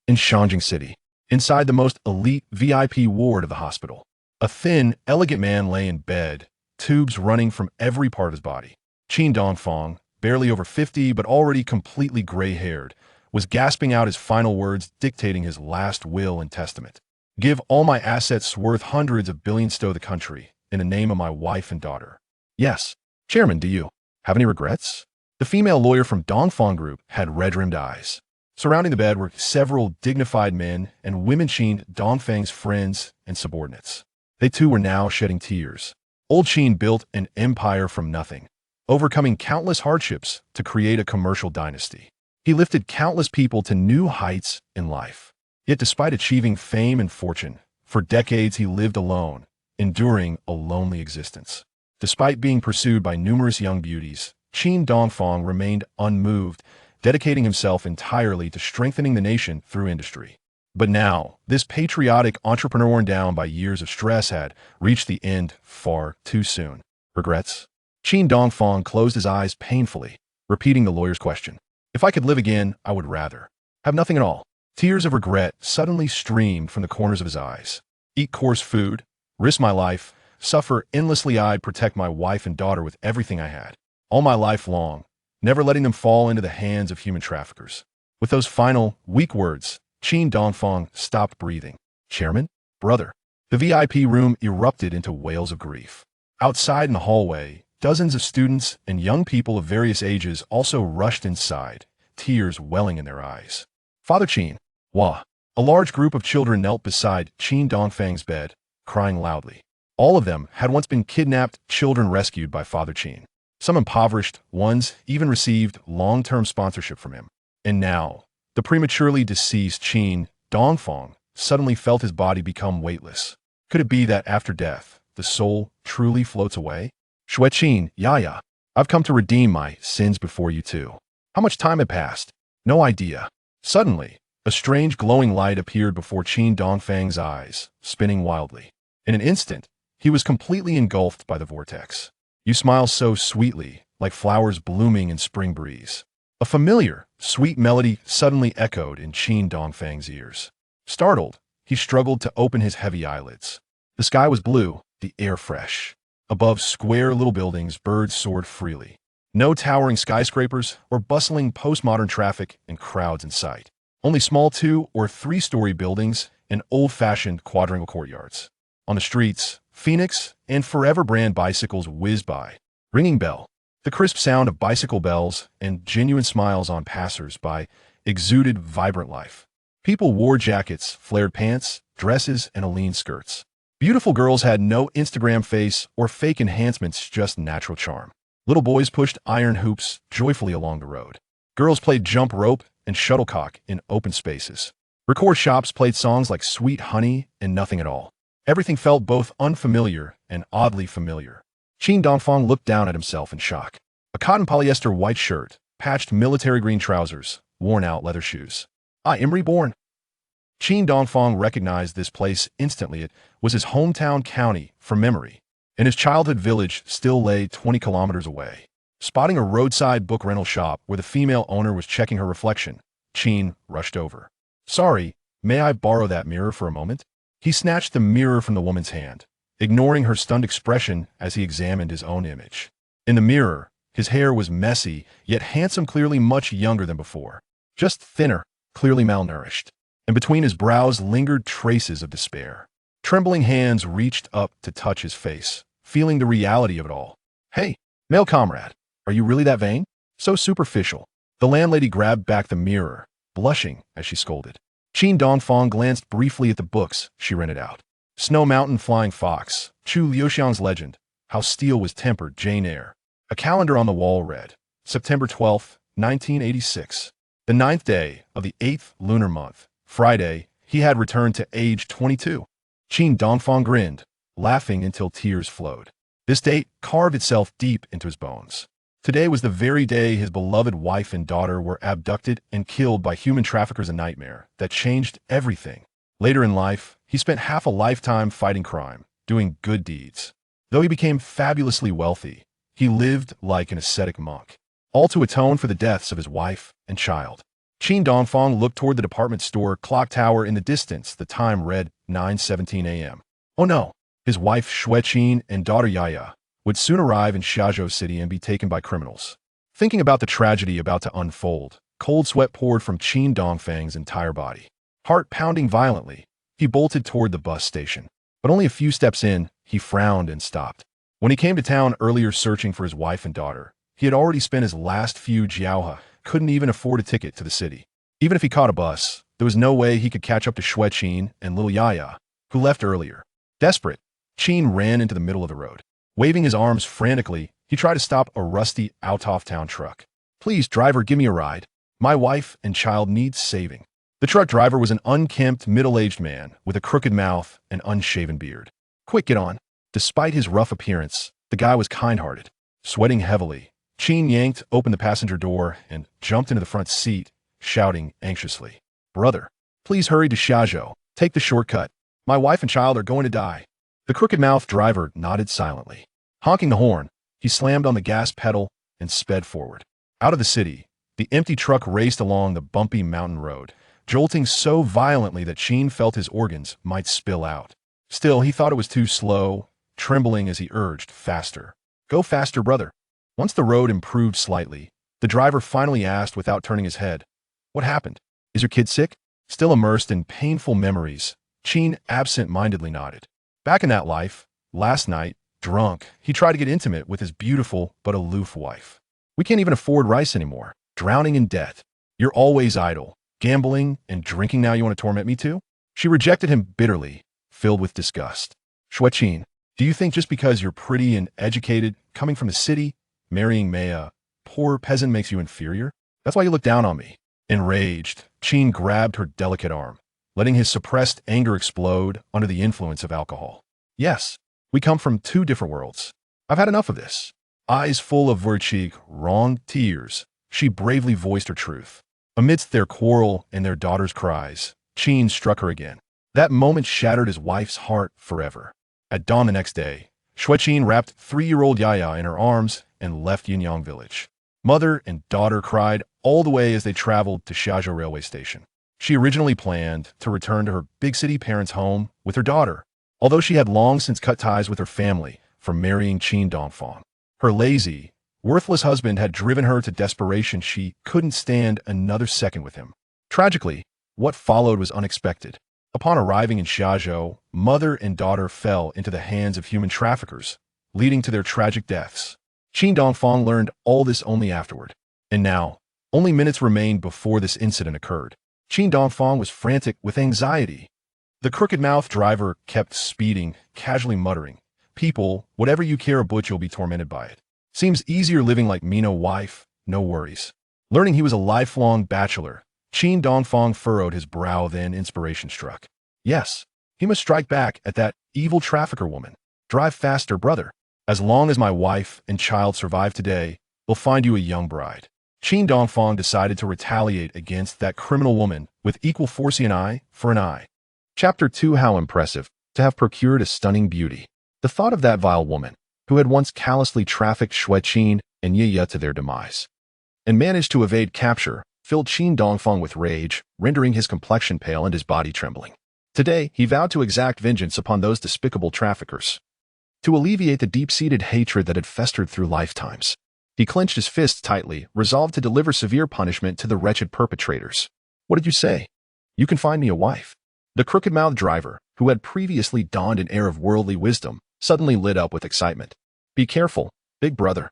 in Shanjing City, inside the most elite VIP ward of the hospital. A thin, elegant man lay in bed, tubes running from every part of his body. Qin Dongfang, barely over 50 but already completely gray-haired, was gasping out his final words, dictating his last will and testament. Give all my assets worth hundreds of billions to the country, in the name of my wife and daughter. Yes. Chairman, do you have any regrets? The female lawyer from Dongfang Group had red-rimmed eyes. Surrounding the bed were several dignified men and women Qin Dongfang's friends and subordinates. They too were now shedding tears. Old Qin built an empire from nothing, overcoming countless hardships to create a commercial dynasty. He lifted countless people to new heights in life. Yet despite achieving fame and fortune, for decades he lived alone, enduring a lonely existence. Despite being pursued by numerous young beauties, Qin Dongfang remained unmoved, dedicating himself entirely to strengthening the nation through industry. But now, this patriotic entrepreneur worn down by years of stress had reached the end far too soon. Regrets? Qin Dongfang closed his eyes painfully, repeating the lawyer's question. If I could live again, I would rather have nothing at all. Tears of regret suddenly streamed from the corners of his eyes. Eat coarse food, risk my life, suffer endlessly. I'd protect my wife and daughter with everything I had, all my life long, never letting them fall into the hands of human traffickers. With those final, weak words, Qin Dongfang stopped breathing. Chairman? Brother. The VIP room erupted into wails of grief. Outside in the hallway, dozens of students and young people of various ages also rushed inside, tears welling in their eyes. Father Qin. Wah. A large group of children knelt beside Qin Dongfang's bed, crying loudly. All of them had once been kidnapped children rescued by Father Qin. Some impoverished ones even received long-term sponsorship from him. And now, the prematurely deceased Qin Dongfang suddenly felt his body become weightless. Could it be that after death, the soul truly floats away? Xue Qin, Yaya, I've come to redeem my sins before you too. How much time had passed? No idea. Suddenly, a strange glowing light appeared before Qin Dongfang's eyes, spinning wildly. In an instant, he was completely engulfed by the vortex. You smile so sweetly, like flowers blooming in spring breeze. A familiar, sweet melody suddenly echoed in Qin Dongfang's ears. Startled, he struggled to open his heavy eyelids. The sky was blue, the air fresh. Above square little buildings, birds soared freely. No towering skyscrapers or bustling postmodern traffic and crowds in sight. Only small 2- or 3-story buildings and old-fashioned quadrangle courtyards. On the streets, Phoenix and Forever brand bicycles whizzed by, ringing bell. The crisp sound of bicycle bells and genuine smiles on passers-by exuded vibrant life. People wore jackets, flared pants, dresses, and lean skirts. Beautiful girls had no Instagram face or fake enhancements, just natural charm. Little boys pushed iron hoops joyfully along the road. Girls played jump rope and shuttlecock in open spaces. Record shops played songs like Sweet Honey and Nothing at All. Everything felt both unfamiliar and oddly familiar. Qin Dongfang looked down at himself in shock. A cotton polyester white shirt, patched military green trousers, worn-out leather shoes. I am Reborn. Qin Dongfang recognized this place instantly. It was his hometown county from memory, and his childhood village still lay 20 kilometers away. Spotting a roadside book rental shop where the female owner was checking her reflection, Qin rushed over. Sorry, may I borrow that mirror for a moment? He snatched the mirror from the woman's hand, ignoring her stunned expression as he examined his own image. In the mirror, his hair was messy, yet handsome, clearly much younger than before. Just thinner, clearly malnourished. And between his brows lingered traces of despair. Trembling hands reached up to touch his face, feeling the reality of it all. Hey, male comrade, are you really that vain? So superficial. The landlady grabbed back the mirror, blushing as she scolded. Qin Dongfang glanced briefly at the books she rented out. Snow Mountain Flying Fox, Chu Liuxiang's Legend, How Steel Was Tempered, Jane Eyre. A calendar on the wall read, September 12, 1986. The 9th day of the 8th lunar month, Friday, he had returned to age 22. Qin Dongfang grinned, laughing until tears flowed. This date carved itself deep into his bones. Today was the very day his beloved wife and daughter were abducted and killed by human traffickers, a nightmare that changed everything. Later in life, he spent half a lifetime fighting crime, doing good deeds. Though he became fabulously wealthy, he lived like an ascetic monk, all to atone for the deaths of his wife and child. Qin Dongfang looked toward the department store clock tower in the distance. The time read 9:17 a.m. Oh no! His wife Xue Qin and daughter Yaya would soon arrive in Xiazhou City and be taken by criminals. Thinking about the tragedy about to unfold, cold sweat poured from Qin Dongfang's entire body. Heart pounding violently, he bolted toward the bus station. But only a few steps in, he frowned and stopped. When he came to town earlier searching for his wife and daughter, he had already spent his last few jiaohe, couldn't even afford a ticket to the city. Even if he caught a bus, there was no way he could catch up to Xue Qin and little Yaya, who left earlier. Desperate, Qin ran into the middle of the road. Waving his arms frantically, he tried to stop a rusty, out-of-town truck. "Please, driver, give me a ride. My wife and child need saving." The truck driver was an unkempt, middle-aged man with a crooked mouth and unshaven beard. "Quick, get on." Despite his rough appearance, the guy was kind-hearted. Sweating heavily, Qin yanked open the passenger door and jumped into the front seat, shouting anxiously, "Brother, please hurry to Xiazhou. Take the shortcut. My wife and child are going to die." The crooked-mouthed driver nodded silently. Honking the horn, he slammed on the gas pedal and sped forward. Out of the city, the empty truck raced along the bumpy mountain road, jolting so violently that Qin felt his organs might spill out. Still, he thought it was too slow, trembling as he urged, "Faster. Go faster, brother." Once the road improved slightly, the driver finally asked without turning his head, "What happened? Is your kid sick?" Still immersed in painful memories, Qin absent-mindedly nodded. Back in that life, last night, drunk, he tried to get intimate with his beautiful but aloof wife. "We can't even afford rice anymore. Drowning in debt. You're always idle, gambling and drinking now you want to torment me too?" She rejected him bitterly, filled with disgust. "Xue Qin, do you think just because you're pretty and educated, coming from the city, marrying Maya, poor peasant makes you inferior? That's why you look down on me." Enraged, Qin grabbed her delicate arm, letting his suppressed anger explode under the influence of alcohol. "Yes, we come from two different worlds. I've had enough of this." Eyes full of wrong tears, she bravely voiced her truth. Amidst their quarrel and their daughter's cries, Qin struck her again. That moment shattered his wife's heart forever. At dawn the next day, Xue Qin wrapped 3-year-old Yaya in her arms and left Yinyang village. Mother and daughter cried all the way as they traveled to Xiazhou railway station. She originally planned to return to her big city parents' home with her daughter, although she had long since cut ties with her family from marrying Qin Dongfang. Her lazy, worthless husband had driven her to desperation. She couldn't stand another second with him. Tragically, what followed was unexpected. Upon arriving in Xiazhou, mother and daughter fell into the hands of human traffickers, leading to their tragic deaths. Qin Dongfang learned all this only afterward. And now, only minutes remained before this incident occurred. Qin Dongfang was frantic with anxiety. The crooked-mouthed driver kept speeding, casually muttering, "People, whatever you care about, you'll be tormented by it. Seems easier living like me, no wife, no worries." Learning he was a lifelong bachelor, Qin Dongfang furrowed his brow, then inspiration struck. Yes, he must strike back at that evil trafficker woman. "Drive faster, brother. As long as my wife and child survive today, we'll find you a young bride." Qin Dongfang decided to retaliate against that criminal woman with equal force, an eye for an eye. Chapter 2. How impressive to have procured a stunning beauty. The thought of that vile woman, who had once callously trafficked Xue Qin and Yaya to their demise, and managed to evade capture, filled Qin Dongfang with rage, rendering his complexion pale and his body trembling. Today, he vowed to exact vengeance upon those despicable traffickers. To alleviate the deep-seated hatred that had festered through lifetimes, he clenched his fists tightly, resolved to deliver severe punishment to the wretched perpetrators. "What did you say?" "You can find me a wife." The crooked-mouthed driver, who had previously donned an air of worldly wisdom, suddenly lit up with excitement. "Be careful, big brother."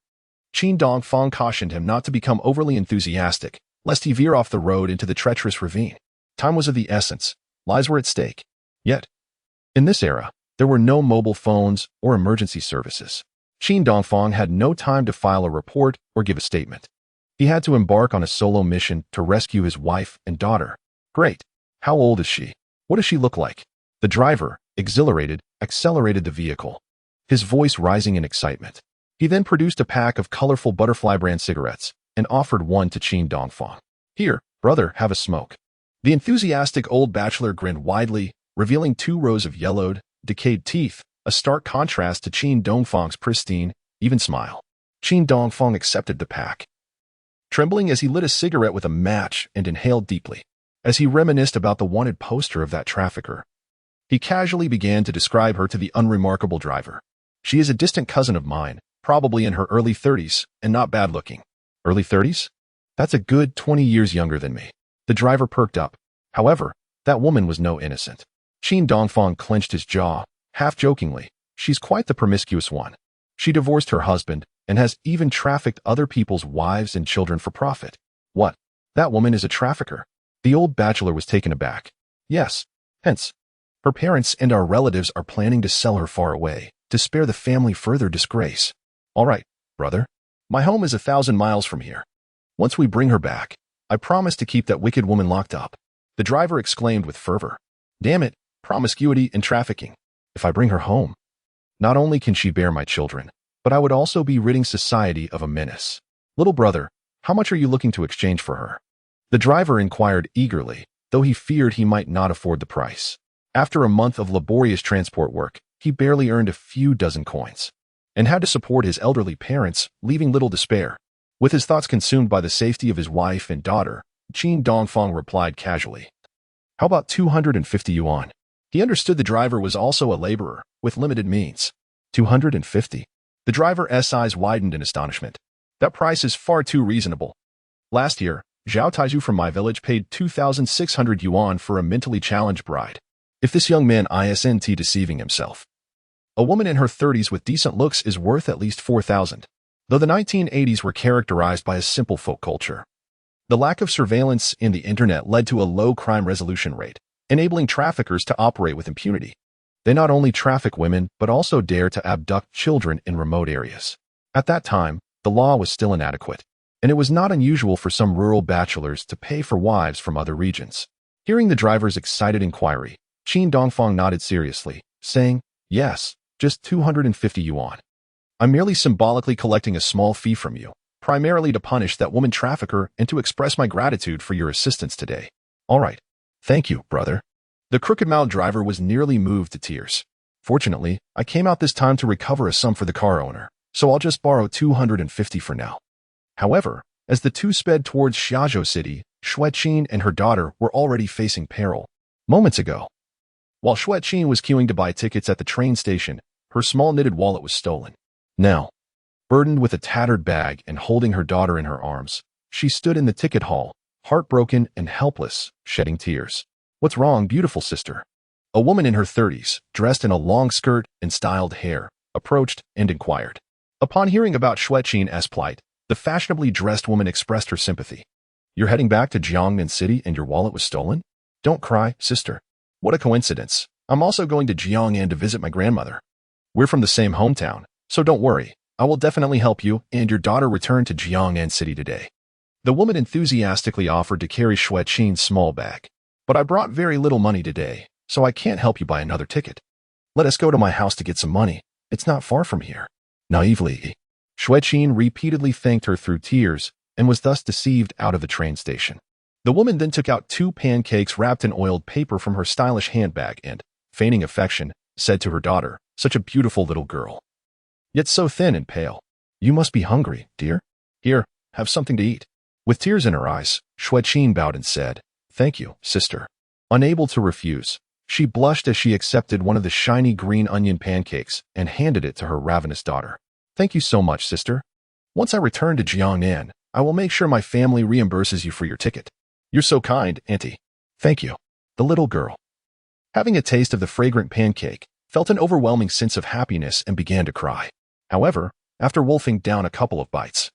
Qin Dongfang cautioned him not to become overly enthusiastic, lest he veer off the road into the treacherous ravine. Time was of the essence. Lives were at stake. Yet, in this era, there were no mobile phones or emergency services. Qin Dongfang had no time to file a report or give a statement. He had to embark on a solo mission to rescue his wife and daughter. "Great. How old is she? What does she look like?" The driver, exhilarated, accelerated the vehicle, his voice rising in excitement. He then produced a pack of colorful Butterfly brand cigarettes and offered one to Qin Dongfang. "Here, brother, have a smoke." The enthusiastic old bachelor grinned widely, revealing 2 rows of yellowed, decayed teeth, a stark contrast to Qin Dongfang's pristine, even smile. Qin Dongfang accepted the pack. trembling as he lit a cigarette with a match and inhaled deeply. As he reminisced about the wanted poster of that trafficker, he casually began to describe her to the unremarkable driver. She is a distant cousin of mine, probably in her early 30s, and not bad looking. Early 30s? That's a good 20 years younger than me. The driver perked up. However, that woman was no innocent. Qin Dongfang clenched his jaw, half jokingly. She's quite the promiscuous one. She divorced her husband and has even trafficked other people's wives and children for profit. What? That woman is a trafficker? The old bachelor was taken aback. Yes. Hence, her parents and our relatives are planning to sell her far away, to spare the family further disgrace. All right, brother. My home is 1,000 miles from here. Once we bring her back, I promise to keep that wicked woman locked up. The driver exclaimed with fervor. Damn it, promiscuity and trafficking. If I bring her home, not only can she bear my children, but I would also be ridding society of a menace. Little brother, how much are you looking to exchange for her? The driver inquired eagerly, though he feared he might not afford the price. After a month of laborious transport work, he barely earned a few dozen coins, and had to support his elderly parents, leaving little to spare. With his thoughts consumed by the safety of his wife and daughter, Qin Dongfang replied casually. How about 250 yuan? He understood the driver was also a laborer, with limited means. 250? The driver's eyes widened in astonishment. That price is far too reasonable. Last year, Zhao Taiju from my village paid 2,600 yuan for a mentally challenged bride. If this young man isn't deceiving himself. A woman in her 30s with decent looks is worth at least 4,000. Though the 1980s were characterized by a simple folk culture, the lack of surveillance in the internet led to a low crime resolution rate, enabling traffickers to operate with impunity. They not only traffic women, but also dare to abduct children in remote areas. At that time, the law was still inadequate, and it was not unusual for some rural bachelors to pay for wives from other regions. Hearing the driver's excited inquiry, Qin Dongfang nodded seriously, saying, Yes, just 250 yuan. I'm merely symbolically collecting a small fee from you, primarily to punish that woman trafficker and to express my gratitude for your assistance today. All right. Thank you, brother. The crooked-mouthed driver was nearly moved to tears. Fortunately, I came out this time to recover a sum for the car owner, so I'll just borrow 250 for now. However, as the two sped towards Xiazhou City, Xue Qin and her daughter were already facing peril. Moments ago, while Xue Qin was queuing to buy tickets at the train station, her small knitted wallet was stolen. Now, burdened with a tattered bag and holding her daughter in her arms, she stood in the ticket hall, heartbroken and helpless, shedding tears. What's wrong, beautiful sister? A woman in her 30s, dressed in a long skirt and styled hair, approached and inquired. Upon hearing about Xue Qin's plight, the fashionably dressed woman expressed her sympathy. You're heading back to Jiangnan City and your wallet was stolen? Don't cry, sister. What a coincidence. I'm also going to Jiangnan to visit my grandmother. We're from the same hometown, so don't worry. I will definitely help you and your daughter return to Jiangnan City today. The woman enthusiastically offered to carry Xue Qin's small bag. But I brought very little money today, so I can't help you buy another ticket. Let us go to my house to get some money. It's not far from here. Naively, Xue Qin repeatedly thanked her through tears and was thus deceived out of the train station. The woman then took out 2 pancakes wrapped in oiled paper from her stylish handbag and, feigning affection, said to her daughter, such a beautiful little girl, yet so thin and pale. You must be hungry, dear. Here, have something to eat. With tears in her eyes, Xue Qin bowed and said, Thank you, sister. Unable to refuse, she blushed as she accepted one of the shiny green onion pancakes and handed it to her ravenous daughter. Thank you so much, sister. Once I return to Jiangnan, I will make sure my family reimburses you for your ticket. You're so kind, auntie. Thank you. The little girl, having a taste of the fragrant pancake, felt an overwhelming sense of happiness and began to cry. However, after wolfing down a couple of bites,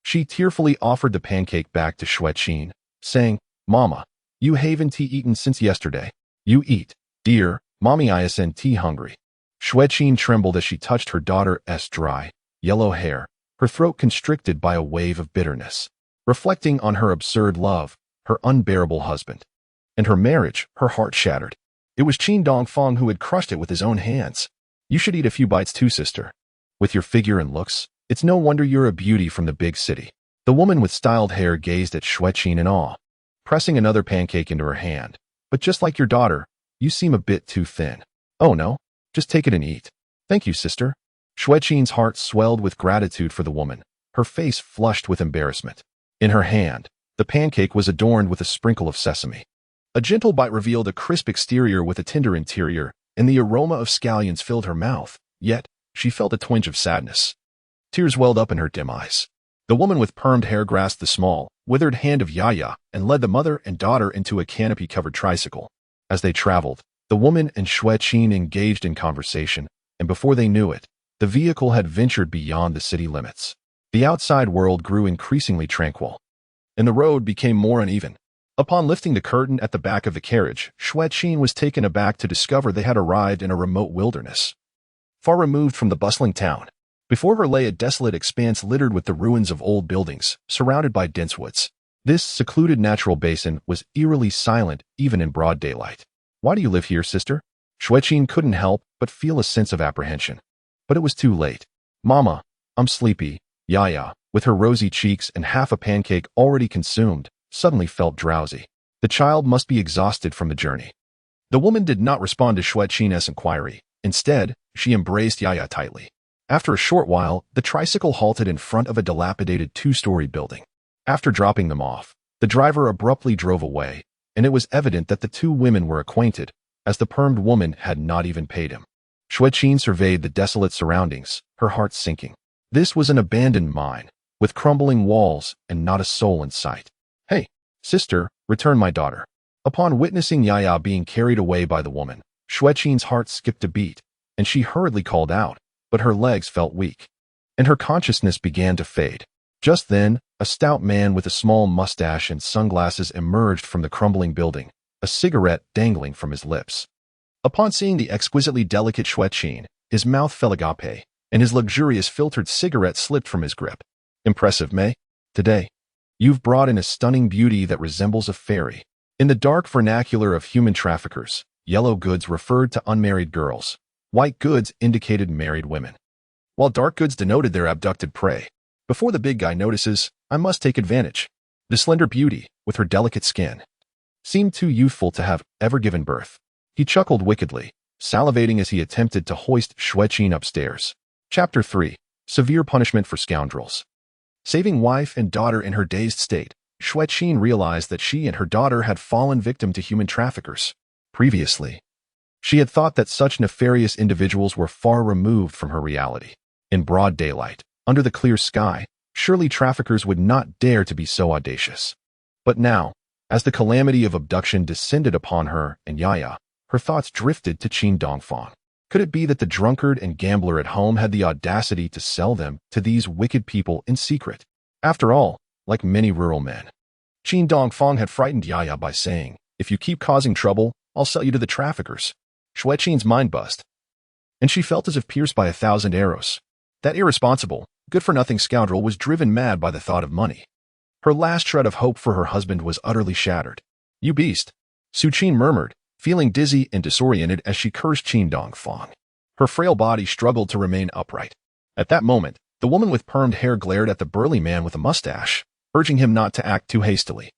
she tearfully offered the pancake back to Xue Qin, saying, Mama, you haven't eaten since yesterday. You eat, dear, mommy isn't hungry. Xue Qin trembled as she touched her daughter's dry, yellow hair, her throat constricted by a wave of bitterness. Reflecting on her absurd love, her unbearable husband, and her marriage, her heart shattered. It was Qin Dongfang who had crushed it with his own hands. You should eat a few bites too, sister. With your figure and looks, it's no wonder you're a beauty from the big city. The woman with styled hair gazed at Xue Qin in awe, pressing another pancake into her hand. But just like your daughter, you seem a bit too thin. Oh no, just take it and eat. Thank you, sister. Xue Qin's heart swelled with gratitude for the woman, her face flushed with embarrassment. In her hand, the pancake was adorned with a sprinkle of sesame. A gentle bite revealed a crisp exterior with a tender interior, and the aroma of scallions filled her mouth, yet she felt a twinge of sadness. Tears welled up in her dim eyes. The woman with permed hair grasped the small, withered hand of Yaya and led the mother and daughter into a canopy-covered tricycle. As they traveled, the woman and Xue Qin engaged in conversation, and before they knew it, the vehicle had ventured beyond the city limits. The outside world grew increasingly tranquil, and the road became more uneven. Upon lifting the curtain at the back of the carriage, Xue Qin was taken aback to discover they had arrived in a remote wilderness, far removed from the bustling town. Before her lay a desolate expanse littered with the ruins of old buildings, surrounded by dense woods. This secluded natural basin was eerily silent even in broad daylight. "Why do you live here, sister?" Xue Qin couldn't help but feel a sense of apprehension. But it was too late. "Mama, I'm sleepy." Yaya, with her rosy cheeks and half a pancake already consumed, suddenly felt drowsy. The child must be exhausted from the journey. The woman did not respond to Xue Qin's inquiry. Instead, she embraced Yaya tightly. After a short while, the tricycle halted in front of a dilapidated two-story building. After dropping them off, the driver abruptly drove away, and it was evident that the two women were acquainted, as the permed woman had not even paid him. Xue Qin surveyed the desolate surroundings, her heart sinking. This was an abandoned mine, with crumbling walls and not a soul in sight. "Hey, sister," returned my daughter. Upon witnessing Yaya being carried away by the woman, Xue Qin's heart skipped a beat, and she hurriedly called out, but her legs felt weak, and her consciousness began to fade. Just then, a stout man with a small mustache and sunglasses emerged from the crumbling building, a cigarette dangling from his lips. Upon seeing the exquisitely delicate Xue Qin, his mouth fell agape, and his luxurious filtered cigarette slipped from his grip. "Impressive, May. Today, you've brought in a stunning beauty that resembles a fairy." In the dark vernacular of human traffickers, yellow goods referred to unmarried girls. White goods indicated married women, while dark goods denoted their abducted prey. Before the big guy notices, I must take advantage. The slender beauty, with her delicate skin, seemed too youthful to have ever given birth. He chuckled wickedly, salivating as he attempted to hoist Xue Qin upstairs. Chapter 3. Severe Punishment for Scoundrels. Saving wife and daughter in her dazed state, Xue Qin realized that she and her daughter had fallen victim to human traffickers. Previously, she had thought that such nefarious individuals were far removed from her reality. In broad daylight, under the clear sky, surely traffickers would not dare to be so audacious. But now, as the calamity of abduction descended upon her and Yaya, her thoughts drifted to Qin Dongfang. Could it be that the drunkard and gambler at home had the audacity to sell them to these wicked people in secret? After all, like many rural men, Qin Dongfang had frightened Yaya by saying, "If you keep causing trouble, I'll sell you to the traffickers." Xue Qin's mind buzzed, and she felt as if pierced by 1,000 arrows. That irresponsible, good-for-nothing scoundrel was driven mad by the thought of money. Her last shred of hope for her husband was utterly shattered. "You beast," Xue Qin murmured, feeling dizzy and disoriented as she cursed Qin Dongfang. Her frail body struggled to remain upright. At that moment, the woman with permed hair glared at the burly man with a mustache, urging him not to act too hastily.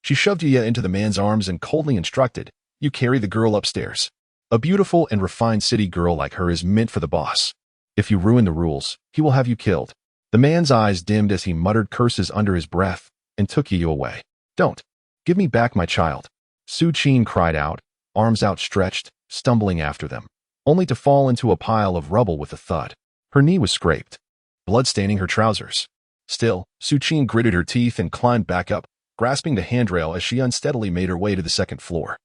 She shoved Yaya into the man's arms and coldly instructed, "You carry the girl upstairs. A beautiful and refined city girl like her is meant for the boss. If you ruin the rules, he will have you killed." The man's eyes dimmed as he muttered curses under his breath and took Yaya away. "Don't. Give me back my child," Xue Qin cried out, arms outstretched, stumbling after them, only to fall into a pile of rubble with a thud. Her knee was scraped, blood staining her trousers. Still, Xue Qin gritted her teeth and climbed back up, grasping the handrail as she unsteadily made her way to the second floor.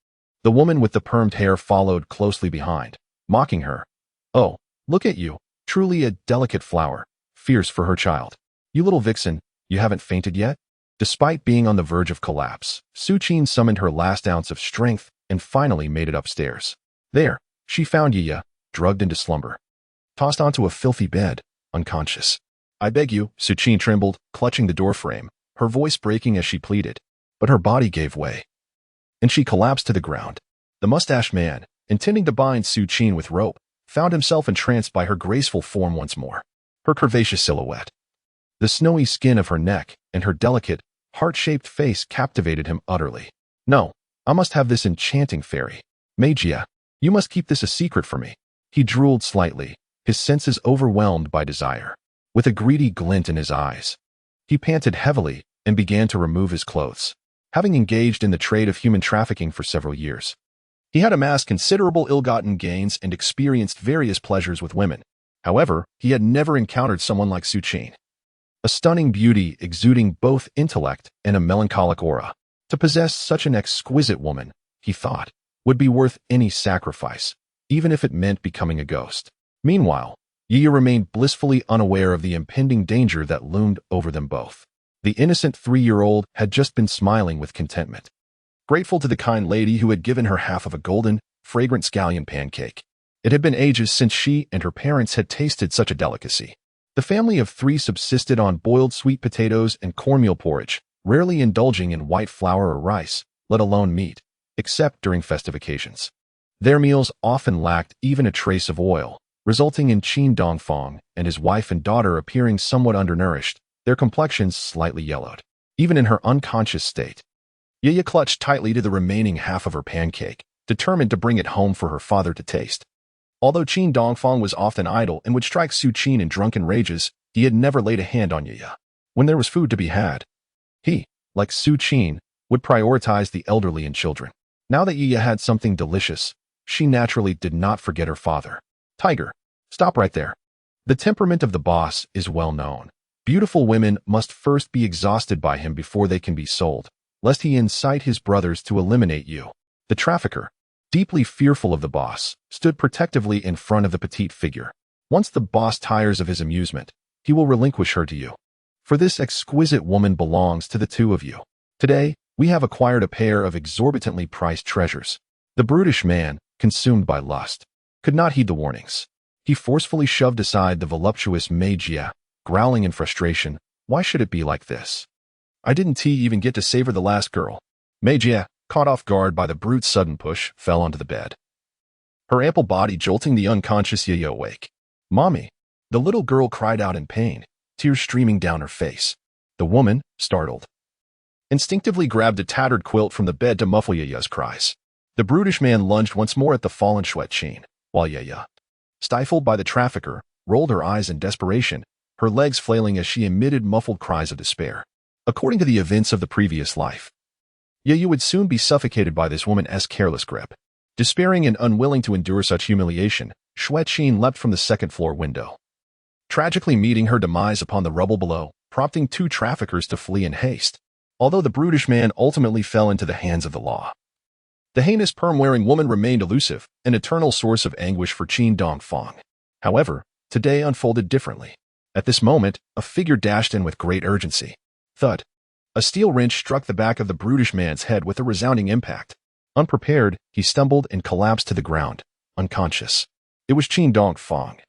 The woman with the permed hair followed closely behind, mocking her. "Oh, look at you, truly a delicate flower, fierce for her child. You little vixen, you haven't fainted yet?" Despite being on the verge of collapse, Xue Qin summoned her last ounce of strength and finally made it upstairs. There, she found Yaya, drugged into slumber, tossed onto a filthy bed, unconscious. "I beg you," Xue Qin trembled, clutching the doorframe, her voice breaking as she pleaded. But her body gave way, and she collapsed to the ground. The mustached man, intending to bind Xue Qin with rope, found himself entranced by her graceful form once more. Her curvaceous silhouette, the snowy skin of her neck, and her delicate, heart-shaped face captivated him utterly. "No, I must have this enchanting fairy. Magia, you must keep this a secret for me." He drooled slightly, his senses overwhelmed by desire. With a greedy glint in his eyes, he panted heavily, and began to remove his clothes. Having engaged in the trade of human trafficking for several years, he had amassed considerable ill-gotten gains and experienced various pleasures with women. However, he had never encountered someone like Xue Qin, a stunning beauty exuding both intellect and a melancholic aura. To possess such an exquisite woman, he thought, would be worth any sacrifice, even if it meant becoming a ghost. Meanwhile, Yaya remained blissfully unaware of the impending danger that loomed over them both. The innocent 3-year-old had just been smiling with contentment, grateful to the kind lady who had given her half of a golden, fragrant scallion pancake. It had been ages since she and her parents had tasted such a delicacy. The family of 3 subsisted on boiled sweet potatoes and cornmeal porridge, rarely indulging in white flour or rice, let alone meat, except during festive occasions. Their meals often lacked even a trace of oil, resulting in Qin Dongfang and his wife and daughter appearing somewhat undernourished, their complexions slightly yellowed. Even in her unconscious state, Yaya clutched tightly to the remaining half of her pancake, determined to bring it home for her father to taste. Although Qin Dongfang was often idle and would strike Xue Qin in drunken rages, he had never laid a hand on Yaya. When there was food to be had, he, like Xue Qin, would prioritize the elderly and children. Now that Yaya had something delicious, she naturally did not forget her father. Tiger, stop right there. The temperament of the boss is well known. Beautiful women must first be exhausted by him before they can be sold, lest he incite his brothers to eliminate you. The trafficker, deeply fearful of the boss, stood protectively in front of the petite figure. Once the boss tires of his amusement, he will relinquish her to you. For this exquisite woman belongs to the 2 of you. Today, we have acquired a pair of exorbitantly priced treasures. The brutish man, consumed by lust, could not heed the warnings. He forcefully shoved aside the voluptuous Yaya, growling in frustration. Why should it be like this? I didn't even get to savor the last girl. Yaya, caught off guard by the brute's sudden push, fell onto the bed, her ample body jolting the unconscious Yaya awake. Mommy! The little girl cried out in pain, tears streaming down her face. The woman, startled, instinctively grabbed a tattered quilt from the bed to muffle Yaya's cries. The brutish man lunged once more at the fallen Xue Qin, while Yaya, stifled by the trafficker, rolled her eyes in desperation, her legs flailing as she emitted muffled cries of despair. According to the events of the previous life, Yaya would soon be suffocated by this woman's careless grip. Despairing and unwilling to endure such humiliation, Xue Qin leapt from the second-floor window, tragically meeting her demise upon the rubble below, prompting 2 traffickers to flee in haste. Although the brutish man ultimately fell into the hands of the law, the heinous perm-wearing woman remained elusive, an eternal source of anguish for Qin Dongfang. However, today unfolded differently. At this moment, a figure dashed in with great urgency. Thud! A steel wrench struck the back of the brutish man's head with a resounding impact. Unprepared, he stumbled and collapsed to the ground, unconscious. It was Qin Dongfang,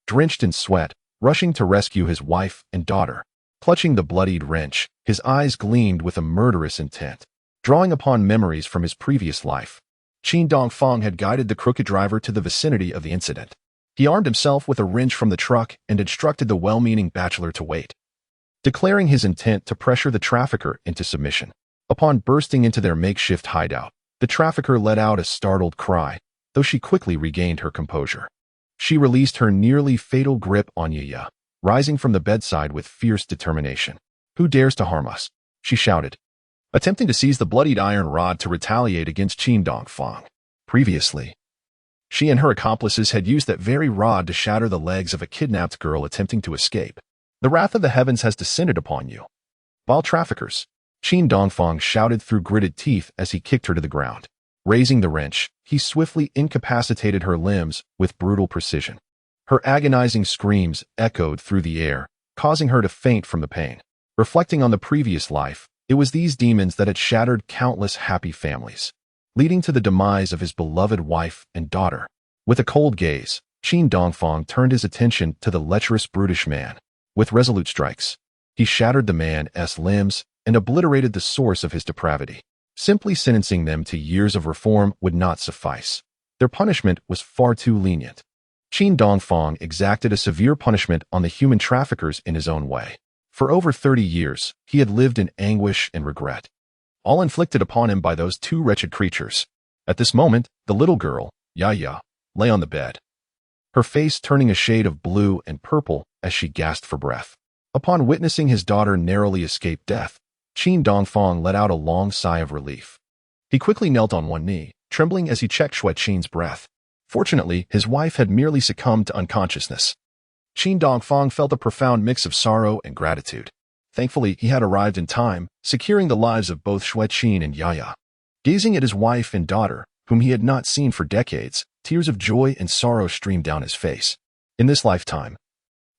drenched in sweat, rushing to rescue his wife and daughter. Clutching the bloodied wrench, his eyes gleamed with a murderous intent. Drawing upon memories from his previous life, Qin Dongfang had guided the crooked driver to the vicinity of the incident. He armed himself with a wrench from the truck and instructed the well-meaning bachelor to wait, declaring his intent to pressure the trafficker into submission. Upon bursting into their makeshift hideout, the trafficker let out a startled cry, though she quickly regained her composure. She released her nearly fatal grip on Yaya, rising from the bedside with fierce determination. Who dares to harm us? She shouted, attempting to seize the bloodied iron rod to retaliate against Qin Dongfang. Previously, she and her accomplices had used that very rod to shatter the legs of a kidnapped girl attempting to escape. The wrath of the heavens has descended upon you, vile traffickers, Qin Dongfang shouted through gritted teeth as he kicked her to the ground. Raising the wrench, he swiftly incapacitated her limbs with brutal precision. Her agonizing screams echoed through the air, causing her to faint from the pain. Reflecting on the previous life, it was these demons that had shattered countless happy families, leading to the demise of his beloved wife and daughter. With a cold gaze, Qin Dongfang turned his attention to the lecherous brutish man. With resolute strikes, he shattered the man's limbs and obliterated the source of his depravity. Simply sentencing them to years of reform would not suffice. Their punishment was far too lenient. Qin Dongfang exacted a severe punishment on the human traffickers in his own way. For over 30 years, he had lived in anguish and regret, all inflicted upon him by those 2 wretched creatures. At this moment, the little girl, Yaya, lay on the bed, her face turning a shade of blue and purple as she gasped for breath. Upon witnessing his daughter narrowly escape death, Qin Dongfang let out a long sigh of relief. He quickly knelt on one knee, trembling as he checked Xue Qin's breath. Fortunately, his wife had merely succumbed to unconsciousness. Qin Dongfang felt a profound mix of sorrow and gratitude. Thankfully, he had arrived in time, securing the lives of both Xue Qin and Yaya. Gazing at his wife and daughter, whom he had not seen for decades, tears of joy and sorrow streamed down his face. In this lifetime,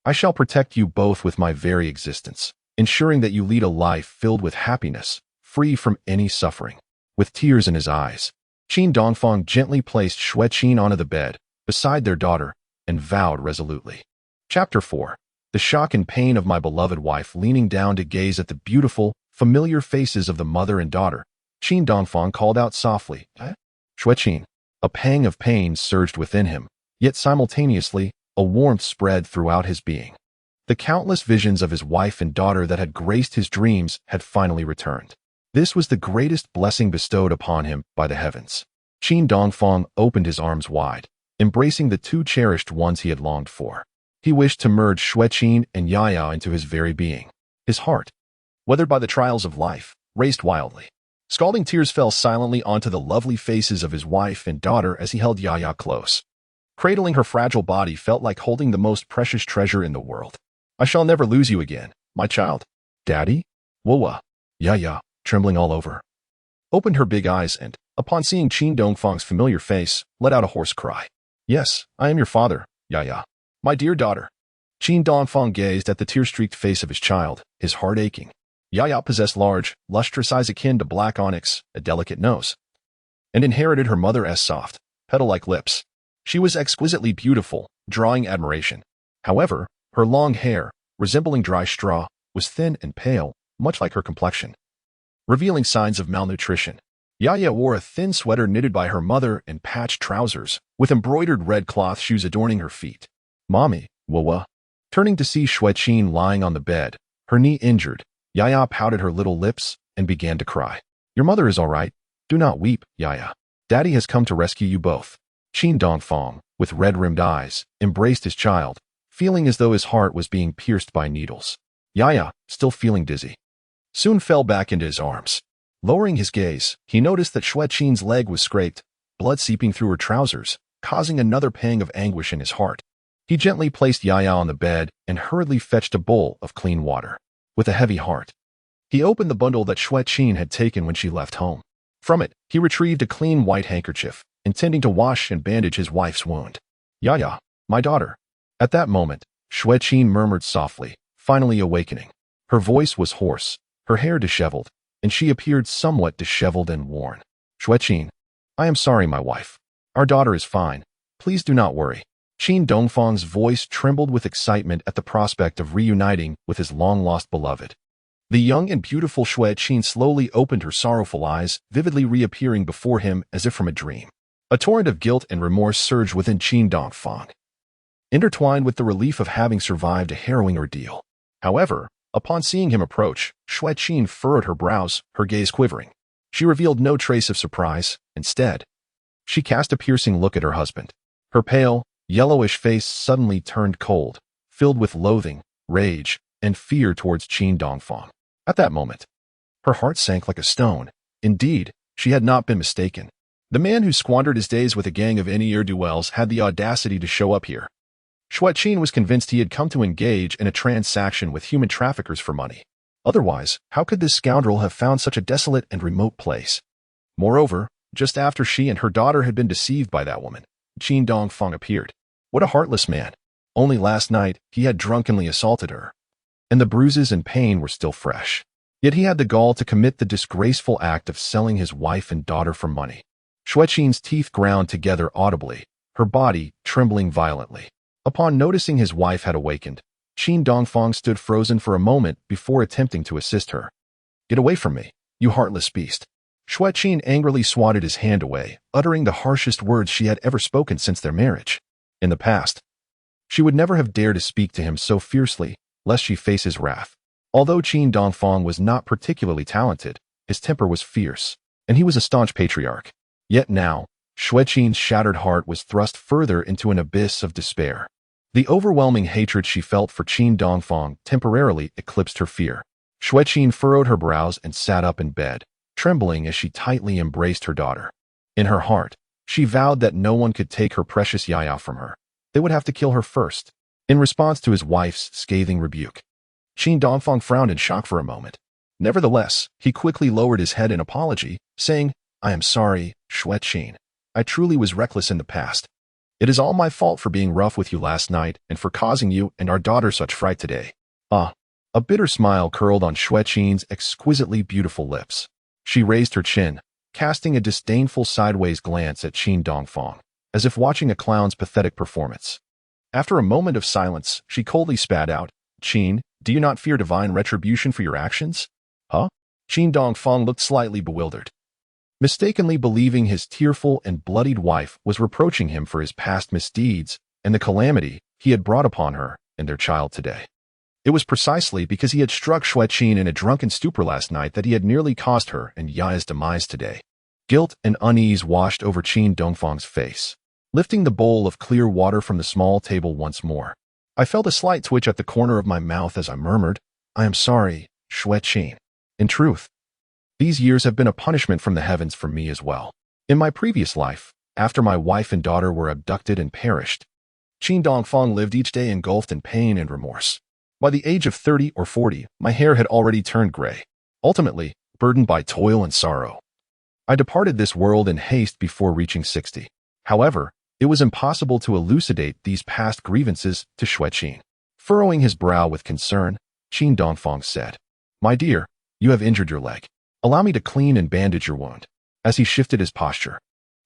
I shall protect you both with my very existence, ensuring that you lead a life filled with happiness, free from any suffering. With tears in his eyes, Qin Dongfang gently placed Xue Qin onto the bed, beside their daughter, and vowed resolutely. Chapter 4. The shock and pain of my beloved wife. Leaning down to gaze at the beautiful, familiar faces of the mother and daughter, Qin Dongfang called out softly, Xue Qin. A pang of pain surged within him, yet simultaneously, a warmth spread throughout his being. The countless visions of his wife and daughter that had graced his dreams had finally returned. This was the greatest blessing bestowed upon him by the heavens. Qin Dongfang opened his arms wide, embracing the two cherished ones he had longed for. He wished to merge Xue Qin and Yaya into his very being. His heart, weathered by the trials of life, raced wildly. Scalding tears fell silently onto the lovely faces of his wife and daughter as he held Yaya close. Cradling her fragile body felt like holding the most precious treasure in the world. I shall never lose you again, my child. Daddy? Whoa. Yaya, trembling all over, opened her big eyes and, upon seeing Qin Dongfang's familiar face, let out a hoarse cry. Yes, I am your father, Yaya. My dear daughter. Qin Dongfang gazed at the tear-streaked face of his child, his heart aching. Yaya possessed large, lustrous eyes akin to black onyx, a delicate nose, and inherited her mother's soft, petal-like lips. She was exquisitely beautiful, drawing admiration. However, her long hair, resembling dry straw, was thin and pale, much like her complexion, revealing signs of malnutrition. Yaya wore a thin sweater knitted by her mother and patched trousers, with embroidered red cloth shoes adorning her feet. Mommy, Wawa. Turning to see Xue Qin lying on the bed, her knee injured, Yaya pouted her little lips and began to cry. Your mother is all right. Do not weep, Yaya. Daddy has come to rescue you both. Qin Dongfang, with red-rimmed eyes, embraced his child, feeling as though his heart was being pierced by needles. Yaya, still feeling dizzy, soon fell back into his arms. Lowering his gaze, he noticed that Xue Qin's leg was scraped, blood seeping through her trousers, causing another pang of anguish in his heart. He gently placed Yaya on the bed and hurriedly fetched a bowl of clean water. With a heavy heart, he opened the bundle that Xue Qin had taken when she left home. From it, he retrieved a clean white handkerchief, intending to wash and bandage his wife's wound. Yaya, my daughter. At that moment, Xue Qin murmured softly, finally awakening. Her voice was hoarse, her hair disheveled, and she appeared somewhat disheveled and worn. Xue Qin, I am sorry, my wife. Our daughter is fine. Please do not worry. Qin Dongfang's voice trembled with excitement at the prospect of reuniting with his long-lost beloved. The young and beautiful Xue Qin slowly opened her sorrowful eyes, vividly reappearing before him as if from a dream. A torrent of guilt and remorse surged within Qin Dongfang, intertwined with the relief of having survived a harrowing ordeal. However, upon seeing him approach, Xue Qin furrowed her brows, her gaze quivering. She revealed no trace of surprise. Instead, she cast a piercing look at her husband. Her pale, yellowish face suddenly turned cold, filled with loathing, rage, and fear towards Qin Dongfang. At that moment, her heart sank like a stone. Indeed, she had not been mistaken. The man who squandered his days with a gang of ne'er-do-wells had the audacity to show up here. Xue Qin was convinced he had come to engage in a transaction with human traffickers for money. Otherwise, how could this scoundrel have found such a desolate and remote place? Moreover, just after she and her daughter had been deceived by that woman, Qin Dongfang appeared. What a heartless man. Only last night, he had drunkenly assaulted her, and the bruises and pain were still fresh. Yet he had the gall to commit the disgraceful act of selling his wife and daughter for money. Xue Qin's teeth ground together audibly, her body trembling violently. Upon noticing his wife had awakened, Qin Dongfang stood frozen for a moment before attempting to assist her. Get away from me, you heartless beast. Xue Qin angrily swatted his hand away, uttering the harshest words she had ever spoken since their marriage. In the past, she would never have dared to speak to him so fiercely, lest she face his wrath. Although Qin Dongfang was not particularly talented, his temper was fierce, and he was a staunch patriarch. Yet now, Xue Qin's shattered heart was thrust further into an abyss of despair. The overwhelming hatred she felt for Qin Dongfang temporarily eclipsed her fear. Xue Qin furrowed her brows and sat up in bed, trembling as she tightly embraced her daughter. In her heart, she vowed that no one could take her precious Yaya from her. They would have to kill her first. In response to his wife's scathing rebuke, Qin Dongfang frowned in shock for a moment. Nevertheless, he quickly lowered his head in apology, saying, "I am sorry, Xue Qin. I truly was reckless in the past. It is all my fault for being rough with you last night and for causing you and our daughter such fright today." A bitter smile curled on Xue Qin's exquisitely beautiful lips. She raised her chin, casting a disdainful sideways glance at Qin Dongfang, as if watching a clown's pathetic performance. After a moment of silence, she coldly spat out, "Qin, do you not fear divine retribution for your actions?" Huh? Qin Dongfang looked slightly bewildered, mistakenly believing his tearful and bloodied wife was reproaching him for his past misdeeds and the calamity he had brought upon her and their child today. It was precisely because he had struck Xue Qin in a drunken stupor last night that he had nearly caused her and Yaya's demise today. Guilt and unease washed over Qin Dongfang's face, lifting the bowl of clear water from the small table once more. I felt a slight twitch at the corner of my mouth as I murmured, "I am sorry, Xue Qin. In truth, these years have been a punishment from the heavens for me as well. In my previous life, after my wife and daughter were abducted and perished, Qin Dongfang lived each day engulfed in pain and remorse. By the age of 30 or 40, my hair had already turned gray, ultimately burdened by toil and sorrow. I departed this world in haste before reaching 60. However, it was impossible to elucidate these past grievances to Xue Qin. Furrowing his brow with concern, Qin Dongfang said, "My dear, you have injured your leg. Allow me to clean and bandage your wound." As he shifted his posture,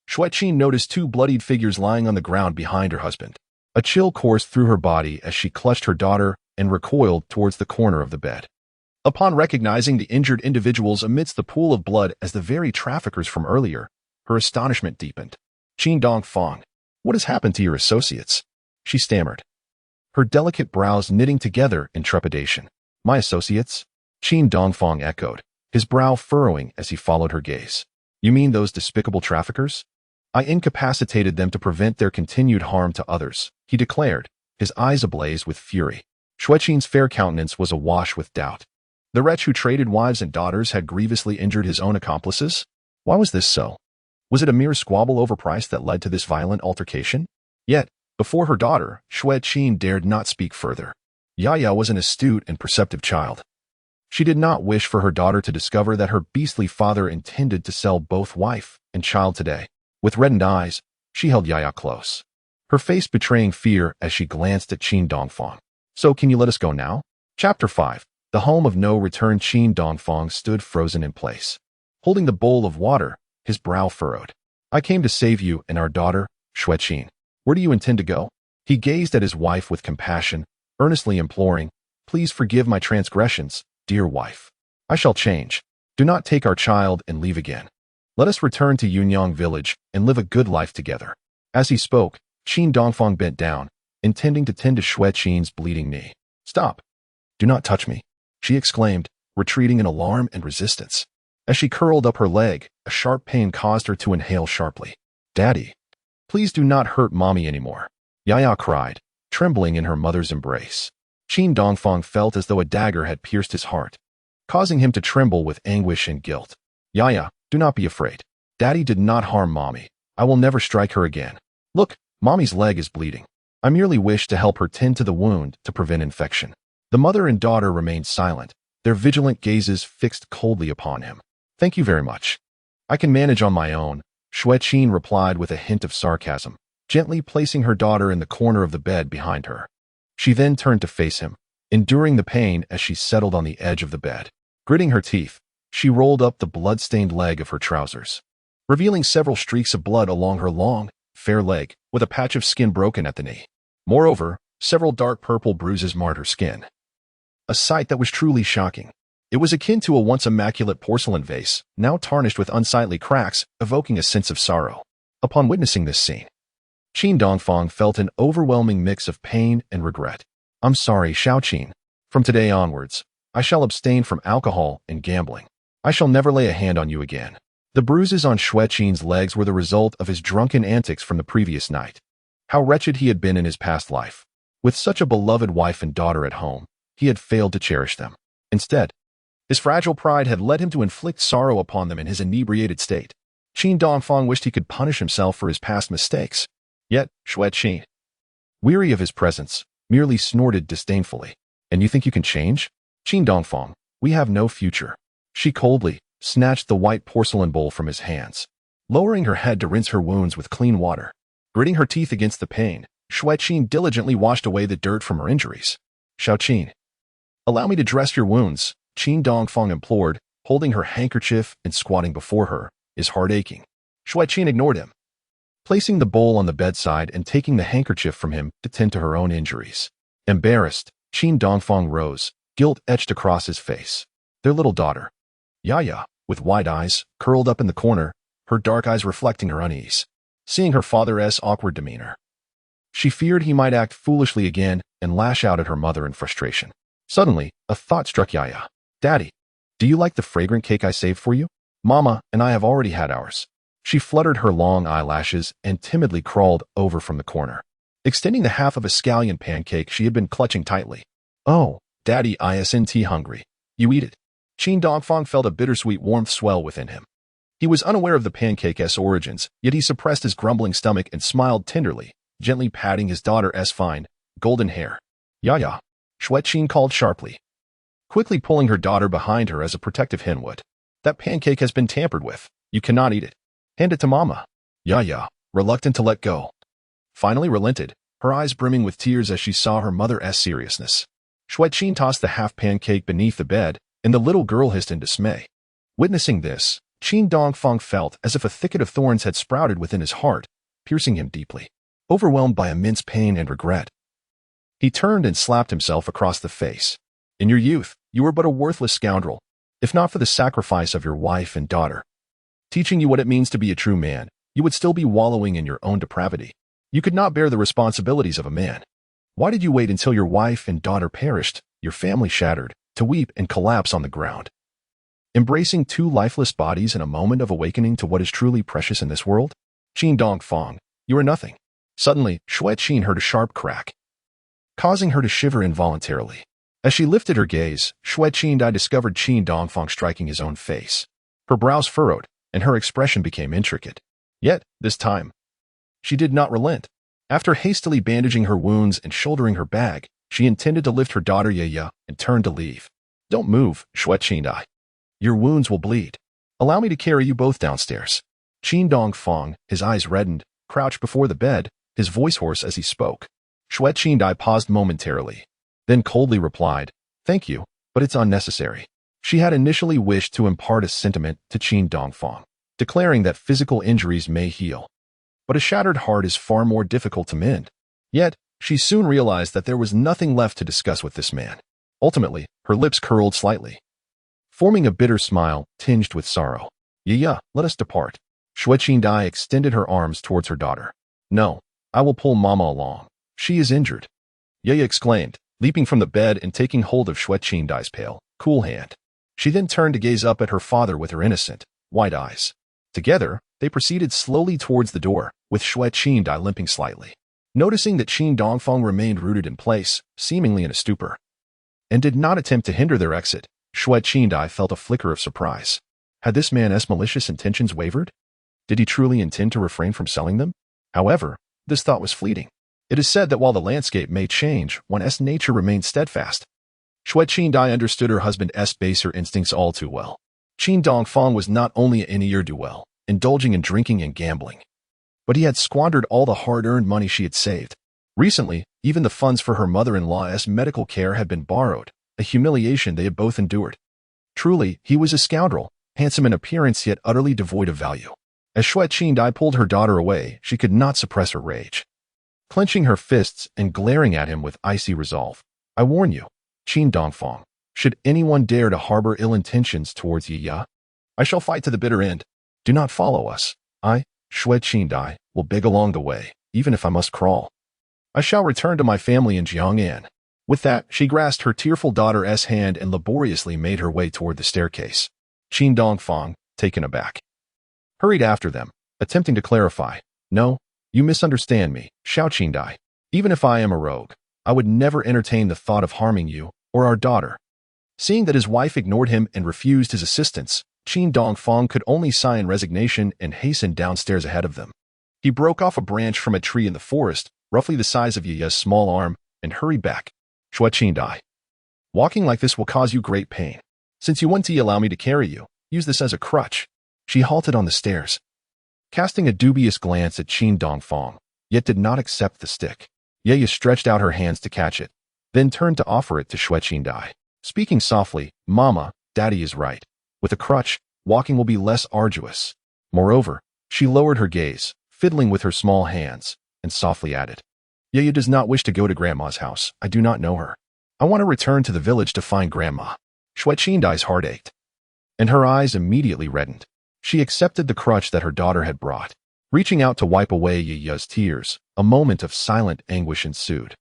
Xue Qin noticed two bloodied figures lying on the ground behind her husband. A chill coursed through her body as she clutched her daughter and recoiled towards the corner of the bed. Upon recognizing the injured individuals amidst the pool of blood as the very traffickers from earlier, her astonishment deepened. "Qin Dongfang, what has happened to your associates?" she stammered, her delicate brows knitting together in trepidation. "My associates?" Qin Dongfang echoed, his brow furrowing as he followed her gaze. "You mean those despicable traffickers? I incapacitated them to prevent their continued harm to others," he declared, his eyes ablaze with fury. Xue Qin's fair countenance was awash with doubt. The wretch who traded wives and daughters had grievously injured his own accomplices? Why was this so? Was it a mere squabble over price that led to this violent altercation? Yet, before her daughter, Xue Qin dared not speak further. Yaya was an astute and perceptive child. She did not wish for her daughter to discover that her beastly father intended to sell both wife and child today. With reddened eyes, she held Yaya close, her face betraying fear as she glanced at Qin Dongfang. "So can you let us go now?" Chapter 5. The home of no return. Qin Dongfang stood frozen in place, holding the bowl of water, his brow furrowed. "I came to save you and our daughter, Xue Qin. Where do you intend to go?" He gazed at his wife with compassion, earnestly imploring, "Please forgive my transgressions, dear wife. I shall change. Do not take our child and leave again. Let us return to Yunyang village and live a good life together." As he spoke, Qin Dongfang bent down, intending to tend to Xue Qin's bleeding knee. "Stop. Do not touch me," she exclaimed, retreating in alarm and resistance. As she curled up her leg, a sharp pain caused her to inhale sharply. "Daddy, please do not hurt mommy anymore," Yaya cried, trembling in her mother's embrace. Qin Dongfang felt as though a dagger had pierced his heart, causing him to tremble with anguish and guilt. "Yaya, do not be afraid. Daddy did not harm mommy. I will never strike her again. Look, mommy's leg is bleeding. I merely wish to help her tend to the wound to prevent infection." The mother and daughter remained silent, their vigilant gazes fixed coldly upon him. "Thank you very much. I can manage on my own," Xue Qin replied with a hint of sarcasm, gently placing her daughter in the corner of the bed behind her. She then turned to face him, enduring the pain as she settled on the edge of the bed. Gritting her teeth, she rolled up the blood-stained leg of her trousers, revealing several streaks of blood along her long, fair leg, with a patch of skin broken at the knee. Moreover, several dark purple bruises marred her skin, a sight that was truly shocking. It was akin to a once immaculate porcelain vase, now tarnished with unsightly cracks, evoking a sense of sorrow. Upon witnessing this scene, Qin Dongfang felt an overwhelming mix of pain and regret. "I'm sorry, Xiao Qin. From today onwards, I shall abstain from alcohol and gambling. I shall never lay a hand on you again." The bruises on Xue Qin's legs were the result of his drunken antics from the previous night. How wretched he had been in his past life. With such a beloved wife and daughter at home, he had failed to cherish them. Instead, His fragile pride had led him to inflict sorrow upon them in his inebriated state. Qin Dongfang wished he could punish himself for his past mistakes. Yet, Xue Qin, weary of his presence, merely snorted disdainfully. And you think you can change? Qin Dongfang, we have no future. She coldly snatched the white porcelain bowl from his hands, lowering her head to rinse her wounds with clean water. Gritting her teeth against the pain, Xue Qin diligently washed away the dirt from her injuries. Xiao Qin, allow me to dress your wounds, Qin Dongfang implored, holding her handkerchief and squatting before her, his heart aching. Xue Qin ignored him, placing the bowl on the bedside and taking the handkerchief from him to tend to her own injuries. Embarrassed, Qin Dongfang rose, guilt etched across his face. Their little daughter, Yaya, with wide eyes, curled up in the corner, her dark eyes reflecting her unease. Seeing her father's awkward demeanor, she feared he might act foolishly again and lash out at her mother in frustration. Suddenly, a thought struck Yaya. Daddy, do you like the fragrant cake I saved for you? Mama and I have already had ours. She fluttered her long eyelashes and timidly crawled over from the corner, extending the half of a scallion pancake she had been clutching tightly. Oh, Daddy isn't hungry. You eat it. Qin Dongfang felt a bittersweet warmth swell within him. He was unaware of the pancake's origins, yet he suppressed his grumbling stomach and smiled tenderly, gently patting his daughter's fine, golden hair. Yaya, Xue Qin called sharply, quickly pulling her daughter behind her as a protective hen would. That pancake has been tampered with. You cannot eat it. Hand it to Mama. Yaya, reluctant to let go, finally relented, her eyes brimming with tears as she saw her mother's seriousness. Xue Qin tossed the half pancake beneath the bed, and the little girl hissed in dismay. Witnessing this, Qin Dongfang felt as if a thicket of thorns had sprouted within his heart, piercing him deeply. Overwhelmed by immense pain and regret, he turned and slapped himself across the face. In your youth, you were but a worthless scoundrel, if not for the sacrifice of your wife and daughter. Teaching you what it means to be a true man, you would still be wallowing in your own depravity. You could not bear the responsibilities of a man. Why did you wait until your wife and daughter perished, your family shattered, to weep and collapse on the ground? Embracing two lifeless bodies in a moment of awakening to what is truly precious in this world? Qin Dongfang, you are nothing. Suddenly, Xue Qin heard a sharp crack, causing her to shiver involuntarily. As she lifted her gaze, Xue Qin discovered Qin Dongfang striking his own face. Her brows furrowed, and her expression became intricate. Yet, this time, she did not relent. After hastily bandaging her wounds and shouldering her bag, she intended to lift her daughter Yaya and turned to leave. Don't move, Xue Qin. Your wounds will bleed. Allow me to carry you both downstairs. Qin Dongfang, his eyes reddened, crouched before the bed, his voice hoarse as he spoke. Xue Qin paused momentarily, then coldly replied, Thank you, but it's unnecessary. She had initially wished to impart a sentiment to Qin Dongfang, declaring that physical injuries may heal, but a shattered heart is far more difficult to mend. Yet, she soon realized that there was nothing left to discuss with this man. Ultimately, her lips curled slightly, forming a bitter smile tinged with sorrow. Yaya, let us depart. Xue Qin extended her arms towards her daughter. No, I will pull Mama along. She is injured. Yaya exclaimed, leaping from the bed and taking hold of Xue Qin's pale, cool hand. She then turned to gaze up at her father with her innocent, wide eyes. Together, they proceeded slowly towards the door, with Xue Qin limping slightly. Noticing that Qin Dongfang remained rooted in place, seemingly in a stupor, and did not attempt to hinder their exit, Xue Qin felt a flicker of surprise. Had this man's malicious intentions wavered? Did he truly intend to refrain from selling them? However, this thought was fleeting. It is said that while the landscape may change, one's nature remains steadfast. Xue Qin understood her husband's baser instincts all too well. Qin Dongfang was not only an ne'er-do-well, indulging in drinking and gambling, but he had squandered all the hard-earned money she had saved. Recently, even the funds for her mother-in-law's medical care had been borrowed, a humiliation they had both endured. Truly, he was a scoundrel, handsome in appearance yet utterly devoid of value. As Xue Qin pulled her daughter away, she could not suppress her rage, clenching her fists and glaring at him with icy resolve. I warn you, Qin Dongfang, should anyone dare to harbor ill intentions towards Yaya, I shall fight to the bitter end. Do not follow us. I, Xue Qin, will beg along the way, even if I must crawl. I shall return to my family in Jiang'an. With that, she grasped her tearful daughter's hand and laboriously made her way toward the staircase. Qin Dongfang, taken aback, hurried after them, attempting to clarify. No, you misunderstand me, Xiao Qin. Even if I am a rogue, I would never entertain the thought of harming you or our daughter. Seeing that his wife ignored him and refused his assistance, Qin Dongfang could only sigh in resignation and hasten downstairs ahead of them. He broke off a branch from a tree in the forest, roughly the size of Yaya's small arm, and hurried back. Xue Qin died. Walking like this will cause you great pain. Since you want to allow me to carry you, use this as a crutch. She halted on the stairs, casting a dubious glance at Qin Dongfang, yet did not accept the stick. Yaya stretched out her hands to catch it, then turned to offer it to Xue Qin Dai. Speaking softly, Mama, Daddy is right. With a crutch, walking will be less arduous. Moreover, she lowered her gaze, fiddling with her small hands, and softly added, Yaya does not wish to go to Grandma's house. I do not know her. I want to return to the village to find Grandma. Xue Qin Dai's heart ached, and her eyes immediately reddened. She accepted the crutch that her daughter had brought. Reaching out to wipe away Yaya's tears, a moment of silent anguish ensued.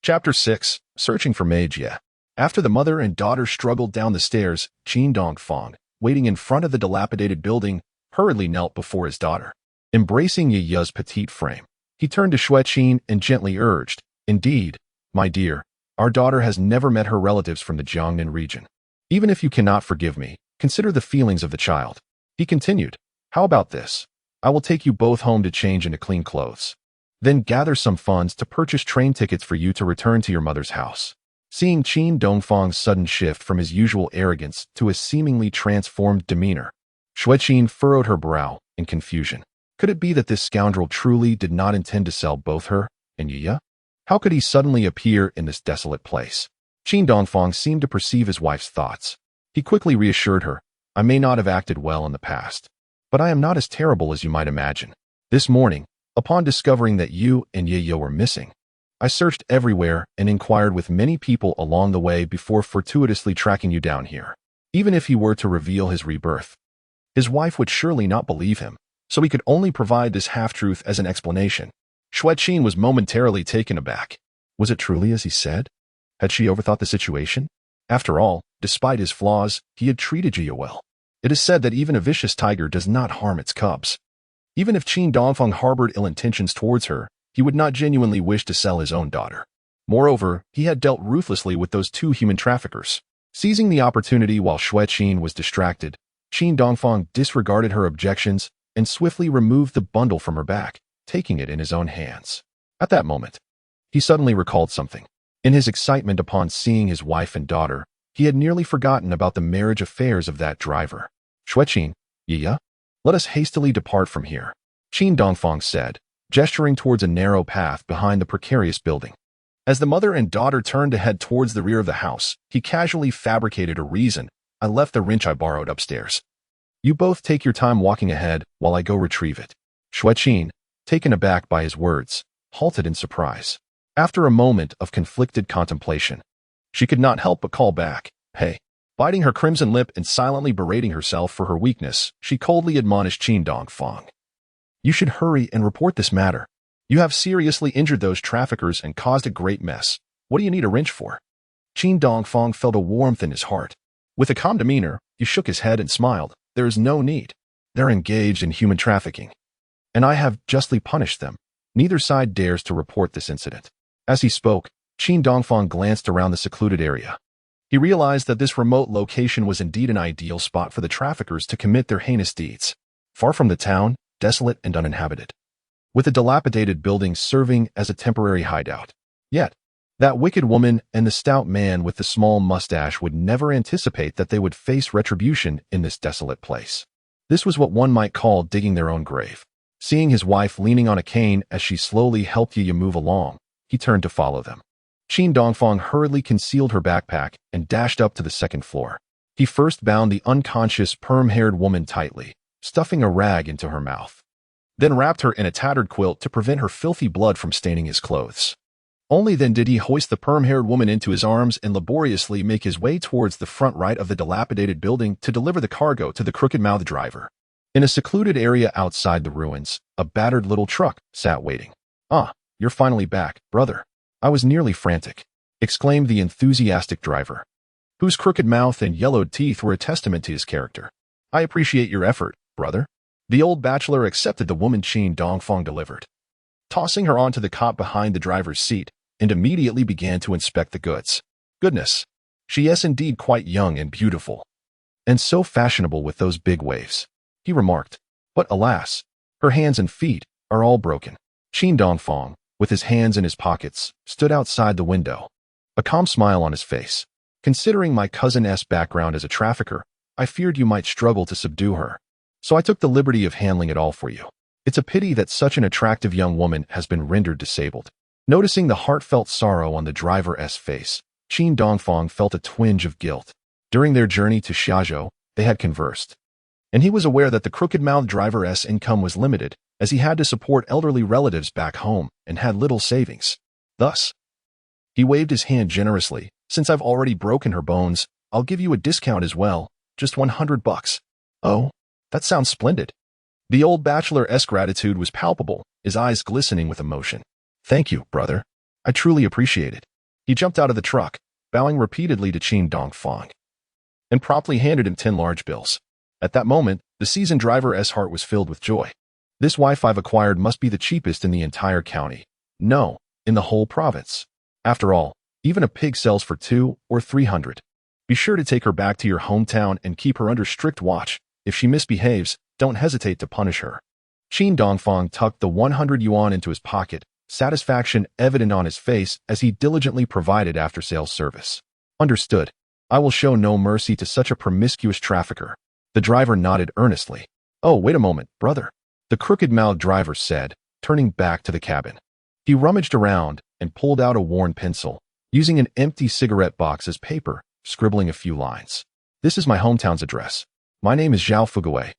Chapter 6. Searching for Mage Ye. After the mother and daughter struggled down the stairs, Qin Dongfang, waiting in front of the dilapidated building, hurriedly knelt before his daughter. Embracing Yaya's petite frame, he turned to Xue Qin and gently urged, Indeed, my dear, our daughter has never met her relatives from the Jiangnan region. Even if you cannot forgive me, consider the feelings of the child. He continued, How about this? I will take you both home to change into clean clothes. Then gather some funds to purchase train tickets for you to return to your mother's house. Seeing Qin Dongfang's sudden shift from his usual arrogance to a seemingly transformed demeanor, Xue Qin furrowed her brow in confusion. Could it be that this scoundrel truly did not intend to sell both her and Yaya? How could he suddenly appear in this desolate place? Qin Dongfang seemed to perceive his wife's thoughts. He quickly reassured her, I may not have acted well in the past, but I am not as terrible as you might imagine. This morning, upon discovering that you and Yaya were missing, I searched everywhere and inquired with many people along the way before fortuitously tracking you down here. Even if he were to reveal his rebirth, his wife would surely not believe him, so he could only provide this half-truth as an explanation. Xue Qin was momentarily taken aback. Was it truly as he said? Had she overthought the situation? After all, despite his flaws, he had treated Yaya well. It is said that even a vicious tiger does not harm its cubs. Even if Qin Dongfang harbored ill intentions towards her, he would not genuinely wish to sell his own daughter. Moreover, he had dealt ruthlessly with those two human traffickers. Seizing the opportunity while Xue Qin was distracted, Qin Dongfang disregarded her objections and swiftly removed the bundle from her back, taking it in his own hands. At that moment, he suddenly recalled something. In his excitement upon seeing his wife and daughter, he had nearly forgotten about the marriage affairs of that driver. Xue Qin, Yaya, let us hastily depart from here, Qin Dongfang said, gesturing towards a narrow path behind the precarious building. As the mother and daughter turned to head towards the rear of the house, he casually fabricated a reason. I left the wrench I borrowed upstairs. You both take your time walking ahead while I go retrieve it. Xue Qin, taken aback by his words, halted in surprise. After a moment of conflicted contemplation, she could not help but call back, Hey. Biting her crimson lip and silently berating herself for her weakness, she coldly admonished Qin Dongfang. You should hurry and report this matter. You have seriously injured those traffickers and caused a great mess. What do you need a wrench for? Qin Dongfang felt a warmth in his heart. With a calm demeanor, he shook his head and smiled. There is no need. They're engaged in human trafficking, and I have justly punished them. Neither side dares to report this incident. As he spoke, Qin Dongfang glanced around the secluded area. He realized that this remote location was indeed an ideal spot for the traffickers to commit their heinous deeds. Far from the town, desolate and uninhabited, with a dilapidated building serving as a temporary hideout. Yet, that wicked woman and the stout man with the small mustache would never anticipate that they would face retribution in this desolate place. This was what one might call digging their own grave. Seeing his wife leaning on a cane as she slowly helped Yaya move along, he turned to follow them. Qin Dongfang hurriedly concealed her backpack and dashed up to the second floor. He first bound the unconscious, perm-haired woman tightly, stuffing a rag into her mouth, then wrapped her in a tattered quilt to prevent her filthy blood from staining his clothes. Only then did he hoist the perm-haired woman into his arms and laboriously make his way towards the front right of the dilapidated building to deliver the cargo to the crooked-mouthed driver. In a secluded area outside the ruins, a battered little truck sat waiting. Ah, you're finally back, brother. I was nearly frantic, exclaimed the enthusiastic driver, whose crooked mouth and yellowed teeth were a testament to his character. I appreciate your effort, brother. The old bachelor accepted the woman Qin Dongfang delivered, tossing her onto the cot behind the driver's seat, and immediately began to inspect the goods. Goodness, She is indeed quite young and beautiful, and so fashionable with those big waves, he remarked. But alas, her hands and feet are all broken. Qin Dongfang, with his hands in his pockets, stood outside the window, a calm smile on his face. Considering my cousin's background as a trafficker, I feared you might struggle to subdue her, so I took the liberty of handling it all for you. It's a pity that such an attractive young woman has been rendered disabled. Noticing the heartfelt sorrow on the driver's face, Qin Dongfang felt a twinge of guilt. During their journey to Xiazhou, they had conversed, and he was aware that the crooked-mouthed driver's income was limited, as he had to support elderly relatives back home and had little savings. Thus, he waved his hand generously. Since I've already broken her bones, I'll give you a discount as well, just $100. Oh, that sounds splendid. The old bachelor's gratitude was palpable, his eyes glistening with emotion. Thank you, brother. I truly appreciate it. He jumped out of the truck, bowing repeatedly to Qin Dongfang, and promptly handed him 10 large bills. At that moment, the seasoned driver's heart was filled with joy. This wife I've acquired must be the cheapest in the entire county. No, in the whole province. After all, even a pig sells for 200 or 300. Be sure to take her back to your hometown and keep her under strict watch. If she misbehaves, don't hesitate to punish her. Qin Dongfang tucked the 100 yuan into his pocket, satisfaction evident on his face as he diligently provided after-sales service. Understood. I will show no mercy to such a promiscuous trafficker. The driver nodded earnestly. Oh, wait a moment, brother, the crooked-mouthed driver said, turning back to the cabin. He rummaged around and pulled out a worn pencil, using an empty cigarette box as paper, scribbling a few lines. This is my hometown's address. My name is Zhao Fugui,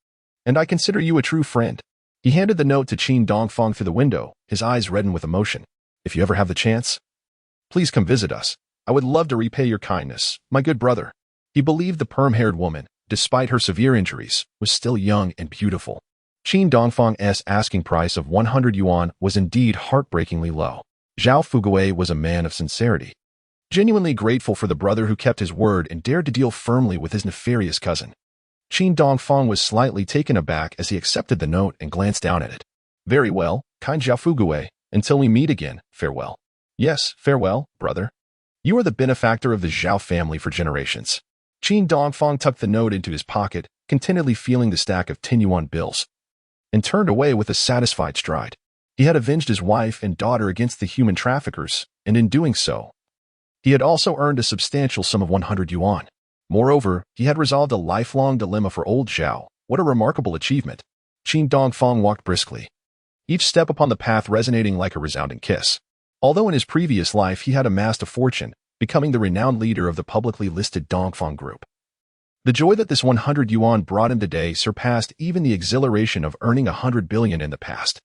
and I consider you a true friend. He handed the note to Qin Dongfang through the window, his eyes reddened with emotion. If you ever have the chance, please come visit us. I would love to repay your kindness, my good brother. He believed the perm-haired woman, despite her severe injuries, was still young and beautiful. Qin Dongfang's asking price of 100 yuan was indeed heartbreakingly low. Zhao Fugui was a man of sincerity, genuinely grateful for the brother who kept his word and dared to deal firmly with his nefarious cousin. Qin Dongfang was slightly taken aback as he accepted the note and glanced down at it. Very well, kind Zhao Fugui, until we meet again, farewell. Yes, farewell, brother. You are the benefactor of the Zhao family for generations. Qin Dongfang tucked the note into his pocket, contentedly feeling the stack of 10 yuan bills, and turned away with a satisfied stride. He had avenged his wife and daughter against the human traffickers, and in doing so, he had also earned a substantial sum of 100 yuan. Moreover, he had resolved a lifelong dilemma for old Zhao. What a remarkable achievement. Qin Dongfang walked briskly, each step upon the path resonating like a resounding kiss. Although in his previous life he had amassed a fortune, becoming the renowned leader of the publicly listed Dongfang Group, the joy that this 100 yuan brought him today surpassed even the exhilaration of earning 100 billion in the past.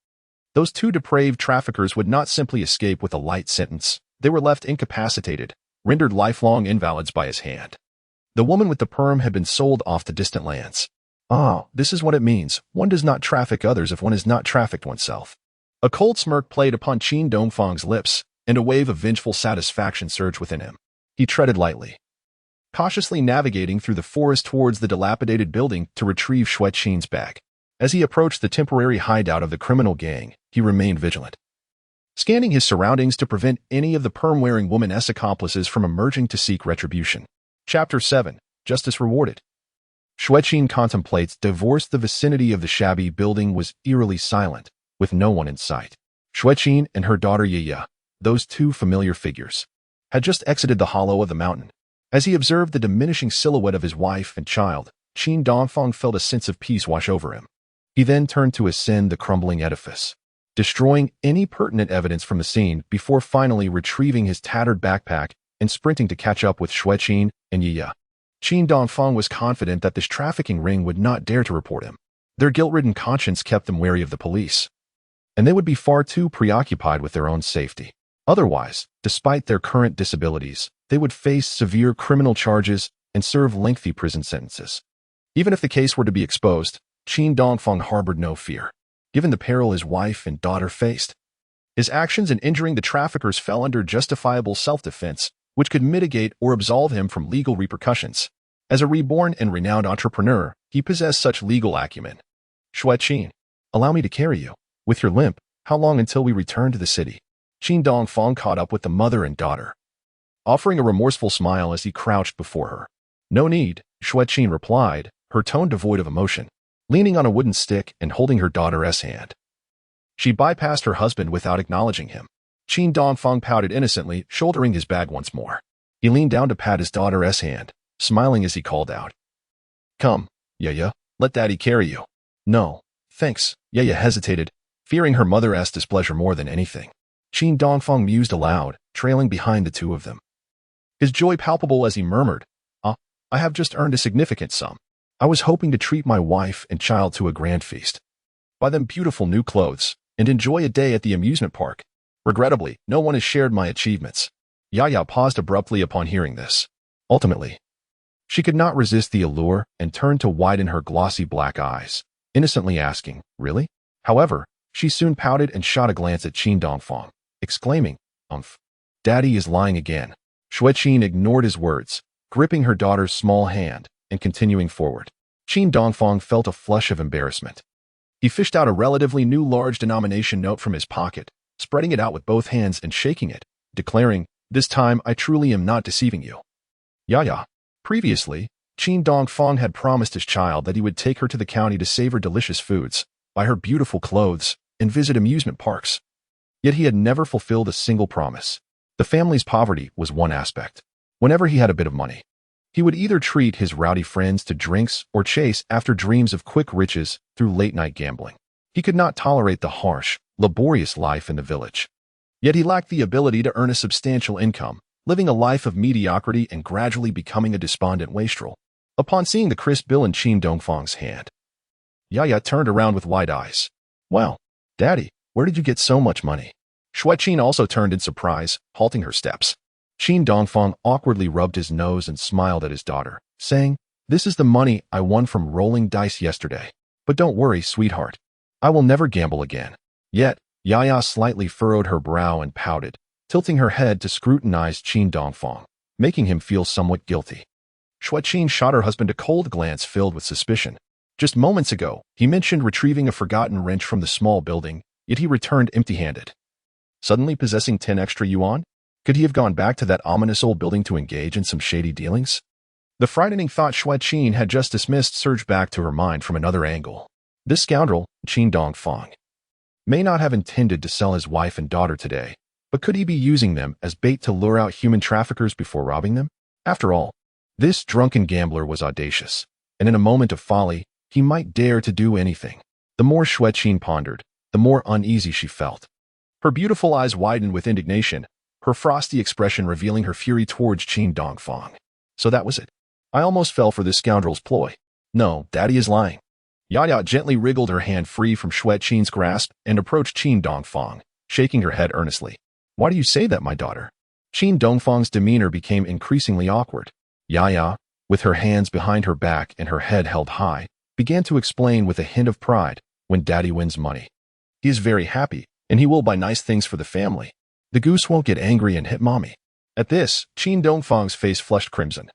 Those two depraved traffickers would not simply escape with a light sentence. They were left incapacitated, rendered lifelong invalids by his hand. The woman with the perm had been sold off to distant lands. Ah, this is what it means. One does not traffic others if one is not trafficked oneself. A cold smirk played upon Qin Dongfang's lips, and a wave of vengeful satisfaction surged within him. He treaded lightly, cautiously navigating through the forest towards the dilapidated building to retrieve Xue Qin's bag. As he approached the temporary hideout of the criminal gang, he remained vigilant, scanning his surroundings to prevent any of the perm-wearing woman's accomplices from emerging to seek retribution. Chapter 7. Justice Rewarded. Xue Qin contemplates divorce. The vicinity of the shabby building was eerily silent, with no one in sight. Xue Qin and her daughter Yaya, those two familiar figures, had just exited the hollow of the mountain. As he observed the diminishing silhouette of his wife and child, Qin Dongfang felt a sense of peace wash over him. He then turned to ascend the crumbling edifice, destroying any pertinent evidence from the scene before finally retrieving his tattered backpack and sprinting to catch up with Xue Qin and Yaya. Qin Dongfang was confident that this trafficking ring would not dare to report him. Their guilt-ridden conscience kept them wary of the police, and they would be far too preoccupied with their own safety. Otherwise, despite their current disabilities, they would face severe criminal charges and serve lengthy prison sentences. Even if the case were to be exposed, Qin Dongfang harbored no fear, given the peril his wife and daughter faced. His actions in injuring the traffickers fell under justifiable self-defense, which could mitigate or absolve him from legal repercussions. As a reborn and renowned entrepreneur, he possessed such legal acumen. Xue Qin, allow me to carry you. With your limp, how long until we return to the city? Qin Dongfang caught up with the mother and daughter, offering a remorseful smile as he crouched before her. "No need," Xue Qin replied, her tone devoid of emotion, leaning on a wooden stick and holding her daughter's hand. She bypassed her husband without acknowledging him. Qin Dongfang pouted innocently, shouldering his bag once more. He leaned down to pat his daughter's hand, smiling as he called out, "Come, Yaya, let daddy carry you." "No, thanks," Yaya hesitated, fearing her mother's displeasure more than anything. Qin Dongfang mused aloud, trailing behind the two of them. His joy palpable as he murmured, "I have just earned a significant sum. I was hoping to treat my wife and child to a grand feast, buy them beautiful new clothes, and enjoy a day at the amusement park. Regrettably, no one has shared my achievements." Yaya paused abruptly upon hearing this. Ultimately, she could not resist the allure and turned to widen her glossy black eyes, innocently asking, "Really?" However, she soon pouted and shot a glance at Qin Dongfang, exclaiming, "Daddy is lying again." Xue Qin ignored his words, gripping her daughter's small hand and continuing forward. Qin Dongfang felt a flush of embarrassment. He fished out a relatively new large denomination note from his pocket, spreading it out with both hands and shaking it, declaring, "This time I truly am not deceiving you." Yaya. Previously, Qin Dongfang had promised his child that he would take her to the county to savor delicious foods, buy her beautiful clothes, and visit amusement parks. Yet he had never fulfilled a single promise. The family's poverty was one aspect. Whenever he had a bit of money, he would either treat his rowdy friends to drinks or chase after dreams of quick riches through late-night gambling. He could not tolerate the harsh, laborious life in the village. Yet he lacked the ability to earn a substantial income, living a life of mediocrity and gradually becoming a despondent wastrel. Upon seeing the crisp bill in Qin Dongfang's hand, Yaya turned around with wide eyes. "Well, Daddy, where did you get so much money?" Xue Qin also turned in surprise, halting her steps. Qin Dongfang awkwardly rubbed his nose and smiled at his daughter, saying, "This is the money I won from rolling dice yesterday. But don't worry, sweetheart. I will never gamble again." Yet, Yaya slightly furrowed her brow and pouted, tilting her head to scrutinize Qin Dongfang, making him feel somewhat guilty. Xue Qin shot her husband a cold glance filled with suspicion. Just moments ago, he mentioned retrieving a forgotten wrench from the small building, yet he returned empty-handed. Suddenly possessing 10 extra yuan? Could he have gone back to that ominous old building to engage in some shady dealings? The frightening thought Xue Qin had just dismissed surged back to her mind from another angle. This scoundrel, Qin Dongfang, may not have intended to sell his wife and daughter today, but could he be using them as bait to lure out human traffickers before robbing them? After all, this drunken gambler was audacious, and in a moment of folly, he might dare to do anything. The more Xue Qin pondered, the more uneasy she felt. Her beautiful eyes widened with indignation, her frosty expression revealing her fury towards Qin Dongfang. So that was it. I almost fell for this scoundrel's ploy. No, Daddy is lying. Yaya gently wriggled her hand free from Xue Qin's grasp and approached Qin Dongfang, shaking her head earnestly. Why do you say that, my daughter? Qin Dongfang's demeanor became increasingly awkward. Yaya, with her hands behind her back and her head held high, began to explain with a hint of pride, when Daddy wins money, he is very happy, and he will buy nice things for the family. The goose won't get angry and hit Mommy. At this, Qin Dongfang's face flushed crimson,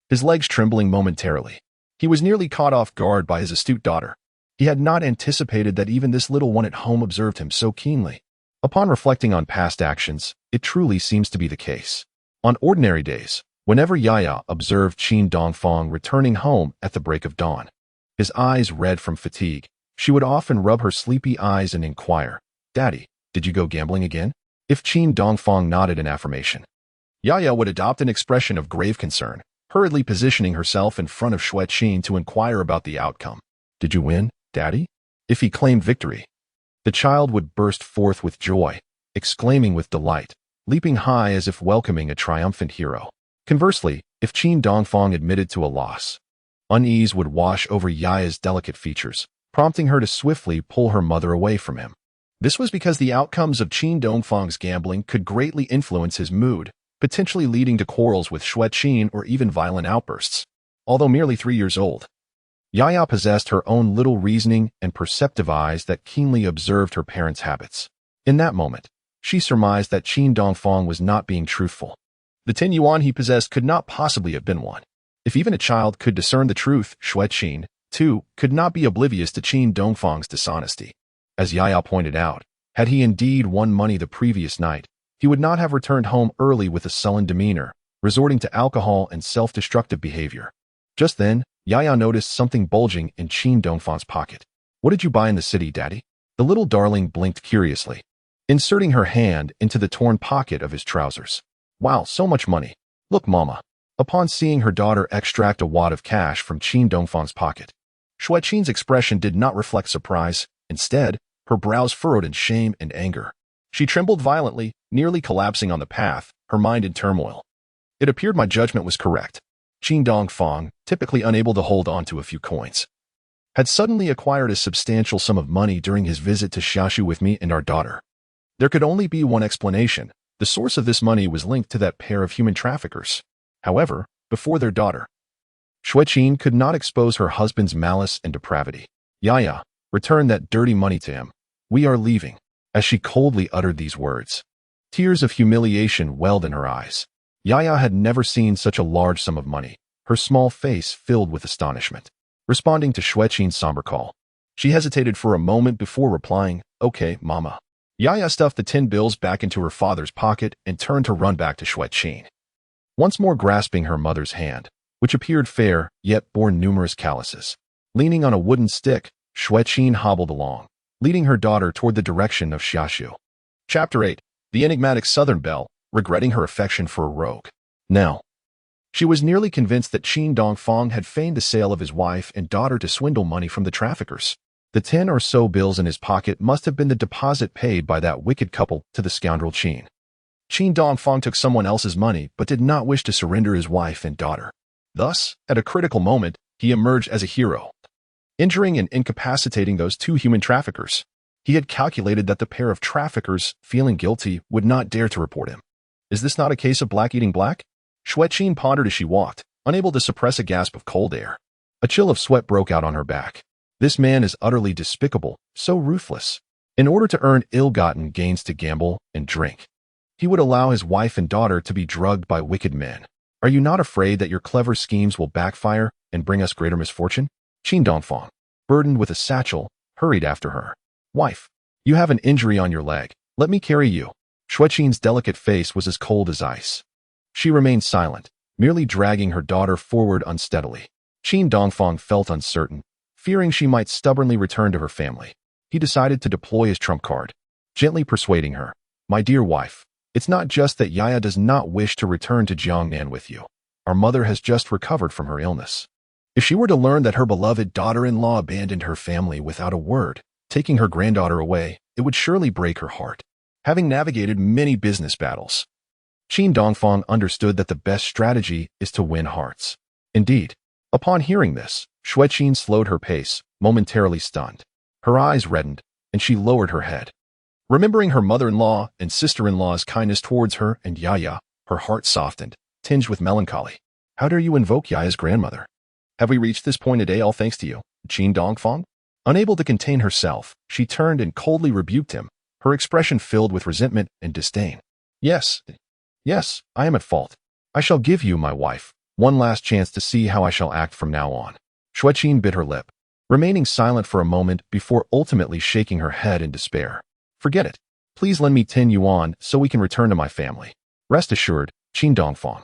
his legs trembling momentarily. He was nearly caught off guard by his astute daughter. He had not anticipated that even this little one at home observed him so keenly. Upon reflecting on past actions, it truly seems to be the case. On ordinary days, whenever Yaya observed Qin Dongfang returning home at the break of dawn, his eyes red from fatigue, she would often rub her sleepy eyes and inquire, "Daddy, did you go gambling again?" If Qin Dongfang nodded in affirmation, Yaya would adopt an expression of grave concern, hurriedly positioning herself in front of Xue Qin to inquire about the outcome. "Did you win, Daddy?" If he claimed victory, the child would burst forth with joy, exclaiming with delight, leaping high as if welcoming a triumphant hero. Conversely, if Qin Dongfang admitted to a loss, unease would wash over Yaya's delicate features, prompting her to swiftly pull her mother away from him. This was because the outcomes of Qin Dongfang's gambling could greatly influence his mood, potentially leading to quarrels with Xue Qin or even violent outbursts. Although merely 3 years old, Yaya possessed her own little reasoning and perceptive eyes that keenly observed her parents' habits. In that moment, she surmised that Qin Dongfang was not being truthful. The 10 yuan he possessed could not possibly have been one. If even a child could discern the truth, Xue Qin, too, could not be oblivious to Qin Dongfang's dishonesty. As Yaya pointed out, had he indeed won money the previous night, He would not have returned home early with a sullen demeanor, resorting to alcohol and self-destructive behavior. Just then, Yaya noticed something bulging in Qin Dongfang's pocket. "What did you buy in the city, Daddy?" The little darling blinked curiously, inserting her hand into the torn pocket of his trousers. "Wow, so much money. Look, Mama." Upon seeing her daughter extract a wad of cash from Qin Dongfang's pocket, Xue Qin's expression did not reflect surprise. Instead, her brows furrowed in shame and anger. She trembled violently, nearly collapsing on the path, her mind in turmoil. It appeared my judgment was correct. Qin Dongfang, typically unable to hold on to a few coins, had suddenly acquired a substantial sum of money during his visit to Xiaoshu with me and our daughter. There could only be one explanation. The source of this money was linked to that pair of human traffickers. However, before their daughter, Xue Qin could not expose her husband's malice and depravity. "Yaya, return that dirty money to him. We are leaving." As she coldly uttered these words, tears of humiliation welled in her eyes. Yaya had never seen such a large sum of money, her small face filled with astonishment. Responding to Xue Qin's somber call, she hesitated for a moment before replying, "Okay, Mama." Yaya stuffed the 10 bills back into her father's pocket and turned to run back to Xue Qin, once more grasping her mother's hand, which appeared fair, yet bore numerous calluses. Leaning on a wooden stick, Xue Qin hobbled along, leading her daughter toward the direction of Xiaoshu. Chapter 8. The enigmatic Southern Belle, regretting her affection for a rogue. Now, she was nearly convinced that Qin Dongfang had feigned the sale of his wife and daughter to swindle money from the traffickers. The 10 or so bills in his pocket must have been the deposit paid by that wicked couple to the scoundrel Qin. Qin Dongfang took someone else's money but did not wish to surrender his wife and daughter. Thus, at a critical moment, he emerged as a hero, injuring and incapacitating those 2 human traffickers. He had calculated that the pair of traffickers, feeling guilty, would not dare to report him. Is this not a case of black eating black? Xue Qin pondered as she walked, unable to suppress a gasp of cold air. A chill of sweat broke out on her back. This man is utterly despicable, so ruthless. In order to earn ill-gotten gains to gamble and drink, he would allow his wife and daughter to be drugged by wicked men. Are you not afraid that your clever schemes will backfire and bring us greater misfortune? Qin Dongfang, burdened with a satchel, hurried after her. "Wife, you have an injury on your leg. Let me carry you." Xue Qin's delicate face was as cold as ice. She remained silent, merely dragging her daughter forward unsteadily. Qin Dongfang felt uncertain, fearing she might stubbornly return to her family. He decided to deploy his trump card, gently persuading her. "My dear wife, it's not just that Yaya does not wish to return to Jiangnan with you. Our mother has just recovered from her illness. If she were to learn that her beloved daughter-in-law abandoned her family without a word, taking her granddaughter away, it would surely break her heart." Having navigated many business battles, Qin Dongfang understood that the best strategy is to win hearts. Indeed, upon hearing this, Xue Qin slowed her pace, momentarily stunned. Her eyes reddened, and she lowered her head. Remembering her mother-in-law and sister-in-law's kindness towards her and Yaya, her heart softened, tinged with melancholy. "How dare you invoke Yaya's grandmother? Have we reached this point today all thanks to you, Qin Dongfang?" Unable to contain herself, she turned and coldly rebuked him, her expression filled with resentment and disdain. Yes, I am at fault. I shall give you, my wife, one last chance to see how I shall act from now on." Xue Qin bit her lip, remaining silent for a moment before ultimately shaking her head in despair. "Forget it. Please lend me 10 yuan so we can return to my family. Rest assured, Qin Dongfang.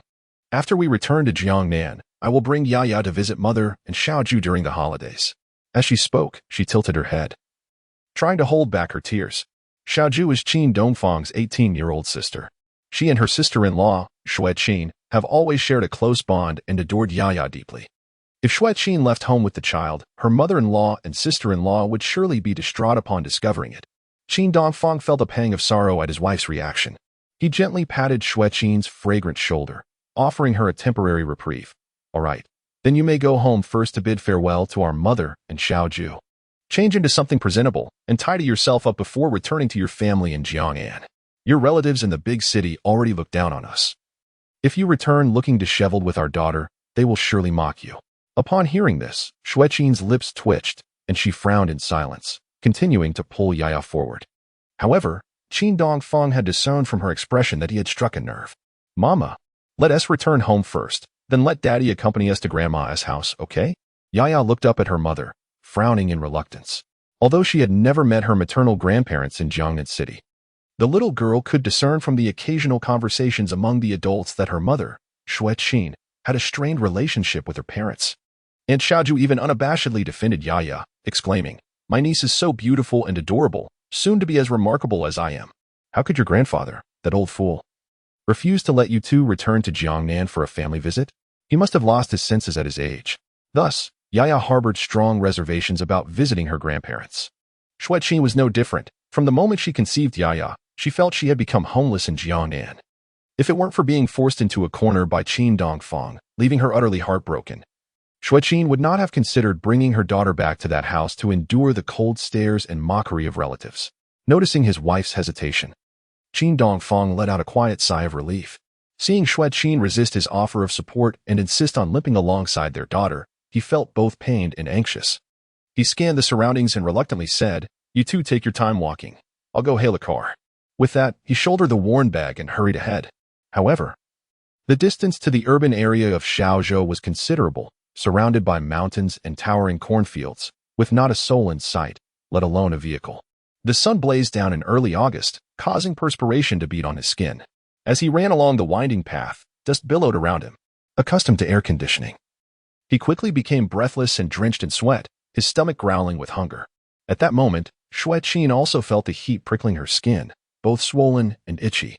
After we return to Jiangnan, I will bring Yaya to visit mother and Xiaoju during the holidays." As she spoke, she tilted her head, trying to hold back her tears. Xiaoju is Qin Dongfang's 18-year-old sister. She and her sister-in-law, Xue Qin, have always shared a close bond and adored Yaya deeply. If Xue Qin left home with the child, her mother-in-law and sister-in-law would surely be distraught upon discovering it. Qin Dongfang felt a pang of sorrow at his wife's reaction. He gently patted Xue Qin's fragrant shoulder, offering her a temporary reprieve. "All right, then you may go home first to bid farewell to our mother and Xiaoju. Change into something presentable and tidy yourself up before returning to your family in Jiangnan. Your relatives in the big city already look down on us. If you return looking disheveled with our daughter, they will surely mock you." Upon hearing this, Xue Qin's lips twitched, and she frowned in silence, continuing to pull Yaya forward. However, Qin Dongfang had discerned from her expression that he had struck a nerve. "Mama, let us return home first, then let Daddy accompany us to Grandma's house, okay?" Yaya looked up at her mother, frowning in reluctance. Although she had never met her maternal grandparents in Jiangnan City, The little girl could discern from the occasional conversations among the adults that her mother, Xue Qin, had a strained relationship with her parents. Aunt Xiaoju even unabashedly defended Yaya, exclaiming, "My niece is so beautiful and adorable, soon to be as remarkable as I am. How could your grandfather, that old fool, refuse to let you two return to Jiangnan for a family visit? He must have lost his senses at his age." Thus, Yaya harbored strong reservations about visiting her grandparents. Xue Qin was no different. From the moment she conceived Yaya, she felt she had become homeless in Jiangnan. If it weren't for being forced into a corner by Qin Dongfang, leaving her utterly heartbroken, Xue Qin would not have considered bringing her daughter back to that house to endure the cold stares and mockery of relatives. Noticing his wife's hesitation, Qin Dongfang let out a quiet sigh of relief. Seeing Xue Qin resist his offer of support and insist on limping alongside their daughter, he felt both pained and anxious. He scanned the surroundings and reluctantly said, "You two take your time walking. I'll go hail a car." With that, he shouldered the worn bag and hurried ahead. However, the distance to the urban area of Xiaozhou was considerable, surrounded by mountains and towering cornfields, with not a soul in sight, let alone a vehicle. The sun blazed down in early August, causing perspiration to bead on his skin. As he ran along the winding path, dust billowed around him. Accustomed to air conditioning, he quickly became breathless and drenched in sweat, his stomach growling with hunger. At that moment, Xue Qin also felt the heat prickling her skin, both swollen and itchy.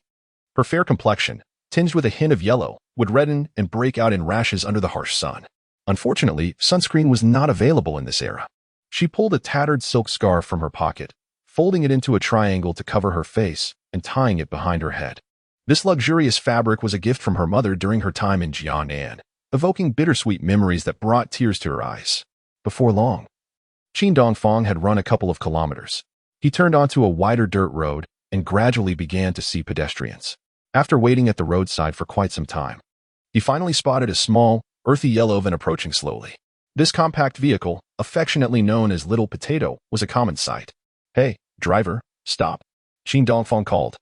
Her fair complexion, tinged with a hint of yellow, would redden and break out in rashes under the harsh sun. Unfortunately, sunscreen was not available in this era. She pulled a tattered silk scarf from her pocket, folding it into a triangle to cover her face and tying it behind her head. This luxurious fabric was a gift from her mother during her time in Jiangnan, evoking bittersweet memories that brought tears to her eyes. Before long, Qin Dongfang had run a couple of kilometers. He turned onto a wider dirt road and gradually began to see pedestrians. After waiting at the roadside for quite some time, he finally spotted a small, earthy yellow van approaching slowly. This compact vehicle, affectionately known as Little Potato, was a common sight. "Hey, driver, stop," Qin Dongfang called.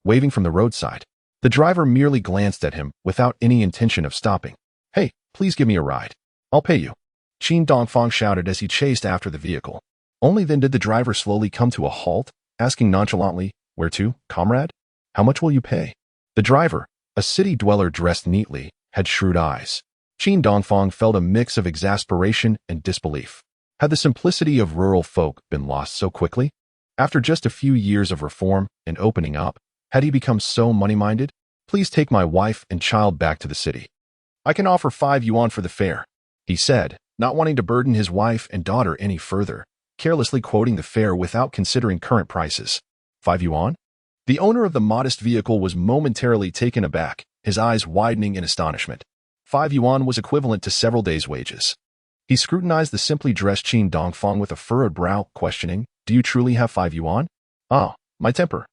Waving from the roadside, the driver merely glanced at him without any intention of stopping. "Hey, please give me a ride. I'll pay you," Qin Dongfang shouted as he chased after the vehicle. Only then did the driver slowly come to a halt, asking nonchalantly, "Where to, comrade? How much will you pay?" The driver, a city dweller dressed neatly, had shrewd eyes. Qin Dongfang felt a mix of exasperation and disbelief. Had the simplicity of rural folk been lost so quickly? After just a few years of reform and opening up, had he become so money-minded? "Please take my wife and child back to the city. I can offer 5 yuan for the fare," he said, not wanting to burden his wife and daughter any further, carelessly quoting the fare without considering current prices. 5 yuan? The owner of the modest vehicle was momentarily taken aback, his eyes widening in astonishment. 5 yuan was equivalent to several days' wages. He scrutinized the simply dressed Qin Dongfang with a furrowed brow, questioning, "Do you truly have 5 yuan? Ah, my temper."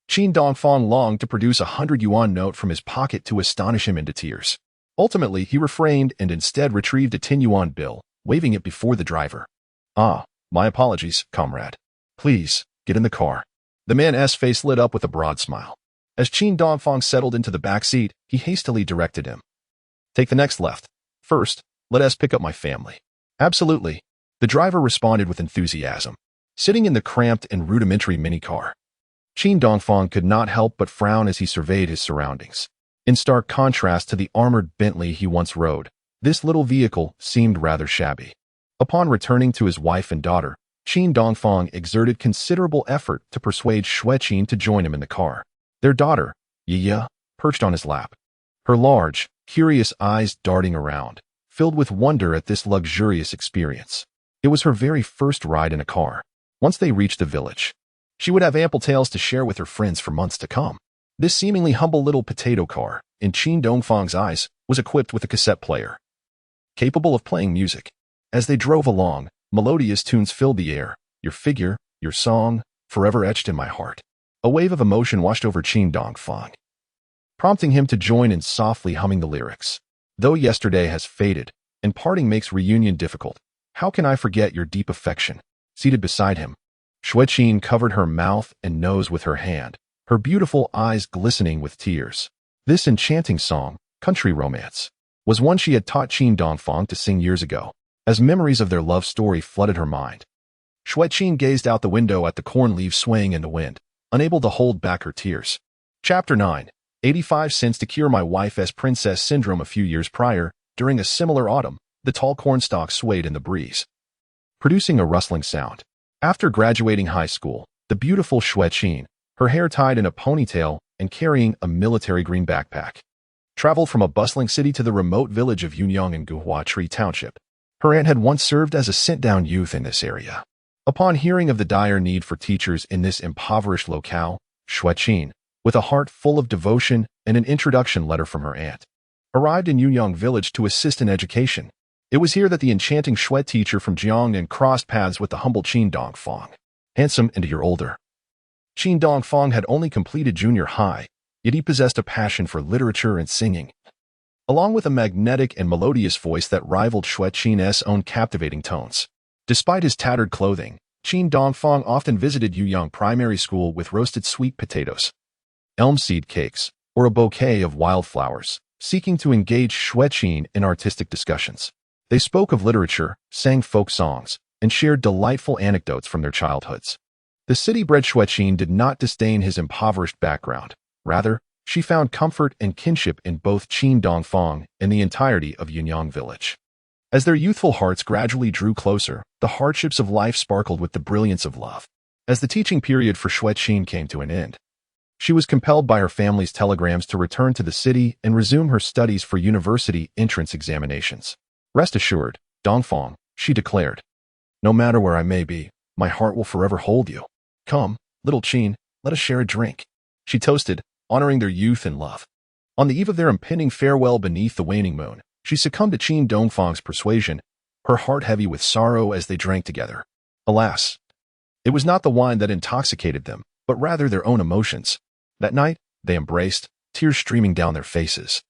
Qin Dongfang longed to produce a 100 yuan note from his pocket to astonish him into tears. Ultimately, he refrained and instead retrieved a 10 yuan bill, waving it before the driver. "Ah, my apologies, comrade. Please, get in the car." The man's face lit up with a broad smile. As Qin Dongfang settled into the back seat, he hastily directed him. "Take the next left. First, let us pick up my family." "Absolutely," the driver responded with enthusiasm. Sitting in the cramped and rudimentary minicar, Qin Dongfang could not help but frown as he surveyed his surroundings. In stark contrast to the armored Bentley he once rode, this little vehicle seemed rather shabby. Upon returning to his wife and daughter, Qin Dongfang exerted considerable effort to persuade Xue Qin to join him in the car. Their daughter, Yaya, perched on his lap, her large, curious eyes darting around, filled with wonder at this luxurious experience. It was her very first ride in a car. Once they reached the village, she would have ample tales to share with her friends for months to come. This seemingly humble little potato car, in Qin Dongfang's eyes, was equipped with a cassette player, capable of playing music. As they drove along, melodious tunes filled the air, your figure, your song, forever etched in my heart. A wave of emotion washed over Qin Dongfang, prompting him to join in softly humming the lyrics. Though yesterday has faded, and parting makes reunion difficult, how can I forget your deep affection? Seated beside him, Xue Qin covered her mouth and nose with her hand, her beautiful eyes glistening with tears. This enchanting song, Country Romance, was one she had taught Qin Dongfang to sing years ago. As memories of their love story flooded her mind, Xue Qin gazed out the window at the corn leaves swaying in the wind, unable to hold back her tears. Chapter 9. 85 cents to cure my wife's princess syndrome. A few years prior, during a similar autumn, the tall cornstalk swayed in the breeze, producing a rustling sound. After graduating high school, the beautiful Xue Qin, her hair tied in a ponytail and carrying a military green backpack, traveled from a bustling city to the remote village of Yunyang in Guhuatri Township. Her aunt had once served as a sit-down youth in this area. Upon hearing of the dire need for teachers in this impoverished locale, Xue Qin, with a heart full of devotion and an introduction letter from her aunt, arrived in Yunyang village to assist in education. It was here that the enchanting Xue teacher from Jiangnan crossed paths with the humble Qin Dongfang. Handsome and a year older, Qin Dongfang had only completed junior high, yet he possessed a passion for literature and singing, along with a magnetic and melodious voice that rivaled Xue Qin's own captivating tones. Despite his tattered clothing, Qin Dongfang often visited Yunyang Primary School with roasted sweet potatoes, elm seed cakes, or a bouquet of wildflowers, seeking to engage Xue Qin in artistic discussions. They spoke of literature, sang folk songs, and shared delightful anecdotes from their childhoods. The city-bred Xue Qin did not disdain his impoverished background. Rather, she found comfort and kinship in both Qin Dongfang and the entirety of Yunyang village. As their youthful hearts gradually drew closer, the hardships of life sparkled with the brilliance of love. As the teaching period for Xue Qin came to an end, she was compelled by her family's telegrams to return to the city and resume her studies for university entrance examinations. Rest assured, Dongfang, she declared, no matter where I may be, my heart will forever hold you. Come, little Qin, let us share a drink. She toasted, honoring their youth and love. On the eve of their impending farewell beneath the waning moon, she succumbed to Qin Dongfang's persuasion, her heart heavy with sorrow as they drank together. Alas, it was not the wine that intoxicated them, but rather their own emotions. That night, they embraced, tears streaming down their faces,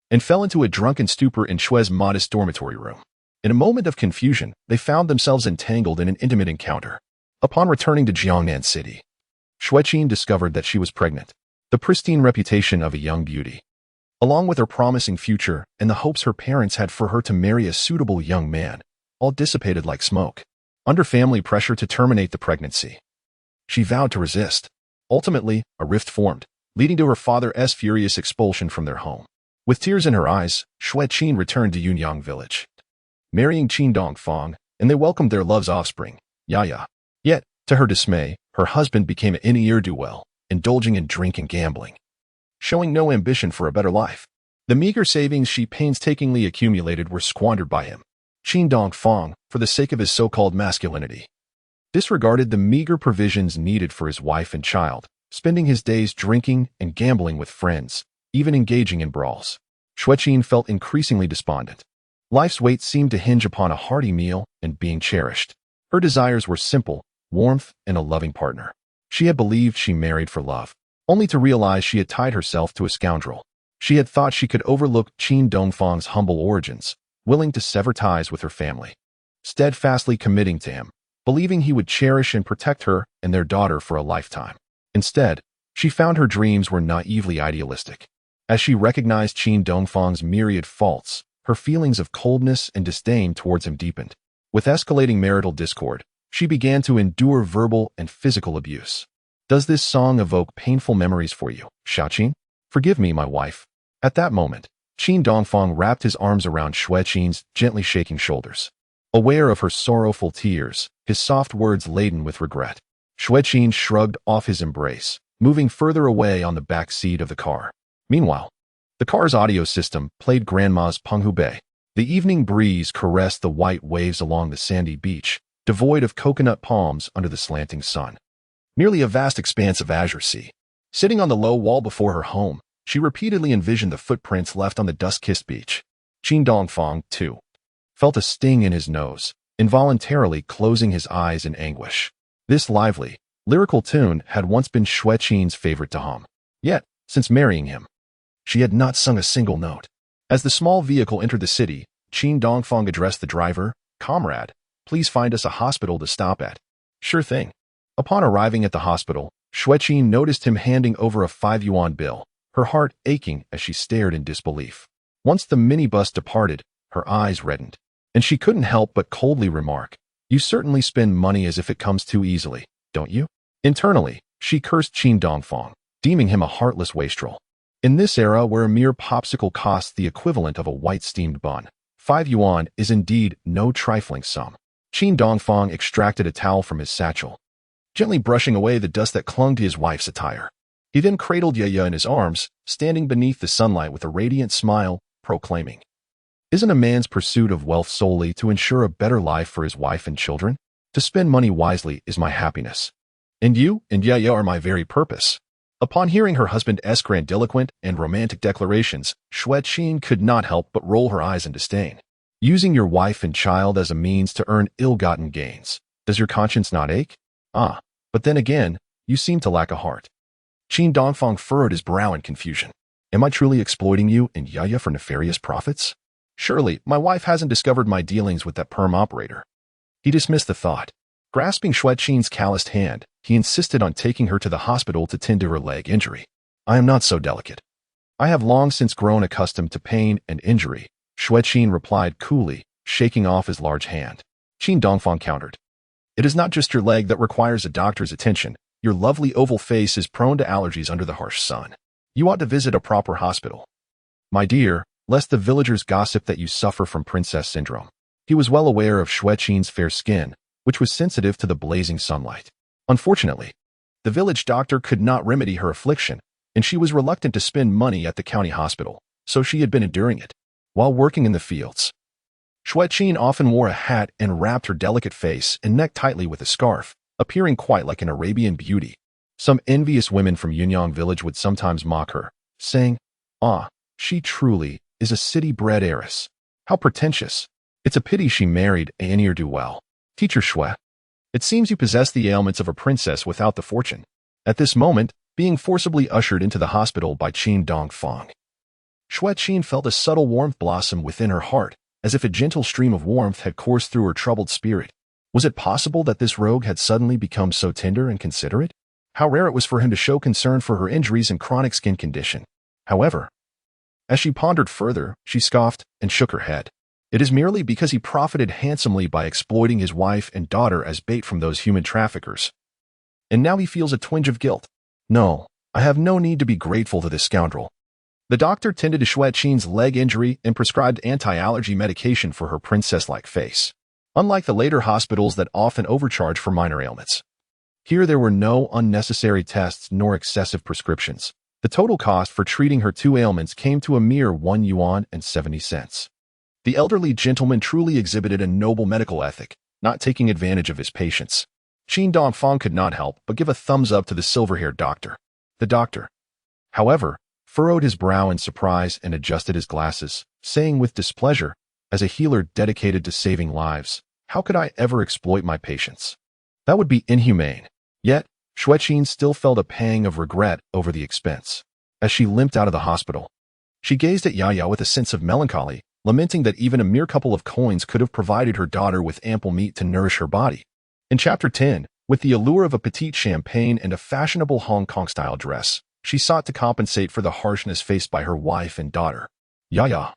and fell into a drunken stupor in Xue's modest dormitory room. In a moment of confusion, they found themselves entangled in an intimate encounter. Upon returning to Jiangnan City, Xue Qin discovered that she was pregnant. The pristine reputation of a young beauty, along with her promising future and the hopes her parents had for her to marry a suitable young man, all dissipated like smoke. Under family pressure to terminate the pregnancy, she vowed to resist. Ultimately, a rift formed, leading to her father's furious expulsion from their home. With tears in her eyes, Xue Qin returned to Yunyang village, marrying Qin Dongfang, and they welcomed their love's offspring, Yaya. Yet, to her dismay, her husband became an ne'er-do-well, indulging in drink and gambling, showing no ambition for a better life. The meager savings she painstakingly accumulated were squandered by him. Qin Dongfang, for the sake of his so-called masculinity, disregarded the meager provisions needed for his wife and child, spending his days drinking and gambling with friends, even engaging in brawls. Xue Qin felt increasingly despondent. Life's weight seemed to hinge upon a hearty meal and being cherished. Her desires were simple, warmth and a loving partner. She had believed she married for love, only to realize she had tied herself to a scoundrel. She had thought she could overlook Qin Dongfang's humble origins, willing to sever ties with her family, steadfastly committing to him, believing he would cherish and protect her and their daughter for a lifetime. Instead, she found her dreams were naively idealistic. As she recognized Qin Dongfang's myriad faults, her feelings of coldness and disdain towards him deepened. With escalating marital discord, she began to endure verbal and physical abuse. Does this song evoke painful memories for you, Xiaoqin? Forgive me, my wife. At that moment, Qin Dongfang wrapped his arms around Xue Qin's gently shaking shoulders. Aware of her sorrowful tears, his soft words laden with regret, Xue Qin shrugged off his embrace, moving further away on the back seat of the car. Meanwhile, the car's audio system played Grandma's Penghu Bei. The evening breeze caressed the white waves along the sandy beach, devoid of coconut palms under the slanting sun. Merely a vast expanse of azure sea. Sitting on the low wall before her home, she repeatedly envisioned the footprints left on the dust-kissed beach. Qin Dongfang, too, felt a sting in his nose, involuntarily closing his eyes in anguish. This lively, lyrical tune had once been Xue Qin's favorite to hum. Yet, since marrying him, she had not sung a single note. As the small vehicle entered the city, Qin Dongfang addressed the driver, "Comrade, please find us a hospital to stop at." "Sure thing." Upon arriving at the hospital, Xue Qin noticed him handing over a 5 yuan bill, her heart aching as she stared in disbelief. Once the minibus departed, her eyes reddened, and she couldn't help but coldly remark, "You certainly spend money as if it comes too easily, don't you?" Internally, She cursed Qin Dongfang, deeming him a heartless wastrel. In this era where a mere popsicle costs the equivalent of a white steamed bun, 5 yuan is indeed no trifling sum. Qin Dongfang extracted a towel from his satchel, gently brushing away the dust that clung to his wife's attire. He then cradled Yaya in his arms, standing beneath the sunlight with a radiant smile, proclaiming, "Isn't a man's pursuit of wealth solely to ensure a better life for his wife and children? To spend money wisely is my happiness. And you and Yaya are my very purpose." Upon hearing her husband's grandiloquent and romantic declarations, Xue Qin could not help but roll her eyes in disdain. Using your wife and child as a means to earn ill-gotten gains. Does your conscience not ache? Ah, but then again, you seem to lack a heart. Qin Dongfang furrowed his brow in confusion. Am I truly exploiting you and Yaya for nefarious profits? Surely, my wife hasn't discovered my dealings with that perm operator. He dismissed the thought. Grasping Xue Qin's calloused hand, he insisted on taking her to the hospital to tend to her leg injury. I am not so delicate. I have long since grown accustomed to pain and injury, Xue Qin replied coolly, shaking off his large hand. Qin Dongfang countered. It is not just your leg that requires a doctor's attention. Your lovely oval face is prone to allergies under the harsh sun. You ought to visit a proper hospital. My dear, lest the villagers gossip that you suffer from princess syndrome. He was well aware of Xue Qin's fair skin, which was sensitive to the blazing sunlight. Unfortunately, the village doctor could not remedy her affliction, and she was reluctant to spend money at the county hospital, so she had been enduring it. While working in the fields, Xue Qin often wore a hat and wrapped her delicate face and neck tightly with a scarf, appearing quite like an Arabian beauty. Some envious women from Yunyang village would sometimes mock her, saying, "Ah, she truly is a city-bred heiress. How pretentious. It's a pity she married a ne'er-do-well." Teacher Xue, it seems you possess the ailments of a princess without the fortune. At this moment, being forcibly ushered into the hospital by Qin Dongfang, Xue Qin felt a subtle warmth blossom within her heart, as if a gentle stream of warmth had coursed through her troubled spirit. Was it possible that this rogue had suddenly become so tender and considerate? How rare it was for him to show concern for her injuries and chronic skin condition. However, as she pondered further, she scoffed and shook her head. It is merely because he profited handsomely by exploiting his wife and daughter as bait from those human traffickers. And now he feels a twinge of guilt. No, I have no need to be grateful to this scoundrel. The doctor tended to Xue Qin's leg injury and prescribed anti-allergy medication for her princess-like face. Unlike the later hospitals that often overcharge for minor ailments, here there were no unnecessary tests nor excessive prescriptions. The total cost for treating her 2 ailments came to a mere 1 yuan and 70 cents. The elderly gentleman truly exhibited a noble medical ethic, not taking advantage of his patients. Qin Dongfang could not help but give a thumbs up to the silver-haired doctor. The doctor, however, furrowed his brow in surprise and adjusted his glasses, saying with displeasure, as a healer dedicated to saving lives, how could I ever exploit my patients? That would be inhumane. Yet, Xue Qin still felt a pang of regret over the expense. As she limped out of the hospital, she gazed at Yaya with a sense of melancholy, lamenting that even a mere couple of coins could have provided her daughter with ample meat to nourish her body. In Chapter 10, with the allure of a petite champagne and a fashionable Hong Kong-style dress, she sought to compensate for the harshness faced by her wife and daughter. Yaya,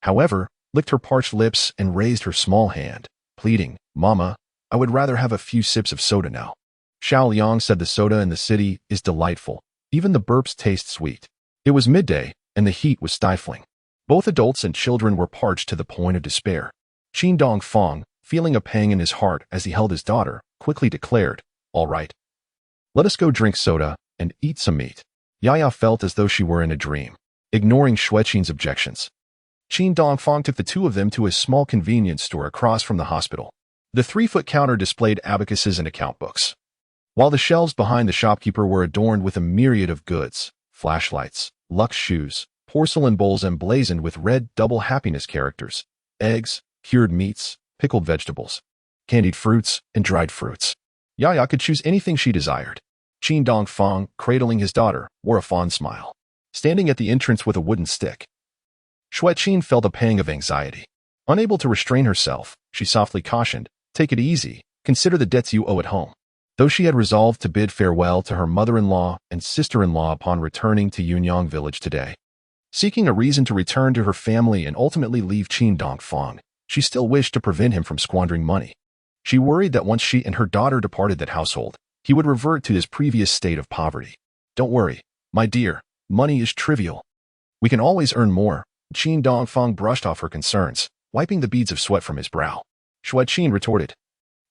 however, licked her parched lips and raised her small hand, pleading, "Mama, I would rather have a few sips of soda now." Xiao Liang said the soda in the city is delightful. Even the burps taste sweet. It was midday, and the heat was stifling. Both adults and children were parched to the point of despair. Qin Dongfang, feeling a pang in his heart as he held his daughter, quickly declared, "All right. Let us go drink soda and eat some meat." Yaya felt as though she were in a dream. Ignoring Xue Qin's objections, Qin Dongfang took the 2 of them to a small convenience store across from the hospital. The 3-foot counter displayed abacuses and account books, while the shelves behind the shopkeeper were adorned with a myriad of goods, flashlights, luxe shoes, porcelain bowls emblazoned with red double happiness characters, eggs, cured meats, pickled vegetables, candied fruits, and dried fruits. Yaya could choose anything she desired. Qin Dongfang, cradling his daughter, wore a fond smile, standing at the entrance with a wooden stick. Xue Qin felt a pang of anxiety. Unable to restrain herself, she softly cautioned, "Take it easy, consider the debts you owe at home." Though she had resolved to bid farewell to her mother-in-law and sister-in-law upon returning to Yunyang village today, seeking a reason to return to her family and ultimately leave Qin Dongfang, she still wished to prevent him from squandering money. She worried that once she and her daughter departed that household, he would revert to his previous state of poverty. Don't worry, my dear, money is trivial. We can always earn more. Qin Dongfang brushed off her concerns, wiping the beads of sweat from his brow. Xue Qin retorted,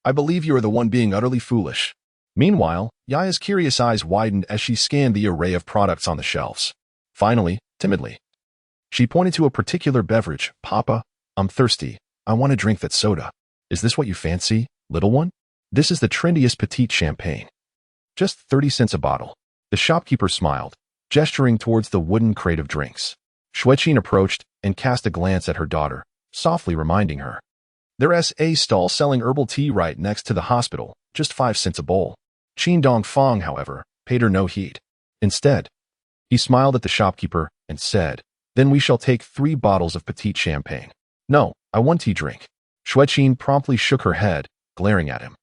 I believe you are the one being utterly foolish. Meanwhile, Yaya's curious eyes widened as she scanned the array of products on the shelves. Finally, timidly, she pointed to a particular beverage. Papa, I'm thirsty. I want a drink that's soda. Is this what you fancy, little one? This is the trendiest petite champagne. Just 30 cents a bottle. The shopkeeper smiled, gesturing towards the wooden crate of drinks. Xue Qin approached and cast a glance at her daughter, softly reminding her. There's a stall selling herbal tea right next to the hospital, just 5 cents a bowl. Qin Dongfang, however, paid her no heed. Instead, he smiled at the shopkeeper and said, Then we shall take 3 bottles of petite champagne. No, I want tea drink. Xue Qin promptly shook her head, glaring at him.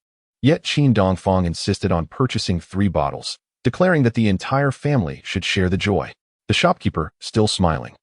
Yet Qin Dongfang insisted on purchasing 3 bottles, declaring that the entire family should share the joy. The shopkeeper, still smiling,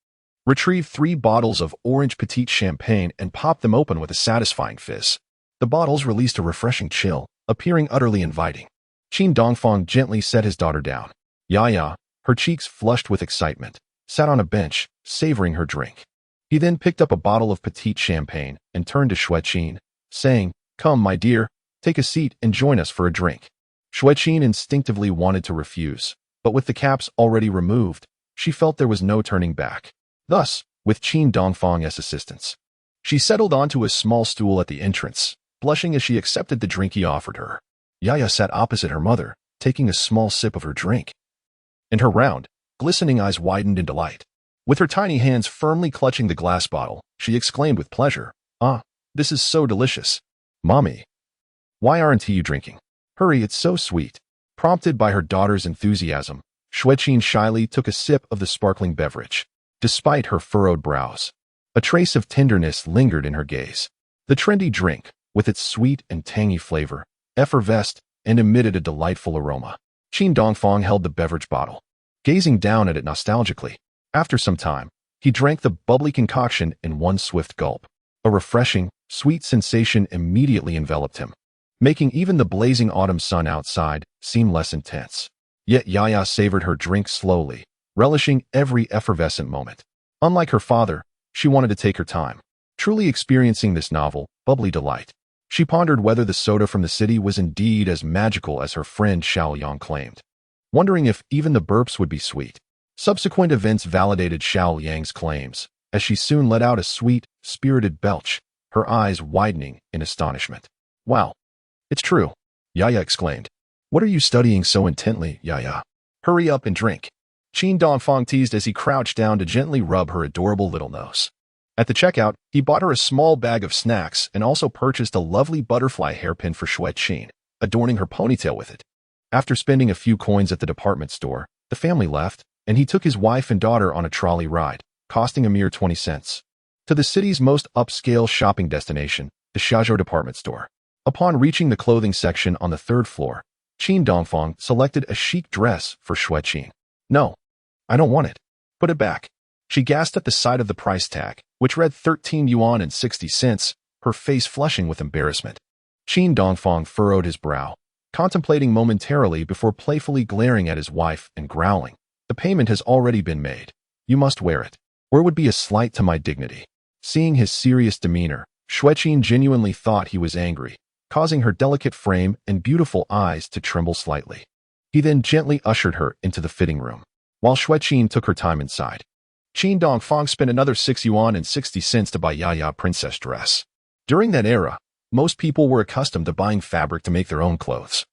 retrieved 3 bottles of orange petite champagne and popped them open with a satisfying fizz. The bottles released a refreshing chill, appearing utterly inviting. Qin Dongfang gently set his daughter down. Yaya, her cheeks flushed with excitement, sat on a bench, savoring her drink. He then picked up a bottle of petite champagne and turned to Xue Qin, saying, Come, my dear, take a seat and join us for a drink. Xue Qin instinctively wanted to refuse, but with the caps already removed, she felt there was no turning back. Thus, with Qin Dongfang's assistance, she settled onto a small stool at the entrance, blushing as she accepted the drink he offered her. Yaya sat opposite her mother, taking a small sip of her drink. And her round, glistening eyes widened in delight. With her tiny hands firmly clutching the glass bottle, she exclaimed with pleasure, Ah, this is so delicious. Mommy, why aren't you drinking? Hurry, it's so sweet. Prompted by her daughter's enthusiasm, Xue Qin shyly took a sip of the sparkling beverage. Despite her furrowed brows, a trace of tenderness lingered in her gaze. The trendy drink, with its sweet and tangy flavor, effervesced and emitted a delightful aroma. Qin Dongfang held the beverage bottle, gazing down at it nostalgically. After some time, he drank the bubbly concoction in one swift gulp. A refreshing, sweet sensation immediately enveloped him, making even the blazing autumn sun outside seem less intense. Yet Yaya savored her drink slowly, relishing every effervescent moment. Unlike her father, she wanted to take her time, truly experiencing this novel, bubbly delight. She pondered whether the soda from the city was indeed as magical as her friend Xiaoyang claimed, wondering if even the burps would be sweet. Subsequent events validated Xiaoyang's claims, as she soon let out a sweet, spirited belch, her eyes widening in astonishment. Wow, it's true, Yaya exclaimed. What are you studying so intently, Yaya? Hurry up and drink. Qin Dongfang teased as he crouched down to gently rub her adorable little nose. At the checkout, he bought her a small bag of snacks and also purchased a lovely butterfly hairpin for Xue Qin, adorning her ponytail with it. After spending a few coins at the department store, the family left, and he took his wife and daughter on a trolley ride, costing a mere 20 cents, to the city's most upscale shopping destination, the Xiaozhou department store. Upon reaching the clothing section on the 3rd floor, Qin Dongfang selected a chic dress for Xue Qin. No, I don't want it. Put it back. She gasped at the sight of the price tag, which read 13 yuan and 60 cents, her face flushing with embarrassment. Qin Dongfang furrowed his brow, contemplating momentarily before playfully glaring at his wife and growling. The payment has already been made. You must wear it, or it would be a slight to my dignity. Seeing his serious demeanor, Xue Qin genuinely thought he was angry, causing her delicate frame and beautiful eyes to tremble slightly. He then gently ushered her into the fitting room, while Xue Qin took her time inside. Qin Dongfang spent another 6 yuan and 60 cents to buy Yaya princess dress. During that era, most people were accustomed to buying fabric to make their own clothes,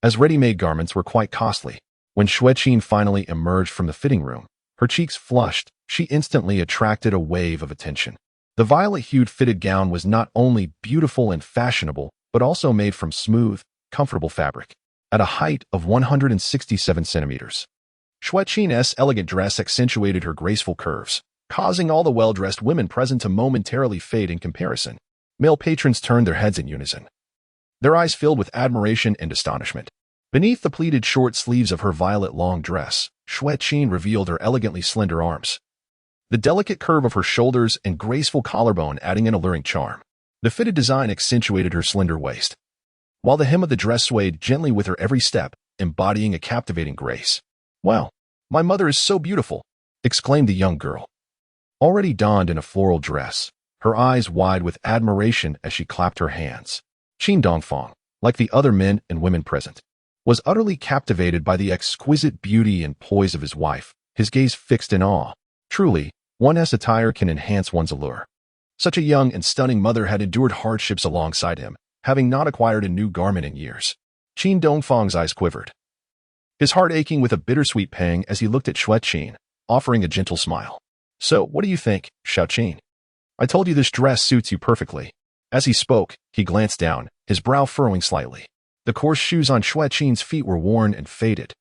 as ready-made garments were quite costly. When Xue Qin finally emerged from the fitting room, her cheeks flushed, she instantly attracted a wave of attention. The violet-hued fitted gown was not only beautiful and fashionable, but also made from smooth, comfortable fabric. At a height of 167 centimeters, Xue Qin's elegant dress accentuated her graceful curves, causing all the well-dressed women present to momentarily fade in comparison. Male patrons turned their heads in unison, their eyes filled with admiration and astonishment. Beneath the pleated short sleeves of her violet long dress, Xue Qin revealed her elegantly slender arms, the delicate curve of her shoulders and graceful collarbone adding an alluring charm. The fitted design accentuated her slender waist, while the hem of the dress swayed gently with her every step, embodying a captivating grace. "Wow, my mother is so beautiful!" exclaimed the young girl, already donned in a floral dress, her eyes wide with admiration as she clapped her hands. Qin Dongfang, like the other men and women present, was utterly captivated by the exquisite beauty and poise of his wife, his gaze fixed in awe. Truly, one's attire can enhance one's allure. Such a young and stunning mother had endured hardships alongside him, having not acquired a new garment in years. Qin Dongfang's eyes quivered, his heart aching with a bittersweet pang as he looked at Xue Qin, offering a gentle smile. "So, what do you think, Xue Qin? I told you this dress suits you perfectly." As he spoke, he glanced down, his brow furrowing slightly. The coarse shoes on Xue Qin's feet were worn and faded,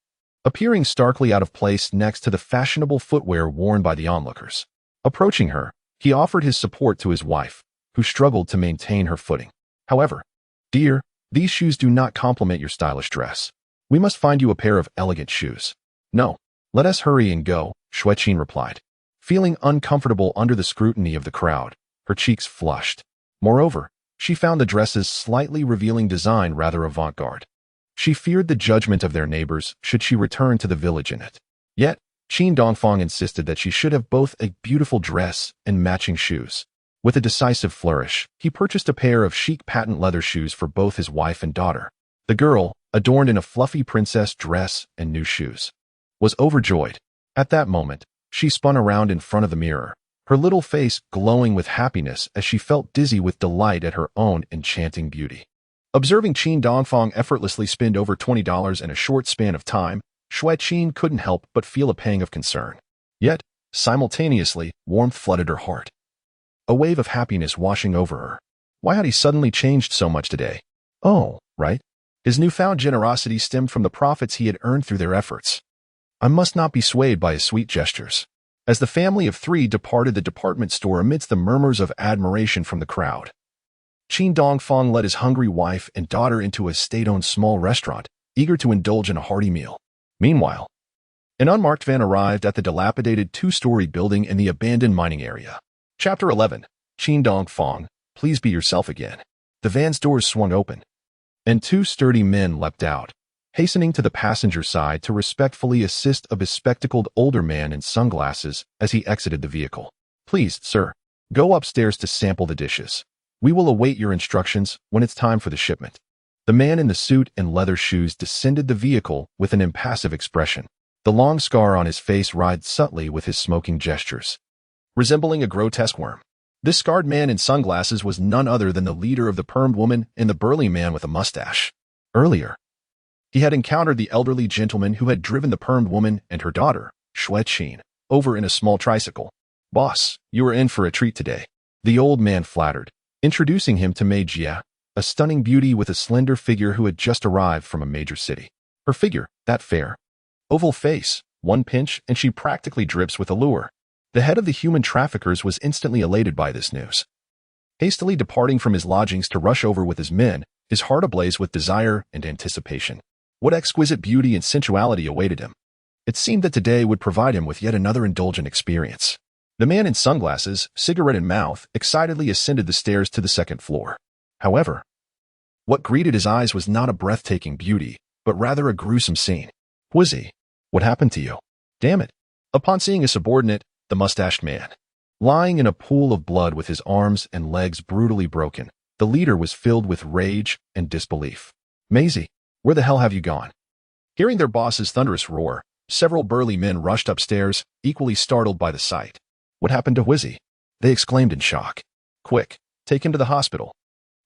appearing starkly out of place next to the fashionable footwear worn by the onlookers. Approaching her, he offered his support to his wife, who struggled to maintain her footing. "However, dear, these shoes do not complement your stylish dress. We must find you a pair of elegant shoes." "No, let us hurry and go," Xue Qin replied. Feeling uncomfortable under the scrutiny of the crowd, her cheeks flushed. Moreover, she found the dress's slightly revealing design rather avant-garde. She feared the judgment of their neighbors should she return to the village in it. Yet, Qin Dongfang insisted that she should have both a beautiful dress and matching shoes. With a decisive flourish, he purchased a pair of chic patent leather shoes for both his wife and daughter. The girl, adorned in a fluffy princess dress and new shoes, was overjoyed. At that moment, she spun around in front of the mirror, her little face glowing with happiness as she felt dizzy with delight at her own enchanting beauty. Observing Qin Dongfang effortlessly spend over $20 in a short span of time, Xue Qin couldn't help but feel a pang of concern. Yet, simultaneously, warmth flooded her heart, a wave of happiness washing over her. Why had he suddenly changed so much today? Oh, right. His newfound generosity stemmed from the profits he had earned through their efforts. I must not be swayed by his sweet gestures. As the family of three departed the department store amidst the murmurs of admiration from the crowd, Qin Dongfang led his hungry wife and daughter into a state-owned small restaurant, eager to indulge in a hearty meal. Meanwhile, an unmarked van arrived at the dilapidated two-story building in the abandoned mining area. Chapter 11. Qin Dongfang, please be yourself again. The van's doors swung open, and two sturdy men leapt out, hastening to the passenger side to respectfully assist a bespectacled older man in sunglasses as he exited the vehicle. Please, sir, go upstairs to sample the dishes. We will await your instructions when it's time for the shipment. The man in the suit and leather shoes descended the vehicle with an impassive expression, the long scar on his face writhed subtly with his smoking gestures, resembling a grotesque worm. This scarred man in sunglasses was none other than the leader of the permed woman and the burly man with a mustache. Earlier, he had encountered the elderly gentleman who had driven the permed woman and her daughter, Xue Qin, over in a small tricycle. Boss, you are in for a treat today, the old man flattered, introducing him to maid Yaya, a stunning beauty with a slender figure who had just arrived from a major city. Her figure, that fair, oval face, one pinch, and she practically drips with allure. The head of the human traffickers was instantly elated by this news. Hastily departing from his lodgings to rush over with his men, his heart ablaze with desire and anticipation. What exquisite beauty and sensuality awaited him. It seemed that today would provide him with yet another indulgent experience. The man in sunglasses, cigarette in mouth, excitedly ascended the stairs to the second floor. However, what greeted his eyes was not a breathtaking beauty, but rather a gruesome scene. Wizzy, what happened to you? Damn it. Upon seeing a subordinate, the mustached man, lying in a pool of blood with his arms and legs brutally broken, the leader was filled with rage and disbelief. Maisie, where the hell have you gone? Hearing their boss's thunderous roar, several burly men rushed upstairs, equally startled by the sight. What happened to Wizzy? They exclaimed in shock. Quick, take him to the hospital.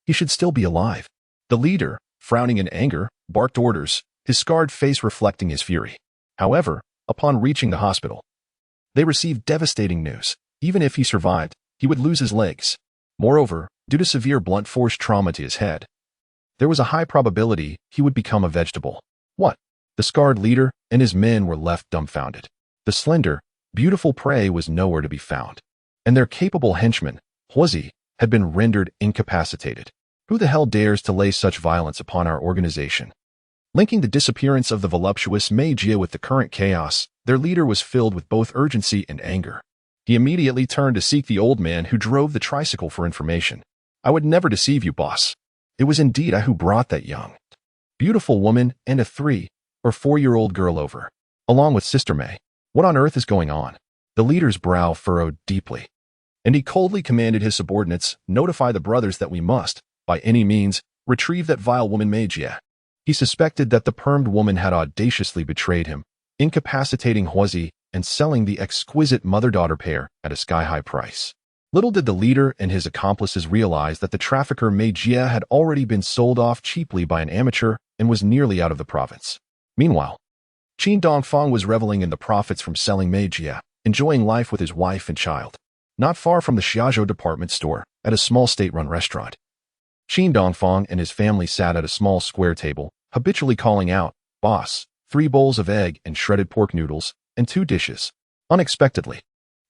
He should still be alive. The leader, frowning in anger, barked orders, his scarred face reflecting his fury. However, upon reaching the hospital, they received devastating news. Even if he survived, he would lose his legs. Moreover, due to severe blunt force trauma to his head, there was a high probability he would become a vegetable. What? The scarred leader and his men were left dumbfounded. The slender, beautiful prey was nowhere to be found, and their capable henchman, Huozi, had been rendered incapacitated. Who the hell dares to lay such violence upon our organization? Linking the disappearance of the voluptuous Mei Jie with the current chaos, their leader was filled with both urgency and anger. He immediately turned to seek the old man who drove the tricycle for information. I would never deceive you, boss. It was indeed I who brought that young, beautiful woman and a 3 or 4-year-old girl over, along with Sister May. What on earth is going on? The leader's brow furrowed deeply, and he coldly commanded his subordinates, notify the brothers that we must, by any means, retrieve that vile woman Yaya. He suspected that the permed woman had audaciously betrayed him, incapacitating Huozi and selling the exquisite mother-daughter pair at a sky-high price. Little did the leader and his accomplices realize that the trafficker Yaya had already been sold off cheaply by an amateur and was nearly out of the province. Meanwhile, Qin Dongfang was reveling in the profits from selling Yaya, enjoying life with his wife and child, not far from the Xiaozhou department store, at a small state-run restaurant. Qin Dongfang and his family sat at a small square table, habitually calling out, "Boss," 3 bowls of egg and shredded pork noodles, and 2 dishes. Unexpectedly,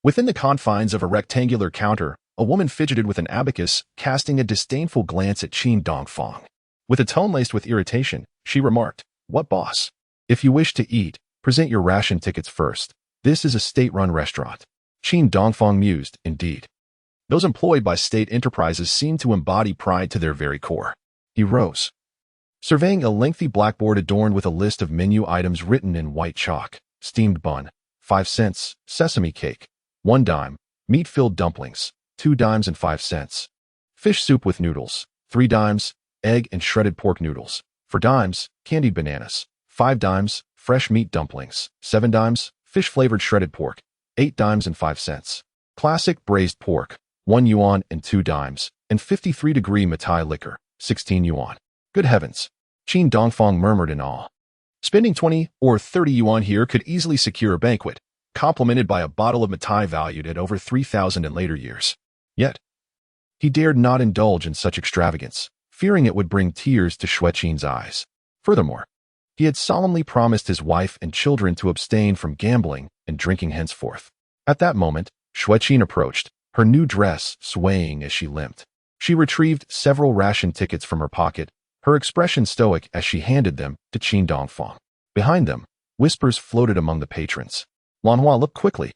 within the confines of a rectangular counter, a woman fidgeted with an abacus, casting a disdainful glance at Qin Dongfang. With a tone laced with irritation, she remarked, "What boss? If you wish to eat, present your ration tickets first. This is a state-run restaurant." Qin Dongfang mused, indeed. Those employed by state enterprises seemed to embody pride to their very core. He rose, surveying a lengthy blackboard adorned with a list of menu items written in white chalk: steamed bun, 5 cents, sesame cake, 1 dime, meat-filled dumplings, 2 dimes and 5 cents, fish soup with noodles, 3 dimes, egg and shredded pork noodles, 4 dimes, candied bananas, 5 dimes, fresh meat dumplings, 7 dimes, fish-flavored shredded pork, 8 dimes and 5 cents, classic braised pork, 1 yuan and 2 dimes, and 53-degree Matai liquor, 16 yuan. Good heavens, Qin Dongfang murmured in awe. Spending 20 or 30 yuan here could easily secure a banquet, complemented by a bottle of Matai valued at over 3,000 in later years. Yet, he dared not indulge in such extravagance, fearing it would bring tears to Xue Qin's eyes. Furthermore, he had solemnly promised his wife and children to abstain from gambling and drinking henceforth. At that moment, Xue Qin approached, her new dress swaying as she limped. She retrieved several ration tickets from her pocket, her expression stoic as she handed them to Qin Dongfang. Behind them, whispers floated among the patrons. "Lanhua, look quickly.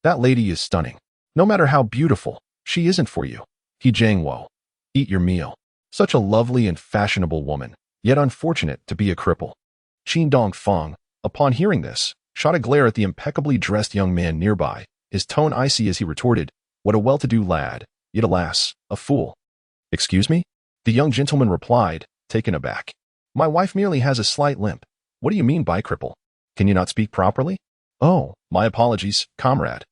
That lady is stunning. No matter how beautiful, she isn't for you. He Jiangwo. Eat your meal. Such a lovely and fashionable woman, yet unfortunate to be a cripple." Qin Dongfang, upon hearing this, shot a glare at the impeccably dressed young man nearby, his tone icy as he retorted, "What a well-to-do lad, yet alas, a fool." "Excuse me?" The young gentleman replied, taken aback. "My wife merely has a slight limp. What do you mean by cripple? Can you not speak properly?" "Oh, my apologies, comrade.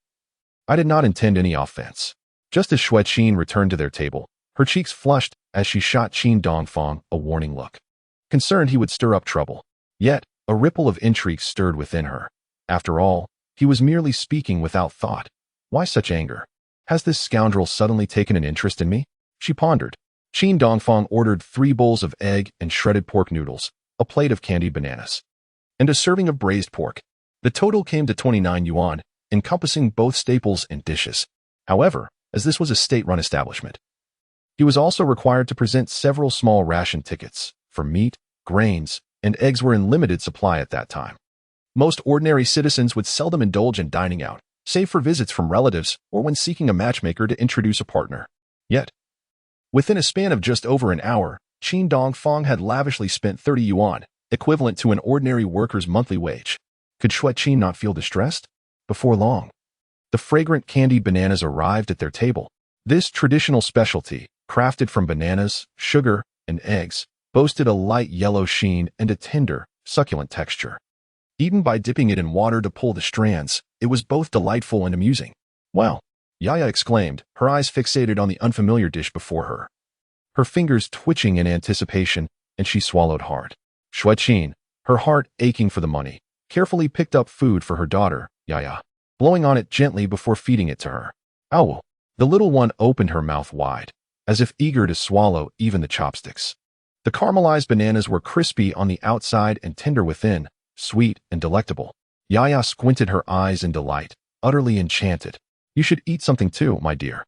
I did not intend any offense." Just as Xue Qin returned to their table, her cheeks flushed as she shot Qin Dongfang a warning look. Concerned he would stir up trouble. Yet, a ripple of intrigue stirred within her. After all, he was merely speaking without thought. Why such anger? Has this scoundrel suddenly taken an interest in me? She pondered. Qin Dongfang ordered 3 bowls of egg and shredded pork noodles, a plate of candied bananas, and a serving of braised pork. The total came to 29 yuan, encompassing both staples and dishes. However, as this was a state-run establishment, he was also required to present several small ration tickets, for meat, grains, and eggs were in limited supply at that time. Most ordinary citizens would seldom indulge in dining out, save for visits from relatives or when seeking a matchmaker to introduce a partner. Yet, within a span of just over an hour, Qin Dongfang had lavishly spent 30 yuan, equivalent to an ordinary worker's monthly wage. Could Xue Qin not feel distressed? Before long, the fragrant candied bananas arrived at their table. This traditional specialty, crafted from bananas, sugar, and eggs, boasted a light yellow sheen and a tender, succulent texture. Eaten by dipping it in water to pull the strands, it was both delightful and amusing. "Wow!" Yaya exclaimed, her eyes fixated on the unfamiliar dish before her. Her fingers twitching in anticipation, and she swallowed hard. Xue Qin, her heart aching for the money, carefully picked up food for her daughter, Yaya, blowing on it gently before feeding it to her. "Ow!" The little one opened her mouth wide, as if eager to swallow even the chopsticks. The caramelized bananas were crispy on the outside and tender within, sweet and delectable. Yaya squinted her eyes in delight, utterly enchanted. "You should eat something too, my dear.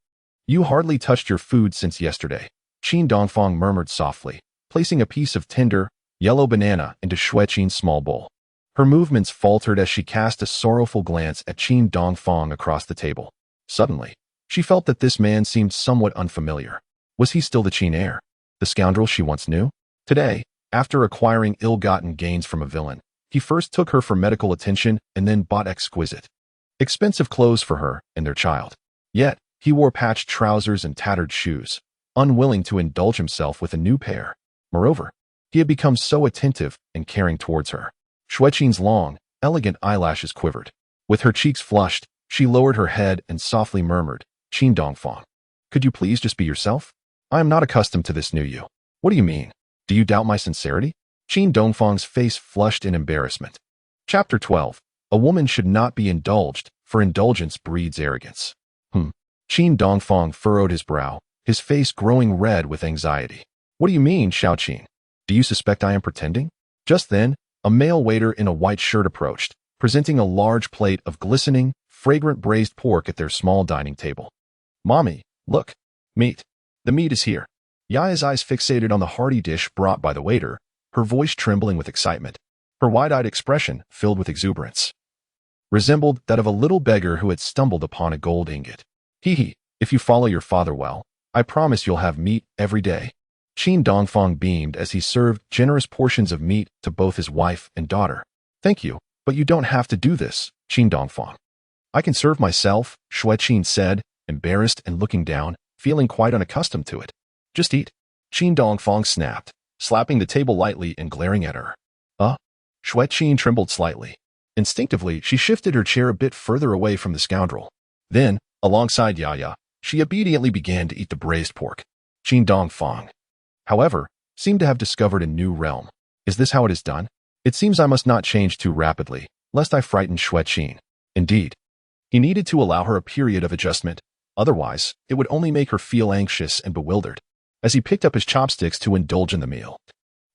You hardly touched your food since yesterday," Qin Dongfang murmured softly, placing a piece of tender, yellow banana into Xue Qin's small bowl. Her movements faltered as she cast a sorrowful glance at Qin Dongfang across the table. Suddenly, she felt that this man seemed somewhat unfamiliar. Was he still the Qin heir? the scoundrel she once knew? Today, after acquiring ill-gotten gains from a villain, he first took her for medical attention and then bought expensive clothes for her and their child. Yet, he wore patched trousers and tattered shoes, unwilling to indulge himself with a new pair. Moreover, he had become so attentive and caring towards her. Xue Qin's long, elegant eyelashes quivered. With her cheeks flushed, she lowered her head and softly murmured, "Qin Dongfang, could you please just be yourself? I am not accustomed to this new you." "What do you mean? Do you doubt my sincerity?" Qin Dongfang's face flushed in embarrassment. Chapter 12. A woman should not be indulged, for indulgence breeds arrogance. Qin Dongfang furrowed his brow, his face growing red with anxiety. "What do you mean, Xue Qin? Do you suspect I am pretending?" Just then, a male waiter in a white shirt approached, presenting a large plate of glistening, fragrant braised pork at their small dining table. "Mommy, look. Meat. The meat is here." Yaya's eyes fixated on the hearty dish brought by the waiter, her voice trembling with excitement. Her wide-eyed expression, filled with exuberance, resembled that of a little beggar who had stumbled upon a gold ingot. "Hee, if you follow your father well, I promise you'll have meat every day." Qin Dongfang beamed as he served generous portions of meat to both his wife and daughter. "Thank you, but you don't have to do this, Qin Dongfang." "I can serve myself," Xue Qin said, embarrassed and looking down, feeling quite unaccustomed to it. "Just eat." Qin Dongfang snapped, slapping the table lightly and glaring at her. Xue Qin trembled slightly. Instinctively, she shifted her chair a bit further away from the scoundrel. Then, alongside Yaya, she obediently began to eat the braised pork. Qin Dongfang, however, seemed to have discovered a new realm. "Is this how it is done? It seems I must not change too rapidly, lest I frighten Xue Qin." Indeed, he needed to allow her a period of adjustment, otherwise, it would only make her feel anxious and bewildered. As he picked up his chopsticks to indulge in the meal,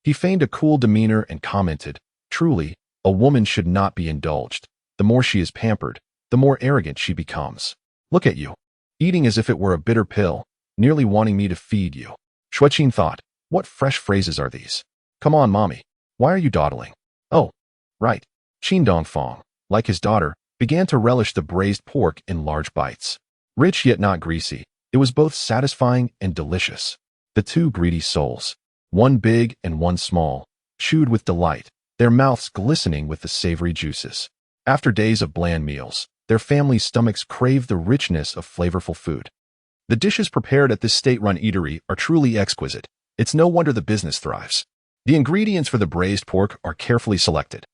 he feigned a cool demeanor and commented, "Truly, a woman should not be indulged. The more she is pampered, the more arrogant she becomes. Look at you, eating as if it were a bitter pill, nearly wanting me to feed you." Xue Qin thought, what fresh phrases are these? "Come on, mommy. Why are you dawdling?" "Oh, right." Qin Dongfang, like his daughter, began to relish the braised pork in large bites. Rich yet not greasy, it was both satisfying and delicious. The two greedy souls, one big and one small, chewed with delight, their mouths glistening with the savory juices. After days of bland meals, their families' stomachs craved the richness of flavorful food. The dishes prepared at this state-run eatery are truly exquisite. It's no wonder the business thrives. The ingredients for the braised pork are carefully selected,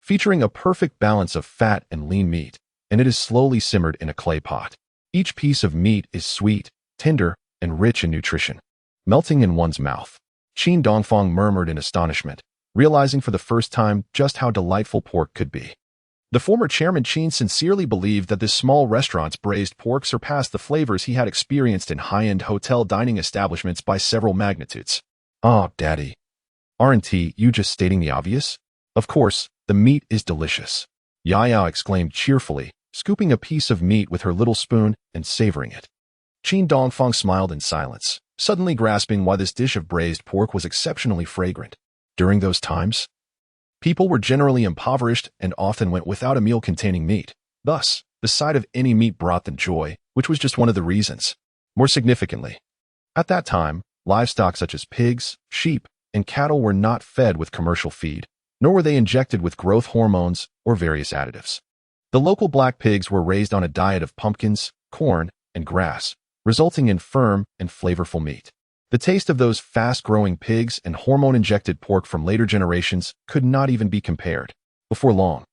featuring a perfect balance of fat and lean meat, and it is slowly simmered in a clay pot. Each piece of meat is sweet, tender, and rich in nutrition, melting in one's mouth. Qin Dongfang murmured in astonishment, realizing for the first time just how delightful pork could be. The former chairman Qin sincerely believed that this small restaurant's braised pork surpassed the flavors he had experienced in high-end hotel dining establishments by several magnitudes. "Oh, Daddy, aren't you just stating the obvious? Of course, the meat is delicious," Yaya exclaimed cheerfully, scooping a piece of meat with her little spoon and savoring it. Qin Dongfang smiled in silence, suddenly grasping why this dish of braised pork was exceptionally fragrant. During those times, people were generally impoverished and often went without a meal containing meat. Thus, the sight of any meat brought them joy, which was just one of the reasons. More significantly, at that time, livestock such as pigs, sheep, and cattle were not fed with commercial feed, nor were they injected with growth hormones or various additives. The local black pigs were raised on a diet of pumpkins, corn, and grass, resulting in firm and flavorful meat. The taste of those fast-growing pigs and hormone-injected pork from later generations could not even be compared. Before long,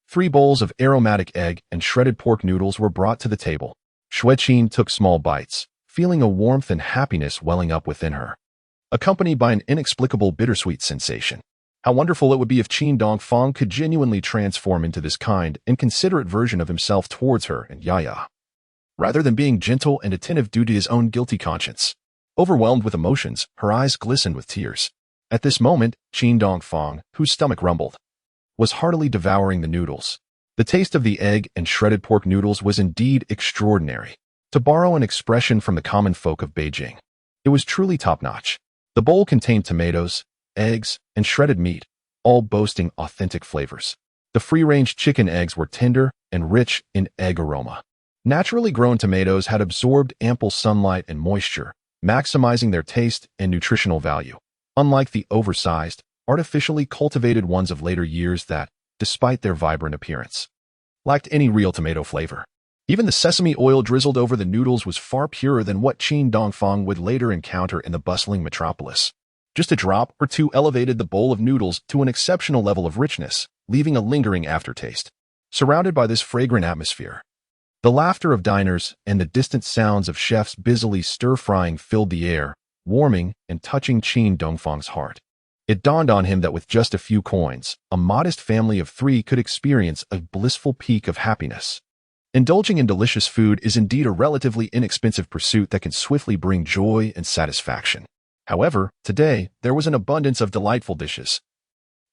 3 bowls of aromatic egg and shredded pork noodles were brought to the table. Xue Qin took small bites, feeling a warmth and happiness welling up within her, accompanied by an inexplicable bittersweet sensation. How wonderful it would be if Qin Dongfang could genuinely transform into this kind and considerate version of himself towards her and Yaya, rather than being gentle and attentive due to his own guilty conscience. Overwhelmed with emotions, her eyes glistened with tears. At this moment, Qin Dongfang, whose stomach rumbled, was heartily devouring the noodles. The taste of the egg and shredded pork noodles was indeed extraordinary. To borrow an expression from the common folk of Beijing, it was truly top-notch. The bowl contained tomatoes, eggs, and shredded meat, all boasting authentic flavors. The free-range chicken eggs were tender and rich in egg aroma. Naturally grown tomatoes had absorbed ample sunlight and moisture, maximizing their taste and nutritional value, unlike the oversized, artificially cultivated ones of later years that, despite their vibrant appearance, lacked any real tomato flavor. Even the sesame oil drizzled over the noodles was far purer than what Qin Dongfang would later encounter in the bustling metropolis. Just a drop or two elevated the bowl of noodles to an exceptional level of richness, leaving a lingering aftertaste. Surrounded by this fragrant atmosphere, the laughter of diners and the distant sounds of chefs busily stir-frying filled the air, warming and touching Qin Dongfang's heart. It dawned on him that with just a few coins, a modest family of 3 could experience a blissful peak of happiness. Indulging in delicious food is indeed a relatively inexpensive pursuit that can swiftly bring joy and satisfaction. However, today, there was an abundance of delightful dishes,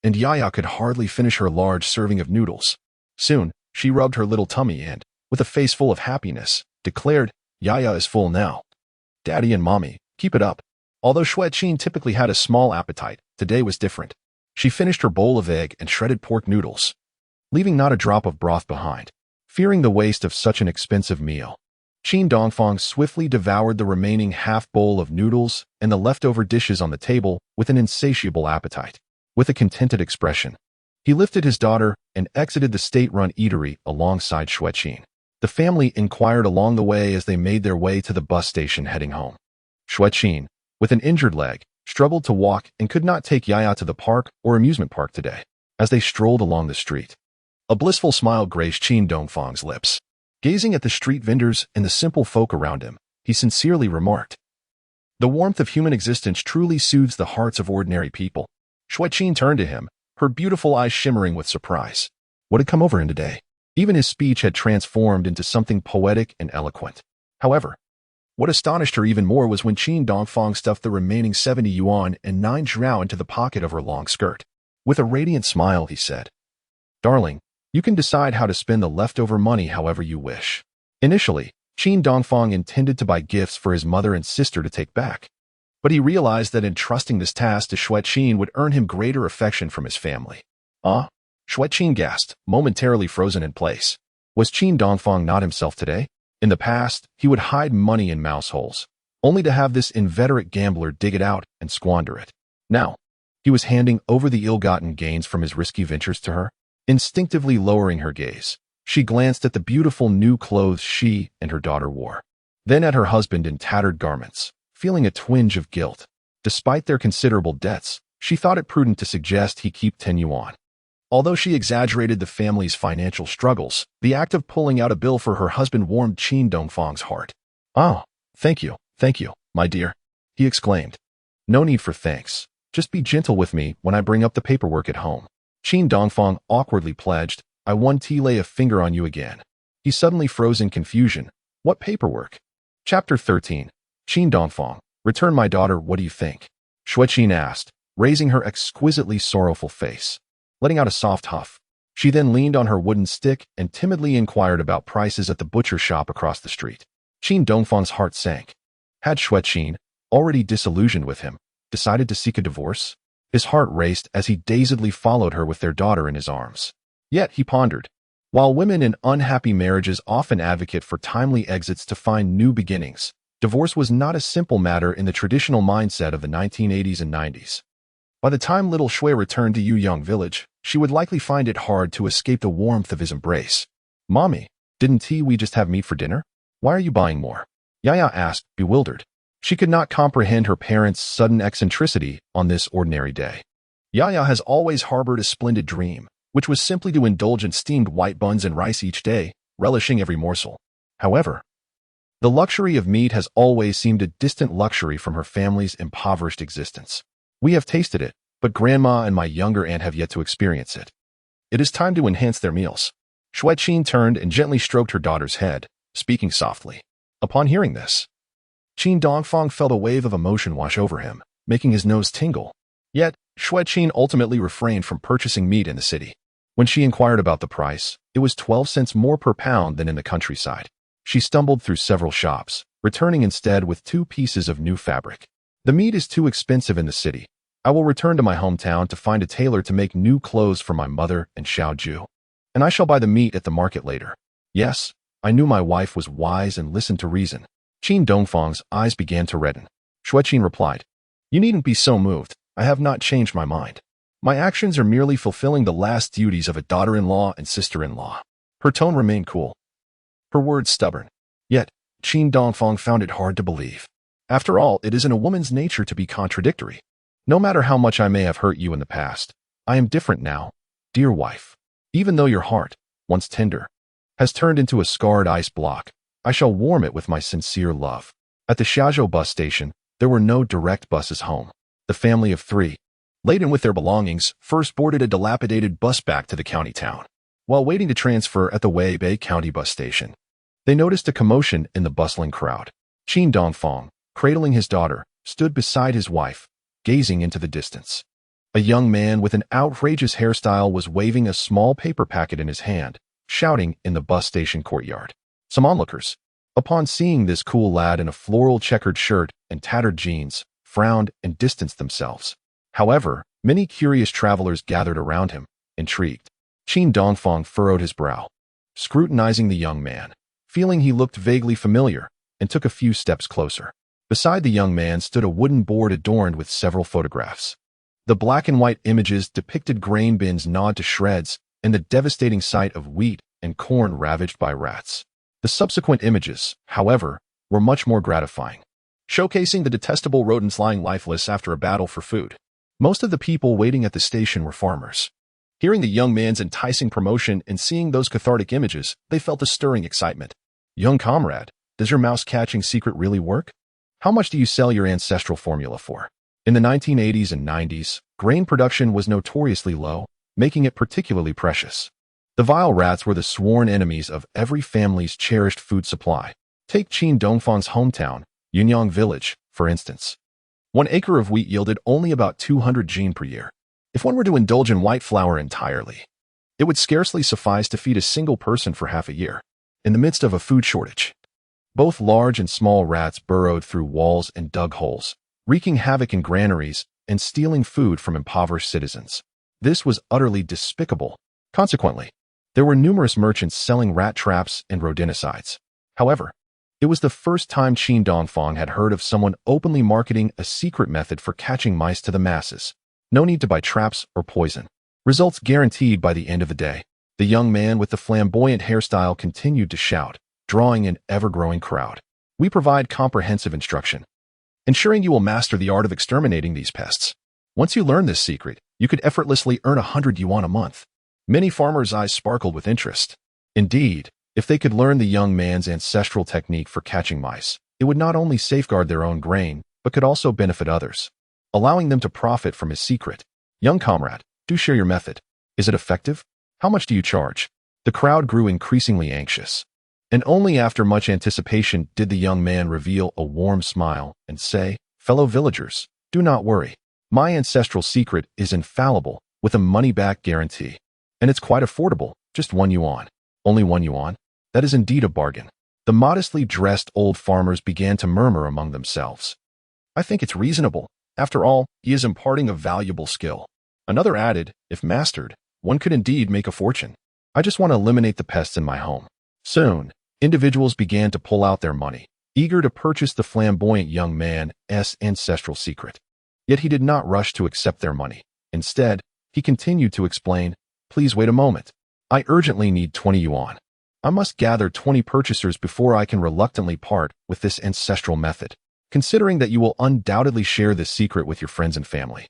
and Yaya could hardly finish her large serving of noodles. Soon, she rubbed her little tummy and, with a face full of happiness, declared, "Yaya is full now. Daddy and Mommy, keep it up." Although Xue Qin typically had a small appetite, today was different. She finished her bowl of egg and shredded pork noodles, leaving not a drop of broth behind. Fearing the waste of such an expensive meal, Qin Dongfang swiftly devoured the remaining half-bowl of noodles and the leftover dishes on the table with an insatiable appetite. With a contented expression, he lifted his daughter and exited the state-run eatery alongside Xue Qin. The family inquired along the way as they made their way to the bus station heading home. Xue Qin, with an injured leg, struggled to walk and could not take Yaya to the park or amusement park today. As they strolled along the street, a blissful smile graced Qin Dongfang's lips. Gazing at the street vendors and the simple folk around him, he sincerely remarked, "The warmth of human existence truly soothes the hearts of ordinary people." Xue Qin turned to him, her beautiful eyes shimmering with surprise. What had come over him today? Even his speech had transformed into something poetic and eloquent. However, what astonished her even more was when Qin Dongfang stuffed the remaining 70 yuan and 9 zhao into the pocket of her long skirt. With a radiant smile, he said, "Darling, you can decide how to spend the leftover money however you wish." Initially, Qin Dongfang intended to buy gifts for his mother and sister to take back, but he realized that entrusting this task to Xue Qin would earn him greater affection from his family. Xue Qin gasped, momentarily frozen in place. Was Qin Dongfang not himself today? In the past, he would hide money in mouse holes, only to have this inveterate gambler dig it out and squander it. Now, he was handing over the ill-gotten gains from his risky ventures to her. Instinctively lowering her gaze, she glanced at the beautiful new clothes she and her daughter wore, then at her husband in tattered garments, feeling a twinge of guilt. Despite their considerable debts, she thought it prudent to suggest he keep 10 yuan. Although she exaggerated the family's financial struggles, the act of pulling out a bill for her husband warmed Qin Dongfang's heart. "Oh, thank you, my dear," he exclaimed. "No need for thanks. Just be gentle with me when I bring up the paperwork at home." Qin Dongfang awkwardly pledged, "I won't lay a finger on you again." He suddenly froze in confusion. What paperwork? Chapter 13. Qin Dongfang, "Return my daughter, what do you think?" Xue Qin asked, raising her exquisitely sorrowful face. Letting out a soft huff, she then leaned on her wooden stick and timidly inquired about prices at the butcher shop across the street. Qin Dongfang's heart sank. Had Xue Qin, already disillusioned with him, decided to seek a divorce? His heart raced as he dazedly followed her with their daughter in his arms. Yet, he pondered, while women in unhappy marriages often advocate for timely exits to find new beginnings, divorce was not a simple matter in the traditional mindset of the 1980s and 90s. By the time little Xue returned to Yuyang village, she would likely find it hard to escape the warmth of his embrace. "Mommy, didn't we just have meat for dinner? Why are you buying more?" Yaya asked, bewildered. She could not comprehend her parents' sudden eccentricity on this ordinary day. Yaya has always harbored a splendid dream, which was simply to indulge in steamed white buns and rice each day, relishing every morsel. However, the luxury of meat has always seemed a distant luxury from her family's impoverished existence. "We have tasted it, but Grandma and my younger aunt have yet to experience it. It is time to enhance their meals." Xue Qin turned and gently stroked her daughter's head, speaking softly. Upon hearing this, Qin Dongfang felt a wave of emotion wash over him, making his nose tingle. Yet, Xue Qin ultimately refrained from purchasing meat in the city. When she inquired about the price, it was 12 cents more per pound than in the countryside. She stumbled through several shops, returning instead with 2 pieces of new fabric. "The meat is too expensive in the city. I will return to my hometown to find a tailor to make new clothes for my mother and Xiaoju. And I shall buy the meat at the market later." Yes, I knew my wife was wise and listened to reason. Qin Dongfang's eyes began to redden. Xue Qin replied. You needn't be so moved. I have not changed my mind. My actions are merely fulfilling the last duties of a daughter-in-law and sister-in-law. Her tone remained cool, her words stubborn. Yet, Qin Dongfang found it hard to believe. After all, it isn't a woman's nature to be contradictory. No matter how much I may have hurt you in the past, I am different now, dear wife. Even though your heart, once tender, has turned into a scarred ice block, I shall warm it with my sincere love. At the Xiaozhou bus station, there were no direct buses home. The family of three, laden with their belongings, first boarded a dilapidated bus back to the county town. While waiting to transfer at the Weibei County bus station, they noticed a commotion in the bustling crowd. Qin Dongfang, cradling his daughter, stood beside his wife, gazing into the distance. A young man with an outrageous hairstyle was waving a small paper packet in his hand, shouting in the bus station courtyard. Some onlookers, upon seeing this cool lad in a floral checkered shirt and tattered jeans, frowned and distanced themselves. However, many curious travelers gathered around him, intrigued. Qin Dongfang furrowed his brow, scrutinizing the young man, feeling he looked vaguely familiar, and took a few steps closer. Beside the young man stood a wooden board adorned with several photographs. The black and white images depicted grain bins gnawed to shreds and the devastating sight of wheat and corn ravaged by rats. The subsequent images, however, were much more gratifying, showcasing the detestable rodents lying lifeless after a battle for food. Most of the people waiting at the station were farmers. Hearing the young man's enticing promotion and seeing those cathartic images, they felt a stirring excitement. Young comrade, does your mouse-catching secret really work? How much do you sell your ancestral formula for? In the 1980s and 90s, grain production was notoriously low, making it particularly precious. The vile rats were the sworn enemies of every family's cherished food supply. Take Qin Dongfang's hometown, Yunyang Village, for instance. 1 acre of wheat yielded only about 200 jin per year. If one were to indulge in white flour entirely, it would scarcely suffice to feed a single person for half a year. In the midst of a food shortage, both large and small rats burrowed through walls and dug holes, wreaking havoc in granaries and stealing food from impoverished citizens. This was utterly despicable. Consequently, there were numerous merchants selling rat traps and rodenticides. However, it was the first time Qin Dongfang had heard of someone openly marketing a secret method for catching mice to the masses. No need to buy traps or poison. Results guaranteed by the end of the day. The young man with the flamboyant hairstyle continued to shout, drawing an ever-growing crowd. We provide comprehensive instruction, ensuring you will master the art of exterminating these pests. Once you learn this secret, you could effortlessly earn 100 yuan a month. Many farmers' eyes sparkled with interest. Indeed, if they could learn the young man's ancestral technique for catching mice, it would not only safeguard their own grain, but could also benefit others, allowing them to profit from his secret. Young comrade, do share your method. Is it effective? How much do you charge? The crowd grew increasingly anxious, and only after much anticipation did the young man reveal a warm smile and say, fellow villagers, do not worry. My ancestral secret is infallible, with a money-back guarantee. And it's quite affordable, just 1 yuan. Only 1 yuan? That is indeed a bargain. The modestly dressed old farmers began to murmur among themselves. I think it's reasonable. After all, he is imparting a valuable skill. Another added, if mastered, one could indeed make a fortune. I just want to eliminate the pests in my home. Soon, individuals began to pull out their money, eager to purchase the flamboyant young man's ancestral secret. Yet he did not rush to accept their money. Instead, he continued to explain, please wait a moment. I urgently need 20 yuan. I must gather 20 purchasers before I can reluctantly part with this ancestral method, considering that you will undoubtedly share this secret with your friends and family.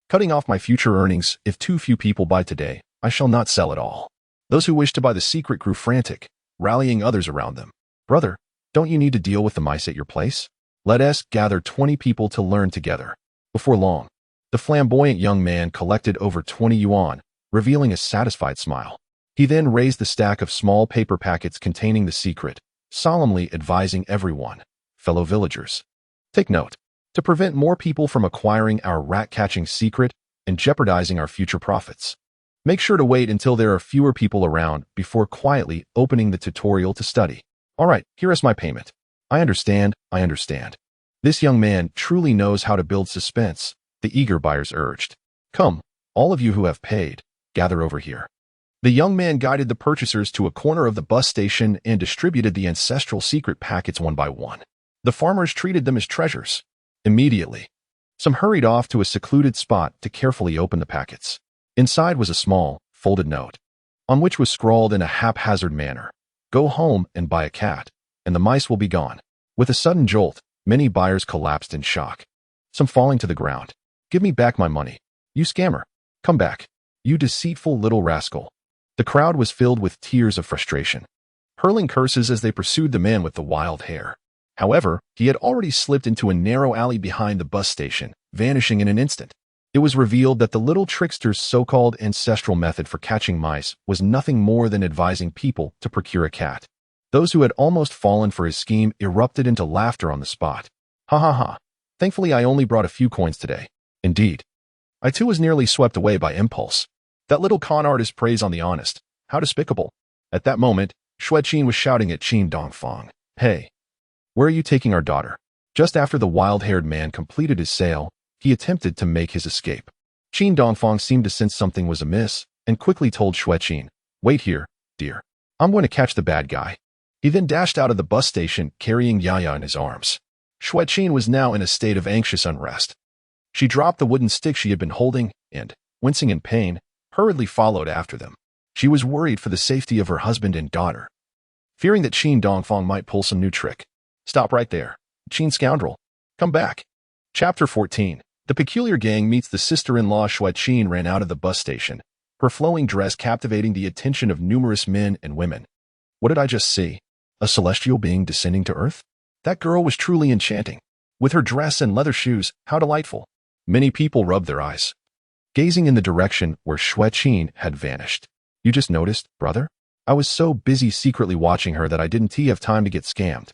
Cutting off my future earnings, if too few people buy today, I shall not sell at all. Those who wished to buy the secret grew frantic, rallying others around them. Brother, don't you need to deal with the mice at your place? Let us gather 20 people to learn together. Before long, the flamboyant young man collected over 20 yuan, revealing a satisfied smile. He then raised the stack of small paper packets containing the secret, solemnly advising everyone, fellow villagers, take note. To prevent more people from acquiring our rat-catching secret and jeopardizing our future profits, make sure to wait until there are fewer people around before quietly opening the tutorial to study. All right, here is my payment. I understand. This young man truly knows how to build suspense, the eager buyers urged. Come, all of you who have paid, gather over here. The young man guided the purchasers to a corner of the bus station and distributed the ancestral secret packets one by one. The farmers treated them as treasures, Immediately, some hurried off to a secluded spot to carefully open the packets. Inside was a small, folded note, on which was scrawled in a haphazard manner, "Go home and buy a cat, and the mice will be gone." With a sudden jolt, many buyers collapsed in shock, some falling to the ground. "Give me back my money. You scammer. Come back. You deceitful little rascal." The crowd was filled with tears of frustration, hurling curses as they pursued the man with the wild hair. However, he had already slipped into a narrow alley behind the bus station, vanishing in an instant. It was revealed that the little trickster's so-called ancestral method for catching mice was nothing more than advising people to procure a cat. Those who had almost fallen for his scheme erupted into laughter on the spot. "Ha ha ha. Thankfully I only brought a few coins today." Indeed, I too was nearly swept away by impulse. That little con artist preys on the honest. How despicable. At that moment, Xue Qin was shouting at Qin Dongfang, "Hey, where are you taking our daughter?" Just after the wild-haired man completed his sale, he attempted to make his escape. Qin Dongfang seemed to sense something was amiss and quickly told Xue Qin, "Wait here, dear. I'm going to catch the bad guy." He then dashed out of the bus station carrying Yaya in his arms. Xue Qin was now in a state of anxious unrest. She dropped the wooden stick she had been holding and, wincing in pain, hurriedly followed after them. She was worried for the safety of her husband and daughter, fearing that Qin Dongfang might pull some new trick. "Stop right there, Qin scoundrel. Come back." Chapter 14. The peculiar gang meets the sister-in-law. Xue Qin ran out of the bus station, her flowing dress captivating the attention of numerous men and women. What did I just see? A celestial being descending to earth? That girl was truly enchanting. With her dress and leather shoes, how delightful. Many people rubbed their eyes, gazing in the direction where Xue Qin had vanished. "You just noticed, brother? I was so busy secretly watching her that I didn't have time to get scammed."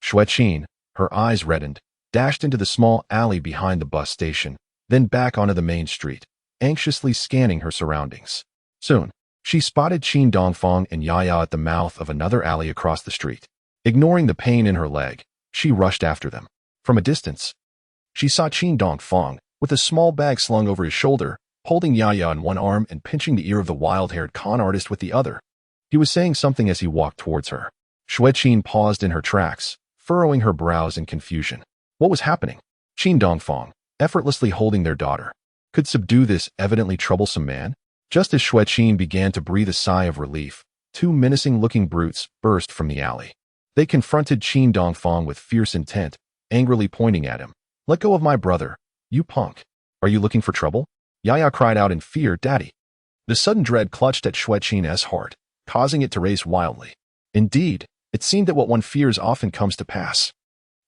Xue Qin, her eyes reddened, dashed into the small alley behind the bus station, then back onto the main street, anxiously scanning her surroundings. Soon, she spotted Qin Dongfang and Yaya at the mouth of another alley across the street. Ignoring the pain in her leg, she rushed after them. From a distance, she saw Qin Dongfang, with a small bag slung over his shoulder, holding Yaya in one arm and pinching the ear of the wild-haired con artist with the other. He was saying something as he walked towards her. Xue Qin paused in her tracks, furrowing her brows in confusion. What was happening? Qin Dongfang, effortlessly holding their daughter, could subdue this evidently troublesome man? Just as Xue Qin began to breathe a sigh of relief, two menacing-looking brutes burst from the alley. They confronted Qin Dongfang with fierce intent, angrily pointing at him. "Let go of my brother, you punk. Are you looking for trouble?" Yaya cried out in fear, "Daddy." The sudden dread clutched at Xue Qin's heart, causing it to race wildly. Indeed, it seemed that what one fears often comes to pass.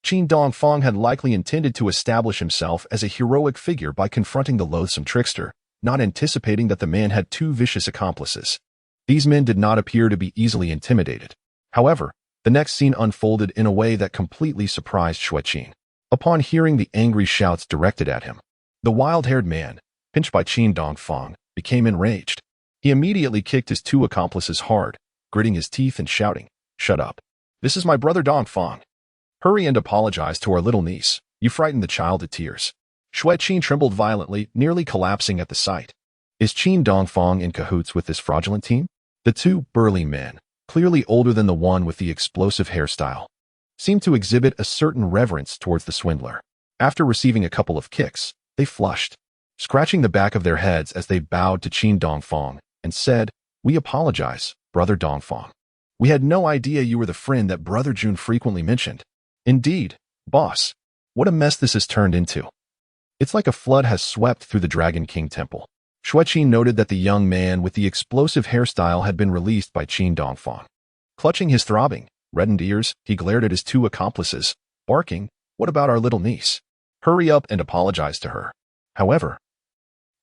Qin Dongfang had likely intended to establish himself as a heroic figure by confronting the loathsome trickster, not anticipating that the man had two vicious accomplices. These men did not appear to be easily intimidated. However, the next scene unfolded in a way that completely surprised Xue Qin. Upon hearing the angry shouts directed at him, the wild-haired man, pinched by Qin Dongfang, became enraged. He immediately kicked his two accomplices hard, gritting his teeth and shouting, "Shut up. This is my brother Dongfang. Hurry and apologize to our little niece. You frightened the child to tears." Xue Qin trembled violently, nearly collapsing at the sight. Is Qin Dongfang in cahoots with this fraudulent team? The two burly men, clearly older than the one with the explosive hairstyle, seemed to exhibit a certain reverence towards the swindler. After receiving a couple of kicks, they flushed, scratching the back of their heads as they bowed to Qin Dongfang and said, "We apologize, Brother Dongfang. We had no idea you were the friend that Brother Jun frequently mentioned." Indeed, boss, what a mess this has turned into. It's like a flood has swept through the Dragon King Temple. Xue Qin noted that the young man with the explosive hairstyle had been released by Qin Dongfang. Clutching his throbbing, reddened ears, he glared at his two accomplices, barking, "What about our little niece? Hurry up and apologize to her." However,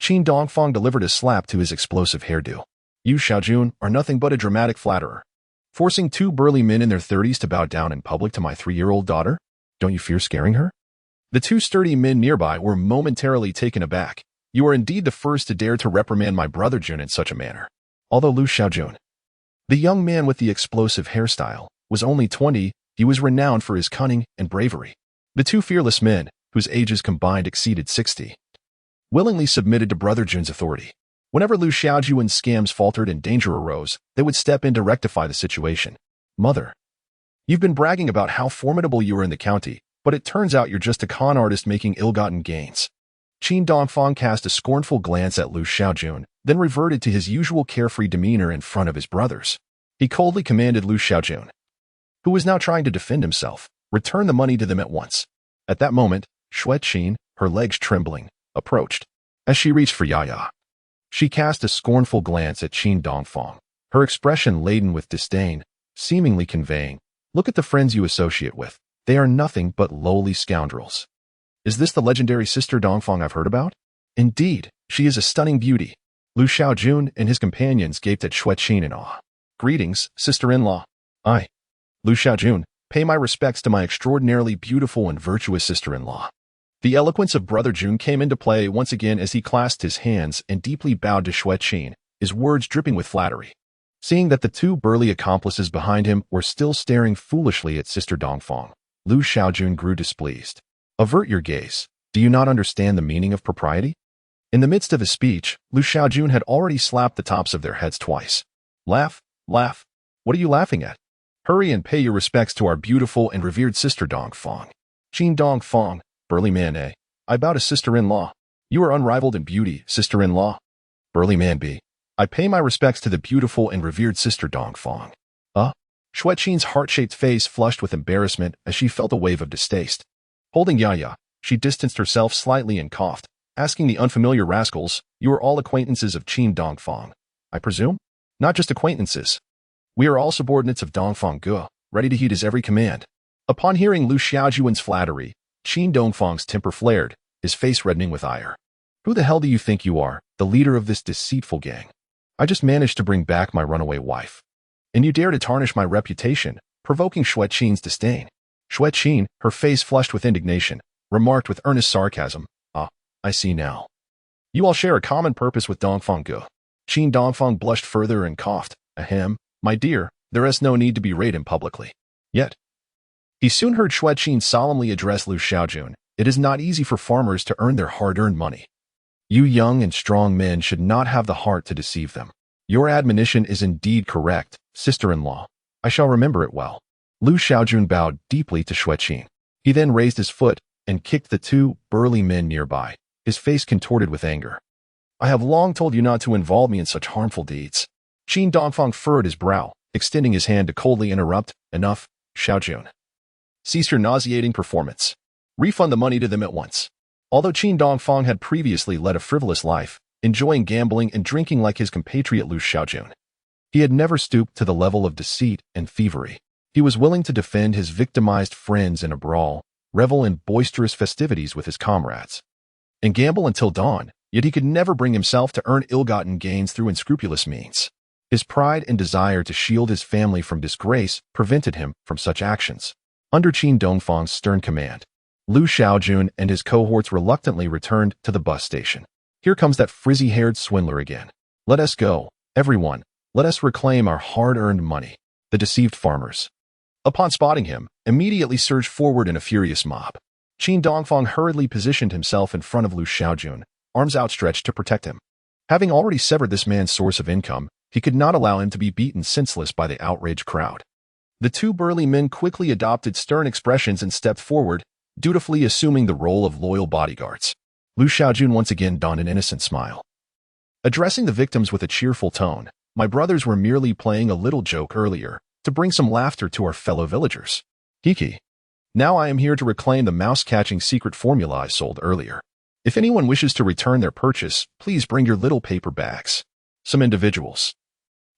Qin Dongfang delivered a slap to his explosive hairdo. "You, Xiaojun, are nothing but a dramatic flatterer. Forcing two burly men in their 30s to bow down in public to my 3-year-old daughter? Don't you fear scaring her?" The two sturdy men nearby were momentarily taken aback. "You are indeed the first to dare to reprimand my brother Jun in such a manner." Although Lu Xiaojun, the young man with the explosive hairstyle, was only 20, he was renowned for his cunning and bravery. The two fearless men, whose ages combined exceeded 60, willingly submitted to Brother Jun's authority. Whenever Lu Xiaojun's scams faltered and danger arose, they would step in to rectify the situation. "Mother, you've been bragging about how formidable you are in the county, but it turns out you're just a con artist making ill-gotten gains. Qin Dongfang cast a scornful glance at Lu Xiaojun, then reverted to his usual carefree demeanor in front of his brothers. He coldly commanded Lu Xiaojun, who was now trying to defend himself, return the money to them at once. At that moment, Xue Qin, her legs trembling, approached. As she reached for Yaya, she cast a scornful glance at Qin Dongfang, her expression laden with disdain, seemingly conveying, "Look at the friends you associate with. They are nothing but lowly scoundrels." Is this the legendary Sister Dongfang I've heard about? Indeed, she is a stunning beauty. Lu Xiaojun and his companions gaped at Xue Qin in awe. "Greetings, sister-in-law." "I, Lu Xiaojun, pay my respects to my extraordinarily beautiful and virtuous sister-in-law." The eloquence of Brother Jun came into play once again as he clasped his hands and deeply bowed to Xue Qin, his words dripping with flattery. Seeing that the two burly accomplices behind him were still staring foolishly at Sister Dongfang, Lu Xiaojun grew displeased. "Avert your gaze. Do you not understand the meaning of propriety?" In the midst of his speech, Lu Xiaojun had already slapped the tops of their heads twice. "Laugh, laugh. What are you laughing at? Hurry and pay your respects to our beautiful and revered Sister Dongfang." "Qin Dongfang, burly man A. I bow to sister-in-law. You are unrivaled in beauty, sister-in-law." "Burly man B. I pay my respects to the beautiful and revered Sister Dongfang." Xue Qin's heart-shaped face flushed with embarrassment as she felt a wave of distaste. Holding Yaya, she distanced herself slightly and coughed, asking the unfamiliar rascals, "You are all acquaintances of Qin Dongfang, I presume?" "Not just acquaintances. We are all subordinates of Dongfang Ge, ready to heed his every command." Upon hearing Lu Xiaojun's flattery, Qin Dongfang's temper flared, his face reddening with ire. "Who the hell do you think you are, the leader of this deceitful gang? I just managed to bring back my runaway wife. And you dare to tarnish my reputation, provoking Xue Qin's disdain." Xue Qin, her face flushed with indignation, remarked with earnest sarcasm, "Ah, I see now. You all share a common purpose with Dongfang Ge." Qin Dongfang blushed further and coughed, "Ahem, my dear, there is no need to berate him publicly." Yet, he soon heard Xue Qin solemnly address Lu Xiaojun, "It is not easy for farmers to earn their hard-earned money. You young and strong men should not have the heart to deceive them. Your admonition is indeed correct, sister-in-law. I shall remember it well." Lu Xiaojun bowed deeply to Xue Qin. He then raised his foot and kicked the two burly men nearby, his face contorted with anger. "I have long told you not to involve me in such harmful deeds." Qin Dongfang furrowed his brow, extending his hand to coldly interrupt, "Enough, Xiaojun. Cease your nauseating performance. Refund the money to them at once." Although Qin Dongfang had previously led a frivolous life, enjoying gambling and drinking like his compatriot Lu Xiaojun, he had never stooped to the level of deceit and thievery. He was willing to defend his victimized friends in a brawl, revel in boisterous festivities with his comrades, and gamble until dawn, yet he could never bring himself to earn ill-gotten gains through unscrupulous means. His pride and desire to shield his family from disgrace prevented him from such actions. Under Qin Dongfang's stern command, Lu Xiaojun and his cohorts reluctantly returned to the bus station. "Here comes that frizzy-haired swindler again. Let us go, everyone. Let us reclaim our hard-earned money." The deceived farmers, upon spotting him, immediately surged forward in a furious mob. Qin Dongfang hurriedly positioned himself in front of Lu Xiaojun, arms outstretched to protect him. Having already severed this man's source of income, he could not allow him to be beaten senseless by the outraged crowd. The two burly men quickly adopted stern expressions and stepped forward, dutifully assuming the role of loyal bodyguards. Lu Xiaojun once again donned an innocent smile. Addressing the victims with a cheerful tone, "My brothers were merely playing a little joke earlier, to bring some laughter to our fellow villagers. Hiki. Now I am here to reclaim the mouse-catching secret formula I sold earlier. If anyone wishes to return their purchase, please bring your little paper bags." Some individuals,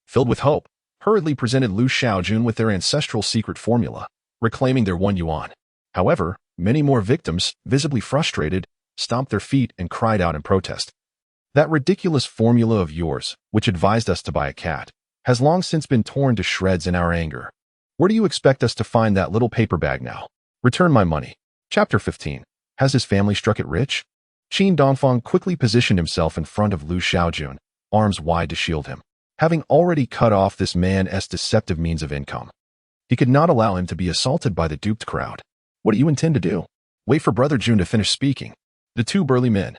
filled with hope, hurriedly presented Lu Xiaojun with their ancestral secret formula, reclaiming their 1 yuan. However, many more victims, visibly frustrated, stomped their feet and cried out in protest. "That ridiculous formula of yours, which advised us to buy a cat, has long since been torn to shreds in our anger. Where do you expect us to find that little paper bag now? Return my money." Chapter 15. Has his family struck it rich? Qin Dongfang quickly positioned himself in front of Lu Xiaojun, arms wide to shield him. Having already cut off this man's deceptive means of income, he could not allow him to be assaulted by the duped crowd. "What do you intend to do?" Wait for Brother Jun to finish speaking. The two burly men,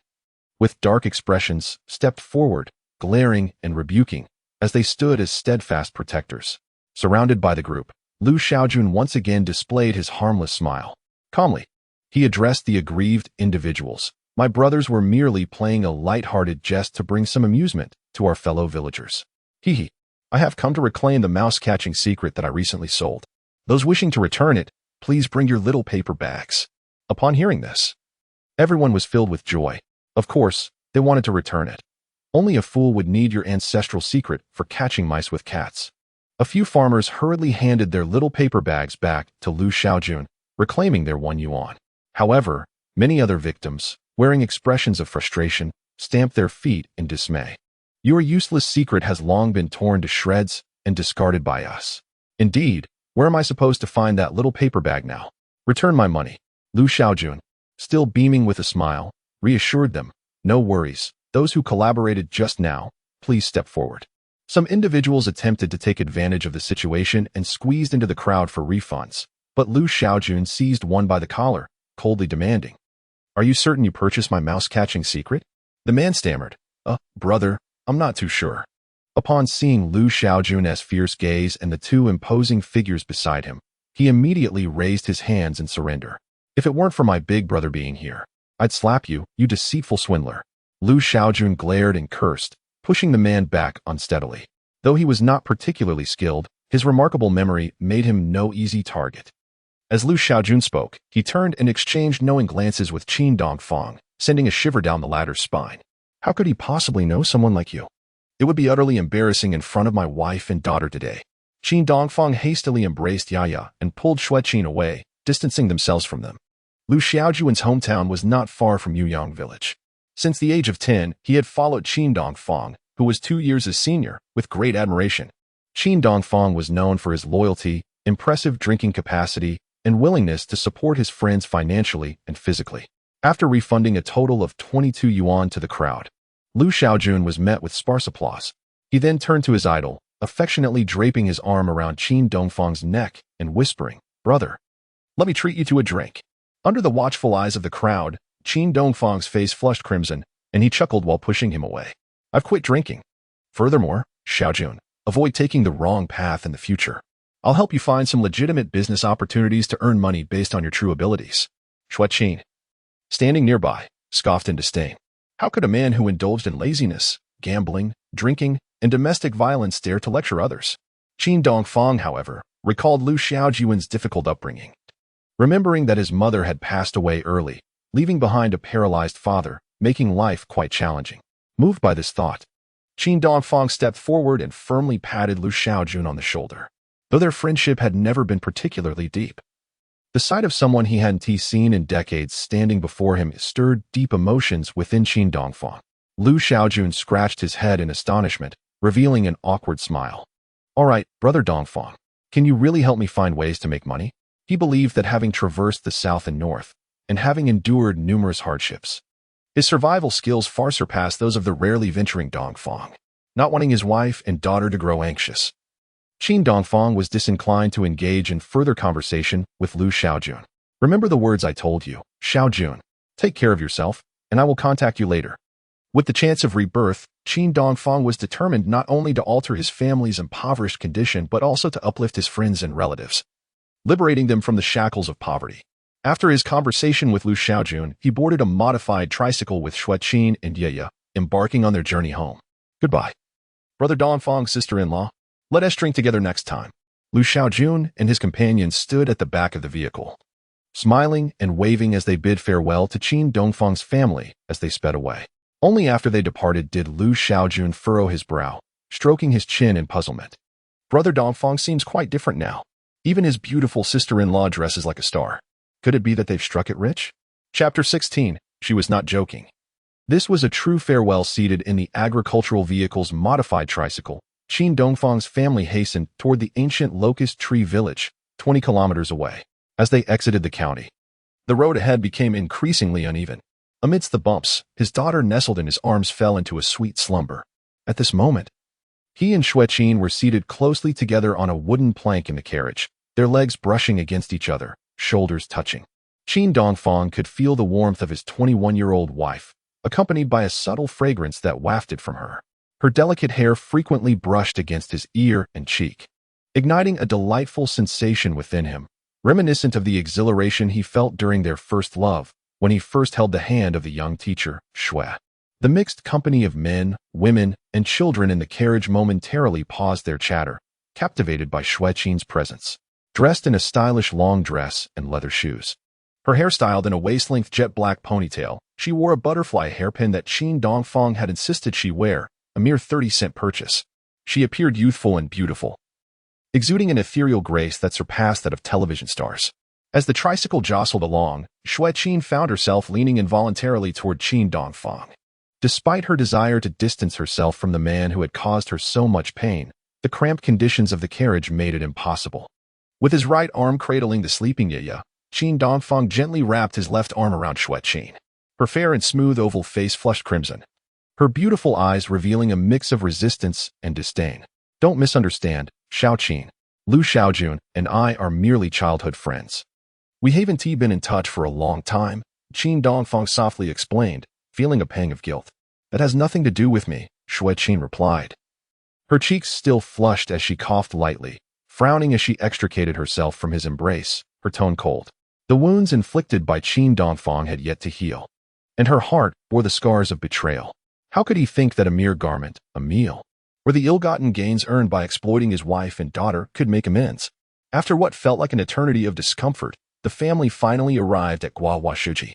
with dark expressions, stepped forward, glaring and rebuking, as they stood as steadfast protectors. Surrounded by the group, Lu Xiaojun once again displayed his harmless smile. Calmly, He addressed the aggrieved individuals. My brothers were merely playing a light-hearted jest to bring some amusement to our fellow villagers. Hee hee. I have come to reclaim the mouse-catching secret that I recently sold. Those wishing to return it, please bring your little paper bags. Upon hearing this, everyone was filled with joy. Of course, they wanted to return it. Only a fool would need your ancestral secret for catching mice with cats. A few farmers hurriedly handed their little paper bags back to Lu Xiaojun, reclaiming their 1 yuan. However, many other victims, wearing expressions of frustration, stamped their feet in dismay. Your useless secret has long been torn to shreds and discarded by us. Indeed, where am I supposed to find that little paper bag now? Return my money. Lu Xiaojun, still beaming with a smile, reassured them. No worries, those who collaborated just now, please step forward. Some individuals attempted to take advantage of the situation and squeezed into the crowd for refunds, but Lu Xiaojun seized one by the collar, coldly demanding, "Are you certain you purchased my mouse-catching secret?" The man stammered, brother, I'm not too sure." Upon seeing Lu Xiaojun's fierce gaze and the two imposing figures beside him, he immediately raised his hands in surrender. "If it weren't for my big brother being here, I'd slap you, you deceitful swindler." Lu Xiaojun glared and cursed, pushing the man back unsteadily. Though he was not particularly skilled, his remarkable memory made him no easy target. As Lu Xiaojun spoke, he turned and exchanged knowing glances with Qin Dongfang, sending a shiver down the latter's spine. How could he possibly know someone like you? It would be utterly embarrassing in front of my wife and daughter today. Qin Dongfang hastily embraced Yaya and pulled Xue Qin away, distancing themselves from them. Lu Xiaojun's hometown was not far from Yuyang village. Since the age of 10, he had followed Qin Dongfang, who was 2 years his senior, with great admiration. Qin Dongfang was known for his loyalty, impressive drinking capacity, and willingness to support his friends financially and physically. After refunding a total of 22 yuan to the crowd, Lu Xiaojun was met with sparse applause. He then turned to his idol, affectionately draping his arm around Qin Dongfang's neck and whispering, "Brother, let me treat you to a drink." Under the watchful eyes of the crowd, Qin Dongfang's face flushed crimson, and he chuckled while pushing him away. "I've quit drinking. Furthermore, Xiaojun, avoid taking the wrong path in the future. I'll help you find some legitimate business opportunities to earn money based on your true abilities." Xue Qin, standing nearby, scoffed in disdain. How could a man who indulged in laziness, gambling, drinking, and domestic violence dare to lecture others? Qin Dongfang, however, recalled Lu Xiaojun's difficult upbringing. Remembering that his mother had passed away early, leaving behind a paralyzed father, making life quite challenging. Moved by this thought, Qin Dongfang stepped forward and firmly patted Lu Xiaojun on the shoulder. Though their friendship had never been particularly deep, the sight of someone he hadn't seen in decades standing before him stirred deep emotions within Qin Dongfang. Lu Xiaojun scratched his head in astonishment, revealing an awkward smile. "All right, brother Dongfang, can you really help me find ways to make money?" He believed that having traversed the south and north, and having endured numerous hardships, his survival skills far surpassed those of the rarely venturing Dongfang. Not wanting his wife and daughter to grow anxious, Qin Dongfang was disinclined to engage in further conversation with Lu Xiaojun. "Remember the words I told you, Xiaojun. Take care of yourself, and I will contact you later." With the chance of rebirth, Qin Dongfang was determined not only to alter his family's impoverished condition but also to uplift his friends and relatives, liberating them from the shackles of poverty. After his conversation with Lu Xiaojun, he boarded a modified tricycle with Xue Qin and Yaya, embarking on their journey home. "Goodbye, brother Dongfang's sister-in-law. Let us drink together next time." Lu Xiaojun and his companions stood at the back of the vehicle, smiling and waving as they bid farewell to Qin Dongfang's family as they sped away. Only after they departed did Lu Xiaojun furrow his brow, stroking his chin in puzzlement. Brother Dongfang seems quite different now. Even his beautiful sister-in-law dresses like a star. Could it be that they've struck it rich? Chapter 16. She was not joking. This was a true farewell seated in the agricultural vehicle's modified tricycle. Qin Dongfang's family hastened toward the ancient locust tree village, 20 kilometers away. As they exited the county, the road ahead became increasingly uneven. Amidst the bumps, his daughter nestled in his arms fell into a sweet slumber. At this moment, he and Xue Qin were seated closely together on a wooden plank in the carriage, their legs brushing against each other, shoulders touching. Qin Dongfang could feel the warmth of his 21-year-old wife, accompanied by a subtle fragrance that wafted from her. Her delicate hair frequently brushed against his ear and cheek, igniting a delightful sensation within him, reminiscent of the exhilaration he felt during their first love when he first held the hand of the young teacher, Xue. The mixed company of men, women, and children in the carriage momentarily paused their chatter, captivated by Xue Qin's presence. Dressed in a stylish long dress and leather shoes, her hair styled in a waist-length jet black ponytail, she wore a butterfly hairpin that Qin Dongfang had insisted she wear, a mere 30-cent purchase. She appeared youthful and beautiful, exuding an ethereal grace that surpassed that of television stars. As the tricycle jostled along, Xue Qin found herself leaning involuntarily toward Qin Dongfang. Despite her desire to distance herself from the man who had caused her so much pain, the cramped conditions of the carriage made it impossible. With his right arm cradling the sleeping Yaya, Qin Dongfang gently wrapped his left arm around Xue Qin. Her fair and smooth oval face flushed crimson, her beautiful eyes revealing a mix of resistance and disdain. Don't misunderstand, Xiao Qin. Lu Xiaojun and I are merely childhood friends. We haven't been in touch for a long time, Qin Dongfang softly explained, feeling a pang of guilt. That has nothing to do with me, Xue Qin replied. Her cheeks still flushed as she coughed lightly, frowning as she extricated herself from his embrace, her tone cold. The wounds inflicted by Qin Dongfang had yet to heal, and her heart bore the scars of betrayal. How could he think that a mere garment, a meal, or the ill-gotten gains earned by exploiting his wife and daughter could make amends? After what felt like an eternity of discomfort, the family finally arrived at Guawashuji.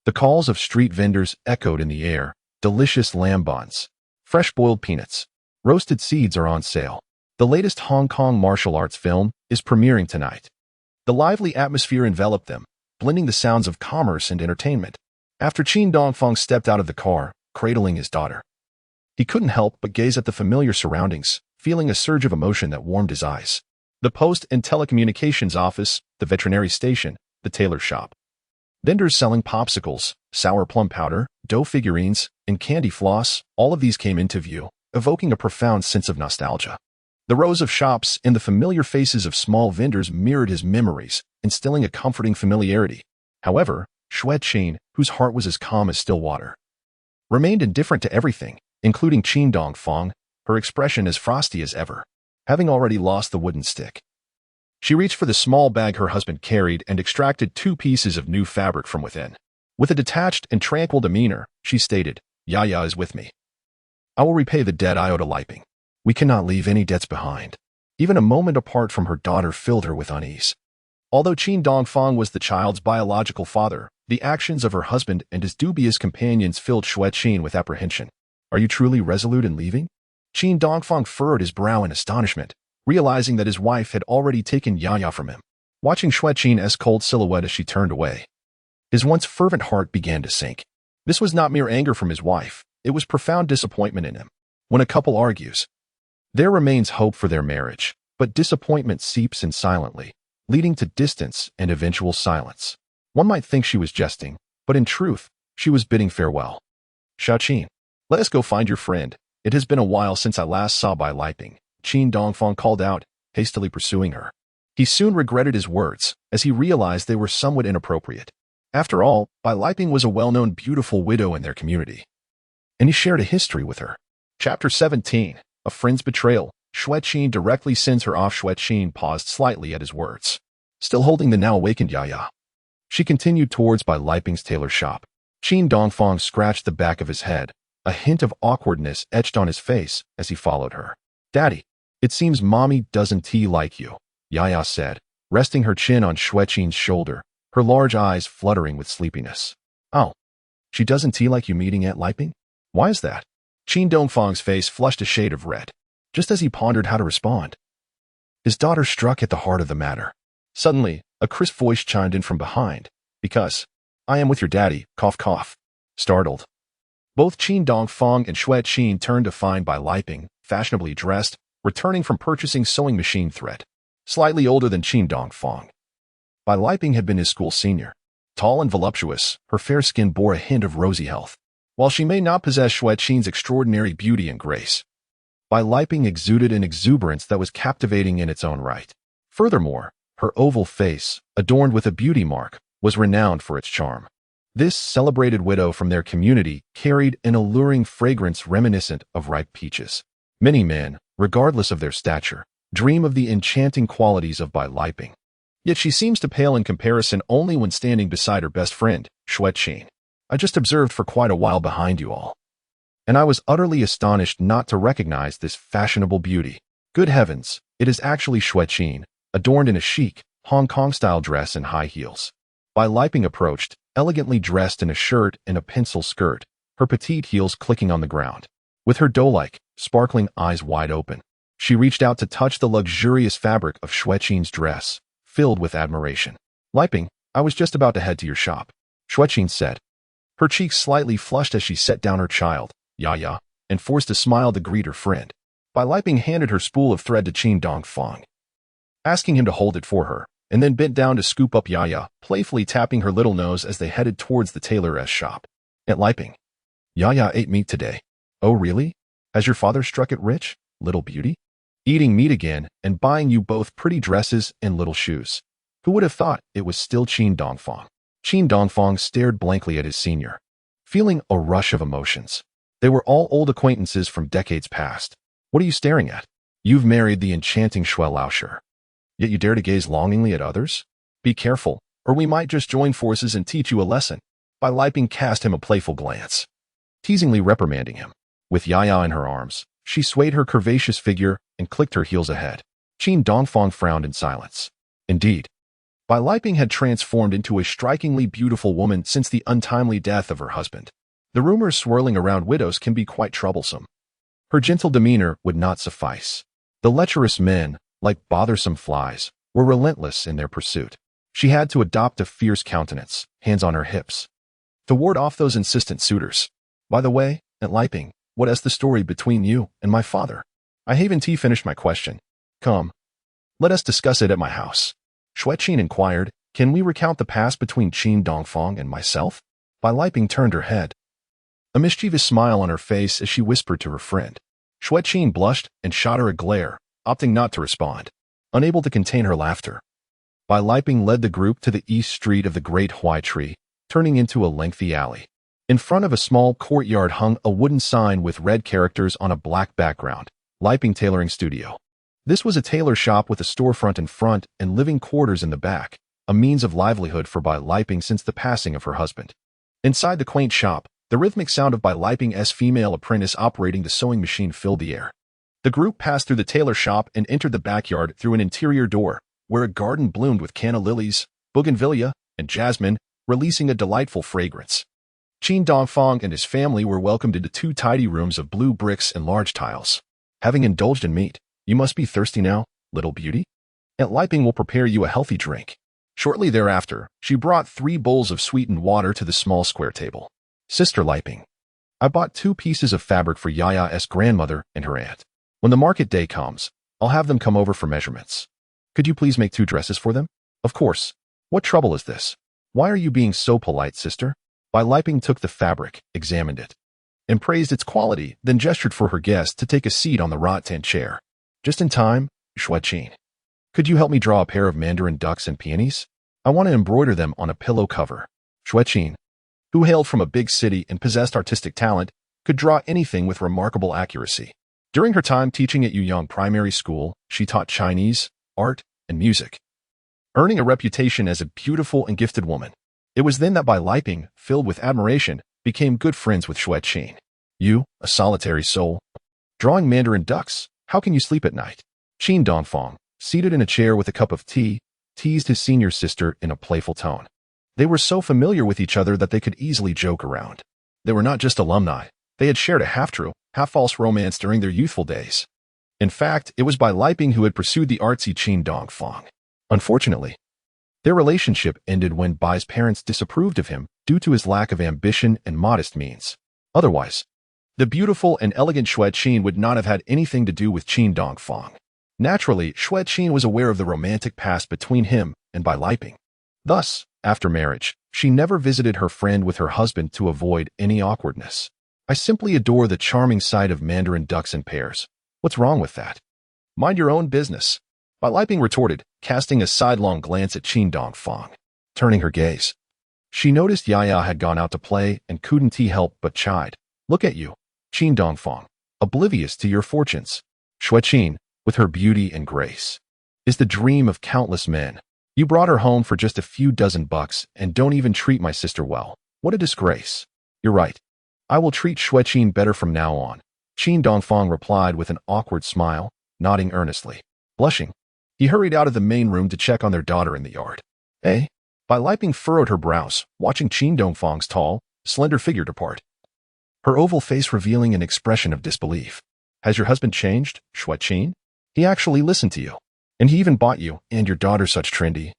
The calls of street vendors echoed in the air. Delicious lamb buns, fresh boiled peanuts, roasted seeds are on sale. The latest Hong Kong martial arts film is premiering tonight. The lively atmosphere enveloped them, blending the sounds of commerce and entertainment. After Qin Dongfang stepped out of the car, cradling his daughter, he couldn't help but gaze at the familiar surroundings, feeling a surge of emotion that warmed his eyes. The post and telecommunications office, the veterinary station, the tailor shop. Vendors selling popsicles, sour plum powder, dough figurines, and candy floss, all of these came into view, evoking a profound sense of nostalgia. The rows of shops and the familiar faces of small vendors mirrored his memories, instilling a comforting familiarity. However, Xue Qin, whose heart was as calm as still water, remained indifferent to everything, including Qin Dongfang, her expression as frosty as ever, having already lost the wooden stick. She reached for the small bag her husband carried and extracted 2 pieces of new fabric from within. With a detached and tranquil demeanor, she stated, "Yaya is with me. I will repay the debt I owe to Liping. We cannot leave any debts behind." Even a moment apart from her daughter filled her with unease. Although Qin Dongfang was the child's biological father, the actions of her husband and his dubious companions filled Xue Qin with apprehension. "Are you truly resolute in leaving?" Qin Dongfang furrowed his brow in astonishment, realizing that his wife had already taken Yaya from him. Watching Xue Qin's cold silhouette as she turned away, his once fervent heart began to sink. This was not mere anger from his wife, it was profound disappointment in him. When a couple argues, there remains hope for their marriage, but disappointment seeps in silently, leading to distance and eventual silence. One might think she was jesting, but in truth, she was bidding farewell. "Xiao Qin, let us go find your friend. It has been a while since I last saw Bai Liping," Qin Dongfang called out, hastily pursuing her. He soon regretted his words, as he realized they were somewhat inappropriate. After all, Bai Liping was a well-known beautiful widow in their community, and he shared a history with her. Chapter 17, A Friend's Betrayal. Xue Qin directly sends her off. Xue Qin paused slightly at his words. Still holding the now-awakened Yaya, she continued towards Bai Liping's tailor shop. Qin Dongfang scratched the back of his head, a hint of awkwardness etched on his face as he followed her. "Daddy, it seems Mommy doesn't like you," Yaya said, resting her chin on Xue Qin's shoulder, her large eyes fluttering with sleepiness. "Oh, she doesn't like you meeting Aunt Liping? Why is that?" Qin Dongfang's face flushed a shade of red, just as he pondered how to respond. His daughter struck at the heart of the matter. Suddenly, a crisp voice chimed in from behind. "Because I am with your daddy, cough cough." Startled, both Qin Dongfang and Xue Qin turned to find Bai Liping, fashionably dressed, returning from purchasing sewing machine thread. Slightly older than Qin Dongfang, Bai Liping had been his school senior. Tall and voluptuous, her fair skin bore a hint of rosy health. While she may not possess Xue Qin's extraordinary beauty and grace, Bai Liping exuded an exuberance that was captivating in its own right. Furthermore, her oval face, adorned with a beauty mark, was renowned for its charm. This celebrated widow from their community carried an alluring fragrance reminiscent of ripe peaches. Many men, regardless of their stature, dream of the enchanting qualities of Bai Liping. Yet she seems to pale in comparison only when standing beside her best friend, Xue Qin. I just observed for quite a while behind you all, and I was utterly astonished not to recognize this fashionable beauty. Good heavens, it is actually Xue Qin, adorned in a chic, Hong Kong-style dress and high heels. Bai Liping approached, elegantly dressed in a shirt and a pencil skirt, her petite heels clicking on the ground. With her doe-like, sparkling eyes wide open, she reached out to touch the luxurious fabric of Xue Qin's dress, filled with admiration. Liping, I was just about to head to your shop, Xue Qin said. Her cheeks slightly flushed as she set down her child, Yaya, and forced a smile to greet her friend. Bai Liping handed her spool of thread to Qin Dongfang, asking him to hold it for her, and then bent down to scoop up Yaya, playfully tapping her little nose as they headed towards the tailor's shop. At Liping, Yaya ate meat today. Oh really? Has your father struck it rich, little beauty? Eating meat again and buying you both pretty dresses and little shoes. Who would have thought it was still Qin Dongfang? Qin Dongfang stared blankly at his senior, feeling a rush of emotions. They were all old acquaintances from decades past. What are you staring at? You've married the enchanting Xue Laosher. Yet you dare to gaze longingly at others? Be careful, or we might just join forces and teach you a lesson. Bai Liping cast him a playful glance, teasingly reprimanding him. With Yaya in her arms, she swayed her curvaceous figure and clicked her heels ahead. Qin Dongfang frowned in silence. Indeed, Bai Liping had transformed into a strikingly beautiful woman since the untimely death of her husband. The rumors swirling around widows can be quite troublesome. Her gentle demeanor would not suffice. The lecherous men, like bothersome flies, were relentless in their pursuit. She had to adopt a fierce countenance, hands on her hips, to ward off those insistent suitors. By the way, at Liping, what is the story between you and my father? I haven't finished my question. Come, let us discuss it at my house. Xue Qin inquired, can we recount the past between Qin Dongfang and myself? Bai Liping turned her head, a mischievous smile on her face as she whispered to her friend. Xue Qin blushed and shot her a glare, opting not to respond. Unable to contain her laughter, Bai Liping led the group to the east street of the Great Huai Tree, turning into a lengthy alley. In front of a small courtyard hung a wooden sign with red characters on a black background, Liping Tailoring Studio. This was a tailor shop with a storefront in front and living quarters in the back, a means of livelihood for Bai Liping since the passing of her husband. Inside the quaint shop, the rhythmic sound of Bai Liping's female apprentice operating the sewing machine filled the air. The group passed through the tailor shop and entered the backyard through an interior door, where a garden bloomed with canna lilies, bougainvillea, and jasmine, releasing a delightful fragrance. Qin Dongfang and his family were welcomed into 2 tidy rooms of blue bricks and large tiles. Having indulged in meat, you must be thirsty now, little beauty? Aunt Liping will prepare you a healthy drink. Shortly thereafter, she brought 3 bowls of sweetened water to the small square table. Sister Liping, I bought 2 pieces of fabric for Yaya's grandmother and her aunt. When the market day comes, I'll have them come over for measurements. Could you please make 2 dresses for them? Of course. What trouble is this? Why are you being so polite, sister? Bai Liping took the fabric, examined it, and praised its quality, then gestured for her guest to take a seat on the rattan chair. Just in time, Xue Qin. Could you help me draw a pair of mandarin ducks and peonies? I want to embroider them on a pillow cover. Xue Qin, who hailed from a big city and possessed artistic talent, could draw anything with remarkable accuracy. During her time teaching at Yuyang Primary School, she taught Chinese, art, and music, earning a reputation as a beautiful and gifted woman. It was then that Bai Liping, filled with admiration, became good friends with Xue Qin. You, a solitary soul, drawing mandarin ducks, how can you sleep at night? Qin Dongfang, seated in a chair with a cup of tea, teased his senior sister in a playful tone. They were so familiar with each other that they could easily joke around. They were not just alumni. They had shared a half-true, half-false romance during their youthful days. In fact, it was Bai Liping who had pursued the artsy Qin Dongfang. Unfortunately, their relationship ended when Bai's parents disapproved of him due to his lack of ambition and modest means. Otherwise, the beautiful and elegant Xue Qin would not have had anything to do with Qin Dongfang. Naturally, Xue Qin was aware of the romantic past between him and Bai Liping. Thus, after marriage, she never visited her friend with her husband to avoid any awkwardness. I simply adore the charming sight of mandarin ducks in pairs. What's wrong with that? Mind your own business, Bai Liping retorted, casting a sidelong glance at Qin Dongfang. Turning her gaze, she noticed Yaya had gone out to play and couldn't help but chide. Look at you, Qin Dongfang, oblivious to your fortunes. Xue Qin, with her beauty and grace, is the dream of countless men. You brought her home for just a few dozen bucks and don't even treat my sister well. What a disgrace. You're right. I will treat Xue Qin better from now on. Qin Dongfang replied with an awkward smile, nodding earnestly. Blushing, he hurried out of the main room to check on their daughter in the yard. Eh? Bai Liping furrowed her brows, watching Qin Dongfang's tall, slender figure depart. Her oval face revealing an expression of disbelief. Has your husband changed, Xue Qin? He actually listened to you. And he even bought you and your daughter such trendy,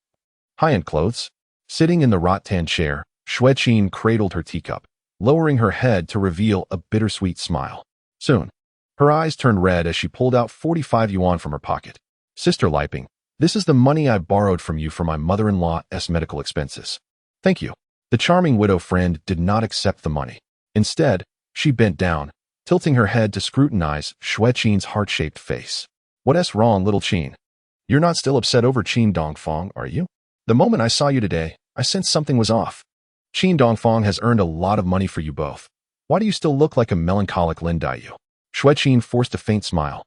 high-end clothes. Sitting in the rattan chair, Xue Qin cradled her teacup, lowering her head to reveal a bittersweet smile. Soon, her eyes turned red as she pulled out 45 yuan from her pocket. Sister Liping, this is the money I borrowed from you for my mother-in-law's medical expenses. Thank you. The charming widow friend did not accept the money. Instead, she bent down, tilting her head to scrutinize Xue Qin's heart-shaped face. What's wrong, little Qin? You're not still upset over Qin Dongfang, are you? The moment I saw you today, I sensed something was off. Qin Dongfang has earned a lot of money for you both. Why do you still look like a melancholic Lin Daiyu? Xue Qin forced a faint smile,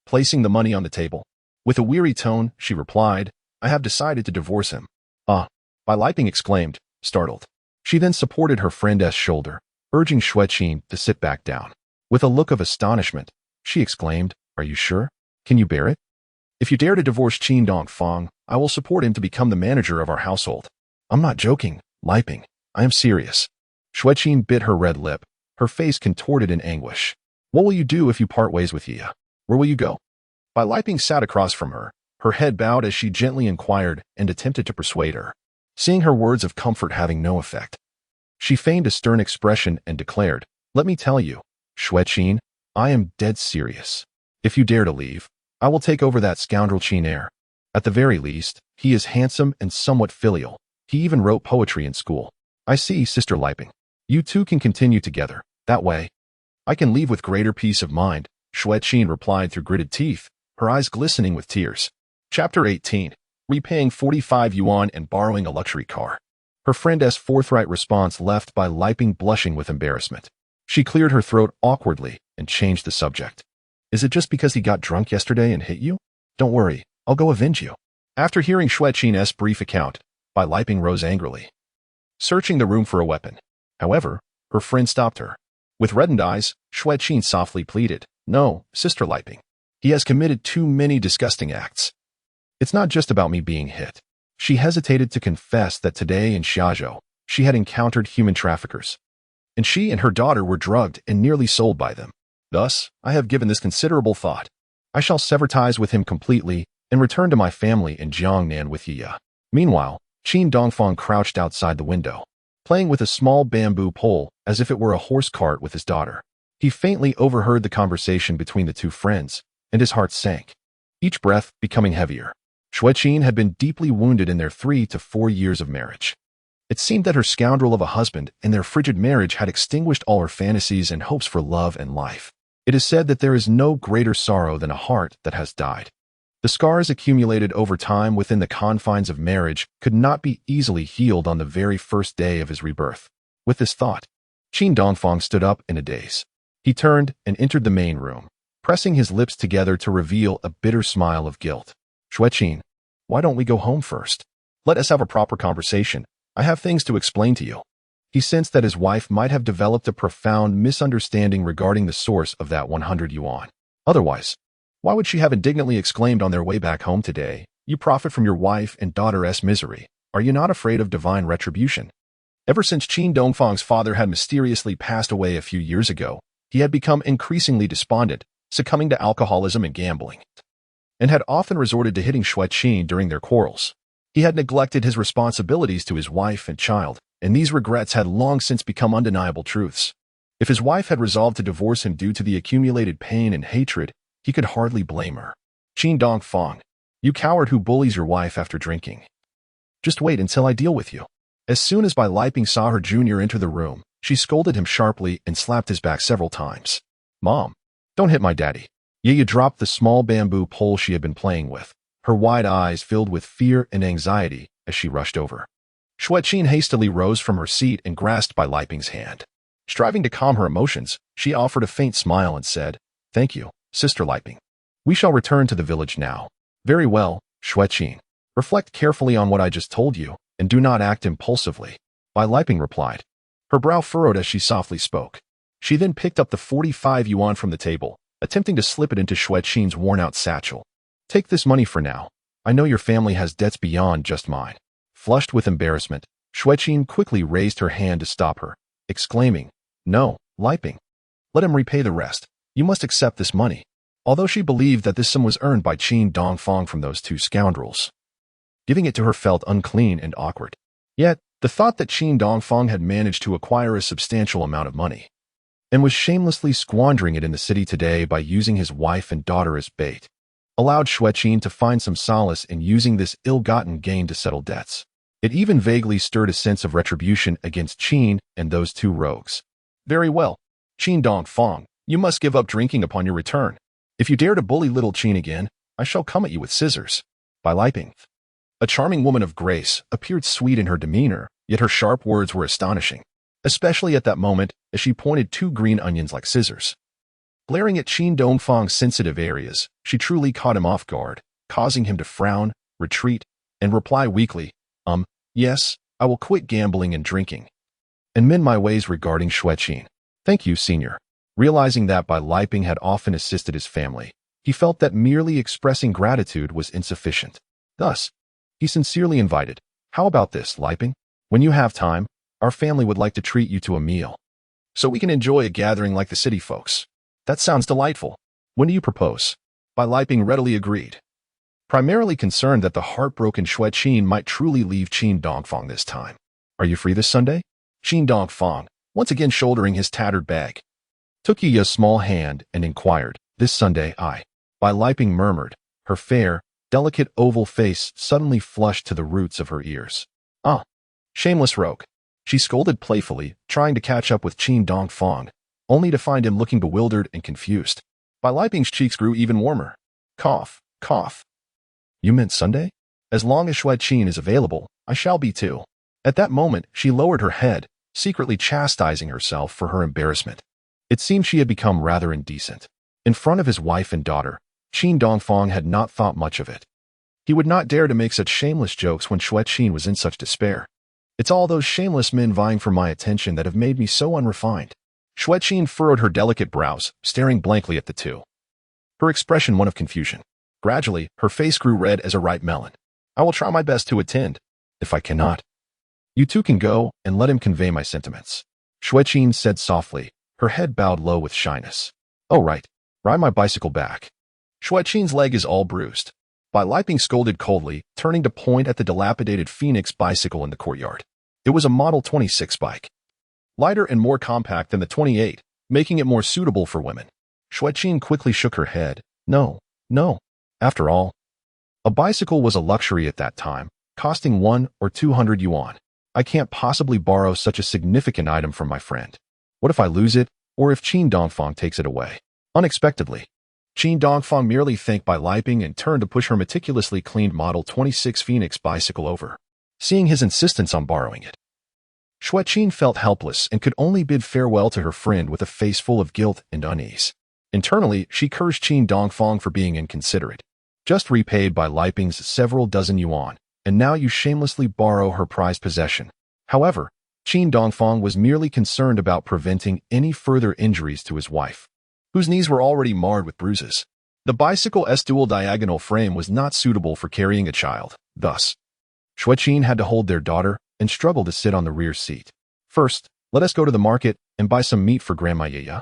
placing the money on the table. With a weary tone, she replied, I have decided to divorce him. Ah, Bai Liping exclaimed, startled. She then supported her friend's shoulder, urging Xue Qin to sit back down. With a look of astonishment, she exclaimed, Are you sure? Can you bear it? If you dare to divorce Qin Dongfang, I will support him to become the manager of our household. I'm not joking, Liping. I am serious. Xue Qin bit her red lip, her face contorted in anguish. What will you do if you part ways with Yaya? Where will you go? Bai Liping sat across from her, her head bowed as she gently inquired and attempted to persuade her. Seeing her words of comfort having no effect, she feigned a stern expression and declared, Let me tell you, Xue Qin, I am dead serious. If you dare to leave, I will take over that scoundrel Qin heir. At the very least, he is handsome and somewhat filial. He even wrote poetry in school. I see, Sister Liping. You two can continue together. That way, I can leave with greater peace of mind, Xue Qin replied through gritted teeth, her eyes glistening with tears. Chapter 18. Repaying 45 yuan and borrowing a luxury car. Her friend's forthright response left Bai Liping blushing with embarrassment. She cleared her throat awkwardly and changed the subject. Is it just because he got drunk yesterday and hit you? Don't worry, I'll go avenge you. After hearing Xue Qin's brief account, Bai Liping rose angrily, searching the room for a weapon. However, her friend stopped her. With reddened eyes, Xue Qin softly pleaded, No, Sister Liping. He has committed too many disgusting acts. It's not just about me being hit. She hesitated to confess that today in Xiazhou, she had encountered human traffickers, and she and her daughter were drugged and nearly sold by them. Thus, I have given this considerable thought. I shall sever ties with him completely and return to my family in Jiangnan with Yaya. Meanwhile, Qin Dongfang crouched outside the window, playing with a small bamboo pole as if it were a horse cart with his daughter. He faintly overheard the conversation between the two friends, and his heart sank, each breath becoming heavier. Xue Qin had been deeply wounded in their 3 to 4 years of marriage. It seemed that her scoundrel of a husband and their frigid marriage had extinguished all her fantasies and hopes for love and life. It is said that there is no greater sorrow than a heart that has died. The scars accumulated over time within the confines of marriage could not be easily healed on the very first day of his rebirth. With this thought, Qin Dongfang stood up in a daze. He turned and entered the main room, pressing his lips together to reveal a bitter smile of guilt. Xue Qin, why don't we go home first? Let us have a proper conversation. I have things to explain to you. He sensed that his wife might have developed a profound misunderstanding regarding the source of that 100 yuan. Otherwise, why would she have indignantly exclaimed on their way back home today, You profit from your wife and daughter's misery. Are you not afraid of divine retribution? Ever since Qin Dongfang's father had mysteriously passed away a few years ago, he had become increasingly despondent, succumbing to alcoholism and gambling, and had often resorted to hitting Xue Qin during their quarrels. He had neglected his responsibilities to his wife and child, and these regrets had long since become undeniable truths. If his wife had resolved to divorce him due to the accumulated pain and hatred, he could hardly blame her. Qin Dongfang, you coward who bullies your wife after drinking. Just wait until I deal with you. As soon as Bai Liping saw her junior enter the room, she scolded him sharply and slapped his back several times. Mom, don't hit my daddy. Yaya dropped the small bamboo pole she had been playing with, her wide eyes filled with fear and anxiety as she rushed over. Xue Qin hastily rose from her seat and grasped Bai Liping's hand. Striving to calm her emotions, she offered a faint smile and said, Thank you, Sister Liping. We shall return to the village now. Very well, Xue Qin. Reflect carefully on what I just told you, and do not act impulsively. Bai Liping replied. Her brow furrowed as she softly spoke. She then picked up the 45 yuan from the table, attempting to slip it into Xue Qin's worn-out satchel. Take this money for now. I know your family has debts beyond just mine. Flushed with embarrassment, Xue Qin quickly raised her hand to stop her, exclaiming, No, Liping. Let him repay the rest. You must accept this money. Although she believed that this sum was earned by Qin Dongfang from those two scoundrels. Giving it to her felt unclean and awkward. Yet, the thought that Qin Dongfang had managed to acquire a substantial amount of money and was shamelessly squandering it in the city today by using his wife and daughter as bait, allowed Xue Qin to find some solace in using this ill-gotten gain to settle debts. It even vaguely stirred a sense of retribution against Qin and those two rogues. Very well, Qin Dongfang, you must give up drinking upon your return. If you dare to bully little Qin again, I shall come at you with scissors. Bai Liping. A charming woman of grace, appeared sweet in her demeanor, yet her sharp words were astonishing, especially at that moment as she pointed two green onions like scissors. Glaring at Qin Dongfang's sensitive areas, she truly caught him off guard, causing him to frown, retreat, and reply weakly, Yes, I will quit gambling and drinking, and mend my ways regarding Xue Qin. Thank you, senior. Realizing that Bai Liping had often assisted his family, he felt that merely expressing gratitude was insufficient. Thus, he sincerely invited, How about this, Liping? When you have time, our family would like to treat you to a meal, so we can enjoy a gathering like the city folks. That sounds delightful. When do you propose? Bai Liping readily agreed, primarily concerned that the heartbroken Xue Qin might truly leave Qin Dongfang this time. Are you free this Sunday? Qin Dongfang, once again shouldering his tattered bag, took Yaya's small hand and inquired, This Sunday, I. Bai Liping murmured, her fair, delicate oval face suddenly flushed to the roots of her ears. Shameless rogue. She scolded playfully, trying to catch up with Qin Dongfang, only to find him looking bewildered and confused. Bai Liping's cheeks grew even warmer. Cough, cough. You meant Sunday? As long as Xue Qin is available, I shall be too. At that moment, she lowered her head, secretly chastising herself for her embarrassment. It seemed she had become rather indecent. In front of his wife and daughter, Qin Dongfang had not thought much of it. He would not dare to make such shameless jokes when Xue Qin was in such despair. It's all those shameless men vying for my attention that have made me so unrefined. Xue Qin furrowed her delicate brows, staring blankly at the two. Her expression one of confusion. Gradually, her face grew red as a ripe melon. I will try my best to attend. If I cannot, you two can go and let him convey my sentiments. Xue Qin said softly, her head bowed low with shyness. Oh right, ride my bicycle back. Xue Qin's leg is all bruised. Bai Liping scolded coldly, turning to point at the dilapidated Phoenix bicycle in the courtyard. It was a Model 26 bike, lighter and more compact than the 28, making it more suitable for women. Xue Qin quickly shook her head. No. After all, a bicycle was a luxury at that time, costing 100 or 200 yuan. I can't possibly borrow such a significant item from my friend. What if I lose it, or if Qin Dongfang takes it away? Unexpectedly, Qin Dongfang merely thanked Bai Liping and turned to push her meticulously cleaned Model 26 Phoenix bicycle over, seeing his insistence on borrowing it. Xue Qin felt helpless and could only bid farewell to her friend with a face full of guilt and unease. Internally, she cursed Qin Dongfang for being inconsiderate. Just repaid Bai Liping's several dozen yuan, and now you shamelessly borrow her prized possession. However, Qin Dongfang was merely concerned about preventing any further injuries to his wife, whose knees were already marred with bruises. The bicycle's dual diagonal frame was not suitable for carrying a child. Thus, Xue Qin had to hold their daughter and struggle to sit on the rear seat. First, let us go to the market and buy some meat for Grandma Yaya.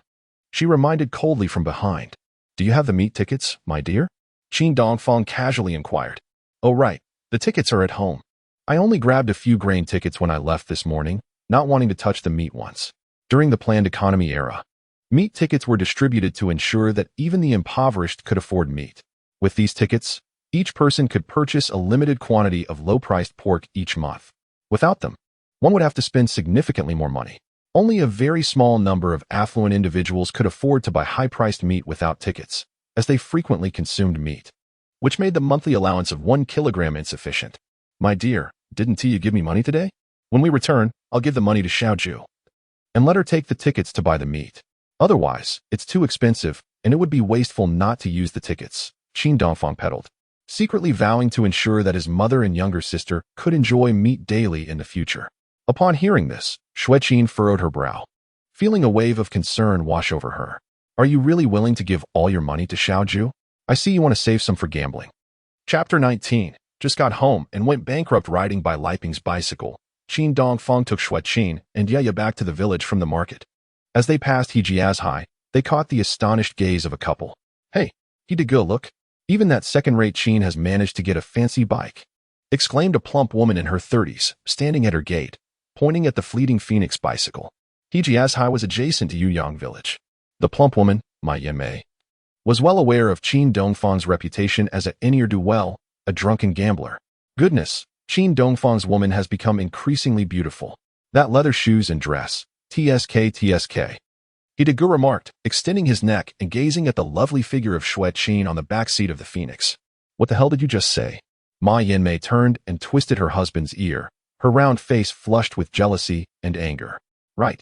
She reminded coldly from behind. Do you have the meat tickets, my dear? Qin Dongfang casually inquired. Oh right, the tickets are at home. I only grabbed a few grain tickets when I left this morning, not wanting to touch the meat once. During the planned economy era, meat tickets were distributed to ensure that even the impoverished could afford meat. With these tickets, each person could purchase a limited quantity of low-priced pork each month. Without them, one would have to spend significantly more money. Only a very small number of affluent individuals could afford to buy high-priced meat without tickets, as they frequently consumed meat, which made the monthly allowance of 1 kilogram insufficient. My dear, didn't Tia give me money today? When we return, I'll give the money to Xiaoju, and let her take the tickets to buy the meat. Otherwise, it's too expensive, and it would be wasteful not to use the tickets, Qin Dongfang peddled. secretly vowing to ensure that his mother and younger sister could enjoy meat daily in the future. Upon hearing this, Xue Qin furrowed her brow, feeling a wave of concern wash over her. Are you really willing to give all your money to Xiaoju? I see you want to save some for gambling. Chapter 19. Just got home and went bankrupt riding by Liping's bicycle. Qin Dongfang took Xue Qin and Yaya back to the village from the market. As they passed Hejiazhai, they caught the astonished gaze of a couple. Hey, he did good, look. Even that second-rate Qin has managed to get a fancy bike, exclaimed a plump woman in her 30s, standing at her gate, pointing at the fleeting Phoenix bicycle. Hejiazhai was adjacent to Yuyang village. The plump woman, Ma Yanmei, was well aware of Qin Dongfang's reputation as a ne'er-do-well, a drunken gambler. Goodness, Qin Dongfang's woman has become increasingly beautiful. That leather shoes and dress, TSK. Hidagu remarked, extending his neck and gazing at the lovely figure of Xue Qin on the back seat of the Phoenix. What the hell did you just say? Ma Yanmei turned and twisted her husband's ear, her round face flushed with jealousy and anger. Right.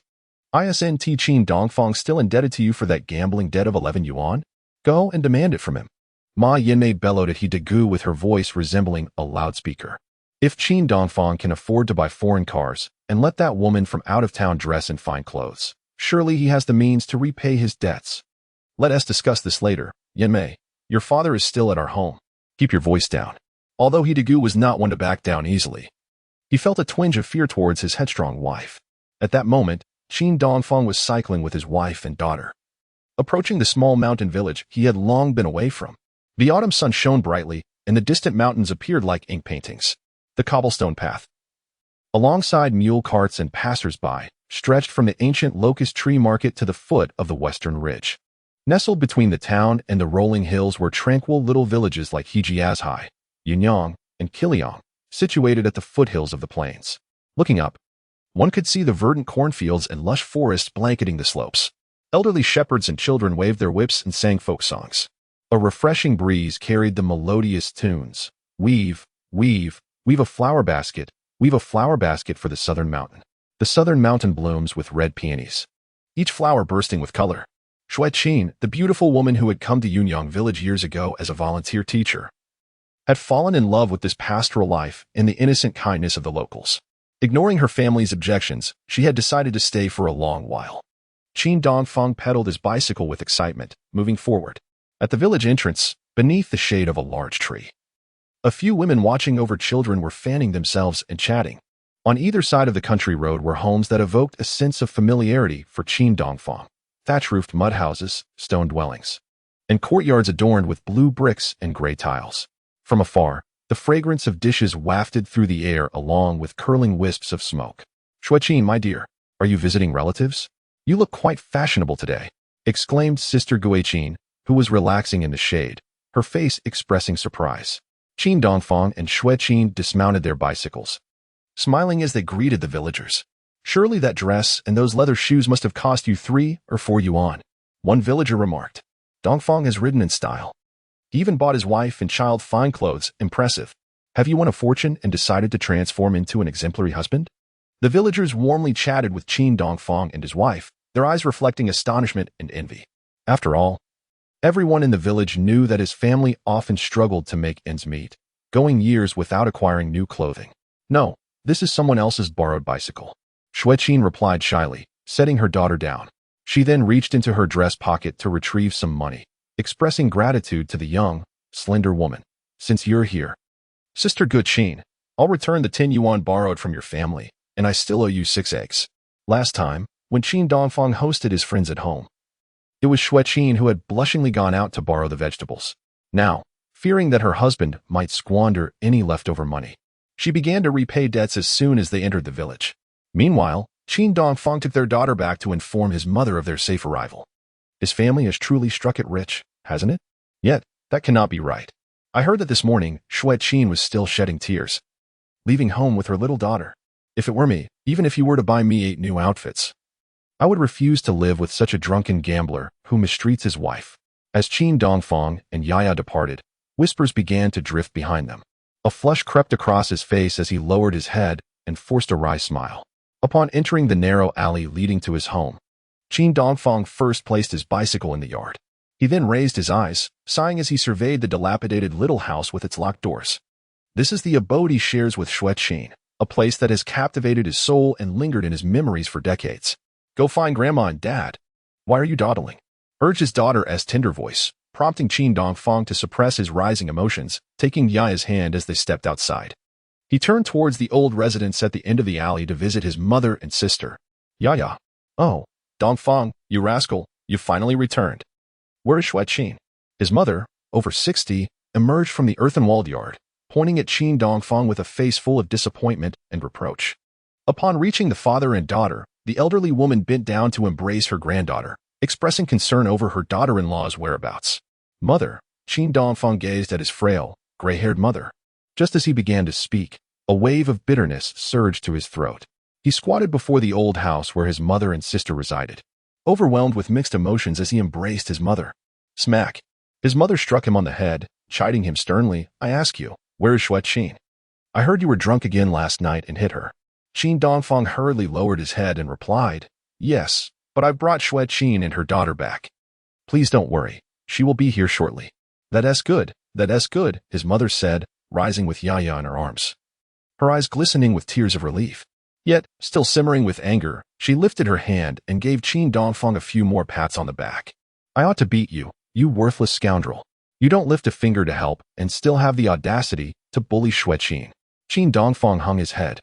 Isn't Qin Dongfang still indebted to you for that gambling debt of 11 yuan? Go and demand it from him. Ma Yanmei bellowed at Hidagu with her voice resembling a loudspeaker. If Qin Dongfang can afford to buy foreign cars and let that woman from out of town dress in fine clothes, surely he has the means to repay his debts. Let us discuss this later. Yanmei, your father is still at our home. Keep your voice down. Although Hidagu was not one to back down easily, he felt a twinge of fear towards his headstrong wife. At that moment, Qin Dongfang was cycling with his wife and daughter, approaching the small mountain village he had long been away from. The autumn sun shone brightly, and the distant mountains appeared like ink paintings. The cobblestone path, alongside mule carts and passers-by, stretched from the ancient locust tree market to the foot of the western ridge. Nestled between the town and the rolling hills were tranquil little villages like Hejiazhai, Yunyang, and Kiliang, situated at the foothills of the plains. Looking up, one could see the verdant cornfields and lush forests blanketing the slopes. Elderly shepherds and children waved their whips and sang folk songs. A refreshing breeze carried the melodious tunes. Weave a flower basket, weave a flower basket for the southern mountain. The southern mountain blooms with red peonies, each flower bursting with color. Xue Qin, the beautiful woman who had come to Yunyang village years ago as a volunteer teacher, had fallen in love with this pastoral life and the innocent kindness of the locals. Ignoring her family's objections, she had decided to stay for a long while. Qin Dongfang pedaled his bicycle with excitement, moving forward. At the village entrance, beneath the shade of a large tree, a few women watching over children were fanning themselves and chatting. On either side of the country road were homes that evoked a sense of familiarity for Qin Dongfang. Thatch-roofed mud houses, stone dwellings, and courtyards adorned with blue bricks and gray tiles. From afar, the fragrance of dishes wafted through the air along with curling wisps of smoke. Xue Qin, my dear, are you visiting relatives? You look quite fashionable today, exclaimed Sister Xue Qin, who was relaxing in the shade, her face expressing surprise. Qin Dongfang and Xue Qin dismounted their bicycles, smiling as they greeted the villagers. Surely that dress and those leather shoes must have cost you 3 or 4 yuan, one villager remarked. Dongfang has ridden in style. He even bought his wife and child fine clothes. Impressive. Have you won a fortune and decided to transform into an exemplary husband? The villagers warmly chatted with Qin Dongfang and his wife, their eyes reflecting astonishment and envy. After all, everyone in the village knew that his family often struggled to make ends meet, going years without acquiring new clothing. No, this is someone else's borrowed bicycle. Xue Qin replied shyly, setting her daughter down. She then reached into her dress pocket to retrieve some money, expressing gratitude to the young, slender woman. Since you're here, Sister Xue Qin, I'll return the 10 yuan borrowed from your family, and I still owe you 6 eggs. Last time, when Qin Dongfang hosted his friends at home, it was Xue Qin who had blushingly gone out to borrow the vegetables. Now, fearing that her husband might squander any leftover money, she began to repay debts as soon as they entered the village. Meanwhile, Qin Dongfang took their daughter back to inform his mother of their safe arrival. His family has truly struck it rich, hasn't it? Yet, that cannot be right. I heard that this morning, Xue Qin was still shedding tears, leaving home with her little daughter. If it were me, even if you were to buy me 8 new outfits, I would refuse to live with such a drunken gambler who mistreats his wife. As Qin Dongfang and Yaya departed, whispers began to drift behind them. A flush crept across his face as he lowered his head and forced a wry smile. Upon entering the narrow alley leading to his home, Qin Dongfang first placed his bicycle in the yard. He then raised his eyes, sighing as he surveyed the dilapidated little house with its locked doors. This is the abode he shares with Xue Qin, a place that has captivated his soul and lingered in his memories for decades. Go find Grandma and Dad. Why are you dawdling? Urged his daughter's tender voice, prompting Qin Dongfang to suppress his rising emotions, taking Yaya's hand as they stepped outside. He turned towards the old residence at the end of the alley to visit his mother and sister. Yaya. Oh, Dongfang, you rascal, you finally returned. Where is Xue Qin? His mother, over 60, emerged from the earthen-walled yard, pointing at Qin Dongfang with a face full of disappointment and reproach. Upon reaching the father and daughter, the elderly woman bent down to embrace her granddaughter, expressing concern over her daughter-in-law's whereabouts. Mother, Qin Dongfang gazed at his frail, gray-haired mother. Just as he began to speak, a wave of bitterness surged to his throat. He squatted before the old house where his mother and sister resided, overwhelmed with mixed emotions as he embraced his mother. Smack. His mother struck him on the head, chiding him sternly. I ask you, where is Xue Qin? I heard you were drunk again last night and hit her. Qin Dongfang hurriedly lowered his head and replied, Yes, but I've brought Xue Qin and her daughter back. Please don't worry. She will be here shortly. That's good, his mother said, rising with Yaya in her arms. Her eyes glistening with tears of relief. Yet, still simmering with anger, she lifted her hand and gave Qin Dongfang a few more pats on the back. I ought to beat you, you worthless scoundrel. You don't lift a finger to help and still have the audacity to bully Xue Qin. Qin Dongfang hung his head,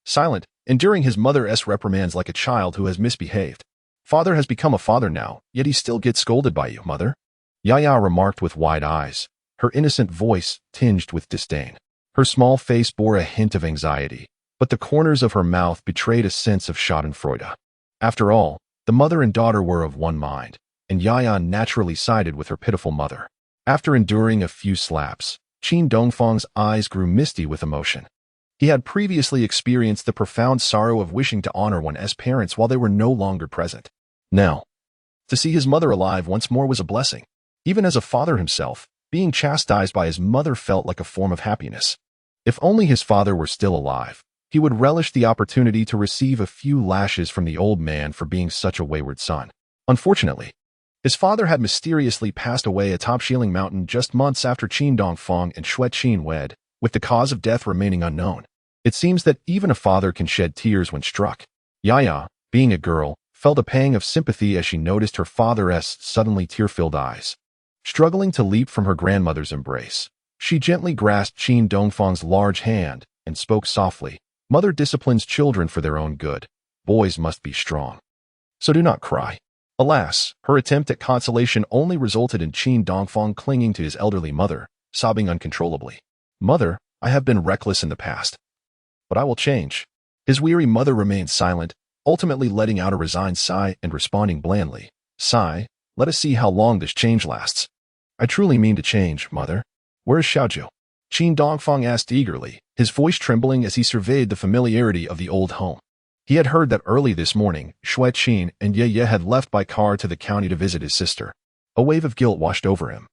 silent, enduring his mother's reprimands like a child who has misbehaved. Father has become a father now, yet he still gets scolded by you, mother. Yaya remarked with wide eyes, her innocent voice tinged with disdain. Her small face bore a hint of anxiety, but the corners of her mouth betrayed a sense of schadenfreude. After all, the mother and daughter were of one mind, and Yaya naturally sided with her pitiful mother. After enduring a few slaps, Qin Dongfang's eyes grew misty with emotion. He had previously experienced the profound sorrow of wishing to honor one's parents while they were no longer present. Now, to see his mother alive once more was a blessing. Even as a father himself, being chastised by his mother felt like a form of happiness. If only his father were still alive, he would relish the opportunity to receive a few lashes from the old man for being such a wayward son. Unfortunately, his father had mysteriously passed away atop Shiling Mountain just months after Qin Dongfang and Xue Qin wed, with the cause of death remaining unknown. It seems that even a father can shed tears when struck. Yaya, being a girl, felt a pang of sympathy as she noticed her father's suddenly tear-filled eyes. Struggling to leap from her grandmother's embrace, she gently grasped Qin Dongfang's large hand and spoke softly. Mother disciplines children for their own good. Boys must be strong. So do not cry. Alas, her attempt at consolation only resulted in Qin Dongfang clinging to his elderly mother, sobbing uncontrollably. Mother, I have been reckless in the past, but I will change. His weary mother remained silent, ultimately letting out a resigned sigh and responding blandly. Sigh, let us see how long this change lasts. I truly mean to change, mother. Where is Xiaozhu? Qin Dongfang asked eagerly, his voice trembling as he surveyed the familiarity of the old home. He had heard that early this morning, Xue Qin and Yaya had left by car to the county to visit his sister. A wave of guilt washed over him.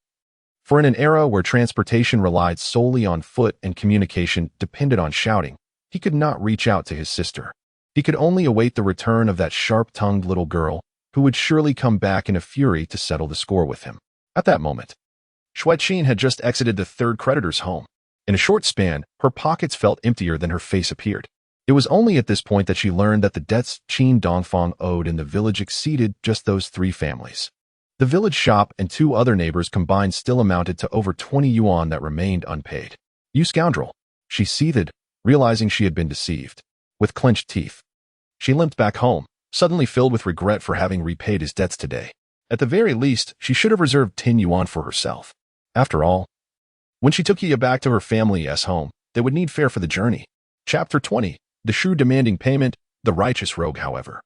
For in an era where transportation relied solely on foot and communication depended on shouting, he could not reach out to his sister. He could only await the return of that sharp-tongued little girl who would surely come back in a fury to settle the score with him. At that moment, Xue Qin had just exited the third creditor's home. In a short span, her pockets felt emptier than her face appeared. It was only at this point that she learned that the debts Qin Dongfang owed in the village exceeded just those 3 families. The village shop and 2 other neighbors combined still amounted to over 20 yuan that remained unpaid. You scoundrel! She seethed, realizing she had been deceived. With clenched teeth, she limped back home, suddenly filled with regret for having repaid his debts today. At the very least, she should have reserved 10 yuan for herself. After all, when she took Yaya back to her family's home, they would need fare for the journey. Chapter 20. The Shrew demanding payment, the righteous rogue, however.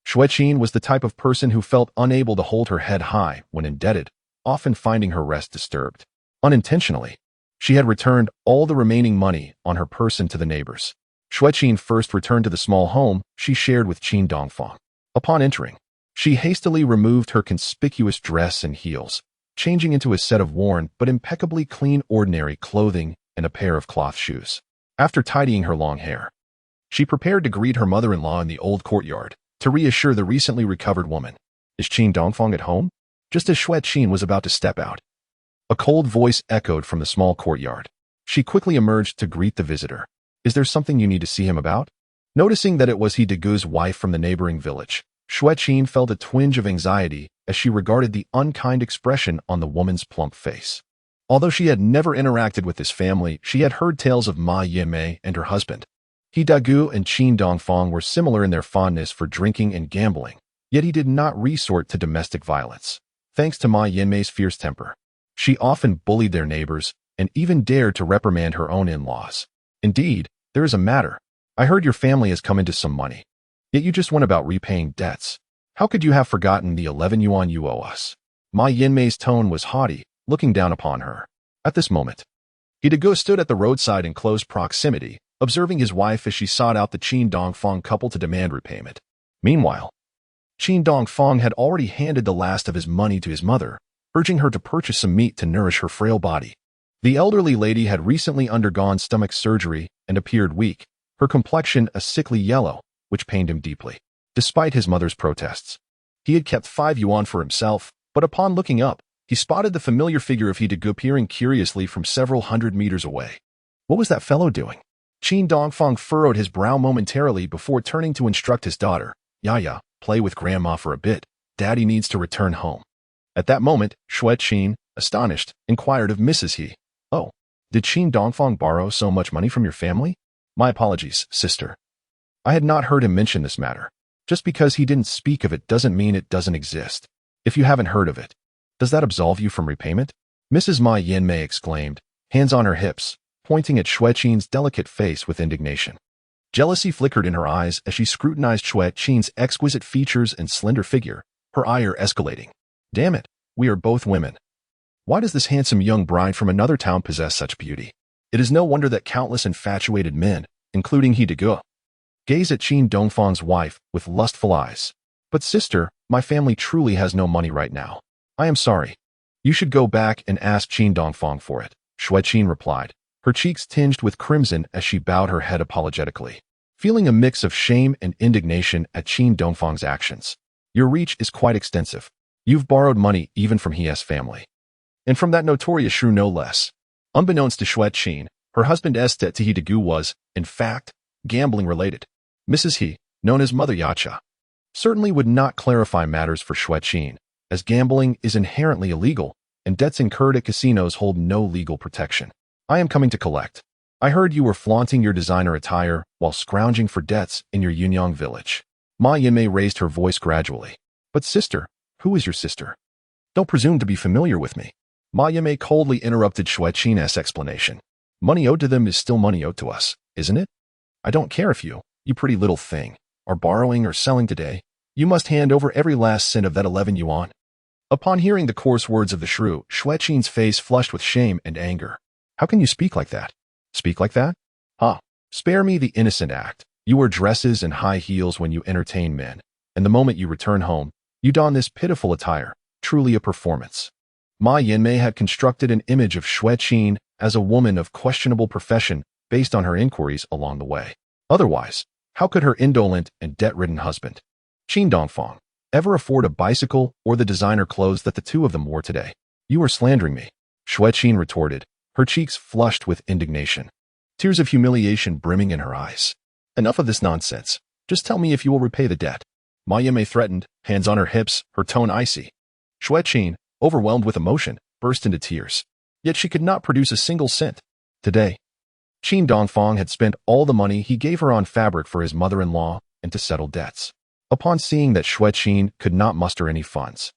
Xue Qin was the type of person who felt unable to hold her head high when indebted, often finding her rest disturbed. Unintentionally, she had returned all the remaining money on her person to the neighbors. Xue Qin first returned to the small home she shared with Qin Dongfang. Upon entering, she hastily removed her conspicuous dress and heels, changing into a set of worn but impeccably clean ordinary clothing and a pair of cloth shoes. After tidying her long hair, she prepared to greet her mother-in-law in the old courtyard to reassure the recently recovered woman. Is Qin Dongfang at home? just as Xue Qin was about to step out. A cold voice echoed from the small courtyard. She quickly emerged to greet the visitor. Is there something you need to see him about? Noticing that it was Hedegu's wife from the neighboring village, Xue Qin felt a twinge of anxiety as she regarded the unkind expression on the woman's plump face. Although she had never interacted with this family, she had heard tales of Ma Yinmei and her husband. Hidegu and Qin Dongfang were similar in their fondness for drinking and gambling, yet he did not resort to domestic violence. Thanks to Ma Yinmei's fierce temper, she often bullied their neighbors and even dared to reprimand her own in-laws. Indeed, there is a matter. I heard your family has come into some money, yet you just went about repaying debts. How could you have forgotten the 11 yuan you owe us? Ma Yinmei's tone was haughty, looking down upon her. At this moment, Hidegu stood at the roadside in close proximity, observing his wife as she sought out the Qin Dongfang couple to demand repayment. Meanwhile, Qin Dongfang had already handed the last of his money to his mother, urging her to purchase some meat to nourish her frail body. The elderly lady had recently undergone stomach surgery and appeared weak, her complexion a sickly yellow, which pained him deeply. Despite his mother's protests, he had kept 5 yuan for himself, but upon looking up, he spotted the familiar figure of Hidegu peering curiously from several hundred meters away. What was that fellow doing? Qin Dongfang furrowed his brow momentarily before turning to instruct his daughter, Yaya, play with grandma for a bit. Daddy needs to return home. At that moment, Xue Qin, astonished, inquired of Mrs. He. Oh, did Qin Dongfang borrow so much money from your family? My apologies, sister. I had not heard him mention this matter. Just because he didn't speak of it doesn't mean it doesn't exist. If you haven't heard of it, does that absolve you from repayment? Mrs. Ma Yinmei exclaimed, hands on her hips, pointing at Xue Qin's delicate face with indignation. Jealousy flickered in her eyes as she scrutinized Xue Qin's exquisite features and slender figure, her ire escalating. Damn it, we are both women. Why does this handsome young bride from another town possess such beauty? It is no wonder that countless infatuated men, including Hidegu, gaze at Qin Dongfang's wife with lustful eyes. But sister, my family truly has no money right now. I am sorry. You should go back and ask Qin Dongfang for it, Xue Qin replied, her cheeks tinged with crimson as she bowed her head apologetically, feeling a mix of shame and indignation at Qin Dongfang's actions. Your reach is quite extensive. You've borrowed money even from his family. And from that notorious shrew no less. Unbeknownst to Xue Qin, her husband Estet to Hidegu was, in fact, gambling related. Mrs. He, known as Mother Yacha, certainly would not clarify matters for Xue Qin, as gambling is inherently illegal, and debts incurred at casinos hold no legal protection. I am coming to collect. I heard you were flaunting your designer attire while scrounging for debts in your Yunyang village. Ma Yinmei raised her voice gradually. But sister, who is your sister? Don't presume to be familiar with me. Ma Yinmei coldly interrupted Xue Qin's explanation. Money owed to them is still money owed to us, isn't it? I don't care if you pretty little thing, are borrowing or selling today. You must hand over every last cent of that 11 yuan. Upon hearing the coarse words of the shrew, Xue Qin's face flushed with shame and anger. How can you speak like that? Speak like that? Spare me the innocent act. You wear dresses and high heels when you entertain men, and the moment you return home, you don this pitiful attire, truly a performance. Ma Yinmei had constructed an image of Xue Qin as a woman of questionable profession based on her inquiries along the way. Otherwise, how could her indolent and debt-ridden husband, Qin Dongfang, ever afford a bicycle or the designer clothes that the two of them wore today? You are slandering me, Xue Qin retorted, her cheeks flushed with indignation, tears of humiliation brimming in her eyes. Enough of this nonsense. Just tell me if you will repay the debt. Ma Yinmei threatened, hands on her hips, her tone icy. Xue Qin, overwhelmed with emotion, burst into tears. Yet she could not produce a single cent. Today, Qin Dongfang had spent all the money he gave her on fabric for his mother-in-law and to settle debts. Upon seeing that Xue Qin could not muster any funds,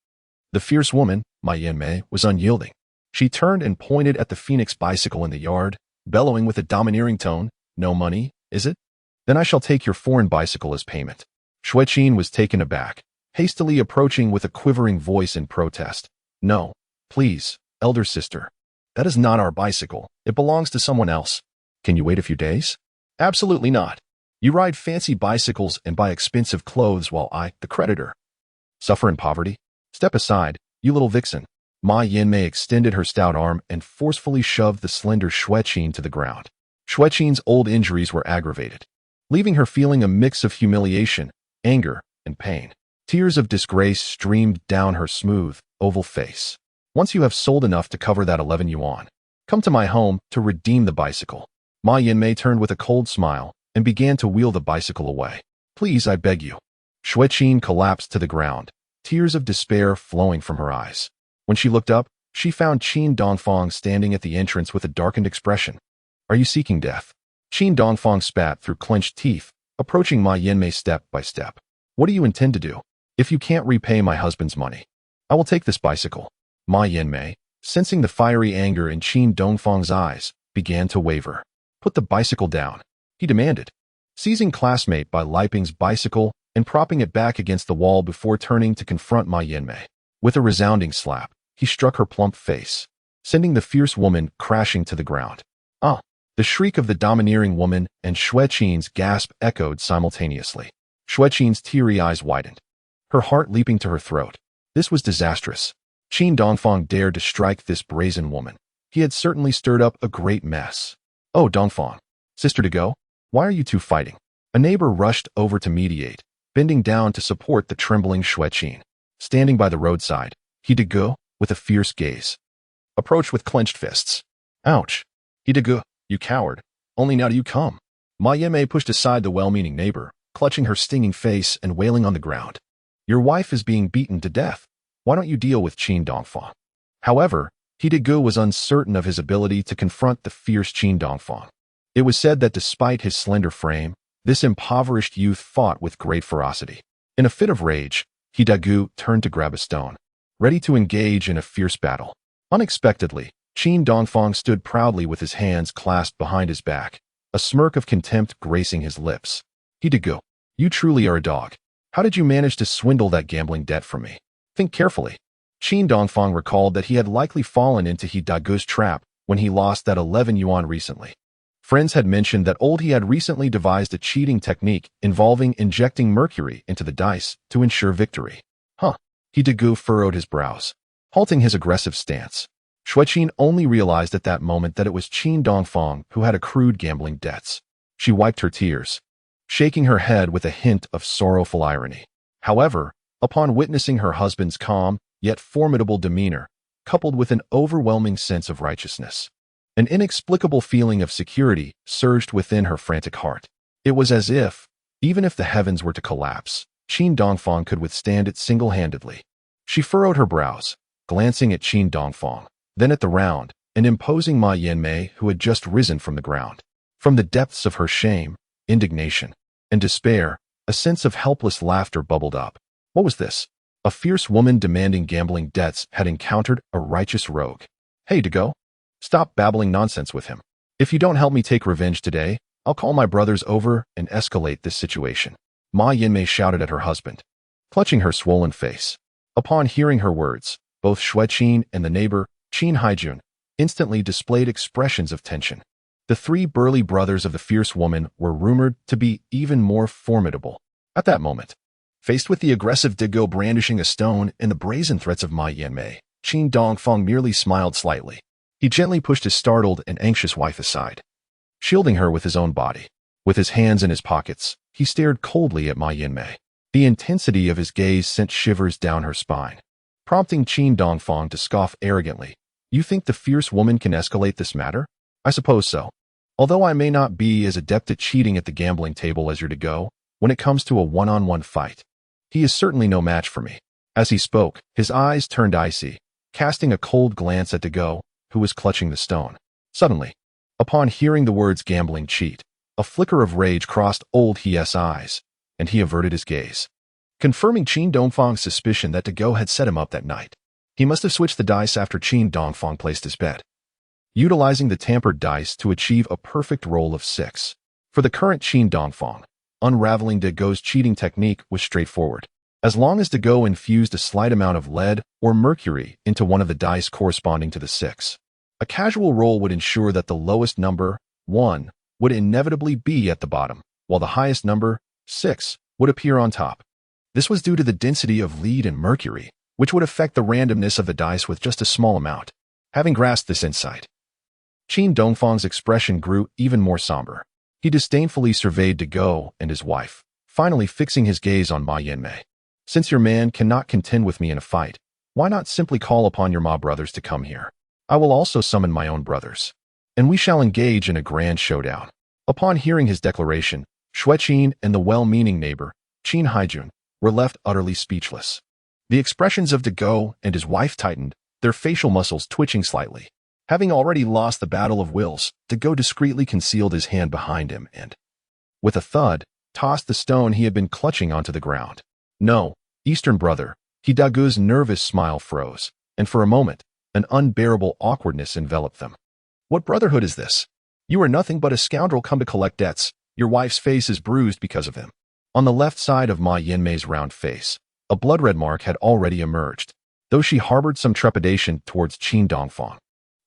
the fierce woman, Ma Yinmei, was unyielding. She turned and pointed at the Phoenix bicycle in the yard, bellowing with a domineering tone, "No money, is it? Then I shall take your foreign bicycle as payment." Xue Qin was taken aback, hastily approaching with a quivering voice in protest. "No, please, elder sister. That is not our bicycle. It belongs to someone else. Can you wait a few days?" "Absolutely not. You ride fancy bicycles and buy expensive clothes while I, the creditor, suffer in poverty. Step aside, you little vixen." Ma Yinmei extended her stout arm and forcefully shoved the slender Xue Qin to the ground. Xue Qin's old injuries were aggravated, leaving her feeling a mix of humiliation, anger, and pain. Tears of disgrace streamed down her smooth, oval face. Once you have sold enough to cover that 11 yuan, come to my home to redeem the bicycle. Ma Yinmei turned with a cold smile and began to wheel the bicycle away. Please, I beg you. Xue Qin collapsed to the ground, tears of despair flowing from her eyes. When she looked up, she found Qin Dongfang standing at the entrance with a darkened expression. Are you seeking death? Qin Dongfang spat through clenched teeth, approaching Ma Yinmei step by step. What do you intend to do? If you can't repay my husband's money, I will take this bicycle. Ma Yinmei, sensing the fiery anger in Qin Dongfang's eyes, began to waver. Put the bicycle down, he demanded, seizing classmate by Liping's bicycle and propping it back against the wall before turning to confront Ma Yinmei. With a resounding slap, he struck her plump face, sending the fierce woman crashing to the ground. Ah! The shriek of the domineering woman and Xue Qin's gasp echoed simultaneously. Xue Qin's teary eyes widened, her heart leaping to her throat. This was disastrous. Qin Dongfang dared to strike this brazen woman. He had certainly stirred up a great mess. Oh, Dongfang, sister to go, why are you two fighting? A neighbor rushed over to mediate, bending down to support the trembling Xue Qin. Standing by the roadside, he to go, with a fierce gaze, approached with clenched fists. Ouch! He to go, you coward, only now do you come. Ma Yinmei pushed aside the well-meaning neighbor, clutching her stinging face and wailing on the ground. Your wife is being beaten to death. Why don't you deal with Qin Dongfang? However, he to go was uncertain of his ability to confront the fierce Qin Dongfang. It was said that despite his slender frame, this impoverished youth fought with great ferocity. In a fit of rage, he Dagu turned to grab a stone, ready to engage in a fierce battle. Unexpectedly, Qin Dongfang stood proudly with his hands clasped behind his back, a smirk of contempt gracing his lips. He Dagu, you truly are a dog. How did you manage to swindle that gambling debt from me? Think carefully. Qin Dongfang recalled that he had likely fallen into He Dagu's trap when he lost that 11 yuan recently. Friends had mentioned that he had recently devised a cheating technique involving injecting mercury into the dice to ensure victory. Huh. He Dagu furrowed his brows, halting his aggressive stance. Xue Qin only realized at that moment that it was Qin Dongfang who had accrued gambling debts. She wiped her tears, shaking her head with a hint of sorrowful irony. However, upon witnessing her husband's calm, yet formidable demeanor, coupled with an overwhelming sense of righteousness, an inexplicable feeling of security surged within her frantic heart. It was as if, even if the heavens were to collapse, Qin Dongfang could withstand it single-handedly. She furrowed her brows, glancing at Qin Dongfang, then at the round and imposing Ma Yinmei who had just risen from the ground. From the depths of her shame, indignation, and despair, a sense of helpless laughter bubbled up. What was this? A fierce woman demanding gambling debts had encountered a righteous rogue. Hey, Dago, stop babbling nonsense with him. If you don't help me take revenge today, I'll call my brothers over and escalate this situation. Ma Yinmei shouted at her husband, clutching her swollen face. Upon hearing her words, both Xue Qin and the neighbor, Qin Haijun, instantly displayed expressions of tension. The three burly brothers of the fierce woman were rumored to be even more formidable. At that moment, faced with the aggressive Dago brandishing a stone and the brazen threats of Ma Yinmei, Qin Dongfang merely smiled slightly. He gently pushed his startled and anxious wife aside, shielding her with his own body. With his hands in his pockets, he stared coldly at Ma Yinmei. The intensity of his gaze sent shivers down her spine, prompting Qin Dongfang to scoff arrogantly. You think the fierce woman can escalate this matter? I suppose so. Although I may not be as adept at cheating at the gambling table as you're to go, when it comes to a one-on-one fight, he is certainly no match for me. As he spoke, his eyes turned icy, casting a cold glance at Dago, who was clutching the stone. Suddenly, upon hearing the words gambling cheat, a flicker of rage crossed old He's eyes, and he averted his gaze, confirming Qin Dongfang's suspicion that Dago had set him up that night. He must have switched the dice after Qin Dongfang placed his bet, utilizing the tampered dice to achieve a perfect roll of 6. For the current Qin Dongfang, unraveling Dago's cheating technique was straightforward. As long as Dago infused a slight amount of lead or mercury into one of the dice corresponding to the 6, a casual roll would ensure that the lowest number, 1, would inevitably be at the bottom, while the highest number, 6, would appear on top. This was due to the density of lead and mercury, which would affect the randomness of the dice with just a small amount. Having grasped this insight, Qin Dongfang's expression grew even more somber. He disdainfully surveyed Dago and his wife, finally fixing his gaze on Ma Yinmei. Since your man cannot contend with me in a fight, Why not simply call upon your Ma brothers to come here? I will also summon my own brothers, and we shall engage in a grand showdown." Upon hearing his declaration, Xue Qin and the well-meaning neighbor, Qin Haijun, were left utterly speechless. The expressions of Dego and his wife tightened, their facial muscles twitching slightly. Having already lost the battle of wills, Dego discreetly concealed his hand behind him and, with a thud, tossed the stone he had been clutching onto the ground. "No, Eastern brother." Dagu's nervous smile froze, and for a moment, an unbearable awkwardness enveloped them. "What brotherhood is this? You are nothing but a scoundrel come to collect debts. Your wife's face is bruised because of him." On the left side of Ma Yanmei's round face, a blood-red mark had already emerged, though she harbored some trepidation towards Qin Dongfang.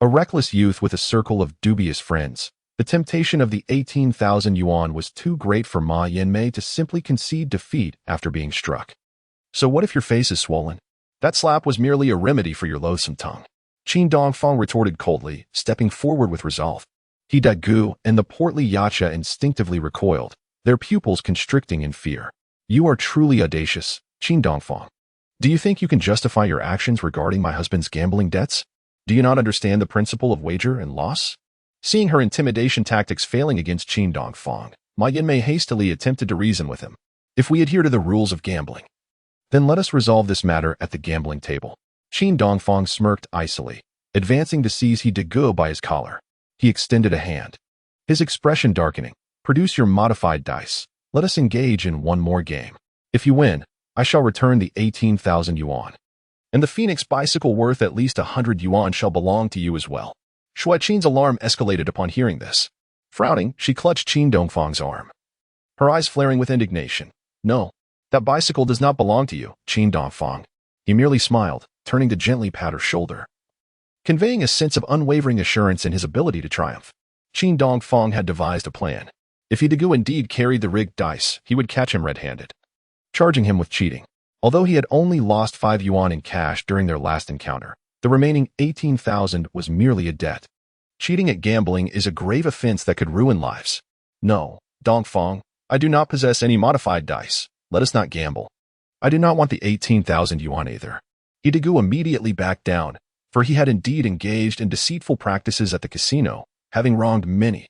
A reckless youth with a circle of dubious friends, the temptation of the 18,000 yuan was too great for Ma Yanmei to simply concede defeat after being struck. "So what if your face is swollen? That slap was merely a remedy for your loathsome tongue," Qin Dongfang retorted coldly, stepping forward with resolve. Dagu and the portly Yaya instinctively recoiled, their pupils constricting in fear. "You are truly audacious, Qin Dongfang. Do you think you can justify your actions regarding my husband's gambling debts? Do you not understand the principle of wager and loss?" Seeing her intimidation tactics failing against Qin Dongfang, Ma Yanmei hastily attempted to reason with him. "If we adhere to the rules of gambling, then let us resolve this matter at the gambling table." Qin Dongfang smirked icily, advancing to seize Dagu by his collar. He extended a hand, his expression darkening. "Produce your modified dice. Let us engage in one more game. If you win, I shall return the 18,000 yuan. And the Phoenix bicycle worth at least 100 yuan shall belong to you as well." Xue Qin's alarm escalated upon hearing this. Frowning, she clutched Qin Dongfang's arm, her eyes flaring with indignation. "No, that bicycle does not belong to you, Qin Dongfang." He merely smiled, turning to gently pat her shoulder, conveying a sense of unwavering assurance in his ability to triumph. Qin Dongfang had devised a plan. If Dagu indeed carried the rigged dice, he would catch him red-handed, charging him with cheating. Although he had only lost 5 yuan in cash during their last encounter, the remaining 18,000 was merely a debt. Cheating at gambling is a grave offense that could ruin lives. "No, Dongfang, I do not possess any modified dice. Let us not gamble. I do not want the 18,000 yuan either." Dagu immediately backed down, for he had indeed engaged in deceitful practices at the casino, having wronged many.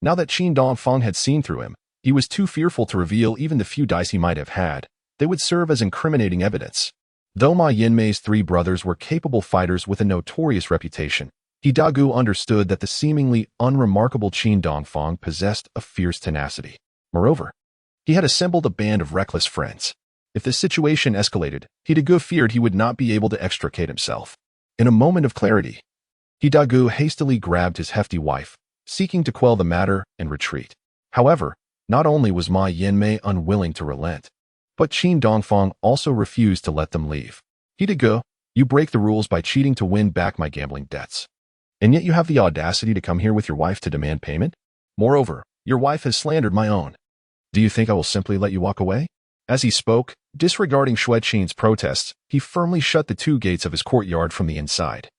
Now that Qin Dongfang had seen through him, he was too fearful to reveal even the few dice he might have had. They would serve as incriminating evidence. Though Ma Yanmei's 3 brothers were capable fighters with a notorious reputation, Dagu understood that the seemingly unremarkable Qin Dongfang possessed a fierce tenacity. Moreover, he had assembled a band of reckless friends. If the situation escalated, Dagu feared he would not be able to extricate himself. In a moment of clarity, Dagu hastily grabbed his hefty wife, seeking to quell the matter and retreat. However, not only was Ma Yanmei unwilling to relent, but Qin Dongfang also refused to let them leave. "Dagu, you break the rules by cheating to win back my gambling debts. And yet you have the audacity to come here with your wife to demand payment? Moreover, your wife has slandered my own. Do you think I will simply let you walk away?" As he spoke, disregarding Xue Qin's protests, he firmly shut the 2 gates of his courtyard from the inside,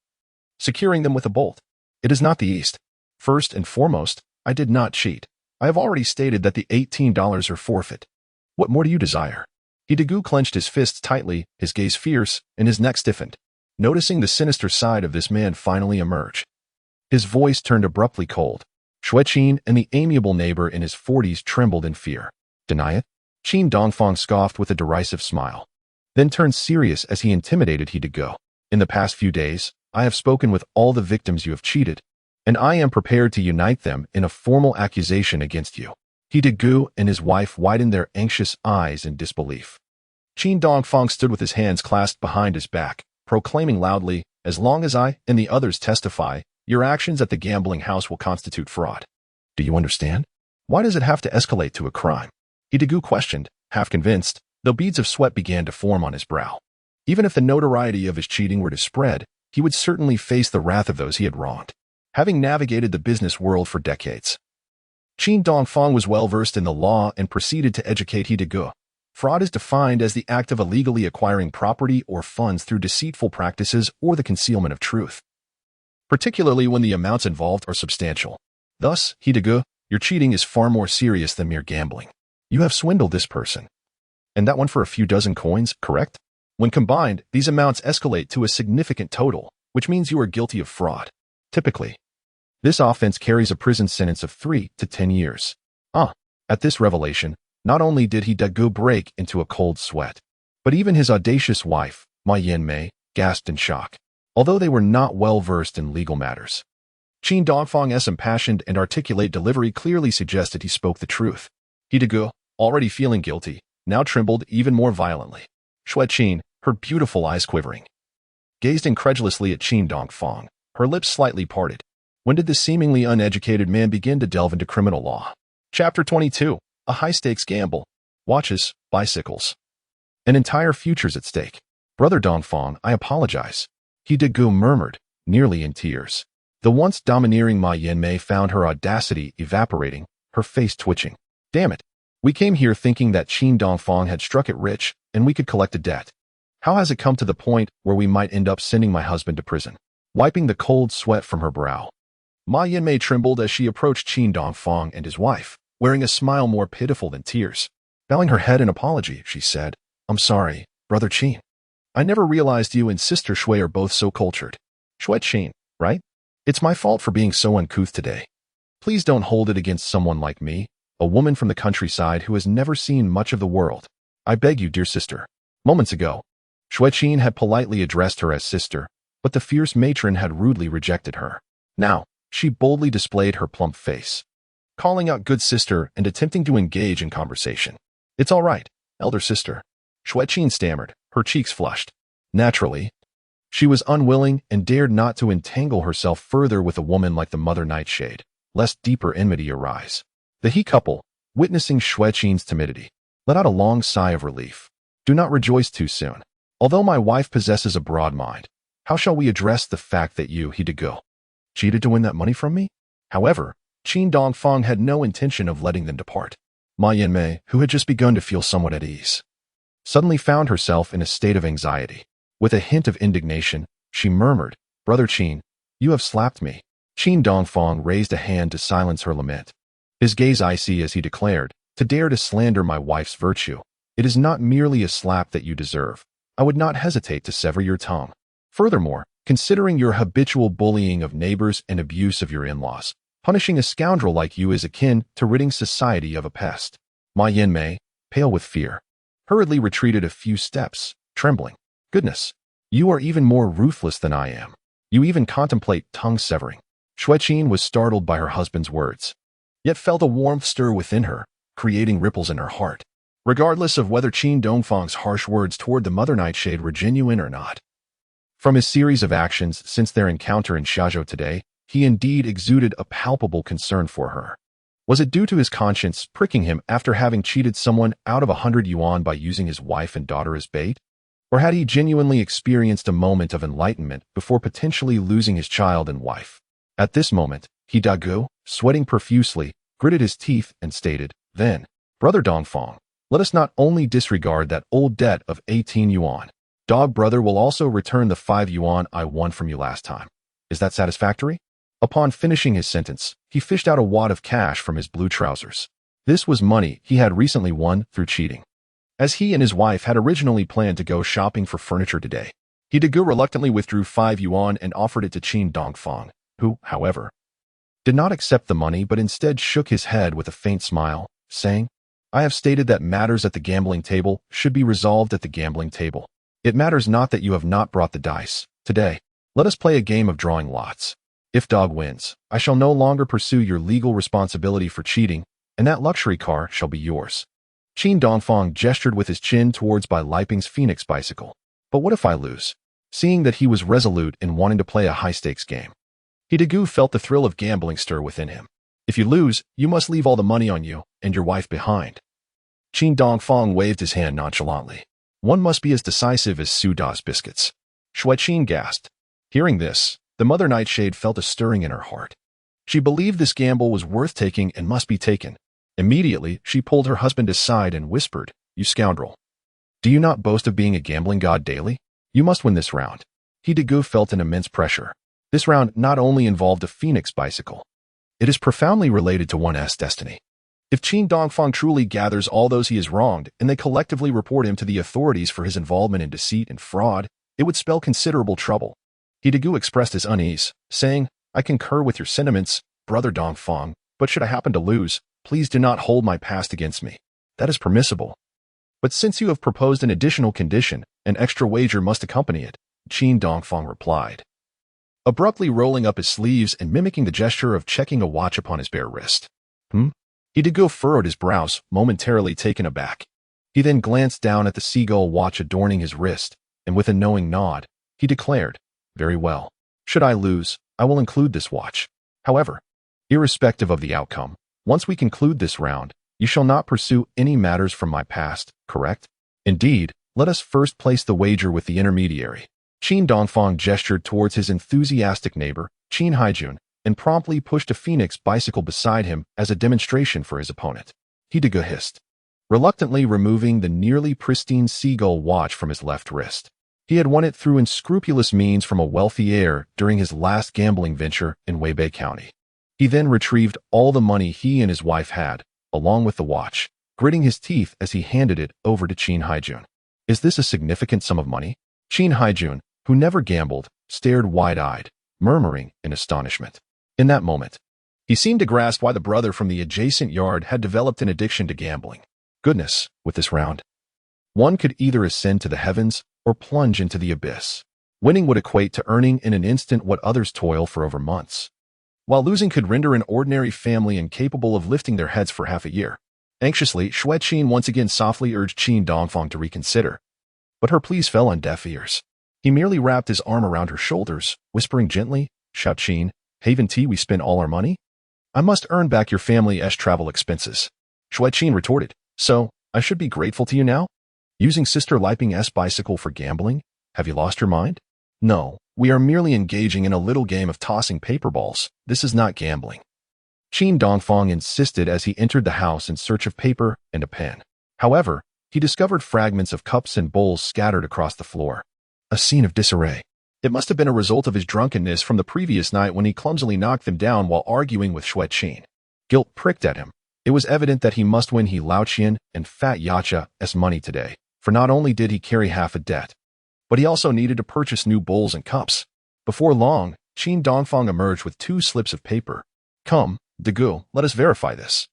securing them with a bolt. "It is not the East. First and foremost, I did not cheat. I have already stated that the $18 are forfeit. What more do you desire?" Dagu clenched his fists tightly, his gaze fierce, and his neck stiffened, noticing the sinister side of this man finally emerge. His voice turned abruptly cold. Xue Qin and the amiable neighbor in his 40s trembled in fear. "Deny it?" Qin Dongfang scoffed with a derisive smile, then turned serious as he intimidated Dagu. "In the past few days, I have spoken with all the victims you have cheated, and I am prepared to unite them in a formal accusation against you." Dagu and his wife widened their anxious eyes in disbelief. Qin Dongfang stood with his hands clasped behind his back, proclaiming loudly, "As long as I and the others testify, your actions at the gambling house will constitute fraud. Do you understand? Why does it have to escalate to a crime?" Dagu questioned, half convinced, though beads of sweat began to form on his brow. Even if the notoriety of his cheating were to spread, he would certainly face the wrath of those he had wronged. Having navigated the business world for decades, Qin Dongfang was well versed in the law and proceeded to educate Dagu. Fraud is defined as the act of illegally acquiring property or funds through deceitful practices or the concealment of truth, particularly when the amounts involved are substantial. Thus, Dagu, your cheating is far more serious than mere gambling. You have swindled this person. And that one for a few dozen coins, correct? When combined, these amounts escalate to a significant total, which means you are guilty of fraud. Typically, this offense carries a prison sentence of 3 to 10 years. At this revelation, not only did he Dagu break into a cold sweat, but even his audacious wife, Ma Yanmei, gasped in shock, although they were not well versed in legal matters. Qin Dongfang's impassioned and articulate delivery clearly suggested he spoke the truth. He Dagu, already feeling guilty, now trembled even more violently. Xue Qin, her beautiful eyes quivering, gazed incredulously at Qin Dongfang, her lips slightly parted. When did this seemingly uneducated man begin to delve into criminal law? Chapter 22. A high-stakes gamble. Watches, bicycles. An entire future's at stake. Brother Dongfang, I apologize. He Dagu murmured, nearly in tears. The once domineering Ma Yanmei found her audacity evaporating, her face twitching. Damn it. We came here thinking that Qin Dongfang had struck it rich, and we could collect a debt. How has it come to the point where we might end up sending my husband to prison? Wiping the cold sweat from her brow, Ma Yanmei trembled as she approached Qin Dongfang and his wife, wearing a smile more pitiful than tears. Bowing her head in apology, she said, I'm sorry, Brother Qin. I never realized you and Sister Xue are both so cultured. Xue Qin, right? It's my fault for being so uncouth today. Please don't hold it against someone like me, a woman from the countryside who has never seen much of the world. I beg you, dear sister. Moments ago, Xue Qin had politely addressed her as sister, but the fierce matron had rudely rejected her. Now, she boldly displayed her plump face, calling out good sister and attempting to engage in conversation. It's all right, elder sister. Xue Qin stammered, her cheeks flushed. Naturally, she was unwilling and dared not to entangle herself further with a woman like the Mother Nightshade, lest deeper enmity arise. The he couple, witnessing Xue Qin's timidity, let out a long sigh of relief. Do not rejoice too soon. Although my wife possesses a broad mind, how shall we address the fact that you, he Dagu, cheated to win that money from me? However, Qin Dongfang had no intention of letting them depart. Ma Yanmei, who had just begun to feel somewhat at ease, suddenly found herself in a state of anxiety. With a hint of indignation, she murmured, Brother Qin, you have slapped me. Qin Dongfang raised a hand to silence her lament. His gaze icy as he declared, to dare to slander my wife's virtue. It is not merely a slap that you deserve. I would not hesitate to sever your tongue. Furthermore, considering your habitual bullying of neighbors and abuse of your in-laws, punishing a scoundrel like you is akin to ridding society of a pest. Ma Yanmei, pale with fear, hurriedly retreated a few steps, trembling. Goodness, you are even more ruthless than I am. You even contemplate tongue severing. Xue Qin was startled by her husband's words, yet felt a warmth stir within her, creating ripples in her heart, regardless of whether Qin Dongfang's harsh words toward the Mother Nightshade were genuine or not. From his series of actions since their encounter in Xiazhou today, he indeed exuded a palpable concern for her. Was it due to his conscience pricking him after having cheated someone out of 100 yuan by using his wife and daughter as bait? Or had he genuinely experienced a moment of enlightenment before potentially losing his child and wife? At this moment, he Dagu, sweating profusely, gritted his teeth and stated, Then, Brother Dongfang, let us not only disregard that old debt of 18 yuan. Dog brother will also return the 5 yuan I won from you last time. Is that satisfactory? Upon finishing his sentence, he fished out a wad of cash from his blue trousers. This was money he had recently won through cheating, as he and his wife had originally planned to go shopping for furniture today. He Dagu reluctantly withdrew 5 yuan and offered it to Qin Dongfang, who, however, did not accept the money but instead shook his head with a faint smile, saying, I have stated that matters at the gambling table should be resolved at the gambling table. It matters not that you have not brought the dice. Today, let us play a game of drawing lots. If dog wins, I shall no longer pursue your legal responsibility for cheating, and that luxury car shall be yours. Qin Dongfang gestured with his chin towards Bai Liping's Phoenix bicycle. But what if I lose? Seeing that he was resolute in wanting to play a high-stakes game, he Dagu felt the thrill of gambling stir within him. If you lose, you must leave all the money on you and your wife behind. Qin Dongfang waved his hand nonchalantly. One must be as decisive as Suda's biscuits. Xue Qin gasped. Hearing this, the Mother Nightshade felt a stirring in her heart. She believed this gamble was worth taking and must be taken. Immediately, she pulled her husband aside and whispered, You scoundrel. Do you not boast of being a gambling god daily? You must win this round. He Dagu felt an immense pressure. This round not only involved a Phoenix bicycle. It is profoundly related to one's destiny. If Qin Dongfang truly gathers all those he has wronged and they collectively report him to the authorities for his involvement in deceit and fraud, it would spell considerable trouble. Hidegu expressed his unease, saying, I concur with your sentiments, Brother Dongfang, but should I happen to lose, please do not hold my past against me. That is permissible. But since you have proposed an additional condition, an extra wager must accompany it, Qin Dongfang replied, abruptly rolling up his sleeves and mimicking the gesture of checking a watch upon his bare wrist. Hidegu furrowed his brows, momentarily taken aback. He then glanced down at the seagull watch adorning his wrist, and with a knowing nod, he declared, very well. Should I lose, I will include this watch. However, irrespective of the outcome, once we conclude this round, you shall not pursue any matters from my past, correct? Indeed, let us first place the wager with the intermediary. Qin Dongfang gestured towards his enthusiastic neighbor, Qin Haijun, and promptly pushed a phoenix bicycle beside him as a demonstration for his opponent. Hidegu hissed, reluctantly removing the nearly pristine seagull watch from his left wrist. He had won it through unscrupulous means from a wealthy heir during his last gambling venture in Weibei County. He then retrieved all the money he and his wife had, along with the watch, gritting his teeth as he handed it over to Qin Haijun. Is this a significant sum of money? Qin Haijun, who never gambled, stared wide-eyed, murmuring in astonishment. In that moment, he seemed to grasp why the brother from the adjacent yard had developed an addiction to gambling. Goodness, with this round, one could either ascend to the heavens or plunge into the abyss. Winning would equate to earning in an instant what others toil for over months, while losing could render an ordinary family incapable of lifting their heads for half a year. Anxiously, Xue Qin once again softly urged Qin Dongfang to reconsider, but her pleas fell on deaf ears. He merely wrapped his arm around her shoulders, whispering gently, Xiao Qin, haven't we spent all our money? I must earn back your family's travel expenses. Xue Qin retorted, so, I should be grateful to you now? Using Sister Liping's bicycle for gambling? Have you lost your mind? No, we are merely engaging in a little game of tossing paper balls. This is not gambling. Qin Dongfang insisted as he entered the house in search of paper and a pen. However, he discovered fragments of cups and bowls scattered across the floor. A scene of disarray. It must have been a result of his drunkenness from the previous night when he clumsily knocked them down while arguing with Xue Qin. Guilt pricked at him. It was evident that he must win Lao-Qian and Fat Yacha's money today, for not only did he carry half a debt, but he also needed to purchase new bowls and cups. Before long, Qin Dongfang emerged with 2 slips of paper. Come, Degu, let us verify this.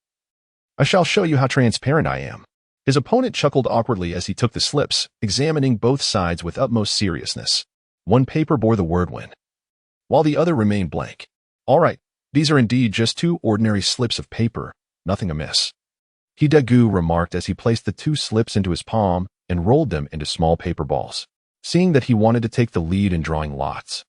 I shall show you how transparent I am. His opponent chuckled awkwardly as he took the slips, examining both sides with utmost seriousness. One paper bore the word win, while the other remained blank. All right, these are indeed just 2 ordinary slips of paper, nothing amiss. Hidegu remarked as he placed the 2 slips into his palm and rolled them into small paper balls. Seeing that he wanted to take the lead in drawing lots,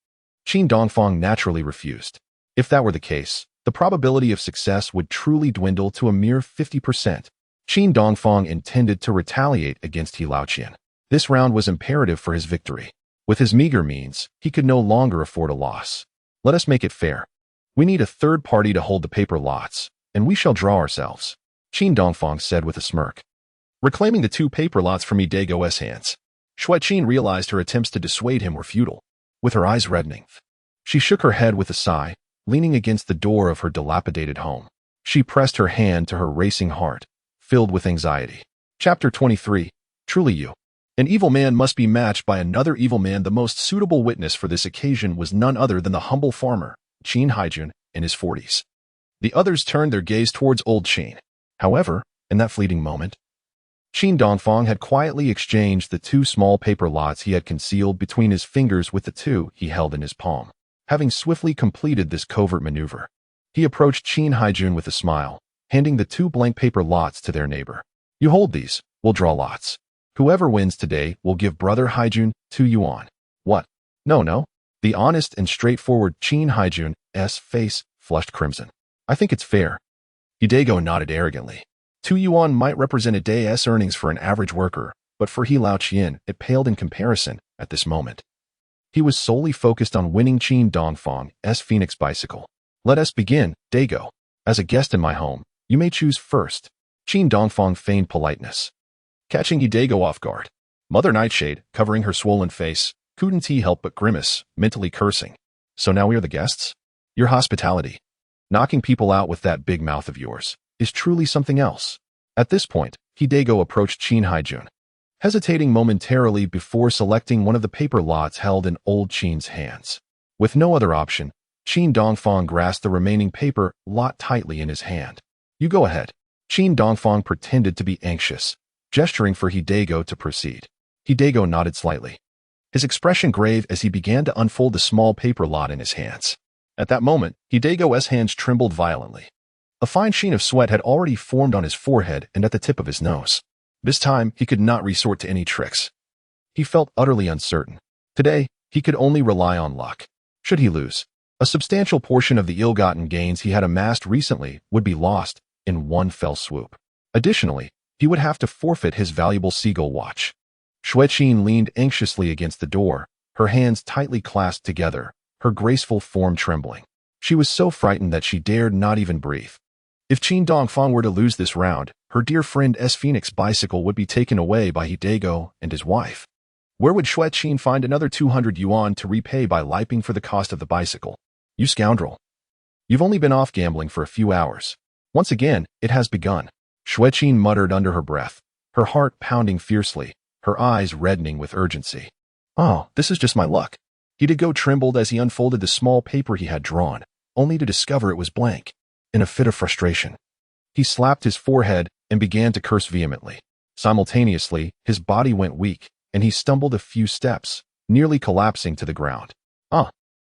Qin Dongfang naturally refused. If that were the case, the probability of success would truly dwindle to a mere 50%. Qin Dongfang intended to retaliate against Lao-Qian. This round was imperative for his victory. With his meager means, he could no longer afford a loss. Let us make it fair. We need a third party to hold the paper lots, and we shall draw ourselves, Qin Dongfang said with a smirk. Reclaiming the 2 paper lots from Hidego's hands, Xue Qin realized her attempts to dissuade him were futile. With her eyes reddening, she shook her head with a sigh, leaning against the door of her dilapidated home. She pressed her hand to her racing heart, filled with anxiety. Chapter 23. Truly you. An evil man must be matched by another evil man. The most suitable witness for this occasion was none other than the humble farmer, Qin Haijun, in his 40s. The others turned their gaze towards old Qin. However, in that fleeting moment, Qin Dongfang had quietly exchanged the 2 small paper lots he had concealed between his fingers with the 2 he held in his palm. Having swiftly completed this covert maneuver, he approached Qin Haijun with a smile, handing the 2 blank paper lots to their neighbor. You hold these, we'll draw lots. Whoever wins today will give Brother Haijun 2 yuan. What? No. The honest and straightforward Qin Haijun's face flushed crimson. I think it's fair. Hidego nodded arrogantly. 2 yuan might represent a day's earnings for an average worker, but for Lao-Qian, it paled in comparison at this moment. He was solely focused on winning Qin Dongfang's Phoenix bicycle. Let us begin, Dago. As a guest in my home, you may choose first. Qin Dongfang feigned politeness, catching Hidego off guard. Mother Nightshade, covering her swollen face, couldn't help but grimace, mentally cursing. So now we are the guests? Your hospitality. Knocking people out with that big mouth of yours. is truly something else. At this point, Hidego approached Qin Haijun, hesitating momentarily before selecting one of the paper lots held in old Qin's hands. With no other option, Qin Dongfang grasped the remaining paper lot tightly in his hand. You go ahead. Qin Dongfang pretended to be anxious, gesturing for Hidego to proceed. Hidego nodded slightly, his expression grave as he began to unfold the small paper lot in his hands. At that moment, Hidego's hands trembled violently. A fine sheen of sweat had already formed on his forehead and at the tip of his nose. This time, he could not resort to any tricks. He felt utterly uncertain. Today, he could only rely on luck. Should he lose, a substantial portion of the ill-gotten gains he had amassed recently would be lost in one fell swoop. Additionally, he would have to forfeit his valuable seagull watch. Xue Qin leaned anxiously against the door, her hands tightly clasped together, her graceful form trembling. She was so frightened that she dared not even breathe. If Qin Dongfang were to lose this round, her dear friend S. Phoenix's bicycle would be taken away by Hidego and his wife. Where would Xue Qin find another 200 yuan to repay by liping for the cost of the bicycle? You scoundrel. You've only been off gambling for a few hours. Once again, it has begun. Xue Qin muttered under her breath, her heart pounding fiercely, her eyes reddening with urgency. Oh, this is just my luck. Hidego trembled as he unfolded the small paper he had drawn, only to discover it was blank. In a fit of frustration, he slapped his forehead and began to curse vehemently. Simultaneously, his body went weak, and he stumbled a few steps, nearly collapsing to the ground.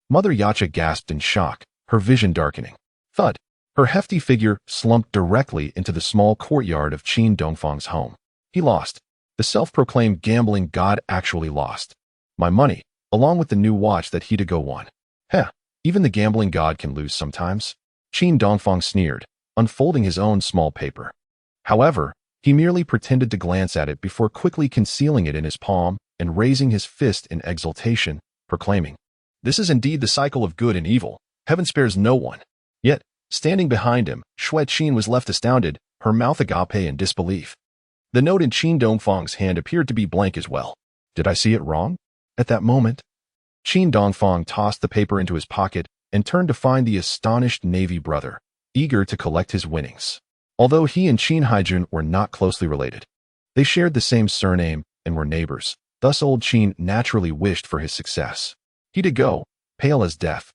Mother Yaya gasped in shock, her vision darkening. Thud. Her hefty figure slumped directly into the small courtyard of Qin Dongfang's home. He lost. The self-proclaimed gambling god actually lost. My money, along with the new watch that Hidego won. Heh, even the gambling god can lose sometimes. Qin Dongfang sneered, unfolding his own small paper. However, he merely pretended to glance at it before quickly concealing it in his palm and raising his fist in exultation, proclaiming, "This is indeed the cycle of good and evil. Heaven spares no one." Yet, standing behind him, Xue Qin was left astounded, her mouth agape in disbelief. The note in Qin Dongfang's hand appeared to be blank as well. Did I see it wrong? At that moment, Qin Dongfang tossed the paper into his pocket and turned to find the astonished Navy brother, eager to collect his winnings. Although he and Qin Haijun were not closely related, they shared the same surname and were neighbors. Thus old Qin naturally wished for his success. Hidego, pale as death,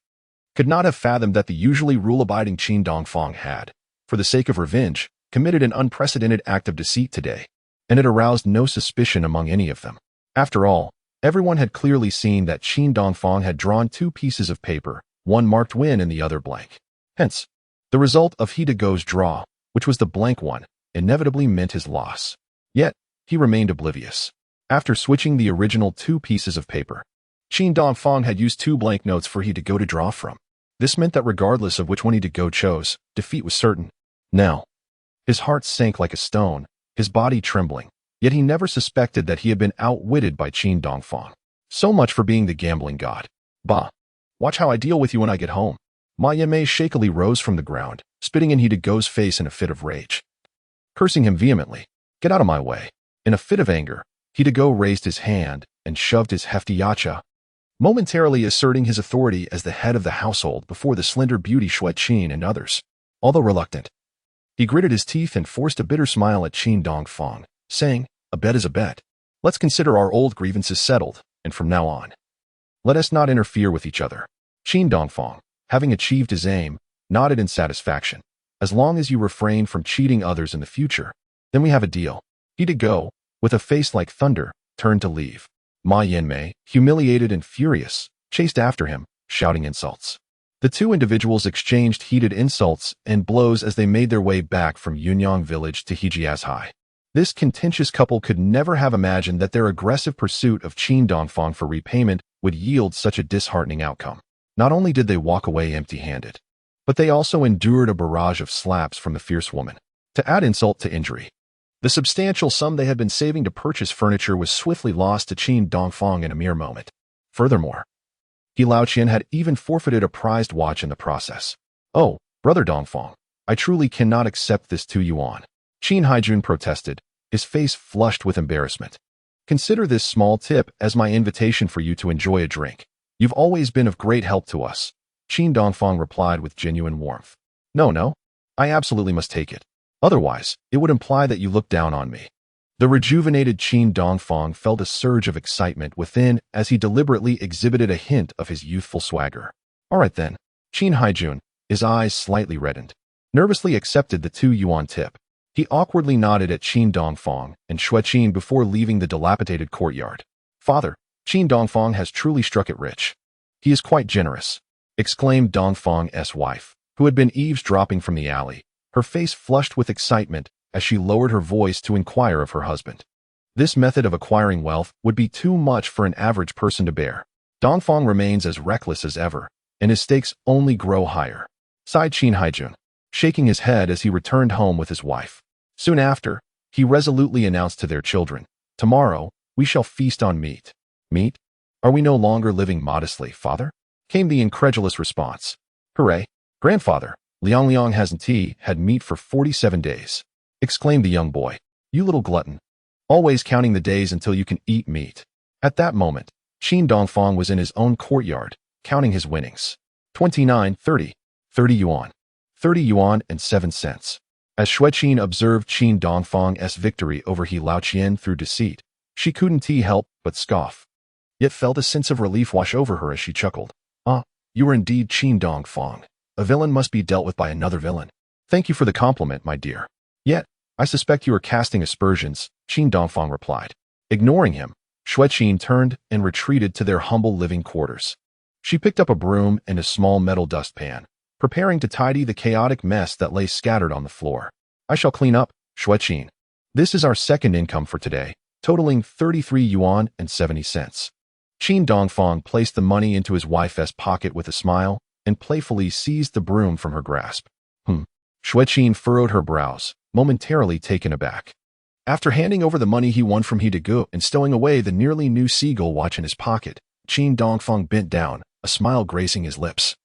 could not have fathomed that the usually rule-abiding Qin Dongfang had, for the sake of revenge, committed an unprecedented act of deceit today, and it aroused no suspicion among any of them. After all, everyone had clearly seen that Qin Dongfang had drawn two pieces of paper, one marked win and the other blank. Hence, the result of Hidego's draw, which was the blank one, inevitably meant his loss. Yet, he remained oblivious. After switching the original two pieces of paper, Qin Dongfang had used two blank notes for Hidego to draw from. This meant that regardless of which one Hidego chose, defeat was certain. Now, his heart sank like a stone, his body trembling, yet he never suspected that he had been outwitted by Qin Dongfang. So much for being the gambling god. Bah! Watch how I deal with you when I get home. Ma Yimei shakily rose from the ground, spitting in Hidego's face in a fit of rage, cursing him vehemently. Get out of my way. In a fit of anger, Hidego raised his hand and shoved his hefty yacha, momentarily asserting his authority as the head of the household before the slender beauty Xue Qin and others. Although reluctant, he gritted his teeth and forced a bitter smile at Qin Dongfang, saying, "A bet is a bet. Let's consider our old grievances settled, and from now on, let us not interfere with each other." Qin Dongfang, having achieved his aim, nodded in satisfaction. As long as you refrain from cheating others in the future, then we have a deal. Hidego, with a face like thunder, turned to leave. Ma Yinmei, humiliated and furious, chased after him, shouting insults. The two individuals exchanged heated insults and blows as they made their way back from Yunyang village to Hejiazhai. This contentious couple could never have imagined that their aggressive pursuit of Qin Dongfang for repayment would yield such a disheartening outcome. Not only did they walk away empty-handed, but they also endured a barrage of slaps from the fierce woman. To add insult to injury, the substantial sum they had been saving to purchase furniture was swiftly lost to Qin Dongfang in a mere moment. Furthermore, He Lao Qian had even forfeited a prized watch in the process. "Oh, brother Dongfang, I truly cannot accept this 2 yuan. Qin Haijun protested, his face flushed with embarrassment. "Consider this small tip as my invitation for you to enjoy a drink. You've always been of great help to us," Qin Dongfang replied with genuine warmth. No, I absolutely must take it." Otherwise, it would imply that you look down on me. The rejuvenated Qin Dongfang felt a surge of excitement within as he deliberately exhibited a hint of his youthful swagger. All right then, Qin Haijun, his eyes slightly reddened, nervously accepted the 2 yuan tip. He awkwardly nodded at Qin Dongfang and Xue Qin before leaving the dilapidated courtyard. Father, Qin Dongfang has truly struck it rich. He is quite generous, exclaimed Dongfang's wife, who had been eavesdropping from the alley, her face flushed with excitement as she lowered her voice to inquire of her husband. This method of acquiring wealth would be too much for an average person to bear. Dongfang remains as reckless as ever, and his stakes only grow higher, sighed Qin Haijun, shaking his head as he returned home with his wife. Soon after, he resolutely announced to their children, "Tomorrow, we shall feast on meat." "Meat? Are we no longer living modestly, father?" came the incredulous response. "Hooray, grandfather, Liang hasn't had meat for 47 days. Exclaimed the young boy. "You little glutton. Always counting the days until you can eat meat." At that moment, Qin Dongfang was in his own courtyard, counting his winnings. 29, 30, 30 yuan. 30 yuan and 7 cents. As Xue Qin observed Qin Dongfang's victory over He Laoqian through deceit, she couldn't help but scoff, yet felt a sense of relief wash over her as she chuckled. "Ah, you are indeed Qin Dongfang. A villain must be dealt with by another villain. Thank you for the compliment, my dear. Yet, I suspect you are casting aspersions," Qin Dongfang replied. Ignoring him, Xue Qin turned and retreated to their humble living quarters. She picked up a broom and a small metal dustpan, preparing to tidy the chaotic mess that lay scattered on the floor. "I shall clean up, Xue Qin. This is our second income for today, totaling 33 yuan and 70 cents. Qin Dongfang placed the money into his wife's pocket with a smile and playfully seized the broom from her grasp. Xue Qin furrowed her brows, momentarily taken aback. After handing over the money he won from He Degu and stowing away the nearly new seagull watch in his pocket, Qin Dongfang bent down, a smile gracing his lips,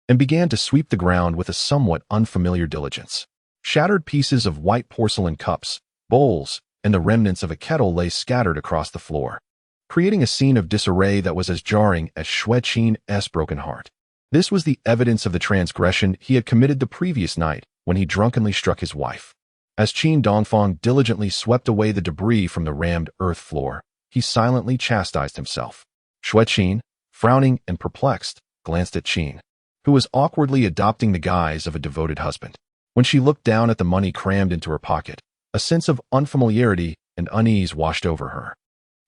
and began to sweep the ground with a somewhat unfamiliar diligence. Shattered pieces of white porcelain cups, bowls, and the remnants of a kettle lay scattered across the floor, creating a scene of disarray that was as jarring as Xue Qin's broken heart. This was the evidence of the transgression he had committed the previous night when he drunkenly struck his wife. As Qin Dongfang diligently swept away the debris from the rammed earth floor, he silently chastised himself. Xue Qin, frowning and perplexed, glanced at Qin, who was awkwardly adopting the guise of a devoted husband. When she looked down at the money crammed into her pocket, a sense of unfamiliarity and unease washed over her.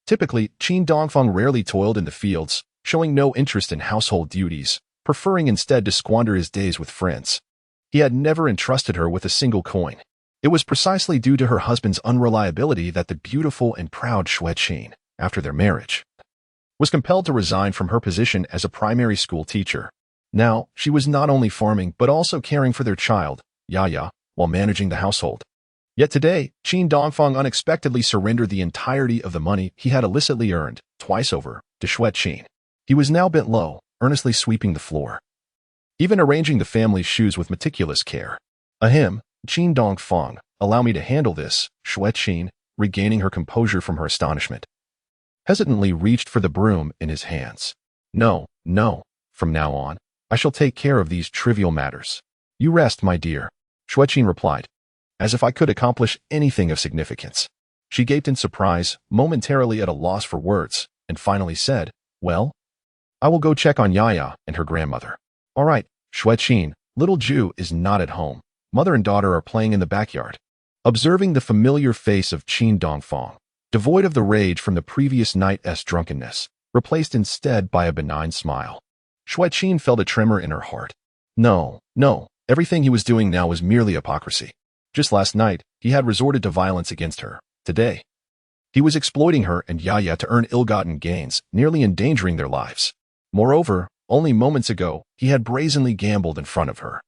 Typically, Qin Dongfang rarely toiled in the fields, showing no interest in household duties, preferring instead to squander his days with friends. He had never entrusted her with a single coin. It was precisely due to her husband's unreliability that the beautiful and proud Xue Qin, after their marriage, was compelled to resign from her position as a primary school teacher. Now, she was not only farming but also caring for their child, Yaya, while managing the household. Yet today, Qin Dongfang unexpectedly surrendered the entirety of the money he had illicitly earned, twice over, to Xue Qin. He was now bent low, earnestly sweeping the floor, even arranging the family's shoes with meticulous care. "Ahem, Qin Dongfang, allow me to handle this," Xue Qin, regaining her composure from her astonishment, hesitantly reached for the broom in his hands. No, from now on, I shall take care of these trivial matters. You rest, my dear," Xue Qin replied, as if I could accomplish anything of significance. She gaped in surprise, momentarily at a loss for words, and finally said, "Well, I will go check on Yaya and her grandmother." "All right, Xue Qin, little Ju is not at home. Mother and daughter are playing in the backyard." Observing the familiar face of Qin Dongfang, devoid of the rage from the previous night's drunkenness, replaced instead by a benign smile, Xue Qin felt a tremor in her heart. No, everything he was doing now was merely hypocrisy. Just last night, he had resorted to violence against her. Today, he was exploiting her and Yaya to earn ill-gotten gains, nearly endangering their lives. Moreover, only moments ago, he had brazenly gambled in front of her,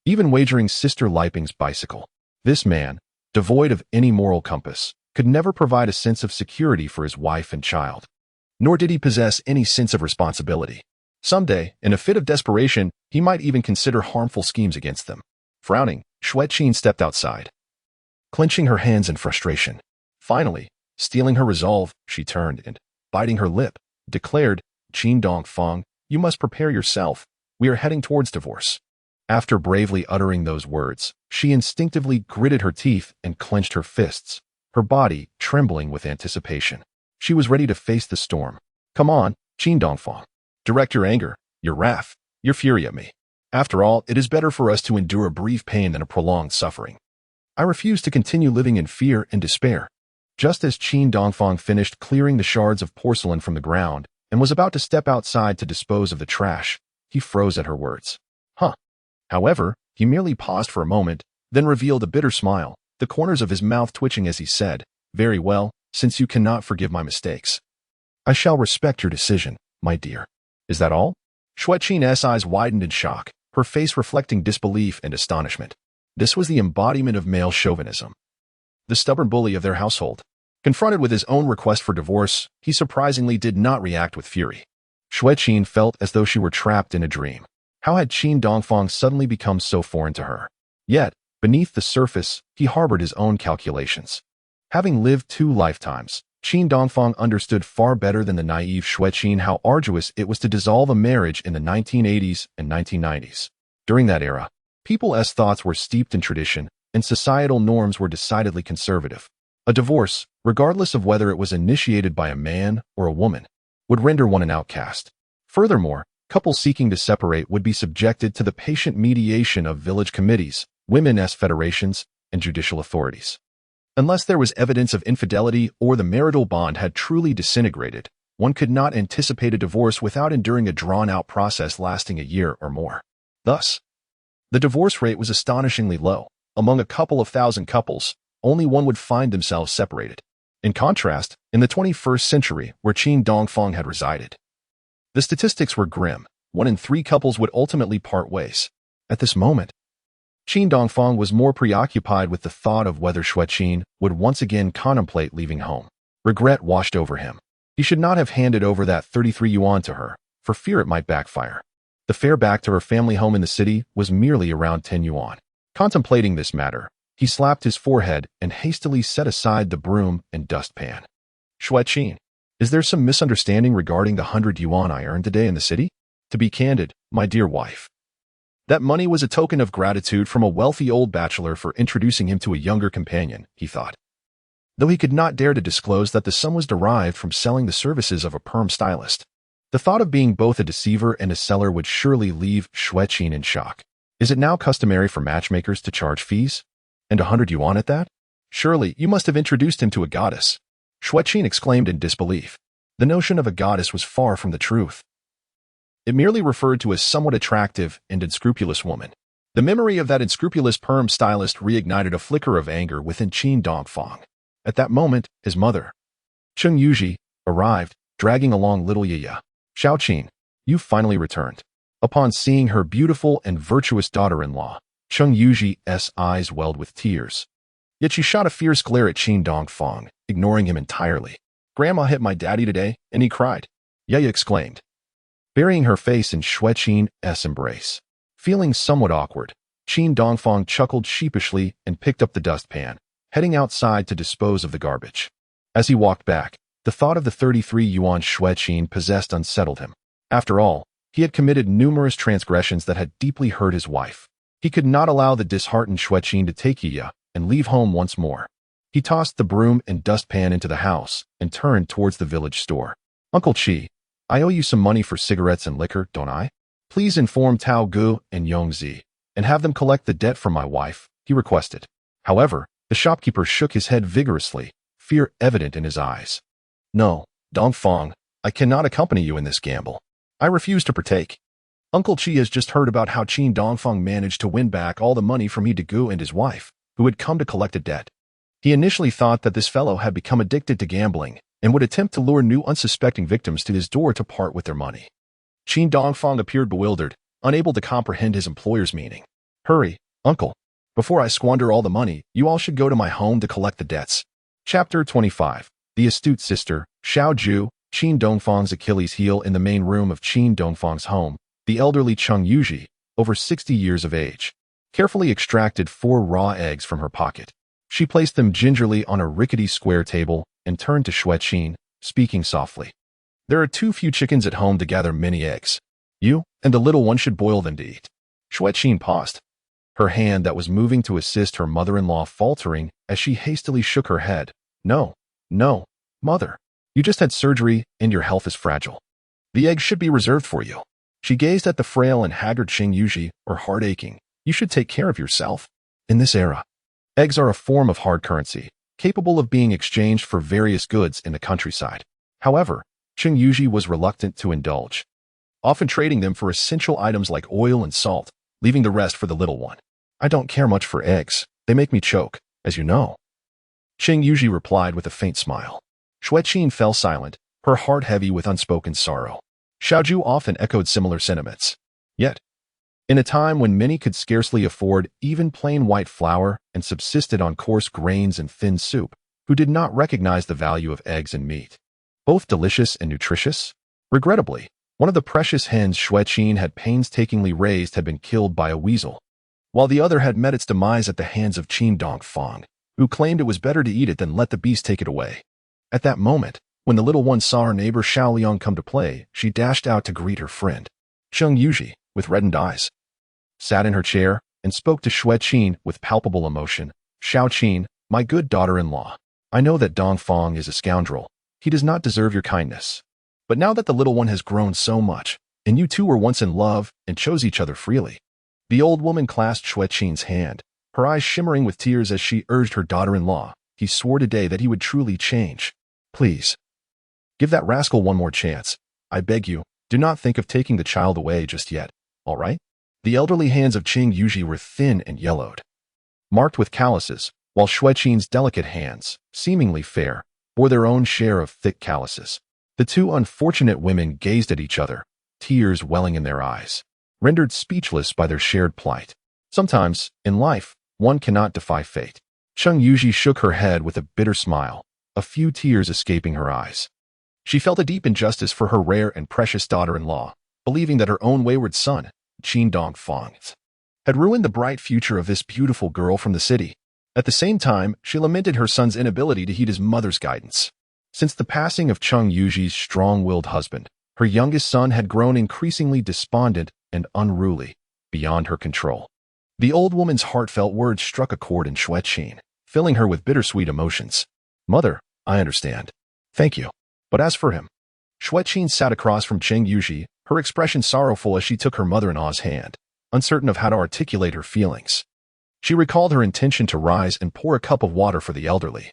even wagering Sister Liping's bicycle. This man, devoid of any moral compass, could never provide a sense of security for his wife and child. Nor did he possess any sense of responsibility. Someday, in a fit of desperation, he might even consider harmful schemes against them. Frowning, Xue Qin stepped outside, clenching her hands in frustration. Finally, steeling her resolve, she turned and, biting her lip, declared, "Qin Dongfang, you must prepare yourself. We are heading towards divorce." After bravely uttering those words, she instinctively gritted her teeth and clenched her fists, her body trembling with anticipation. She was ready to face the storm. Come on, Qin Dongfang. Direct your anger, your wrath, your fury at me. After all, it is better for us to endure a brief pain than a prolonged suffering. I refuse to continue living in fear and despair. Just as Qin Dongfang finished clearing the shards of porcelain from the ground and was about to step outside to dispose of the trash, he froze at her words. However, he merely paused for a moment, then revealed a bitter smile, the corners of his mouth twitching as he said, Very well, since you cannot forgive my mistakes. I shall respect your decision, my dear. Is that all? Xue Qin's eyes widened in shock, her face reflecting disbelief and astonishment. This was the embodiment of male chauvinism. The stubborn bully of their household. Confronted with his own request for divorce, he surprisingly did not react with fury. Xue Qin felt as though she were trapped in a dream. How had Qin Dongfang suddenly become so foreign to her? Yet, beneath the surface, he harbored his own calculations. Having lived 2 lifetimes, Qin Dongfang understood far better than the naive Xue Qin how arduous it was to dissolve a marriage in the 1980s and 1990s. During that era, people's thoughts were steeped in tradition, and societal norms were decidedly conservative. A divorce, regardless of whether it was initiated by a man or a woman, would render one an outcast. Furthermore, couples seeking to separate would be subjected to the patient mediation of village committees, women's federations, and judicial authorities. Unless there was evidence of infidelity or the marital bond had truly disintegrated, one could not anticipate a divorce without enduring a drawn-out process lasting a year or more. Thus, the divorce rate was astonishingly low. Among a couple of thousand couples, only one would find themselves separated. In contrast, in the 21st century, where Qin Dongfang had resided, the statistics were grim. 1 in 3 couples would ultimately part ways. At this moment, Qin Dongfang was more preoccupied with the thought of whether Xue Qin would once again contemplate leaving home. Regret washed over him. He should not have handed over that 33 yuan to her, for fear it might backfire. The fare back to her family home in the city was merely around 10 yuan. Contemplating this matter, he slapped his forehead and hastily set aside the broom and dustpan. Xue Qin, is there some misunderstanding regarding the 100 yuan I earned today in the city? To be candid, my dear wife, that money was a token of gratitude from a wealthy old bachelor for introducing him to a younger companion, he thought. Though he could not dare to disclose that the sum was derived from selling the services of a perm stylist. The thought of being both a deceiver and a seller would surely leave Xue Qin in shock. Is it now customary for matchmakers to charge fees? And 100 yuan at that? Surely you must have introduced him to a goddess. Xue Qin exclaimed in disbelief. The notion of a goddess was far from the truth. It merely referred to a somewhat attractive and unscrupulous woman. The memory of that unscrupulous perm stylist reignited a flicker of anger within Qin Dongfang. At that moment, his mother, Cheng Yuji, arrived, dragging along little Yaya. Xiao Qin, you finally returned. Upon seeing her beautiful and virtuous daughter-in-law, Cheng Yuji's eyes welled with tears. Yet she shot a fierce glare at Qin Dongfang, ignoring him entirely. Grandma hit my daddy today, and he cried, Yaya exclaimed, burying her face in Xue Qin's embrace. Feeling somewhat awkward, Qin Dongfang chuckled sheepishly and picked up the dustpan, heading outside to dispose of the garbage. As he walked back, the thought of the 33 yuan Xue Qin possessed unsettled him. After all, he had committed numerous transgressions that had deeply hurt his wife. He could not allow the disheartened Xue Qin to take Yaya and leave home once more. He tossed the broom and dustpan into the house and turned towards the village store. Uncle Qi, I owe you some money for cigarettes and liquor, don't I? Please inform Tao Gu and Yongzi and have them collect the debt from my wife, he requested. However, the shopkeeper shook his head vigorously, fear evident in his eyes. No, Dongfang, I cannot accompany you in this gamble. I refuse to partake. Uncle Qi has just heard about how Qin Dongfang managed to win back all the money from Gu and his wife, who had come to collect a debt. He initially thought that this fellow had become addicted to gambling and would attempt to lure new unsuspecting victims to his door to part with their money. Qin Dongfang appeared bewildered, unable to comprehend his employer's meaning. Hurry, uncle. Before I squander all the money, you all should go to my home to collect the debts. Chapter 25. The astute sister, Xiao Ju, Qin Dongfang's Achilles heel in the main room of Qin Dongfang's home, the elderly Cheng Yuji, over 60 years of age, carefully extracted 4 raw eggs from her pocket. She placed them gingerly on a rickety square table and turned to Xue Qin, speaking softly. There are too few chickens at home to gather many eggs. You and the little one should boil them to eat. Xue Qin paused, her hand that was moving to assist her mother-in-law faltering as she hastily shook her head. No, no, mother. You just had surgery and your health is fragile. The egg should be reserved for you. She gazed at the frail and haggard Qing Yuji, her heart aching. You should take care of yourself. In this era, eggs are a form of hard currency, capable of being exchanged for various goods in the countryside. However, Qing Yuji was reluctant to indulge, often trading them for essential items like oil and salt, leaving the rest for the little one. I don't care much for eggs. They make me choke, as you know. Qing Yuji replied with a faint smile. Xue Qin fell silent, her heart heavy with unspoken sorrow. Xiaoju often echoed similar sentiments. Yet, in a time when many could scarcely afford even plain white flour and subsisted on coarse grains and thin soup, who did not recognize the value of eggs and meat, both delicious and nutritious? Regrettably, one of the precious hens Xue Qin had painstakingly raised had been killed by a weasel, while the other had met its demise at the hands of Qin Dongfang, who claimed it was better to eat it than let the beast take it away. At that moment, when the little one saw her neighbor Xiao Liang come to play, she dashed out to greet her friend. Qing Yuji, with reddened eyes, sat in her chair and spoke to Xue Qin with palpable emotion. Xiao Qin, my good daughter-in-law, I know that Dongfang is a scoundrel. He does not deserve your kindness. But now that the little one has grown so much, and you two were once in love and chose each other freely. The old woman clasped Xue Qin's hand, her eyes shimmering with tears as she urged her daughter-in-law. He swore today that he would truly change. Please, give that rascal one more chance. I beg you, do not think of taking the child away just yet, all right? The elderly hands of Qing Yuji were thin and yellowed, marked with calluses, while Xue Qin's delicate hands, seemingly fair, bore their own share of thick calluses. The two unfortunate women gazed at each other, tears welling in their eyes, rendered speechless by their shared plight. Sometimes, in life, one cannot defy fate. Qing Yuji shook her head with a bitter smile, a few tears escaping her eyes. She felt a deep injustice for her rare and precious daughter-in-law, believing that her own wayward son, Qin Dongfang, had ruined the bright future of this beautiful girl from the city. At the same time, she lamented her son's inability to heed his mother's guidance. Since the passing of Qing Yuji's strong-willed husband, her youngest son had grown increasingly despondent and unruly, beyond her control. The old woman's heartfelt words struck a chord in Xue Qin, filling her with bittersweet emotions. Mother, I understand. Thank you. But as for him, Xue Qin sat across from Qing Yuji, her expression sorrowful as she took her mother-in-law's hand, uncertain of how to articulate her feelings. She recalled her intention to rise and pour a cup of water for the elderly,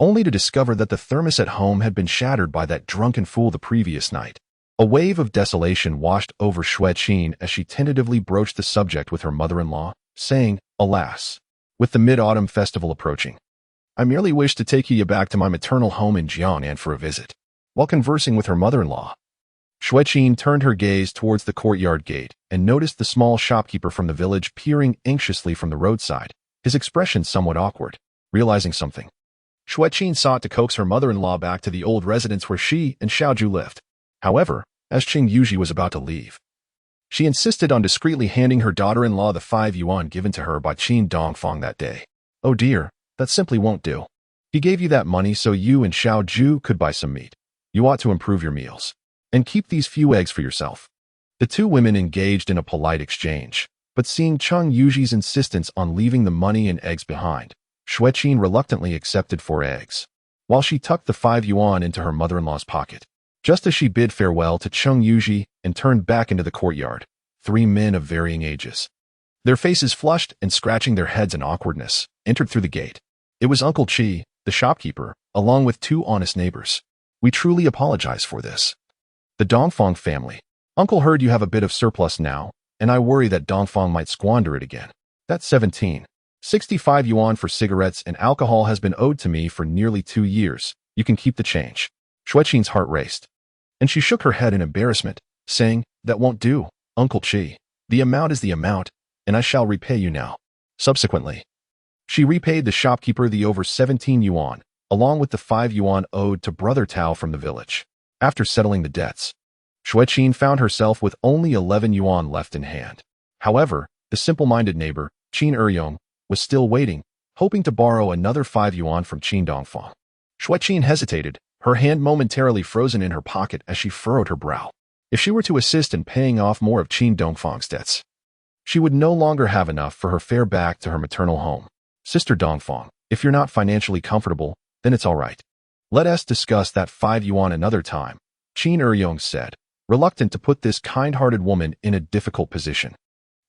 only to discover that the thermos at home had been shattered by that drunken fool the previous night. A wave of desolation washed over Xue Qin as she tentatively broached the subject with her mother-in-law, saying, Alas, with the mid-autumn festival approaching, I merely wish to take you back to my maternal home in Jiangnan for a visit. While conversing with her mother-in-law, Xue Qin turned her gaze towards the courtyard gate and noticed the small shopkeeper from the village peering anxiously from the roadside, his expression somewhat awkward. Realizing something, Xue Qin sought to coax her mother-in-law back to the old residence where she and Xiaoju lived. However, as Qing Yuji was about to leave, she insisted on discreetly handing her daughter-in-law the 5 yuan given to her by Qin Dongfang that day. Oh dear, that simply won't do. He gave you that money so you and Xiaoju could buy some meat. You ought to improve your meals. And keep these few eggs for yourself. The two women engaged in a polite exchange, but seeing Qing Yuji's insistence on leaving the money and eggs behind, Xue Qin reluctantly accepted 4 eggs, while she tucked the 5 yuan into her mother-in-law's pocket. Just as she bid farewell to Qing Yuji and turned back into the courtyard, 3 men of varying ages, their faces flushed and scratching their heads in awkwardness, entered through the gate. It was Uncle Qi, the shopkeeper, along with 2 honest neighbors. We truly apologize for this. The Dongfang family. Uncle heard you have a bit of surplus now, and I worry that Dongfang might squander it again. That's 65 yuan for cigarettes and alcohol has been owed to me for nearly 2 years. You can keep the change. Xue Qin's heart raced, and she shook her head in embarrassment, saying, That won't do, Uncle Qi. The amount is the amount, and I shall repay you now. Subsequently, she repaid the shopkeeper the over 17 yuan, along with the 5 yuan owed to Brother Tao from the village. After settling the debts, Xue Qin found herself with only 11 yuan left in hand. However, the simple-minded neighbor, Qin Eryong, was still waiting, hoping to borrow another 5 yuan from Qin Dongfang. Xue Qin hesitated, her hand momentarily frozen in her pocket as she furrowed her brow. If she were to assist in paying off more of Qin Dongfang's debts, She would no longer have enough for her fare back to her maternal home. Sister Dongfang, if you're not financially comfortable, then it's all right. Let us discuss that 5 yuan another time, Qin Eryong said, reluctant to put this kind-hearted woman in a difficult position.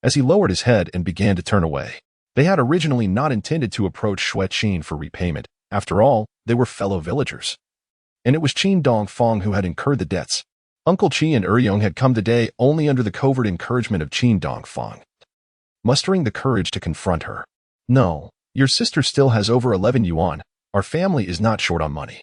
As he lowered his head and began to turn away, they had originally not intended to approach Xue Qin for repayment. After all, they were fellow villagers. And it was Qin Dongfang who had incurred the debts. Uncle Qi and Eryong had come today only under the covert encouragement of Qin Dongfang, mustering the courage to confront her. No, your sister still has over 11 yuan. Our family is not short on money.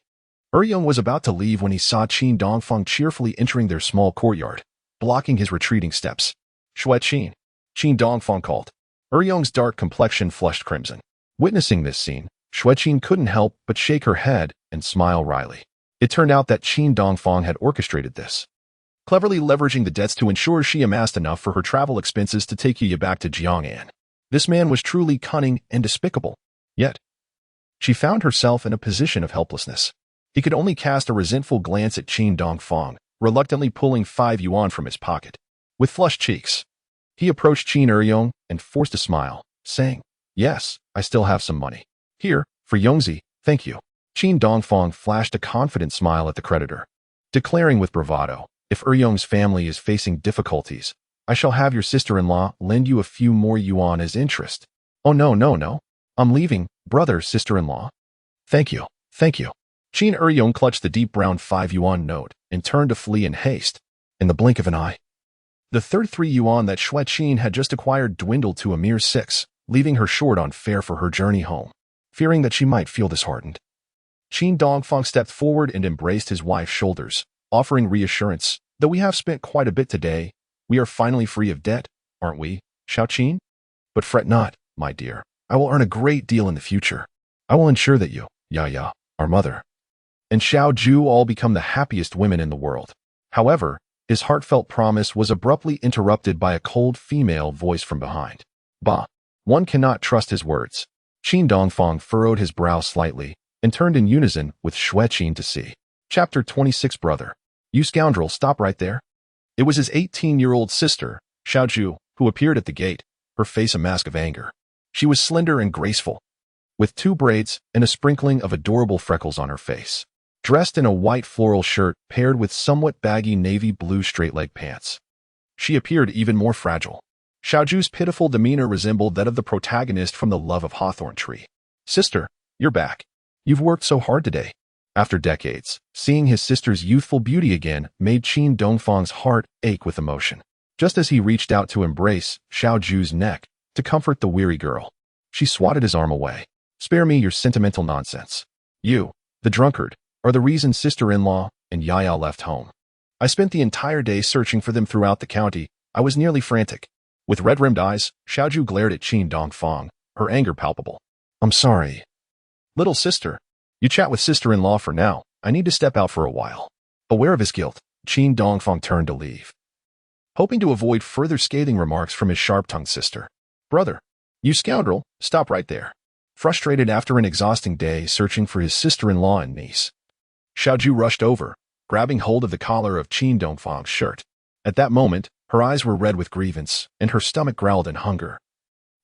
Eryong was about to leave when he saw Qin Dongfang cheerfully entering their small courtyard, blocking his retreating steps. Xue Qin, Qin Dongfang called. Eryong's dark complexion flushed crimson. Witnessing this scene, Xue Qin couldn't help but shake her head and smile wryly. It turned out that Qin Dongfang had orchestrated this, cleverly leveraging the debts to ensure she amassed enough for her travel expenses to take Yaya back to Jiang'an. This man was truly cunning and despicable. Yet, she found herself in a position of helplessness. He could only cast a resentful glance at Qin Dongfang, reluctantly pulling 5 yuan from his pocket. With flushed cheeks, he approached Qin Eryong and forced a smile, saying, "Yes, I still have some money. Here, for Yongzi, thank you." Qin Dongfang flashed a confident smile at the creditor, declaring with bravado, "If Eryong's family is facing difficulties, I shall have your sister-in-law lend you a few more yuan as interest." "Oh no. I'm leaving, brother, sister-in-law." Thank you. Qin Eryong clutched the deep brown 5 yuan note and turned to flee in haste. In the blink of an eye, the 33 yuan that Xue Qin had just acquired dwindled to a mere 6, leaving her short on fare for her journey home. Fearing that she might feel disheartened, Qin Dongfang stepped forward and embraced his wife's shoulders, offering reassurance. "Though we have spent quite a bit today, we are finally free of debt, aren't we, Xiao Qin? But fret not, my dear. I will earn a great deal in the future. I will ensure that you, Yaya, our mother, and Xiao Ju all become the happiest women in the world." However, his heartfelt promise was abruptly interrupted by a cold female voice from behind. "Bah, one cannot trust his words." Qin Dongfang furrowed his brow slightly and turned in unison with Xue Qin to see. Chapter 26 Brother. "You scoundrel, stop right there." It was his 18-year-old sister, Xiao Ju, who appeared at the gate, her face a mask of anger. She was slender and graceful, with 2 braids and a sprinkling of adorable freckles on her face. Dressed in a white floral shirt paired with somewhat baggy navy blue straight-leg pants, she appeared even more fragile. Xiao Ju's pitiful demeanor resembled that of the protagonist from The Love of Hawthorne Tree. "Sister, you're back. You've worked so hard today." After decades, seeing his sister's youthful beauty again made Qin Dongfang's heart ache with emotion. Just as he reached out to embrace Xiao Ju's neck to comfort the weary girl, she swatted his arm away. "Spare me your sentimental nonsense. You, the drunkard, are the reason sister-in-law and Yaya left home. I spent the entire day searching for them throughout the county. I was nearly frantic." With red-rimmed eyes, Xiao Ju glared at Qin Dongfang, her anger palpable. "I'm sorry. Little sister, you chat with sister-in-law for now. I need to step out for a while." Aware of his guilt, Qin Dongfang turned to leave, hoping to avoid further scathing remarks from his sharp-tongued sister. "Brother, you scoundrel, stop right there." Frustrated after an exhausting day searching for his sister-in-law and niece, Xiao Ju rushed over, grabbing hold of the collar of Qin Dongfang's shirt. At that moment, her eyes were red with grievance, and her stomach growled in hunger.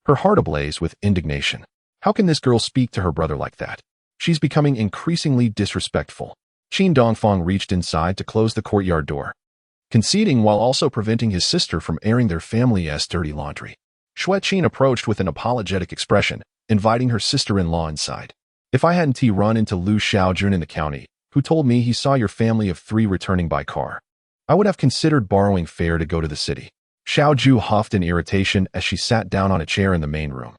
Her heart ablaze with indignation. How can this girl speak to her brother like that? She's becoming increasingly disrespectful. Qin Dongfang reached inside to close the courtyard door, conceding while also preventing his sister from airing their family's dirty laundry. Xue Qin approached with an apologetic expression, inviting her sister-in-law inside. "If I hadn't run into Lu Xiaojun in the county, who told me he saw your family of 3 returning by car, I would have considered borrowing fare to go to the city." Xiao Ju huffed in irritation as she sat down on a chair in the main room,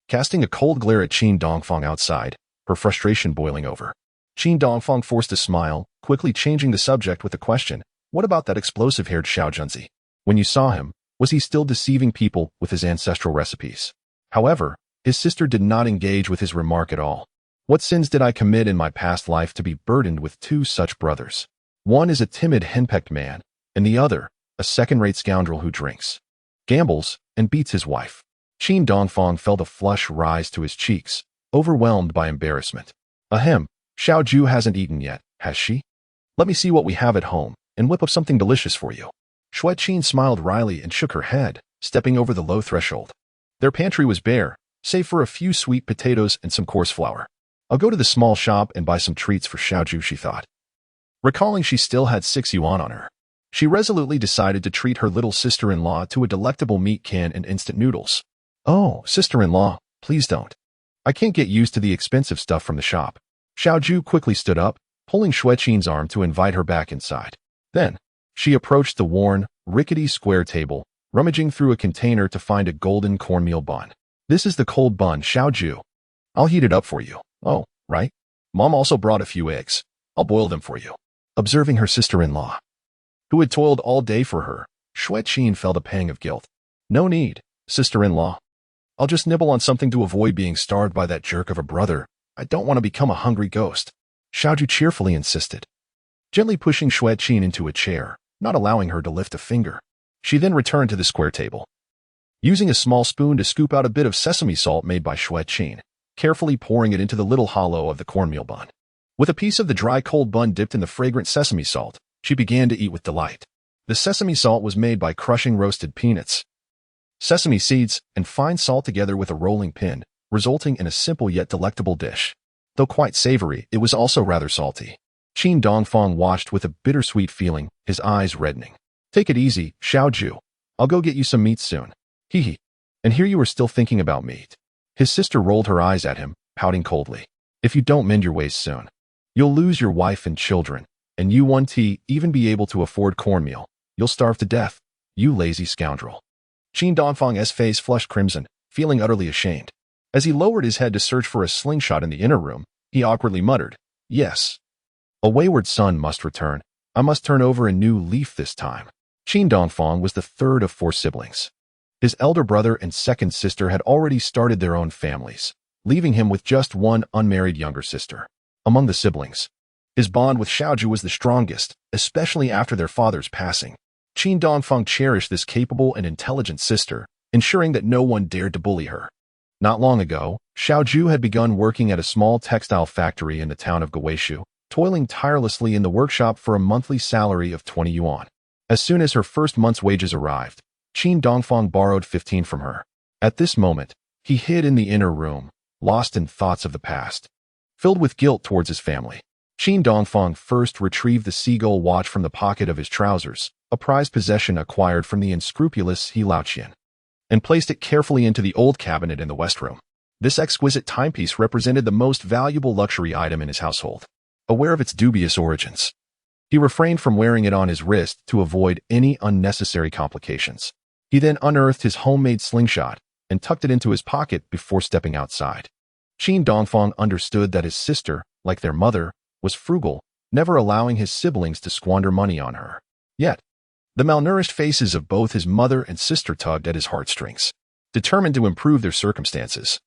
casting a cold glare at Qin Dongfang outside, her frustration boiling over. Qin Dongfang forced a smile, quickly changing the subject with a question. "What about that explosive-haired Xiao Junzi? When you saw him, was he still deceiving people with his ancestral recipes?" However, his sister did not engage with his remark at all. "What sins did I commit in my past life to be burdened with 2 such brothers? One is a timid henpecked man, and the other, a second-rate scoundrel who drinks, gambles, and beats his wife." Qin Dongfang felt a flush rise to his cheeks, overwhelmed by embarrassment. "Ahem, Xiao Ju hasn't eaten yet, has she? Let me see what we have at home, and whip up something delicious for you." Xue Qin smiled wryly and shook her head, stepping over the low threshold. Their pantry was bare, save for a few sweet potatoes and some coarse flour. I'll go to the small shop and buy some treats for Xiaoju, she thought. Recalling she still had 6 yuan on her, she resolutely decided to treat her little sister-in-law to a delectable meat can and instant noodles. Oh, sister-in-law, please don't. I can't get used to the expensive stuff from the shop. Xiaoju quickly stood up, pulling Xue Qin's arm to invite her back inside. Then, she approached the worn, rickety square table, rummaging through a container to find a golden cornmeal bun. This is the cold bun, Xiaoju. I'll heat it up for you. Oh, right. Mom also brought a few eggs. I'll boil them for you. Observing her sister-in-law, who had toiled all day for her, Xue Qin felt a pang of guilt. No need, sister-in-law. I'll just nibble on something to avoid being starved by that jerk of a brother. I don't want to become a hungry ghost. Xiaoju cheerfully insisted, gently pushing Xue Qin into a chair, not allowing her to lift a finger. She then returned to the square table, using a small spoon to scoop out a bit of sesame salt made by Xue Qin, carefully pouring it into the little hollow of the cornmeal bun. With a piece of the dry cold bun dipped in the fragrant sesame salt, she began to eat with delight. The sesame salt was made by crushing roasted peanuts, sesame seeds, and fine salt together with a rolling pin, resulting in a simple yet delectable dish. Though quite savory, it was also rather salty. Qin Dongfang watched with a bittersweet feeling, his eyes reddening. Take it easy, Xiaoju. I'll go get you some meat soon. Hee hee. And here you are still thinking about meat. His sister rolled her eyes at him, pouting coldly. If you don't mend your ways soon, you'll lose your wife and children, and you won't even be able to afford cornmeal. You'll starve to death, you lazy scoundrel. Qin Dongfang's face flushed crimson, feeling utterly ashamed. As he lowered his head to search for a slingshot in the inner room, he awkwardly muttered, Yes. A wayward son must return. I must turn over a new leaf this time. Qin Dongfang was the third of 4 siblings. His elder brother and second sister had already started their own families, leaving him with just one unmarried younger sister. Among the siblings, his bond with Xiaoju was the strongest, especially after their father's passing. Qin Dongfang cherished this capable and intelligent sister, ensuring that no one dared to bully her. Not long ago, Xiaoju had begun working at a small textile factory in the town of Guishu, toiling tirelessly in the workshop for a monthly salary of 20 yuan. As soon as her first month's wages arrived, Qin Dongfang borrowed 15 from her. At this moment, he hid in the inner room, lost in thoughts of the past, filled with guilt towards his family. Qin Dongfang first retrieved the seagull watch from the pocket of his trousers, a prized possession acquired from the unscrupulous He Laoqian, and placed it carefully into the old cabinet in the west room. This exquisite timepiece represented the most valuable luxury item in his household. Aware of its dubious origins, he refrained from wearing it on his wrist to avoid any unnecessary complications. He then unearthed his homemade slingshot and tucked it into his pocket before stepping outside. Qin Dongfang understood that his sister, like their mother, was frugal, never allowing his siblings to squander money on her. Yet, the malnourished faces of both his mother and sister tugged at his heartstrings. Determined to improve their circumstances,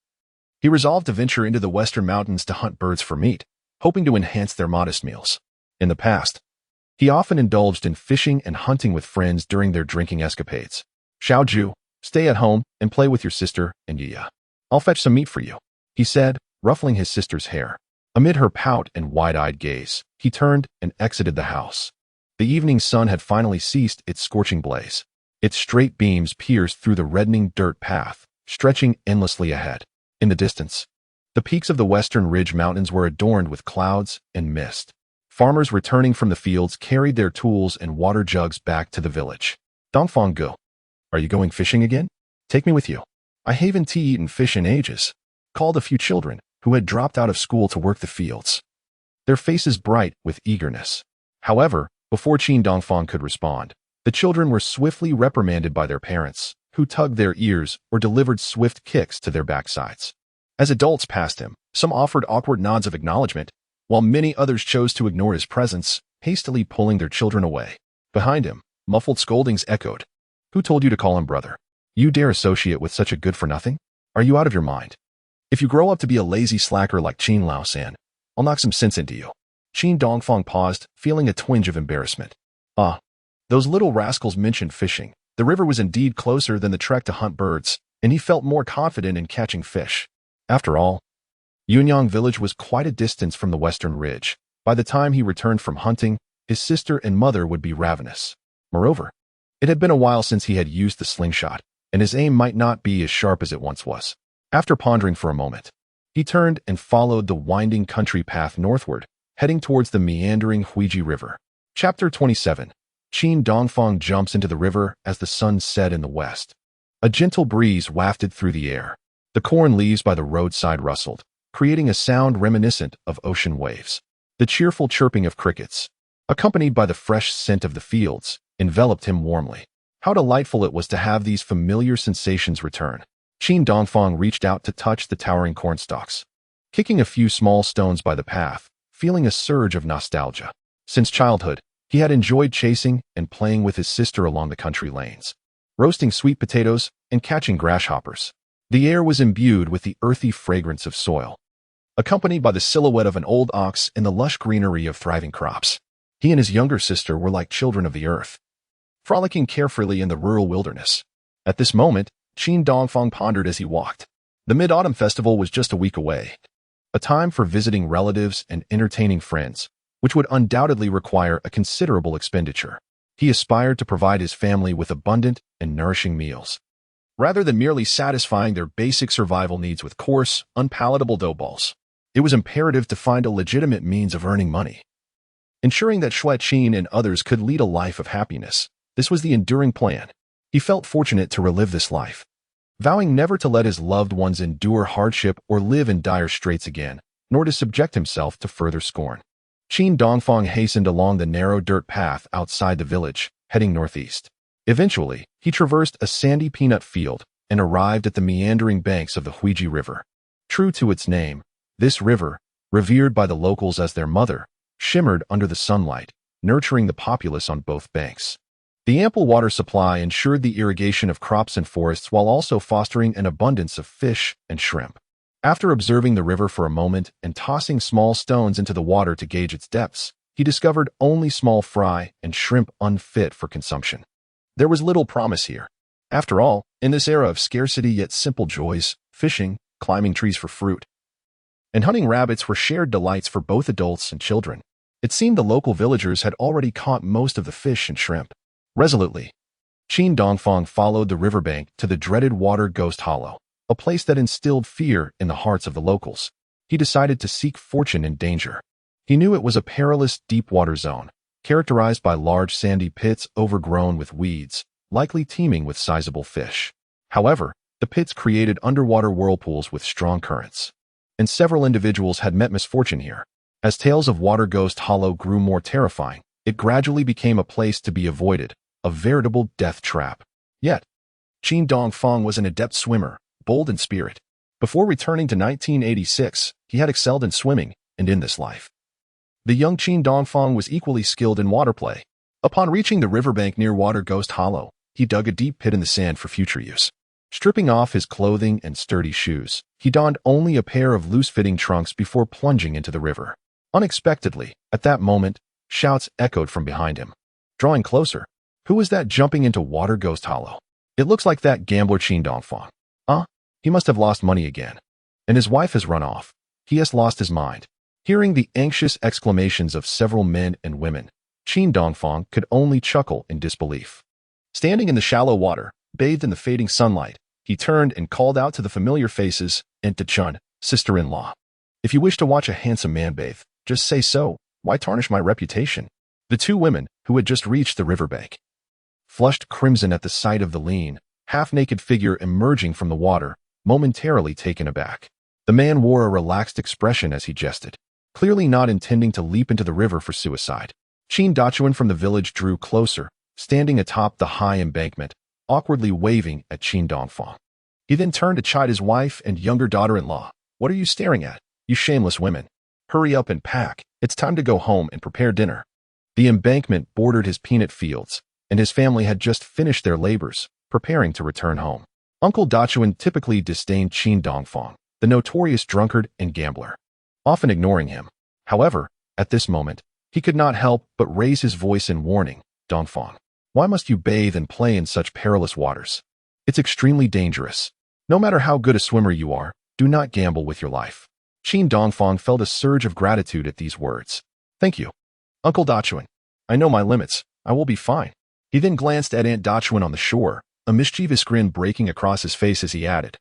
he resolved to venture into the western mountains to hunt birds for meat, hoping to enhance their modest meals. In the past, he often indulged in fishing and hunting with friends during their drinking escapades. Xiaoju, stay at home and play with your sister and Yaya. I'll fetch some meat for you, he said, ruffling his sister's hair. Amid her pout and wide-eyed gaze, he turned and exited the house. The evening sun had finally ceased its scorching blaze. Its straight beams pierced through the reddening dirt path, stretching endlessly ahead. In the distance, the peaks of the Western Ridge Mountains were adorned with clouds and mist. Farmers returning from the fields carried their tools and water jugs back to the village. Dongfang go. Are you going fishing again? Take me with you. I haven't eaten fish in ages, called a few children who had dropped out of school to work the fields, their faces bright with eagerness. However, before Qin Dongfang could respond, the children were swiftly reprimanded by their parents, who tugged their ears or delivered swift kicks to their backsides. As adults passed him, some offered awkward nods of acknowledgement, while many others chose to ignore his presence, hastily pulling their children away. Behind him, muffled scoldings echoed. Who told you to call him brother? You dare associate with such a good-for-nothing? Are you out of your mind? If you grow up to be a lazy slacker like Qin Laosan, I'll knock some sense into you. Qin Dongfang paused, feeling a twinge of embarrassment. Ah, those little rascals mentioned fishing. The river was indeed closer than the trek to hunt birds, and he felt more confident in catching fish. After all, Yunyang village was quite a distance from the Western Ridge. By the time he returned from hunting, his sister and mother would be ravenous. Moreover, it had been a while since he had used the slingshot, and his aim might not be as sharp as it once was. After pondering for a moment, he turned and followed the winding country path northward, heading towards the meandering Huiji River. Chapter 27. Qin Dongfang jumps into the river as the sun set in the west. A gentle breeze wafted through the air. The corn leaves by the roadside rustled, creating a sound reminiscent of ocean waves. The cheerful chirping of crickets, accompanied by the fresh scent of the fields, enveloped him warmly. How delightful it was to have these familiar sensations return. Qin Dongfang reached out to touch the towering cornstalks, kicking a few small stones by the path, feeling a surge of nostalgia. Since childhood, he had enjoyed chasing and playing with his sister along the country lanes, roasting sweet potatoes and catching grasshoppers. The air was imbued with the earthy fragrance of soil, accompanied by the silhouette of an old ox in the lush greenery of thriving crops. He and his younger sister were like children of the earth, frolicking carefree in the rural wilderness. At this moment, Qin Dongfang pondered as he walked. The Mid-Autumn Festival was just a week away, a time for visiting relatives and entertaining friends, which would undoubtedly require a considerable expenditure. He aspired to provide his family with abundant and nourishing meals, rather than merely satisfying their basic survival needs with coarse, unpalatable dough balls. It was imperative to find a legitimate means of earning money, ensuring that Xue Qin and others could lead a life of happiness. This was the enduring plan. He felt fortunate to relive this life, vowing never to let his loved ones endure hardship or live in dire straits again, nor to subject himself to further scorn. Qin Dongfang hastened along the narrow dirt path outside the village, heading northeast. Eventually, he traversed a sandy peanut field and arrived at the meandering banks of the Huiji River. True to its name, this river, revered by the locals as their mother, shimmered under the sunlight, nurturing the populace on both banks. The ample water supply ensured the irrigation of crops and forests while also fostering an abundance of fish and shrimp. After observing the river for a moment and tossing small stones into the water to gauge its depths, he discovered only small fry and shrimp unfit for consumption. There was little promise here. After all, in this era of scarcity yet simple joys, fishing, climbing trees for fruit, and hunting rabbits were shared delights for both adults and children. It seemed the local villagers had already caught most of the fish and shrimp. Resolutely, Qin Dongfang followed the riverbank to the dreaded Water Ghost Hollow, a place that instilled fear in the hearts of the locals. He decided to seek fortune in danger. He knew it was a perilous deep-water zone, characterized by large sandy pits overgrown with weeds, likely teeming with sizable fish. However, the pits created underwater whirlpools with strong currents, and several individuals had met misfortune here. As tales of Water Ghost Hollow grew more terrifying, it gradually became a place to be avoided, a veritable death trap. Yet, Qin Dongfang was an adept swimmer, bold in spirit. Before returning to 1986, he had excelled in swimming and in this life. The young Qin Dongfang was equally skilled in water play. Upon reaching the riverbank near Water Ghost Hollow, he dug a deep pit in the sand for future use. Stripping off his clothing and sturdy shoes, he donned only a pair of loose-fitting trunks before plunging into the river. Unexpectedly, at that moment, shouts echoed from behind him. Drawing closer, who was that jumping into Water Ghost Hollow? It looks like that gambler Qin Dongfang. He must have lost money again. And his wife has run off. He has lost his mind. Hearing the anxious exclamations of several men and women, Qin Dongfang could only chuckle in disbelief. Standing in the shallow water, bathed in the fading sunlight, he turned and called out to the familiar faces and to Chun, sister-in-law. If you wish to watch a handsome man bathe, just say so. Why tarnish my reputation? The two women, who had just reached the riverbank, flushed crimson at the sight of the lean, half-naked figure emerging from the water, momentarily taken aback. The man wore a relaxed expression as he jested, clearly not intending to leap into the river for suicide. Qin Dongfang from the village drew closer, standing atop the high embankment, awkwardly waving at Qin Dongfang. He then turned to chide his wife and younger daughter-in-law. What are you staring at, you shameless women? Hurry up and pack. It's time to go home and prepare dinner. The embankment bordered his peanut fields, and his family had just finished their labors, preparing to return home. Uncle Dongfang typically disdained Qin Dongfang, the notorious drunkard and gambler, often ignoring him. However, at this moment, he could not help but raise his voice in warning. Dongfang, why must you bathe and play in such perilous waters? It's extremely dangerous. No matter how good a swimmer you are, do not gamble with your life. Qin Dongfang felt a surge of gratitude at these words. Thank you, Uncle Dongfang. I know my limits. I will be fine. He then glanced at Aunt Dongfang on the shore, a mischievous grin breaking across his face as he added,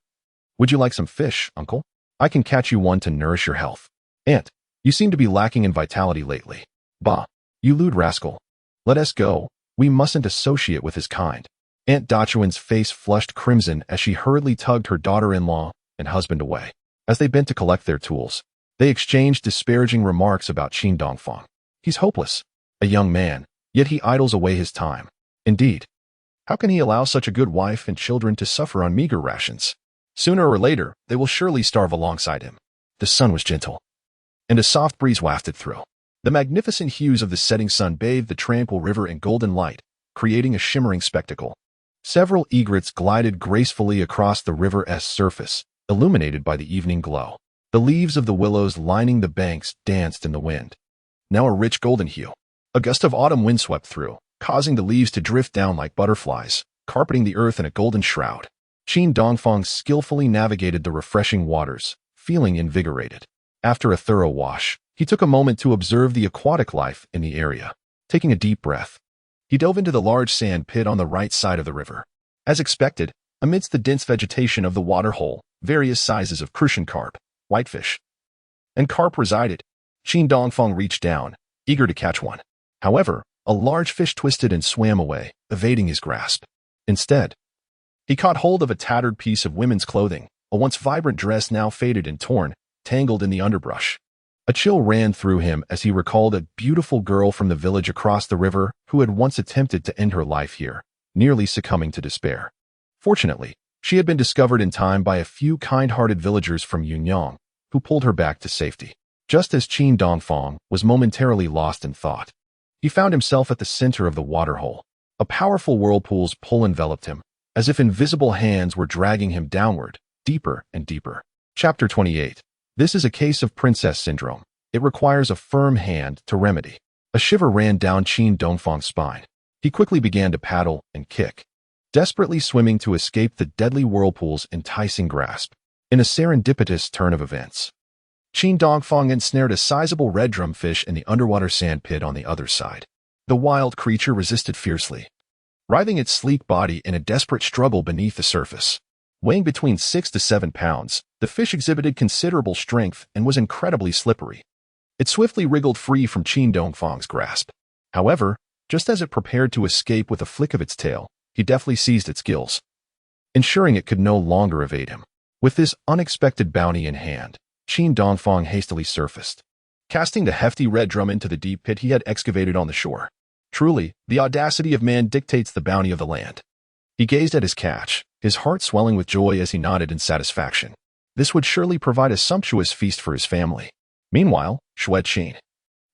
"Would you like some fish, uncle? I can catch you one to nourish your health. Aunt, you seem to be lacking in vitality lately. Bah, you lewd rascal. Let us go. We mustn't associate with his kind." Aunt Dachuan's face flushed crimson as she hurriedly tugged her daughter-in-law and husband away. As they bent to collect their tools, they exchanged disparaging remarks about Qin Dongfang. "He's hopeless, a young man, yet he idles away his time. Indeed, how can he allow such a good wife and children to suffer on meager rations? Sooner or later, they will surely starve alongside him." The sun was gentle, and a soft breeze wafted through. The magnificent hues of the setting sun bathed the tranquil river in golden light, creating a shimmering spectacle. Several egrets glided gracefully across the river's surface, illuminated by the evening glow. The leaves of the willows lining the banks danced in the wind, now a rich golden hue. A gust of autumn wind swept through, causing the leaves to drift down like butterflies, carpeting the earth in a golden shroud. Qin Dongfang skillfully navigated the refreshing waters, feeling invigorated. After a thorough wash, he took a moment to observe the aquatic life in the area. Taking a deep breath, he dove into the large sand pit on the right side of the river. As expected, amidst the dense vegetation of the waterhole, various sizes of crucian carp, whitefish, and carp resided. Qin Dongfang reached down, eager to catch one. However, a large fish twisted and swam away, evading his grasp. Instead, he caught hold of a tattered piece of women's clothing, a once vibrant dress now faded and torn, tangled in the underbrush. A chill ran through him as he recalled a beautiful girl from the village across the river who had once attempted to end her life here, nearly succumbing to despair. Fortunately, she had been discovered in time by a few kind-hearted villagers from Yunyang, who pulled her back to safety. Just as Qin Dongfang was momentarily lost in thought, he found himself at the center of the waterhole. A powerful whirlpool's pull enveloped him, as if invisible hands were dragging him downward, deeper and deeper. Chapter 28. This is a case of princess syndrome. It requires a firm hand to remedy. A shiver ran down Qin Dongfang's spine. He quickly began to paddle and kick, desperately swimming to escape the deadly whirlpool's enticing grasp. In a serendipitous turn of events, Qin Dongfang ensnared a sizable red drumfish in the underwater sand pit on the other side. The wild creature resisted fiercely, writhing its sleek body in a desperate struggle beneath the surface. Weighing between 6 to 7 pounds, the fish exhibited considerable strength and was incredibly slippery. It swiftly wriggled free from Qin Dongfang's grasp. However, just as it prepared to escape with a flick of its tail, he deftly seized its gills, ensuring it could no longer evade him. With this unexpected bounty in hand, Qin Dongfang hastily surfaced, casting the hefty red drum into the deep pit he had excavated on the shore. Truly, the audacity of man dictates the bounty of the land. He gazed at his catch, his heart swelling with joy as he nodded in satisfaction. This would surely provide a sumptuous feast for his family. Meanwhile, Xue Qin,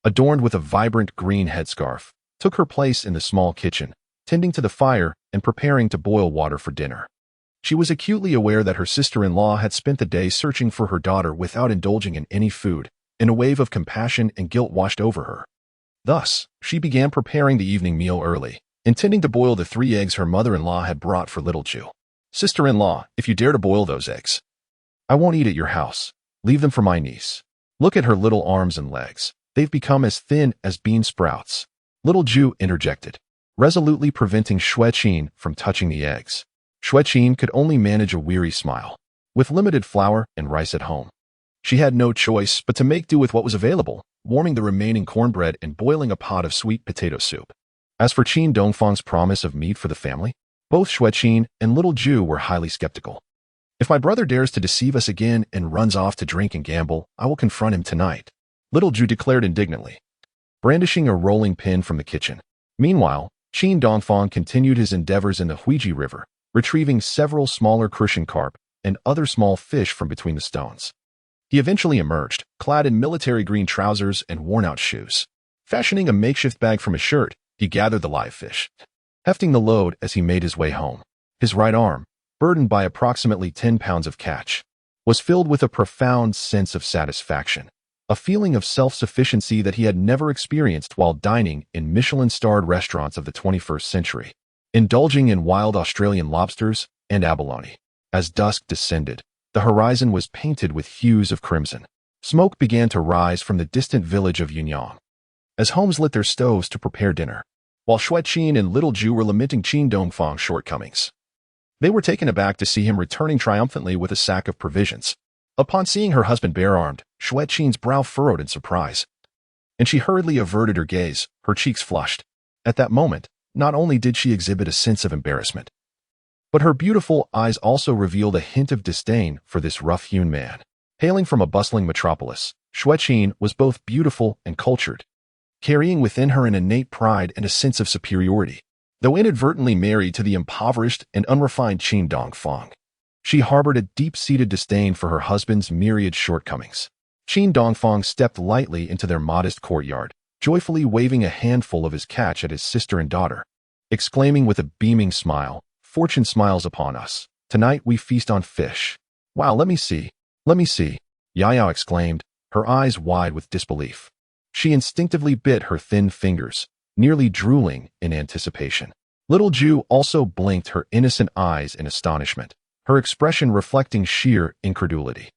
adorned with a vibrant green headscarf, took her place in the small kitchen, tending to the fire and preparing to boil water for dinner. She was acutely aware that her sister-in-law had spent the day searching for her daughter without indulging in any food, and a wave of compassion and guilt washed over her. Thus, she began preparing the evening meal early, intending to boil the 3 eggs her mother-in-law had brought for little Ju. "Sister-in-law, if you dare to boil those eggs, I won't eat at your house. Leave them for my niece. Look at her little arms and legs. They've become as thin as bean sprouts." Little Ju interjected, resolutely preventing Xue Qin from touching the eggs. Xue Qin could only manage a weary smile. With limited flour and rice at home, she had no choice but to make do with what was available, warming the remaining cornbread and boiling a pot of sweet potato soup. As for Qin Dongfang's promise of meat for the family, both Xue Qin and little Ju were highly skeptical. "If my brother dares to deceive us again and runs off to drink and gamble, I will confront him tonight," little Ju declared indignantly, brandishing a rolling pin from the kitchen. Meanwhile, Qin Dongfang continued his endeavors in the Huiji River, retrieving several smaller crucian carp and other small fish from between the stones. He eventually emerged, clad in military green trousers and worn-out shoes. Fashioning a makeshift bag from his shirt, he gathered the live fish, hefting the load as he made his way home. His right arm, burdened by approximately 10 pounds of catch, was filled with a profound sense of satisfaction, a feeling of self-sufficiency that he had never experienced while dining in Michelin-starred restaurants of the 21st century, indulging in wild Australian lobsters and abalone. As dusk descended, the horizon was painted with hues of crimson. Smoke began to rise from the distant village of Yunyang, as homes lit their stoves to prepare dinner, while Xue Qin and little Ju were lamenting Qin Dongfang's shortcomings. They were taken aback to see him returning triumphantly with a sack of provisions. Upon seeing her husband bare-armed, Xue Qin's brow furrowed in surprise, and she hurriedly averted her gaze, her cheeks flushed. At that moment, not only did she exhibit a sense of embarrassment, but her beautiful eyes also revealed a hint of disdain for this rough-hewn man. Hailing from a bustling metropolis, Xue Qin was both beautiful and cultured, carrying within her an innate pride and a sense of superiority. Though inadvertently married to the impoverished and unrefined Qin Dongfang, she harbored a deep-seated disdain for her husband's myriad shortcomings. Qin Dongfang stepped lightly into their modest courtyard, joyfully waving a handful of his catch at his sister and daughter, exclaiming with a beaming smile, "Fortune smiles upon us. Tonight we feast on fish." "Wow, let me see. Let me see," Yaya exclaimed, her eyes wide with disbelief. She instinctively bit her thin fingers, nearly drooling in anticipation. Little Ju also blinked her innocent eyes in astonishment, her expression reflecting sheer incredulity.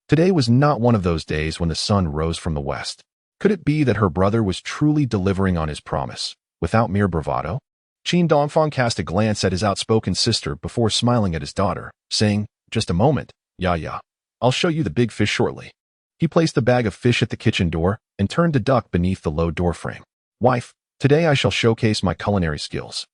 Today was not one of those days when the sun rose from the west. Could it be that her brother was truly delivering on his promise, without mere bravado? Qin Dongfang cast a glance at his outspoken sister before smiling at his daughter, saying, "Just a moment, Yaya. I'll show you the big fish shortly." He placed the bag of fish at the kitchen door and turned to duck beneath the low doorframe. "Wife, today I shall showcase my culinary skills,"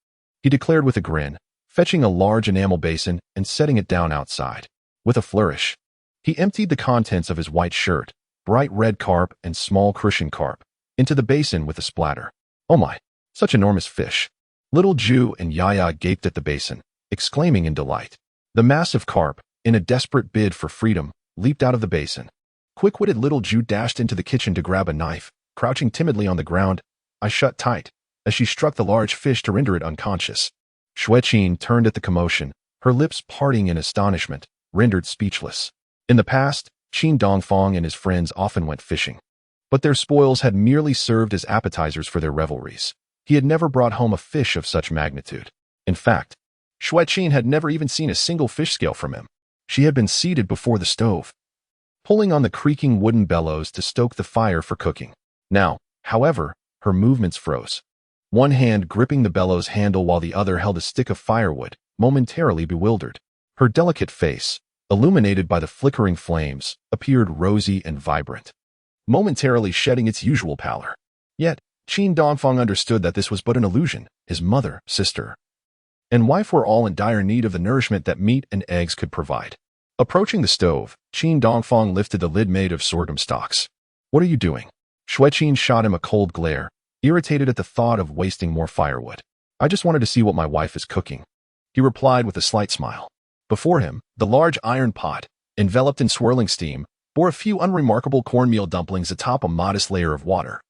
he declared with a grin, fetching a large enamel basin and setting it down outside. With a flourish, he emptied the contents of his white shirt, bright red carp and small crucian carp, into the basin with a splatter. "Oh my, such enormous fish." Little Ju and Yaya gaped at the basin, exclaiming in delight. The massive carp, in a desperate bid for freedom, leaped out of the basin. Quick-witted little Ju dashed into the kitchen to grab a knife, crouching timidly on the ground, eyes shut tight, as she struck the large fish to render it unconscious. Xue Qin turned at the commotion, her lips parting in astonishment, rendered speechless. In the past, Qin Dongfang and his friends often went fishing, but their spoils had merely served as appetizers for their revelries. He had never brought home a fish of such magnitude. In fact, Xue Qin had never even seen a single fish scale from him. She had been seated before the stove, pulling on the creaking wooden bellows to stoke the fire for cooking. Now, however, her movements froze. One hand gripping the bellows handle while the other held a stick of firewood, momentarily bewildered. Her delicate face, illuminated by the flickering flames, appeared rosy and vibrant, momentarily shedding its usual pallor. Yet, Qin Dongfang understood that this was but an illusion. His mother, sister, and wife were all in dire need of the nourishment that meat and eggs could provide. Approaching the stove, Qin Dongfang lifted the lid made of sorghum stalks. "What are you doing?" Xue Qin shot him a cold glare, irritated at the thought of wasting more firewood. "I just wanted to see what my wife is cooking," he replied with a slight smile. Before him, the large iron pot, enveloped in swirling steam, bore a few unremarkable cornmeal dumplings atop a modest layer of water,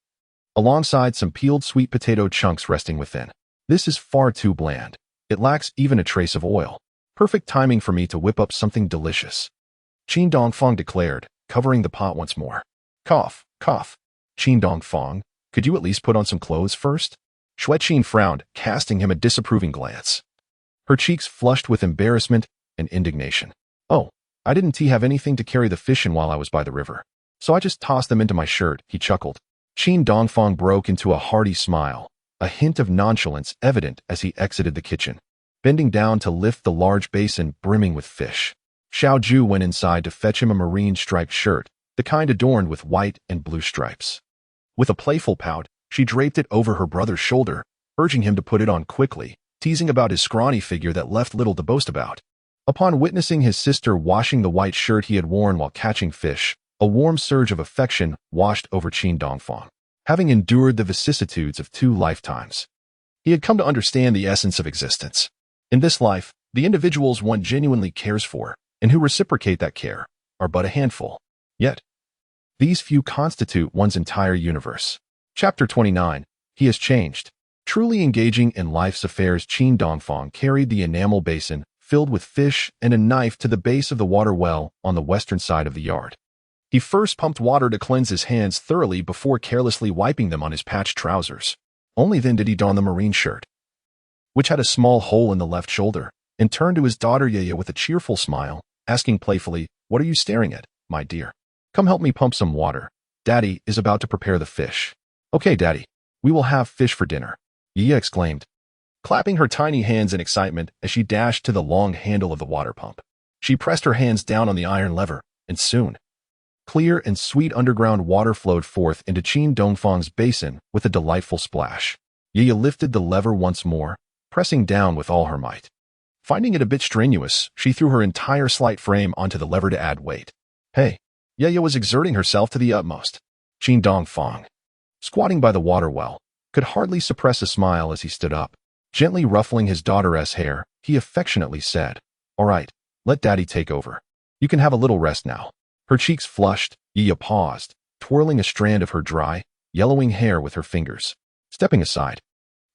alongside some peeled sweet potato chunks resting within. "This is far too bland. It lacks even a trace of oil. Perfect timing for me to whip up something delicious," Qin Dongfang declared, covering the pot once more. "Cough, cough. Qin Dongfang, could you at least put on some clothes first?" Xue Qin frowned, casting him a disapproving glance. Her cheeks flushed with embarrassment and indignation. "Oh, I didn't have anything to carry the fish in while I was by the river, so I just tossed them into my shirt," he chuckled. Qin Dongfang broke into a hearty smile, a hint of nonchalance evident as he exited the kitchen, bending down to lift the large basin brimming with fish. Xiao Ju went inside to fetch him a marine striped shirt, the kind adorned with white and blue stripes. With a playful pout, she draped it over her brother's shoulder, urging him to put it on quickly, teasing about his scrawny figure that left little to boast about. Upon witnessing his sister washing the white shirt he had worn while catching fish, a warm surge of affection washed over Qin Dongfang. Having endured the vicissitudes of 2 lifetimes, he had come to understand the essence of existence. In this life, the individuals one genuinely cares for, and who reciprocate that care, are but a handful. Yet, these few constitute one's entire universe. Chapter 29. He has changed. Truly engaging in life's affairs, Qin Dongfang carried the enamel basin filled with fish and a knife to the base of the water well on the western side of the yard. He first pumped water to cleanse his hands thoroughly before carelessly wiping them on his patched trousers. Only then did he don the marine shirt, which had a small hole in the left shoulder, and turned to his daughter Yaya with a cheerful smile, asking playfully, "What are you staring at, my dear? Come help me pump some water. Daddy is about to prepare the fish." "Okay, Daddy. We will have fish for dinner," Yaya exclaimed, clapping her tiny hands in excitement as she dashed to the long handle of the water pump. She pressed her hands down on the iron lever, and soon, clear and sweet underground water flowed forth into Qin Dongfang's basin with a delightful splash. Yaya lifted the lever once more, pressing down with all her might. Finding it a bit strenuous, she threw her entire slight frame onto the lever to add weight. Hey, Yaya was exerting herself to the utmost. Qin Dongfang, squatting by the water well, could hardly suppress a smile as he stood up. Gently ruffling his daughter's hair, he affectionately said, "All right, let Daddy take over. You can have a little rest now." Her cheeks flushed, Yaya paused, twirling a strand of her dry, yellowing hair with her fingers. Stepping aside,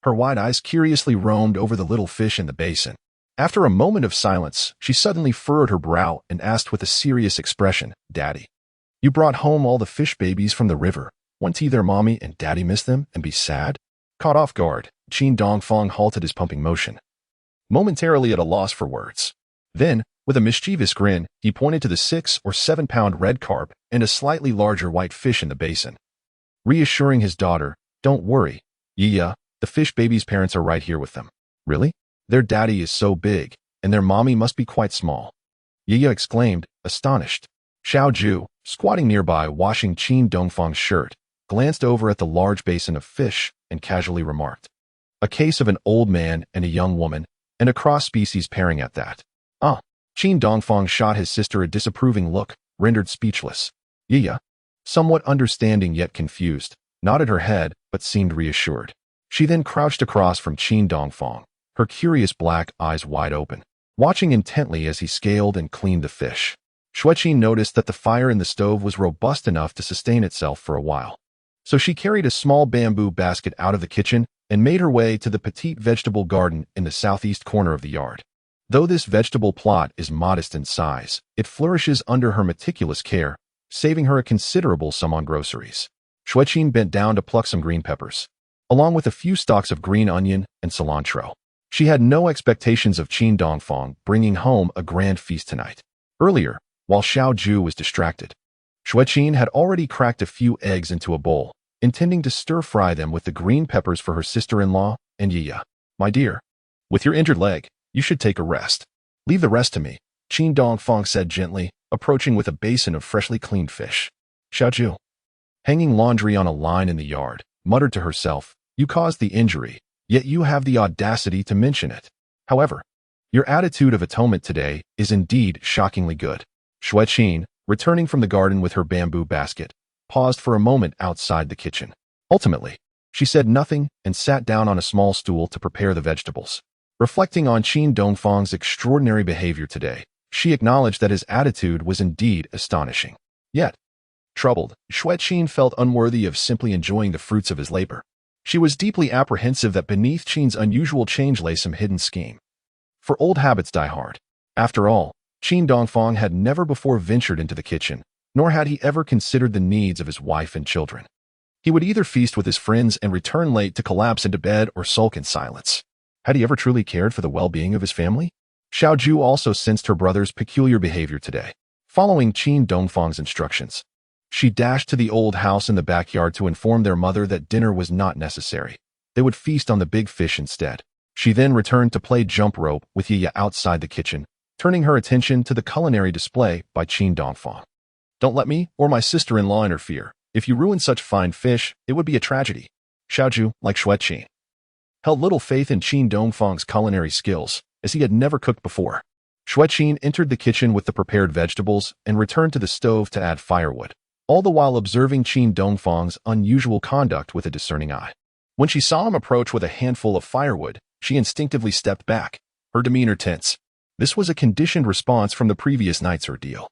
her wide eyes curiously roamed over the little fish in the basin. After a moment of silence, she suddenly furrowed her brow and asked with a serious expression, "Daddy, you brought home all the fish babies from the river. Won't their mommy and daddy miss them and be sad?" Caught off guard, Qin Dongfang halted his pumping motion, momentarily at a loss for words. Then, with a mischievous grin, he pointed to the 6 or 7 pound red carp and a slightly larger white fish in the basin. Reassuring his daughter, "Don't worry, Yaya, the fish babies' parents are right here with them." "Really? Their daddy is so big, and their mommy must be quite small," Yaya exclaimed, astonished. Xiao Ju, squatting nearby washing Qin Dongfang's shirt, glanced over at the large basin of fish and casually remarked, "A case of an old man and a young woman, and a cross-species pairing at that." "Ah." Qin Dongfang shot his sister a disapproving look, rendered speechless. Yaya, somewhat understanding yet confused, nodded her head but seemed reassured. She then crouched across from Qin Dongfang, her curious black eyes wide open, watching intently as he scaled and cleaned the fish. Xue Qin noticed that the fire in the stove was robust enough to sustain itself for a while. So she carried a small bamboo basket out of the kitchen and made her way to the petite vegetable garden in the southeast corner of the yard. Though this vegetable plot is modest in size, it flourishes under her meticulous care, saving her a considerable sum on groceries. Xue Qin bent down to pluck some green peppers, along with a few stalks of green onion and cilantro. She had no expectations of Qin Dongfang bringing home a grand feast tonight. Earlier, while Xiao Ju was distracted, Xue Qin had already cracked a few eggs into a bowl, intending to stir-fry them with the green peppers for her sister-in-law and Yaya. "My dear, with your injured leg, you should take a rest. Leave the rest to me," Qin Dongfang said gently, approaching with a basin of freshly cleaned fish. Xiao Ju, hanging laundry on a line in the yard, muttered to herself, "You caused the injury, yet you have the audacity to mention it. However, your attitude of atonement today is indeed shockingly good." Xue Qin, returning from the garden with her bamboo basket, paused for a moment outside the kitchen. Ultimately, she said nothing and sat down on a small stool to prepare the vegetables. Reflecting on Qin Dongfang's extraordinary behavior today, she acknowledged that his attitude was indeed astonishing. Yet, troubled, Xue Qin felt unworthy of simply enjoying the fruits of his labor. She was deeply apprehensive that beneath Qin's unusual change lay some hidden scheme. For old habits die hard. After all, Qin Dongfang had never before ventured into the kitchen, nor had he ever considered the needs of his wife and children. He would either feast with his friends and return late to collapse into bed or sulk in silence. Had he ever truly cared for the well-being of his family? Xiao Ju also sensed her brother's peculiar behavior today. Following Qin Dongfang's instructions, she dashed to the old house in the backyard to inform their mother that dinner was not necessary. They would feast on the big fish instead. She then returned to play jump rope with Yaya outside the kitchen, turning her attention to the culinary display by Qin Dongfang. "Don't let me or my sister-in-law interfere. If you ruin such fine fish, it would be a tragedy." Xiao Ju, like Xue Qin, held little faith in Qin Dongfang's culinary skills, as he had never cooked before. Xue Qin entered the kitchen with the prepared vegetables and returned to the stove to add firewood, all the while observing Qin Dongfang's unusual conduct with a discerning eye. When she saw him approach with a handful of firewood, she instinctively stepped back, her demeanor tense. This was a conditioned response from the previous night's ordeal.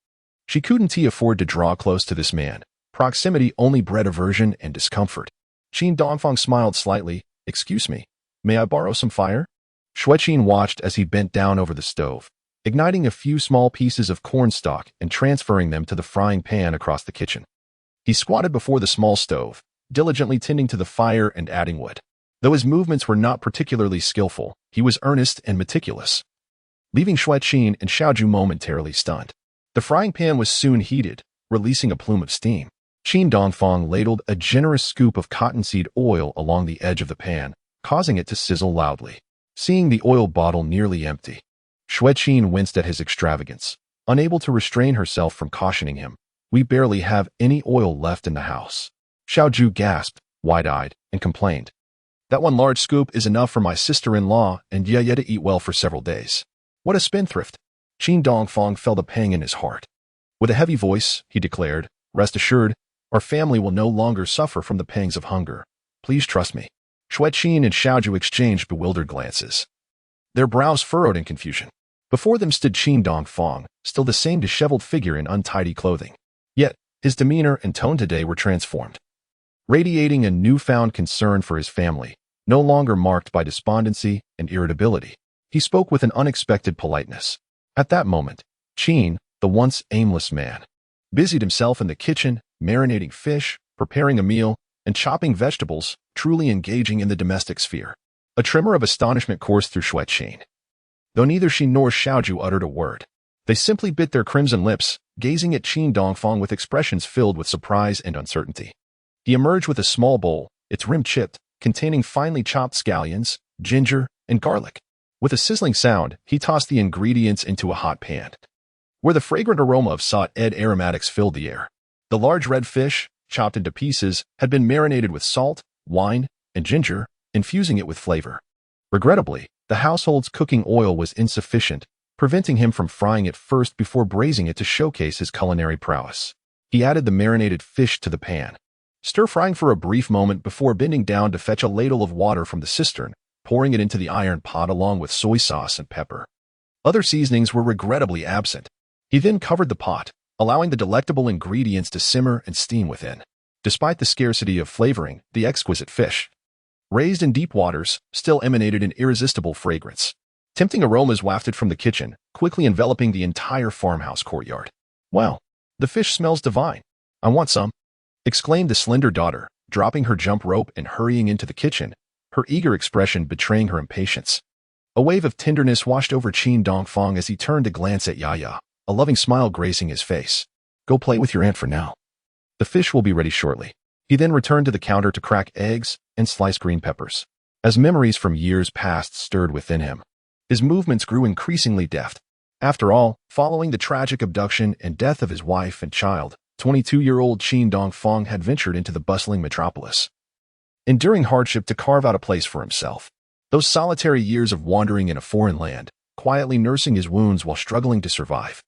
She couldn't afford to draw close to this man. Proximity only bred aversion and discomfort. Qin Dongfang smiled slightly. "Excuse me, may I borrow some fire?" Xue Qin watched as he bent down over the stove, igniting a few small pieces of cornstalk and transferring them to the frying pan across the kitchen. He squatted before the small stove, diligently tending to the fire and adding wood. Though his movements were not particularly skillful, he was earnest and meticulous, leaving Xue Qin and Xiao Ju momentarily stunned. The frying pan was soon heated, releasing a plume of steam. Qin Dongfang ladled a generous scoop of cottonseed oil along the edge of the pan, causing it to sizzle loudly. seeing the oil bottle nearly empty. Xue Qin winced at his extravagance, unable to restrain herself from cautioning him. We barely have any oil left in the house. Xiaoju gasped, wide-eyed, and complained. That one large scoop is enough for my sister-in-law and Yaya to eat well for several days. What a spendthrift! Qin Dongfang felt a pang in his heart. With a heavy voice, he declared, rest assured, our family will no longer suffer from the pangs of hunger. Please trust me. Xue Qin and Xiaoju exchanged bewildered glances. Their brows furrowed in confusion. Before them stood Qin Dongfang, still the same disheveled figure in untidy clothing. Yet, his demeanor and tone today were transformed. Radiating a newfound concern for his family, no longer marked by despondency and irritability. He spoke with an unexpected politeness. At that moment, Qin, the once aimless man, busied himself in the kitchen, marinating fish, preparing a meal, and chopping vegetables, truly engaging in the domestic sphere. A tremor of astonishment coursed through Xue Qin. Though neither she nor Xiaoju uttered a word, they simply bit their crimson lips, gazing at Qin Dongfang with expressions filled with surprise and uncertainty. He emerged with a small bowl, its rim chipped, containing finely chopped scallions, ginger, and garlic. With a sizzling sound, he tossed the ingredients into a hot pan, where the fragrant aroma of sautéed aromatics filled the air. The large red fish, chopped into pieces, had been marinated with salt, wine, and ginger, infusing it with flavor. Regrettably, the household's cooking oil was insufficient, preventing him from frying it first before braising it to showcase his culinary prowess. He added the marinated fish to the pan, stir-frying for a brief moment before bending down to fetch a ladle of water from the cistern, pouring it into the iron pot along with soy sauce and pepper. Other seasonings were regrettably absent. He then covered the pot, allowing the delectable ingredients to simmer and steam within. Despite the scarcity of flavoring, the exquisite fish, raised in deep waters, still emanated an irresistible fragrance. Tempting aromas wafted from the kitchen, quickly enveloping the entire farmhouse courtyard. Wow, the fish smells divine. I want some, exclaimed the slender daughter, dropping her jump rope and hurrying into the kitchen, her eager expression betraying her impatience. A wave of tenderness washed over Qin Dongfang as he turned to glance at Yaya, a loving smile gracing his face. Go play with your aunt for now. The fish will be ready shortly. He then returned to the counter to crack eggs and slice green peppers. As memories from years past stirred within him, his movements grew increasingly deft. After all, following the tragic abduction and death of his wife and child, 22-year-old Qin Dongfang had ventured into the bustling metropolis, enduring hardship to carve out a place for himself. Those solitary years of wandering in a foreign land, quietly nursing his wounds while struggling to survive,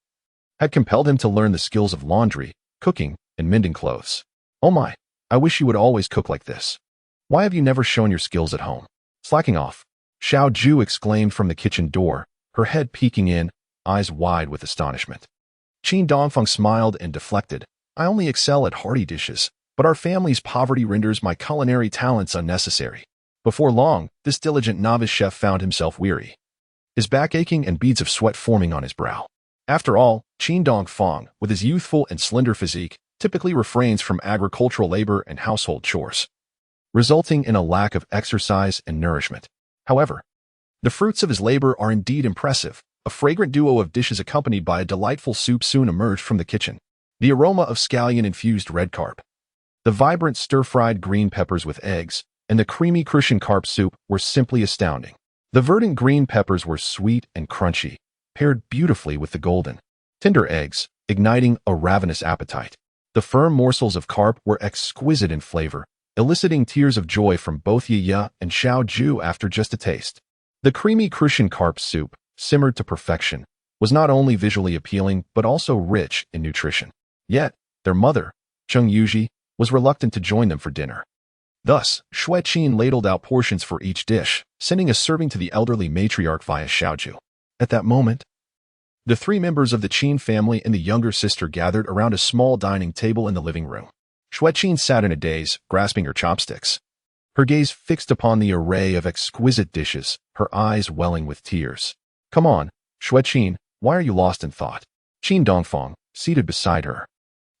had compelled him to learn the skills of laundry, cooking, and mending clothes. Oh my, I wish you would always cook like this. Why have you never shown your skills at home? Slacking off, Xiaoju exclaimed from the kitchen door, her head peeking in, eyes wide with astonishment. Qin Dongfang smiled and deflected. I only excel at hearty dishes, but our family's poverty renders my culinary talents unnecessary. Before long, this diligent novice chef found himself weary, his back aching and beads of sweat forming on his brow. After all, Qin Dongfang, with his youthful and slender physique, typically refrains from agricultural labor and household chores, resulting in a lack of exercise and nourishment. However, the fruits of his labor are indeed impressive. A fragrant duo of dishes accompanied by a delightful soup soon emerged from the kitchen. The aroma of scallion-infused red carp, the vibrant stir-fried green peppers with eggs, and the creamy Crucian carp soup were simply astounding. The verdant green peppers were sweet and crunchy, paired beautifully with the golden, tender eggs, igniting a ravenous appetite. The firm morsels of carp were exquisite in flavor, eliciting tears of joy from both Yaya and Xiaoju after just a taste. The creamy Crucian carp soup, simmered to perfection, was not only visually appealing but also rich in nutrition. Yet, their mother, Cheng Yuji, was reluctant to join them for dinner. Thus, Xue Qin ladled out portions for each dish, sending a serving to the elderly matriarch via Xiaoju. At that moment, the three members of the Qin family and the younger sister gathered around a small dining table in the living room. Xue Qin sat in a daze, grasping her chopsticks, her gaze fixed upon the array of exquisite dishes, her eyes welling with tears. Come on, Xue Qin, why are you lost in thought? Qin Dongfang, seated beside her,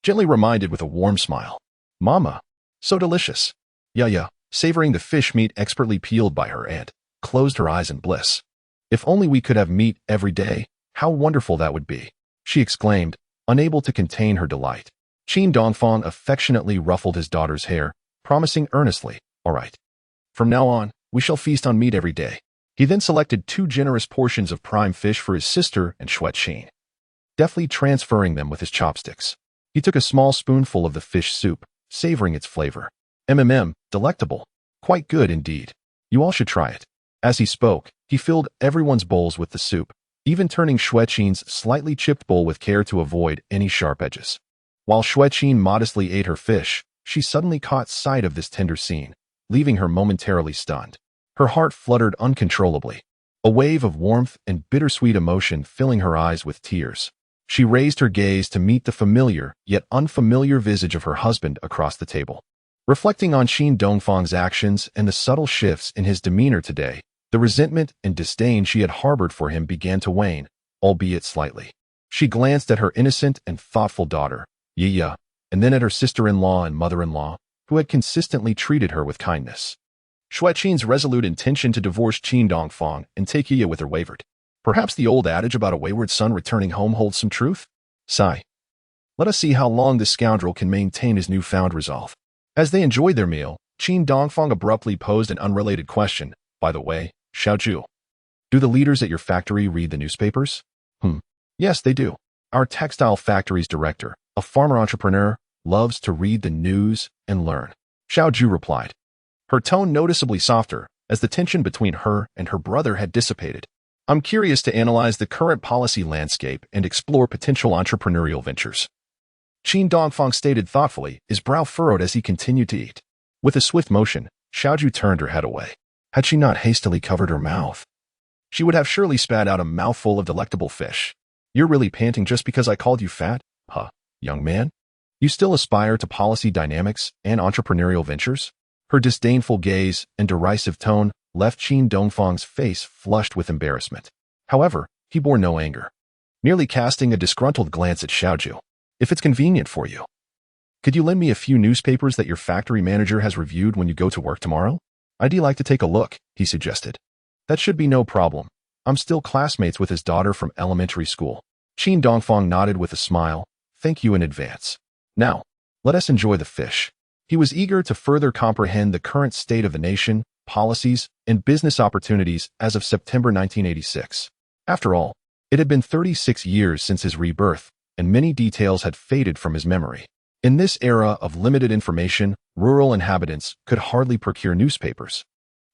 gently reminded with a warm smile. Mama, so delicious. Yaya, savoring the fish meat expertly peeled by her aunt, closed her eyes in bliss. If only we could have meat every day, how wonderful that would be, she exclaimed, unable to contain her delight. Qin Dongfang affectionately ruffled his daughter's hair, promising earnestly, all right. From now on, we shall feast on meat every day. He then selected 2 generous portions of prime fish for his sister and Xue Qin, deftly transferring them with his chopsticks. He took a small spoonful of the fish soup, savoring its flavor. Delectable. Quite good indeed. You all should try it. As he spoke, he filled everyone's bowls with the soup, even turning Xue Qin's slightly chipped bowl with care to avoid any sharp edges. While Xue Qin modestly ate her fish, she suddenly caught sight of this tender scene, leaving her momentarily stunned. Her heart fluttered uncontrollably, a wave of warmth and bittersweet emotion filling her eyes with tears. She raised her gaze to meet the familiar yet unfamiliar visage of her husband across the table. Reflecting on Qin Dongfang's actions and the subtle shifts in his demeanor today, the resentment and disdain she had harbored for him began to wane, albeit slightly. She glanced at her innocent and thoughtful daughter, Yaya, and then at her sister-in-law and mother-in-law, who had consistently treated her with kindness. Xue Qin's resolute intention to divorce Qin Dongfang and take Yaya with her wavered. Perhaps the old adage about a wayward son returning home holds some truth? Sigh. Let us see how long this scoundrel can maintain his newfound resolve. As they enjoyed their meal, Qin Dongfang abruptly posed an unrelated question. By the way, Xiaozhu, do the leaders at your factory read the newspapers? Yes, they do. Our textile factory's director, a farmer entrepreneur, loves to read the news and learn. Xiaozhu replied, her tone noticeably softer as the tension between her and her brother had dissipated. I'm curious to analyze the current policy landscape and explore potential entrepreneurial ventures. Qin Dongfang stated thoughtfully, his brow furrowed as he continued to eat. With a swift motion, Xiaozhu turned her head away. Had she not hastily covered her mouth, she would have surely spat out a mouthful of delectable fish. You're really panting just because I called you fat? Huh, young man? You still aspire to policy dynamics and entrepreneurial ventures? Her disdainful gaze and derisive tone left Qin Dongfang's face flushed with embarrassment. However, he bore no anger, merely casting a disgruntled glance at Xiaozhu. If it's convenient for you, could you lend me a few newspapers that your factory manager has reviewed when you go to work tomorrow? I'd like to take a look, he suggested. That should be no problem. I'm still classmates with his daughter from elementary school. Qin Dongfang nodded with a smile. Thank you in advance. Now, let us enjoy the fish. He was eager to further comprehend the current state of the nation, policies, and business opportunities as of September 1986. After all, it had been 36 years since his rebirth, and many details had faded from his memory. In this era of limited information, rural inhabitants could hardly procure newspapers,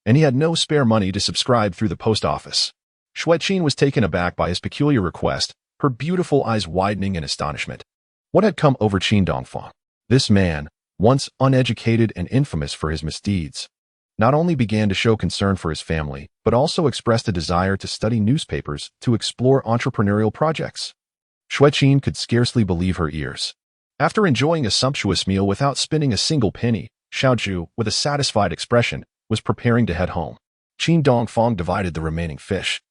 and he had no spare money to subscribe through the post office. Xue Qin was taken aback by his peculiar request, her beautiful eyes widening in astonishment. What had come over Qin Dongfang? This man, once uneducated and infamous for his misdeeds, not only began to show concern for his family, but also expressed a desire to study newspapers to explore entrepreneurial projects. Xue Qin could scarcely believe her ears. After enjoying a sumptuous meal without spending a single penny, Xiaozhu, with a satisfied expression, was preparing to head home. Qin Dongfang divided the remaining fish,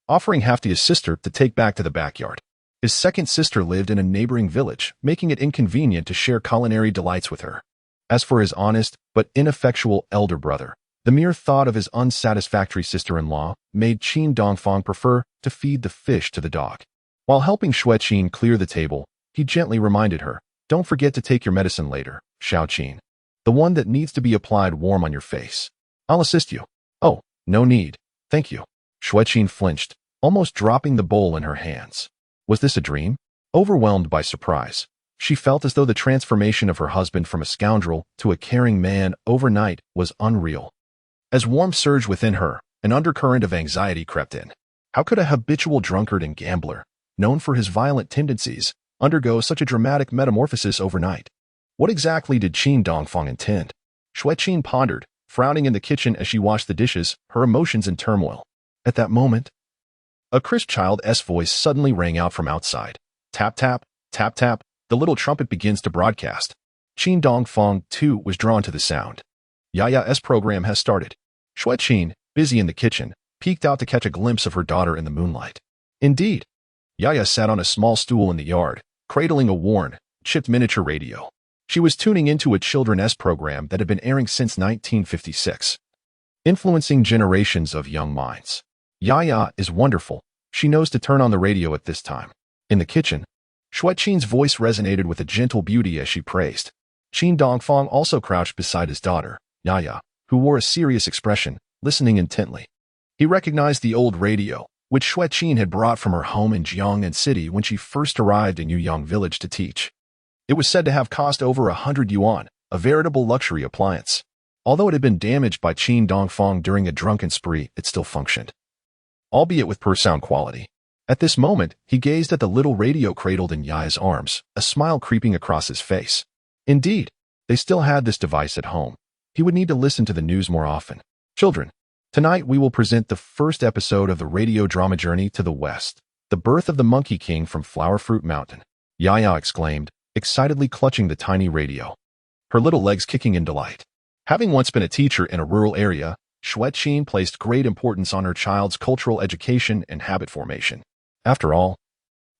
offering half to his sister to take back to the backyard. His second sister lived in a neighboring village, making it inconvenient to share culinary delights with her. As for his honest but ineffectual elder brother, the mere thought of his unsatisfactory sister-in-law made Qin Dongfang prefer to feed the fish to the dog. While helping Xue Qin clear the table, he gently reminded her, don't forget to take your medicine later, Xiao Qin. The one that needs to be applied warm on your face. I'll assist you. Oh, no need. Thank you. Xue Qin flinched, almost dropping the bowl in her hands. Was this a dream? Overwhelmed by surprise, she felt as though the transformation of her husband from a scoundrel to a caring man overnight was unreal. As warmth surged within her, an undercurrent of anxiety crept in. How could a habitual drunkard and gambler, known for his violent tendencies, undergo such a dramatic metamorphosis overnight? What exactly did Qin Dongfang intend? Xue Qin pondered, frowning in the kitchen as she washed the dishes, her emotions in turmoil. At that moment, a crisp child's voice suddenly rang out from outside. Tap, tap, tap, tap, the little trumpet begins to broadcast. Qin Dongfang, too, was drawn to the sound. Yaya's program has started. Xue Qin, busy in the kitchen, peeked out to catch a glimpse of her daughter in the moonlight. Indeed, Yaya sat on a small stool in the yard, cradling a worn, chipped miniature radio. She was tuning into a children's program that had been airing since 1956, influencing generations of young minds. Yaya is wonderful. She knows to turn on the radio at this time. In the kitchen, Xue Qin's voice resonated with a gentle beauty as she praised. Qin Dongfang also crouched beside his daughter, Yaya, who wore a serious expression, listening intently. He recognized the old radio, which Xue Qin had brought from her home in Jiangnan City when she first arrived in Yuyang village to teach. It was said to have cost over 100 yuan, a veritable luxury appliance. Although it had been damaged by Qin Dongfang during a drunken spree, it still functioned, albeit with poor sound quality. At this moment, he gazed at the little radio cradled in Yaya's arms, a smile creeping across his face. Indeed, they still had this device at home. He would need to listen to the news more often. Children, tonight we will present the first episode of the radio drama Journey to the West, the birth of the Monkey King from Flowerfruit Mountain. Yaya exclaimed, excitedly clutching the tiny radio, her little legs kicking in delight. Having once been a teacher in a rural area, Xue Qin placed great importance on her child's cultural education and habit formation. After all,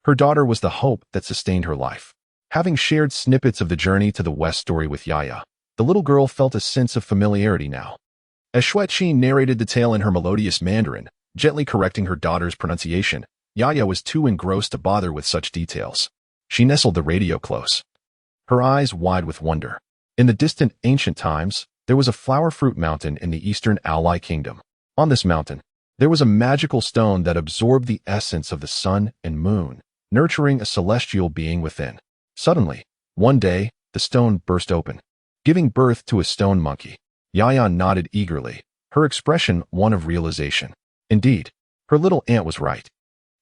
her daughter was the hope that sustained her life. Having shared snippets of the Journey to the West story with Yaya, the little girl felt a sense of familiarity now. As Xue Qin narrated the tale in her melodious Mandarin, gently correcting her daughter's pronunciation, Yaya was too engrossed to bother with such details. She nestled the radio close, her eyes wide with wonder. In the distant ancient times, there was a flower-fruit mountain in the eastern Ally kingdom. On this mountain, there was a magical stone that absorbed the essence of the sun and moon, nurturing a celestial being within. Suddenly, one day, the stone burst open, giving birth to a stone monkey. Yaya nodded eagerly, her expression one of realization. Indeed, her little aunt was right.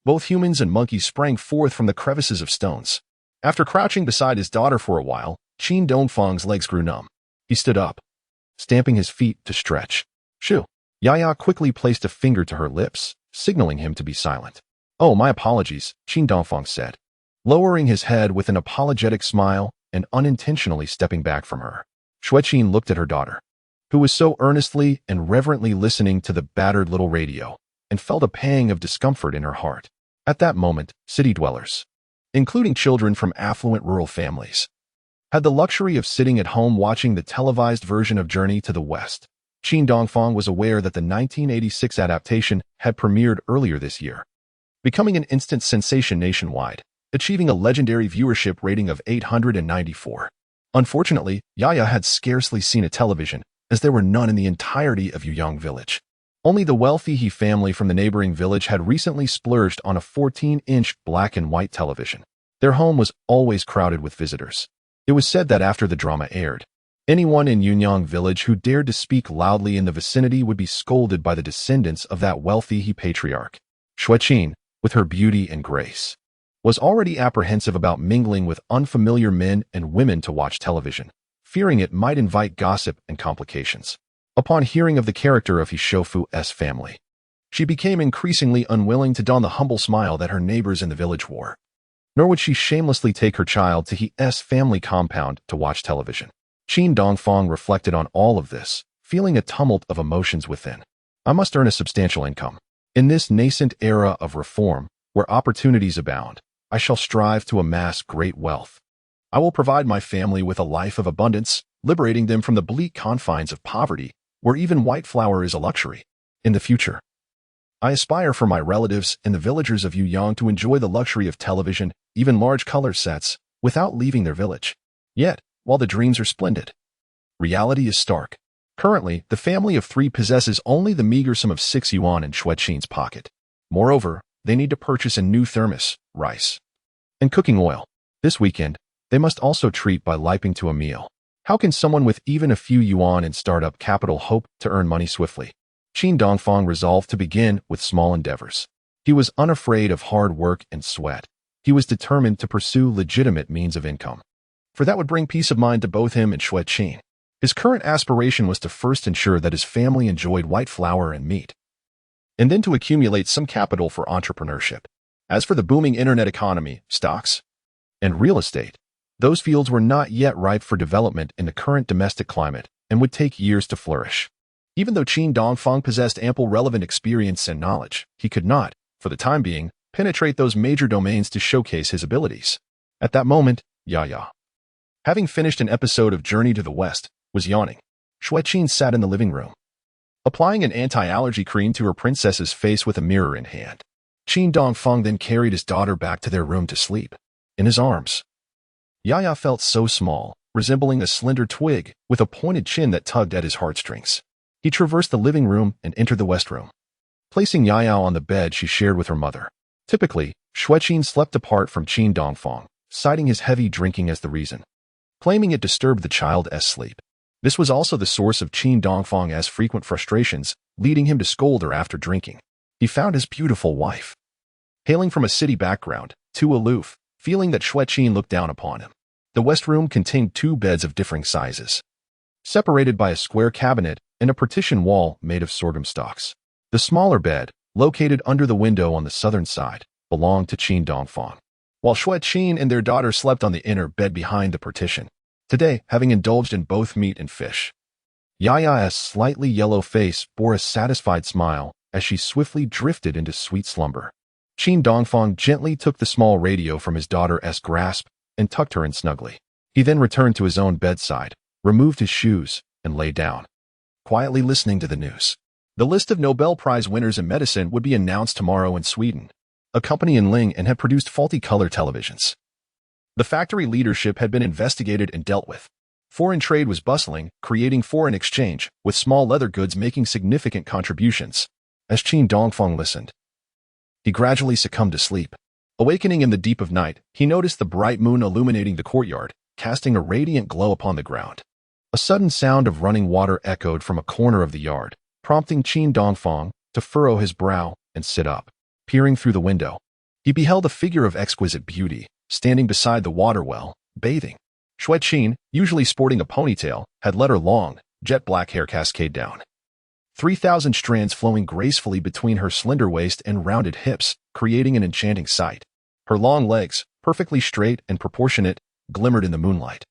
Both humans and monkeys sprang forth from the crevices of stones. After crouching beside his daughter for a while, Qin Dongfang's legs grew numb. He stood up, stamping his feet to stretch. Shoo! Yaya quickly placed a finger to her lips, signaling him to be silent. Oh, my apologies, Qin Dongfang said, lowering his head with an apologetic smile and unintentionally stepping back from her. Xue Qin looked at her daughter, who was so earnestly and reverently listening to the battered little radio, and felt a pang of discomfort in her heart. At that moment, city dwellers, including children from affluent rural families, had the luxury of sitting at home watching the televised version of Journey to the West. Qin Dongfang was aware that the 1986 adaptation had premiered earlier this year, becoming an instant sensation nationwide, achieving a legendary viewership rating of 894. Unfortunately, Yaya had scarcely seen a television, as there were none in the entirety of Yuyang village. Only the wealthy He family from the neighboring village had recently splurged on a 14-inch black and white television. Their home was always crowded with visitors. It was said that after the drama aired, anyone in Yuyang village who dared to speak loudly in the vicinity would be scolded by the descendants of that wealthy He patriarch. Xue Qin, with her beauty and grace, was already apprehensive about mingling with unfamiliar men and women to watch television, fearing it might invite gossip and complications. Upon hearing of the character of He Shofu's family, she became increasingly unwilling to don the humble smile that her neighbors in the village wore. Nor would she shamelessly take her child to He's family compound to watch television. Qin Dongfang reflected on all of this, feeling a tumult of emotions within. I must earn a substantial income. In this nascent era of reform, where opportunities abound, I shall strive to amass great wealth. I will provide my family with a life of abundance, liberating them from the bleak confines of poverty, where even white flour is a luxury. In the future, I aspire for my relatives and the villagers of Yuyang to enjoy the luxury of television, even large color sets, without leaving their village. Yet, while the dreams are splendid, reality is stark. Currently, the family of three possesses only the meager sum of 6 yuan in Xue Qin's pocket. Moreover, they need to purchase a new thermos, rice, and cooking oil. This weekend, they must also treat by liping to a meal. How can someone with even a few yuan in startup capital hope to earn money swiftly? Qin Dongfang resolved to begin with small endeavors. He was unafraid of hard work and sweat. He was determined to pursue legitimate means of income, for that would bring peace of mind to both him and Xue Qin. His current aspiration was to first ensure that his family enjoyed white flour and meat, and then to accumulate some capital for entrepreneurship. As for the booming internet economy, stocks, and real estate, those fields were not yet ripe for development in the current domestic climate and would take years to flourish. Even though Qin Dongfang possessed ample relevant experience and knowledge, he could not, for the time being, penetrate those major domains to showcase his abilities. At that moment, Yaya, having finished an episode of Journey to the West, was yawning. Xue Qin sat in the living room, applying an anti-allergy cream to her princess's face with a mirror in hand. Qin Dongfang then carried his daughter back to their room to sleep. In his arms, Yaya felt so small, resembling a slender twig with a pointed chin that tugged at his heartstrings. He traversed the living room and entered the West Room. placing Yaya on the bed she shared with her mother. Typically, Xue Qin slept apart from Qin Dongfang, citing his heavy drinking as the reason, claiming it disturbed the child's sleep. This was also the source of Qin Dongfang's frequent frustrations, leading him to scold her after drinking. He found his beautiful wife, hailing from a city background, too aloof, feeling that Xue Qin looked down upon him. The west room contained 2 beds of differing sizes, separated by a square cabinet and a partition wall made of sorghum stalks. The smaller bed, located under the window on the southern side, belonged to Qin Dongfang, while Xue Qin and their daughter slept on the inner bed behind the partition. Today, having indulged in both meat and fish, Yaya's slightly yellow face bore a satisfied smile as she swiftly drifted into sweet slumber. Qin Dongfang gently took the small radio from his daughter's grasp and tucked her in snugly. He then returned to his own bedside, removed his shoes, and lay down, quietly listening to the news. The list of Nobel Prize winners in medicine would be announced tomorrow in Sweden, a company in Ling and had produced faulty color televisions. The factory leadership had been investigated and dealt with. Foreign trade was bustling, creating foreign exchange, with small leather goods making significant contributions. As Qin Dongfang listened, he gradually succumbed to sleep. Awakening in the deep of night, he noticed the bright moon illuminating the courtyard, casting a radiant glow upon the ground. A sudden sound of running water echoed from a corner of the yard, prompting Qin Dongfang to furrow his brow and sit up. Peering through the window, he beheld a figure of exquisite beauty, standing beside the water well, bathing. Xue Qin, usually sporting a ponytail, had let her long, jet-black hair cascade down, 3,000 strands flowing gracefully between her slender waist and rounded hips, creating an enchanting sight. Her long legs, perfectly straight and proportionate, glimmered in the moonlight,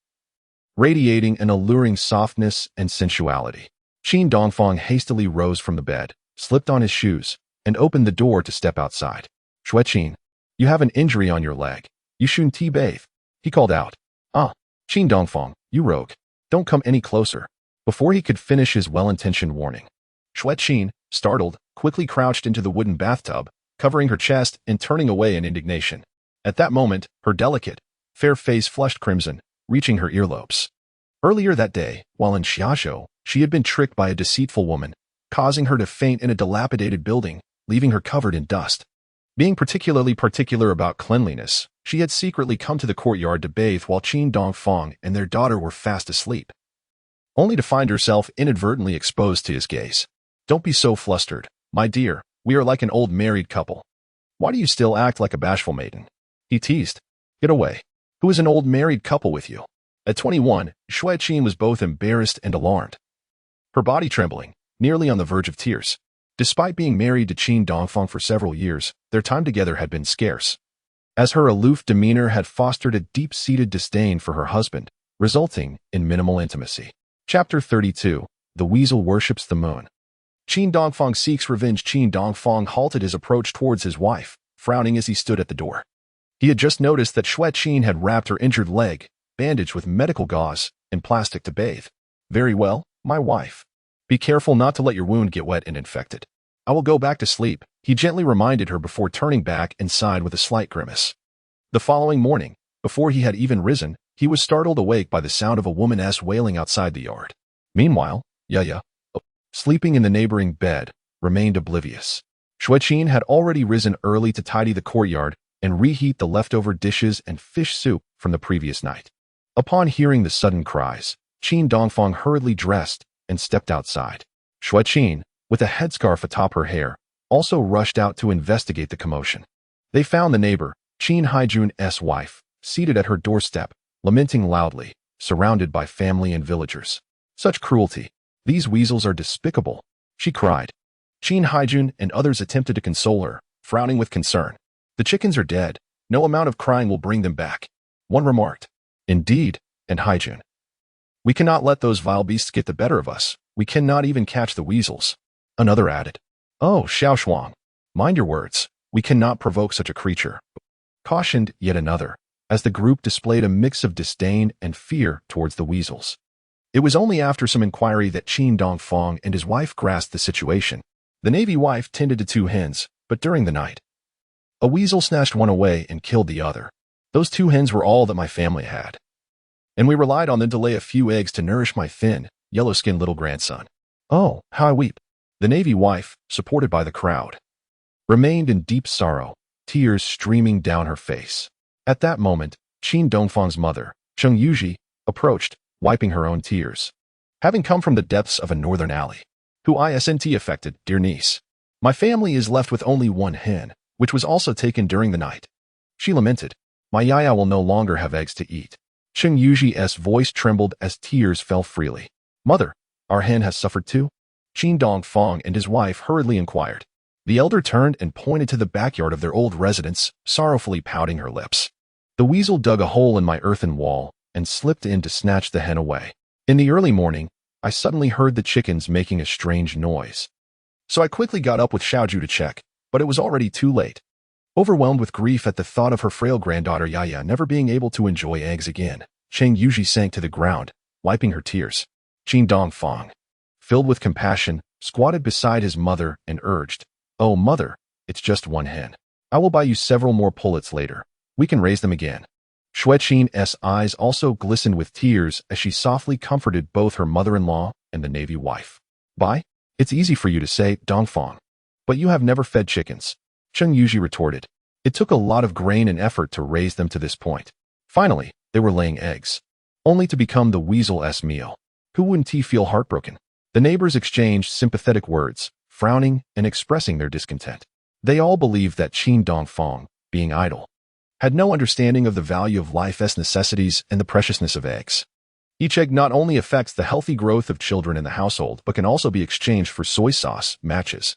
radiating an alluring softness and sensuality. Qin Dongfang hastily rose from the bed, slipped on his shoes, and opened the door to step outside. Xue Qin, you have an injury on your leg. You shouldn't bathe, he called out. Ah, Qin Dongfang, you rogue. Don't come any closer. Before he could finish his well-intentioned warning, Xue Qin, startled, quickly crouched into the wooden bathtub, covering her chest and turning away in indignation. At that moment, her delicate, fair face flushed crimson, reaching her earlobes. Earlier that day, while in Xiaozhou, she had been tricked by a deceitful woman, causing her to faint in a dilapidated building, leaving her covered in dust. Being particularly particular about cleanliness, she had secretly come to the courtyard to bathe while Qin Dongfang and their daughter were fast asleep, only to find herself inadvertently exposed to his gaze. Don't be so flustered, my dear, we are like an old married couple. Why do you still act like a bashful maiden? He teased. Get away. Who is an old married couple with you? At 21, Xue Qin was both embarrassed and alarmed, her body trembling, nearly on the verge of tears. Despite being married to Qin Dongfang for several years, their time together had been scarce, as her aloof demeanor had fostered a deep-seated disdain for her husband, resulting in minimal intimacy. Chapter 32. The Weasel Worships the Moon. Qin Dongfang seeks revenge. Qin Dongfang halted his approach towards his wife, frowning as he stood at the door. He had just noticed that Xue Qin had wrapped her injured leg, bandaged with medical gauze, and plastic to bathe. Very well, my wife. Be careful not to let your wound get wet and infected. I will go back to sleep, he gently reminded her before turning back and sighed with a slight grimace. The following morning, before he had even risen, he was startled awake by the sound of a woman's wailing outside the yard. Meanwhile, Yaya, sleeping in the neighboring bed, remained oblivious. Xue Qin had already risen early to tidy the courtyard and reheat the leftover dishes and fish soup from the previous night. Upon hearing the sudden cries, Qin Dongfang hurriedly dressed and stepped outside. Xue Qin, with a headscarf atop her hair, also rushed out to investigate the commotion. They found the neighbor, Qin Haijun's wife, seated at her doorstep, lamenting loudly, surrounded by family and villagers. Such cruelty. These weasels are despicable, she cried. Qin Haijun and others attempted to console her, frowning with concern. The chickens are dead. No amount of crying will bring them back. One remarked. Indeed, and Haijun. We cannot let those vile beasts get the better of us. We cannot even catch the weasels. Another added. Oh, Xiaoshuang, mind your words. We cannot provoke such a creature. Cautioned yet another, as the group displayed a mix of disdain and fear towards the weasels. It was only after some inquiry that Qin Dongfang and his wife grasped the situation. The navy wife tended to 2 hens, but during the night, a weasel snatched one away and killed the other. Those 2 hens were all that my family had, and we relied on them to lay a few eggs to nourish my thin, yellow-skinned little grandson. Oh, how I weep. The Navy wife, supported by the crowd, remained in deep sorrow, tears streaming down her face. At that moment, Qin Dongfang's mother, Cheng Yuji, approached, wiping her own tears. Having come from the depths of a northern alley, who isn't affected, dear niece. My family is left with only one hen, which was also taken during the night. She lamented. My Yaya will no longer have eggs to eat. Cheng Yuji's voice trembled as tears fell freely. Mother, our hen has suffered too? Qin Dongfang and his wife hurriedly inquired. The elder turned and pointed to the backyard of their old residence, sorrowfully pouting her lips. The weasel dug a hole in my earthen wall and slipped in to snatch the hen away. In the early morning, I suddenly heard the chickens making a strange noise. So I quickly got up with Xiaoju to check, but it was already too late. Overwhelmed with grief at the thought of her frail granddaughter Yaya never being able to enjoy eggs again, Cheng Yuji sank to the ground, wiping her tears. Qin Dongfang, filled with compassion, squatted beside his mother and urged, Oh, mother, it's just one hen. I will buy you several more pullets later. We can raise them again. Xue Qin's eyes also glistened with tears as she softly comforted both her mother-in-law and the Navy wife. Buy? It's easy for you to say, Dongfang. But you have never fed chickens. Cheng Yuji retorted. It took a lot of grain and effort to raise them to this point. Finally, they were laying eggs, only to become the weasel's meal. Who wouldn't he feel heartbroken? The neighbors exchanged sympathetic words, frowning and expressing their discontent. They all believed that Qin Dongfang, being idle, had no understanding of the value of life's necessities and the preciousness of eggs. Each egg not only affects the healthy growth of children in the household, but can also be exchanged for soy sauce, matches,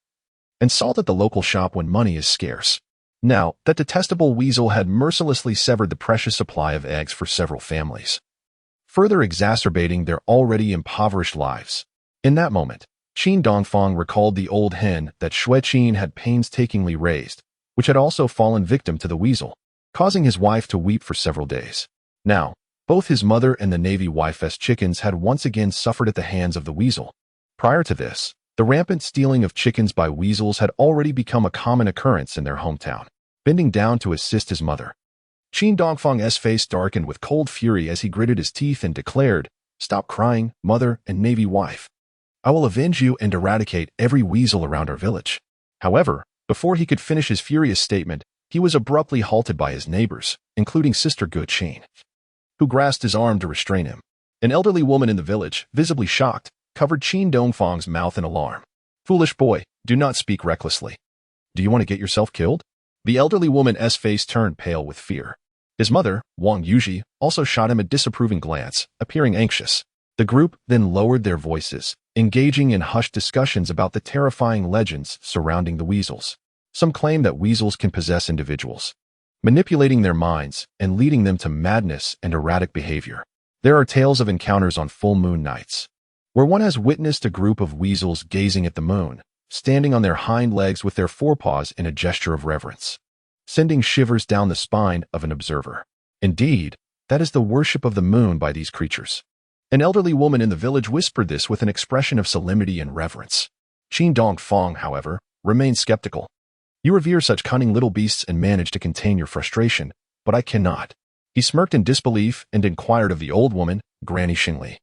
and salt at the local shop when money is scarce. Now, that detestable weasel had mercilessly severed the precious supply of eggs for several families, further exacerbating their already impoverished lives. In that moment, Qin Dongfang recalled the old hen that Xue Qin had painstakingly raised, which had also fallen victim to the weasel, causing his wife to weep for several days. Now, both his mother and the Navy wife's chickens had once again suffered at the hands of the weasel. Prior to this, the rampant stealing of chickens by weasels had already become a common occurrence in their hometown. Bending down to assist his mother, Qin Dongfang's face darkened with cold fury as he gritted his teeth and declared, Stop crying, mother and Navy wife. I will avenge you and eradicate every weasel around our village. However, before he could finish his furious statement, he was abruptly halted by his neighbors, including Sister Xue Qin, who grasped his arm to restrain him. An elderly woman in the village, visibly shocked, covered Qin Dongfang's mouth in alarm. Foolish boy, do not speak recklessly. Do you want to get yourself killed? The elderly woman's face turned pale with fear. His mother, Wang Yuji, also shot him a disapproving glance, appearing anxious. The group then lowered their voices, engaging in hushed discussions about the terrifying legends surrounding the weasels. Some claim that weasels can possess individuals, manipulating their minds and leading them to madness and erratic behavior. There are tales of encounters on full moon nights, where one has witnessed a group of weasels gazing at the moon, standing on their hind legs with their forepaws in a gesture of reverence, sending shivers down the spine of an observer. Indeed, that is the worship of the moon by these creatures. An elderly woman in the village whispered this with an expression of solemnity and reverence. Qin Dongfang, however, remained skeptical. You revere such cunning little beasts and manage to contain your frustration, but I cannot. He smirked in disbelief and inquired of the old woman, Granny Xingli.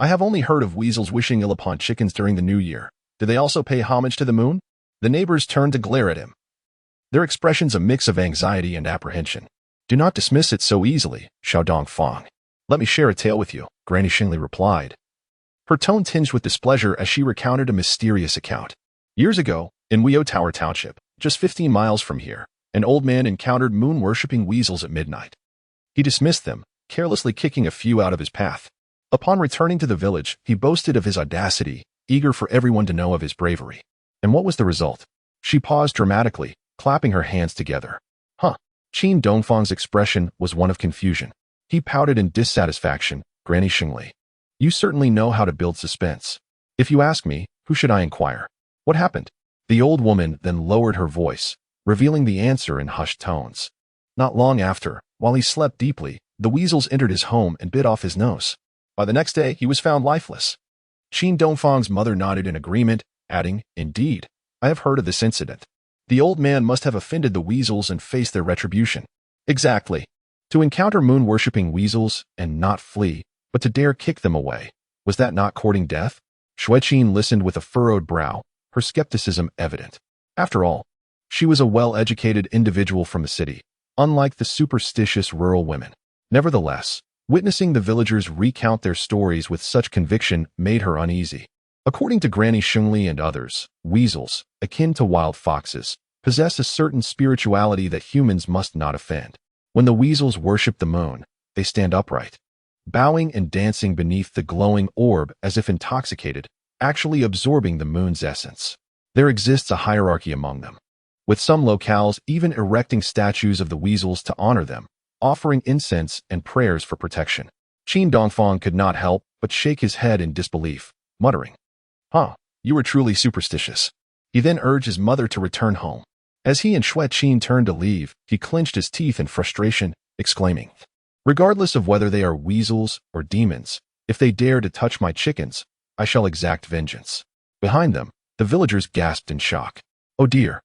I have only heard of weasels wishing ill upon chickens during the new year. Do they also pay homage to the moon? The neighbors turned to glare at him, their expressions a mix of anxiety and apprehension. Do not dismiss it so easily, Xiao Dongfang. Let me share a tale with you, Granny Xingli replied, her tone tinged with displeasure as she recounted a mysterious account. Years ago, in Weo Tower Township, just 15 miles from here, an old man encountered moon-worshipping weasels at midnight. He dismissed them, carelessly kicking a few out of his path. Upon returning to the village, he boasted of his audacity, eager for everyone to know of his bravery. And what was the result? She paused dramatically, clapping her hands together. Qin Dongfang's expression was one of confusion. He pouted in dissatisfaction. Granny Xingli, you certainly know how to build suspense. If you ask me, who should I inquire? What happened? The old woman then lowered her voice, revealing the answer in hushed tones. Not long after, while he slept deeply, the weasels entered his home and bit off his nose. By the next day, he was found lifeless. Qin Dongfang's mother nodded in agreement, adding, Indeed, I have heard of this incident. The old man must have offended the weasels and faced their retribution. Exactly. To encounter moon-worshipping weasels and not flee, but to dare kick them away. Was that not courting death? Xue Qin listened with a furrowed brow, her skepticism evident. After all, she was a well-educated individual from the city, unlike the superstitious rural women. Nevertheless, witnessing the villagers recount their stories with such conviction made her uneasy. According to Granny Shungli and others, weasels, akin to wild foxes, possess a certain spirituality that humans must not offend. When the weasels worship the moon, they stand upright, bowing and dancing beneath the glowing orb as if intoxicated, actually absorbing the moon's essence. There exists a hierarchy among them, with some locales even erecting statues of the weasels to honor them, offering incense and prayers for protection. Qin Dongfang could not help but shake his head in disbelief, muttering, You are truly superstitious." He then urged his mother to return home. As he and Xue Qin turned to leave, he clenched his teeth in frustration, exclaiming, "Regardless of whether they are weasels or demons, if they dare to touch my chickens, I shall exact vengeance." Behind them, the villagers gasped in shock. "Oh dear.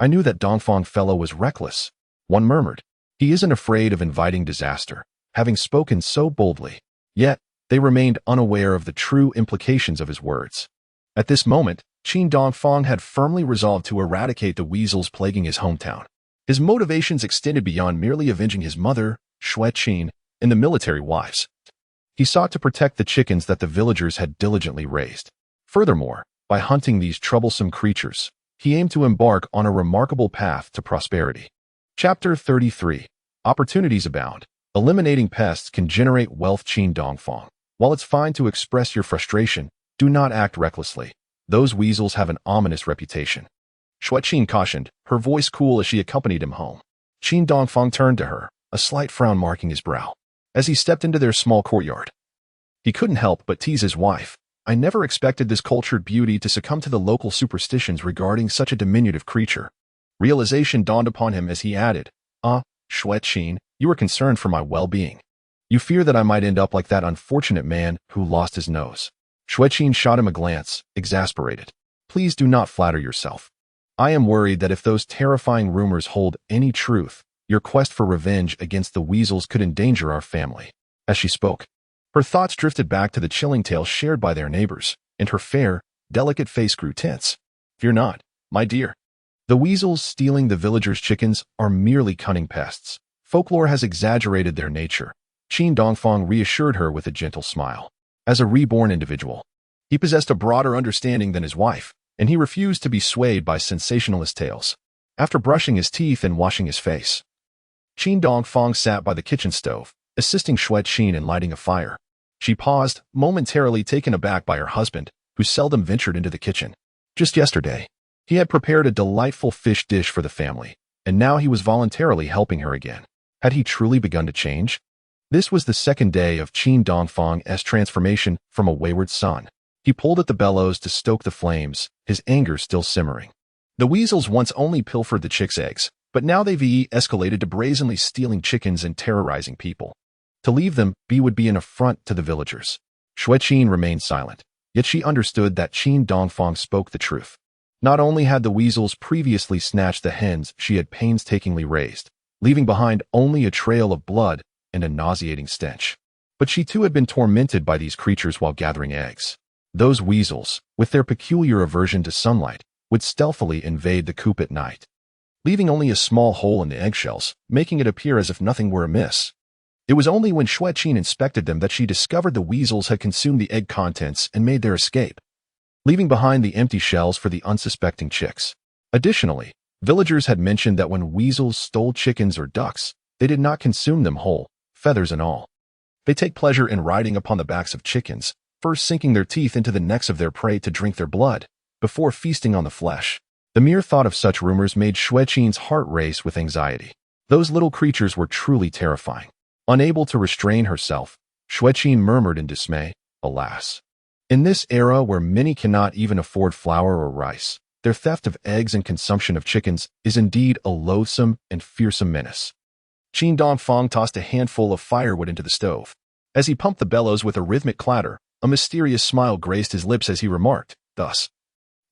I knew that Dongfang fellow was reckless," one murmured. "He isn't afraid of inviting disaster, having spoken so boldly." Yet, they remained unaware of the true implications of his words. At this moment, Qin Dongfang had firmly resolved to eradicate the weasels plaguing his hometown. His motivations extended beyond merely avenging his mother, Xue Qin, and the military wives. He sought to protect the chickens that the villagers had diligently raised. Furthermore, by hunting these troublesome creatures, he aimed to embark on a remarkable path to prosperity. Chapter 33. Opportunities abound. Eliminating pests can generate wealth. Qin Dongfang. While it's fine to express your frustration, do not act recklessly. Those weasels have an ominous reputation. Xue Qin cautioned, her voice cool as she accompanied him home. Qin Dongfang turned to her, a slight frown marking his brow. As he stepped into their small courtyard, he couldn't help but tease his wife. "I never expected this cultured beauty to succumb to the local superstitions regarding such a diminutive creature." Realization dawned upon him as he added, Xue Qin, you are concerned for my well-being. You fear that I might end up like that unfortunate man who lost his nose." Xue Qin shot him a glance, exasperated. "Please do not flatter yourself. I am worried that if those terrifying rumors hold any truth, your quest for revenge against the weasels could endanger our family." As she spoke, her thoughts drifted back to the chilling tales shared by their neighbors, and her fair, delicate face grew tense. "Fear not, my dear. The weasels stealing the villagers' chickens are merely cunning pests. Folklore has exaggerated their nature." Qin Dongfang reassured her with a gentle smile. As a reborn individual, he possessed a broader understanding than his wife, and he refused to be swayed by sensationalist tales. After brushing his teeth and washing his face, Qin Dongfang sat by the kitchen stove, assisting Xue Qin in lighting a fire. She paused, momentarily taken aback by her husband, who seldom ventured into the kitchen. Just yesterday, he had prepared a delightful fish dish for the family, and now he was voluntarily helping her again. Had he truly begun to change? This was the second day of Qin Dongfang's transformation from a wayward son. He pulled at the bellows to stoke the flames, his anger still simmering. The weasels once only pilfered the chicks' eggs, but now they've escalated to brazenly stealing chickens and terrorizing people. To leave them be would be an affront to the villagers. Xue Qin remained silent, yet she understood that Qin Dongfang spoke the truth. Not only had the weasels previously snatched the hens she had painstakingly raised, leaving behind only a trail of blood and a nauseating stench, but she too had been tormented by these creatures while gathering eggs. Those weasels, with their peculiar aversion to sunlight, would stealthily invade the coop at night, leaving only a small hole in the eggshells, making it appear as if nothing were amiss. It was only when Xue Qin inspected them that she discovered the weasels had consumed the egg contents and made their escape, leaving behind the empty shells for the unsuspecting chicks. Additionally, villagers had mentioned that when weasels stole chickens or ducks, they did not consume them whole, feathers and all. They take pleasure in riding upon the backs of chickens, first sinking their teeth into the necks of their prey to drink their blood, before feasting on the flesh. The mere thought of such rumors made Xue Qin's heart race with anxiety. Those little creatures were truly terrifying. Unable to restrain herself, Xue Qin murmured in dismay, "Alas. In this era where many cannot even afford flour or rice, their theft of eggs and consumption of chickens is indeed a loathsome and fearsome menace." Qin Dongfang tossed a handful of firewood into the stove. As he pumped the bellows with a rhythmic clatter, a mysterious smile graced his lips as he remarked, "Thus,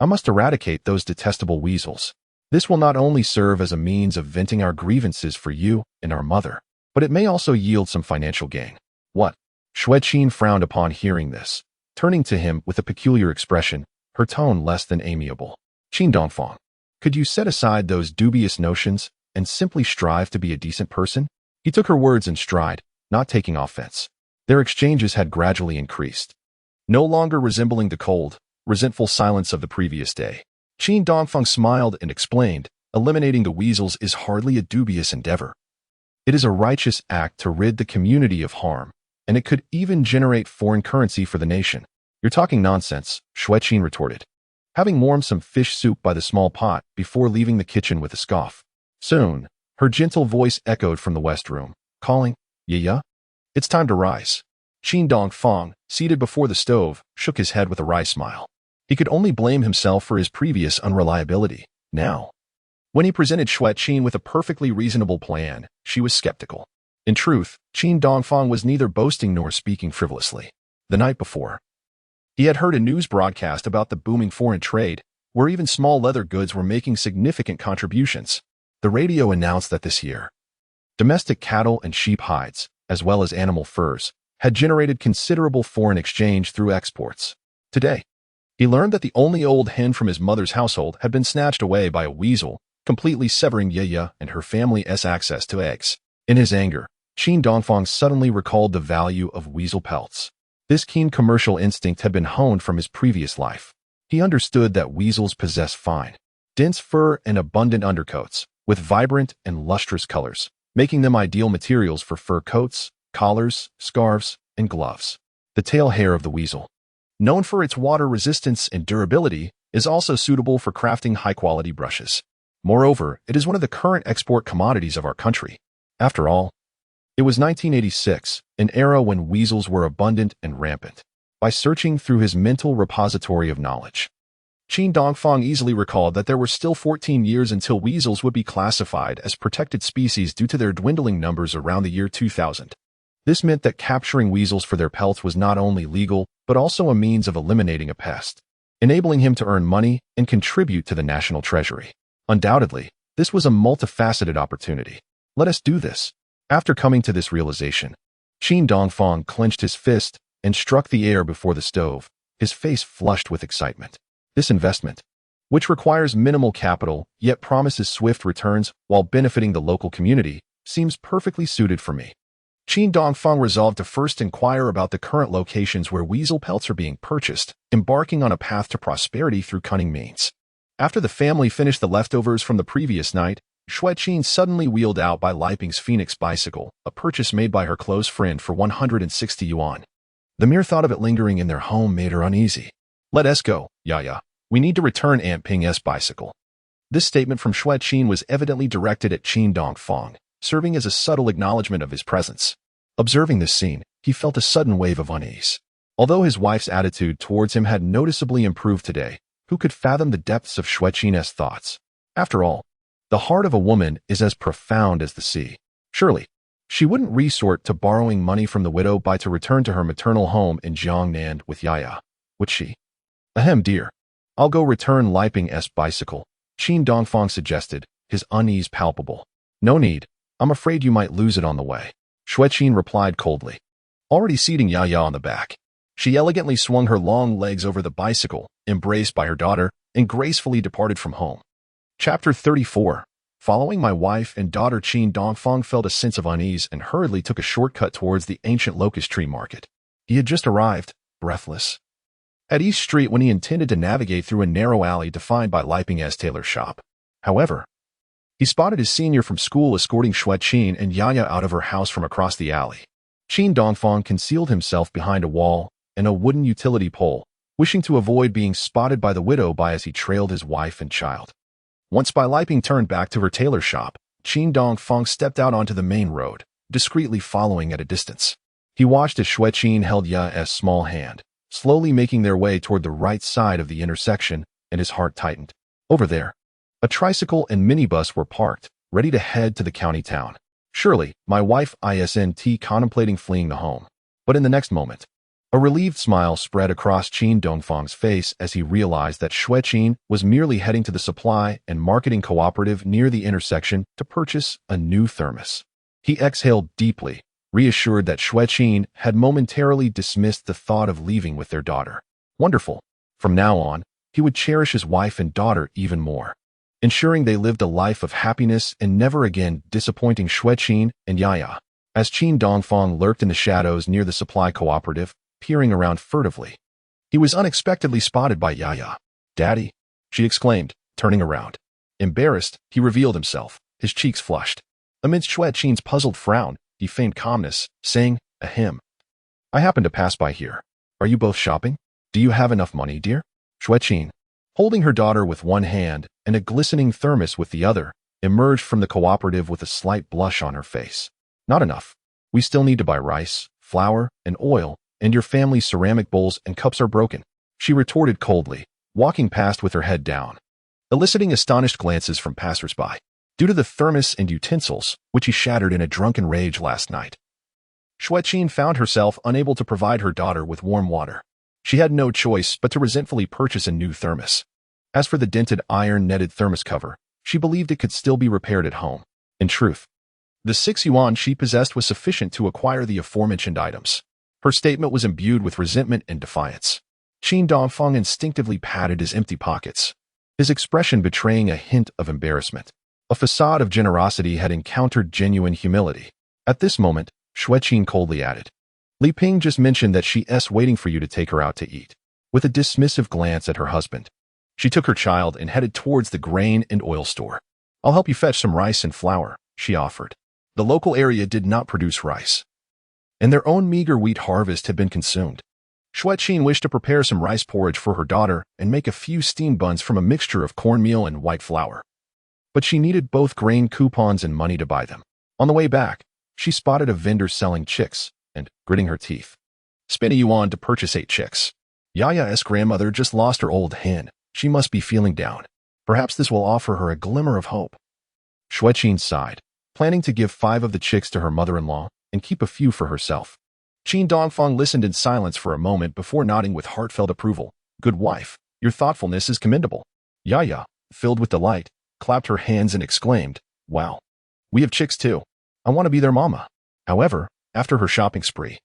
I must eradicate those detestable weasels. This will not only serve as a means of venting our grievances for you and our mother, but it may also yield some financial gain." "What?" Xue Qin frowned upon hearing this, turning to him with a peculiar expression, her tone less than amiable. Qin Dongfang, could you set aside those dubious notions and simply strive to be a decent person? He took her words in stride, not taking offense. Their exchanges had gradually increased, no longer resembling the cold, resentful silence of the previous day. Qin Dongfang smiled and explained, eliminating the weasels is hardly a dubious endeavor. It is a righteous act to rid the community of harm, and it could even generate foreign currency for the nation. You're talking nonsense, Xue Qin retorted, having warmed some fish soup by the small pot before leaving the kitchen with a scoff. Soon, her gentle voice echoed from the west room, calling, Yaya, it's time to rise. Qin Dongfang, seated before the stove, shook his head with a wry smile. He could only blame himself for his previous unreliability. Now, when he presented Xue Qin with a perfectly reasonable plan, she was skeptical. In truth, Qin Dongfang was neither boasting nor speaking frivolously. The night before, he had heard a news broadcast about the booming foreign trade, where even small leather goods were making significant contributions. The radio announced that this year, domestic cattle and sheep hides, as well as animal furs, had generated considerable foreign exchange through exports. Today, he learned that the only old hen from his mother's household had been snatched away by a weasel, completely severing Yaya and her family's access to eggs. In his anger, Qin Dongfang suddenly recalled the value of weasel pelts. This keen commercial instinct had been honed from his previous life. He understood that weasels possess fine, dense fur and abundant undercoats, with vibrant and lustrous colors, making them ideal materials for fur coats, collars, scarves, and gloves. The tail hair of the weasel, known for its water resistance and durability, is also suitable for crafting high-quality brushes. Moreover, it is one of the current export commodities of our country. After all, it was 1986, an era when weasels were abundant and rampant. By searching through his mental repository of knowledge, Qin Dongfang easily recalled that there were still 14 years until weasels would be classified as protected species due to their dwindling numbers around the year 2000. This meant that capturing weasels for their pelts was not only legal, but also a means of eliminating a pest, enabling him to earn money and contribute to the national treasury. Undoubtedly, this was a multifaceted opportunity. Let us do this. After coming to this realization, Qin Dongfang clenched his fist and struck the air before the stove, his face flushed with excitement. This investment, which requires minimal capital yet promises swift returns while benefiting the local community, seems perfectly suited for me. Qin Dongfang resolved to first inquire about the current locations where weasel pelts are being purchased, embarking on a path to prosperity through cunning means. After the family finished the leftovers from the previous night, Xue Qin suddenly wheeled out by Liping's Phoenix bicycle, a purchase made by her close friend for 160 yuan. The mere thought of it lingering in their home made her uneasy. Let us go, Yaya. We need to return Aunt Ping's bicycle. This statement from Xue Qin was evidently directed at Qin Dongfang, serving as a subtle acknowledgement of his presence. Observing this scene, he felt a sudden wave of unease. Although his wife's attitude towards him had noticeably improved today, who could fathom the depths of Xue Qin's thoughts? After all, the heart of a woman is as profound as the sea. Surely, she wouldn't resort to borrowing money from the widow to return to her maternal home in Jiangnan with Yaya, would she? Ahem, dear. I'll go return Liping's bicycle, Qin Dongfang suggested, his unease palpable. No need. I'm afraid you might lose it on the way. Xue Qin replied coldly. Already seating Yaya on the back, she elegantly swung her long legs over the bicycle, embraced by her daughter, and gracefully departed from home. Chapter 34. Following my wife and daughter, Qin Dongfang felt a sense of unease and hurriedly took a shortcut towards the ancient locust tree market. He had just arrived, breathless, at East Street when he intended to navigate through a narrow alley defined by Liping's tailor shop. However, he spotted his senior from school escorting Xue Qin and Yaya out of her house from across the alley. Qin Dongfang concealed himself behind a wall and a wooden utility pole, wishing to avoid being spotted by the widow as he trailed his wife and child. Once Liping turned back to her tailor shop, Qin Dongfang stepped out onto the main road, discreetly following at a distance. He watched as Xue Qin held Yaya's small hand, slowly making their way toward the right side of the intersection, and his heart tightened. Over there, a tricycle and minibus were parked, ready to head to the county town. Surely, my wife isn't contemplating fleeing the home. But in the next moment, a relieved smile spread across Qin Dongfang's face as he realized that Xue Qin was merely heading to the supply and marketing cooperative near the intersection to purchase a new thermos. He exhaled deeply, reassured that Xue Qin had momentarily dismissed the thought of leaving with their daughter. Wonderful. From now on, he would cherish his wife and daughter even more, ensuring they lived a life of happiness and never again disappointing Xue Qin and Yaya. As Qin Dongfang lurked in the shadows near the supply cooperative, peering around furtively, he was unexpectedly spotted by Yaya. "Daddy," she exclaimed, turning around. Embarrassed, he revealed himself, his cheeks flushed. Amidst Xue Qin's puzzled frown, he feigned calmness, saying, "Ahem. I happened to pass by here. Are you both shopping? Do you have enough money, dear?" Xue Qin, holding her daughter with one hand and a glistening thermos with the other, emerged from the cooperative with a slight blush on her face. "Not enough. We still need to buy rice, flour, and oil, and your family's ceramic bowls and cups are broken," she retorted coldly, walking past with her head down, eliciting astonished glances from passers-by, due to the thermos and utensils, which he shattered in a drunken rage last night. Xue Qin found herself unable to provide her daughter with warm water. She had no choice but to resentfully purchase a new thermos. As for the dented iron-netted thermos cover, she believed it could still be repaired at home. In truth, the 6 yuan she possessed was sufficient to acquire the aforementioned items. Her statement was imbued with resentment and defiance. Qin Dongfang instinctively patted his empty pockets, his expression betraying a hint of embarrassment. A facade of generosity had encountered genuine humility. At this moment, Xue Qin coldly added, "Li Ping just mentioned that she's waiting for you to take her out to eat." With a dismissive glance at her husband, she took her child and headed towards the grain and oil store. "I'll help you fetch some rice and flour," she offered. The local area did not produce rice, and their own meager wheat harvest had been consumed. Xue Qin wished to prepare some rice porridge for her daughter and make a few steamed buns from a mixture of cornmeal and white flour. But she needed both grain coupons and money to buy them. On the way back, she spotted a vendor selling chicks and, gritting her teeth, spent a yuan to purchase 8 chicks. Yaya's grandmother just lost her old hen. She must be feeling down. Perhaps this will offer her a glimmer of hope. Xue Qin sighed, planning to give 5 of the chicks to her mother-in-law and keep a few for herself. Qin Dongfang listened in silence for a moment before nodding with heartfelt approval. "Good wife, your thoughtfulness is commendable." Yaya, filled with delight, clapped her hands and exclaimed, "Wow, we have chicks too. I want to be their mama." However, after her shopping spree,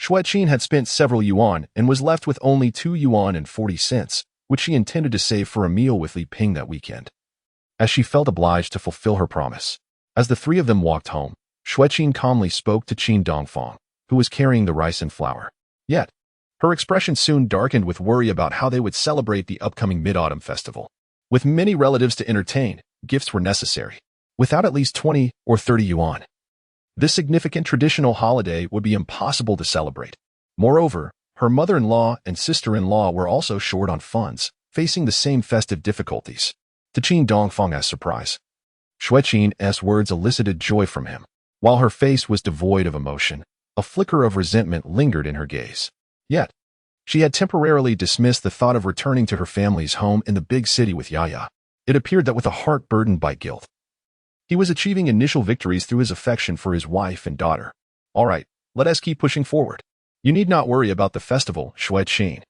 Xue Qin had spent several yuan and was left with only 2 yuan and 40 cents, which she intended to save for a meal with Li Ping that weekend. As she felt obliged to fulfill her promise, as the 3 of them walked home, Xue Qin calmly spoke to Qin Dongfang, who was carrying the rice and flour. Yet, her expression soon darkened with worry about how they would celebrate the upcoming Mid-Autumn Festival. With many relatives to entertain, gifts were necessary. Without at least 20 or 30 yuan, this significant traditional holiday would be impossible to celebrate. Moreover, her mother-in-law and sister-in-law were also short on funds, facing the same festive difficulties. To Qin Dongfang's surprise, Xue Qin's words elicited joy from him. While her face was devoid of emotion, a flicker of resentment lingered in her gaze. Yet, she had temporarily dismissed the thought of returning to her family's home in the big city with Yaya. It appeared that with a heart burdened by guilt, he was achieving initial victories through his affection for his wife and daughter. "All right, let us keep pushing forward. You need not worry about the festival, Xue Qin.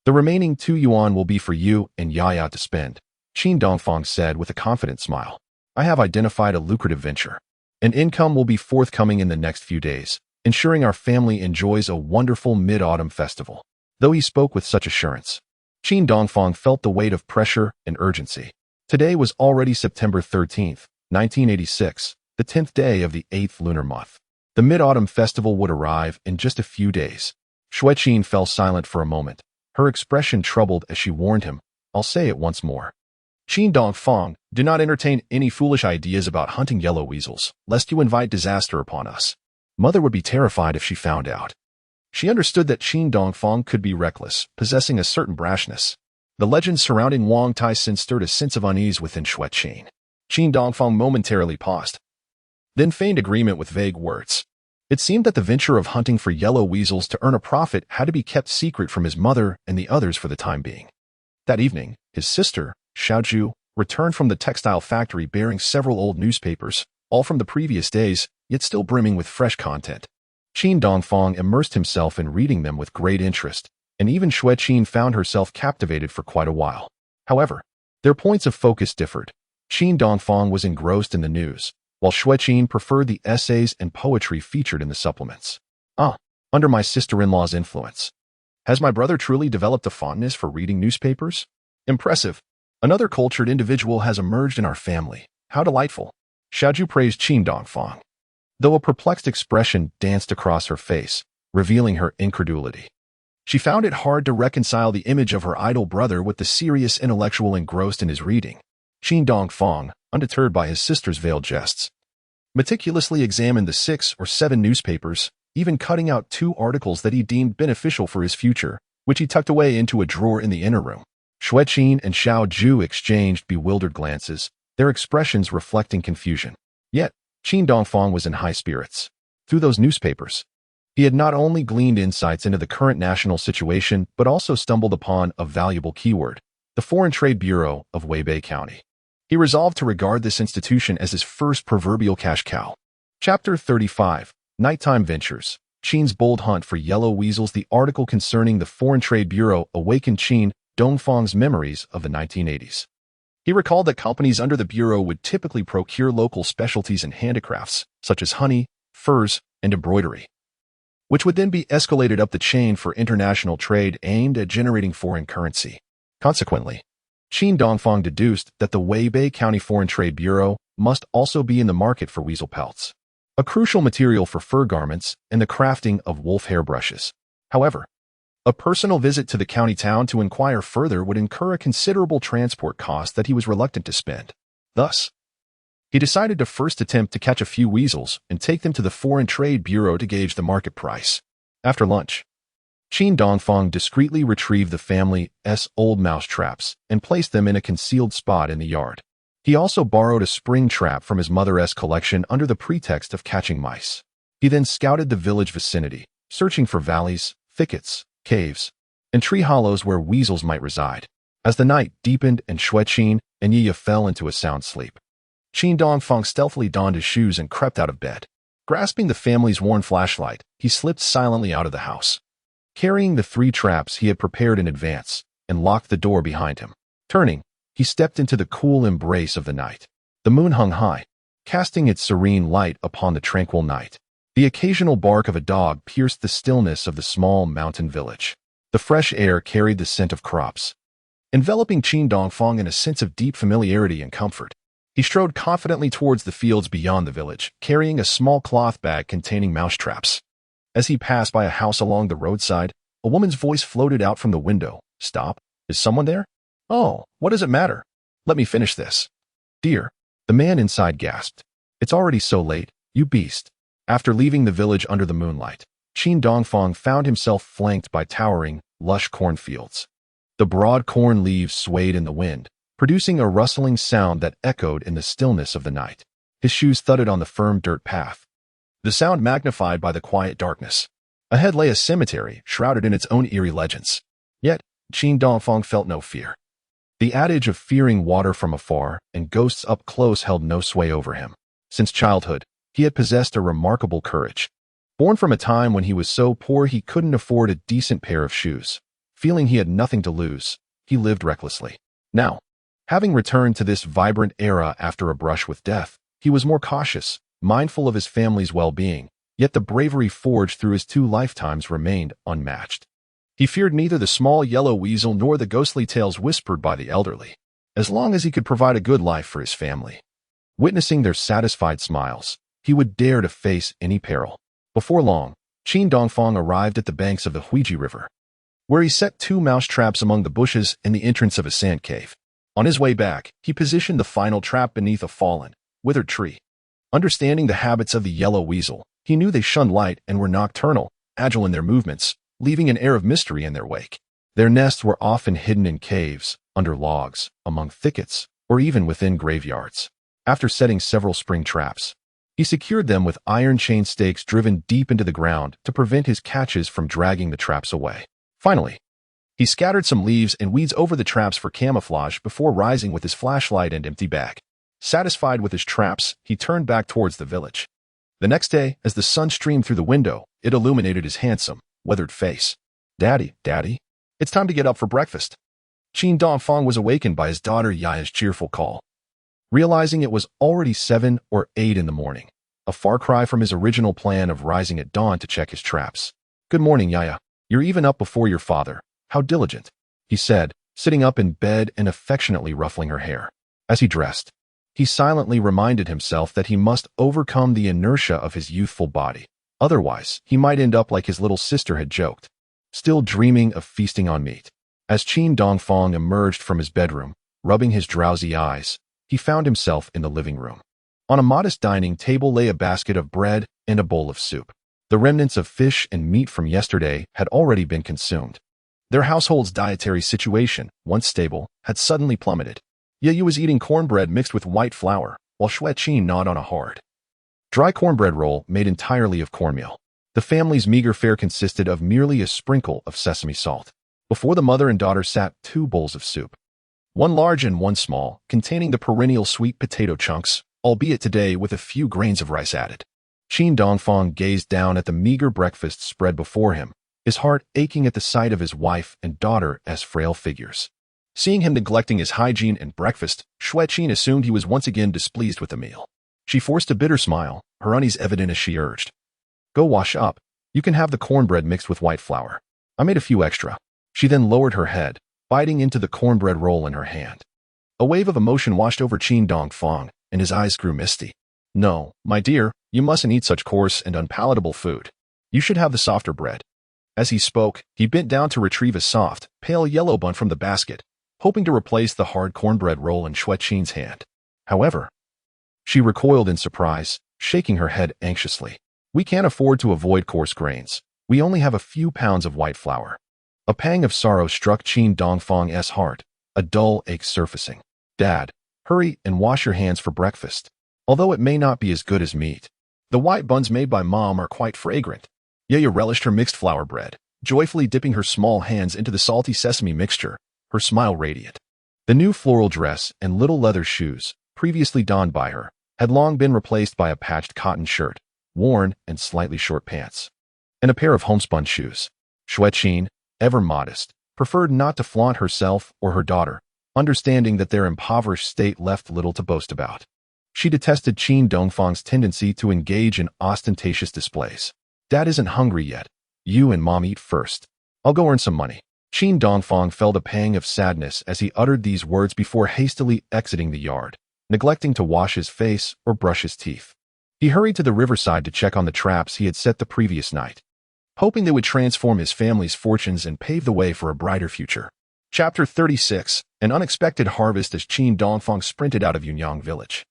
The remaining 2 yuan will be for you and Yaya to spend," Qin Dongfang said with a confident smile. "I have identified a lucrative venture. An income will be forthcoming in the next few days, ensuring our family enjoys a wonderful Mid-Autumn Festival." Though he spoke with such assurance, Qin Dongfang felt the weight of pressure and urgency. Today was already September 13th, 1986, the 10th day of the 8th lunar month. The Mid-Autumn Festival would arrive in just a few days. Xue Qin fell silent for a moment, her expression troubled as she warned him, "I'll say it once more. Qin Dongfang, do not entertain any foolish ideas about hunting yellow weasels, lest you invite disaster upon us." Mother would be terrified if she found out. She understood that Qin Dongfang could be reckless, possessing a certain brashness. The legends surrounding Wang Taisin stirred a sense of unease within Xue Qin. Qin Dongfang momentarily paused, then feigned agreement with vague words. It seemed that the venture of hunting for yellow weasels to earn a profit had to be kept secret from his mother and the others for the time being. That evening, his sister, Xiaozhu, returned from the textile factory bearing several old newspapers, all from the previous days, yet still brimming with fresh content. Qin Dongfang immersed himself in reading them with great interest, and even Xue Qin found herself captivated for quite a while. However, their points of focus differed. Qin Dongfang was engrossed in the news, while Xue Qin preferred the essays and poetry featured in the supplements. Under my sister-in-law's influence, has my brother truly developed a fondness for reading newspapers? Impressive. Another cultured individual has emerged in our family. How delightful. Xiaoju praised Qin Dongfang, though a perplexed expression danced across her face, revealing her incredulity. She found it hard to reconcile the image of her idol brother with the serious intellectual engrossed in his reading. Qin Dongfang, undeterred by his sister's veiled jests, meticulously examined the 6 or 7 newspapers, even cutting out 2 articles that he deemed beneficial for his future, which he tucked away into a drawer in the inner room. Xue Qin and Xiaoju exchanged bewildered glances, their expressions reflecting confusion. Yet, Qin Dongfang was in high spirits. Through those newspapers, he had not only gleaned insights into the current national situation, but also stumbled upon a valuable keyword, the Foreign Trade Bureau of Weibei County. He resolved to regard this institution as his first proverbial cash cow. Chapter 35, Nighttime Ventures. Qin's bold hunt for yellow weasels. The article concerning the Foreign Trade Bureau awakened Qin Dongfang's memories of the 1980s. He recalled that companies under the Bureau would typically procure local specialties and handicrafts, such as honey, furs, and embroidery, which would then be escalated up the chain for international trade aimed at generating foreign currency. Consequently, Qin Dongfang deduced that the Weibei County Foreign Trade Bureau must also be in the market for weasel pelts, a crucial material for fur garments and the crafting of wolf hair brushes. However, a personal visit to the county town to inquire further would incur a considerable transport cost that he was reluctant to spend. Thus, he decided to first attempt to catch a few weasels and take them to the Foreign Trade Bureau to gauge the market price. After lunch, Qin Dongfang discreetly retrieved the family's old mouse traps and placed them in a concealed spot in the yard. He also borrowed a spring trap from his mother's collection under the pretext of catching mice. He then scouted the village vicinity, searching for valleys, thickets, caves, and tree hollows where weasels might reside. As the night deepened and Xue Qin and Yaya fell into a sound sleep, Qin Dongfang stealthily donned his shoes and crept out of bed. Grasping the family's worn flashlight, he slipped silently out of the house, carrying the 3 traps he had prepared in advance, and locked the door behind him. Turning, he stepped into the cool embrace of the night. The moon hung high, casting its serene light upon the tranquil night. The occasional bark of a dog pierced the stillness of the small mountain village. The fresh air carried the scent of crops, enveloping Qin Dongfang in a sense of deep familiarity and comfort. He strode confidently towards the fields beyond the village, carrying a small cloth bag containing mouse traps. As he passed by a house along the roadside, a woman's voice floated out from the window. "Stop. Is someone there?" "Oh, what does it matter? Let me finish this." "Dear," the man inside gasped. "It's already so late, you beast." After leaving the village under the moonlight, Qin Dongfang found himself flanked by towering, lush cornfields. The broad corn leaves swayed in the wind, producing a rustling sound that echoed in the stillness of the night. His shoes thudded on the firm dirt path, the sound magnified by the quiet darkness. Ahead lay a cemetery, shrouded in its own eerie legends. Yet, Qin Dongfang felt no fear. The adage of fearing water from afar and ghosts up close held no sway over him. Since childhood, he had possessed a remarkable courage. Born from a time when he was so poor he couldn't afford a decent pair of shoes, feeling he had nothing to lose, he lived recklessly. Now, having returned to this vibrant era after a brush with death, he was more cautious, mindful of his family's well-being, yet the bravery forged through his 2 lifetimes remained unmatched. He feared neither the small yellow weasel nor the ghostly tales whispered by the elderly, as long as he could provide a good life for his family. Witnessing their satisfied smiles, he would dare to face any peril. Before long, Qin Dongfang arrived at the banks of the Huiji River, where he set 2 mouse traps among the bushes in the entrance of a sand cave. On his way back, he positioned the final trap beneath a fallen, withered tree. Understanding the habits of the yellow weasel, he knew they shunned light and were nocturnal, agile in their movements, leaving an air of mystery in their wake. Their nests were often hidden in caves, under logs, among thickets, or even within graveyards. After setting several spring traps, he secured them with iron chain stakes driven deep into the ground to prevent his catches from dragging the traps away. Finally, he scattered some leaves and weeds over the traps for camouflage before rising with his flashlight and empty bag. Satisfied with his traps, he turned back towards the village. The next day, as the sun streamed through the window, it illuminated his handsome, weathered face. Daddy, it's time to get up for breakfast." Qin Dongfang was awakened by his daughter Yaya's cheerful call. Realizing it was already 7 or 8 in the morning, a far cry from his original plan of rising at dawn to check his traps. "Good morning, Yaya. You're even up before your father. How diligent," he said, sitting up in bed and affectionately ruffling her hair. As he dressed, he silently reminded himself that he must overcome the inertia of his youthful body. Otherwise, he might end up like his little sister had joked, still dreaming of feasting on meat. As Qin Dongfang emerged from his bedroom, rubbing his drowsy eyes, he found himself in the living room. On a modest dining table lay a basket of bread and a bowl of soup. The remnants of fish and meat from yesterday had already been consumed. Their household's dietary situation, once stable, had suddenly plummeted. Yaya was eating cornbread mixed with white flour, while Xue Qin gnawed on a hard, dry cornbread roll made entirely of cornmeal. The family's meager fare consisted of merely a sprinkle of sesame salt. Before the mother and daughter sat 2 bowls of soup, one large and one small, containing the perennial sweet potato chunks, albeit today with a few grains of rice added. Qin Dongfang gazed down at the meager breakfast spread before him, his heart aching at the sight of his wife and daughter as frail figures. Seeing him neglecting his hygiene and breakfast, Xue Qin assumed he was once again displeased with the meal. She forced a bitter smile, her unease evident as she urged, "Go wash up. You can have the cornbread mixed with white flour. I made a few extra." She then lowered her head, biting into the cornbread roll in her hand. A wave of emotion washed over Qin Dongfang, and his eyes grew misty. "No, my dear, you mustn't eat such coarse and unpalatable food. You should have the softer bread." As he spoke, he bent down to retrieve a soft, pale yellow bun from the basket, hoping to replace the hard cornbread roll in Xue Qin's hand. However, she recoiled in surprise, shaking her head anxiously. "We can't afford to avoid coarse grains. We only have a few pounds of white flour." A pang of sorrow struck Qin Dongfang's heart, a dull ache surfacing. "Dad, hurry and wash your hands for breakfast. Although it may not be as good as meat, the white buns made by Mom are quite fragrant." Yaya relished her mixed flour bread, joyfully dipping her small hands into the salty sesame mixture, her smile radiant. The new floral dress and little leather shoes, previously donned by her, had long been replaced by a patched cotton shirt, worn and slightly short pants, and a pair of homespun shoes. Xue Qin, ever modest, preferred not to flaunt herself or her daughter, understanding that their impoverished state left little to boast about. She detested Qin Dongfang's tendency to engage in ostentatious displays. "Dad isn't hungry yet. You and Mom eat first. I'll go earn some money." Qin Dongfang felt a pang of sadness as he uttered these words before hastily exiting the yard, neglecting to wash his face or brush his teeth. He hurried to the riverside to check on the traps he had set the previous night, hoping they would transform his family's fortunes and pave the way for a brighter future. Chapter 36, An Unexpected Harvest. As Qin Dongfang sprinted out of Yunyang village,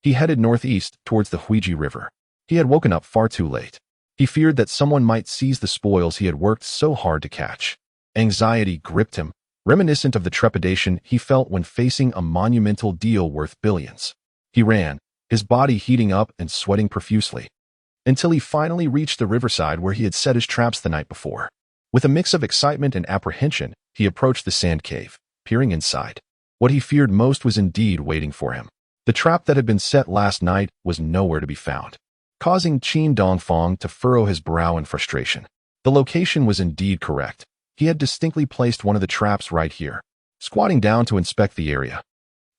he headed northeast towards the Huiji River. He had woken up far too late. He feared that someone might seize the spoils he had worked so hard to catch. Anxiety gripped him, reminiscent of the trepidation he felt when facing a monumental deal worth billions. He ran, his body heating up and sweating profusely, until he finally reached the riverside where he had set his traps the night before. With a mix of excitement and apprehension, he approached the sand cave, peering inside. What he feared most was indeed waiting for him. The trap that had been set last night was nowhere to be found, causing Qin Dongfang to furrow his brow in frustration. The location was indeed correct. He had distinctly placed one of the traps right here. Squatting down to inspect the area,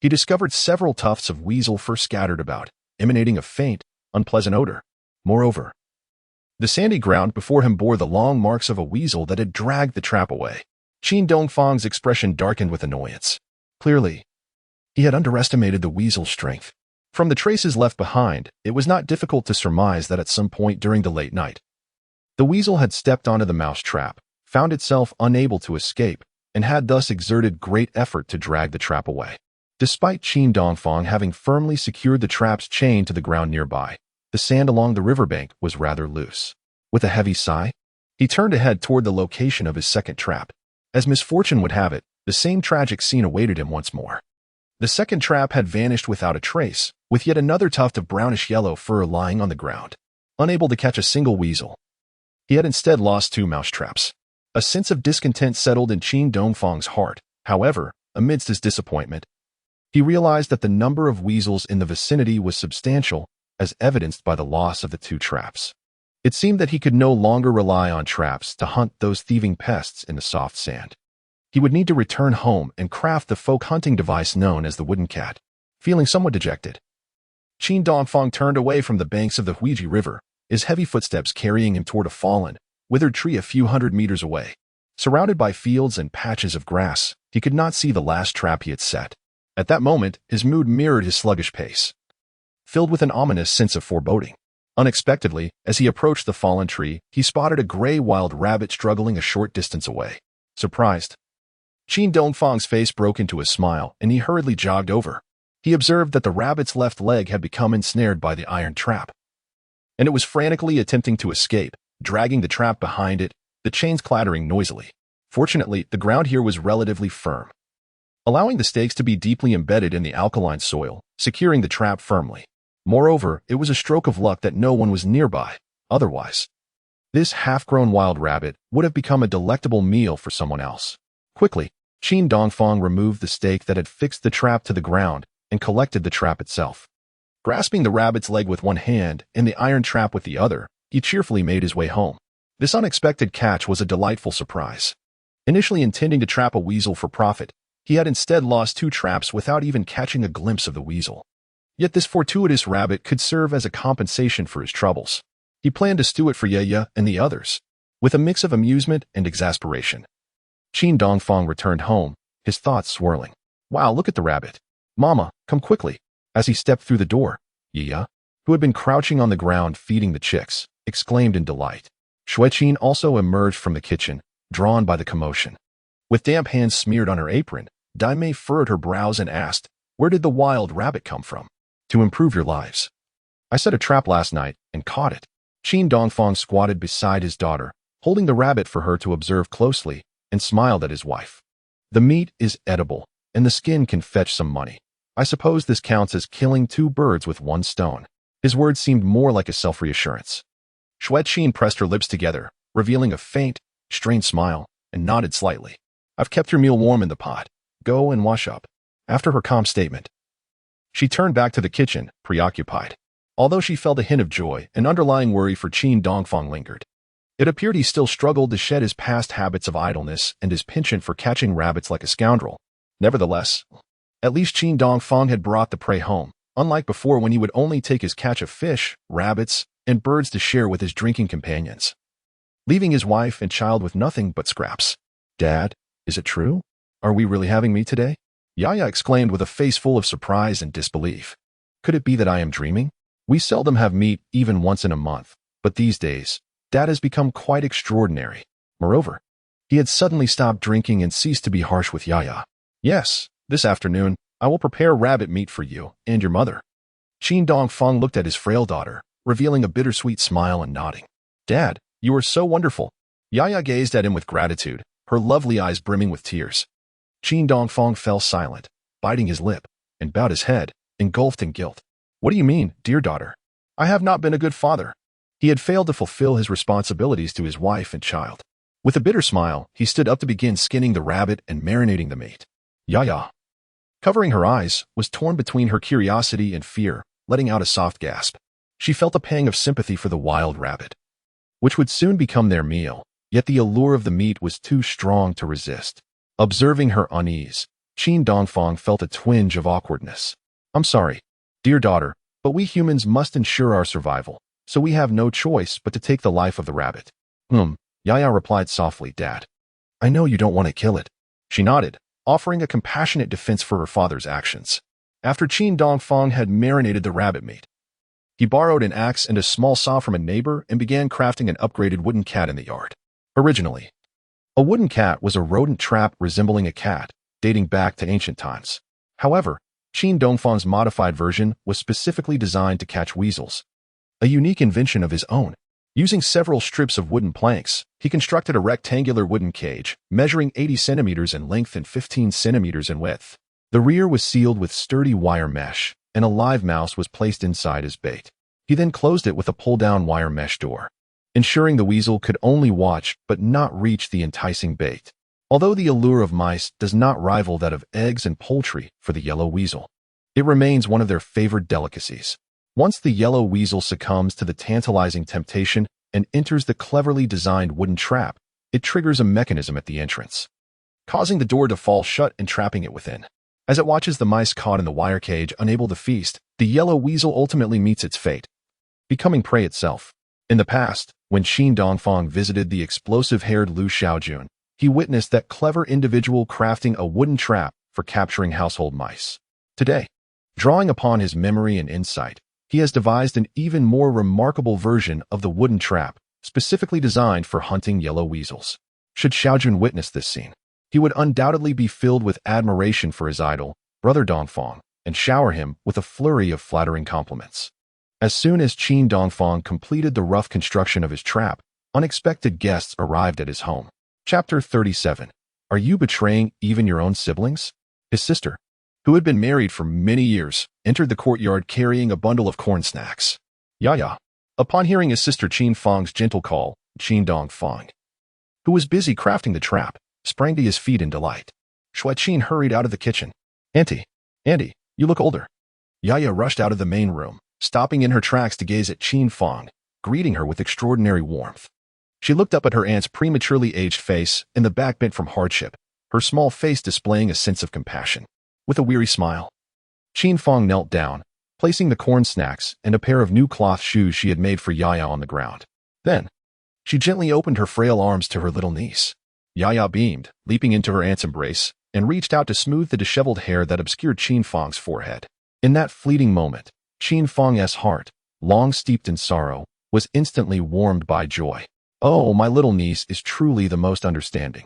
he discovered several tufts of weasel fur scattered about, emanating a faint, unpleasant odor. Moreover, the sandy ground before him bore the long marks of a weasel that had dragged the trap away. Qin Dongfang's expression darkened with annoyance. Clearly, he had underestimated the weasel's strength. From the traces left behind, it was not difficult to surmise that at some point during the late night, the weasel had stepped onto the mouse trap, found itself unable to escape, and had thus exerted great effort to drag the trap away. Despite Qin Dongfang having firmly secured the trap's chain to the ground nearby, the sand along the riverbank was rather loose. With a heavy sigh, he turned to head toward the location of his second trap. As misfortune would have it, the same tragic scene awaited him once more. The second trap had vanished without a trace, with yet another tuft of brownish-yellow fur lying on the ground. Unable to catch a single weasel, he had instead lost 2 mouse traps. A sense of discontent settled in Qin Dongfang's heart. However, amidst his disappointment, he realized that the number of weasels in the vicinity was substantial, as evidenced by the loss of the 2 traps. It seemed that he could no longer rely on traps to hunt those thieving pests in the soft sand. He would need to return home and craft the folk hunting device known as the wooden cat. Feeling somewhat dejected, Qin Dongfang turned away from the banks of the Huiji River, his heavy footsteps carrying him toward a fallen, withered tree a few hundred meters away. Surrounded by fields and patches of grass, He could not see the last trap he had set. At that moment, his mood mirrored his sluggish pace, filled with an ominous sense of foreboding. Unexpectedly, as he approached the fallen tree, he spotted a gray wild rabbit struggling a short distance away. Surprised, Qin Dongfang's face broke into a smile, and he hurriedly jogged over. He observed that the rabbit's left leg had become ensnared by the iron trap, and it was frantically attempting to escape, dragging the trap behind it, the chains clattering noisily. Fortunately, the ground here was relatively firm, allowing the stakes to be deeply embedded in the alkaline soil, securing the trap firmly. Moreover, it was a stroke of luck that no one was nearby. Otherwise, this half-grown wild rabbit would have become a delectable meal for someone else. Quickly, Qin Dongfang removed the stake that had fixed the trap to the ground and collected the trap itself. Grasping the rabbit's leg with one hand and the iron trap with the other, he cheerfully made his way home. This unexpected catch was a delightful surprise. Initially intending to trap a weasel for profit, he had instead lost 2 traps without even catching a glimpse of the weasel. Yet this fortuitous rabbit could serve as a compensation for his troubles. He planned to stew it for Yaya and the others, with a mix of amusement and exasperation. Qin Dongfang returned home, his thoughts swirling. Wow, look at the rabbit. Mama, come quickly. As he stepped through the door, Yaya, who had been crouching on the ground feeding the chicks, exclaimed in delight. Xue Qin also emerged from the kitchen, drawn by the commotion. With damp hands smeared on her apron, Daimei furrowed her brows and asked, "Where did the wild rabbit come from?" "To improve your lives. I set a trap last night and caught it." Qin Dongfang squatted beside his daughter, holding the rabbit for her to observe closely, and smiled at his wife. "The meat is edible, and the skin can fetch some money. I suppose this counts as killing 2 birds with 1 stone." His words seemed more like a self-reassurance. Xue Qin pressed her lips together, revealing a faint, strained smile, and nodded slightly. "I've kept your meal warm in the pot. Go and wash up." After her calm statement, she turned back to the kitchen, preoccupied. Although she felt a hint of joy, an underlying worry for Qin Dongfang lingered. It appeared he still struggled to shed his past habits of idleness and his penchant for catching rabbits like a scoundrel. Nevertheless, at least Qin Dongfang had brought the prey home, unlike before when he would only take his catch of fish, rabbits, and birds to share with his drinking companions, leaving his wife and child with nothing but scraps. "Dad, is it true? Are we really having meat today?" Yaya exclaimed with a face full of surprise and disbelief. "Could it be that I am dreaming? We seldom have meat even once in a month, but these days, Dad has become quite extraordinary." Moreover, he had suddenly stopped drinking and ceased to be harsh with Yaya. "Yes, this afternoon, I will prepare rabbit meat for you and your mother." Qin Dongfang looked at his frail daughter, revealing a bittersweet smile and nodding. "Dad, you are so wonderful." Yaya gazed at him with gratitude, her lovely eyes brimming with tears. Qin Dongfang fell silent, biting his lip, and bowed his head, engulfed in guilt. "What do you mean, dear daughter? I have not been a good father." He had failed to fulfill his responsibilities to his wife and child. With a bitter smile, he stood up to begin skinning the rabbit and marinating the meat. Yaya, covering her eyes, was torn between her curiosity and fear, letting out a soft gasp. She felt a pang of sympathy for the wild rabbit, which would soon become their meal, yet the allure of the meat was too strong to resist. Observing her unease, Qin Dongfang felt a twinge of awkwardness. "I'm sorry, dear daughter, but we humans must ensure our survival, so we have no choice but to take the life of the rabbit." Yaya replied softly, "Dad, I know you don't want to kill it." She nodded, offering a compassionate defense for her father's actions. After Qin Dongfang had marinated the rabbit meat, he borrowed an axe and a small saw from a neighbor and began crafting an upgraded wooden cat in the yard. Originally, a wooden cat was a rodent trap resembling a cat, dating back to ancient times. However, Qin Dongfang's modified version was specifically designed to catch weasels, a unique invention of his own. Using several strips of wooden planks, he constructed a rectangular wooden cage, measuring 80 centimeters in length and 15 centimeters in width. The rear was sealed with sturdy wire mesh, and a live mouse was placed inside as bait. He then closed it with a pull-down wire mesh door, ensuring the weasel could only watch but not reach the enticing bait. Although the allure of mice does not rival that of eggs and poultry for the yellow weasel, it remains one of their favored delicacies. Once the yellow weasel succumbs to the tantalizing temptation and enters the cleverly designed wooden trap, it triggers a mechanism at the entrance, causing the door to fall shut and trapping it within. As it watches the mice caught in the wire cage unable to feast, the yellow weasel ultimately meets its fate, becoming prey itself. In the past, when Qin Dongfang visited the explosive-haired Lu Xiaojun, he witnessed that clever individual crafting a wooden trap for capturing household mice. Today, drawing upon his memory and insight, he has devised an even more remarkable version of the wooden trap, specifically designed for hunting yellow weasels. Should Xiaojun witness this scene, he would undoubtedly be filled with admiration for his idol, Brother Dongfang, and shower him with a flurry of flattering compliments. As soon as Qin Dongfang completed the rough construction of his trap, unexpected guests arrived at his home. Chapter 37. Are you betraying even your own siblings? His sister, who had been married for many years, entered the courtyard carrying a bundle of corn snacks. Yaya, upon hearing his sister Qin Fang's gentle call, Qin Dongfang, who was busy crafting the trap, sprang to his feet in delight. Xue Qin hurried out of the kitchen. Auntie, you look older. Yaya rushed out of the main room, stopping in her tracks to gaze at Qin Fang, greeting her with extraordinary warmth. She looked up at her aunt's prematurely aged face and the back bent from hardship, her small face displaying a sense of compassion. With a weary smile, Qin Fang knelt down, placing the corn snacks and a pair of new cloth shoes she had made for Yaya on the ground. Then, she gently opened her frail arms to her little niece. Yaya beamed, leaping into her aunt's embrace, and reached out to smooth the disheveled hair that obscured Qin Fang's forehead. In that fleeting moment, Qin Fang's heart, long steeped in sorrow, was instantly warmed by joy. Oh, my little niece is truly the most understanding.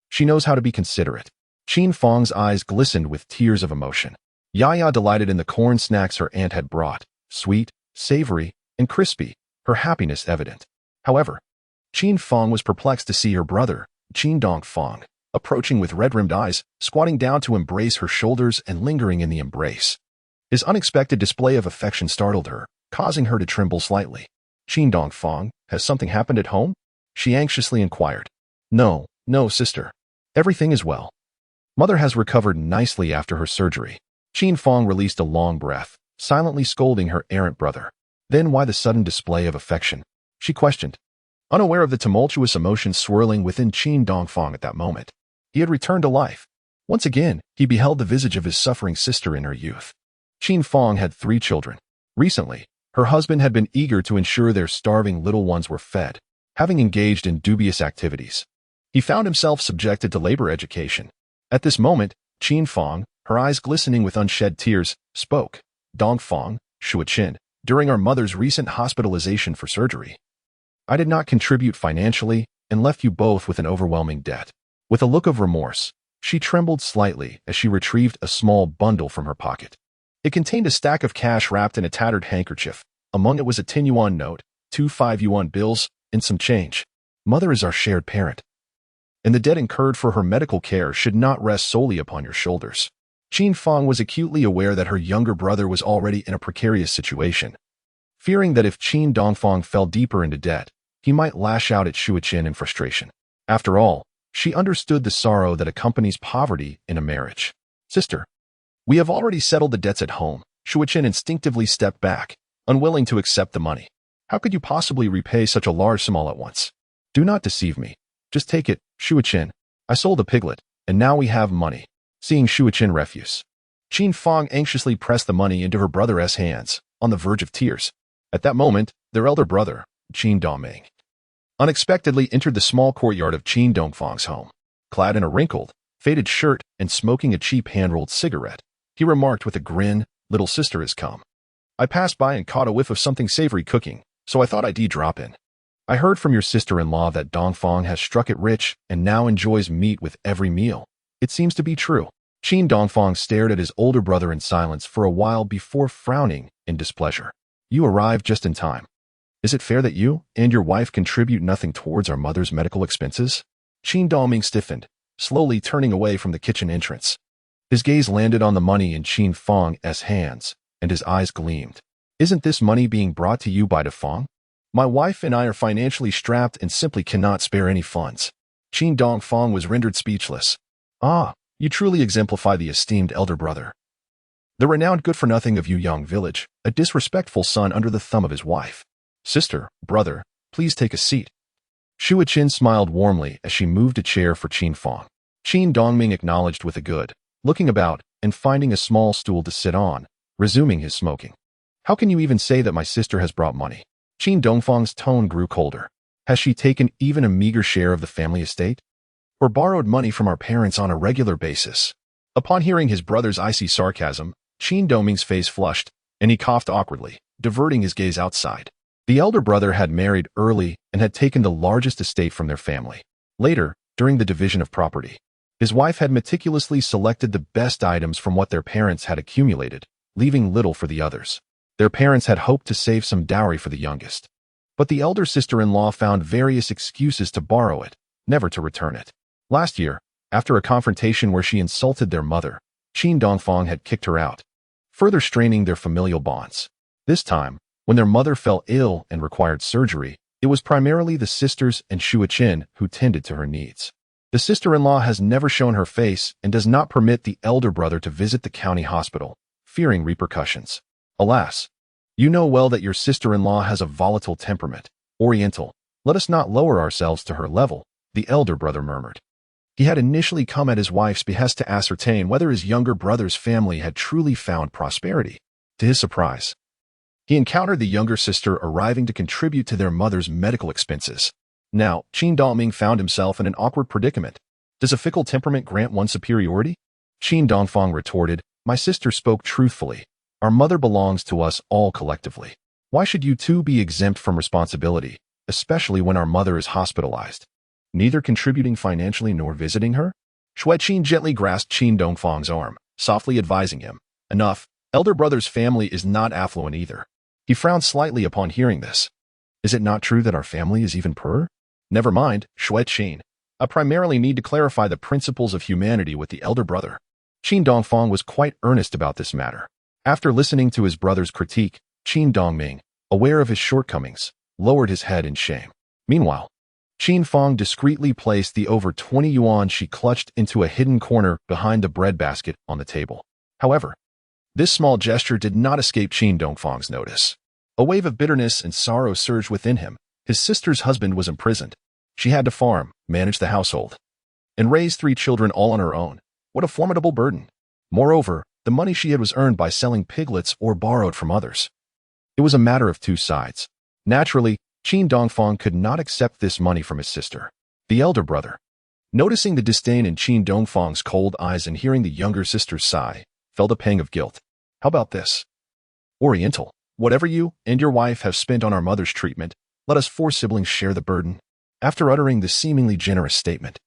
She knows how to be considerate. Qin Fang's eyes glistened with tears of emotion. Yaya delighted in the corn snacks her aunt had brought, sweet, savory, and crispy, her happiness evident. However, Qin Fang was perplexed to see her brother, Qin Dongfang, approaching with red-rimmed eyes, squatting down to embrace her shoulders and lingering in the embrace. His unexpected display of affection startled her, causing her to tremble slightly. Qin Dongfang, has something happened at home? She anxiously inquired. No, sister. Everything is well. Mother has recovered nicely after her surgery. Qin Fang released a long breath, silently scolding her errant brother. Then why the sudden display of affection? She questioned, unaware of the tumultuous emotions swirling within Qin Dongfang at that moment. He had returned to life. Once again, he beheld the visage of his suffering sister in her youth. Qin Fang had 3 children. Recently, her husband had been eager to ensure their starving little ones were fed, having engaged in dubious activities. He found himself subjected to labor education. At this moment, Qin Fang, her eyes glistening with unshed tears, spoke. Dongfang, Xue Qin, during our mother's recent hospitalization for surgery, I did not contribute financially and left you both with an overwhelming debt. With a look of remorse, she trembled slightly as she retrieved a small bundle from her pocket. It contained a stack of cash wrapped in a tattered handkerchief. Among it was a 10 yuan note, 2 5 yuan bills, and some change. Mother is our shared parent, and the debt incurred for her medical care should not rest solely upon your shoulders. Qin Fang was acutely aware that her younger brother was already in a precarious situation. Fearing that if Qin Dongfang fell deeper into debt, he might lash out at Xue Qin in frustration. After all, she understood the sorrow that accompanies poverty in a marriage. Sister, we have already settled the debts at home. Xue Qin instinctively stepped back, unwilling to accept the money. How could you possibly repay such a large sum all at once? Do not deceive me. Just take it, Xue Qin. I sold a piglet, and now we have money. Seeing Xue Qin refuse, Qin Fang anxiously pressed the money into her brother's hands, on the verge of tears. At that moment, their elder brother, Qin Dongfang, unexpectedly entered the small courtyard of Qin Dongfang's home. Clad in a wrinkled, faded shirt and smoking a cheap hand-rolled cigarette, he remarked with a grin, little sister has come. I passed by and caught a whiff of something savory cooking, so I thought I'd drop in. I heard from your sister-in-law that Dongfang has struck it rich and now enjoys meat with every meal. It seems to be true. Qin Dongfang stared at his older brother in silence for a while before frowning in displeasure. You arrived just in time. Is it fair that you and your wife contribute nothing towards our mother's medical expenses? Qin Dongfang stiffened, slowly turning away from the kitchen entrance. His gaze landed on the money in Qin Fang's hands, and his eyes gleamed. Isn't this money being brought to you by Dongfang? My wife and I are financially strapped and simply cannot spare any funds. Qin Dongfang was rendered speechless. Ah, you truly exemplify the esteemed elder brother. The renowned good-for-nothing of Yuyang village, a disrespectful son under the thumb of his wife. Sister, brother, please take a seat. Xue Qin smiled warmly as she moved a chair for Qin Fang. Qin Dongfang acknowledged with a good, looking about and finding a small stool to sit on, resuming his smoking. How can you even say that my sister has brought money? Qin Dongfang's tone grew colder. Has she taken even a meager share of the family estate? or borrowed money from our parents on a regular basis. Upon hearing his brother's icy sarcasm, Qin Dongfang's face flushed, and he coughed awkwardly, diverting his gaze outside. The elder brother had married early and had taken the largest estate from their family. Later, during the division of property, his wife had meticulously selected the best items from what their parents had accumulated, leaving little for the others. Their parents had hoped to save some dowry for the youngest. But the elder sister-in-law found various excuses to borrow it, never to return it. Last year, after a confrontation where she insulted their mother, Qin Dongfang had kicked her out, further straining their familial bonds. This time, when their mother fell ill and required surgery, it was primarily the sisters and Xue Qin who tended to her needs. The sister-in-law has never shown her face and does not permit the elder brother to visit the county hospital, fearing repercussions. Alas, you know well that your sister-in-law has a volatile temperament. Oriental, let us not lower ourselves to her level, the elder brother murmured. He had initially come at his wife's behest to ascertain whether his younger brother's family had truly found prosperity. To his surprise, he encountered the younger sister arriving to contribute to their mother's medical expenses. Now, Qin Dongfang found himself in an awkward predicament. Does a fickle temperament grant one superiority? Qin Dongfang retorted, my sister spoke truthfully. Our mother belongs to us all collectively. Why should you two be exempt from responsibility, especially when our mother is hospitalized? Neither contributing financially nor visiting her? Xue Qin gently grasped Qin Dongfang's arm, softly advising him. Enough, elder brother's family is not affluent either. He frowned slightly upon hearing this. Is it not true that our family is even poorer? Never mind, Xue Qin. I primarily need to clarify the principles of humanity with the elder brother. Qin Dongfang was quite earnest about this matter. After listening to his brother's critique, Qin Dongfang, aware of his shortcomings, lowered his head in shame. Meanwhile, Qin Fang discreetly placed the over 20 yuan she clutched into a hidden corner behind the breadbasket on the table. However, this small gesture did not escape Qin Dongfang's notice. A wave of bitterness and sorrow surged within him. His sister's husband was imprisoned. She had to farm, manage the household, and raise 3 children all on her own. What a formidable burden. Moreover, the money she had was earned by selling piglets or borrowed from others. It was a matter of two sides. Naturally, Qin Dongfang could not accept this money from his sister. The elder brother, noticing the disdain in Qin Dongfang's cold eyes and hearing the younger sister's sigh, felt a pang of guilt. How about this? Oriental, whatever you and your wife have spent on our mother's treatment, let us 4 siblings share the burden. After uttering this seemingly generous statement,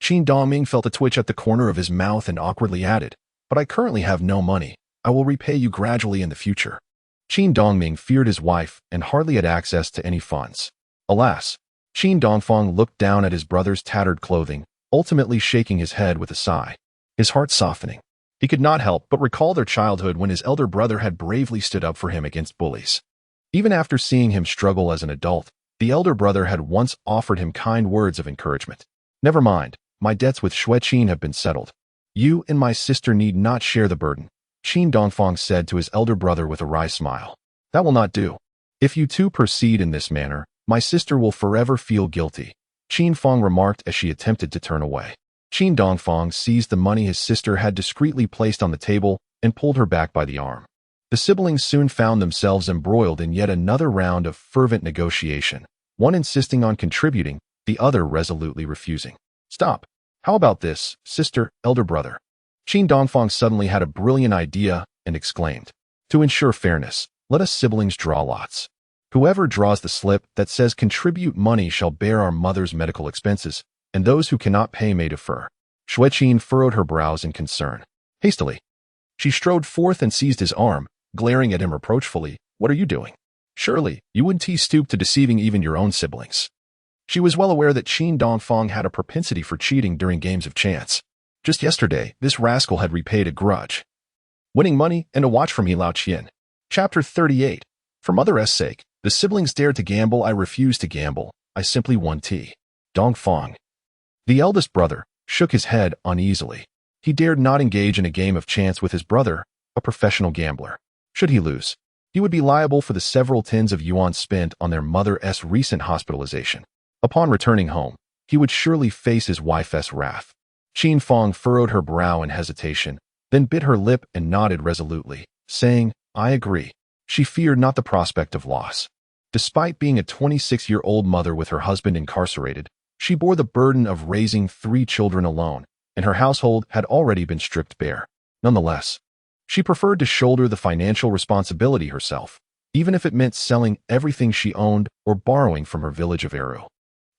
Qin Dongfang felt a twitch at the corner of his mouth and awkwardly added, but I currently have no money. I will repay you gradually in the future. Qin Dongfang feared his wife and hardly had access to any funds. Alas, Qin Dongfang looked down at his brother's tattered clothing, ultimately shaking his head with a sigh, his heart softening. He could not help but recall their childhood when his elder brother had bravely stood up for him against bullies. Even after seeing him struggle as an adult, the elder brother had once offered him kind words of encouragement. Never mind, my debts with Xue Qin have been settled. You and my sister need not share the burden, Qin Dongfang said to his elder brother with a wry smile. That will not do. If you two proceed in this manner, my sister will forever feel guilty, Qin Fang remarked as she attempted to turn away. Qin Dongfang seized the money his sister had discreetly placed on the table and pulled her back by the arm. The siblings soon found themselves embroiled in yet another round of fervent negotiation, one insisting on contributing, the other resolutely refusing. Stop. How about this, sister, elder brother? Qin Dongfang suddenly had a brilliant idea and exclaimed, to ensure fairness, let us siblings draw lots. Whoever draws the slip that says contribute money shall bear our mother's medical expenses, and those who cannot pay may defer. Xue Qin furrowed her brows in concern. Hastily, she strode forth and seized his arm, glaring at him reproachfully. What are you doing? Surely, you wouldn't stoop to deceiving even your own siblings. She was well aware that Qin Dongfang had a propensity for cheating during games of chance. Just yesterday, this rascal had repaid a grudge, winning money and a watch from Lao Qian. Chapter 38. For Mother S' sake, the siblings dared to gamble. I refused to gamble. I simply won tea. Dongfang. The eldest brother shook his head uneasily. He dared not engage in a game of chance with his brother, a professional gambler. Should he lose, he would be liable for the several tens of yuan spent on their mother's recent hospitalization. Upon returning home, he would surely face his wife's wrath. Qin Fang furrowed her brow in hesitation, then bit her lip and nodded resolutely, saying, I agree. She feared not the prospect of loss. Despite being a 26-year-old mother with her husband incarcerated, She bore the burden of raising 3 children alone, and her household had already been stripped bare. Nonetheless, she preferred to shoulder the financial responsibility herself, even if it meant selling everything she owned or borrowing from her village of Eru,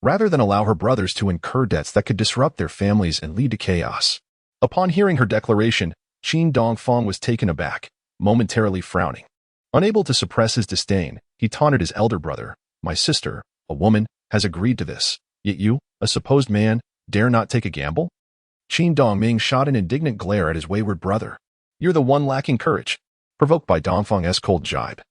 rather than allow her brothers to incur debts that could disrupt their families and lead to chaos. Upon hearing her declaration, Qin Dongfang was taken aback, momentarily frowning. Unable to suppress his disdain, he taunted his elder brother. "My sister, a woman, has agreed to this, yet you, a supposed man, dare not take a gamble?" Qin Dongming shot an indignant glare at his wayward brother. "You're the one lacking courage," provoked by Dongfang's cold jibe.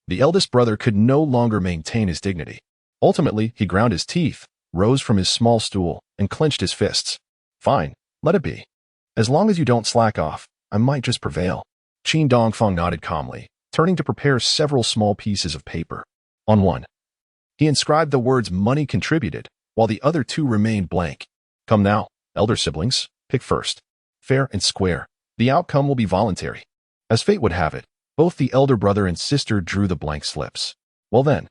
The eldest brother could no longer maintain his dignity. Ultimately, he ground his teeth, rose from his small stool, and clenched his fists. "Fine, let it be. As long as you don't slack off, I might just prevail." Qin Dongfang nodded calmly, turning to prepare several small pieces of paper. On one, he inscribed the words "money contributed," while the other 2 remained blank. "Come now, elder siblings, pick first. Fair and square. The outcome will be voluntary." As fate would have it, both the elder brother and sister drew the blank slips. "Well then,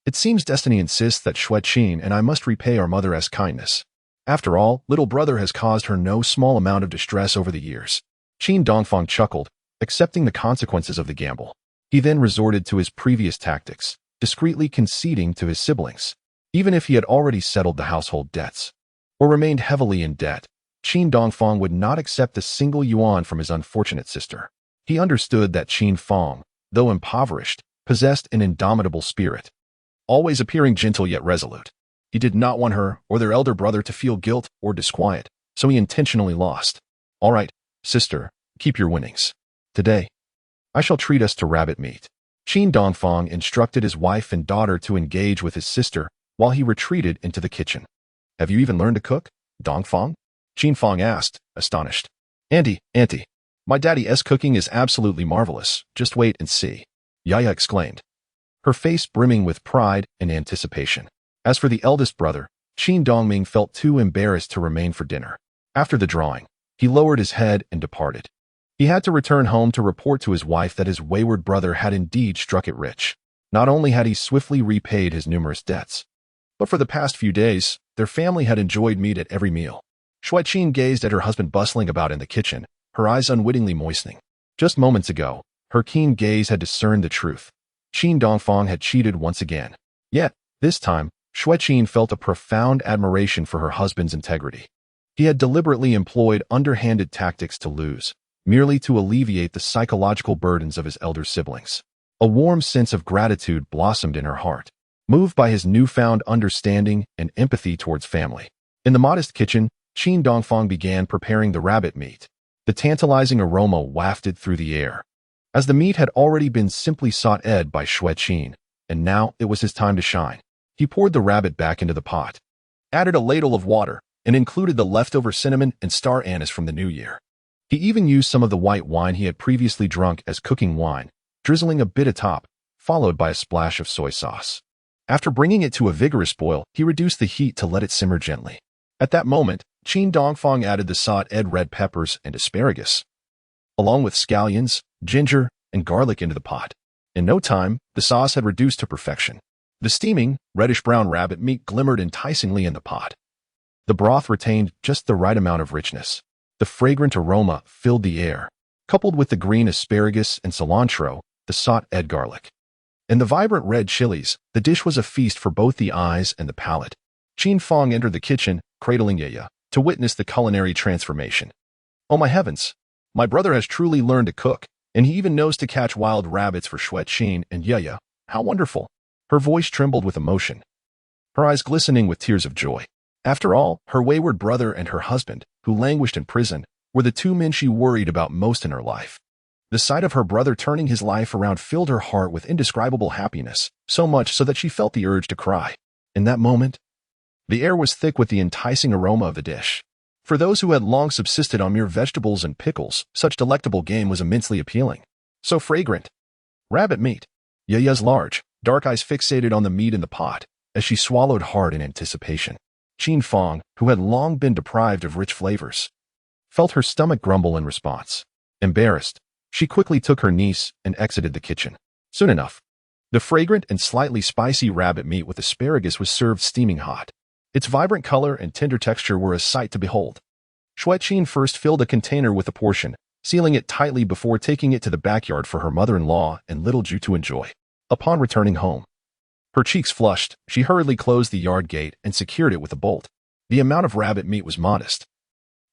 it seems destiny insists that Xue Qin and I must repay our mother as kindness. After all, little brother has caused her no small amount of distress over the years." Qin Dongfang chuckled, accepting the consequences of the gamble. He then resorted to his previous tactics, discreetly conceding to his siblings. Even if he had already settled the household debts, or remained heavily in debt, Qin Dongfang would not accept a single yuan from his unfortunate sister. He understood that Qin Fang, though impoverished, possessed an indomitable spirit, always appearing gentle yet resolute. He did not want her or their elder brother to feel guilt or disquiet, so he intentionally lost. "All right, sister, keep your winnings. Today, I shall treat us to rabbit meat." Qin Dongfang instructed his wife and daughter to engage with his sister while he retreated into the kitchen. "Have you even learned to cook, Dongfang?" Qin Fang asked, astonished. Auntie, my daddy's cooking is absolutely marvelous. Just wait and see," Yaya exclaimed, her face brimming with pride and anticipation. As for the eldest brother, Qin Dongming felt too embarrassed to remain for dinner. After the drawing, he lowered his head and departed. He had to return home to report to his wife that his wayward brother had indeed struck it rich. Not only had he swiftly repaid his numerous debts, but for the past few days, their family had enjoyed meat at every meal. Xue Qin gazed at her husband bustling about in the kitchen, her eyes unwittingly moistening. Just moments ago, her keen gaze had discerned the truth. Qin Dongfang had cheated once again. Yet, this time, Xue Qin felt a profound admiration for her husband's integrity. He had deliberately employed underhanded tactics to lose, merely to alleviate the psychological burdens of his elder siblings. A warm sense of gratitude blossomed in her heart, moved by his newfound understanding and empathy towards family. In the modest kitchen, Qin Dongfang began preparing the rabbit meat. The tantalizing aroma wafted through the air, as the meat had already been simply sautéed by Xue Qin, and now it was his time to shine. He poured the rabbit back into the pot, added a ladle of water, and included the leftover cinnamon and star anise from the new year. He even used some of the white wine he had previously drunk as cooking wine, drizzling a bit atop, followed by a splash of soy sauce. After bringing it to a vigorous boil, he reduced the heat to let it simmer gently. At that moment, Qin Dongfang added the sautéed red peppers and asparagus, along with scallions, ginger, and garlic into the pot. In no time, the sauce had reduced to perfection. The steaming, reddish-brown rabbit meat glimmered enticingly in the pot. The broth retained just the right amount of richness. The fragrant aroma filled the air, coupled with the green asparagus and cilantro, the sautéed garlic, and the vibrant red chilies. The dish was a feast for both the eyes and the palate. Qin Fang entered the kitchen, cradling Yaya, to witness the culinary transformation. "Oh my heavens! My brother has truly learned to cook, and he even knows to catch wild rabbits for Xue Qin and Yaya. How wonderful!" Her voice trembled with emotion, her eyes glistening with tears of joy. After all, her wayward brother and her husband, who languished in prison, were the 2 men she worried about most in her life. The sight of her brother turning his life around filled her heart with indescribable happiness, so much so that she felt the urge to cry. In that moment, the air was thick with the enticing aroma of the dish. For those who had long subsisted on mere vegetables and pickles, such delectable game was immensely appealing. So fragrant. Rabbit meat. Yaya's large, dark eyes fixated on the meat in the pot, as she swallowed hard in anticipation. Qin Fang, who had long been deprived of rich flavors, felt her stomach grumble in response. Embarrassed, she quickly took her niece and exited the kitchen. Soon enough, the fragrant and slightly spicy rabbit meat with asparagus was served steaming hot. Its vibrant color and tender texture were a sight to behold. Xue Qin first filled a container with a portion, sealing it tightly before taking it to the backyard for her mother-in-law and little Ju to enjoy. Upon returning home, her cheeks flushed, she hurriedly closed the yard gate and secured it with a bolt. The amount of rabbit meat was modest.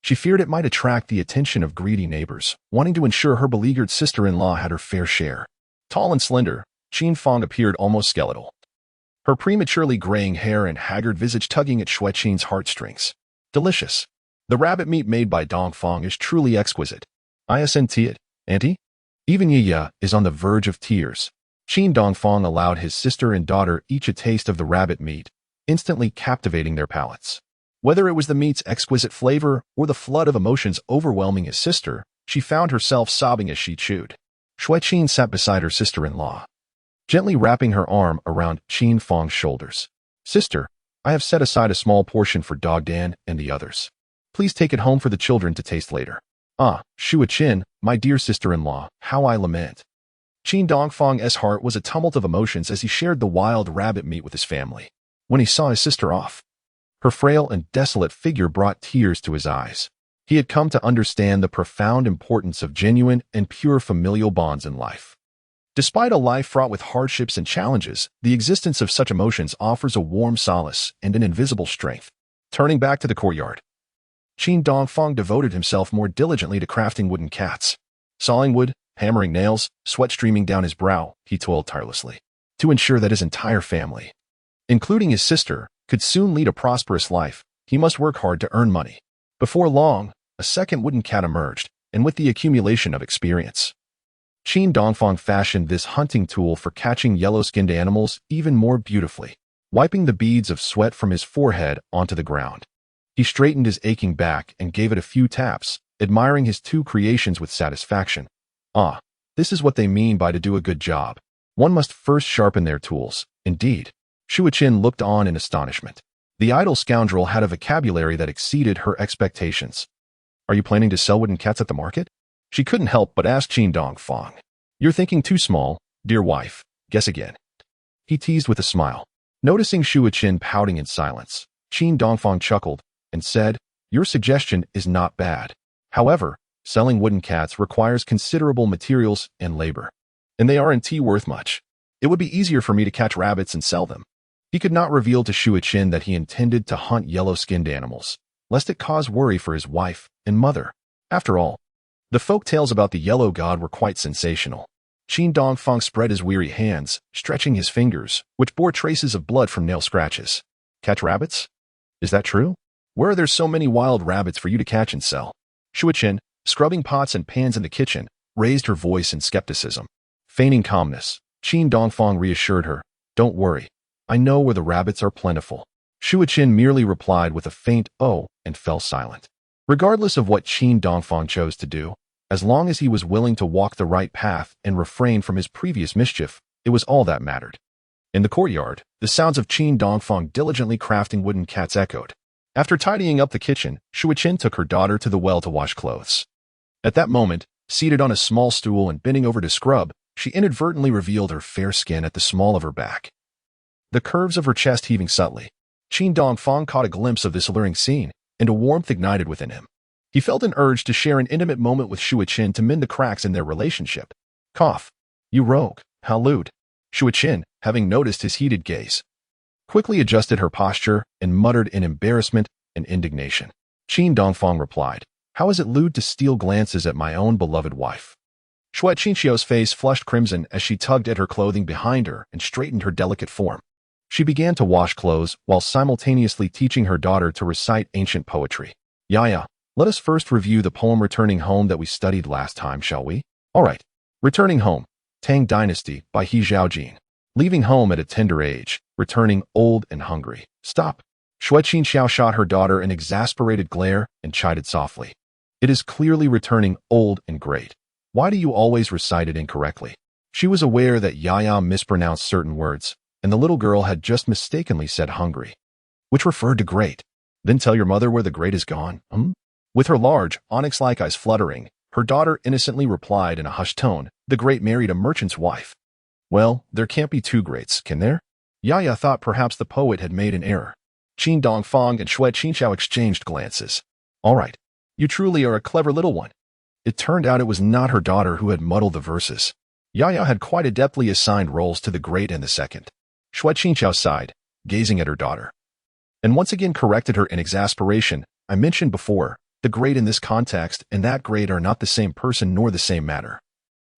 She feared it might attract the attention of greedy neighbors, wanting to ensure her beleaguered sister-in-law had her fair share. Tall and slender, Qin Dongfang appeared almost skeletal, her prematurely graying hair and haggard visage tugging at Xue Qin's heartstrings. Delicious. The rabbit meat made by Dongfang is truly exquisite. Isn't it, auntie? Even Yaya is on the verge of tears. Qin Dongfang allowed his sister and daughter each a taste of the rabbit meat, instantly captivating their palates. Whether it was the meat's exquisite flavor or the flood of emotions overwhelming his sister, she found herself sobbing as she chewed. Xue Qin sat beside her sister-in-law, gently wrapping her arm around Qin Dongfang's shoulders. Sister, I have set aside a small portion for Dog Dan and the others. Please take it home for the children to taste later. Ah, Xue Qin, my dear sister-in-law, how I lament. Qin Dongfang's heart was a tumult of emotions as he shared the wild rabbit meat with his family. When he saw his sister off, her frail and desolate figure brought tears to his eyes. He had come to understand the profound importance of genuine and pure familial bonds in life. Despite a life fraught with hardships and challenges, the existence of such emotions offers a warm solace and an invisible strength. Turning back to the courtyard, Qin Dongfang devoted himself more diligently to crafting wooden cats. Sawing wood, hammering nails, sweat streaming down his brow, he toiled tirelessly to ensure that his entire family, including his sister, could soon lead a prosperous life. He must work hard to earn money. Before long, a second wooden cat emerged, and with the accumulation of experience, Qin Dongfang fashioned this hunting tool for catching yellow-skinned animals even more beautifully. Wiping the beads of sweat from his forehead onto the ground, he straightened his aching back and gave it a few taps, admiring his two creations with satisfaction. Ah, this is what they mean by to do a good job. One must first sharpen their tools. Indeed. Xue Qin looked on in astonishment. The idle scoundrel had a vocabulary that exceeded her expectations. Are you planning to sell wooden cats at the market? She couldn't help but ask Qin Dongfang. You're thinking too small, dear wife. Guess again. He teased with a smile. Noticing Xue Qin pouting in silence, Qin Dongfang chuckled and said, your suggestion is not bad. However, selling wooden cats requires considerable materials and labor, and they aren't worth much. It would be easier for me to catch rabbits and sell them. He could not reveal to Xue Qin that he intended to hunt yellow-skinned animals, lest it cause worry for his wife and mother. After all, the folk tales about the yellow god were quite sensational. Qin Dongfang spread his weary hands, stretching his fingers, which bore traces of blood from nail scratches. Catch rabbits? Is that true? Where are there so many wild rabbits for you to catch and sell? Xue Qin, scrubbing pots and pans in the kitchen, raised her voice in skepticism. Feigning calmness, Qin Dongfang reassured her, don't worry. I know where the rabbits are plentiful. Xue Qin merely replied with a faint "oh" and fell silent. Regardless of what Qin Dongfang chose to do, as long as he was willing to walk the right path and refrain from his previous mischief, it was all that mattered. In the courtyard, the sounds of Qin Dongfang diligently crafting wooden cats echoed. After tidying up the kitchen, Xue Qin took her daughter to the well to wash clothes. At that moment, seated on a small stool and bending over to scrub, she inadvertently revealed her fair skin at the small of her back, the curves of her chest heaving subtly. Qin Dongfang caught a glimpse of this alluring scene, and a warmth ignited within him. He felt an urge to share an intimate moment with Xue Qin to mend the cracks in their relationship. Cough. You rogue, how lewd. Xue Qin, having noticed his heated gaze, quickly adjusted her posture and muttered in embarrassment and indignation. Qin Dongfang replied, how is it lewd to steal glances at my own beloved wife? Xue Qin's face flushed crimson as she tugged at her clothing behind her and straightened her delicate form. She began to wash clothes while simultaneously teaching her daughter to recite ancient poetry. Yaya, let us first review the poem Returning Home that we studied last time, shall we? All right. Returning Home, Tang Dynasty by He Zhaojin. Leaving home at a tender age, returning old and hungry. Stop. Xue Qin shot her daughter an exasperated glare and chided softly. It is clearly returning old and great. Why do you always recite it incorrectly? She was aware that Yaya mispronounced certain words, and the little girl had just mistakenly said hungry, which referred to great. Then tell your mother where the great is gone, With her large, onyx-like eyes fluttering, her daughter innocently replied in a hushed tone, the great married a merchant's wife. Well, there can't be two greats, can there? Yaya thought perhaps the poet had made an error. Qin Dongfang and Xue Qin exchanged glances. All right, you truly are a clever little one. It turned out it was not her daughter who had muddled the verses. Yaya had quite adeptly assigned roles to the great and the second. Xue Qin sighed, gazing at her daughter, and once again corrected her in exasperation. I mentioned before, the great in this context and that great are not the same person nor the same matter.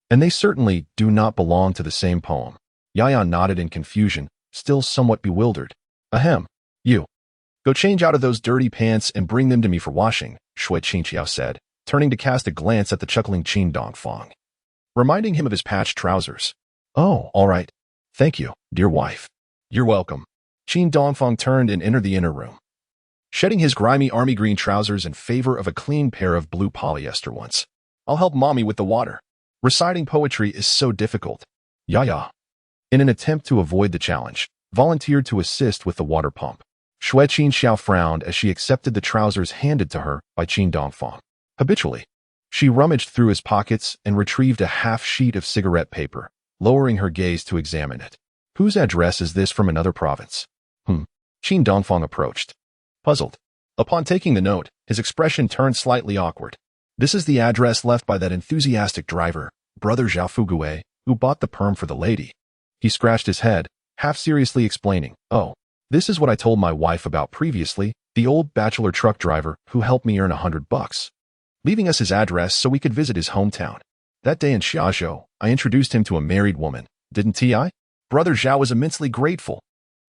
And they certainly do not belong to the same poem. Yaya nodded in confusion, still somewhat bewildered. Ahem. You. Go change out of those dirty pants and bring them to me for washing, Xue Qin said, turning to cast a glance at the chuckling Qin Dongfang, reminding him of his patched trousers. Oh, all right. Thank you, dear wife. You're welcome. Qin Dongfang turned and entered the inner room, shedding his grimy army green trousers in favor of a clean pair of blue polyester ones. I'll help mommy with the water. Reciting poetry is so difficult. Yaya, in an attempt to avoid the challenge, volunteered to assist with the water pump. Xue Qin frowned as she accepted the trousers handed to her by Qin Dongfang. Habitually, she rummaged through his pockets and retrieved a half sheet of cigarette paper, lowering her gaze to examine it. Whose address is this from another province? Qin Dongfang approached, puzzled. Upon taking the note, his expression turned slightly awkward. This is the address left by that enthusiastic driver, Brother Zhao Fugue, who bought the perm for the lady. He scratched his head, half seriously explaining, oh, this is what I told my wife about previously, the old bachelor truck driver who helped me earn $100, leaving us his address so we could visit his hometown. That day in Xiazhou, I introduced him to a married woman, didn't I? Brother Zhao was immensely grateful.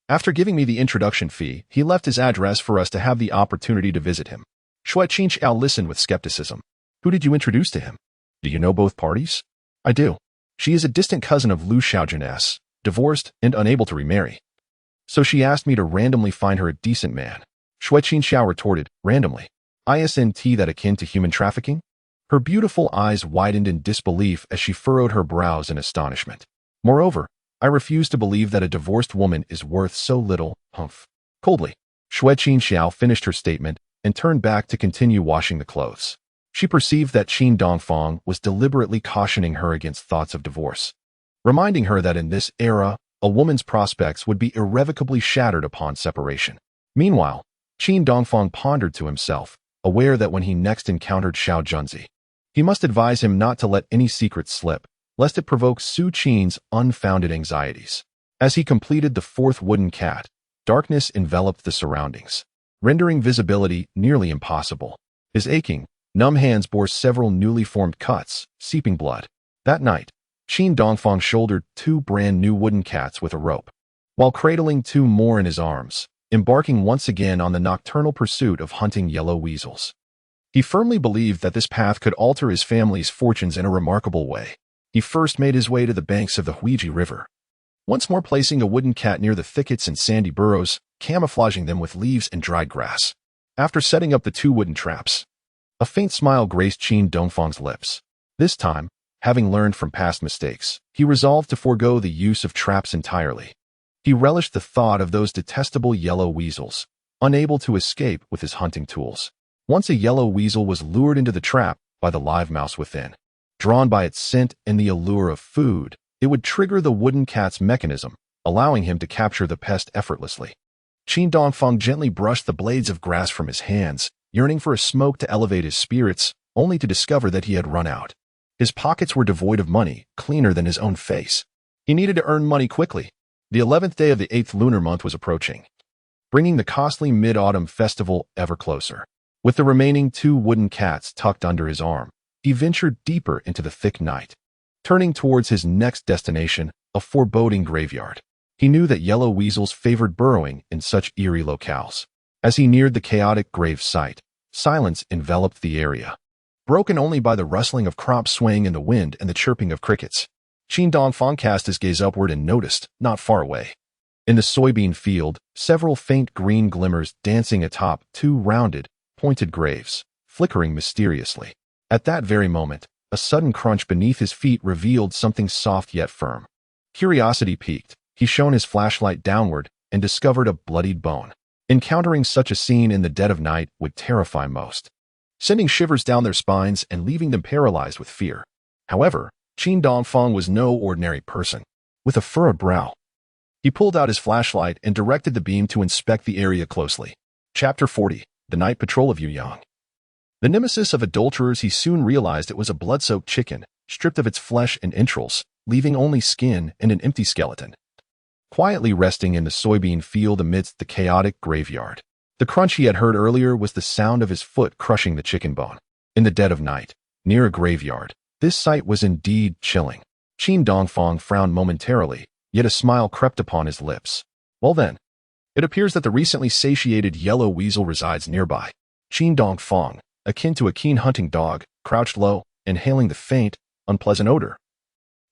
After giving me the introduction fee, he left his address for us to have the opportunity to visit him. Xue Qin listened with skepticism. Who did you introduce to him? Do you know both parties? I do. She is a distant cousin of Lu Xiaojun's, divorced and unable to remarry. So she asked me to randomly find her a decent man. Xue Qin retorted, randomly. Isn't that akin to human trafficking? Her beautiful eyes widened in disbelief as she furrowed her brows in astonishment. Moreover, I refuse to believe that a divorced woman is worth so little, humph. Coldly, Xue Qin finished her statement and turned back to continue washing the clothes. She perceived that Qin Dongfang was deliberately cautioning her against thoughts of divorce, reminding her that in this era, a woman's prospects would be irrevocably shattered upon separation. Meanwhile, Qin Dongfang pondered to himself, aware that when he next encountered Xiao Junzi, he must advise him not to let any secret slip, lest it provoke Su Qin's unfounded anxieties. As he completed the fourth wooden cat, darkness enveloped the surroundings, rendering visibility nearly impossible. His aching, numb hands bore several newly formed cuts, seeping blood. That night, Qin Dongfang shouldered 2 brand new wooden cats with a rope, while cradling 2 more in his arms, embarking once again on the nocturnal pursuit of hunting yellow weasels. He firmly believed that this path could alter his family's fortunes in a remarkable way. He first made his way to the banks of the Huiji River, once more placing a wooden cat near the thickets and sandy burrows, camouflaging them with leaves and dried grass. After setting up the 2 wooden traps, a faint smile graced Qin Dongfang's lips. This time, having learned from past mistakes, he resolved to forego the use of traps entirely. He relished the thought of those detestable yellow weasels, unable to escape with his hunting tools. Once a yellow weasel was lured into the trap by the live mouse within. Drawn by its scent and the allure of food, it would trigger the wooden cat's mechanism, allowing him to capture the pest effortlessly. Qin Dongfang gently brushed the blades of grass from his hands, yearning for a smoke to elevate his spirits, only to discover that he had run out. His pockets were devoid of money, cleaner than his own face. He needed to earn money quickly. The 11th day of the 8th lunar month was approaching, bringing the costly mid-autumn festival ever closer. With the remaining 2 wooden cats tucked under his arm, he ventured deeper into the thick night, turning towards his next destination, a foreboding graveyard. He knew that yellow weasels favored burrowing in such eerie locales. As he neared the chaotic grave site, silence enveloped the area, broken only by the rustling of crops swaying in the wind and the chirping of crickets. Qin Dongfang cast his gaze upward and noticed, not far away, in the soybean field, several faint green glimmers dancing atop 2 rounded, pointed graves, flickering mysteriously. At that very moment, a sudden crunch beneath his feet revealed something soft yet firm. Curiosity piqued, he shone his flashlight downward and discovered a bloodied bone. Encountering such a scene in the dead of night would terrify most, sending shivers down their spines and leaving them paralyzed with fear. However, Qin Dongfang was no ordinary person. With a furrowed brow, He pulled out his flashlight and directed the beam to inspect the area closely. Chapter 40. The Night Patrol of Yuyang. The nemesis of adulterers, he soon realized it was a blood-soaked chicken, stripped of its flesh and entrails, leaving only skin and an empty skeleton. Quietly resting in the soybean field amidst the chaotic graveyard. The crunch he had heard earlier was the sound of his foot crushing the chicken bone. In the dead of night, near a graveyard, this sight was indeed chilling. Qin Dongfang frowned momentarily, yet a smile crept upon his lips. Well then, it appears that the recently satiated yellow weasel resides nearby. Qin Dongfang, akin to a keen hunting dog, crouched low, inhaling the faint, unpleasant odor,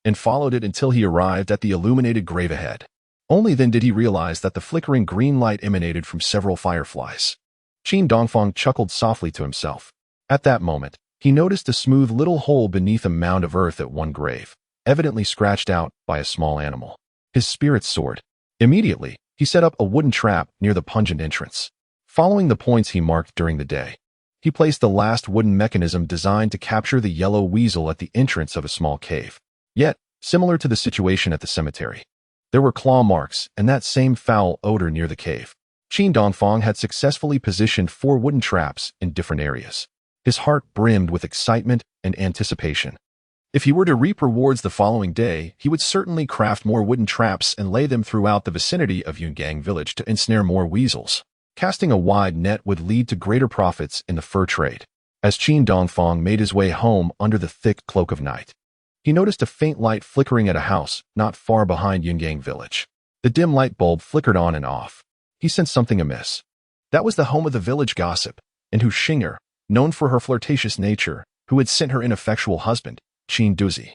and followed it until he arrived at the illuminated grave ahead. Only then did he realize that the flickering green light emanated from several fireflies. Qin Dongfang chuckled softly to himself. At that moment, he noticed a smooth little hole beneath a mound of earth at one grave, evidently scratched out by a small animal. His spirits soared. Immediately, he set up a wooden trap near the pungent entrance. Following the points he marked during the day, he placed the last wooden mechanism designed to capture the yellow weasel at the entrance of a small cave. Yet, similar to the situation at the cemetery, there were claw marks and that same foul odor near the cave. Qin Dongfang had successfully positioned 4 wooden traps in different areas. His heart brimmed with excitement and anticipation. If he were to reap rewards the following day, he would certainly craft more wooden traps and lay them throughout the vicinity of Yungang village to ensnare more weasels. Casting a wide net would lead to greater profits in the fur trade. As Qin Dongfang made his way home under the thick cloak of night, he noticed a faint light flickering at a house not far behind Yungang village. The dim light bulb flickered on and off. He sensed something amiss. That was the home of the village gossip, and who Xinger, known for her flirtatious nature, who had sent her ineffectual husband, Qin Duzi,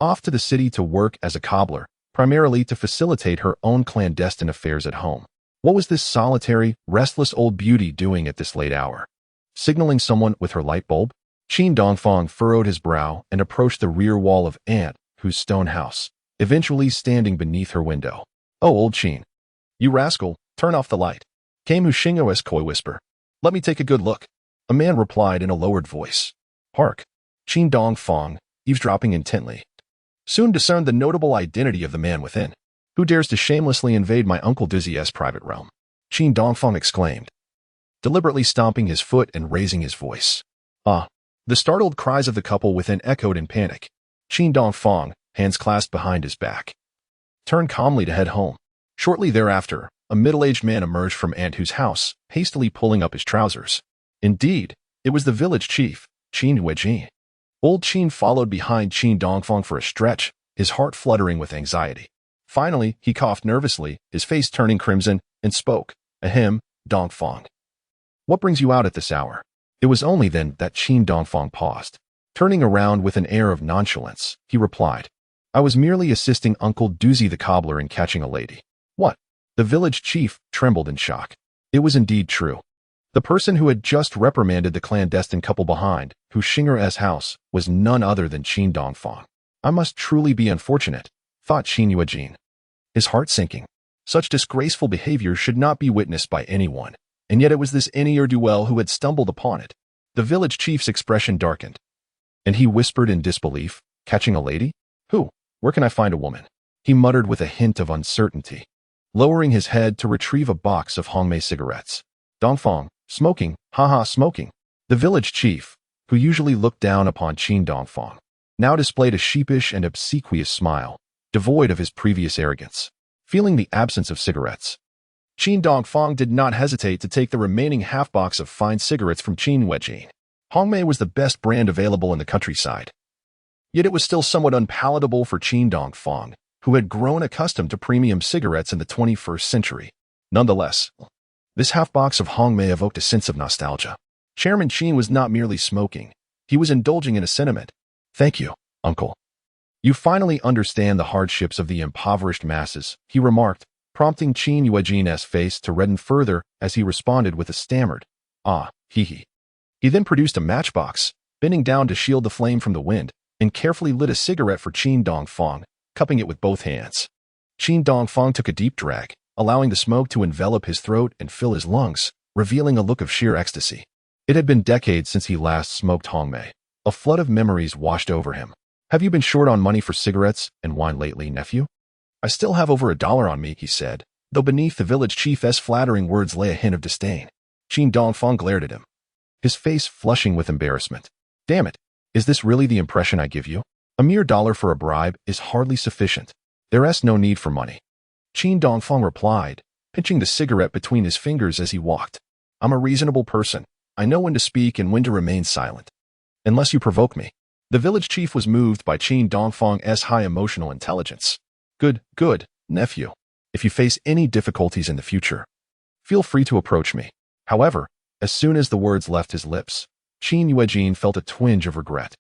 off to the city to work as a cobbler, primarily to facilitate her own clandestine affairs at home. What was this solitary, restless old beauty doing at this late hour? Signaling someone with her light bulb? Qin Dongfang furrowed his brow and approached the rear wall of Aunt Hu's stone house, eventually standing beneath her window. Oh, old Qin. You rascal, turn off the light. Came Hu Xingo's coy whisper. Let me take a good look. A man replied in a lowered voice. Hark. Qin Dongfang, eavesdropping intently, soon discerned the notable identity of the man within. Who dares to shamelessly invade my Uncle Duzi's private realm? Qin Dongfang exclaimed, deliberately stomping his foot and raising his voice. Ah! The startled cries of the couple within echoed in panic. Qin Dongfang, hands clasped behind his back, turned calmly to head home. Shortly thereafter, a middle-aged man emerged from Aunt Hu's house, hastily pulling up his trousers. Indeed, it was the village chief, Qin Qin. Old Qin followed behind Qin Dongfang for a stretch, his heart fluttering with anxiety. Finally, he coughed nervously, his face turning crimson, and spoke. Ahem, Dongfang. What brings you out at this hour? It was only then that Qin Dongfang paused. Turning around with an air of nonchalance, he replied, I was merely assisting Uncle Duzi the cobbler in catching a lady. What? The village chief trembled in shock. It was indeed true. The person who had just reprimanded the clandestine couple behind, Hu Xinger's house, was none other than Qin Dongfang. I must truly be unfortunate, thought Qin Yuejin, his heart sinking. Such disgraceful behavior should not be witnessed by anyone, and yet it was this ne'er-do-well who had stumbled upon it. The village chief's expression darkened, and he whispered in disbelief, catching a lady? Who? Where can I find a woman? He muttered with a hint of uncertainty, lowering his head to retrieve a box of Hongmei cigarettes. Dongfang, smoking, haha smoking. The village chief, who usually looked down upon Qin Dongfang, now displayed a sheepish and obsequious smile, devoid of his previous arrogance. Feeling the absence of cigarettes, Qin Dongfang did not hesitate to take the remaining half-box of fine cigarettes from Qin Yuejin. Hongmei was the best brand available in the countryside. Yet it was still somewhat unpalatable for Qin Dongfang, who had grown accustomed to premium cigarettes in the 21st century. Nonetheless, this half-box of Hongmei evoked a sense of nostalgia. Chairman Qin was not merely smoking. He was indulging in a sentiment. Thank you, uncle. You finally understand the hardships of the impoverished masses, he remarked, prompting Qin Yuejin's face to redden further as he responded with a stammered, ah, hee. He then produced a matchbox, bending down to shield the flame from the wind, and carefully lit a cigarette for Qin Dongfang, cupping it with both hands. Qin Dongfang took a deep drag, allowing the smoke to envelop his throat and fill his lungs, revealing a look of sheer ecstasy. It had been decades since he last smoked Hongmei. A flood of memories washed over him. Have you been short on money for cigarettes and wine lately, nephew? I still have over $1 on me, he said, though beneath the village chief's flattering words lay a hint of disdain. Qin Dongfang glared at him, his face flushing with embarrassment. Damn it, is this really the impression I give you? A mere $1 for a bribe is hardly sufficient. There's no need for money. Qin Dongfang replied, pinching the cigarette between his fingers as he walked. I'm a reasonable person. I know when to speak and when to remain silent. Unless you provoke me. The village chief was moved by Qin Dongfang's high emotional intelligence. Good, nephew. If you face any difficulties in the future, feel free to approach me. However, as soon as the words left his lips, Xue Qin felt a twinge of regret.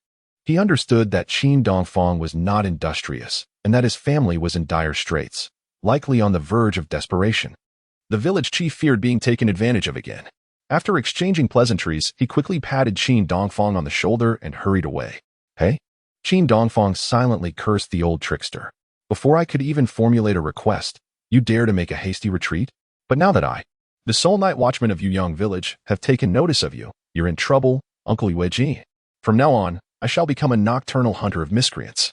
He understood that Qin Dongfang was not industrious and that his family was in dire straits, likely on the verge of desperation. The village chief feared being taken advantage of again. After exchanging pleasantries, he quickly patted Qin Dongfang on the shoulder and hurried away. Hey? Qin Dongfang silently cursed the old trickster. Before I could even formulate a request, you dare to make a hasty retreat? But now that the sole night watchman of Yuyang village, have taken notice of you, you're in trouble, Uncle Xue Qin. From now on, I shall become a nocturnal hunter of miscreants.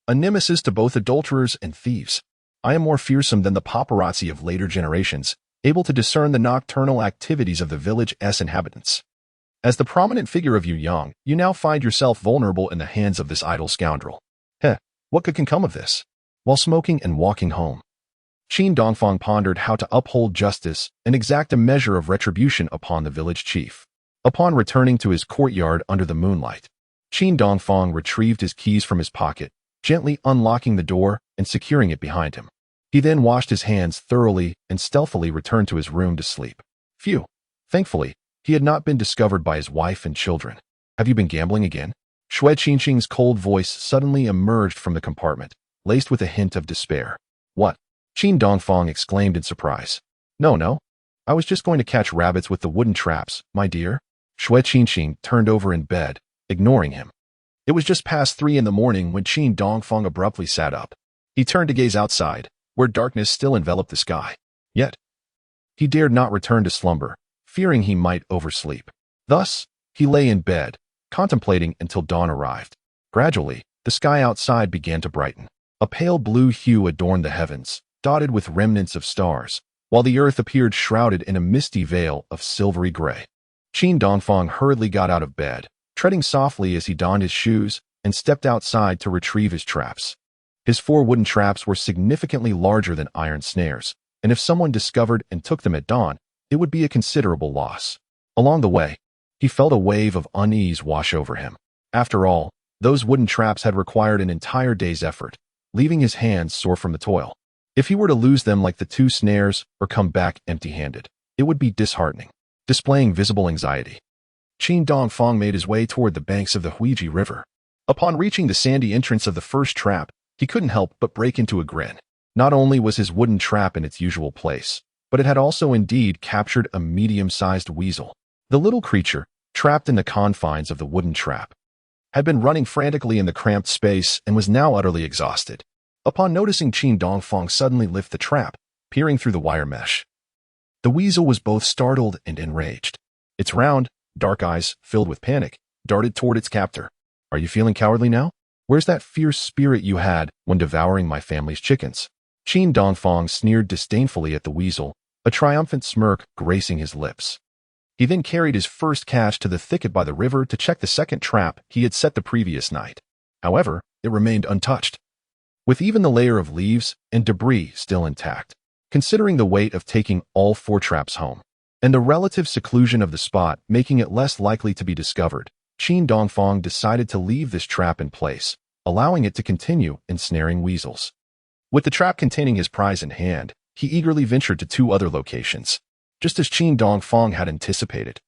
A nemesis to both adulterers and thieves. I am more fearsome than the paparazzi of later generations, able to discern the nocturnal activities of the village's inhabitants. As the prominent figure of Yuyang, you now find yourself vulnerable in the hands of this idle scoundrel. What can come of this? While smoking and walking home, Qin Dongfang pondered how to uphold justice and exact a measure of retribution upon the village chief. Upon returning to his courtyard under the moonlight, Qin Dongfang retrieved his keys from his pocket, gently unlocking the door and securing it behind him. He then washed his hands thoroughly and stealthily returned to his room to sleep. Phew! Thankfully, he had not been discovered by his wife and children. Have you been gambling again? Xue Qin's cold voice suddenly emerged from the compartment, laced with a hint of despair. What? Qin Dongfang exclaimed in surprise. No. I was just going to catch rabbits with the wooden traps, my dear. Xue Qin turned over in bed, ignoring him. It was just past 3 in the morning when Qin Dongfang abruptly sat up. He turned to gaze outside, where darkness still enveloped the sky. Yet, he dared not return to slumber, fearing he might oversleep. Thus, he lay in bed, contemplating until dawn arrived. Gradually, the sky outside began to brighten. A pale blue hue adorned the heavens, dotted with remnants of stars, while the earth appeared shrouded in a misty veil of silvery gray. Qin Dongfang hurriedly got out of bed, treading softly as he donned his shoes and stepped outside to retrieve his traps. His 4 wooden traps were significantly larger than iron snares, and if someone discovered and took them at dawn, it would be a considerable loss. Along the way, he felt a wave of unease wash over him. After all, those wooden traps had required an entire day's effort, leaving his hands sore from the toil. If he were to lose them like the 2 snares or come back empty-handed, it would be disheartening, displaying visible anxiety. Qin Dongfang made his way toward the banks of the Huiji River. Upon reaching the sandy entrance of the first trap, he couldn't help but break into a grin. Not only was his wooden trap in its usual place, but it had also indeed captured a medium-sized weasel. The little creature, trapped in the confines of the wooden trap, had been running frantically in the cramped space and was now utterly exhausted. Upon noticing Qin Dongfang suddenly lift the trap, peering through the wire mesh, the weasel was both startled and enraged. Its round, dark eyes, filled with panic, darted toward its captor. Are you feeling cowardly now? Where's that fierce spirit you had when devouring my family's chickens? Qin Dongfang sneered disdainfully at the weasel, a triumphant smirk gracing his lips. He then carried his first catch to the thicket by the river to check the second trap he had set the previous night. However, it remained untouched, with even the layer of leaves and debris still intact. Considering the weight of taking all 4 traps home, and the relative seclusion of the spot making it less likely to be discovered, Qin Dongfang decided to leave this trap in place, allowing it to continue ensnaring weasels. With the trap containing his prize in hand, he eagerly ventured to 2 other locations, just as Qin Dongfang had anticipated.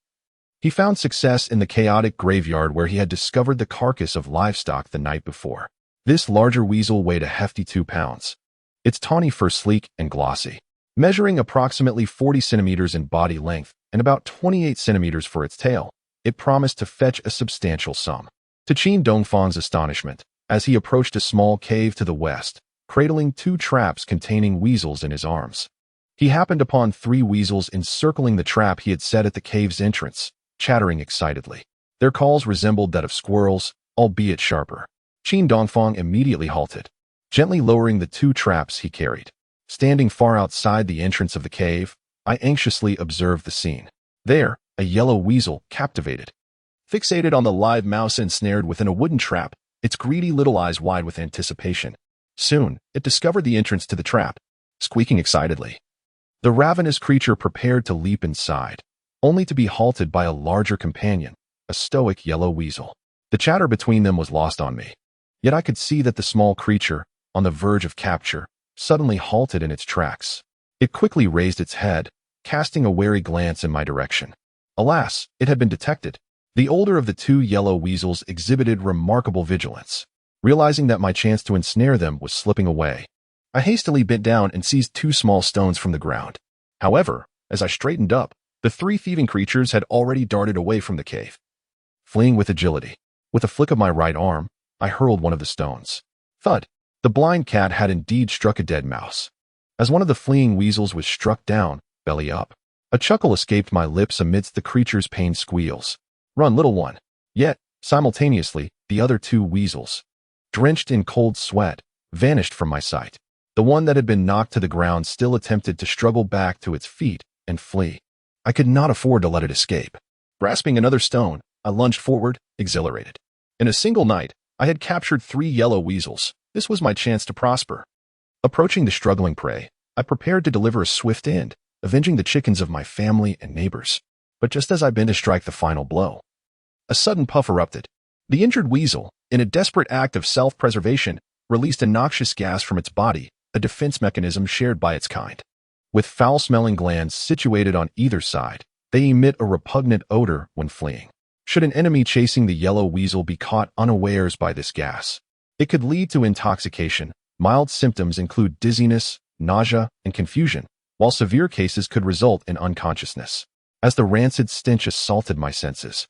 He found success in the chaotic graveyard where he had discovered the carcass of livestock the night before. This larger weasel weighed a hefty 2 pounds. Its tawny fur sleek and glossy, measuring approximately 40 centimeters in body length and about 28 centimeters for its tail. It promised to fetch a substantial sum. To Qin Dongfang's astonishment, as he approached a small cave to the west, cradling 2 traps containing weasels in his arms, he happened upon 3 weasels encircling the trap he had set at the cave's entrance, chattering excitedly. Their calls resembled that of squirrels, albeit sharper. Qin Dongfang immediately halted. gently lowering the 2 traps he carried. Standing far outside the entrance of the cave, I anxiously observed the scene. There, a yellow weasel, captivated. Fixated on the live mouse ensnared within a wooden trap, its greedy little eyes wide with anticipation. Soon, it discovered the entrance to the trap, squeaking excitedly. The ravenous creature prepared to leap inside, only to be halted by a larger companion, a stoic yellow weasel. The chatter between them was lost on me. Yet I could see that the small creature, on the verge of capture, suddenly halted in its tracks. It quickly raised its head, casting a wary glance in my direction. Alas, it had been detected. The older of the 2 yellow weasels exhibited remarkable vigilance. Realizing that my chance to ensnare them was slipping away, I hastily bent down and seized 2 small stones from the ground. However, as I straightened up, the 3 thieving creatures had already darted away from the cave. Fleeing with agility, with a flick of my right arm, I hurled one of the stones. Thud! The blind cat had indeed struck a dead mouse. As one of the fleeing weasels was struck down, belly up, a chuckle escaped my lips amidst the creature's pained squeals. Run, little one. Yet, simultaneously, the other 2 weasels, drenched in cold sweat, vanished from my sight. The one that had been knocked to the ground still attempted to struggle back to its feet and flee. I could not afford to let it escape. Grasping another stone, I lunged forward, exhilarated. In a single night, I had captured 3 yellow weasels. This was my chance to prosper. Approaching the struggling prey, I prepared to deliver a swift end, avenging the chickens of my family and neighbors. But just as I bent to strike the final blow, a sudden puff erupted. The injured weasel, in a desperate act of self-preservation, released a noxious gas from its body, a defense mechanism shared by its kind. With foul-smelling glands situated on either side, they emit a repugnant odor when fleeing. Should an enemy chasing the yellow weasel be caught unawares by this gas, it could lead to intoxication. Mild symptoms include dizziness, nausea, and confusion, while severe cases could result in unconsciousness. As the rancid stench assaulted my senses,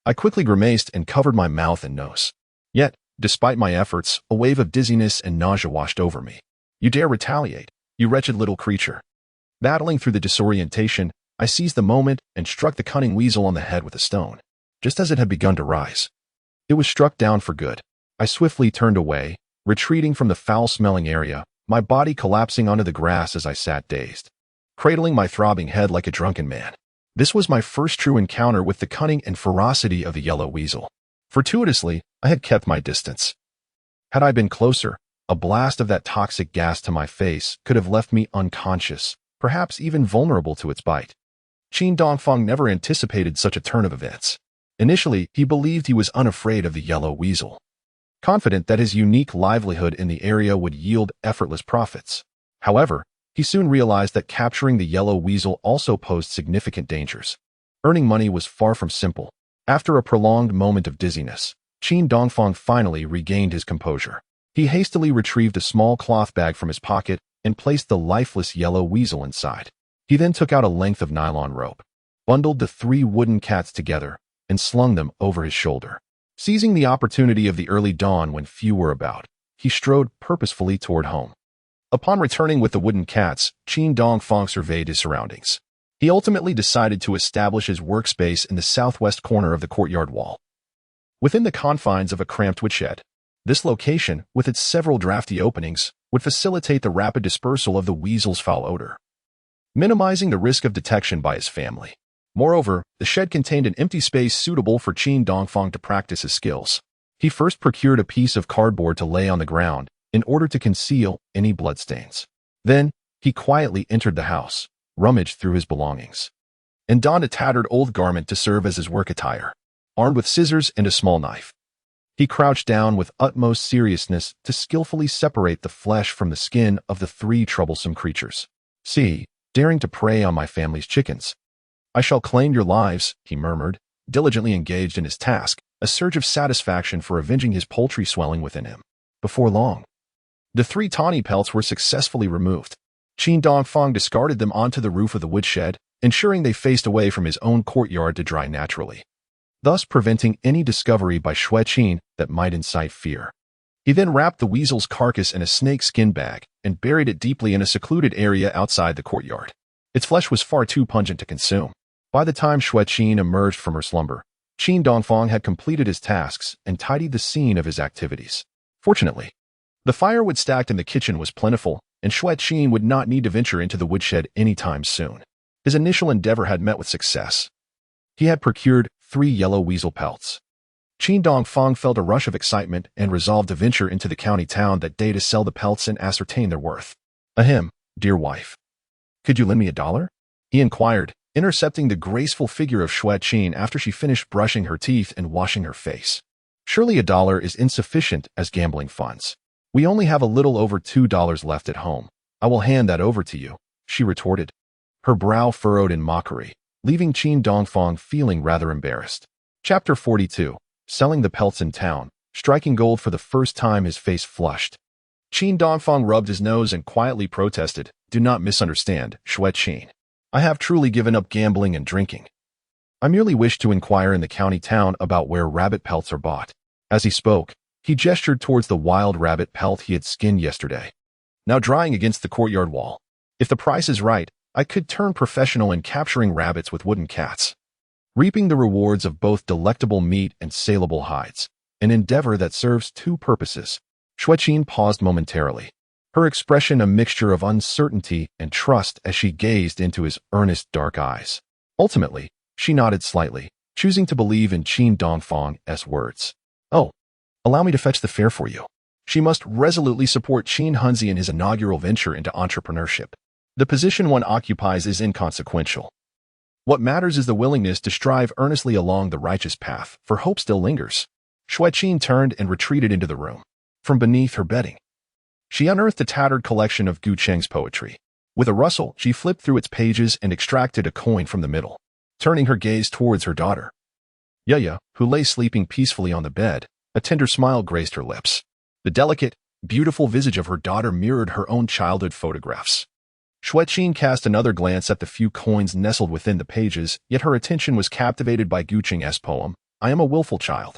I quickly grimaced and covered my mouth and nose. Yet, despite my efforts, a wave of dizziness and nausea washed over me. You dare retaliate, you wretched little creature. Battling through the disorientation, I seized the moment and struck the cunning weasel on the head with a stone. Just as it had begun to rise, it was struck down for good. I swiftly turned away, retreating from the foul-smelling area, my body collapsing onto the grass as I sat dazed, cradling my throbbing head like a drunken man. This was my first true encounter with the cunning and ferocity of the yellow weasel. Fortuitously, I had kept my distance. Had I been closer, a blast of that toxic gas to my face could have left me unconscious, perhaps even vulnerable to its bite. Qin Dongfang never anticipated such a turn of events. Initially, he believed he was unafraid of the yellow weasel, confident that his unique livelihood in the area would yield effortless profits. However, he soon realized that capturing the yellow weasel also posed significant dangers. Earning money was far from simple. After a prolonged moment of dizziness, Qin Dongfang finally regained his composure. He hastily retrieved a small cloth bag from his pocket and placed the lifeless yellow weasel inside. He then took out a length of nylon rope, bundled the 3 wooden cats together, and slung them over his shoulder. Seizing the opportunity of the early dawn when few were about, he strode purposefully toward home. Upon returning with the wooden cats, Qin Dongfang surveyed his surroundings. He ultimately decided to establish his workspace in the southwest corner of the courtyard wall, within the confines of a cramped woodshed. This location, with its several drafty openings, would facilitate the rapid dispersal of the weasel's foul odor, minimizing the risk of detection by his family. Moreover, the shed contained an empty space suitable for Qin Dongfang to practice his skills. He first procured a piece of cardboard to lay on the ground in order to conceal any bloodstains. Then, he quietly entered the house, rummaged through his belongings, and donned a tattered old garment to serve as his work attire. Armed with scissors and a small knife, he crouched down with utmost seriousness to skillfully separate the flesh from the skin of the 3 troublesome creatures. See, daring to prey on my family's chickens. I shall claim your lives, he murmured, diligently engaged in his task, a surge of satisfaction for avenging his poultry swelling within him. Before long, the 3 tawny pelts were successfully removed. Qin Dongfang discarded them onto the roof of the woodshed, ensuring they faced away from his own courtyard to dry naturally, thus preventing any discovery by Xue Qin that might incite fear. He then wrapped the weasel's carcass in a snake-skin bag and buried it deeply in a secluded area outside the courtyard. Its flesh was far too pungent to consume. By the time Xue Qin emerged from her slumber, Qin Dongfang had completed his tasks and tidied the scene of his activities. Fortunately, The firewood stacked in the kitchen was plentiful, and Xue Qin would not need to venture into the woodshed anytime soon. His initial endeavor had met with success. He had procured 3 yellow weasel pelts. Qin Dongfang felt a rush of excitement and resolved to venture into the county town that day to sell the pelts and ascertain their worth. Ahem, dear wife. Could you lend me $1? He inquired, intercepting the graceful figure of Xue Qin after she finished brushing her teeth and washing her face. Surely $1 is insufficient as gambling funds. We only have a little over $2 left at home. I will hand that over to you, she retorted. Her brow furrowed in mockery, leaving Qin Dongfang feeling rather embarrassed. Chapter 42. Selling the pelts in town. Striking gold for the first time, his face flushed. Qin Dongfang rubbed his nose and quietly protested, "Do not misunderstand, Xue Qin. I have truly given up gambling and drinking. I merely wish to inquire in the county town about where rabbit pelts are bought." As he spoke, he gestured towards the wild rabbit pelt he had skinned yesterday, now drying against the courtyard wall. If the price is right, I could turn professional in capturing rabbits with wooden cats, reaping the rewards of both delectable meat and saleable hides, an endeavor that serves 2 purposes. Xue Qin paused momentarily, her expression a mixture of uncertainty and trust as she gazed into his earnest dark eyes. Ultimately, she nodded slightly, choosing to believe in Qin Dongfang's words. "Oh, allow me to fetch the fare for you." She must resolutely support Qin Hunzi in his inaugural venture into entrepreneurship. The position one occupies is inconsequential. What matters is the willingness to strive earnestly along the righteous path, for hope still lingers. Xue Qin turned and retreated into the room. From beneath her bedding, she unearthed a tattered collection of Gu Cheng's poetry. With a rustle, she flipped through its pages and extracted a coin from the middle. Turning her gaze towards her daughter, Yaya, who lay sleeping peacefully on the bed, a tender smile graced her lips. The delicate, beautiful visage of her daughter mirrored her own childhood photographs. Xue Qin cast another glance at the few coins nestled within the pages, yet her attention was captivated by Gu Cheng's poem, "I am a willful child.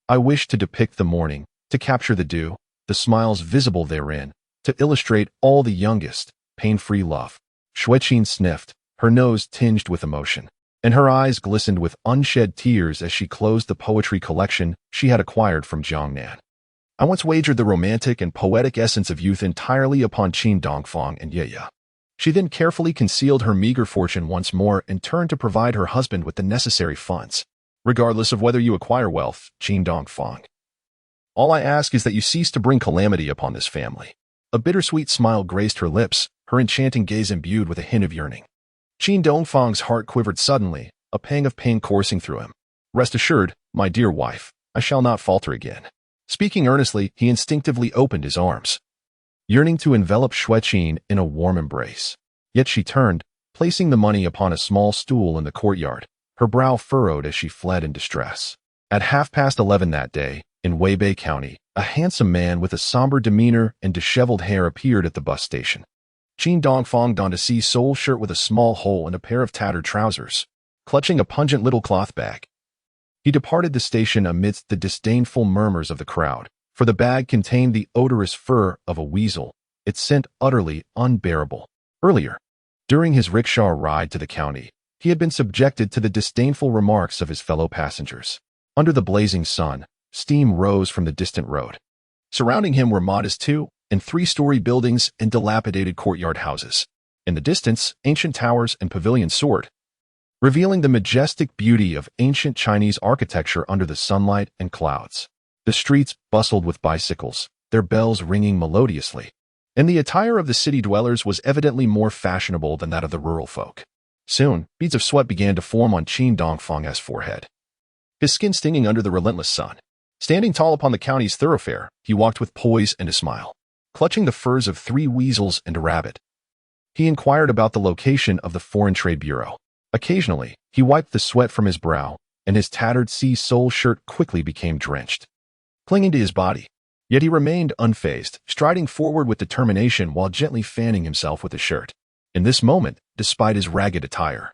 I wish to depict the morning, to capture the dew, the smiles visible therein, to illustrate all the youngest, pain-free love." Xue Qin sniffed, her nose tinged with emotion, and her eyes glistened with unshed tears as she closed the poetry collection she had acquired from Jiangnan. "I once wagered the romantic and poetic essence of youth entirely upon Qin Dongfang and Yaya." She then carefully concealed her meager fortune once more and turned to provide her husband with the necessary funds. "Regardless of whether you acquire wealth, Qin Dongfang, all I ask is that you cease to bring calamity upon this family." A bittersweet smile graced her lips, her enchanting gaze imbued with a hint of yearning. Qin Dongfang's heart quivered suddenly, a pang of pain coursing through him. "Rest assured, my dear wife, I shall not falter again." Speaking earnestly, he instinctively opened his arms, yearning to envelop Xue Qin in a warm embrace. Yet she turned, placing the money upon a small stool in the courtyard, her brow furrowed as she fled in distress. At 11:30 that day, in Weibei County, a handsome man with a somber demeanor and disheveled hair appeared at the bus station. Qin Dongfang donned a sea-sole shirt with a small hole and a pair of tattered trousers, clutching a pungent little cloth bag. He departed the station amidst the disdainful murmurs of the crowd, for the bag contained the odorous fur of a weasel, its scent utterly unbearable. Earlier, during his rickshaw ride to the county, he had been subjected to the disdainful remarks of his fellow passengers. Under the blazing sun, steam rose from the distant road. Surrounding him were modest 2- and 3-story buildings and dilapidated courtyard houses. In the distance, ancient towers and pavilions soared, revealing the majestic beauty of ancient Chinese architecture under the sunlight and clouds. The streets bustled with bicycles, their bells ringing melodiously, and the attire of the city dwellers was evidently more fashionable than that of the rural folk. Soon, beads of sweat began to form on Qin Dongfang's forehead, his skin stinging under the relentless sun. Standing tall upon the county's thoroughfare, he walked with poise and a smile, clutching the furs of 3 weasels and a rabbit. He inquired about the location of the Foreign Trade Bureau. Occasionally, he wiped the sweat from his brow, and his tattered sea-sole shirt quickly became drenched, clinging to his body. Yet he remained unfazed, striding forward with determination while gently fanning himself with the shirt. In this moment, despite his ragged attire,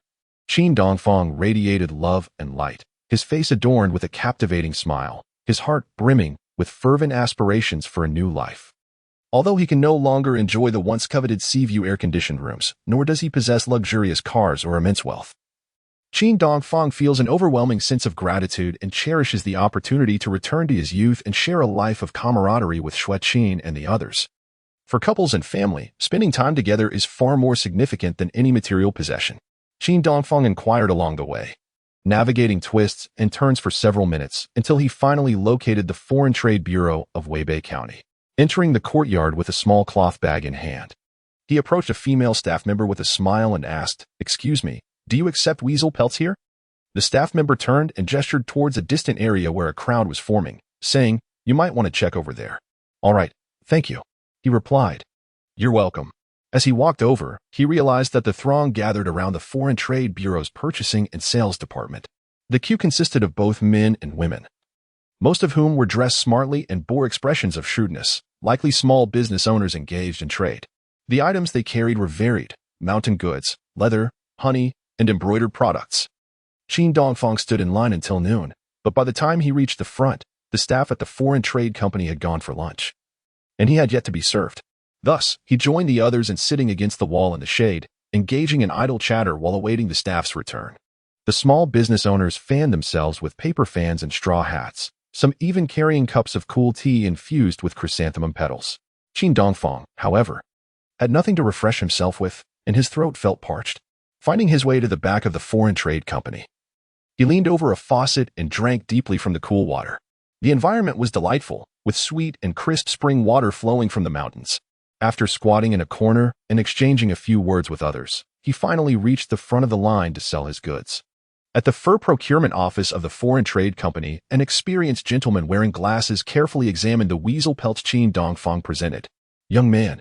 Qin Dongfang radiated love and light, his face adorned with a captivating smile, his heart brimming with fervent aspirations for a new life. Although he can no longer enjoy the once coveted sea-view air-conditioned rooms, nor does he possess luxurious cars or immense wealth, Qin Dongfang feels an overwhelming sense of gratitude and cherishes the opportunity to return to his youth and share a life of camaraderie with Xue Qin and the others. For couples and family, spending time together is far more significant than any material possession. Qin Dongfang inquired along the way, navigating twists and turns for several minutes until he finally located the Foreign Trade Bureau of Weibei County. Entering the courtyard with a small cloth bag in hand, he approached a female staff member with a smile and asked, "Excuse me, do you accept weasel pelts here?" The staff member turned and gestured towards a distant area where a crowd was forming, saying, "You might want to check over there." "All right, thank you," he replied. "You're welcome." As he walked over, he realized that the throng gathered around the Foreign Trade Bureau's purchasing and sales department. The queue consisted of both men and women, most of whom were dressed smartly and bore expressions of shrewdness, likely small business owners engaged in trade. The items they carried were varied: mountain goods, leather, honey, and embroidered products. Qin Dongfang stood in line until noon, but by the time he reached the front, the staff at the Foreign Trade Company had gone for lunch, and he had yet to be served. Thus, he joined the others in sitting against the wall in the shade, engaging in idle chatter while awaiting the staff's return. The small business owners fanned themselves with paper fans and straw hats, some even carrying cups of cool tea infused with chrysanthemum petals. Qin Dongfang, however, had nothing to refresh himself with, and his throat felt parched. Finding his way to the back of the Foreign Trade Company, he leaned over a faucet and drank deeply from the cool water. The environment was delightful, with sweet and crisp spring water flowing from the mountains. After squatting in a corner and exchanging a few words with others, he finally reached the front of the line to sell his goods. At the fur procurement office of the Foreign Trade Company, an experienced gentleman wearing glasses carefully examined the weasel pelts Qin Dongfang presented. "Young man,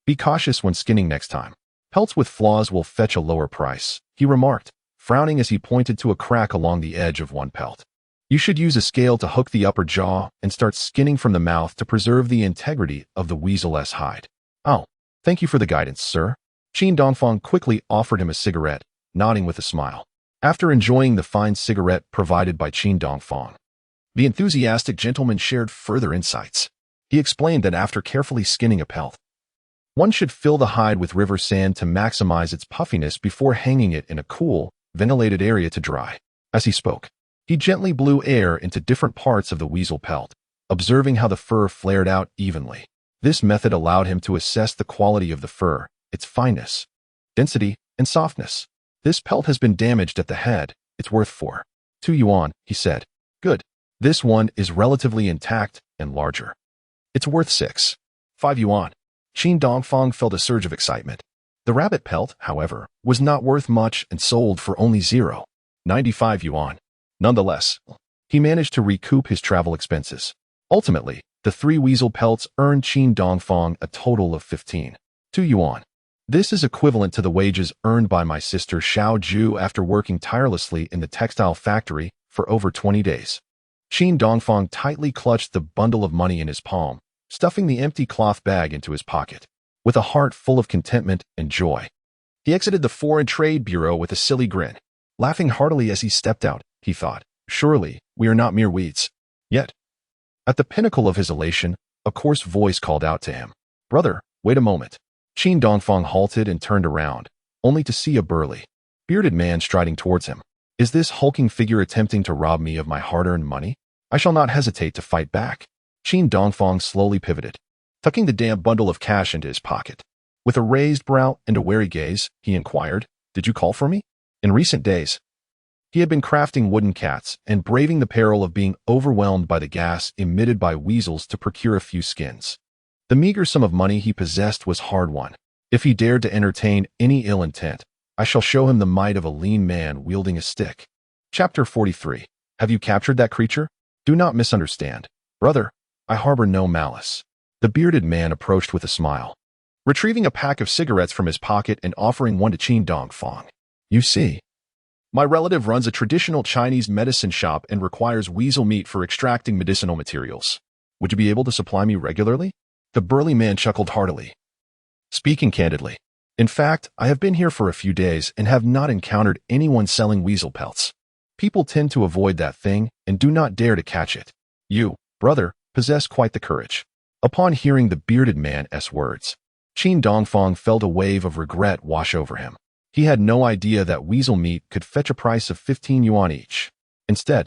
be cautious when skinning next time. Pelts with flaws will fetch a lower price," he remarked, frowning as he pointed to a crack along the edge of one pelt. "You should use a scale to hook the upper jaw and start skinning from the mouth to preserve the integrity of the weasel's hide." "Oh, thank you for the guidance, sir." Qin Dongfang quickly offered him a cigarette, nodding with a smile. After enjoying the fine cigarette provided by Qin Dongfang, the enthusiastic gentleman shared further insights. He explained that after carefully skinning a pelt, one should fill the hide with river sand to maximize its puffiness before hanging it in a cool, ventilated area to dry. As he spoke, he gently blew air into different parts of the weasel pelt, observing how the fur flared out evenly. This method allowed him to assess the quality of the fur, its fineness, density, and softness. "This pelt has been damaged at the head. It's worth 4.2 yuan, he said. "Good. This one is relatively intact and larger. It's worth 6.5 yuan. Qin Dongfang felt a surge of excitement. The rabbit pelt, however, was not worth much and sold for only 0.95 yuan. Nonetheless, he managed to recoup his travel expenses. Ultimately, the 3 weasel pelts earned Qin Dongfang a total of 15.2 yuan. This is equivalent to the wages earned by my sister Xiao Ju after working tirelessly in the textile factory for over 20 days. Qin Dongfang tightly clutched the bundle of money in his palm, stuffing the empty cloth bag into his pocket. With a heart full of contentment and joy, he exited the Foreign Trade Bureau with a silly grin. Laughing heartily as he stepped out, he thought, "Surely, we are not mere weeds." Yet, at the pinnacle of his elation, a coarse voice called out to him, "Brother, wait a moment." Qin Dongfang halted and turned around, only to see a burly, bearded man striding towards him. "Is this hulking figure attempting to rob me of my hard-earned money? I shall not hesitate to fight back." Qin Dongfang slowly pivoted, tucking the damp bundle of cash into his pocket. With a raised brow and a wary gaze, he inquired, "Did you call for me?" In recent days, he had been crafting wooden cats and braving the peril of being overwhelmed by the gas emitted by weasels to procure a few skins. The meager sum of money he possessed was hard-won. If he dared to entertain any ill intent, I shall show him the might of a lean man wielding a stick. Chapter 43. Have you captured that creature? Do not misunderstand. Brother, I harbor no malice. The bearded man approached with a smile, retrieving a pack of cigarettes from his pocket and offering one to Qin Dongfang. "You see, my relative runs a traditional Chinese medicine shop and requires weasel meat for extracting medicinal materials. Would you be able to supply me regularly?" The burly man chuckled heartily. "Speaking candidly, in fact, I have been here for a few days and have not encountered anyone selling weasel pelts. People tend to avoid that thing and do not dare to catch it. You, brother, possess quite the courage." Upon hearing the bearded man's words, Qin Dongfang felt a wave of regret wash over him. He had no idea that weasel meat could fetch a price of 15 yuan each. Instead,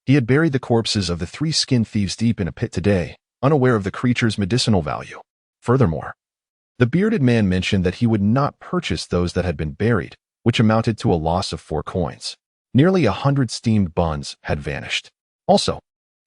he had buried the corpses of the 3 skin thieves deep in a pit today, unaware of the creature's medicinal value. Furthermore, the bearded man mentioned that he would not purchase those that had been buried, which amounted to a loss of 4 coins. Nearly 100 steamed buns had vanished. Also,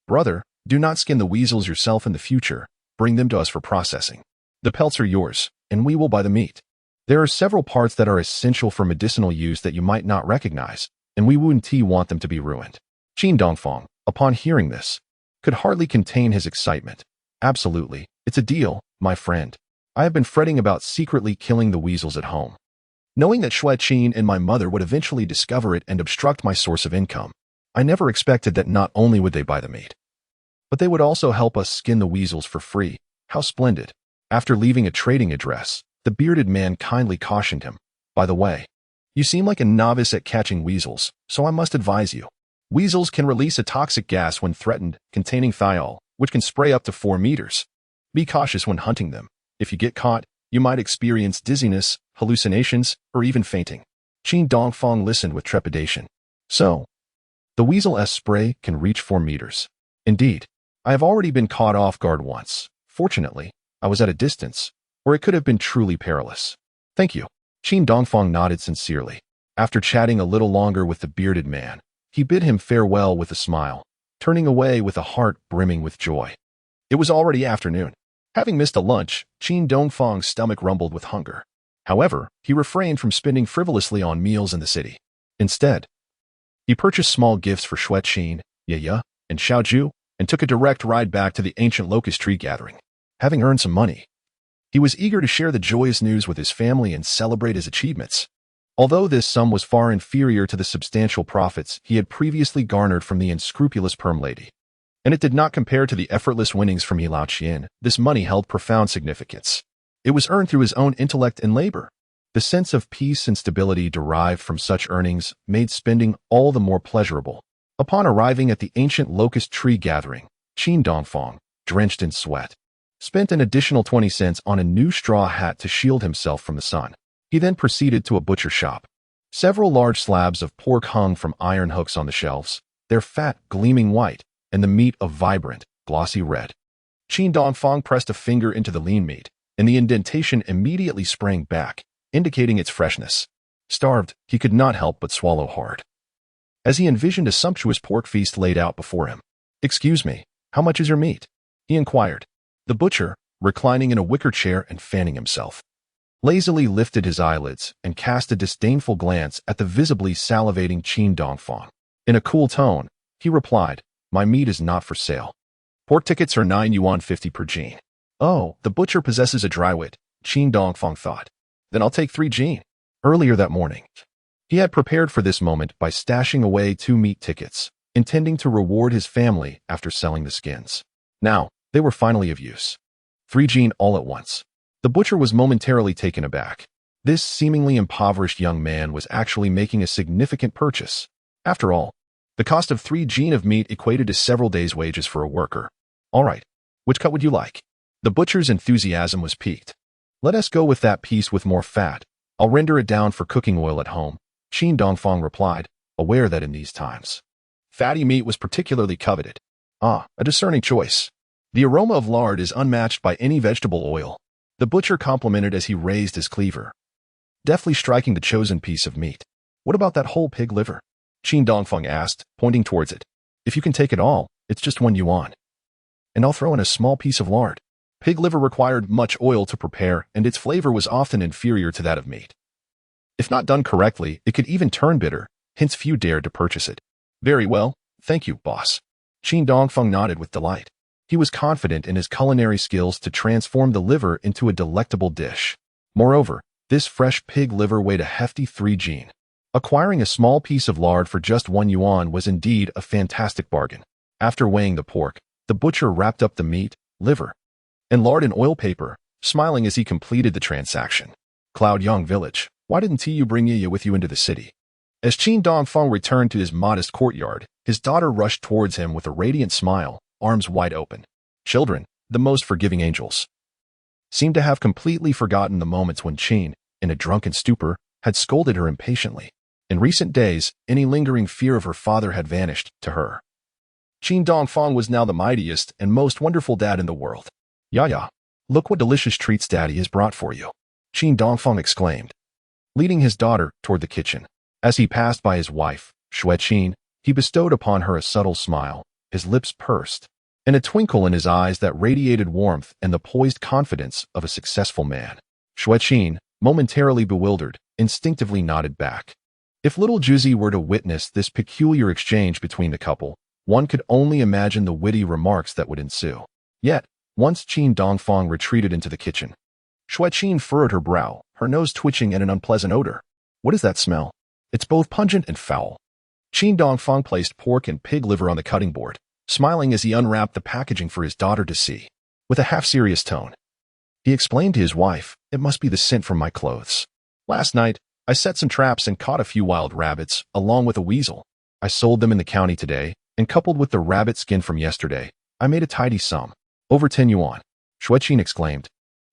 brother, do not skin the weasels yourself in the future. Bring them to us for processing. The pelts are yours, and we will buy the meat. There are several parts that are essential for medicinal use that you might not recognize, and we wouldn't want them to be ruined. Qin Dongfang, upon hearing this, could hardly contain his excitement. Absolutely, it's a deal, my friend. I have been fretting about secretly killing the weasels at home, knowing that Xue Qin and my mother would eventually discover it and obstruct my source of income. I never expected that not only would they buy the meat, but they would also help us skin the weasels for free. How splendid. After leaving a trading address, the bearded man kindly cautioned him. By the way, you seem like a novice at catching weasels, so I must advise you. Weasels can release a toxic gas when threatened, containing thiol, which can spray up to 4 meters. Be cautious when hunting them. If you get caught, you might experience dizziness, hallucinations, or even fainting. Qin Dongfang listened with trepidation. So, the weasel spray can reach 4 meters. Indeed, I have already been caught off guard once. Fortunately, I was at a distance, or it could have been truly perilous. Thank you. Qin Dongfang nodded sincerely. After chatting a little longer with the bearded man, he bid him farewell with a smile, turning away with a heart brimming with joy. It was already afternoon. Having missed a lunch, Qin Dongfang's stomach rumbled with hunger. However, he refrained from spending frivolously on meals in the city. Instead, he purchased small gifts for Xue Qin, Yaya, and Xiaoju, and took a direct ride back to the ancient locust tree gathering. Having earned some money, he was eager to share the joyous news with his family and celebrate his achievements. Although this sum was far inferior to the substantial profits he had previously garnered from the unscrupulous perm lady, and it did not compare to the effortless winnings from Xue Qin, this money held profound significance. It was earned through his own intellect and labor. The sense of peace and stability derived from such earnings made spending all the more pleasurable. Upon arriving at the ancient locust tree gathering, Qin Dongfang, drenched in sweat, spent an additional 20 cents on a new straw hat to shield himself from the sun. He then proceeded to a butcher shop. Several large slabs of pork hung from iron hooks on the shelves, their fat gleaming white, and the meat a vibrant, glossy red. Qin Dongfang pressed a finger into the lean meat, and the indentation immediately sprang back, indicating its freshness. Starved, he could not help but swallow hard, as he envisioned a sumptuous pork feast laid out before him. "Excuse me, how much is your meat?" he inquired. The butcher, reclining in a wicker chair and fanning himself, lazily lifted his eyelids and cast a disdainful glance at the visibly salivating Qin Dongfang. In a cool tone, he replied, "My meat is not for sale. Pork tickets are 9 yuan 50 per jin." Oh, the butcher possesses a dry wit, Qin Dongfang thought. Then I'll take 3 jin. Earlier that morning, he had prepared for this moment by stashing away 2 meat tickets, intending to reward his family after selling the skins. Now, they were finally of use. 3 jin all at once. The butcher was momentarily taken aback. This seemingly impoverished young man was actually making a significant purchase. After all, the cost of 3 jin of meat equated to several days' wages for a worker. All right, which cut would you like? The butcher's enthusiasm was piqued. Let us go with that piece with more fat. I'll render it down for cooking oil at home, Qin Dongfang replied, aware that in these times, fatty meat was particularly coveted. A discerning choice. The aroma of lard is unmatched by any vegetable oil, the butcher complimented as he raised his cleaver, deftly striking the chosen piece of meat. What about that whole pig liver? Qin Dongfang asked, pointing towards it. If you can take it all, it's just 1 yuan. And I'll throw in a small piece of lard. Pig liver required much oil to prepare, and its flavor was often inferior to that of meat. If not done correctly, it could even turn bitter, hence few dared to purchase it. Very well, thank you, boss. Qin Dongfang nodded with delight. He was confident in his culinary skills to transform the liver into a delectable dish. Moreover, this fresh pig liver weighed a hefty 3 jin. Acquiring a small piece of lard for just 1 yuan was indeed a fantastic bargain. After weighing the pork, the butcher wrapped up the meat, liver, and lard in oil paper, smiling as he completed the transaction. Cloud-Yang Village. Why didn't you bring Yaya with you into the city? As Qin Dongfang returned to his modest courtyard, his daughter rushed towards him with a radiant smile, arms wide open. Children, the most forgiving angels, seemed to have completely forgotten the moments when Qin, in a drunken stupor, had scolded her impatiently. In recent days, any lingering fear of her father had vanished to her. Qin Dongfang was now the mightiest and most wonderful dad in the world. Yaya, look what delicious treats Daddy has brought for you, Qin Dongfang exclaimed, leading his daughter toward the kitchen. As he passed by his wife, Xue Qin, he bestowed upon her a subtle smile, his lips pursed, and a twinkle in his eyes that radiated warmth and the poised confidence of a successful man. Xue Qin, momentarily bewildered, instinctively nodded back. If little Juzi were to witness this peculiar exchange between the couple, one could only imagine the witty remarks that would ensue. Yet, once Qin Dongfang retreated into the kitchen, Xue Qin furrowed her brow, her nose twitching at an unpleasant odor. What is that smell? It's both pungent and foul. Qin Dongfang placed pork and pig liver on the cutting board, smiling as he unwrapped the packaging for his daughter to see. With a half-serious tone, he explained to his wife, "It must be the scent from my clothes. Last night, I set some traps and caught a few wild rabbits, along with a weasel. I sold them in the county today, and coupled with the rabbit skin from yesterday, I made a tidy sum. Over 10 yuan, Xue Qin exclaimed,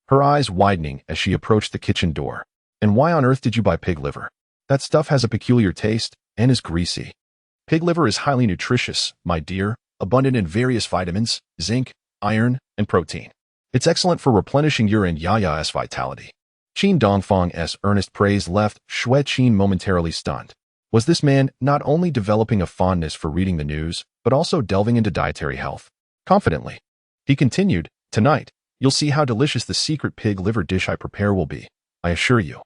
her eyes widening as she approached the kitchen door. And why on earth did you buy pig liver? That stuff has a peculiar taste and is greasy. Pig liver is highly nutritious, my dear, abundant in various vitamins, zinc, iron, and protein. It's excellent for replenishing your and Yaya's vitality." Qin Dongfang's earnest praise left Xue Qin momentarily stunned. Was this man not only developing a fondness for reading the news, but also delving into dietary health? Confidently, he continued, "Tonight, you'll see how delicious the secret pig liver dish I prepare will be, I assure you.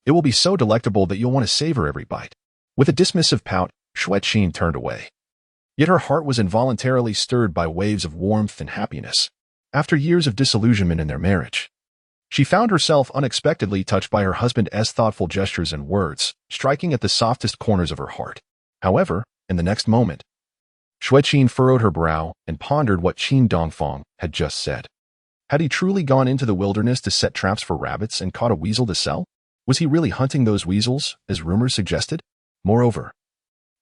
It will be so delectable that you'll want to savor every bite." With a dismissive pout, Xue Qin turned away. Yet her heart was involuntarily stirred by waves of warmth and happiness. After years of disillusionment in their marriage, she found herself unexpectedly touched by her husband's thoughtful gestures and words, striking at the softest corners of her heart. However, in the next moment, Xue Qin furrowed her brow and pondered what Qin Dongfang had just said. Had he truly gone into the wilderness to set traps for rabbits and caught a weasel to sell? Was he really hunting those weasels, as rumors suggested? Moreover,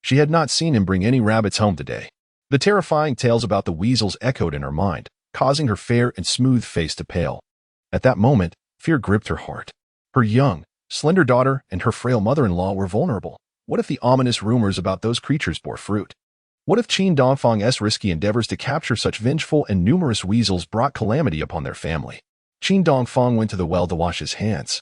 she had not seen him bring any rabbits home today. The terrifying tales about the weasels echoed in her mind, causing her fair and smooth face to pale. At that moment, fear gripped her heart. Her young, slender daughter and her frail mother-in-law were vulnerable. What if the ominous rumors about those creatures bore fruit? What if Qin Dongfang's risky endeavors to capture such vengeful and numerous weasels brought calamity upon their family? Qin Dongfang went to the well to wash his hands,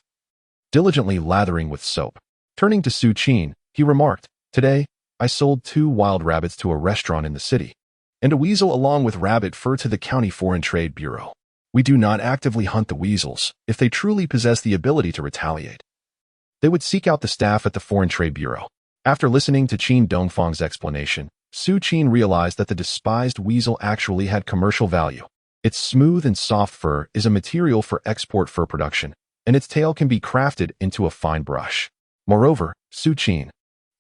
diligently lathering with soap. Turning to Xue Qin, he remarked, "Today, I sold 2 wild rabbits to a restaurant in the city, and a weasel along with rabbit fur to the county foreign trade bureau. We do not actively hunt the weasels. If they truly possess the ability to retaliate, they would seek out the staff at the foreign trade bureau." After listening to Qin Dongfang's explanation, Xue Qin realized that the despised weasel actually had commercial value. Its smooth and soft fur is a material for export fur production, and its tail can be crafted into a fine brush. Moreover, Xue Qin,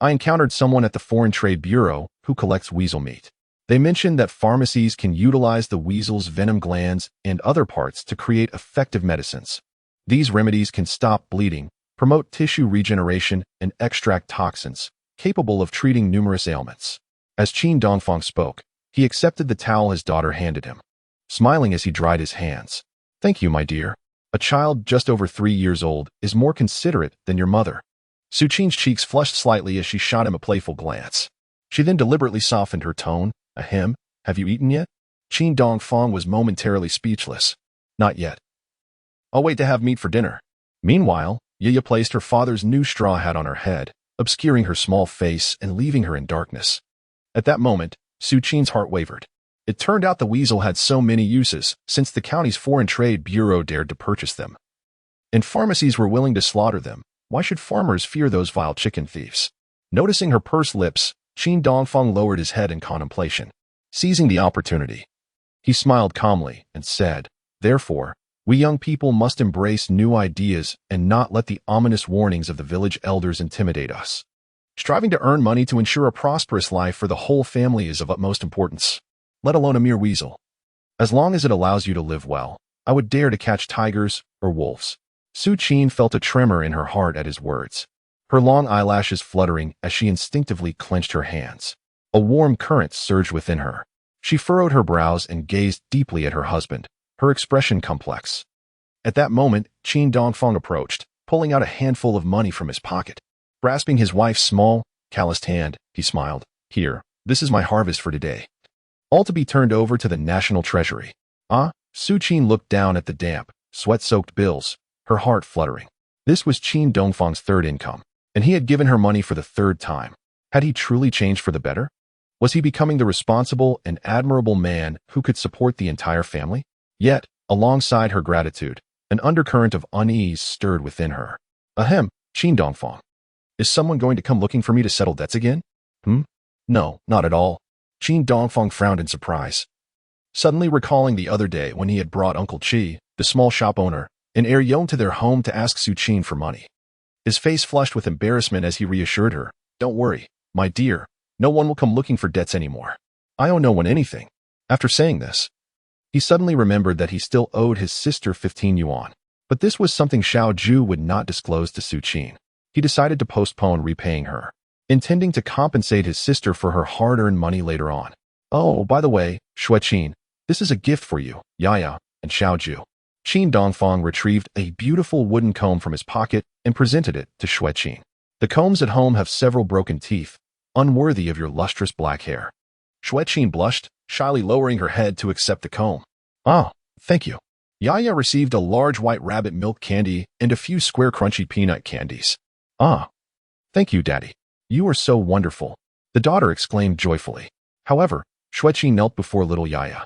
I encountered someone at the Foreign Trade Bureau who collects weasel meat. They mentioned that pharmacies can utilize the weasel's venom glands and other parts to create effective medicines. These remedies can stop bleeding, promote tissue regeneration, and extract toxins, capable of treating numerous ailments. As Qin Dongfang spoke, he accepted the towel his daughter handed him, smiling as he dried his hands. "Thank you, my dear. A child just over 3 years old is more considerate than your mother." Xue Qin's cheeks flushed slightly as she shot him a playful glance. She then deliberately softened her tone. "Ahem, have you eaten yet?" Qin Dongfang was momentarily speechless. "Not yet. I'll wait to have meat for dinner." Meanwhile, Yaya placed her father's new straw hat on her head, obscuring her small face and leaving her in darkness. At that moment, Xue Qin's heart wavered. It turned out the weasel had so many uses, since the county's Foreign Trade Bureau dared to purchase them, and pharmacies were willing to slaughter them. Why should farmers fear those vile chicken thieves? Noticing her pursed lips, Qin Dongfang lowered his head in contemplation. Seizing the opportunity, he smiled calmly and said, "Therefore, we young people must embrace new ideas and not let the ominous warnings of the village elders intimidate us. Striving to earn money to ensure a prosperous life for the whole family is of utmost importance, let alone a mere weasel. As long as it allows you to live well, I would dare to catch tigers or wolves." Xue Qin felt a tremor in her heart at his words, her long eyelashes fluttering as she instinctively clenched her hands. A warm current surged within her. She furrowed her brows and gazed deeply at her husband, her expression complex. At that moment, Qin Dongfang approached, pulling out a handful of money from his pocket. Grasping his wife's small, calloused hand, he smiled. Here, this is my harvest for today. All to be turned over to the national treasury. Ah, Xue Qin looked down at the damp, sweat-soaked bills, her heart fluttering. This was Qin Dongfang's third income, and he had given her money for the third time. Had he truly changed for the better? Was he becoming the responsible and admirable man who could support the entire family? Yet, alongside her gratitude, an undercurrent of unease stirred within her. Ahem, Qin Dongfang. Is someone going to come looking for me to settle debts again? No, not at all. Qin Dongfang frowned in surprise, suddenly recalling the other day when he had brought Uncle Qi, the small shop owner, and heir Yong to their home to ask Xue Qin for money. His face flushed with embarrassment as he reassured her, "Don't worry, my dear, no one will come looking for debts anymore. I owe no one anything." After saying this, he suddenly remembered that he still owed his sister 15 yuan. But this was something Xiao Ju would not disclose to Xue Qin. He decided to postpone repaying her, intending to compensate his sister for her hard-earned money later on. "Oh, by the way, Xue Qin, this is a gift for you, Yaya, and Xiao Ju." Qin Dongfang retrieved a beautiful wooden comb from his pocket and presented it to Xue Qin. "The combs at home have several broken teeth, unworthy of your lustrous black hair." Xue Qin blushed, shyly lowering her head to accept the comb. "Ah, thank you." Yaya received a large white rabbit milk candy and a few square crunchy peanut candies. "Ah, thank you, Daddy. You are so wonderful," the daughter exclaimed joyfully. However, Xue Qin knelt before little Yaya,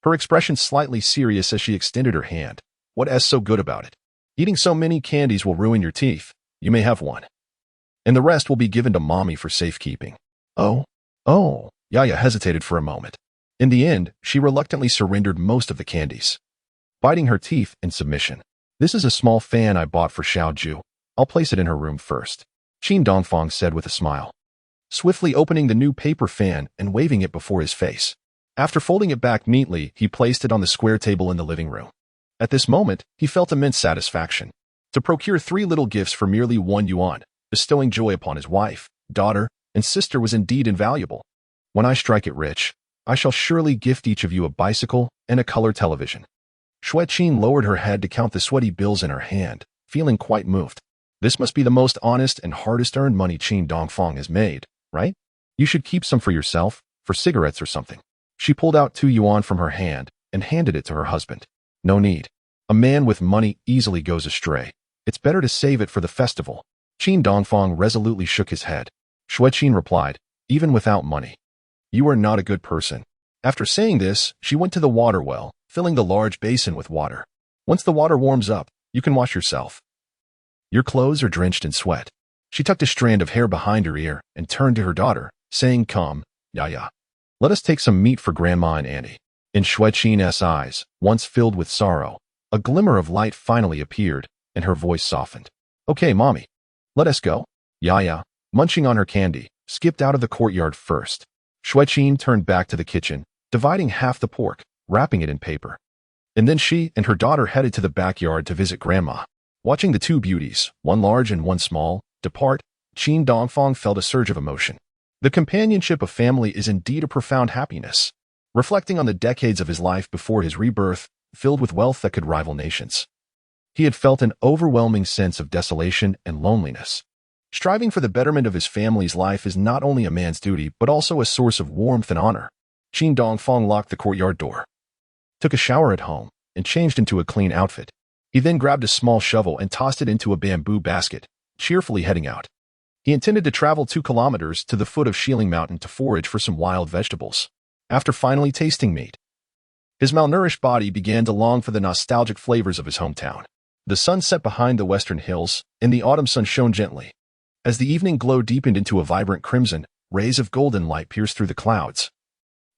her expression slightly serious as she extended her hand. "What is so good about it? Eating so many candies will ruin your teeth. You may have one, and the rest will be given to Mommy for safekeeping." Oh, Yaya hesitated for a moment. In the end, she reluctantly surrendered most of the candies, biting her teeth in submission. "This is a small fan I bought for Xiao Ju. I'll place it in her room first," Qin Dongfang said with a smile, swiftly opening the new paper fan and waving it before his face. After folding it back neatly, he placed it on the square table in the living room. At this moment, he felt immense satisfaction. To procure 3 little gifts for merely 1 yuan, bestowing joy upon his wife, daughter, and sister was indeed invaluable. "When I strike it rich, I shall surely gift each of you a bicycle and a color television." Xue Qin lowered her head to count the sweaty bills in her hand, feeling quite moved. "This must be the most honest and hardest-earned money Qin Dongfang has made, right? You should keep some for yourself, for cigarettes or something." She pulled out 2 yuan from her hand and handed it to her husband. "No need. A man with money easily goes astray. It's better to save it for the festival." Qin Dongfang resolutely shook his head. Xue Qin replied, "Even without money, you are not a good person." After saying this, she went to the water well, filling the large basin with water. "Once the water warms up, you can wash yourself. Your clothes are drenched in sweat." She tucked a strand of hair behind her ear and turned to her daughter, saying, "Come, Yaya. Let us take some meat for Grandma and Auntie." In Xue Qin's eyes, once filled with sorrow, a glimmer of light finally appeared, and her voice softened. "Okay, Mommy. Let us go." Yaya, munching on her candy, skipped out of the courtyard first. Xue Qin turned back to the kitchen, dividing half the pork, wrapping it in paper. And then she and her daughter headed to the backyard to visit Grandma. Watching the 2 beauties, one large and one small, depart, Qin Dongfang felt a surge of emotion. The companionship of family is indeed a profound happiness. Reflecting on the decades of his life before his rebirth, filled with wealth that could rival nations, he had felt an overwhelming sense of desolation and loneliness. Striving for the betterment of his family's life is not only a man's duty, but also a source of warmth and honor. Qin Dongfang locked the courtyard door, took a shower at home, and changed into a clean outfit. He then grabbed a small shovel and tossed it into a bamboo basket, cheerfully heading out. He intended to travel 2 kilometers to the foot of Shieling Mountain to forage for some wild vegetables. After finally tasting meat, his malnourished body began to long for the nostalgic flavors of his hometown. The sun set behind the western hills, and the autumn sun shone gently. As the evening glow deepened into a vibrant crimson, rays of golden light pierced through the clouds,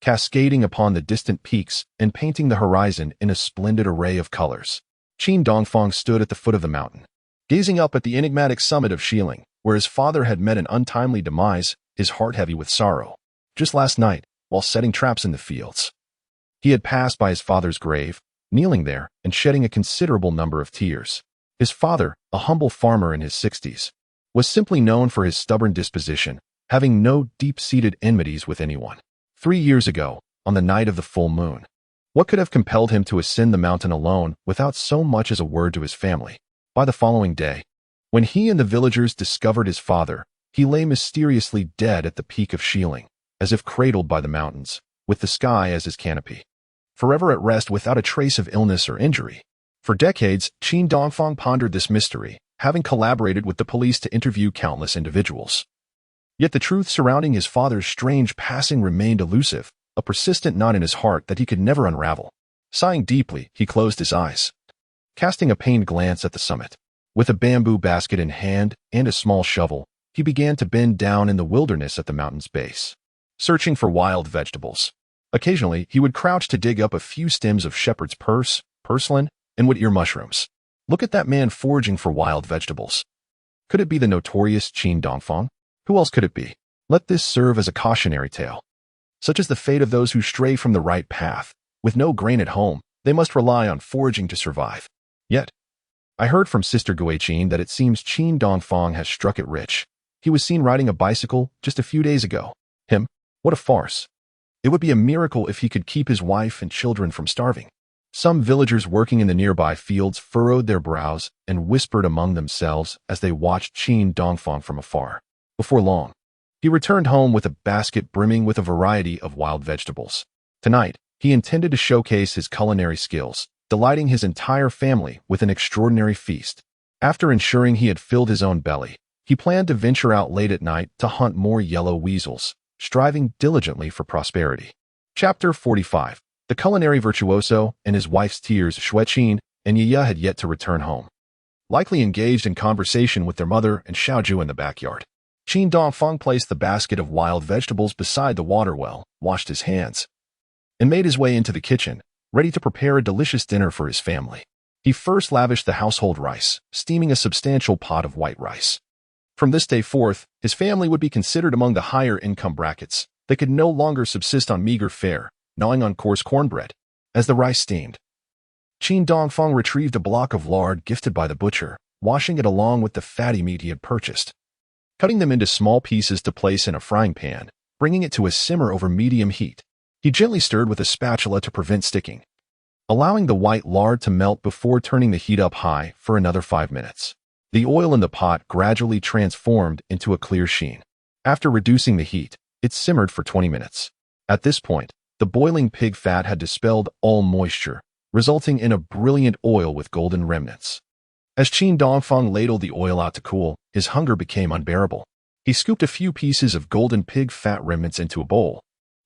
cascading upon the distant peaks and painting the horizon in a splendid array of colors. Qin Dongfang stood at the foot of the mountain, gazing up at the enigmatic summit of Shieling, where his father had met an untimely demise, his heart heavy with sorrow. Just last night, while setting traps in the fields, he had passed by his father's grave, kneeling there and shedding a considerable number of tears. His father, a humble farmer in his 60s, was simply known for his stubborn disposition, having no deep-seated enmities with anyone. 3 years ago, on the night of the full moon, what could have compelled him to ascend the mountain alone without so much as a word to his family? By the following day, When he and the villagers discovered his father, he lay mysteriously dead at the peak of Xiling, as if cradled by the mountains, with the sky as his canopy. Forever at rest without a trace of illness or injury. For decades, Qin Dongfang pondered this mystery, having collaborated with the police to interview countless individuals. Yet the truth surrounding his father's strange passing remained elusive, a persistent knot in his heart that he could never unravel. Sighing deeply, he closed his eyes, casting a pained glance at the summit. With a bamboo basket in hand and a small shovel, he began to bend down in the wilderness at the mountain's base, searching for wild vegetables. Occasionally, he would crouch to dig up a few stems of shepherd's purse, purslane, and wood-ear mushrooms. Look at that man foraging for wild vegetables. Could it be the notorious Qin Dongfang? Who else could it be? Let this serve as a cautionary tale. Such is the fate of those who stray from the right path. With no grain at home, they must rely on foraging to survive. Yet, I heard from Sister Xue Qin that it seems Qin Dongfang has struck it rich. He was seen riding a bicycle just a few days ago. Him? What a farce. It would be a miracle if he could keep his wife and children from starving. Some villagers working in the nearby fields furrowed their brows and whispered among themselves as they watched Qin Dongfang from afar. Before long, he returned home with a basket brimming with a variety of wild vegetables. Tonight, he intended to showcase his culinary skills, delighting his entire family with an extraordinary feast. After ensuring he had filled his own belly, he planned to venture out late at night to hunt more yellow weasels, striving diligently for prosperity. Chapter 45. The culinary virtuoso and his wife's tears. Xue Qin and Yaya had yet to return home, likely engaged in conversation with their mother and Xiaoju in the backyard. Qin Dongfang placed the basket of wild vegetables beside the water well, washed his hands, and made his way into the kitchen, ready to prepare a delicious dinner for his family. He first lavished the household rice, steaming a substantial pot of white rice. From this day forth, his family would be considered among the higher income brackets. They could no longer subsist on meager fare, gnawing on coarse cornbread. As the rice steamed, Qin Dongfang retrieved a block of lard gifted by the butcher, washing it along with the fatty meat he had purchased, cutting them into small pieces to place in a frying pan, bringing it to a simmer over medium heat. He gently stirred with a spatula to prevent sticking, allowing the white lard to melt before turning the heat up high for another 5 minutes. The oil in the pot gradually transformed into a clear sheen. After reducing the heat, it simmered for 20 minutes. At this point, the boiling pig fat had dispelled all moisture, resulting in a brilliant oil with golden remnants. As Qin Dongfang ladled the oil out to cool, his hunger became unbearable. He scooped a few pieces of golden pig fat remnants into a bowl,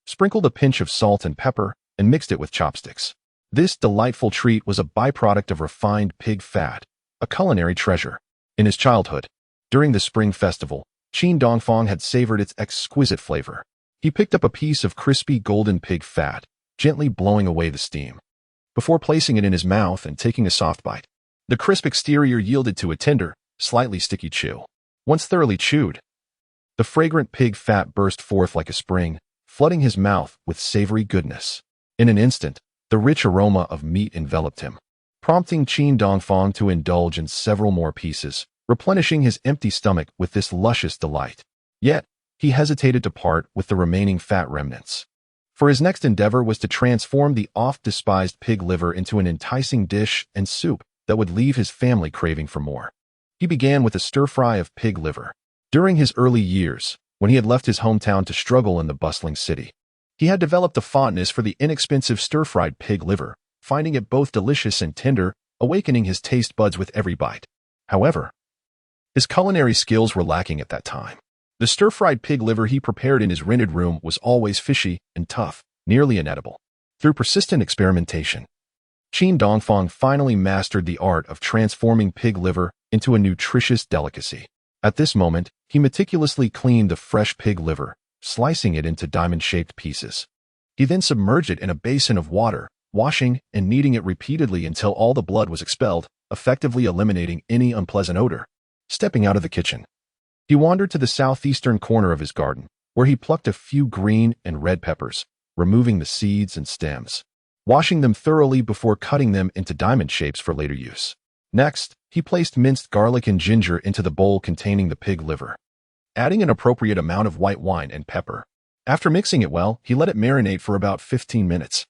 sprinkled a pinch of salt and pepper, and mixed it with chopsticks. This delightful treat was a byproduct of refined pig fat, a culinary treasure. In his childhood, during the Spring Festival, Qin Dongfang had savored its exquisite flavor. He picked up a piece of crispy golden pig fat, gently blowing away the steam, before placing it in his mouth and taking a soft bite. The crisp exterior yielded to a tender, slightly sticky chew. Once thoroughly chewed, the fragrant pig fat burst forth like a spring, flooding his mouth with savory goodness. In an instant, the rich aroma of meat enveloped him, prompting Qin Dongfang to indulge in several more pieces, replenishing his empty stomach with this luscious delight. Yet, he hesitated to part with the remaining fat remnants, for his next endeavor was to transform the oft-despised pig liver into an enticing dish and soup that would leave his family craving for more. He began with a stir-fry of pig liver. During his early years, when he had left his hometown to struggle in the bustling city, he had developed a fondness for the inexpensive stir-fried pig liver, finding it both delicious and tender, awakening his taste buds with every bite. However, his culinary skills were lacking at that time. The stir-fried pig liver he prepared in his rented room was always fishy and tough, nearly inedible. Through persistent experimentation, Qin Dongfang finally mastered the art of transforming pig liver into a nutritious delicacy. At this moment, he meticulously cleaned the fresh pig liver, slicing it into diamond-shaped pieces. He then submerged it in a basin of water, washing and kneading it repeatedly until all the blood was expelled, effectively eliminating any unpleasant odor. Stepping out of the kitchen, he wandered to the southeastern corner of his garden, where he plucked a few green and red peppers, removing the seeds and stems, washing them thoroughly before cutting them into diamond shapes for later use. Next, he placed minced garlic and ginger into the bowl containing the pig liver, adding an appropriate amount of white wine and pepper. After mixing it well, he let it marinate for about 15 minutes.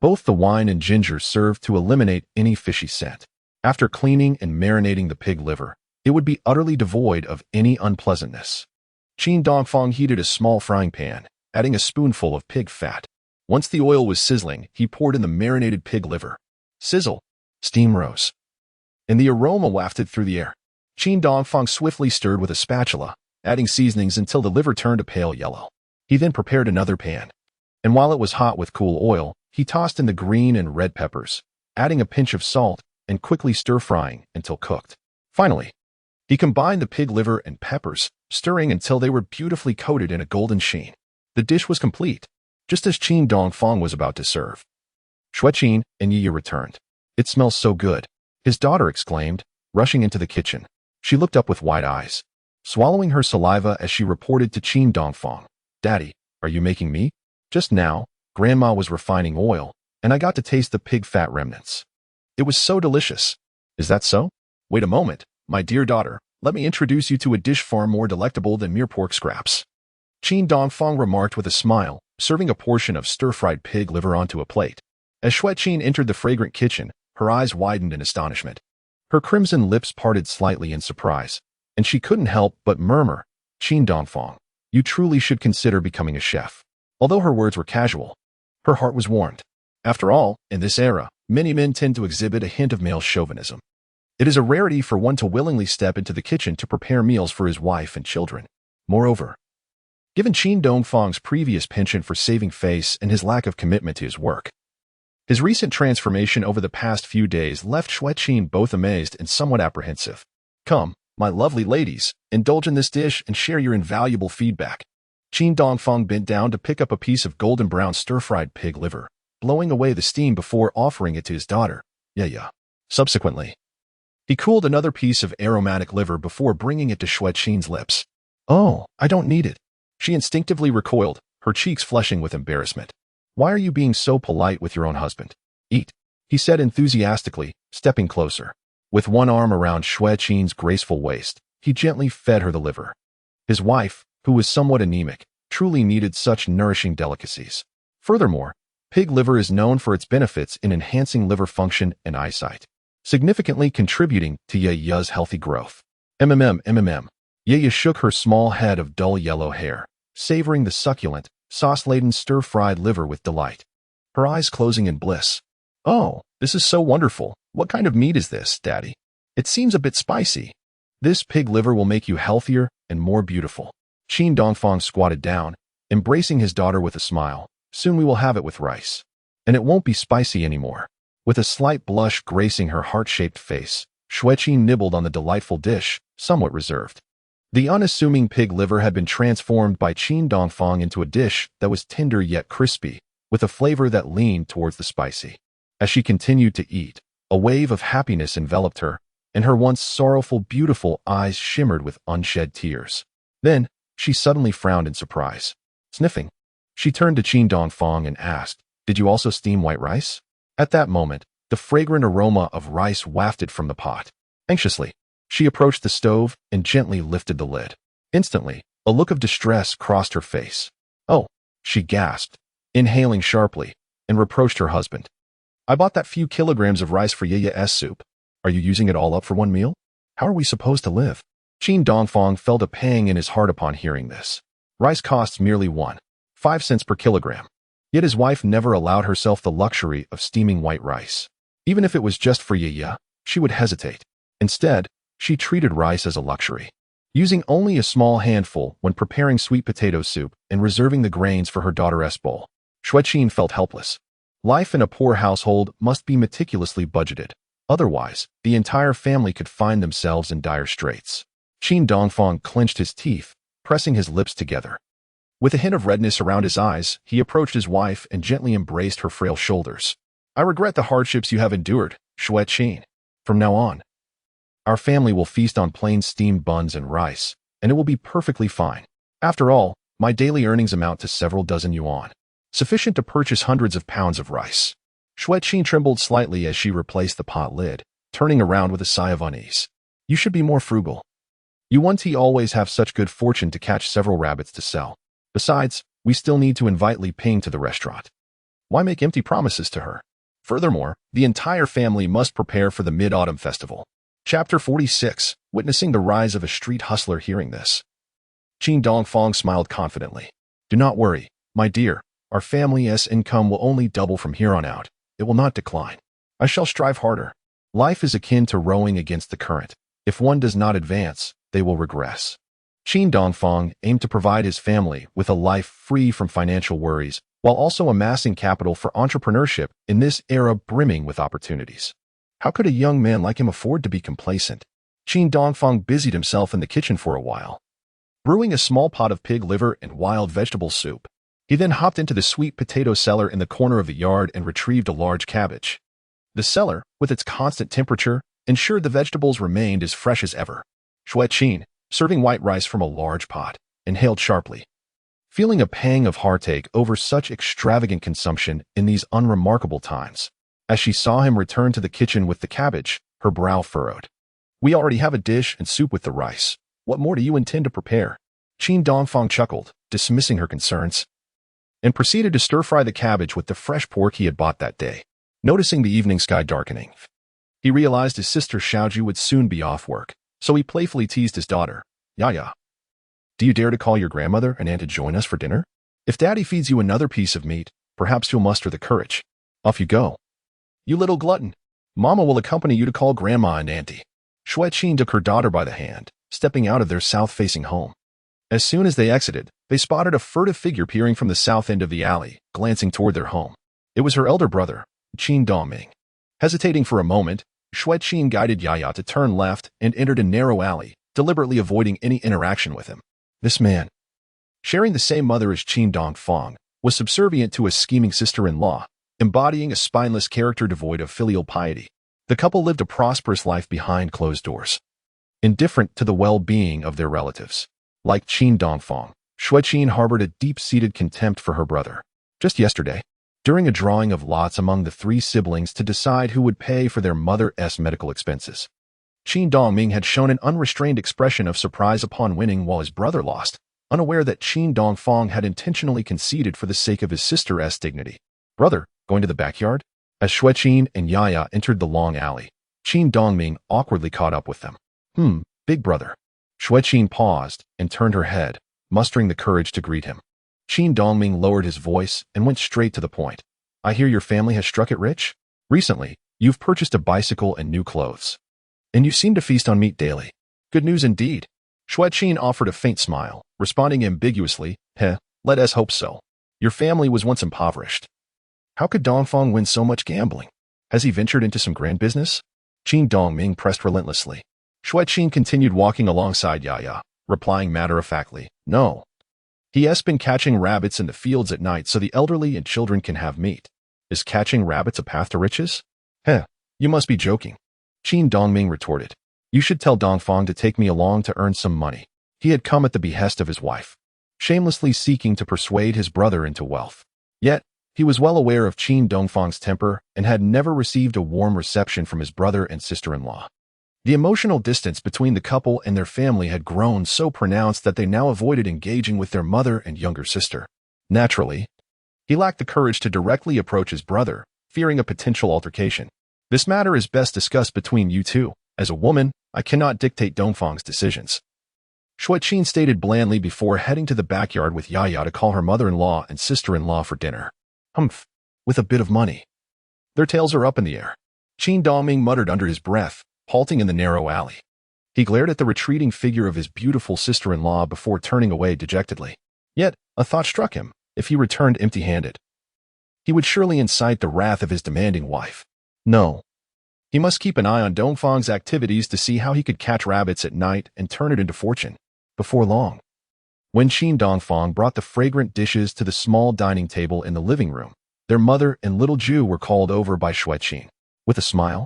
Both the wine and ginger served to eliminate any fishy scent. After cleaning and marinating the pig liver, It would be utterly devoid of any unpleasantness. Qin Dongfang heated a small frying pan, adding a spoonful of pig fat. Once the oil was sizzling, he poured in the marinated pig liver. Sizzle. Steam rose, and the aroma wafted through the air. Qin Dongfang swiftly stirred with a spatula, adding seasonings until the liver turned a pale yellow. He then prepared another pan, and while it was hot with cool oil, he tossed in the green and red peppers, adding a pinch of salt and quickly stir-frying until cooked. Finally, he combined the pig liver and peppers, stirring until they were beautifully coated in a golden sheen. The dish was complete, just as Qin Dongfang was about to serve. Xue Qin and Yaya returned. "It smells so good," his daughter exclaimed, rushing into the kitchen. She looked up with wide eyes, swallowing her saliva as she reported to Qin Dongfang, "Daddy, are you making me? Just now, Grandma was refining oil, and I got to taste the pig fat remnants. It was so delicious." "Is that so? Wait a moment, my dear daughter. Let me introduce you to a dish far more delectable than mere pork scraps," Qin Dongfang remarked with a smile, serving a portion of stir-fried pig liver onto a plate. As Xue Qin entered the fragrant kitchen, her eyes widened in astonishment. Her crimson lips parted slightly in surprise, and she couldn't help but murmur, "Qin Dongfang, you truly should consider becoming a chef." Although her words were casual, her heart was warmed. After all, in this era, many men tend to exhibit a hint of male chauvinism. It is a rarity for one to willingly step into the kitchen to prepare meals for his wife and children. Moreover, given Qin Dongfang's previous penchant for saving face and his lack of commitment to his work, his recent transformation over the past few days left Xue Qin both amazed and somewhat apprehensive. "Come, my lovely ladies, indulge in this dish and share your invaluable feedback." Qin Dongfang bent down to pick up a piece of golden brown stir-fried pig liver, blowing away the steam before offering it to his daughter, Yaya. Subsequently, he cooled another piece of aromatic liver before bringing it to Xue Qin's lips. "Oh, I don't need it." She instinctively recoiled, her cheeks flushing with embarrassment. "Why are you being so polite with your own husband? Eat," he said enthusiastically, stepping closer. With one arm around Xue Qin's graceful waist, he gently fed her the liver. His wife, who was somewhat anemic, truly needed such nourishing delicacies. Furthermore, pig liver is known for its benefits in enhancing liver function and eyesight, significantly contributing to Yaya's healthy growth. Yaya shook her small head of dull yellow hair, savoring the succulent, sauce-laden stir-fried liver with delight, her eyes closing in bliss. "Oh, this is so wonderful. What kind of meat is this, Daddy? It seems a bit spicy." "This pig liver will make you healthier and more beautiful." Qin Dongfang squatted down, embracing his daughter with a smile. "Soon we will have it with rice, and it won't be spicy anymore." With a slight blush gracing her heart-shaped face, Xue Qin nibbled on the delightful dish, somewhat reserved. The unassuming pig liver had been transformed by Qin Dongfang into a dish that was tender yet crispy, with a flavor that leaned towards the spicy. As she continued to eat, a wave of happiness enveloped her, and her once sorrowful, beautiful eyes shimmered with unshed tears. Then, she suddenly frowned in surprise. Sniffing, she turned to Qin Dongfang and asked, "Did you also steam white rice?" At that moment, the fragrant aroma of rice wafted from the pot. Anxiously, she approached the stove and gently lifted the lid. Instantly, a look of distress crossed her face. "Oh," she gasped, inhaling sharply, and reproached her husband. "I bought that few kilograms of rice for Yaya's soup. Are you using it all up for one meal? How are we supposed to live?" Qin Dongfang felt a pang in his heart upon hearing this. Rice costs merely 1.5 cents per kilogram. Yet his wife never allowed herself the luxury of steaming white rice. Even if it was just for Yaya, she would hesitate. Instead, she treated rice as a luxury, using only a small handful when preparing sweet potato soup and reserving the grains for her daughter's bowl. Xue Qin felt helpless. Life in a poor household must be meticulously budgeted. Otherwise, the entire family could find themselves in dire straits. Qin Dongfang clenched his teeth, pressing his lips together. With a hint of redness around his eyes, he approached his wife and gently embraced her frail shoulders. "I regret the hardships you have endured, Xue Qin. From now on, our family will feast on plain steamed buns and rice, and it will be perfectly fine. After all, my daily earnings amount to several dozen yuan, sufficient to purchase hundreds of pounds of rice." Xue Qin trembled slightly as she replaced the pot lid, turning around with a sigh of unease. "You should be more frugal. You always have such good fortune to catch several rabbits to sell. Besides, we still need to invite Li Ping to the restaurant. Why make empty promises to her? Furthermore, the entire family must prepare for the Mid-Autumn Festival. Chapter 46. Witnessing the rise of a street hustler. Hearing this, Qin Dongfang smiled confidently. Do not worry, my dear. Our family's income will only double from here on out. It will not decline. I shall strive harder. Life is akin to rowing against the current. If one does not advance, they will regress. Qin Dongfang aimed to provide his family with a life free from financial worries, while also amassing capital for entrepreneurship in this era brimming with opportunities. How could a young man like him afford to be complacent? Qin Dongfang busied himself in the kitchen for a while, brewing a small pot of pig liver and wild vegetable soup. He then hopped into the sweet potato cellar in the corner of the yard and retrieved a large cabbage. The cellar, with its constant temperature, ensured the vegetables remained as fresh as ever. Xue Qin, serving white rice from a large pot, inhaled sharply, feeling a pang of heartache over such extravagant consumption in these unremarkable times. As she saw him return to the kitchen with the cabbage, her brow furrowed. We already have a dish and soup with the rice. What more do you intend to prepare? Qin Dongfang chuckled, dismissing her concerns, and proceeded to stir-fry the cabbage with the fresh pork he had bought that day. Noticing the evening sky darkening, he realized his sister Xiaoju would soon be off work, so he playfully teased his daughter, Yaya. Do you dare to call your grandmother and aunt to join us for dinner? If Daddy feeds you another piece of meat, perhaps you'll muster the courage. Off you go. You little glutton. Mama will accompany you to call Grandma and Auntie. Xue Qin took her daughter by the hand, stepping out of their south-facing home. As soon as they exited, they spotted a furtive figure peering from the south end of the alley, glancing toward their home. It was her elder brother, Qin Dongfang. Hesitating for a moment, Xue Qin guided Yaya to turn left and entered a narrow alley, deliberately avoiding any interaction with him. This man, sharing the same mother as Qin Dongfang, was subservient to a scheming sister-in-law, embodying a spineless character devoid of filial piety. The couple lived a prosperous life behind closed doors, indifferent to the well-being of their relatives. Like Qin Dongfang, Xue Qin harbored a deep-seated contempt for her brother. Just yesterday, during a drawing of lots among the three siblings to decide who would pay for their mother's medical expenses, Qin Dongfang had shown an unrestrained expression of surprise upon winning while his brother lost, unaware that Qin Dongfang had intentionally conceded for the sake of his sister's dignity. Brother, going to the backyard? As Xue Qin and Yaya entered the long alley, Qin Dongfang awkwardly caught up with them. Big brother. Xue Qin paused and turned her head, mustering the courage to greet him. Qin Dongfang lowered his voice and went straight to the point. I hear your family has struck it rich? Recently, you've purchased a bicycle and new clothes. And you seem to feast on meat daily. Good news indeed. Xue Qin offered a faint smile, responding ambiguously, let us hope so. Your family was once impoverished. How could Dongfang win so much gambling? Has he ventured into some grand business? Qin Dongfang pressed relentlessly. Xue Qin continued walking alongside Yaya, replying matter-of-factly, no. He has been catching rabbits in the fields at night so the elderly and children can have meat. Is catching rabbits a path to riches? You must be joking. Qin Dongfang retorted. You should tell Dongfang to take me along to earn some money. He had come at the behest of his wife, shamelessly seeking to persuade his brother into wealth. Yet, he was well aware of Qin Dongfang's temper and had never received a warm reception from his brother and sister-in-law. The emotional distance between the couple and their family had grown so pronounced that they now avoided engaging with their mother and younger sister. Naturally, he lacked the courage to directly approach his brother, fearing a potential altercation. This matter is best discussed between you two. As a woman, I cannot dictate Dongfang's decisions. Xue Qin stated blandly before heading to the backyard with Yaya to call her mother-in-law and sister-in-law for dinner. With a bit of money. Their tails are up in the air. Qin Dongfang muttered under his breath, halting in the narrow alley. He glared at the retreating figure of his beautiful sister-in-law before turning away dejectedly. Yet, a thought struck him. If he returned empty-handed, he would surely incite the wrath of his demanding wife. No. He must keep an eye on Dongfang's activities to see how he could catch rabbits at night and turn it into fortune. Before long, when Qin Dongfang brought the fragrant dishes to the small dining table in the living room, their mother and little Ju were called over by Xue Qin. With a smile,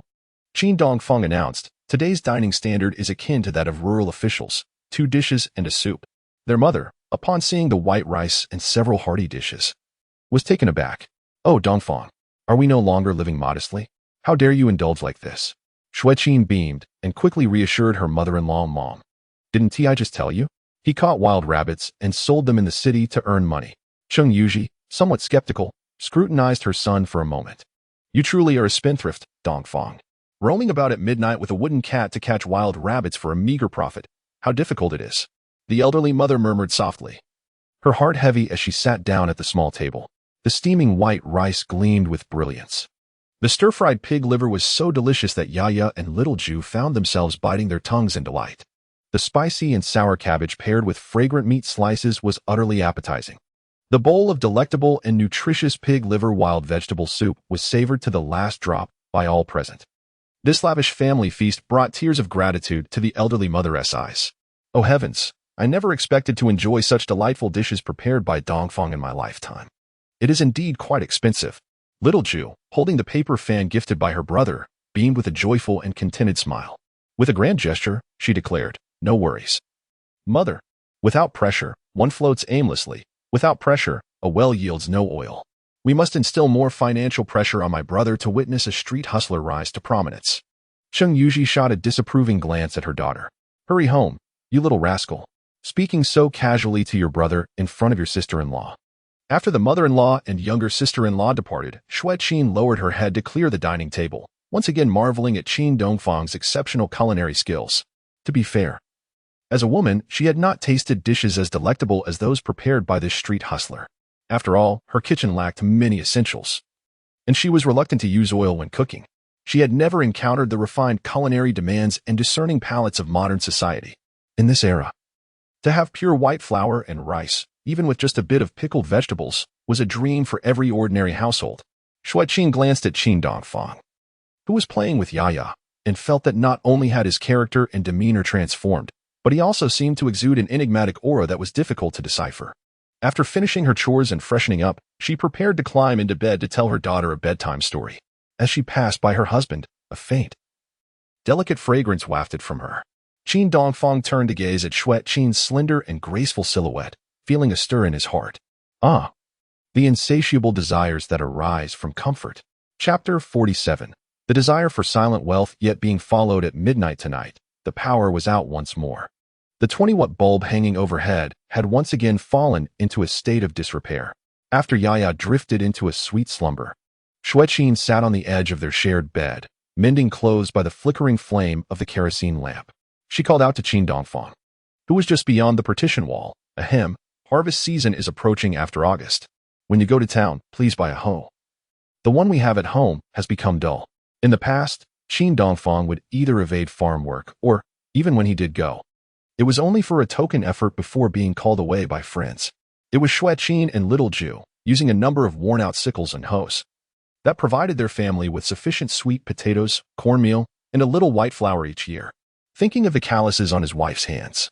Qin Dongfang announced, today's dining standard is akin to that of rural officials, 2 dishes and a soup. Their mother, upon seeing the white rice and several hearty dishes, was taken aback. Oh, Dongfang, are we no longer living modestly? How dare you indulge like this? Xue Qin beamed and quickly reassured her mother-in-law Mom. Didn't I just tell you? He caught wild rabbits and sold them in the city to earn money. Cheng Yuji, somewhat skeptical, scrutinized her son for a moment. You truly are a spendthrift, Dongfang. Roaming about at midnight with a wooden cat to catch wild rabbits for a meager profit. How difficult it is. The elderly mother murmured softly, her heart heavy as she sat down at the small table. The steaming white rice gleamed with brilliance. The stir-fried pig liver was so delicious that Yaya and little Ju found themselves biting their tongues in delight. The spicy and sour cabbage paired with fragrant meat slices was utterly appetizing. The bowl of delectable and nutritious pig liver wild vegetable soup was savored to the last drop by all present. This lavish family feast brought tears of gratitude to the elderly mother's eyes. Oh heavens, I never expected to enjoy such delightful dishes prepared by Dongfang in my lifetime. It is indeed quite expensive. Little Ju, holding the paper fan gifted by her brother, beamed with a joyful and contented smile. With a grand gesture, she declared, no worries. Mother, without pressure, one floats aimlessly. Without pressure, a well yields no oil. We must instill more financial pressure on my brother to witness a street hustler rise to prominence. Sheng Yuji shot a disapproving glance at her daughter. Hurry home, you little rascal. Speaking so casually to your brother in front of your sister-in-law. After the mother-in-law and younger sister-in-law departed, Xue Qin lowered her head to clear the dining table, once again marveling at Qin Dongfang's exceptional culinary skills. To be fair, as a woman, she had not tasted dishes as delectable as those prepared by this street hustler. After all, her kitchen lacked many essentials, and she was reluctant to use oil when cooking. She had never encountered the refined culinary demands and discerning palates of modern society. In this era, to have pure white flour and rice, even with just a bit of pickled vegetables, was a dream for every ordinary household. Xue Qin glanced at Qin Dongfang, who was playing with Yaya, and felt that not only had his character and demeanor transformed, but he also seemed to exude an enigmatic aura that was difficult to decipher. After finishing her chores and freshening up, she prepared to climb into bed to tell her daughter a bedtime story. As she passed by her husband, a faint, delicate fragrance wafted from her. Qin Dongfang turned to gaze at Xue Qin's slender and graceful silhouette, feeling a stir in his heart. Ah, the insatiable desires that arise from comfort. Chapter 47. The desire for silent wealth yet being followed at midnight tonight. The power was out once more. The 20-watt bulb hanging overhead had once again fallen into a state of disrepair. After Yaya drifted into a sweet slumber, Xue Qin sat on the edge of their shared bed, mending clothes by the flickering flame of the kerosene lamp. She called out to Qin Dongfang, who was just beyond the partition wall. Ahem, harvest season is approaching after August. When you go to town, please buy a hoe. The one we have at home has become dull. In the past, Qin Dongfang would either evade farm work or, even when he did go, it was only for a token effort before being called away by friends. It was Xue Qin and little Ju, using a number of worn-out sickles and hoes, that provided their family with sufficient sweet potatoes, cornmeal, and a little white flour each year. Thinking of the calluses on his wife's hands,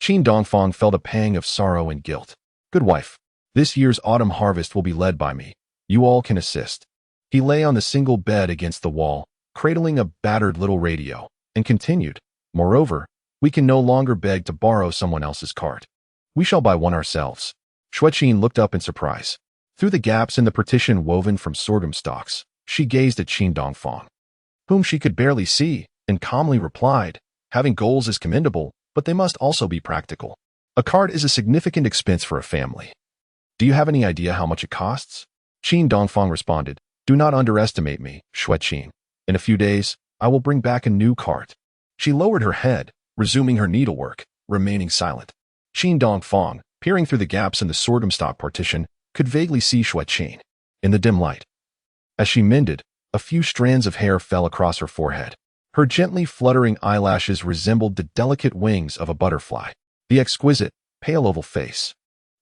Qin Dongfang felt a pang of sorrow and guilt. Good wife, this year's autumn harvest will be led by me. You all can assist. He lay on the single bed against the wall, cradling a battered little radio, and continued, moreover, we can no longer beg to borrow someone else's cart. We shall buy one ourselves. Xue Qin looked up in surprise. Through the gaps in the partition woven from sorghum stalks, she gazed at Qin Dongfang, whom she could barely see, and calmly replied, having goals is commendable, but they must also be practical. A cart is a significant expense for a family. Do you have any idea how much it costs? Qin Dongfang responded, do not underestimate me, Xue Qin. In a few days, I will bring back a new cart. She lowered her head, resuming her needlework, remaining silent. Qin Dongfang, peering through the gaps in the sorghum stalk partition, could vaguely see Xue Qin in the dim light. As she mended, a few strands of hair fell across her forehead. Her gently fluttering eyelashes resembled the delicate wings of a butterfly. The exquisite, pale oval face,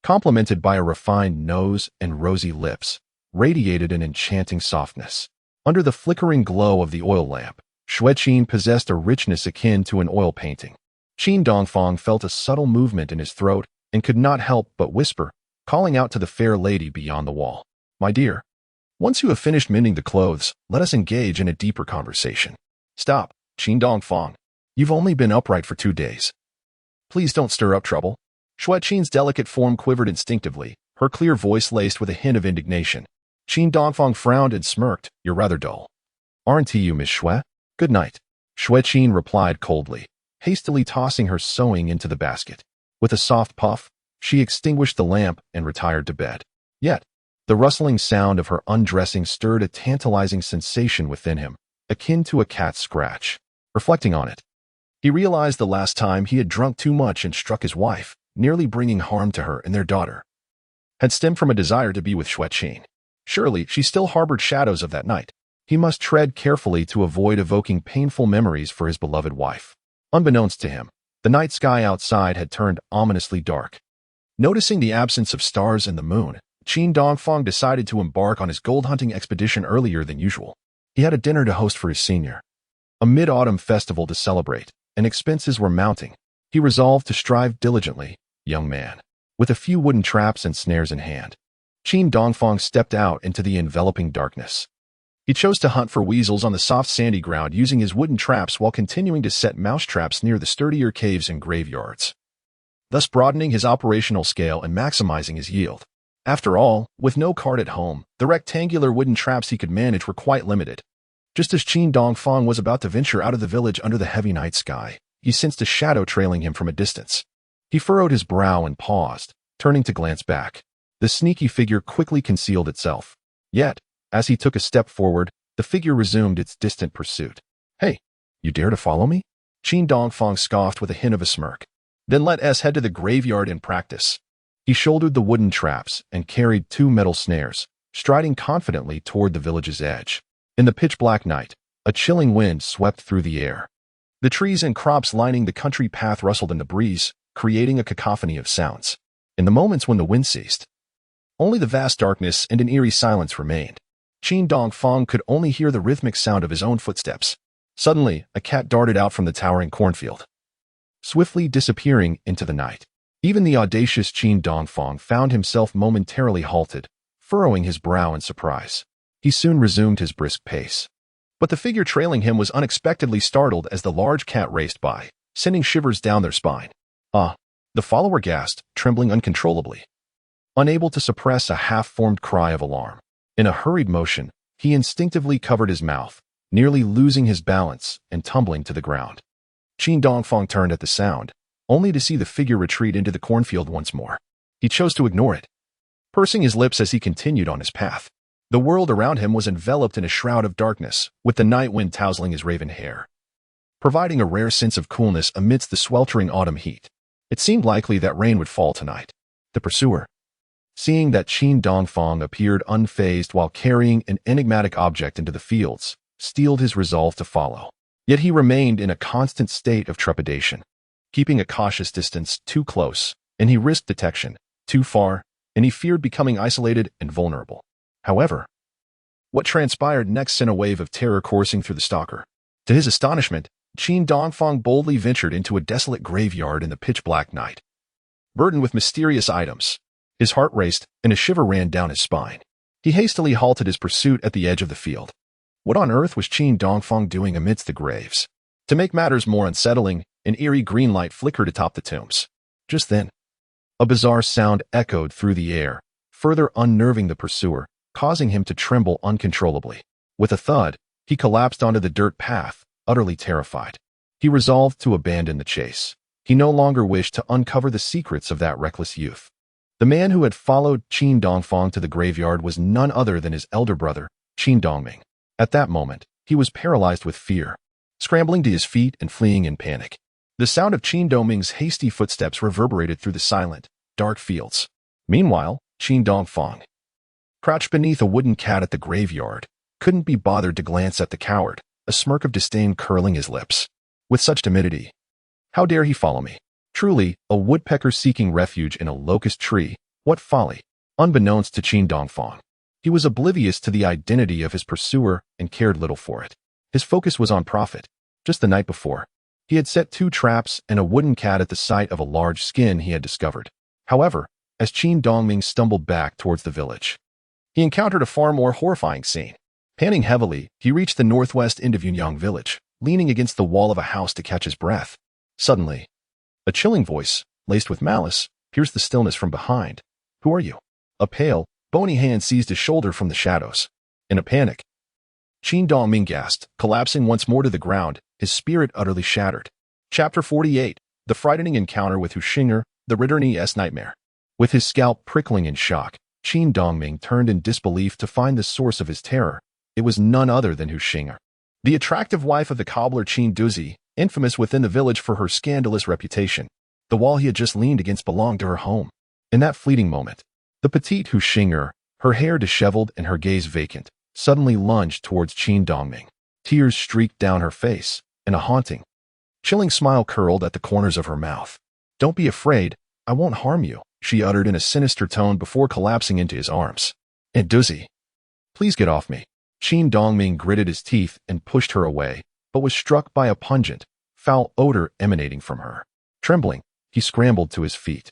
complemented by a refined nose and rosy lips, radiated an enchanting softness. Under the flickering glow of the oil lamp, Xue Qin possessed a richness akin to an oil painting. Qin Dongfang felt a subtle movement in his throat and could not help but whisper, calling out to the fair lady beyond the wall. My dear, once you have finished mending the clothes, let us engage in a deeper conversation. Stop, Qin Dongfang. You've only been upright for 2 days. Please don't stir up trouble. Xue Qin's delicate form quivered instinctively, her clear voice laced with a hint of indignation. Qin Dongfang frowned and smirked. You're rather dull. Aren't you, Miss Xue? Good night. Xue Qin replied coldly, hastily tossing her sewing into the basket. With a soft puff, she extinguished the lamp and retired to bed. Yet, the rustling sound of her undressing stirred a tantalizing sensation within him. akin to a cat's scratch. Reflecting on it, he realized the last time he had drunk too much and struck his wife, nearly bringing harm to her and their daughter, had stemmed from a desire to be with Xue Qin. Surely, she still harbored shadows of that night. He must tread carefully to avoid evoking painful memories for his beloved wife. Unbeknownst to him, the night sky outside had turned ominously dark. Noticing the absence of stars and the moon, Qin Dongfang decided to embark on his gold hunting expedition earlier than usual. He had a dinner to host for his senior, a mid-autumn festival to celebrate, and expenses were mounting. He resolved to strive diligently, young man. With a few wooden traps and snares in hand, Qin Dongfang stepped out into the enveloping darkness. He chose to hunt for weasels on the soft sandy ground using his wooden traps while continuing to set mouse traps near the sturdier caves and graveyards, thus broadening his operational scale and maximizing his yield. After all, with no cart at home, the rectangular wooden traps he could manage were quite limited. Just as Qin Dongfang was about to venture out of the village under the heavy night sky, he sensed a shadow trailing him from a distance. He furrowed his brow and paused, turning to glance back. The sneaky figure quickly concealed itself. Yet, as he took a step forward, the figure resumed its distant pursuit. "Hey, you dare to follow me?" Qin Dongfang scoffed with a hint of a smirk. "Then let us head to the graveyard and practice." He shouldered the wooden traps and carried 2 metal snares, striding confidently toward the village's edge. In the pitch-black night, a chilling wind swept through the air. The trees and crops lining the country path rustled in the breeze, creating a cacophony of sounds. In the moments when the wind ceased, only the vast darkness and an eerie silence remained. Qin Dongfang could only hear the rhythmic sound of his own footsteps. Suddenly, a cat darted out from the towering cornfield, swiftly disappearing into the night. Even the audacious Qin Dongfang found himself momentarily halted, furrowing his brow in surprise. He soon resumed his brisk pace. But the figure trailing him was unexpectedly startled as the large cat raced by, sending shivers down their spine. "Ah!" the follower gasped, trembling uncontrollably, unable to suppress a half-formed cry of alarm. In a hurried motion, he instinctively covered his mouth, nearly losing his balance and tumbling to the ground. Qin Dongfang turned at the sound, only to see the figure retreat into the cornfield once more. He chose to ignore it, pursing his lips as he continued on his path. The world around him was enveloped in a shroud of darkness, with the night wind tousling his raven hair, providing a rare sense of coolness amidst the sweltering autumn heat. It seemed likely that rain would fall tonight. The pursuer, seeing that Qin Dongfang appeared unfazed while carrying an enigmatic object into the fields, steeled his resolve to follow. Yet he remained in a constant state of trepidation, keeping a cautious distance too close, and he risked detection too far, and he feared becoming isolated and vulnerable. However, what transpired next sent a wave of terror coursing through the stalker. To his astonishment, Qin Dongfang boldly ventured into a desolate graveyard in the pitch-black night, burdened with mysterious items. His heart raced, and a shiver ran down his spine. He hastily halted his pursuit at the edge of the field. What on earth was Qin Dongfang doing amidst the graves? To make matters more unsettling, an eerie green light flickered atop the tombs. Just then, a bizarre sound echoed through the air, further unnerving the pursuer, causing him to tremble uncontrollably. With a thud, he collapsed onto the dirt path, utterly terrified. He resolved to abandon the chase. He no longer wished to uncover the secrets of that reckless youth. The man who had followed Qin Dongfang to the graveyard was none other than his elder brother, Qin Dongming. At that moment, he was paralyzed with fear, scrambling to his feet and fleeing in panic. The sound of Qin Dongming's hasty footsteps reverberated through the silent, dark fields. Meanwhile, Qin Dongfang, crouched beneath a wooden cat at the graveyard, couldn't be bothered to glance at the coward, a smirk of disdain curling his lips. With such timidity, how dare he follow me? Truly, a woodpecker seeking refuge in a locust tree, what folly! Unbeknownst to Qin Dongfang, he was oblivious to the identity of his pursuer and cared little for it. His focus was on profit. Just the night before, he had set 2 traps and a wooden cat at the site of a large skin he had discovered. However, as Qin Dongming stumbled back towards the village, he encountered a far more horrifying scene. Panting heavily, he reached the northwest end of Yunyang village, leaning against the wall of a house to catch his breath. Suddenly, a chilling voice, laced with malice, pierced the stillness from behind. "Who are you?" A pale, bony hand seized his shoulder from the shadows. In a panic, Qin Dongming gasped, collapsing once more to the ground, his spirit utterly shattered. Chapter 48, The Frightening Encounter with Huxinger, the Returnee's Nightmare. With his scalp prickling in shock, Qin Dongming turned in disbelief to find the source of his terror. It was none other than Huxinger. the attractive wife of the cobbler Qin Duzi, infamous within the village for her scandalous reputation. The wall he had just leaned against belonged to her home. In that fleeting moment, the petite Xue Qin, her hair disheveled and her gaze vacant, suddenly lunged towards Qin Dongfang. Tears streaked down her face, and a haunting, chilling smile curled at the corners of her mouth. "Don't be afraid, I won't harm you," she uttered in a sinister tone before collapsing into his arms. "Aunt Duzi, please get off me." Qin Dongfang gritted his teeth and pushed her away, but was struck by a pungent, foul odor emanating from her. Trembling, he scrambled to his feet.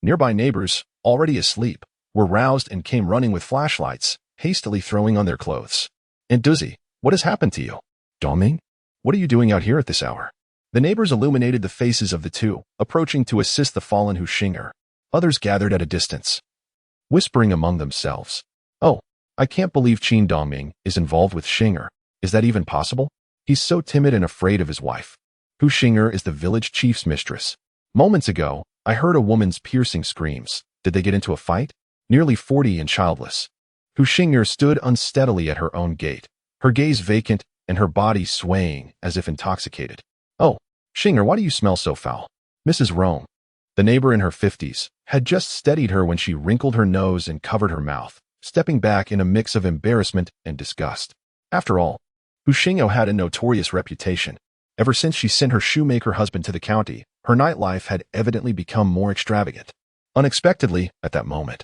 Nearby neighbors, already asleep, were roused and came running with flashlights, hastily throwing on their clothes. "Aunt Duzi, what has happened to you?" "Dongfang, what are you doing out here at this hour?" The neighbors illuminated the faces of the two, approaching to assist the fallen Xue Qin. Others gathered at a distance, whispering among themselves. "Oh, I can't believe Qin Dongfang is involved with Xue. Is that even possible? He's so timid and afraid of his wife. Xue Qin is the village chief's mistress. Moments ago, I heard a woman's piercing screams. Did they get into a fight? Nearly 40 and childless." Xue Qin stood unsteadily at her own gate, her gaze vacant and her body swaying as if intoxicated. "Oh, Xue, why do you smell so foul?" Mrs. Rome, the neighbor in her 50s, had just steadied her when she wrinkled her nose and covered her mouth, stepping back in a mix of embarrassment and disgust. After all, Xue Qin had a notorious reputation. Ever since she sent her shoemaker husband to the county, her nightlife had evidently become more extravagant. Unexpectedly, at that moment,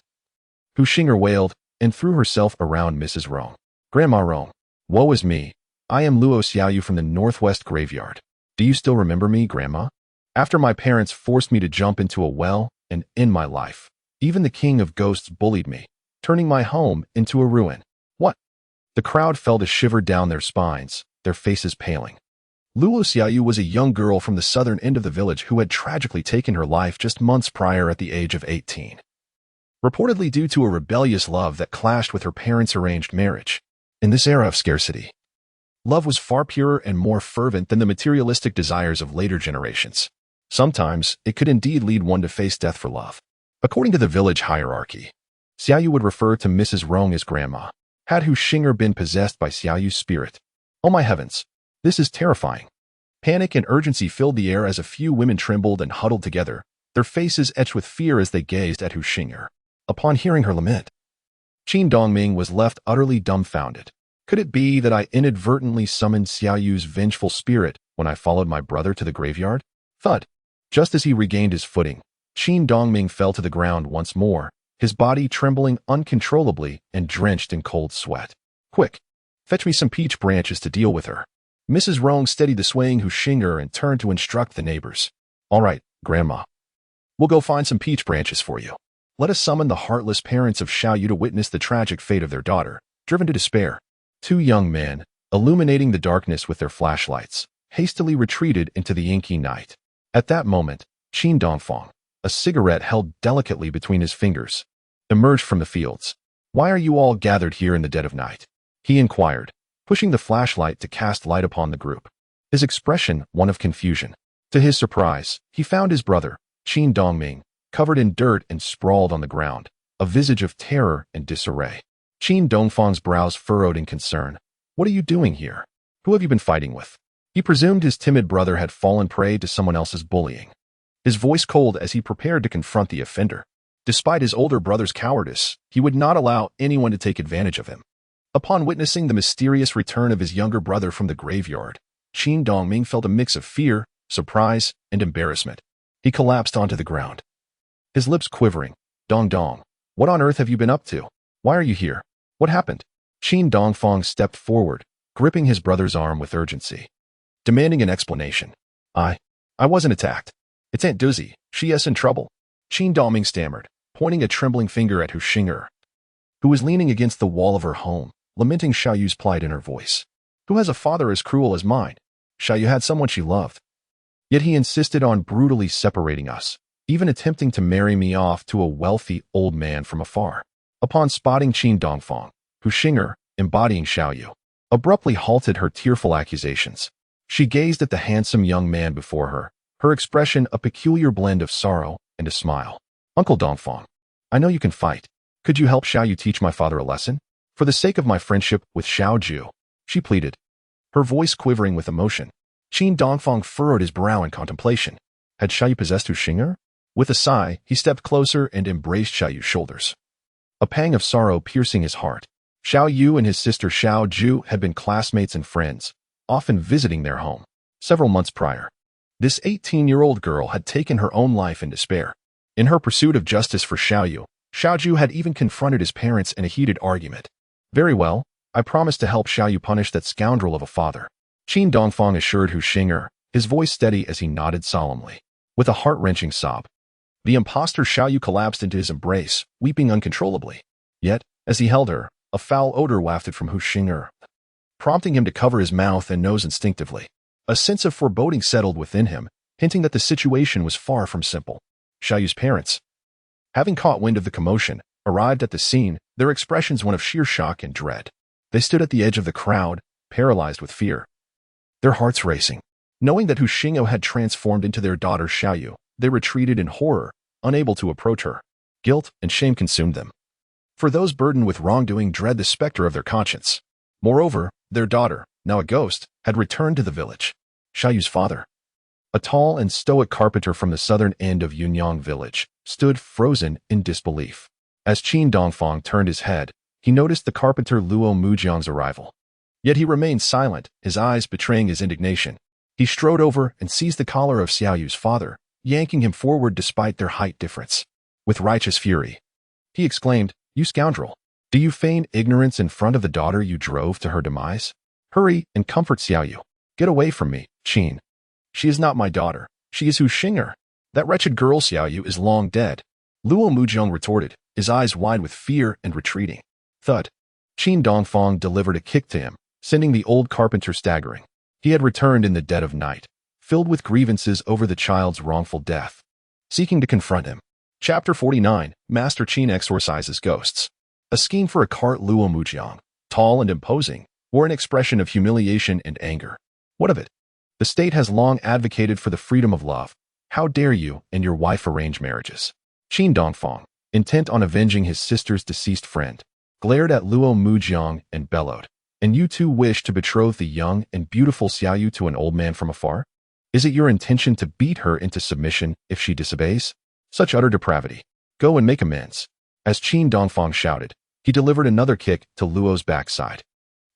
Xue Qin wailed and threw herself around Mrs. Rome. "Grandma Rome, woe is me. I am Luo Xiaoyu from the Northwest Graveyard. Do you still remember me, Grandma? After my parents forced me to jump into a well and end my life, even the king of ghosts bullied me, turning my home into a ruin." "What?" The crowd felt a shiver down their spines, their faces paling. Luo Xiaoyu was a young girl from the southern end of the village who had tragically taken her life just months prior at the age of 18. Reportedly due to a rebellious love that clashed with her parents' arranged marriage. In this era of scarcity, love was far purer and more fervent than the materialistic desires of later generations. Sometimes, it could indeed lead one to face death for love. According to the village hierarchy, Xiaoyu would refer to Mrs. Rong as grandma. Had Xue Qin been possessed by Xiaoyu's spirit? Oh my heavens, this is terrifying. Panic and urgency filled the air as a few women trembled and huddled together, their faces etched with fear as they gazed at Xue Qin. Upon hearing her lament, Qin Dongfang was left utterly dumbfounded. Could it be that I inadvertently summoned Xiaoyu's vengeful spirit when I followed my brother to the graveyard? Thud. Just as he regained his footing, Qin Dongfang fell to the ground once more, his body trembling uncontrollably and drenched in cold sweat. "Quick, fetch me some peach branches to deal with her." Mrs. Rong steadied the swaying Xue Qin and turned to instruct the neighbors. "All right, Grandma. We'll go find some peach branches for you. Let us summon the heartless parents of Xiaoyu to witness the tragic fate of their daughter." Driven to despair, two young men, illuminating the darkness with their flashlights, hastily retreated into the inky night. At that moment, Qin Dongfang, a cigarette held delicately between his fingers, emerged from the fields. "Why are you all gathered here in the dead of night?" he inquired, pushing the flashlight to cast light upon the group. His expression one of confusion. To his surprise, he found his brother, Qin Dongfang, covered in dirt and sprawled on the ground, a visage of terror and disarray. Qin Dongfang's brows furrowed in concern. "What are you doing here? Who have you been fighting with?" He presumed his timid brother had fallen prey to someone else's bullying, his voice cold as he prepared to confront the offender. Despite his older brother's cowardice, he would not allow anyone to take advantage of him. Upon witnessing the mysterious return of his younger brother from the graveyard, Qin Dongfang felt a mix of fear, surprise, and embarrassment. He collapsed onto the ground, his lips quivering. Dong, what on earth have you been up to? Why are you here? What happened?" Qin Dongfang stepped forward, gripping his brother's arm with urgency, demanding an explanation. I wasn't attacked. It's Aunt Duzi. She is in trouble." Qin Dongfang stammered, pointing a trembling finger at Xue Qin, who was leaning against the wall of her home, lamenting Xiaoyu's plight in her voice. "Who has a father as cruel as mine? Xiaoyu had someone she loved. Yet he insisted on brutally separating us, even attempting to marry me off to a wealthy old man from afar." Upon spotting Qin Dongfang, Xue Qin, embodying Xiaoyu, abruptly halted her tearful accusations. She gazed at the handsome young man before her, her expression a peculiar blend of sorrow and a smile. "Uncle Dongfang, I know you can fight. Could you help Xiaoyu teach my father a lesson? For the sake of my friendship with Xiaoju," she pleaded. her voice quivering with emotion. Qin Dongfang furrowed his brow in contemplation. Had Xiaoyu possessed Hu Xing'er? With a sigh, he stepped closer and embraced Xiaoyu's shoulders. A pang of sorrow piercing his heart. Xiaoyu and his sister Xiao Ju had been classmates and friends, often visiting their home. Several months prior, this 18-year-old girl had taken her own life in despair. In her pursuit of justice for Xiaoyu, Xiaoju had even confronted his parents in a heated argument. Very well, I promise to help Xiaoyu punish that scoundrel of a father. Qin Dongfang assured Hu Xing'er, his voice steady as he nodded solemnly. With a heart-wrenching sob, the imposter Xiaoyu collapsed into his embrace, weeping uncontrollably. Yet, as he held her, a foul odor wafted from Hu Xing'er, prompting him to cover his mouth and nose instinctively. A sense of foreboding settled within him, hinting that the situation was far from simple. Xiaoyu's parents, having caught wind of the commotion, arrived at the scene, their expressions one of sheer shock and dread. They stood at the edge of the crowd, paralyzed with fear, their hearts racing. Knowing that Hu Xing'er had transformed into their daughter Xiaoyu, they retreated in horror, unable to approach her. Guilt and shame consumed them. For those burdened with wrongdoing dread the specter of their conscience. Moreover, their daughter, now a ghost, had returned to the village. Xiaoyu's father, a tall and stoic carpenter from the southern end of Yunyang village, stood frozen in disbelief. As Qin Dongfang turned his head, he noticed the carpenter Luo Mujiang's arrival. Yet he remained silent, his eyes betraying his indignation. He strode over and seized the collar of Xiaoyu's father, yanking him forward despite their height difference. With righteous fury, he exclaimed, "You scoundrel! Do you feign ignorance in front of the daughter you drove to her demise? Hurry and comfort Xiaoyu. Get away from me, Qin. She is not my daughter. She is Hu Xing'er. That wretched girl Xiaoyu is long dead." Luo Mujiang retorted, his eyes wide with fear and retreating. Thud. Qin Dongfang delivered a kick to him, sending the old carpenter staggering. He had returned in the dead of night, filled with grievances over the child's wrongful death, seeking to confront him. Chapter 49, Master Qin Exorcises Ghosts. A scheme for a cart. Luo Mujiang, tall and imposing, wore an expression of humiliation and anger. What of it? The state has long advocated for the freedom of love. How dare you and your wife arrange marriages? Qin Dongfang, intent on avenging his sister's deceased friend, glared at Luo Mujiang and bellowed. And you too wish to betroth the young and beautiful Xiaoyu to an old man from afar? Is it your intention to beat her into submission if she disobeys? Such utter depravity. Go and make amends. As Qin Dongfang shouted, he delivered another kick to Luo's backside.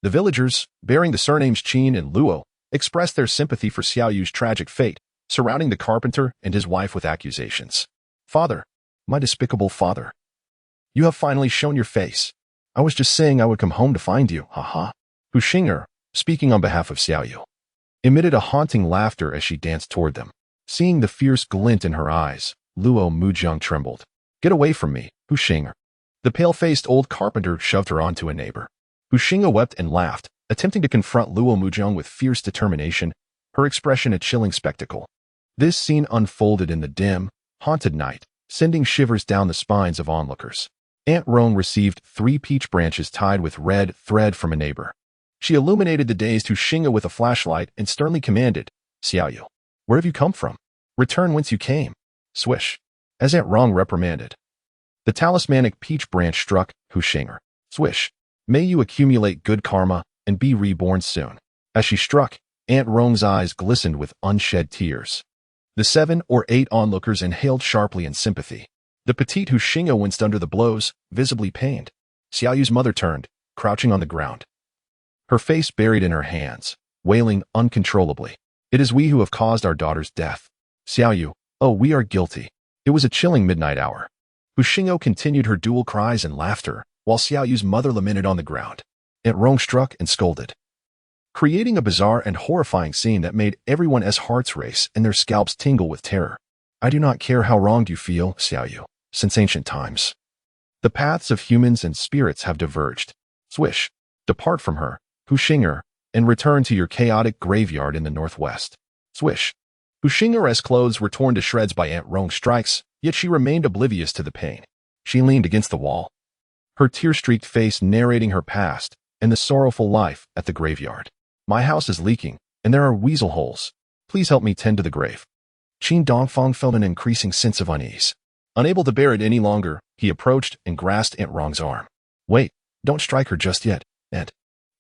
The villagers, bearing the surnames Qin and Luo, expressed their sympathy for Xiaoyu's tragic fate, surrounding the carpenter and his wife with accusations. "Father, my despicable father. You have finally shown your face. I was just saying I would come home to find you, haha." Hu Xing'er, speaking on behalf of Xiaoyu, emitted a haunting laughter as she danced toward them. Seeing the fierce glint in her eyes, Luo Mujiang trembled. "Get away from me, Hu Xing'er." The pale-faced old carpenter shoved her onto a neighbor. Hu Xing'er wept and laughed, attempting to confront Luo Mujiang with fierce determination, her expression a chilling spectacle. This scene unfolded in the dim, haunted night, sending shivers down the spines of onlookers. Aunt Rong received 3 peach branches tied with red thread from a neighbor. She illuminated the dazed Hu Xing'er with a flashlight and sternly commanded, "Xiaoyu, where have you come from? Return whence you came." Swish. As Aunt Rong reprimanded, the talismanic peach branch struck Hu Xing'er. Swish. May you accumulate good karma and be reborn soon. As she struck, Aunt Rong's eyes glistened with unshed tears. The 7 or 8 onlookers inhaled sharply in sympathy. The petite Hu Xing'er winced under the blows, visibly pained. Xiaoyu's mother turned, crouching on the ground, her face buried in her hands, wailing uncontrollably. "It is we who have caused our daughter's death. Xiaoyu, oh, we are guilty." It was a chilling midnight hour. Hu Xing'er continued her dual cries and laughter, while Xiaoyu's mother lamented on the ground. Aunt Rong struck and scolded, creating a bizarre and horrifying scene that made everyone's hearts race and their scalps tingle with terror. "I do not care how wronged you feel, Xiaoyu. Since ancient times, the paths of humans and spirits have diverged. Swish. Depart from her, Hu Xing'er, and return to your chaotic graveyard in the northwest." Swish. Hu Xing'er's clothes were torn to shreds by Aunt Rong's strikes, yet she remained oblivious to the pain. She leaned against the wall, her tear-streaked face narrating her past and the sorrowful life at the graveyard. "My house is leaking, and there are weasel holes. Please help me tend to the grave." Qin Dongfang felt an increasing sense of unease. Unable to bear it any longer, he approached and grasped Aunt Rong's arm. "Wait, don't strike her just yet, Aunt."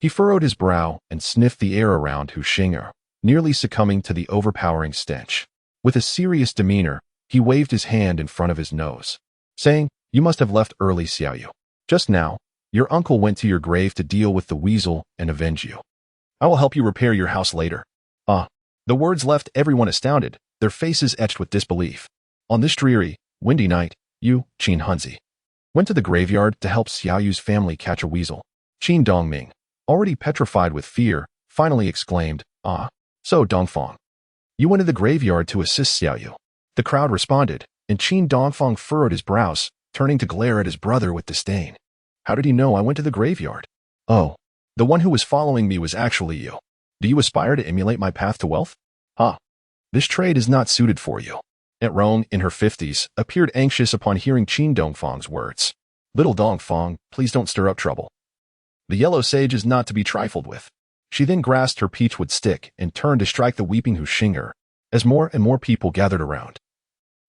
He furrowed his brow and sniffed the air around Xue Qin, nearly succumbing to the overpowering stench. With a serious demeanor, he waved his hand in front of his nose, saying, "You must have left early, Xiaoyu. Just now, your uncle went to your grave to deal with the weasel and avenge you. I will help you repair your house later." Ah! The words left everyone astounded, their faces etched with disbelief. On this dreary, windy night, Xue Qin went to the graveyard to help Xiaoyu's family catch a weasel. Qin Dongfang, already petrified with fear, finally exclaimed, "Ah, so Dongfang, you went to the graveyard to assist Xiaoyu." The crowd responded, and Qin Dongfang furrowed his brows, turning to glare at his brother with disdain. "How did he know I went to the graveyard? Oh, the one who was following me was actually you. Do you aspire to emulate my path to wealth? Ha! This trade is not suited for you." Aunt Rong, in her 50s, appeared anxious upon hearing Qin Dongfang's words. "Little Dongfang, please don't stir up trouble. The yellow sage is not to be trifled with." She then grasped her peachwood stick and turned to strike the weeping Xue Qin, as more and more people gathered around.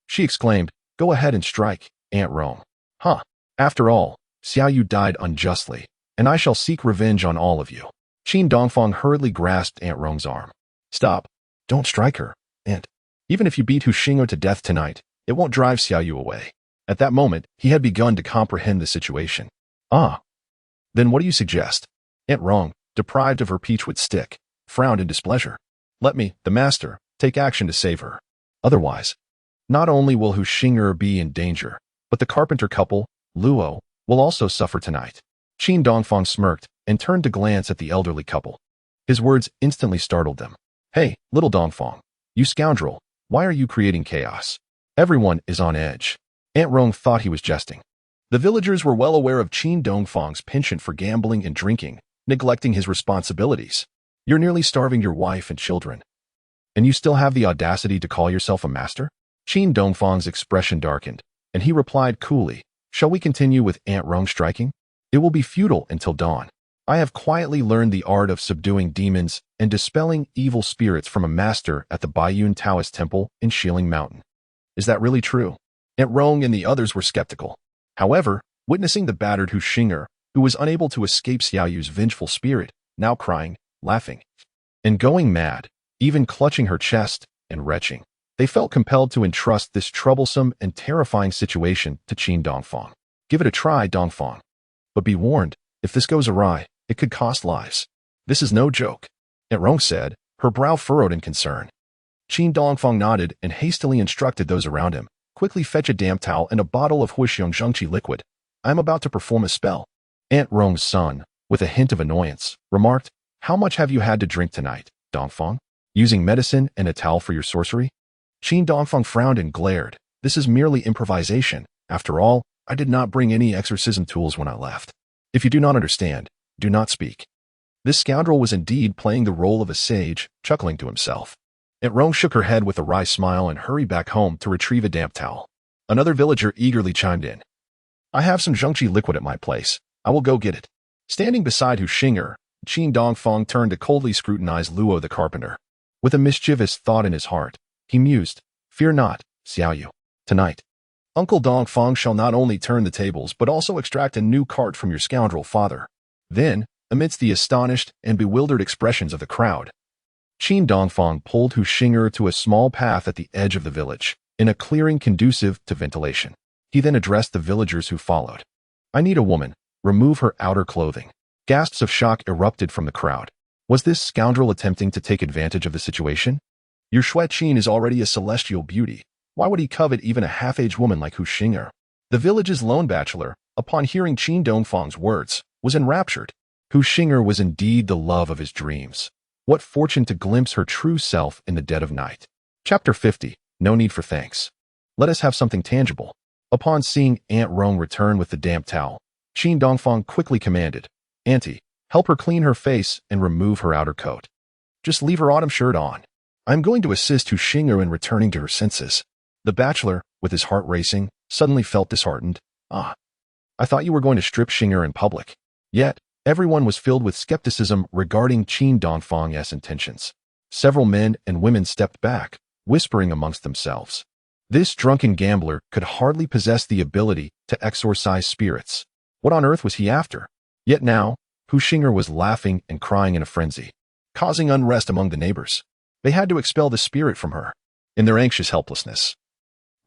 She exclaimed, "Go ahead and strike, Aunt Rong. Huh. After all, Xiaoyu died unjustly, and I shall seek revenge on all of you." Qin Dongfang hurriedly grasped Aunt Rong's arm. "Stop. Don't strike her, Aunt. Even if you beat Xue Qin to death tonight, it won't drive Xiaoyu away." At that moment, he had begun to comprehend the situation. "Ah. Then what do you suggest?" Aunt Rong, deprived of her peachwood stick, frowned in displeasure. "Let me, the master, take action to save her. Otherwise, not only will Xue Qin be in danger, but the carpenter couple, Luo, will also suffer tonight." Qin Dongfang smirked and turned to glance at the elderly couple. His words instantly startled them. "Hey, little Dongfang, you scoundrel, why are you creating chaos? Everyone is on edge." Aunt Rong thought he was jesting. The villagers were well aware of Qin Dongfang's penchant for gambling and drinking, neglecting his responsibilities. "You're nearly starving your wife and children. And you still have the audacity to call yourself a master?" Qin Dongfang's expression darkened, and he replied coolly, "Shall we continue with Aunt Rong striking? It will be futile until dawn. I have quietly learned the art of subduing demons and dispelling evil spirits from a master at the Baiyun Taoist Temple in Shiling Mountain." "Is that really true?" Aunt Rong and the others were skeptical. However, witnessing the battered Xue Qin, who was unable to escape Xiaoyu's vengeful spirit, now crying, laughing, and going mad, even clutching her chest and retching, they felt compelled to entrust this troublesome and terrifying situation to Qin Dongfang. "Give it a try, Dongfang. But be warned, if this goes awry, it could cost lives. This is no joke," Aunt Rong said, her brow furrowed in concern. Qin Dongfang nodded and hastily instructed those around him, "Quickly fetch a damp towel and a bottle of Huixiong Zhengqi liquid. I am about to perform a spell." Aunt Rong's son, with a hint of annoyance, remarked, "How much have you had to drink tonight, Dongfang? Using medicine and a towel for your sorcery?" Qin Dongfang frowned and glared. "This is merely improvisation. After all, I did not bring any exorcism tools when I left. If you do not understand, do not speak." This scoundrel was indeed playing the role of a sage, chuckling to himself. Aunt Rong shook her head with a wry smile and hurried back home to retrieve a damp towel. Another villager eagerly chimed in. "I have some Zhengqi liquid at my place. I will go get it." Standing beside Xue Qin, Qin Dongfang turned to coldly scrutinize Luo the carpenter. With a mischievous thought in his heart, he mused, "Fear not, Xiaoyu. Tonight, Uncle Dongfang shall not only turn the tables but also extract a new cart from your scoundrel father." Then, amidst the astonished and bewildered expressions of the crowd, Qin Dongfang pulled Xue Qin to a small path at the edge of the village, in a clearing conducive to ventilation. He then addressed the villagers who followed. "I need a woman. Remove her outer clothing." Gasps of shock erupted from the crowd. Was this scoundrel attempting to take advantage of the situation? Your Xue Qin is already a celestial beauty. Why would he covet even a half-aged woman like Xue Qin? The village's lone bachelor, upon hearing Qin Dongfang's words, was enraptured. Xue Qin was indeed the love of his dreams. What fortune to glimpse her true self in the dead of night. Chapter 50. No need for thanks. Let us have something tangible. Upon seeing Aunt Rong return with the damp towel, Qin Dongfang quickly commanded, "Auntie, help her clean her face and remove her outer coat. Just leave her autumn shirt on. I'm going to assist Xue Qin in returning to her senses." The bachelor, with his heart racing, suddenly felt disheartened. "Ah, I thought you were going to strip Qin in public." Yet, everyone was filled with skepticism regarding Qin Dongfang's intentions. Several men and women stepped back, whispering amongst themselves. This drunken gambler could hardly possess the ability to exorcise spirits. What on earth was he after? Yet now, Hu Xing'er was laughing and crying in a frenzy, causing unrest among the neighbors. They had to expel the spirit from her. In their anxious helplessness,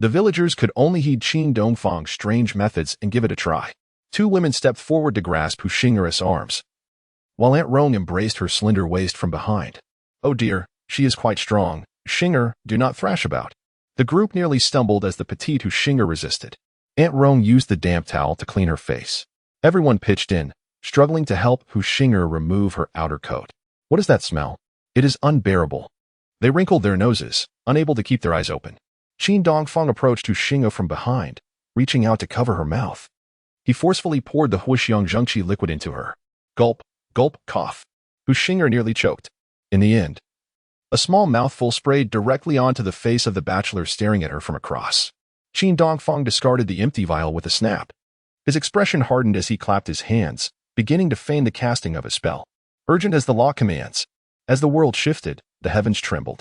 the villagers could only heed Qin Dongfang's strange methods and give it a try. Two women stepped forward to grasp Hu Xing'er's arms, while Aunt Rong embraced her slender waist from behind. "Oh dear, she is quite strong. Xing'er, do not thrash about." The group nearly stumbled as the petite Hu Xing'er resisted. Aunt Rong used the damp towel to clean her face. Everyone pitched in, struggling to help Hu Xing'er remove her outer coat. "What is that smell? It is unbearable." They wrinkled their noses, unable to keep their eyes open. Qin Dongfang approached Hu Xing'er from behind, reaching out to cover her mouth. He forcefully poured the Huixiang Zhengqi liquid into her. Gulp, gulp, cough. Hu Xing'er nearly choked. In the end, a small mouthful sprayed directly onto the face of the bachelor staring at her from across. Qin Dongfang discarded the empty vial with a snap. His expression hardened as he clapped his hands, beginning to feign the casting of a spell. Urgent as the law commands. As the world shifted, the heavens trembled.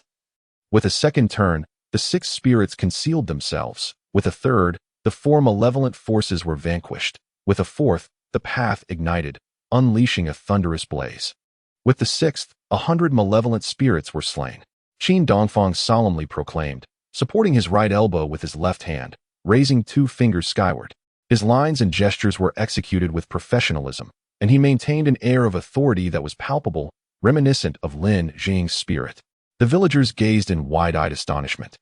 With a second turn, the 6 spirits concealed themselves. With a third, the 4 malevolent forces were vanquished. With a fourth, the path ignited, unleashing a thunderous blaze. With the 6th, 100 malevolent spirits were slain. Qin Dongfang solemnly proclaimed, supporting his right elbow with his left hand, raising 2 fingers skyward. His lines and gestures were executed with professionalism, and he maintained an air of authority that was palpable, reminiscent of Lin Jing's spirit. The villagers gazed in wide-eyed astonishment,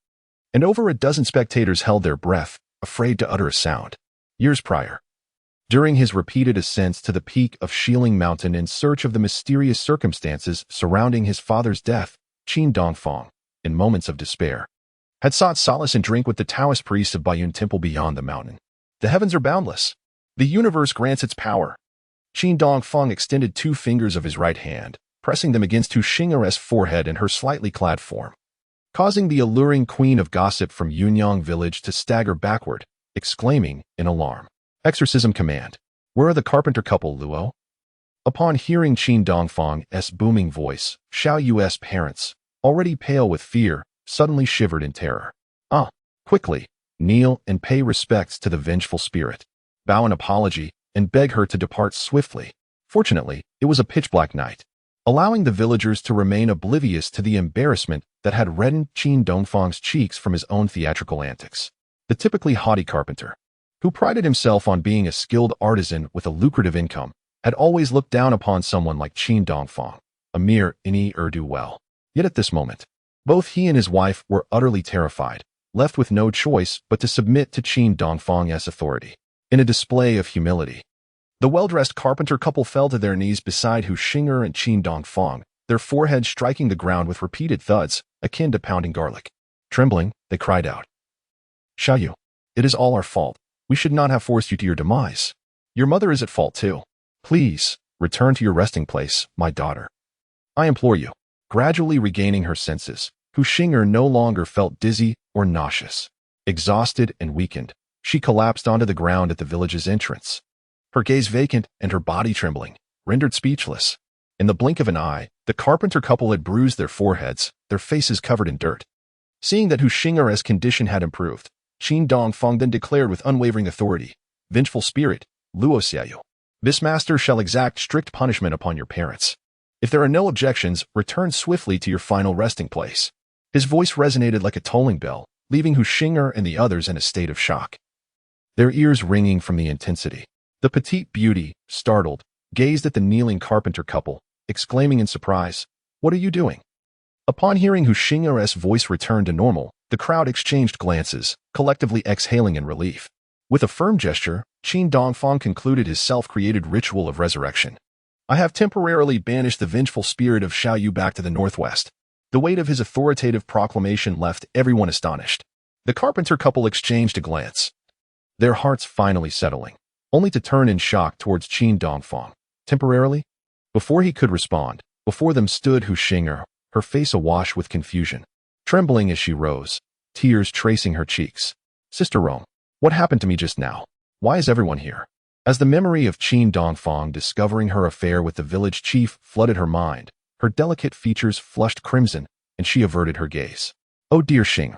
and over a dozen spectators held their breath, afraid to utter a sound. Years prior, during his repeated ascents to the peak of Shiling Mountain in search of the mysterious circumstances surrounding his father's death, Qin Dongfang, in moments of despair, had sought solace and drink with the Taoist priests of Baiyun Temple beyond the mountain. The heavens are boundless. The universe grants its power. Qin Dongfang extended 2 fingers of his right hand, pressing them against Hu Xing'er's forehead and her slightly clad form, causing the alluring queen of gossip from Yunyang village to stagger backward, exclaiming in alarm, "Exorcism command! Where are the carpenter couple, Luo?" Upon hearing Qin Dongfang's booming voice, Xiao Yu's parents, already pale with fear, suddenly shivered in terror. "Ah, quickly, kneel and pay respects to the vengeful spirit. Bow an apology and beg her to depart swiftly." Fortunately, it was a pitch-black night, allowing the villagers to remain oblivious to the embarrassment that had reddened Qin Dongfang's cheeks from his own theatrical antics. The typically haughty carpenter, who prided himself on being a skilled artisan with a lucrative income, had always looked down upon someone like Qin Dongfang, a mere ne'er-do-well. Yet at this moment, both he and his wife were utterly terrified, left with no choice but to submit to Qin Dongfang's authority. In a display of humility, the well-dressed carpenter couple fell to their knees beside Hu Xing'er and Qin Dongfang, their foreheads striking the ground with repeated thuds, akin to pounding garlic. Trembling, they cried out, "Xiao Yu, it is all our fault. We should not have forced you to your demise. Your mother is at fault too. Please, return to your resting place, my daughter. I implore you." Gradually regaining her senses, Hu Xing'er no longer felt dizzy or nauseous. Exhausted and weakened, she collapsed onto the ground at the village's entrance. Her gaze vacant and her body trembling, rendered speechless. In the blink of an eye, the carpenter couple had bruised their foreheads, their faces covered in dirt. Seeing that Hu Xing'er's condition had improved, Qin Dongfang then declared with unwavering authority, "Vengeful spirit, Luo Xiaoyu, this master shall exact strict punishment upon your parents. If there are no objections, return swiftly to your final resting place." His voice resonated like a tolling bell, leaving Hu Xing'er and the others in a state of shock, their ears ringing from the intensity. The petite beauty, startled, gazed at the kneeling carpenter couple, exclaiming in surprise, "What are you doing?" Upon hearing Hu Xing'er's voice return to normal, the crowd exchanged glances, collectively exhaling in relief. With a firm gesture, Qin Dongfang concluded his self-created ritual of resurrection. "I have temporarily banished the vengeful spirit of Xiao Yu back to the northwest." The weight of his authoritative proclamation left everyone astonished. The carpenter couple exchanged a glance, their hearts finally settling, only to turn in shock towards Qin Dongfang. Temporarily? Before he could respond, before them stood Hu Xing'er, her face awash with confusion, trembling as she rose, tears tracing her cheeks. "Sister Rong, what happened to me just now? Why is everyone here?" As the memory of Qin Dongfang discovering her affair with the village chief flooded her mind, her delicate features flushed crimson, and she averted her gaze. "Oh dear Xing,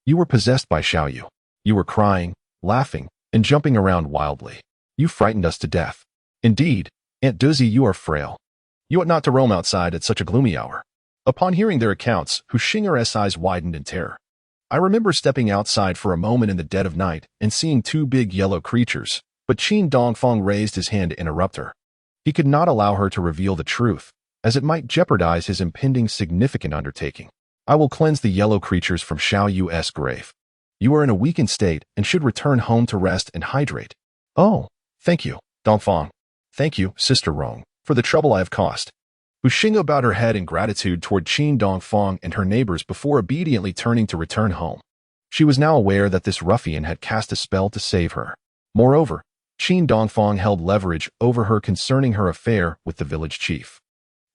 you were possessed by Xiao Yu. You were crying, laughing, and jumping around wildly. You frightened us to death." Indeed, Aunt Duzzy, you are frail. You ought not to roam outside at such a gloomy hour. Upon hearing their accounts, Hu Xing'er's eyes widened in terror. I remember stepping outside for a moment in the dead of night and seeing two big yellow creatures, but Qin Dongfang raised his hand to interrupt her. He could not allow her to reveal the truth, as it might jeopardize his impending significant undertaking. I will cleanse the yellow creatures from Xiao Yu's grave. You are in a weakened state and should return home to rest and hydrate. Oh, thank you, Dongfang. Thank you, Sister Rong, for the trouble I have caused. Hu Xing'er bowed her head in gratitude toward Qin Dongfang and her neighbors before obediently turning to return home. She was now aware that this ruffian had cast a spell to save her. Moreover, Qin Dongfang held leverage over her concerning her affair with the village chief.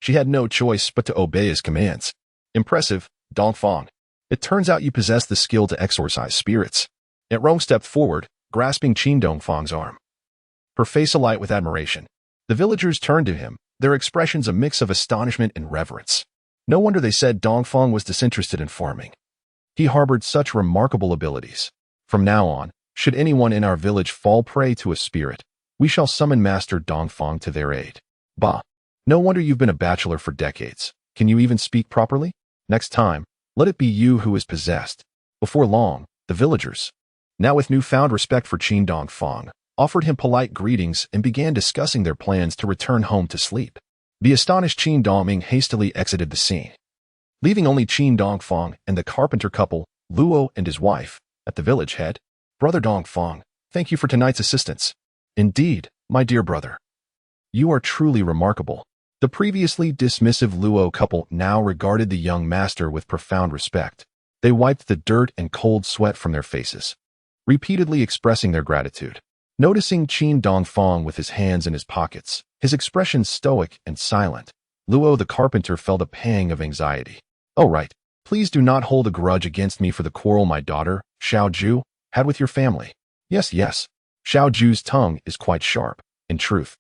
She had no choice but to obey his commands. Impressive, Dongfang. It turns out you possess the skill to exorcise spirits. Aunt Rong stepped forward, grasping Qin Dongfang's arm. Her face alight with admiration. The villagers turned to him, their expressions a mix of astonishment and reverence. No wonder they said Dongfang was disinterested in farming. He harbored such remarkable abilities. From now on, should anyone in our village fall prey to a spirit, we shall summon Master Dongfang to their aid. Bah! No wonder you've been a bachelor for decades. Can you even speak properly? Next time, let it be you who is possessed. Before long, the villagers, now with newfound respect for Qin Dongfang, offered him polite greetings and began discussing their plans to return home to sleep. The astonished Qin Dongming hastily exited the scene, leaving only Qin Dongfang and the carpenter couple, Luo and his wife, at the village head. Brother Dongfang, thank you for tonight's assistance. Indeed, my dear brother. You are truly remarkable. The previously dismissive Luo couple now regarded the young master with profound respect. They wiped the dirt and cold sweat from their faces, repeatedly expressing their gratitude. Noticing Qin Dongfang with his hands in his pockets, his expression stoic and silent, Luo the carpenter felt a pang of anxiety. Oh right, please do not hold a grudge against me for the quarrel my daughter, Xiao Ju, had with your family. Yes, Xiao Ju's tongue is quite sharp. In truth,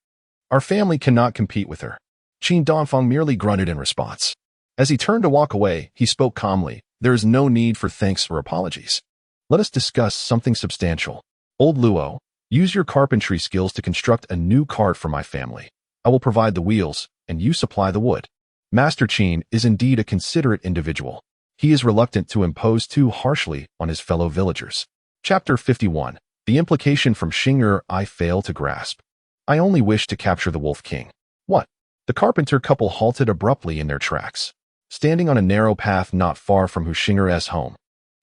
our family cannot compete with her. Qin Dongfang merely grunted in response. As he turned to walk away, he spoke calmly. There is no need for thanks or apologies. Let us discuss something substantial. Old Luo, use your carpentry skills to construct a new cart for my family. I will provide the wheels, and you supply the wood. Master Qin is indeed a considerate individual. He is reluctant to impose too harshly on his fellow villagers. Chapter 51. The implication from Xing'er I fail to grasp. I only wish to capture the Wolf King. What? The carpenter couple halted abruptly in their tracks, standing on a narrow path not far from Hu Xing'er's home.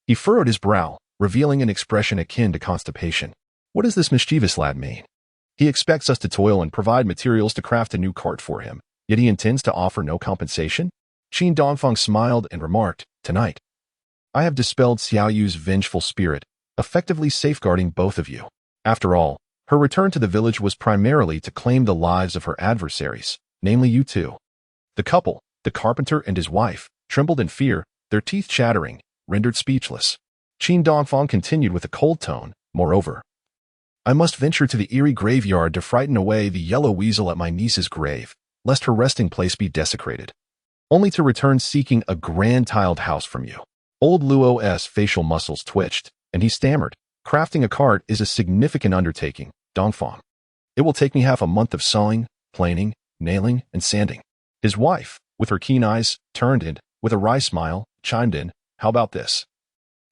He furrowed his brow, revealing an expression akin to constipation. What does this mischievous lad mean? He expects us to toil and provide materials to craft a new cart for him, yet he intends to offer no compensation? Qin Dongfang smiled and remarked, Tonight, I have dispelled Xiao Yu's vengeful spirit, effectively safeguarding both of you. After all, her return to the village was primarily to claim the lives of her adversaries, namely you two. The couple, the carpenter and his wife, trembled in fear, their teeth chattering, rendered speechless. Qin Dongfang continued with a cold tone, Moreover, I must venture to the eerie graveyard to frighten away the yellow weasel at my niece's grave, lest her resting place be desecrated, only to return seeking a grand tiled house from you. Old Luo's facial muscles twitched, and he stammered, Crafting a cart is a significant undertaking, Dongfang. It will take me half a month of sawing, planing, nailing, and sanding. His wife, with her keen eyes, turned and, with a wry smile, chimed in, How about this?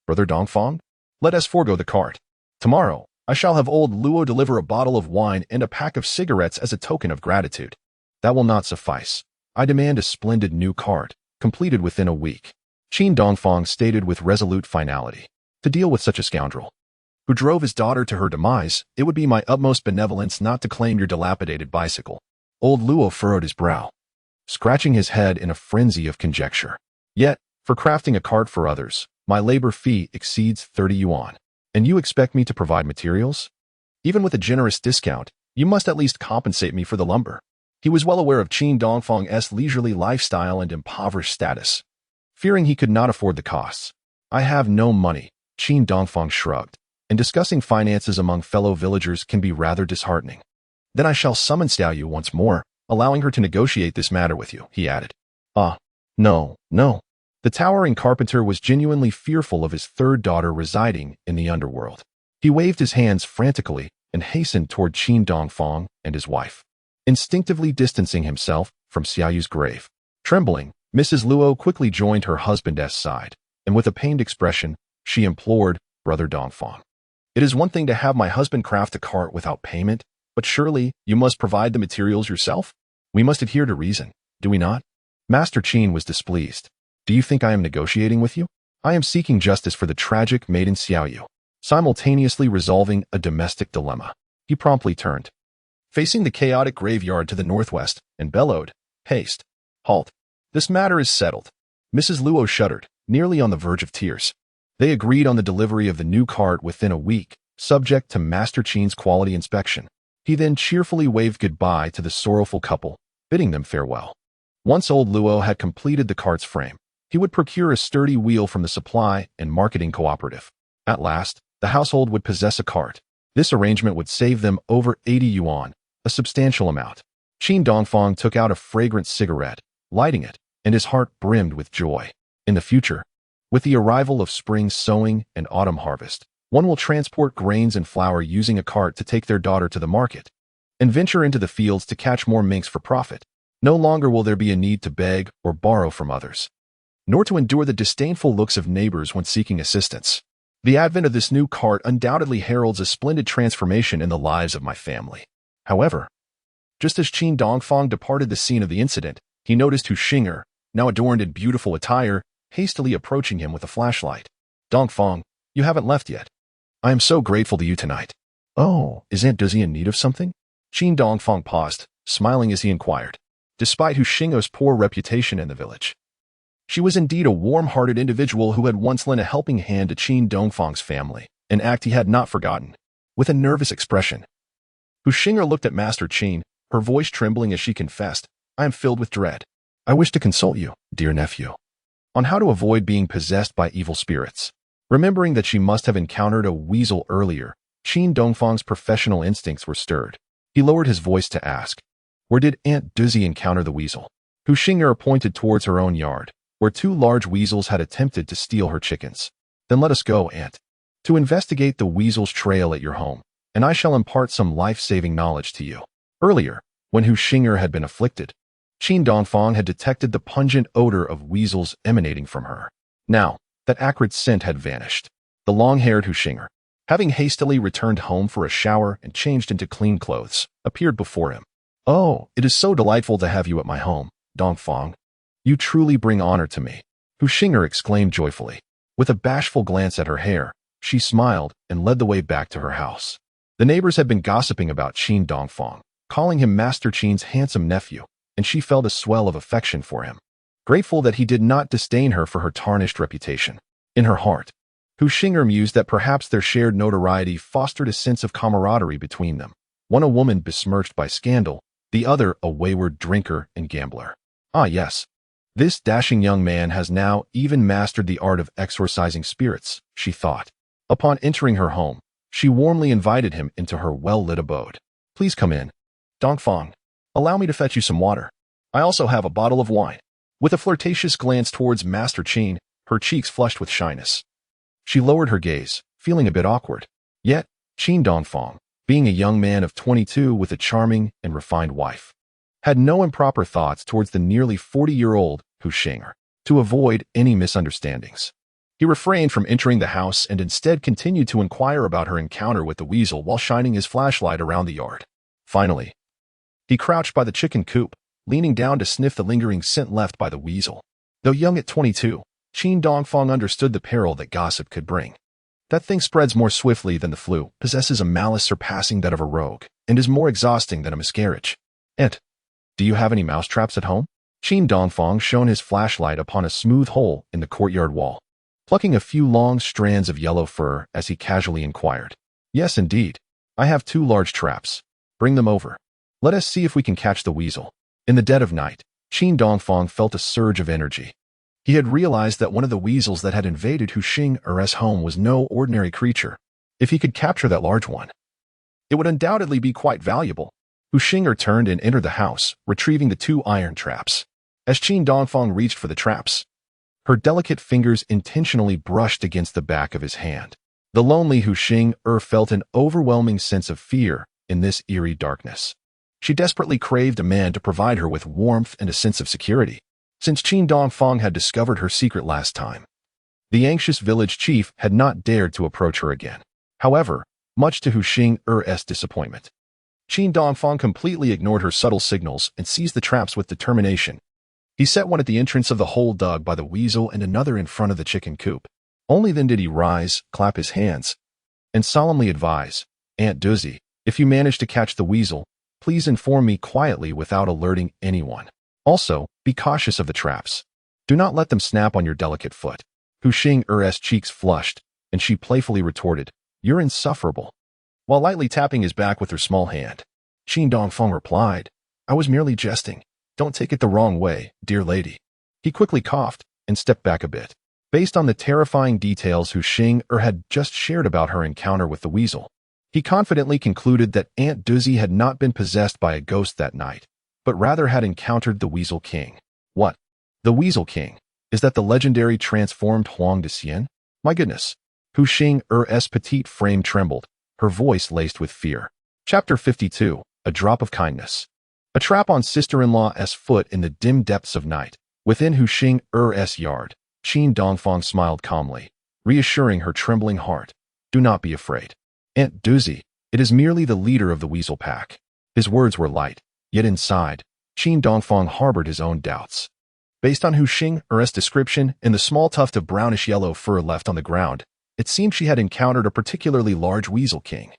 Brother Dongfang? Let us forego the cart. Tomorrow, I shall have old Luo deliver a bottle of wine and a pack of cigarettes as a token of gratitude. That will not suffice. I demand a splendid new cart, completed within a week. Qin Dongfang stated with resolute finality. To deal with such a scoundrel, who drove his daughter to her demise, it would be my utmost benevolence not to claim your dilapidated bicycle. Old Luo furrowed his brow, scratching his head in a frenzy of conjecture. Yet, for crafting a cart for others, my labor fee exceeds 30 yuan. And you expect me to provide materials? Even with a generous discount, you must at least compensate me for the lumber. He was well aware of Qin Dongfang's leisurely lifestyle and impoverished status. Fearing he could not afford the costs, I have no money, Qin Dongfang shrugged, and discussing finances among fellow villagers can be rather disheartening. Then I shall summon Xiao Yu once more, allowing her to negotiate this matter with you, he added. No. The towering carpenter was genuinely fearful of his third daughter residing in the underworld. He waved his hands frantically and hastened toward Qin Dongfang and his wife. instinctively distancing himself from Xiaoyu's grave. Trembling, Mrs. Luo quickly joined her husband's side, and with a pained expression, she implored Brother Dongfang. It is one thing to have my husband craft a cart without payment, but surely you must provide the materials yourself? We must adhere to reason, do we not? Master Qin was displeased. Do you think I am negotiating with you? I am seeking justice for the tragic maiden Xiaoyu, simultaneously resolving a domestic dilemma. He promptly turned, facing the chaotic graveyard to the northwest, and bellowed, "Haste! Halt! This matter is settled." Mrs. Luo shuddered, nearly on the verge of tears. They agreed on the delivery of the new cart within a week, subject to Master Qin's quality inspection. He then cheerfully waved goodbye to the sorrowful couple, bidding them farewell. Once old Luo had completed the cart's frame, he would procure a sturdy wheel from the supply and marketing cooperative. At last, the household would possess a cart. This arrangement would save them over 80 yuan, a substantial amount. Qin Dongfang took out a fragrant cigarette, lighting it, and his heart brimmed with joy. In the future, with the arrival of spring sowing and autumn harvest, one will transport grains and flour using a cart to take their daughter to the market and venture into the fields to catch more minks for profit. No longer will there be a need to beg or borrow from others, nor to endure the disdainful looks of neighbors when seeking assistance. The advent of this new cart undoubtedly heralds a splendid transformation in the lives of my family. However, just as Qin Dongfang departed the scene of the incident, he noticed Hu Xing'er, now adorned in beautiful attire, hastily approaching him with a flashlight. "Dongfang, you haven't left yet. I am so grateful to you tonight." "Oh, is Aunt Dizzy in need of something?" Qin Dongfang paused, smiling as he inquired. Despite Hu Xing'er's poor reputation in the village, she was indeed a warm-hearted individual who had once lent a helping hand to Qin Dongfang's family, an act he had not forgotten. With a nervous expression, Hu Xing'er looked at Master Qin, her voice trembling as she confessed, "I am filled with dread. I wish to consult you, dear nephew, on how to avoid being possessed by evil spirits." Remembering that she must have encountered a weasel earlier, Qin Dongfang's professional instincts were stirred. He lowered his voice to ask, "Where did Aunt Dizzy encounter the weasel?" Hu Xing'er pointed towards her own yard, where 2 large weasels had attempted to steal her chickens. "Then let us go, Aunt, to investigate the weasel's trail at your home, and I shall impart some life-saving knowledge to you." Earlier, when Hu Xing'er had been afflicted, Qin Dongfang had detected the pungent odor of weasels emanating from her. Now, that acrid scent had vanished. The long-haired Hu Xing'er, having hastily returned home for a shower and changed into clean clothes, appeared before him. "Oh, it is so delightful to have you at my home, Dongfang. You truly bring honor to me," Hu Xing'er exclaimed joyfully. With a bashful glance at her hair, she smiled and led the way back to her house. The neighbors had been gossiping about Qin Dongfang, calling him Master Qin's handsome nephew, and she felt a swell of affection for him, grateful that he did not disdain her for her tarnished reputation. In her heart, Hu Xing'er mused that perhaps their shared notoriety fostered a sense of camaraderie between them, one a woman besmirched by scandal, the other a wayward drinker and gambler. Ah yes, this dashing young man has now even mastered the art of exorcising spirits, she thought. Upon entering her home, she warmly invited him into her well-lit abode. "Please come in. Dongfang, allow me to fetch you some water. I also have a bottle of wine." With a flirtatious glance towards Master Qin, her cheeks flushed with shyness, she lowered her gaze, feeling a bit awkward. Yet, Qin Dongfang, being a young man of 22 with a charming and refined wife, had no improper thoughts towards the nearly 40-year-old Hu Xing'er. To avoid any misunderstandings, he refrained from entering the house and instead continued to inquire about her encounter with the weasel while shining his flashlight around the yard. Finally, he crouched by the chicken coop, leaning down to sniff the lingering scent left by the weasel. Though young at 22, Qin Dongfang understood the peril that gossip could bring. That thing spreads more swiftly than the flu, possesses a malice surpassing that of a rogue, and is more exhausting than a miscarriage. "Aunt, do you have any mousetraps at home?" Qin Dongfang shone his flashlight upon a smooth hole in the courtyard wall, plucking a few long strands of yellow fur as he casually inquired. "Yes, indeed. I have 2 large traps. Bring them over. Let us see if we can catch the weasel." In the dead of night, Qin Dongfang felt a surge of energy. He had realized that one of the weasels that had invaded Hu Xing'er's home was no ordinary creature. If he could capture that large one, it would undoubtedly be quite valuable. Hu Xing'er turned and entered the house, retrieving the 2 iron traps. As Qin Dongfang reached for the traps, her delicate fingers intentionally brushed against the back of his hand. The lonely Hu Xing'er felt an overwhelming sense of fear in this eerie darkness. She desperately craved a man to provide her with warmth and a sense of security, since Qin Dongfang had discovered her secret last time. The anxious village chief had not dared to approach her again. However, much to Hu Xing's disappointment, Qin Dongfang completely ignored her subtle signals and seized the traps with determination. He set one at the entrance of the hole dug by the weasel and another in front of the chicken coop. Only then did he rise, clap his hands, and solemnly advise, "Aunt Duzi, if you manage to catch the weasel, please inform me quietly without alerting anyone. Also, be cautious of the traps. Do not let them snap on your delicate foot." Hu Xing's cheeks flushed, and she playfully retorted, "You're insufferable," while lightly tapping his back with her small hand. Qin Dongfang replied, "I was merely jesting. Don't take it the wrong way, dear lady." He quickly coughed and stepped back a bit. Based on the terrifying details Hu Xing had just shared about her encounter with the weasel, he confidently concluded that Aunt Duzi had not been possessed by a ghost that night, but rather had encountered the Weasel King. What? The Weasel King? Is that the legendary transformed Huang de Xian? My goodness. Hu Xing's petite frame trembled, her voice laced with fear. Chapter 52, A Drop of Kindness. A trap on sister-in-law's foot in the dim depths of night. Within Hu Xing's yard, Qin Dongfang smiled calmly, reassuring her trembling heart. "Do not be afraid, Aunt Duzi. It is merely the leader of the weasel pack." His words were light, yet inside, Qin Dongfang harbored his own doubts. Based on Hu Xing's description and the small tuft of brownish-yellow fur left on the ground, it seemed she had encountered a particularly large weasel king.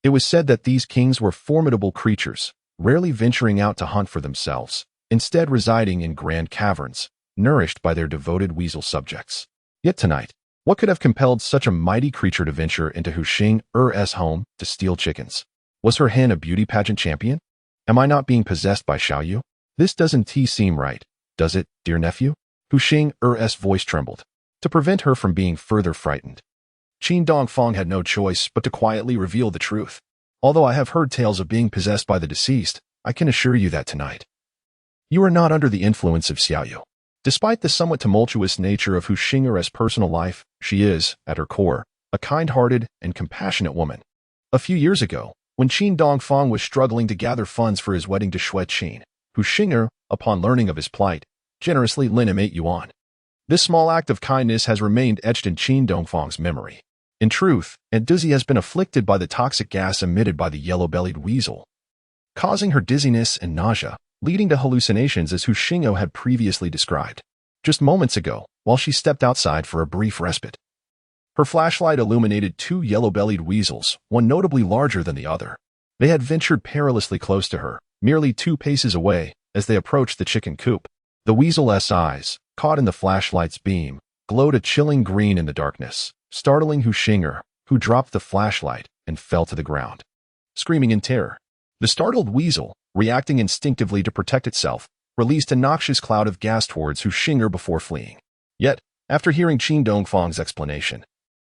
It was said that these kings were formidable creatures, rarely venturing out to hunt for themselves, instead residing in grand caverns, nourished by their devoted weasel subjects. Yet tonight, what could have compelled such a mighty creature to venture into Hu Xing's home to steal chickens? Was her hen a beauty pageant champion? Am I not being possessed by Xiaoyu? This doesn't seem right, does it, dear nephew? Hu Xing's voice trembled. To prevent her from being further frightened, Qin Dongfang had no choice but to quietly reveal the truth. "Although I have heard tales of being possessed by the deceased, I can assure you that tonight you are not under the influence of Xiaoyu. Despite the somewhat tumultuous nature of Hu Xing's personal life, she is, at her core, a kind-hearted and compassionate woman. A few years ago, when Qin Dongfang was struggling to gather funds for his wedding to Xue Qin, Hu Xing, upon learning of his plight, generously lent him 8 yuan. This small act of kindness has remained etched in Qin Dongfang's memory. In truth, Aunt Duzi has been afflicted by the toxic gas emitted by the yellow-bellied weasel, causing her dizziness and nausea, leading to hallucinations as Hu Xing had previously described. Just moments ago, while she stepped outside for a brief respite, her flashlight illuminated 2 yellow-bellied weasels, one notably larger than the other. They had ventured perilously close to her, merely 2 paces away, as they approached the chicken coop. The weasel's eyes, caught in the flashlight's beam, glowed a chilling green in the darkness, startling Hu Xing, who dropped the flashlight and fell to the ground, screaming in terror. The startled weasel, reacting instinctively to protect itself, released a noxious cloud of gas towards Hu Xing before fleeing. Yet, after hearing Qin Dongfang's explanation,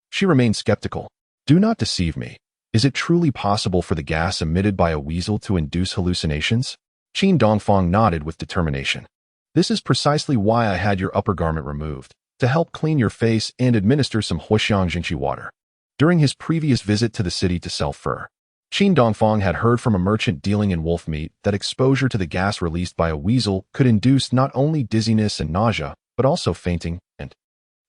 she remained skeptical. "Do not deceive me. Is it truly possible for the gas emitted by a weasel to induce hallucinations?" Qin Dongfang nodded with determination. "This is precisely why I had your upper garment removed, to help clean your face and administer some Huaxiang Jingqi water." During his previous visit to the city to sell fur, Qin Dongfang had heard from a merchant dealing in wolf meat that exposure to the gas released by a weasel could induce not only dizziness and nausea, but also fainting and,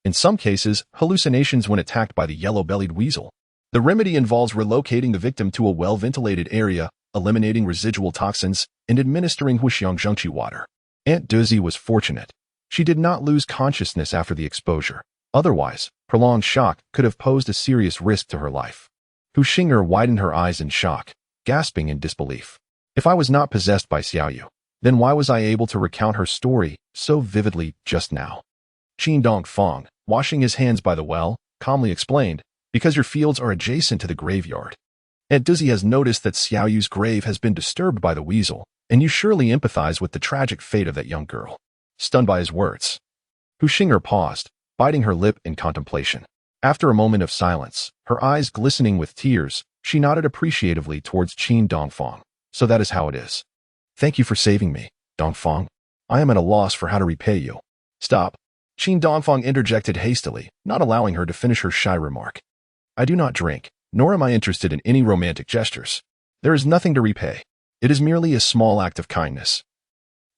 in some cases, hallucinations when attacked by the yellow-bellied weasel. The remedy involves relocating the victim to a well-ventilated area, eliminating residual toxins, and administering Huaxiang Jingqi water. Aunt Duzi was fortunate. She did not lose consciousness after the exposure. Otherwise, prolonged shock could have posed a serious risk to her life. Hu Xing widened her eyes in shock, gasping in disbelief. If I was not possessed by Xiaoyu, then why was I able to recount her story so vividly just now? Qin Dongfang, washing his hands by the well, calmly explained, "Because your fields are adjacent to the graveyard. Aunt Duzi has noticed that Xiaoyu's grave has been disturbed by the weasel, and you surely empathize with the tragic fate of that young girl." Stunned by his words, Hu Xing paused, biting her lip in contemplation. After a moment of silence, her eyes glistening with tears, she nodded appreciatively towards Qin Dongfang. "So that is how it is. Thank you for saving me, Dongfang. I am at a loss for how to repay you." "Stop." Qin Dongfang interjected hastily, not allowing her to finish her shy remark. "I do not drink, nor am I interested in any romantic gestures. There is nothing to repay. It is merely a small act of kindness.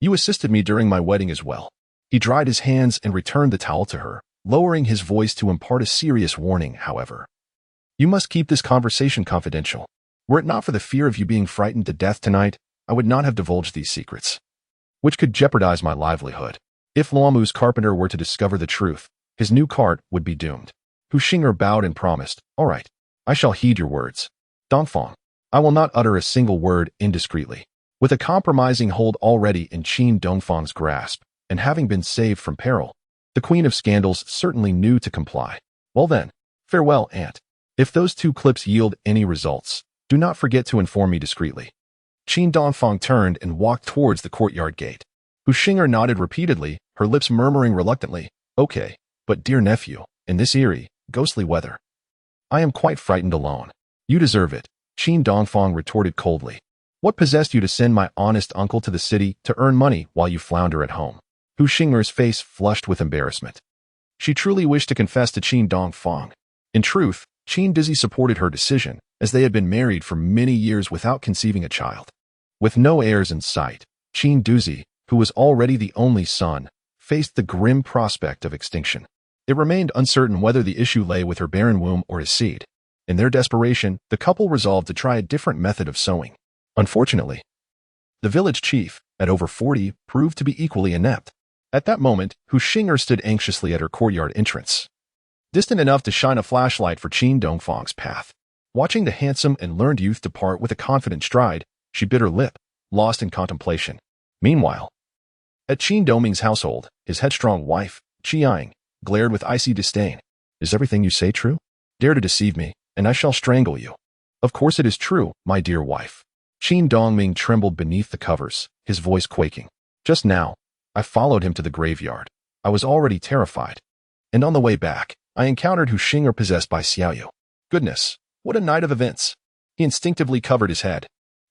You assisted me during my wedding as well. He dried his hands and returned the towel to her, lowering his voice to impart a serious warning, however. You must keep this conversation confidential. Were it not for the fear of you being frightened to death tonight, I would not have divulged these secrets, which could jeopardize my livelihood. If Luomu's carpenter were to discover the truth, his new cart would be doomed. Hu Xing'er bowed and promised, "All right, I shall heed your words. Dongfang, I will not utter a single word indiscreetly." With a compromising hold already in Qin Dongfang's grasp, and having been saved from peril, the Queen of Scandals certainly knew to comply. Well then, farewell, Aunt. If those 2 clips yield any results, do not forget to inform me discreetly. Qin Dongfang turned and walked towards the courtyard gate. Hu Xing'er nodded repeatedly, her lips murmuring reluctantly, "Okay, but dear nephew, in this eerie, ghostly weather, I am quite frightened alone." "You deserve it," Qin Dongfang retorted coldly. "What possessed you to send my honest uncle to the city to earn money while you flounder at home?" Hu Xing'er's face flushed with embarrassment. She truly wished to confess to Qin Dongfang. In truth, Qin Dizzy supported her decision, as they had been married for many years without conceiving a child. With no heirs in sight, Qin Dizzy, who was already the only son, faced the grim prospect of extinction. It remained uncertain whether the issue lay with her barren womb or his seed. In their desperation, the couple resolved to try a different method of sowing. Unfortunately, the village chief, at over 40, proved to be equally inept. At that moment, Hu Xing'er stood anxiously at her courtyard entrance, distant enough to shine a flashlight for Qin Dongfang's path. Watching the handsome and learned youth depart with a confident stride, she bit her lip, lost in contemplation. Meanwhile, at Qin Dongming's household, his headstrong wife, Qiang, glared with icy disdain. "Is everything you say true? Dare to deceive me, and I shall strangle you." "Of course it is true, my dear wife." Qin Dongming trembled beneath the covers, his voice quaking. "Just now, I followed him to the graveyard. I was already terrified. And on the way back, I encountered Hu Xing'er possessed by Xiaoyu. Goodness, what a night of events." He instinctively covered his head.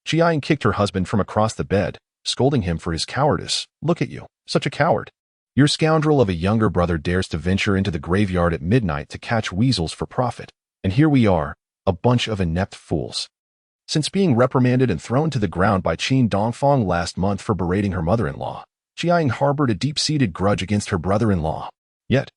Qiang kicked her husband from across the bed, scolding him for his cowardice. "Look at you, such a coward. Your scoundrel of a younger brother dares to venture into the graveyard at midnight to catch weasels for profit. And here we are, a bunch of inept fools." Since being reprimanded and thrown to the ground by Qin Dongfang last month for berating her mother-in-law, Qiang harbored a deep-seated grudge against her brother-in-law. Yet,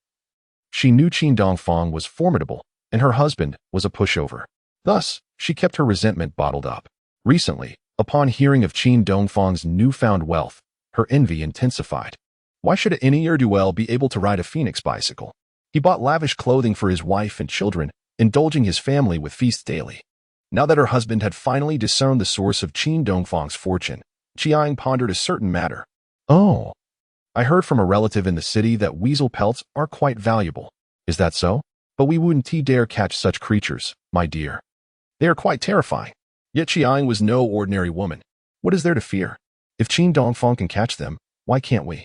she knew Qin Dongfang was formidable, and her husband was a pushover. Thus, she kept her resentment bottled up. Recently, upon hearing of Qin Dongfang's newfound wealth, her envy intensified. Why should any ne'er-do-well be able to ride a phoenix bicycle? He bought lavish clothing for his wife and children, indulging his family with feasts daily. Now that her husband had finally discerned the source of Qin Dongfang's fortune, Qiang pondered a certain matter. "Oh, I heard from a relative in the city that weasel pelts are quite valuable. Is that so? But we wouldn't dare catch such creatures, my dear. They are quite terrifying." Yet Qiang was no ordinary woman. What is there to fear? If Qin Dongfang can catch them, why can't we?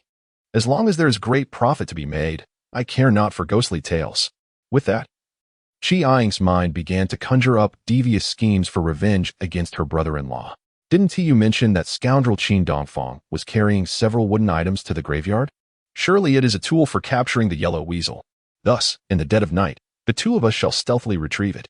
As long as there is great profit to be made, I care not for ghostly tales. With that, Qiang's mind began to conjure up devious schemes for revenge against her brother-in-law. "Didn't you mention that scoundrel Qin Dongfang was carrying several wooden items to the graveyard? Surely it is a tool for capturing the yellow weasel. Thus, in the dead of night, the 2 of us shall stealthily retrieve it.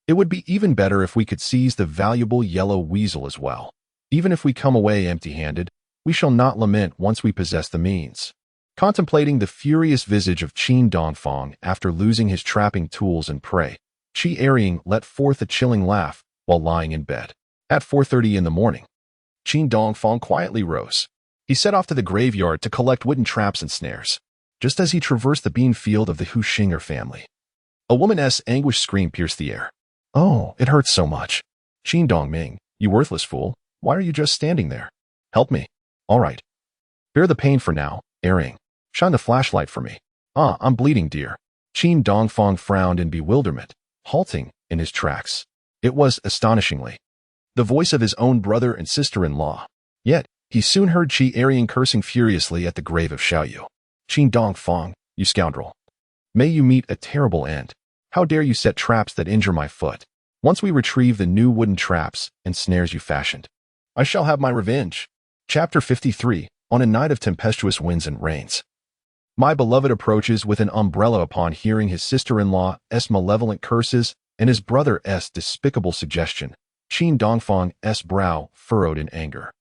It would be even better if we could seize the valuable yellow weasel as well. Even if we come away empty-handed, we shall not lament once we possess the means." Contemplating the furious visage of Qin Dongfang after losing his trapping tools and prey, Qiang let forth a chilling laugh while lying in bed. At 4:30 in the morning, Qin Dongfang quietly rose. He set off to the graveyard to collect wooden traps and snares. Just as he traversed the bean field of the Hu Xing'er family, a woman's anguished scream pierced the air. "Oh, it hurts so much. Qin Dongming, you worthless fool, why are you just standing there? Help me." "All right. Bear the pain for now, Qiang. Shine the flashlight for me." "Ah, I'm bleeding, dear." Qin Dongfang frowned in bewilderment, halting in his tracks. It was, astonishingly, the voice of his own brother and sister-in-law. Yet, he soon heard Qiang cursing furiously at the grave of Xiaoyu. "Qin Dongfang, you scoundrel. May you meet a terrible end. How dare you set traps that injure my foot? Once we retrieve the new wooden traps and snares you fashioned, I shall have my revenge." Chapter 53, On a Night of Tempestuous Winds and Rains. My beloved approaches with an umbrella upon hearing his sister-in-law's malevolent curses and his brother's despicable suggestion. Qin Dongfang's brow furrowed in anger.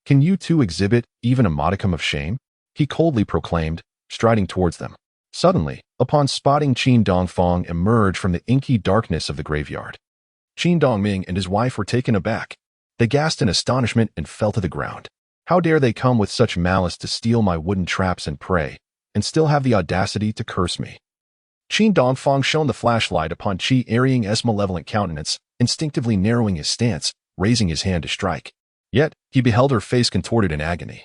Can you two exhibit even a modicum of shame? He coldly proclaimed, striding towards them. Suddenly, upon spotting Qin Dongfang emerge from the inky darkness of the graveyard, Qin Dongming and his wife were taken aback. They gasped in astonishment and fell to the ground. How dare they come with such malice to steal my wooden traps and prey, and still have the audacity to curse me? Qin Dongfang shone the flashlight upon Qi Arying's malevolent countenance, instinctively narrowing his stance, raising his hand to strike. Yet, he beheld her face contorted in agony.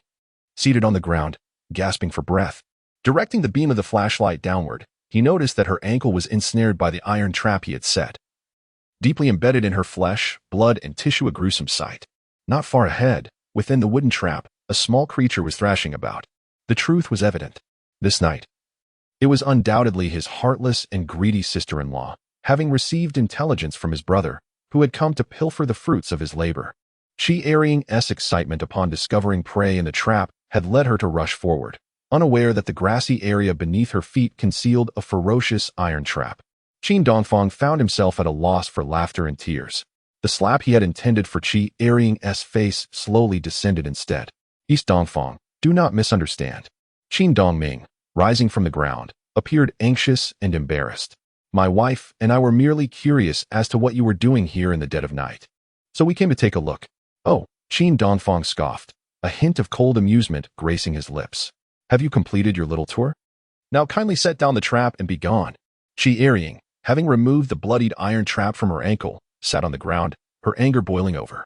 Seated on the ground, gasping for breath, directing the beam of the flashlight downward, he noticed that her ankle was ensnared by the iron trap he had set. Deeply embedded in her flesh, blood, and tissue, a gruesome sight. Not far ahead, within the wooden trap, a small creature was thrashing about. The truth was evident. This night, it was undoubtedly his heartless and greedy sister-in-law, having received intelligence from his brother, who had come to pilfer the fruits of his labor. Qi Arying's excitement upon discovering prey in the trap had led her to rush forward, unaware that the grassy area beneath her feet concealed a ferocious iron trap. Qin Dongfang found himself at a loss for laughter and tears. The slap he had intended for Qi Arying's face slowly descended instead. East Dongfang, do not misunderstand. Qin Dongming, rising from the ground, appeared anxious and embarrassed. My wife and I were merely curious as to what you were doing here in the dead of night. So we came to take a look. Oh, Qin Dongfang scoffed, a hint of cold amusement gracing his lips. Have you completed your little tour? Now kindly set down the trap and be gone. Qi Arying, having removed the bloodied iron trap from her ankle, sat on the ground, her anger boiling over.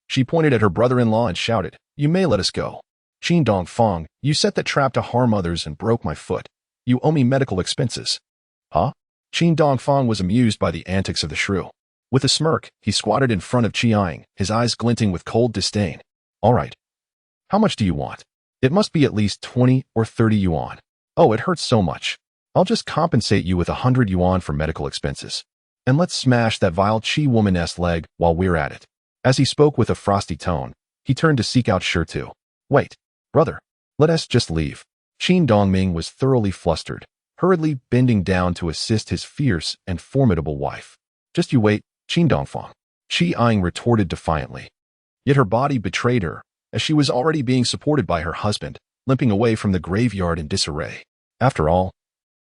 She pointed at her brother-in-law and shouted, "You may let us go. Qin Dongfang, you set that trap to harm others and broke my foot. You owe me medical expenses." Huh? Qin Dongfang was amused by the antics of the shrew. With a smirk, he squatted in front of Qiang, his eyes glinting with cold disdain. All right. How much do you want? It must be at least 20 or 30 yuan. Oh, it hurts so much. I'll just compensate you with 100 yuan for medical expenses. And let's smash that vile Qi woman's leg while we're at it. As he spoke with a frosty tone, he turned to seek out Xue Qin. Wait, brother, let us just leave. Qin Dongming was thoroughly flustered, hurriedly bending down to assist his fierce and formidable wife. Just you wait, Qin Dongfang. Qiang retorted defiantly. Yet her body betrayed her, as she was already being supported by her husband, limping away from the graveyard in disarray. After all,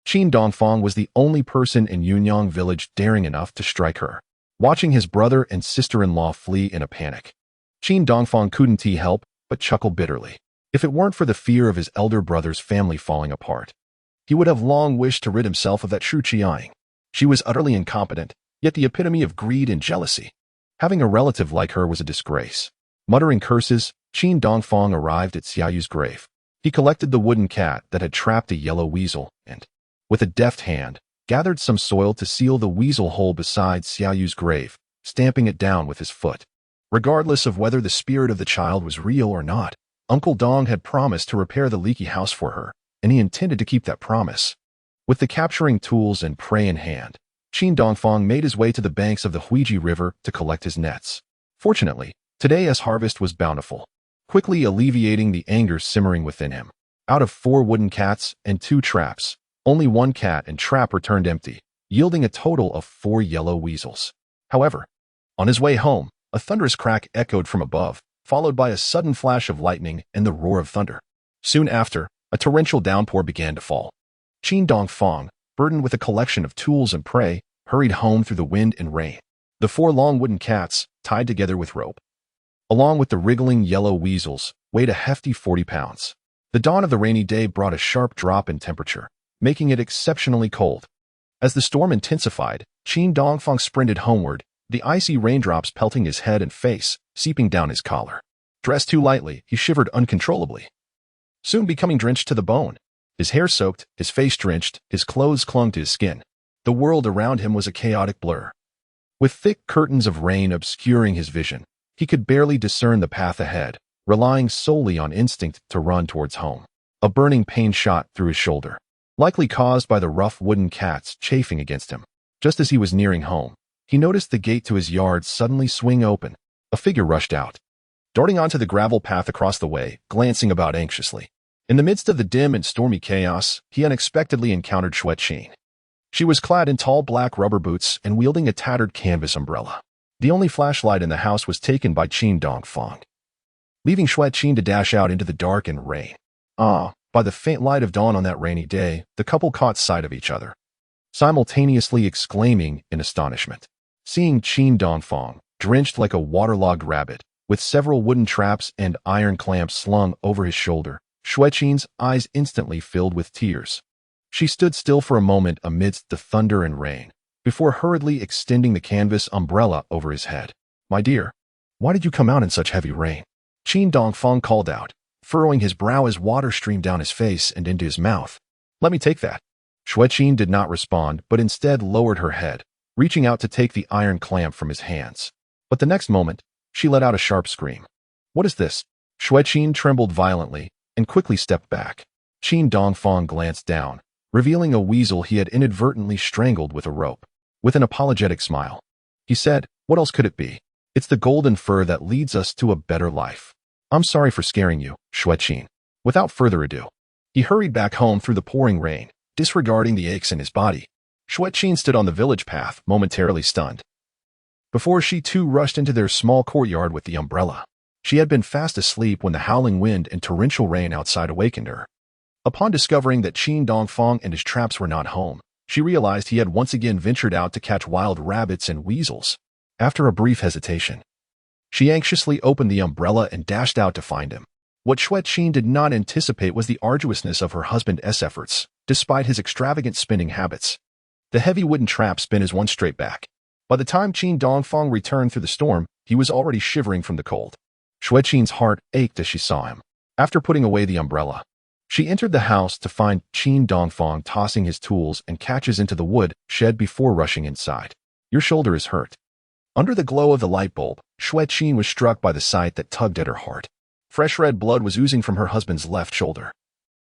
Qin Dongfang was the only person in Yunyang village daring enough to strike her. Watching his brother and sister-in-law flee in a panic, Qin Dongfang couldn't help but chuckle bitterly. If it weren't for the fear of his elder brother's family falling apart, he would have long wished to rid himself of that true Qiang. She was utterly incompetent, yet the epitome of greed and jealousy. Having a relative like her was a disgrace. Muttering curses, Qin Dongfang arrived at Xiaoyu's grave. He collected the wooden cat that had trapped a yellow weasel and, with a deft hand, gathered some soil to seal the weasel hole beside Xiaoyu's grave, stamping it down with his foot. Regardless of whether the spirit of the child was real or not, Uncle Dong had promised to repair the leaky house for her, and he intended to keep that promise. With the capturing tools and prey in hand, Qin Dongfang made his way to the banks of the Huiji River to collect his nets. Fortunately, today's harvest was bountiful, quickly alleviating the anger simmering within him. Out of 4 wooden cats and 2 traps, only 1 cat and trap returned empty, yielding a total of 4 yellow weasels. However, on his way home, a thunderous crack echoed from above, followed by a sudden flash of lightning and the roar of thunder. Soon after, a torrential downpour began to fall. Qin Dongfang, burdened with a collection of tools and prey, hurried home through the wind and rain. The 4 long wooden cats, tied together with rope, along with the wriggling yellow weasels, weighed a hefty 40 pounds. The dawn of the rainy day brought a sharp drop in temperature, making it exceptionally cold. As the storm intensified, Qin Dongfang sprinted homeward, the icy raindrops pelting his head and face, seeping down his collar. Dressed too lightly, he shivered uncontrollably, soon becoming drenched to the bone. His hair soaked, his face drenched, his clothes clung to his skin. The world around him was a chaotic blur. With thick curtains of rain obscuring his vision, he could barely discern the path ahead, relying solely on instinct to run towards home. A burning pain shot through his shoulder, likely caused by the rough wooden cats chafing against him. Just as he was nearing home, he noticed the gate to his yard suddenly swing open. A figure rushed out, darting onto the gravel path across the way, glancing about anxiously. In the midst of the dim and stormy chaos, he unexpectedly encountered Xue Qin. She was clad in tall black rubber boots and wielding a tattered canvas umbrella. The only flashlight in the house was taken by Qin Dongfang, leaving Xue Qin to dash out into the dark and rain. By the faint light of dawn on that rainy day, the couple caught sight of each other, simultaneously exclaiming in astonishment. Seeing Qin Dongfang, drenched like a waterlogged rabbit, with several wooden traps and iron clamps slung over his shoulder, Xue Qin's eyes instantly filled with tears. She stood still for a moment amidst the thunder and rain, before hurriedly extending the canvas umbrella over his head. "My dear, why did you come out in such heavy rain?" Qin Dongfang called out, furrowing his brow as water streamed down his face and into his mouth. "Let me take that." Xue Qin did not respond, but instead lowered her head, reaching out to take the iron clamp from his hands. But the next moment, she let out a sharp scream. "What is this?" Xue Qin trembled violently and quickly stepped back. Qin Dongfang glanced down, revealing a weasel he had inadvertently strangled with a rope. With an apologetic smile, he said, "What else could it be? It's the golden fur that leads us to a better life. I'm sorry for scaring you, Xue Qin." Without further ado, he hurried back home through the pouring rain, disregarding the aches in his body. Xue Qin stood on the village path, momentarily stunned, before she too rushed into their small courtyard with the umbrella. She had been fast asleep when the howling wind and torrential rain outside awakened her. Upon discovering that Qin Dongfang and his traps were not home, she realized he had once again ventured out to catch wild rabbits and weasels. After a brief hesitation, she anxiously opened the umbrella and dashed out to find him. What Xue Qin did not anticipate was the arduousness of her husband's efforts, despite his extravagant spinning habits. The heavy wooden trap spin his one straight back. By the time Qin Dongfang returned through the storm, he was already shivering from the cold. Xue Qin's heart ached as she saw him. After putting away the umbrella, she entered the house to find Qin Dongfang tossing his tools and catches into the wood shed before rushing inside. "Your shoulder is hurt." Under the glow of the light bulb, Xue Qin was struck by the sight that tugged at her heart. Fresh red blood was oozing from her husband's left shoulder,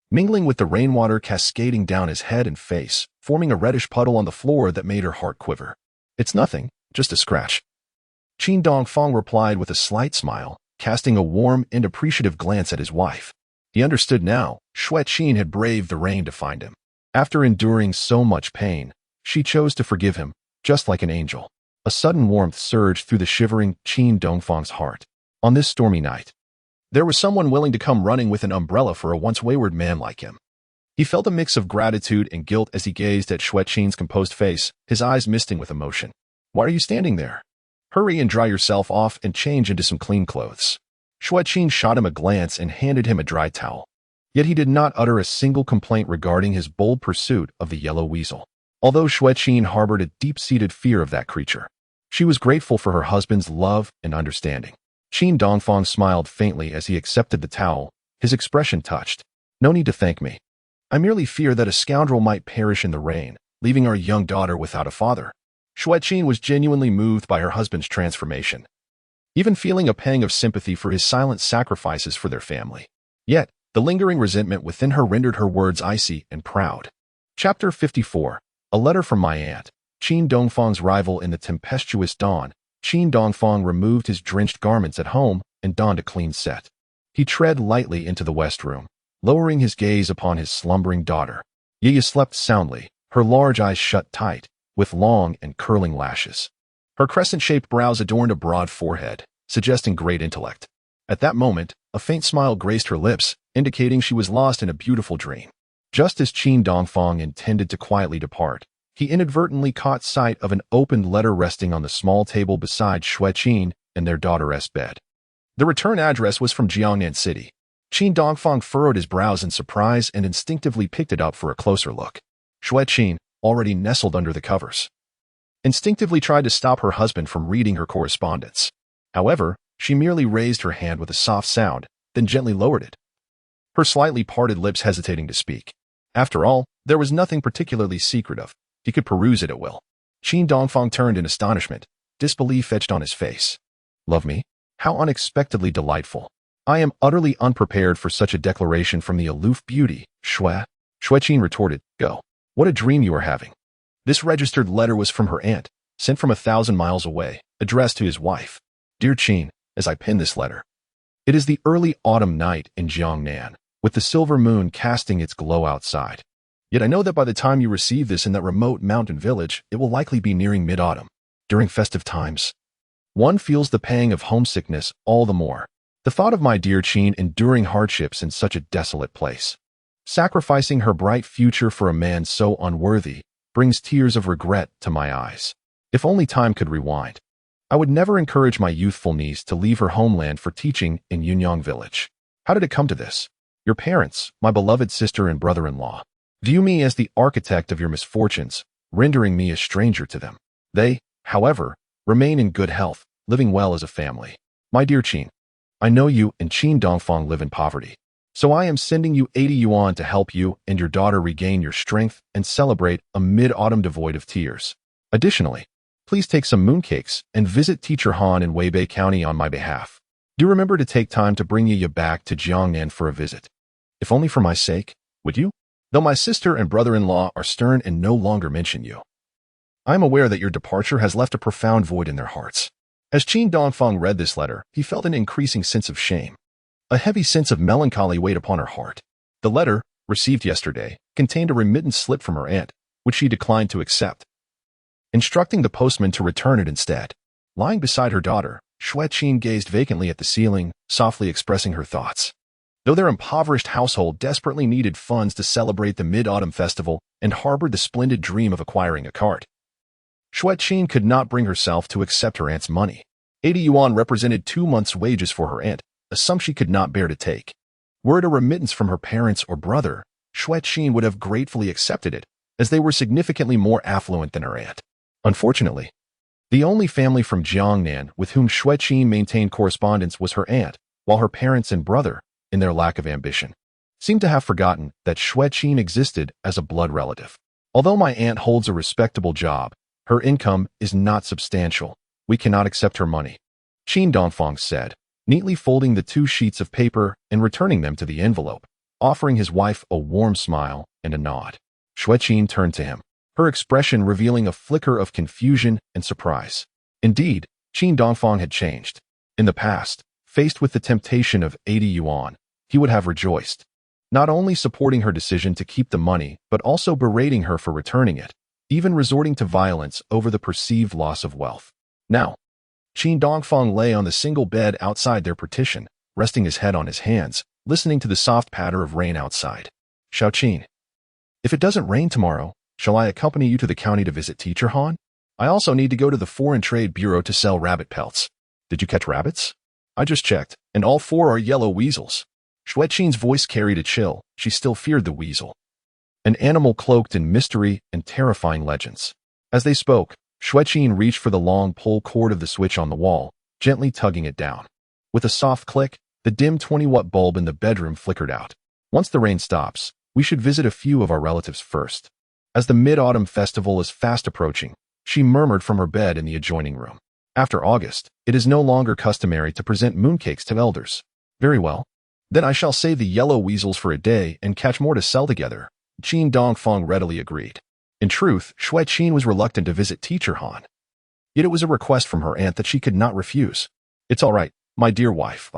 mingling with the rainwater cascading down his head and face, forming a reddish puddle on the floor that made her heart quiver. "It's nothing, just a scratch." Qin Dongfang replied with a slight smile, casting a warm and appreciative glance at his wife. He understood now. Xue Qin had braved the rain to find him. After enduring so much pain, she chose to forgive him, just like an angel. A sudden warmth surged through the shivering Qin Dongfang's heart. On this stormy night, there was someone willing to come running with an umbrella for a once wayward man like him. He felt a mix of gratitude and guilt as he gazed at Xue Qin's composed face, his eyes misting with emotion. "Why are you standing there? Hurry and dry yourself off and change into some clean clothes." Xue Qin shot him a glance and handed him a dry towel. Yet he did not utter a single complaint regarding his bold pursuit of the yellow weasel. Although Xue Qin harbored a deep-seated fear of that creature, she was grateful for her husband's love and understanding. Qin Dongfang smiled faintly as he accepted the towel, his expression touched. "No need to thank me. I merely fear that a scoundrel might perish in the rain, leaving our young daughter without a father." Xue Qin was genuinely moved by her husband's transformation, even feeling a pang of sympathy for his silent sacrifices for their family. Yet, the lingering resentment within her rendered her words icy and proud. Chapter 54. A Letter from My Aunt. Qin Dongfang's rival in the tempestuous dawn. Qin Dongfang removed his drenched garments at home and donned a clean set. He tread lightly into the west room, lowering his gaze upon his slumbering daughter. Yaya slept soundly, her large eyes shut tight, with long and curling lashes. Her crescent-shaped brows adorned a broad forehead, suggesting great intellect. At that moment, a faint smile graced her lips, indicating she was lost in a beautiful dream. Just as Qin Dongfang intended to quietly depart, he inadvertently caught sight of an opened letter resting on the small table beside Xue Qin and their daughter's bed. The return address was from Jiangnan City. Qin Dongfang furrowed his brows in surprise and instinctively picked it up for a closer look. Xue Qin, already nestled under the covers, instinctively tried to stop her husband from reading her correspondence. However, she merely raised her hand with a soft sound, then gently lowered it, her slightly parted lips hesitating to speak. After all, there was nothing particularly secretive. He could peruse it at will. Qin Dongfang turned in astonishment, disbelief etched on his face. "Love me? How unexpectedly delightful. I am utterly unprepared for such a declaration from the aloof beauty, Xue." Xue Qin retorted, "Go. What a dream you are having." This registered letter was from her aunt, sent from 1,000 miles away, addressed to his wife. "Dear Qin, as I pen this letter, it is the early autumn night in Jiangnan, with the silver moon casting its glow outside. Yet I know that by the time you receive this in that remote mountain village, it will likely be nearing mid-autumn, during festive times. one feels the pang of homesickness all the more. The thought of my dear Qin enduring hardships in such a desolate place, sacrificing her bright future for a man so unworthy, brings tears of regret to my eyes. If only time could rewind, I would never encourage my youthful niece to leave her homeland for teaching in Yunyang village. How did it come to this? Your parents, my beloved sister and brother-in-law, view me as the architect of your misfortunes, rendering me a stranger to them. They, however, remain in good health, living well as a family. My dear Qin, I know you and Qin Dongfang live in poverty, so I am sending you 80 yuan to help you and your daughter regain your strength and celebrate a mid-autumn devoid of tears. Additionally, please take some mooncakes and visit Teacher Han in Weibei County on my behalf. Do remember to take time to bring Yaya back to Jiangnan for a visit. If only for my sake, would you? Though my sister and brother-in-law are stern and no longer mention you, I am aware that your departure has left a profound void in their hearts. As Qin Dongfang read this letter, he felt an increasing sense of shame. A heavy sense of melancholy weighed upon her heart. The letter, received yesterday, contained a remittance slip from her aunt, which she declined to accept, instructing the postman to return it instead. Lying beside her daughter, Xue Qin gazed vacantly at the ceiling, softly expressing her thoughts. Though their impoverished household desperately needed funds to celebrate the Mid-Autumn Festival and harbored the splendid dream of acquiring a cart, Xue Qin could not bring herself to accept her aunt's money. 80 yuan represented 2 months' wages for her aunt, a sum she could not bear to take. Were it a remittance from her parents or brother, Xue Qin would have gratefully accepted it, as they were significantly more affluent than her aunt. Unfortunately, the only family from Jiangnan with whom Xue Qin maintained correspondence was her aunt, while her parents and brother, in their lack of ambition, seemed to have forgotten that Xue Qin existed as a blood relative. Although my aunt holds a respectable job, her income is not substantial. We cannot accept her money, Qin Dongfang said, neatly folding the 2 sheets of paper and returning them to the envelope, offering his wife a warm smile and a nod. Xue Qin turned to him, her expression revealing a flicker of confusion and surprise. Indeed, Qin Dongfang had changed. In the past, faced with the temptation of 80 yuan, he would have rejoiced, not only supporting her decision to keep the money, but also berating her for returning it, even resorting to violence over the perceived loss of wealth. Now, Qin Dongfang lay on the single bed outside their partition, resting his head on his hands, listening to the soft patter of rain outside. Xiao Qin, if it doesn't rain tomorrow, shall I accompany you to the county to visit Teacher Han? I also need to go to the Foreign Trade Bureau to sell rabbit pelts. Did you catch rabbits? I just checked, and all 4 are yellow weasels. Xue Qin's voice carried a chill. She still feared the weasel, an animal cloaked in mystery and terrifying legends. As they spoke, Xue Qin reached for the long pull cord of the switch on the wall, gently tugging it down. With a soft click, the dim 20-watt bulb in the bedroom flickered out. Once the rain stops, we should visit a few of our relatives first. As the Mid-Autumn Festival is fast approaching, she murmured from her bed in the adjoining room. After August, it is no longer customary to present mooncakes to elders. Very well. Then I shall save the yellow weasels for a day and catch more to sell together, Qin Dongfang readily agreed. In truth, Xue Qin was reluctant to visit Teacher Han. Yet it was a request from her aunt that she could not refuse. It's all right, my dear wife.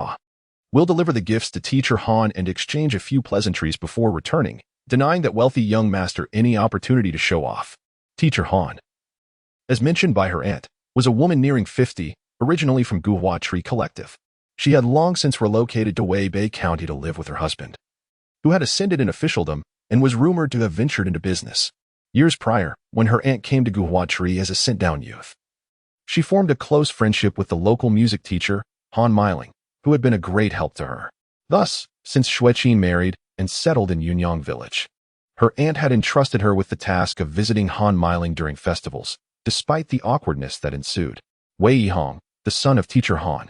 We'll deliver the gifts to Teacher Han and exchange a few pleasantries before returning, denying that wealthy young master any opportunity to show off. Teacher Han, as mentioned by her aunt, was a woman nearing 50, originally from Guhua Tree Collective. She had long since relocated to Weibei County to live with her husband, who had ascended in officialdom and was rumored to have ventured into business. Years prior, when her aunt came to Guhua Tree as a sent-down youth, she formed a close friendship with the local music teacher, Han Miling, who had been a great help to her. Thus, since Xue Qin married and settled in Yunyang village, her aunt had entrusted her with the task of visiting Han Miling during festivals, despite the awkwardness that ensued. Wei Yihong, the son of Teacher Han,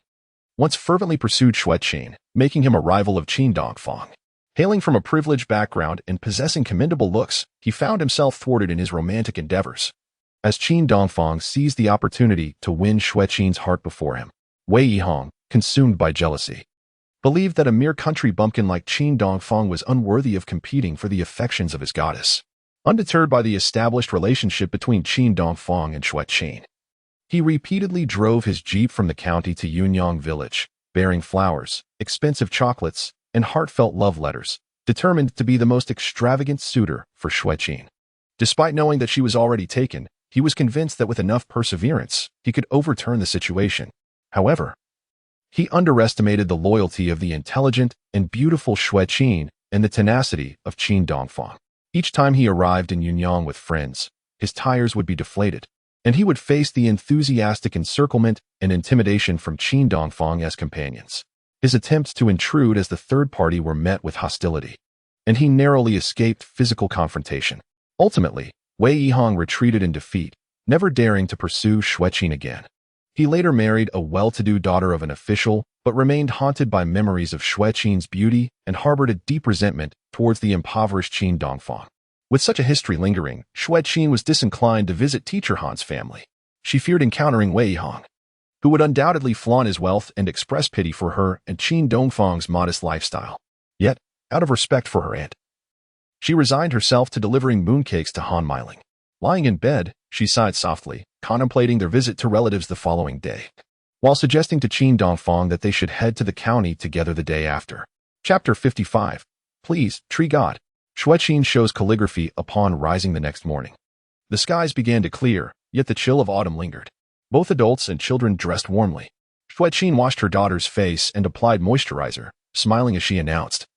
once fervently pursued Xue Qin, making him a rival of Qin Dongfang. Hailing from a privileged background and possessing commendable looks, he found himself thwarted in his romantic endeavors. As Qin Dongfang seized the opportunity to win Xue Qin's heart before him, Wei Yihong, consumed by jealousy, believed that a mere country bumpkin like Qin Dongfang was unworthy of competing for the affections of his goddess. Undeterred by the established relationship between Qin Dongfang and Xue Qin, he repeatedly drove his jeep from the county to Yunyang village, bearing flowers, expensive chocolates, and heartfelt love letters, determined to be the most extravagant suitor for Xue Qin. Despite knowing that she was already taken, He was convinced that with enough perseverance, he could overturn the situation. However, he underestimated the loyalty of the intelligent and beautiful Xue Qin and the tenacity of Qin Dongfang. Each time he arrived in Yunyang with friends, his tires would be deflated, and he would face the enthusiastic encirclement and intimidation from Qin Dongfang as companions. His attempts to intrude as the third party were met with hostility, and he narrowly escaped physical confrontation. Ultimately, Wei Yihong retreated in defeat, never daring to pursue Xue Qin again. He later married a well-to-do daughter of an official, but remained haunted by memories of Xue Qin's beauty and harbored a deep resentment towards the impoverished Qin Dongfang. With such a history lingering, Xue Qin was disinclined to visit teacher Han's family. She feared encountering Wei Yihong, who would undoubtedly flaunt his wealth and express pity for her and Qin Dongfang's modest lifestyle. Yet, out of respect for her aunt, she resigned herself to delivering mooncakes to Han Meiling. Lying in bed, she sighed softly, contemplating their visit to relatives the following day, while suggesting to Qin Dongfang that they should head to the county together the day after. Chapter 55. Please, Tree God. Xue Qin shows calligraphy upon rising the next morning. The skies began to clear, yet the chill of autumn lingered. Both adults and children dressed warmly. Xue Qin washed her daughter's face and applied moisturizer, smiling as she announced,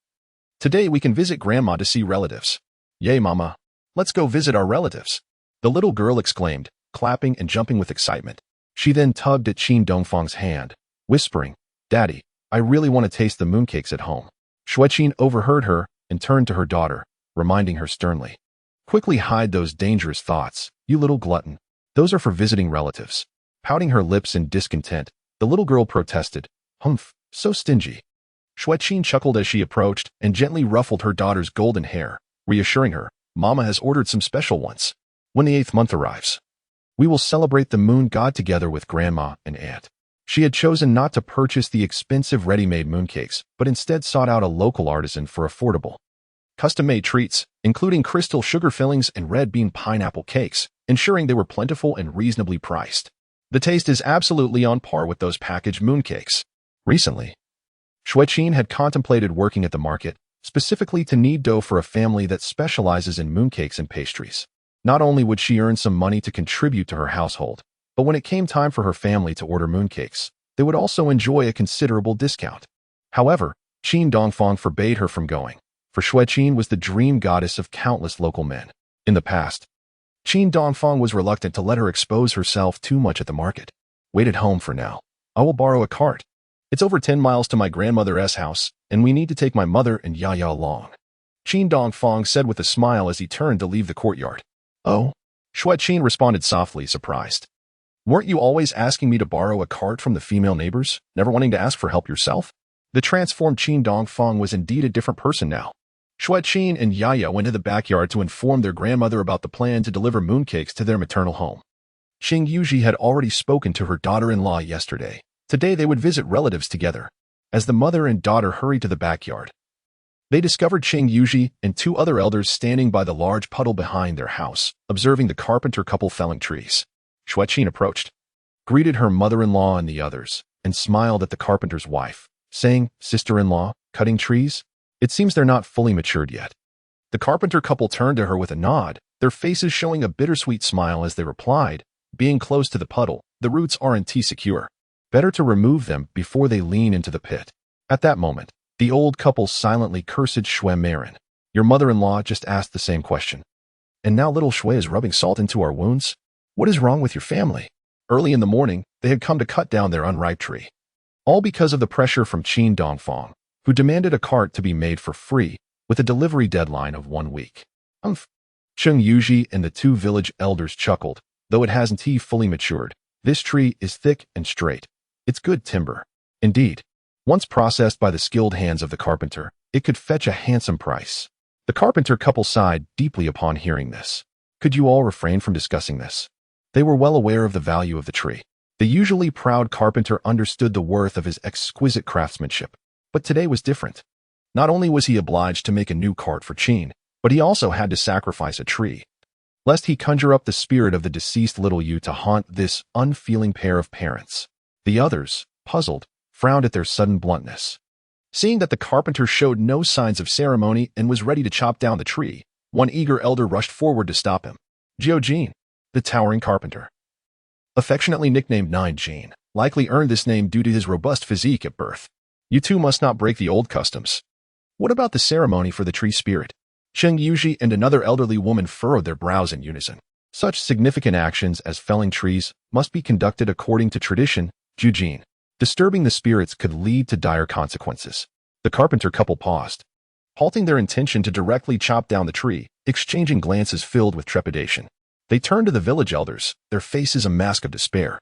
"Today we can visit Grandma to see relatives." "Yay, Mama. Let's go visit our relatives," the little girl exclaimed, clapping and jumping with excitement. She then tugged at Qin Dongfang's hand, whispering, "Daddy, I really want to taste the mooncakes at home." Xue Qin overheard her and turned to her daughter, reminding her sternly, "Quickly hide those dangerous thoughts, you little glutton. Those are for visiting relatives." Pouting her lips in discontent, the little girl protested, "Humph, so stingy." Xue Qin chuckled as she approached and gently ruffled her daughter's golden hair, reassuring her, "Mama has ordered some special ones. When the 8th month arrives, we will celebrate the moon god together with Grandma and Aunt." She had chosen not to purchase the expensive ready-made mooncakes, but instead sought out a local artisan for affordable, custom-made treats, including crystal sugar fillings and red bean pineapple cakes, ensuring they were plentiful and reasonably priced. The taste is absolutely on par with those packaged mooncakes. Recently, Xue Qin had contemplated working at the market, specifically to knead dough for a family that specializes in mooncakes and pastries. Not only would she earn some money to contribute to her household, but when it came time for her family to order mooncakes, they would also enjoy a considerable discount. However, Qin Dongfang forbade her from going, for Xue Qin was the dream goddess of countless local men. In the past, Qin Dongfang was reluctant to let her expose herself too much at the market. "Wait at home for now. I will borrow a cart. It's over 10 miles to my grandmother's house, and we need to take my mother and Yaya along," Qin Dongfang said with a smile as he turned to leave the courtyard. "Oh?" Xue Qin responded softly, surprised. "Weren't you always asking me to borrow a cart from the female neighbors, never wanting to ask for help yourself?" The transformed Qin Dongfang was indeed a different person now. Xue Qin and Yaya went to the backyard to inform their grandmother about the plan to deliver mooncakes to their maternal home. Qing Yuji had already spoken to her daughter-in-law yesterday. Today they would visit relatives together. As the mother and daughter hurried to the backyard, they discovered Qing Yuji and 2 other elders standing by the large puddle behind their house, observing the carpenter couple felling trees. Xue Qin approached, greeted her mother-in-law and the others, and smiled at the carpenter's wife, saying, "Sister-in-law, cutting trees? It seems they're not fully matured yet." The carpenter couple turned to her with a nod, their faces showing a bittersweet smile as they replied, "Being close to the puddle, the roots aren't secure. Better to remove them before they lean into the pit." At that moment, the old couple silently cursed Xue Marin. "Your mother-in-law just asked the same question. And now little Xue is rubbing salt into our wounds? What is wrong with your family?" Early in the morning, they had come to cut down their unripe tree. All because of the pressure from Qin Dongfang, who demanded a cart to be made for free, with a delivery deadline of 1 week. "Humph." Qing Yuji and the 2 village elders chuckled, "Though it hasn't fully matured, this tree is thick and straight. It's good timber." Indeed, once processed by the skilled hands of the carpenter, it could fetch a handsome price. The carpenter couple sighed deeply upon hearing this. Could you all refrain from discussing this? They were well aware of the value of the tree. The usually proud carpenter understood the worth of his exquisite craftsmanship, but today was different. Not only was he obliged to make a new cart for Qin, but he also had to sacrifice a tree, lest he conjure up the spirit of the deceased little Yu to haunt this unfeeling pair of parents. The others, puzzled, frowned at their sudden bluntness. Seeing that the carpenter showed no signs of ceremony and was ready to chop down the tree, one eager elder rushed forward to stop him. "Jiao Jin, the towering carpenter. Affectionately nicknamed Nine Jin, likely earned this name due to his robust physique at birth. You two must not break the old customs. What about the ceremony for the tree spirit? Cheng Yuji and another elderly woman furrowed their brows in unison. Such significant actions as felling trees must be conducted according to tradition, Jujin. Disturbing the spirits could lead to dire consequences. The carpenter couple paused, halting their intention to directly chop down the tree, exchanging glances filled with trepidation. They turned to the village elders, their faces a mask of despair.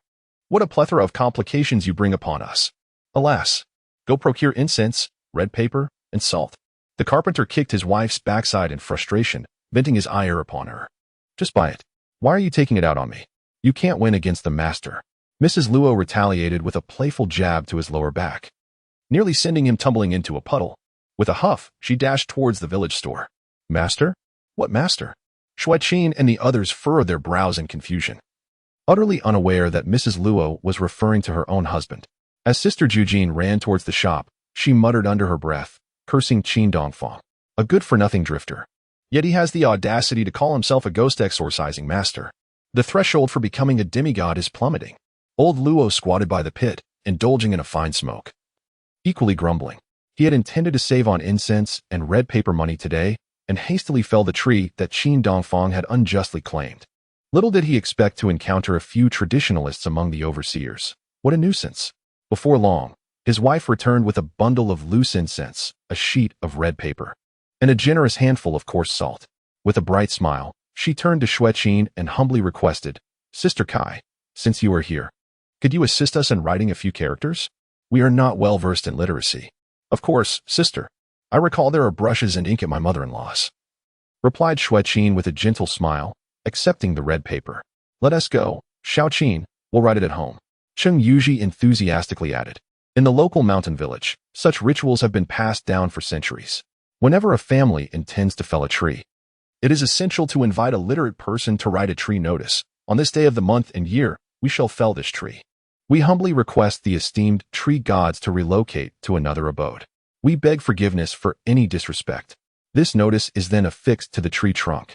What a plethora of complications you bring upon us. Alas, go procure incense, red paper, and salt. The carpenter kicked his wife's backside in frustration, venting his ire upon her. Just buy it. Why are you taking it out on me? You can't win against the master. Mrs. Luo retaliated with a playful jab to his lower back, nearly sending him tumbling into a puddle. With a huff, she dashed towards the village store. Master? What master? Xue Qin and the others furrowed their brows in confusion, utterly unaware that Mrs. Luo was referring to her own husband. As Sister Jujin ran towards the shop, she muttered under her breath, cursing Qin Dongfang, a good-for-nothing drifter. Yet he has the audacity to call himself a ghost exorcising master. The threshold for becoming a demigod is plummeting. Old Luo squatted by the pit, indulging in a fine smoke. Equally grumbling, he had intended to save on incense and red paper money today, and hastily fell the tree that Qin Dongfang had unjustly claimed. Little did he expect to encounter a few traditionalists among the overseers. What a nuisance. Before long, his wife returned with a bundle of loose incense, a sheet of red paper, and a generous handful of coarse salt. With a bright smile, she turned to Xue Qin and humbly requested, Sister Kai, since you are here, could you assist us in writing a few characters? We are not well versed in literacy. Of course, sister. I recall there are brushes and ink at my mother-in-law's, replied Xue Qin with a gentle smile, accepting the red paper. Let us go, Xiao Qin, we'll write it at home. Cheng Yuji enthusiastically added. In the local mountain village, such rituals have been passed down for centuries. Whenever a family intends to fell a tree, it is essential to invite a literate person to write a tree notice. On this day of the month and year, we shall fell this tree. We humbly request the esteemed tree gods to relocate to another abode. We beg forgiveness for any disrespect. This notice is then affixed to the tree trunk,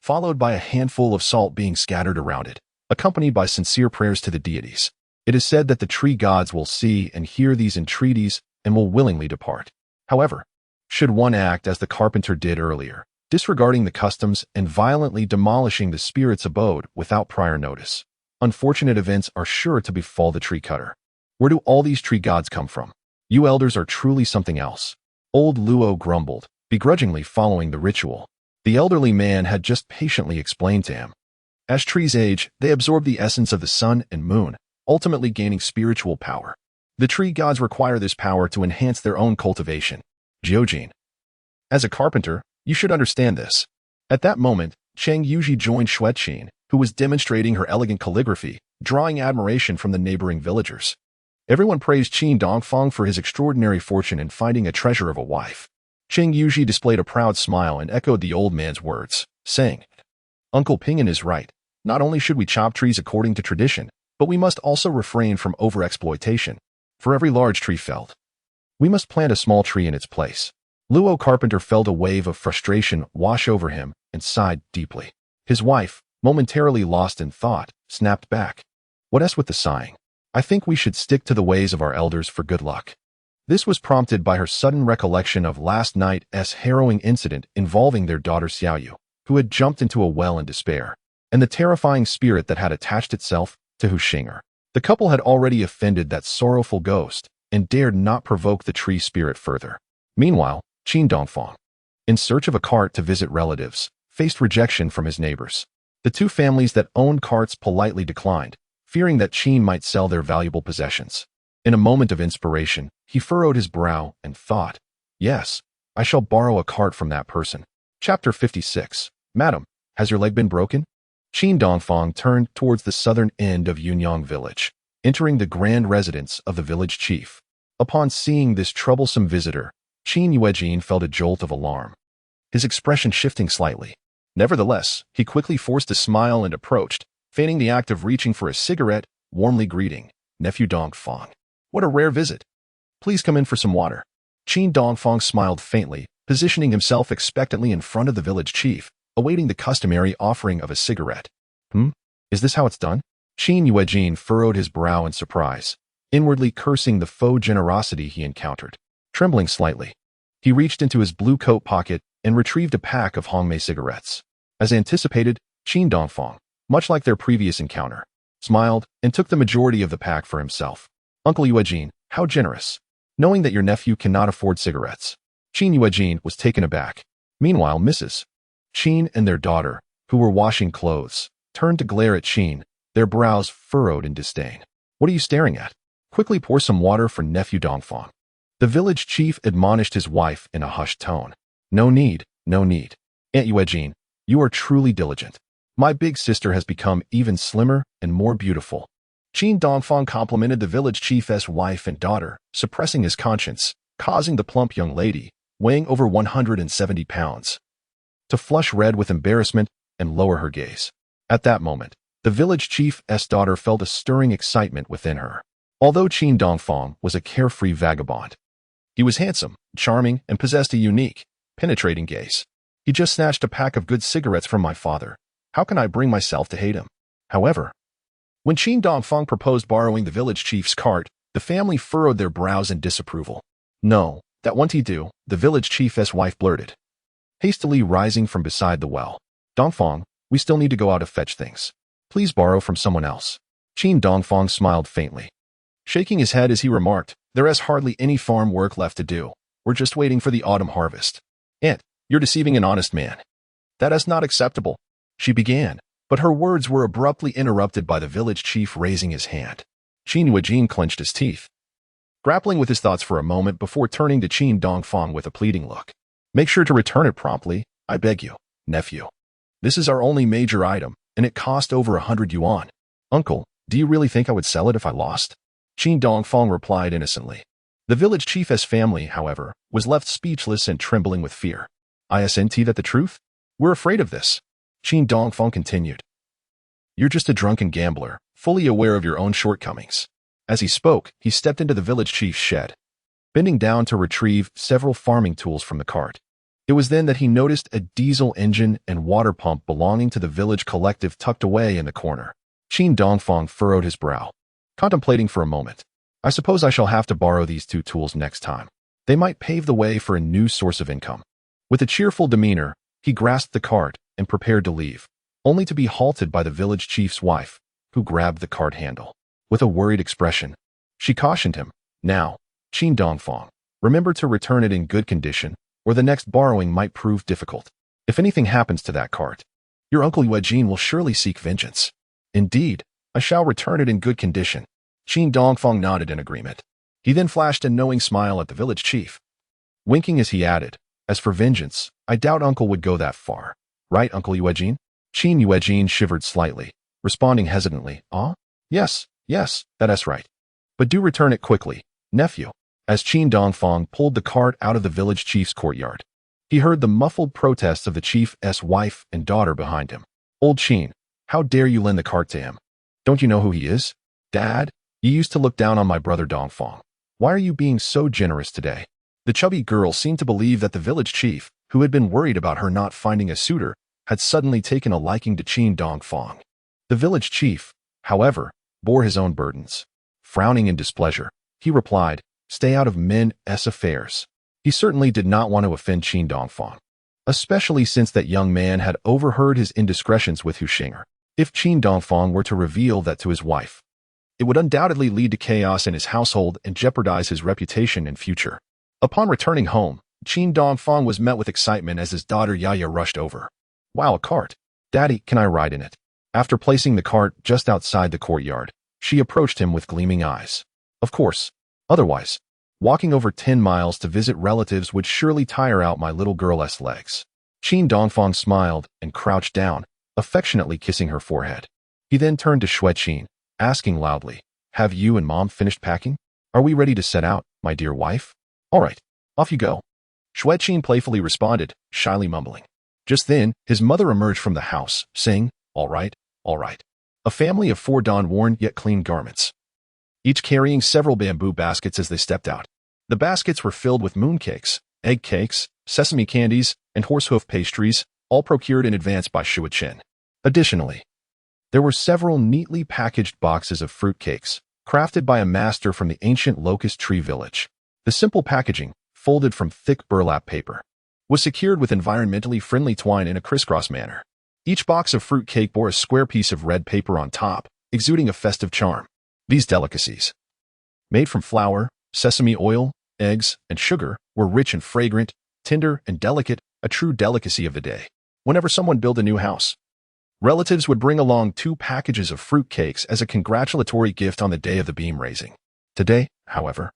followed by a handful of salt being scattered around it, accompanied by sincere prayers to the deities. It is said that the tree gods will see and hear these entreaties and will willingly depart. However, should one act as the carpenter did earlier, disregarding the customs and violently demolishing the spirit's abode without prior notice, unfortunate events are sure to befall the tree cutter. Where do all these tree gods come from? You elders are truly something else. Old Luo grumbled, begrudgingly following the ritual. The elderly man had just patiently explained to him. As trees age, they absorb the essence of the sun and moon, ultimately gaining spiritual power. The tree gods require this power to enhance their own cultivation. Jiojin. As a carpenter, you should understand this. At that moment, Cheng Yuji joined Xue Qin, who was demonstrating her elegant calligraphy, drawing admiration from the neighboring villagers. Everyone praised Qin Dongfang for his extraordinary fortune in finding a treasure of a wife. Cheng Yuji displayed a proud smile and echoed the old man's words, saying, Uncle Ping'an is right. Not only should we chop trees according to tradition, but we must also refrain from overexploitation. For every large tree felled, we must plant a small tree in its place. Luo Carpenter felt a wave of frustration wash over him and sighed deeply. His wife, momentarily lost in thought, snapped back. What else with the sighing? I think we should stick to the ways of our elders for good luck. This was prompted by her sudden recollection of last night's harrowing incident involving their daughter Xiaoyu, who had jumped into a well in despair, and the terrifying spirit that had attached itself to Hu Xinger. The couple had already offended that sorrowful ghost and dared not provoke the tree spirit further. Meanwhile, Qin Dongfang, in search of a cart to visit relatives, faced rejection from his neighbors. The two families that owned carts politely declined, fearing that Qin might sell their valuable possessions. In a moment of inspiration, he furrowed his brow and thought, yes, I shall borrow a cart from that person. Chapter 56. Madam, has your leg been broken? Qin Dongfang turned towards the southern end of Yunyang village, entering the grand residence of the village chief. Upon seeing this troublesome visitor, Qin Yuejin felt a jolt of alarm, his expression shifting slightly. Nevertheless, he quickly forced a smile and approached, feigning the act of reaching for a cigarette, warmly greeting, Nephew Dongfang. What a rare visit. Please come in for some water. Qin Dongfang smiled faintly, positioning himself expectantly in front of the village chief, awaiting the customary offering of a cigarette. Is this how it's done? Xue Qin furrowed his brow in surprise, inwardly cursing the faux generosity he encountered. Trembling slightly, he reached into his blue coat pocket and retrieved a pack of Hongmei cigarettes. As anticipated, Qin Dongfang, much like their previous encounter, smiled and took the majority of the pack for himself. Uncle Xue Qin, how generous. Knowing that your nephew cannot afford cigarettes. Xue Qin was taken aback. Meanwhile, Mrs. Qin and their daughter, who were washing clothes, turned to glare at Qin, their brows furrowed in disdain. What are you staring at? Quickly pour some water for nephew Dongfang. The village chief admonished his wife in a hushed tone. No need, no need. Aunt Xue Qin, you are truly diligent. My big sister has become even slimmer and more beautiful. Qin Dongfang complimented the village chief's wife and daughter, suppressing his conscience, causing the plump young lady, weighing over 170 pounds, to flush red with embarrassment and lower her gaze. At that moment, the village chief's daughter felt a stirring excitement within her. Although Qin Dongfang was a carefree vagabond, he was handsome, charming, and possessed a unique, penetrating gaze. He just snatched a pack of good cigarettes from my father. How can I bring myself to hate him? However, when Qin Dongfang proposed borrowing the village chief's cart, the family furrowed their brows in disapproval. No, that won't he do, the village chief's wife blurted, hastily rising from beside the well. Dongfang, we still need to go out to fetch things. Please borrow from someone else. Qin Dongfang smiled faintly, shaking his head as he remarked, there is hardly any farm work left to do. We're just waiting for the autumn harvest. Aunt, you're deceiving an honest man. That is not acceptable, she began, but her words were abruptly interrupted by the village chief raising his hand. Xue Qin clenched his teeth, grappling with his thoughts for a moment before turning to Qin Dongfang with a pleading look. Make sure to return it promptly, I beg you, nephew. This is our only major item, and it cost over 100 yuan. Uncle, do you really think I would sell it if I lost? Qin Dongfang replied innocently. The village chief's family, however, was left speechless and trembling with fear. Isn't that the truth? We're afraid of this. Qin Dongfang continued. You're just a drunken gambler, fully aware of your own shortcomings. As he spoke, he stepped into the village chief's shed, bending down to retrieve several farming tools from the cart. It was then that he noticed a diesel engine and water pump belonging to the village collective tucked away in the corner. Qin Dongfang furrowed his brow, contemplating for a moment. I suppose I shall have to borrow these two tools next time. They might pave the way for a new source of income. With a cheerful demeanor, he grasped the cart and prepared to leave, only to be halted by the village chief's wife, who grabbed the cart handle. With a worried expression, she cautioned him. Now, Qin Dongfang, remember to return it in good condition, or the next borrowing might prove difficult. If anything happens to that cart, your uncle Xue Qin will surely seek vengeance. Indeed, I shall return it in good condition. Qin Dongfang nodded in agreement. He then flashed a knowing smile at the village chief, winking as he added, as for vengeance, I doubt uncle would go that far. Right, Uncle Xue Qin? Qin Qin shivered slightly, responding hesitantly, Yes, that is right. But do return it quickly, nephew. As Qin Dongfang pulled the cart out of the village chief's courtyard, he heard the muffled protests of the chief's wife and daughter behind him. Old Qin, how dare you lend the cart to him? Don't you know who he is? Dad, you used to look down on my brother Dongfang. Why are you being so generous today? The chubby girl seemed to believe that the village chief, who had been worried about her not finding a suitor, had suddenly taken a liking to Qin Dongfang. The village chief, however, bore his own burdens. Frowning in displeasure, he replied, Stay out of men's affairs. He certainly did not want to offend Qin Dongfang, especially since that young man had overheard his indiscretions with Huxinger. If Qin Dongfang were to reveal that to his wife, it would undoubtedly lead to chaos in his household and jeopardize his reputation and future. Upon returning home, Qin Dongfang was met with excitement as his daughter Yaya rushed over. Wow, a cart. Daddy, can I ride in it? After placing the cart just outside the courtyard, she approached him with gleaming eyes. Of course. Otherwise, walking over 10 miles to visit relatives would surely tire out my little girl's legs. Qin Dongfang smiled and crouched down, affectionately kissing her forehead. He then turned to Xue Qin, asking loudly, Have you and Mom finished packing? Are we ready to set out, my dear wife? All right, off you go. Xue Qin playfully responded, shyly mumbling. Just then, his mother emerged from the house, saying, All right. A family of 4 dawn-worn yet clean garments, each carrying several bamboo baskets as they stepped out. The baskets were filled with mooncakes, egg cakes, sesame candies, and horsehoof pastries, all procured in advance by Xue Qin. Additionally, There were several neatly packaged boxes of fruitcakes, crafted by a master from the ancient locust tree village. The simple packaging, folded from thick burlap paper, was secured with environmentally friendly twine in a crisscross manner. Each box of fruitcake bore a square piece of red paper on top, exuding a festive charm. These delicacies, made from flour, sesame oil, eggs, and sugar, were rich and fragrant, tender and delicate, a true delicacy of the day. Whenever someone built a new house, relatives would bring along 2 packages of fruitcakes as a congratulatory gift on the day of the beam raising. Today, however,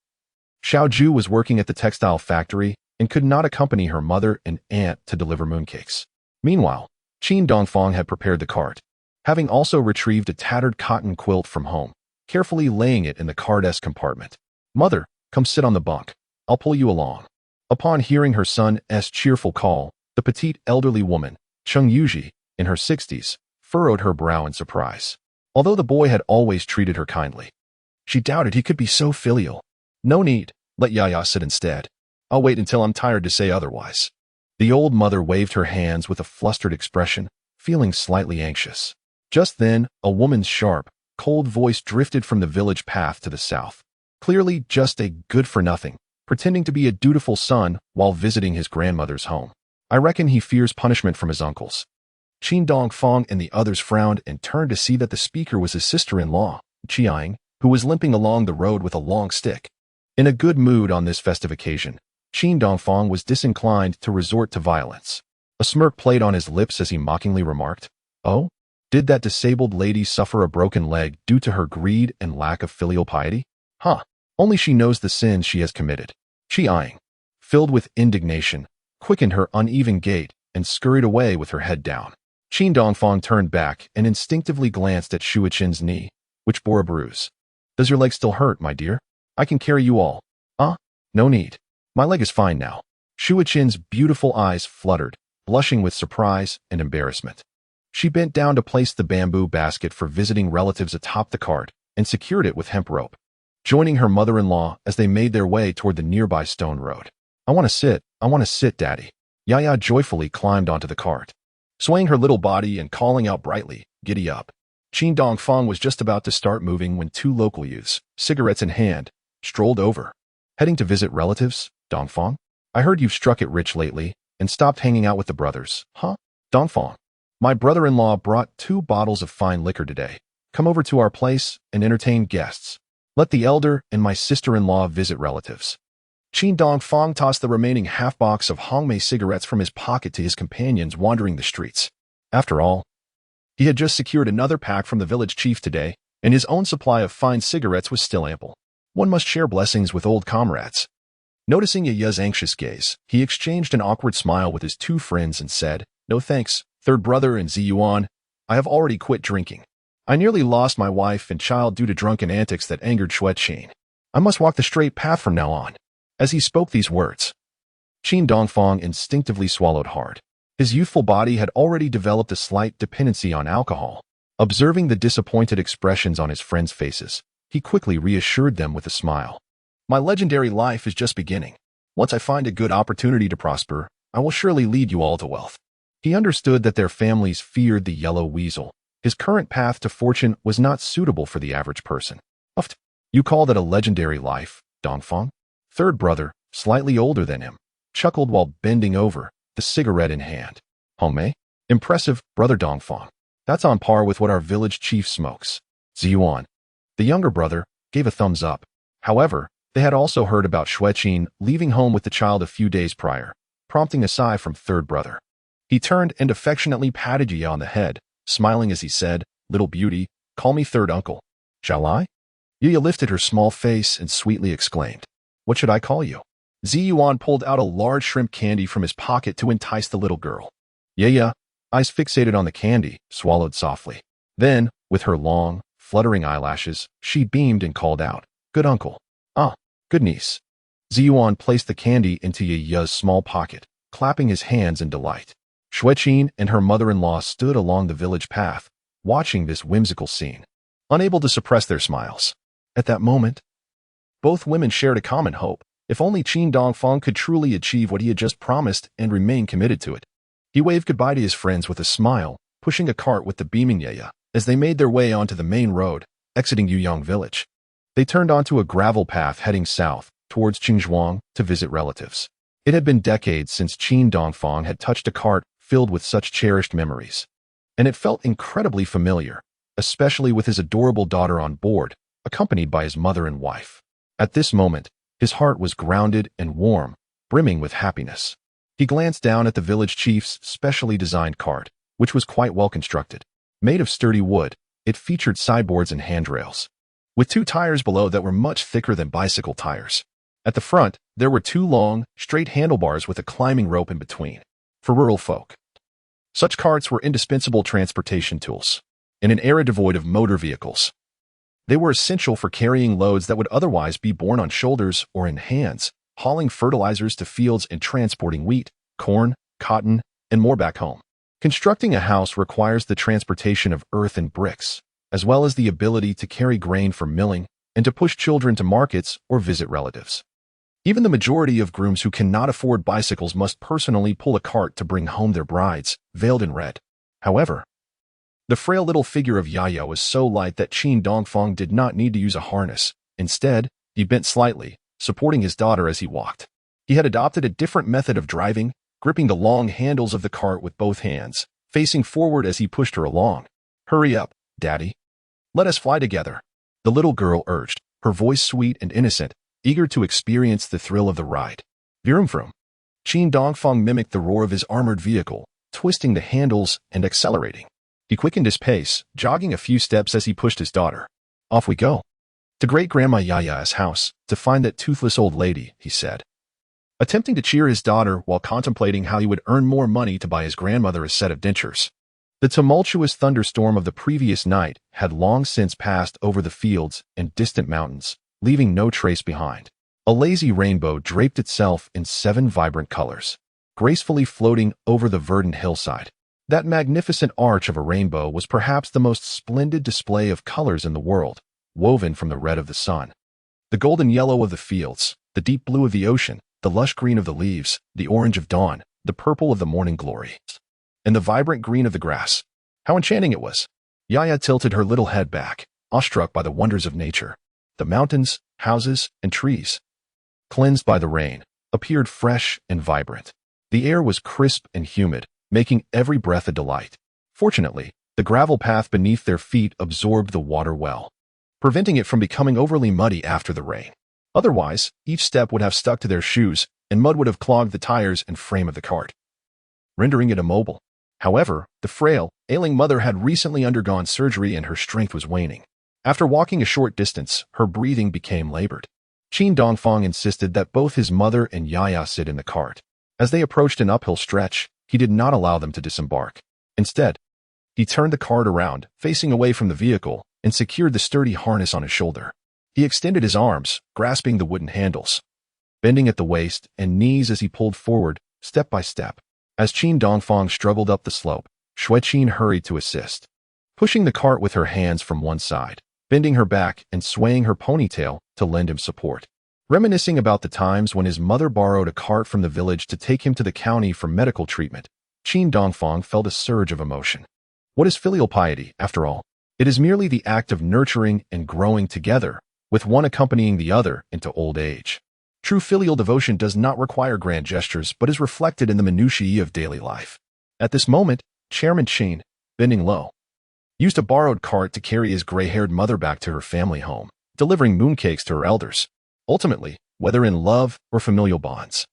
Xiaoju was working at the textile factory and could not accompany her mother and aunt to deliver mooncakes. Meanwhile, Qin Dongfang had prepared the cart, having also retrieved a tattered cotton quilt from home, carefully laying it in the cart's compartment. "Mother, come sit on the bunk. I'll pull you along." Upon hearing her son's cheerful call, the petite elderly woman, Cheng Yuji, in her 60s, furrowed her brow in surprise. Although the boy had always treated her kindly, she doubted he could be so filial. "No need, let Yaya sit instead. I'll wait until I'm tired to say otherwise." The old mother waved her hands with a flustered expression, feeling slightly anxious. Just then, a woman's sharp, cold voice drifted from the village path to the south. Clearly just a good-for-nothing, pretending to be a dutiful son while visiting his grandmother's home. "I reckon he fears punishment from his uncles." Qin Dongfang and the others frowned and turned to see that the speaker was his sister-in-law, Qiang, who was limping along the road with a long stick. In a good mood on this festive occasion, Qin Dongfang was disinclined to resort to violence. A smirk played on his lips as he mockingly remarked, "Oh, did that disabled lady suffer a broken leg due to her greed and lack of filial piety? Huh, only she knows the sins she has committed." Qiang, filled with indignation, quickened her uneven gait and scurried away with her head down. Qin Dongfang turned back and instinctively glanced at Xue Qin's knee, which bore a bruise. "Does your leg still hurt, my dear? I can carry you all." No need. My leg is fine now." Xue Qin's beautiful eyes fluttered, blushing with surprise and embarrassment. She bent down to place the bamboo basket for visiting relatives atop the cart and secured it with hemp rope, joining her mother-in-law as they made their way toward the nearby stone road. I want to sit, Daddy." Yaya joyfully climbed onto the cart, swaying her little body and calling out brightly, "Giddy up." Qin Dongfang was just about to start moving when 2 local youths, cigarettes in hand, strolled over. "Heading to visit relatives, Dongfang? I heard you've struck it rich lately and stopped hanging out with the brothers, huh?" "Dongfang, my brother-in-law brought 2 bottles of fine liquor today. Come over to our place and entertain guests. Let the elder and my sister-in-law visit relatives." Qin Dongfang tossed the remaining half-box of Hongmei cigarettes from his pocket to his companions wandering the streets. After all, he had just secured another pack from the village chief today, and his own supply of fine cigarettes was still ample. One must share blessings with old comrades. Noticing Yaya's anxious gaze, he exchanged an awkward smile with his 2 friends and said, "No thanks, third brother and Ziyuan. I have already quit drinking. I nearly lost my wife and child due to drunken antics that angered Xue Qin. I must walk the straight path from now on." As he spoke these words, Qin Dongfang instinctively swallowed hard. His youthful body had already developed a slight dependency on alcohol. Observing the disappointed expressions on his friends' faces, he quickly reassured them with a smile. "My legendary life is just beginning. Once I find a good opportunity to prosper, I will surely lead you all to wealth." He understood that their families feared the yellow weasel. His current path to fortune was not suitable for the average person. "You call that a legendary life, Dongfang?" Third brother, slightly older than him, chuckled while bending over, the cigarette in hand. "Hongmei? Impressive, brother Dongfang. That's on par with what our village chief smokes." Ziyuan, the younger brother, gave a thumbs up. However, they had also heard about Xue Qin leaving home with the child a few days prior, prompting a sigh from third brother. He turned and affectionately patted Yaya on the head, smiling as he said, "Little beauty, call me third uncle." "Shall I?" Yaya lifted her small face and sweetly exclaimed, "What should I call you?" Ziyuan pulled out a large shrimp candy from his pocket to entice the little girl. Yaya, eyes fixated on the candy, swallowed softly. Then, with her long, fluttering eyelashes, she beamed and called out, "Good uncle." "Ah, good niece." Ziyuan placed the candy into Yaya's small pocket, clapping his hands in delight. Xue Qin and her mother-in-law stood along the village path, watching this whimsical scene, unable to suppress their smiles. At that moment, both women shared a common hope. If only Qin Dongfang could truly achieve what he had just promised and remain committed to it. He waved goodbye to his friends with a smile, pushing a cart with the beaming Yaya, As they made their way onto the main road, exiting Yuyang village, they turned onto a gravel path heading south towards Qingzhuang to visit relatives. It had been decades since Qin Dongfang had touched a cart filled with such cherished memories, and it felt incredibly familiar, especially with his adorable daughter on board, accompanied by his mother and wife. At this moment, his heart was grounded and warm, brimming with happiness. He glanced down at the village chief's specially designed cart, which was quite well constructed. Made of sturdy wood, it featured sideboards and handrails, with 2 tires below that were much thicker than bicycle tires. At the front, there were 2 long, straight handlebars with a climbing rope in between. For rural folk, such carts were indispensable transportation tools. In an era devoid of motor vehicles, they were essential for carrying loads that would otherwise be borne on shoulders or in hands, hauling fertilizers to fields and transporting wheat, corn, cotton, and more back home. Constructing a house requires the transportation of earth and bricks, as well as the ability to carry grain for milling and to push children to markets or visit relatives. Even the majority of grooms who cannot afford bicycles must personally pull a cart to bring home their brides, veiled in red. However, the frail little figure of Yaya was so light that Qin Dongfang did not need to use a harness. Instead, he bent slightly, supporting his daughter as he walked. He had adopted a different method of driving, gripping the long handles of the cart with both hands, facing forward as he pushed her along. "Hurry up, Daddy. Let us fly together," the little girl urged, her voice sweet and innocent, eager to experience the thrill of the ride. Vroom vroom. Qin Dongfang mimicked the roar of his armored vehicle, twisting the handles and accelerating. He quickened his pace, jogging a few steps as he pushed his daughter. "Off we go. To Great-Grandma Yaya's house, to find that toothless old lady," he said, attempting to cheer his daughter while contemplating how he would earn more money to buy his grandmother a set of dentures. The tumultuous thunderstorm of the previous night had long since passed over the fields and distant mountains, leaving no trace behind. A lazy rainbow draped itself in 7 vibrant colors, gracefully floating over the verdant hillside. That magnificent arch of a rainbow was perhaps the most splendid display of colors in the world, woven from the red of the sun, the golden yellow of the fields, the deep blue of the ocean, the lush green of the leaves, the orange of dawn, the purple of the morning glory, and the vibrant green of the grass. How enchanting it was! Yaya tilted her little head back, awestruck by the wonders of nature. The mountains, houses, and trees, cleansed by the rain, appeared fresh and vibrant. The air was crisp and humid, making every breath a delight. Fortunately, the gravel path beneath their feet absorbed the water well, preventing it from becoming overly muddy after the rain. Otherwise, each step would have stuck to their shoes, and mud would have clogged the tires and frame of the cart, rendering it immobile. However, the frail, ailing mother had recently undergone surgery and her strength was waning. After walking a short distance, her breathing became labored. Qin Dongfang insisted that both his mother and Yaya sit in the cart. As they approached an uphill stretch, he did not allow them to disembark. Instead, he turned the cart around, facing away from the vehicle, and secured the sturdy harness on his shoulder. He extended his arms, grasping the wooden handles, bending at the waist and knees as he pulled forward, step by step. As Qin Dongfang struggled up the slope, Xue Qin hurried to assist, pushing the cart with her hands from one side, bending her back and swaying her ponytail to lend him support. Reminiscing about the times when his mother borrowed a cart from the village to take him to the county for medical treatment, Qin Dongfang felt a surge of emotion. What is filial piety, after all? It is merely the act of nurturing and growing together, with one accompanying the other into old age. True filial devotion does not require grand gestures, but is reflected in the minutiae of daily life. At this moment, Chairman Qin, bending low, used a borrowed cart to carry his gray-haired mother back to her family home, delivering mooncakes to her elders. Ultimately, whether in love or familial bonds,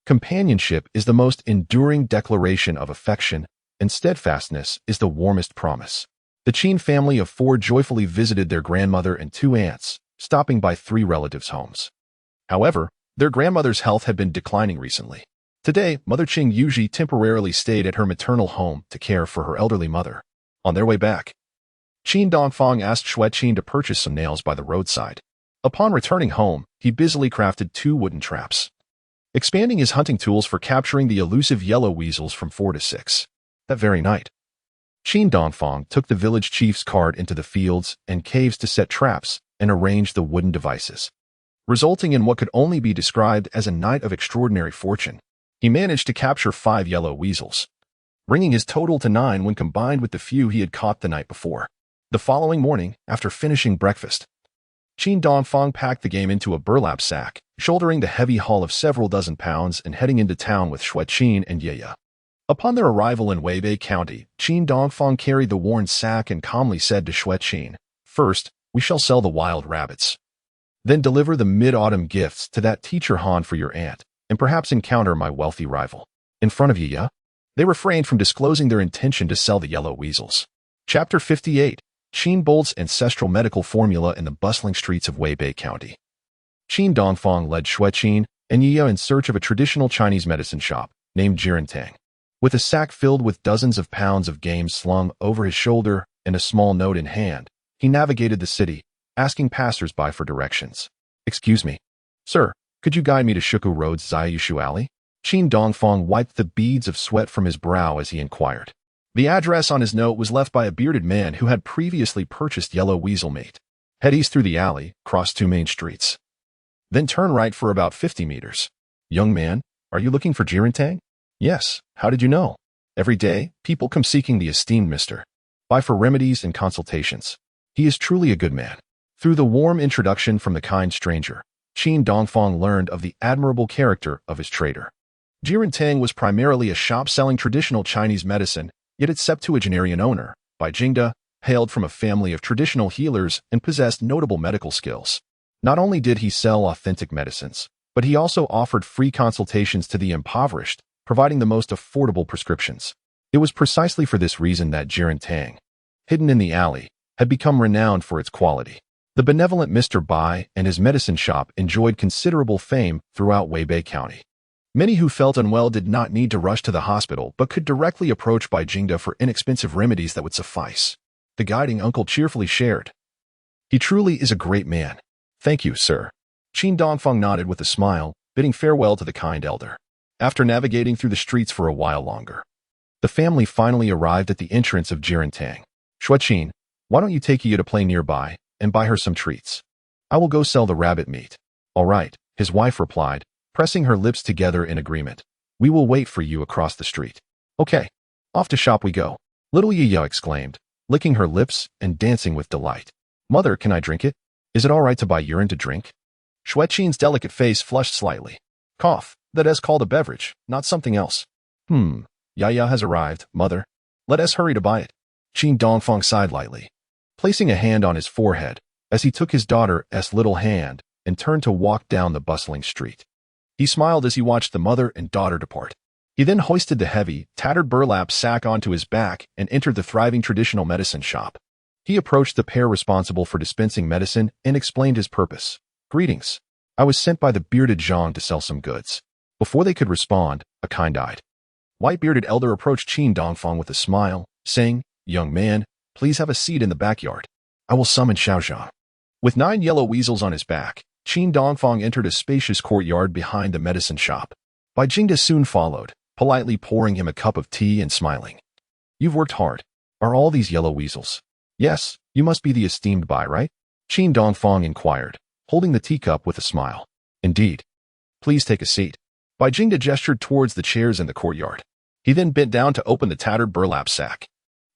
companionship is the most enduring declaration of affection, and steadfastness is the warmest promise. The Qin family of 4 joyfully visited their grandmother and 2 aunts, stopping by 3 relatives' homes. However, their grandmother's health had been declining recently. Today, Mother Qing usually temporarily stayed at her maternal home to care for her elderly mother. On their way back, Qin Dongfang asked Xue Qin to purchase some nails by the roadside. Upon returning home, he busily crafted 2 wooden traps, expanding his hunting tools for capturing the elusive yellow weasels from 4 to 6. That very night, Qin Dongfang took the village chief's cart into the fields and caves to set traps and arrange the wooden devices, resulting in what could only be described as a night of extraordinary fortune. He managed to capture 5 yellow weasels, bringing his total to 9 when combined with the few he had caught the night before. The following morning, after finishing breakfast, Qin Dongfang packed the game into a burlap sack, shouldering the heavy haul of several dozen pounds and heading into town with Xue Qin and Yaya. Upon their arrival in Weibei County, Qin Dongfang carried the worn sack and calmly said to Xue Qin, "First, we shall sell the wild rabbits. Then deliver the mid-autumn gifts to that teacher Han for your aunt, and perhaps encounter my wealthy rival." In front of Yaya, they refrained from disclosing their intention to sell the yellow weasels. Chapter 58. Qin Bolt's ancestral medical formula in the bustling streets of Weibei County. Qin Dongfang led Xue Qin and Yaya in search of a traditional Chinese medicine shop named Jirantang. With a sack filled with dozens of pounds of game slung over his shoulder and a small note in hand, he navigated the city, asking passers-by for directions. "Excuse me, sir, could you guide me to Shuku Road's Zayushu Alley?" Qin Dongfang wiped the beads of sweat from his brow as he inquired. The address on his note was left by a bearded man who had previously purchased yellow weasel meat. Head east through the alley, cross 2 main streets. Then turn right for about 50 meters. "Young man, are you looking for Jirantang?" "Yes, how did you know?" "Every day, people come seeking the esteemed Mr. Bai for remedies and consultations. He is truly a good man." Through the warm introduction from the kind stranger, Qin Dongfang learned of the admirable character of his trader. Jirantang was primarily a shop selling traditional Chinese medicine, yet its septuagenarian owner, Bai Jingda, hailed from a family of traditional healers and possessed notable medical skills. Not only did he sell authentic medicines, but he also offered free consultations to the impoverished, providing the most affordable prescriptions. It was precisely for this reason that Jirantang, hidden in the alley, had become renowned for its quality. The benevolent Mr. Bai and his medicine shop enjoyed considerable fame throughout Weibei County. Many who felt unwell did not need to rush to the hospital but could directly approach Bai Jingda for inexpensive remedies that would suffice. The guiding uncle cheerfully shared, "He truly is a great man." "Thank you, sir." Qin Dongfang nodded with a smile, bidding farewell to the kind elder. After navigating through the streets for a while longer, the family finally arrived at the entrance of Jirantang. "Xue Qin, why don't you take Yaya to play nearby and buy her some treats? I will go sell the rabbit meat." "All right," his wife replied, pressing her lips together in agreement. "We will wait for you across the street." "Okay, off to shop we go," little Yaya exclaimed, licking her lips and dancing with delight. "Mother, can I drink it? Is it all right to buy urine to drink?" Xue Qin's delicate face flushed slightly. "Cough, that is called a beverage, not something else." Yaya has arrived, mother. Let us hurry to buy it." Qin Dongfang sighed lightly, placing a hand on his forehead as he took his daughter's little hand and turned to walk down the bustling street. He smiled as he watched the mother and daughter depart. He then hoisted the heavy, tattered burlap sack onto his back and entered the thriving traditional medicine shop. He approached the pair responsible for dispensing medicine and explained his purpose. "Greetings. I was sent by the bearded Zhang to sell some goods." Before they could respond, a kind-eyed, white-bearded elder approached Qin Dongfang with a smile, saying, "Young man, please have a seat in the backyard. I will summon Xiaozhang." With 9 yellow weasels on his back, Qin Dongfang entered a spacious courtyard behind the medicine shop. Bai Jingda soon followed, politely pouring him a cup of tea and smiling. "You've worked hard. Are all these yellow weasels?" "Yes, you must be the esteemed Bai, right?" Qin Dongfang inquired, holding the teacup with a smile. "Indeed. Please take a seat." Bai Jingda gestured towards the chairs in the courtyard. He then bent down to open the tattered burlap sack,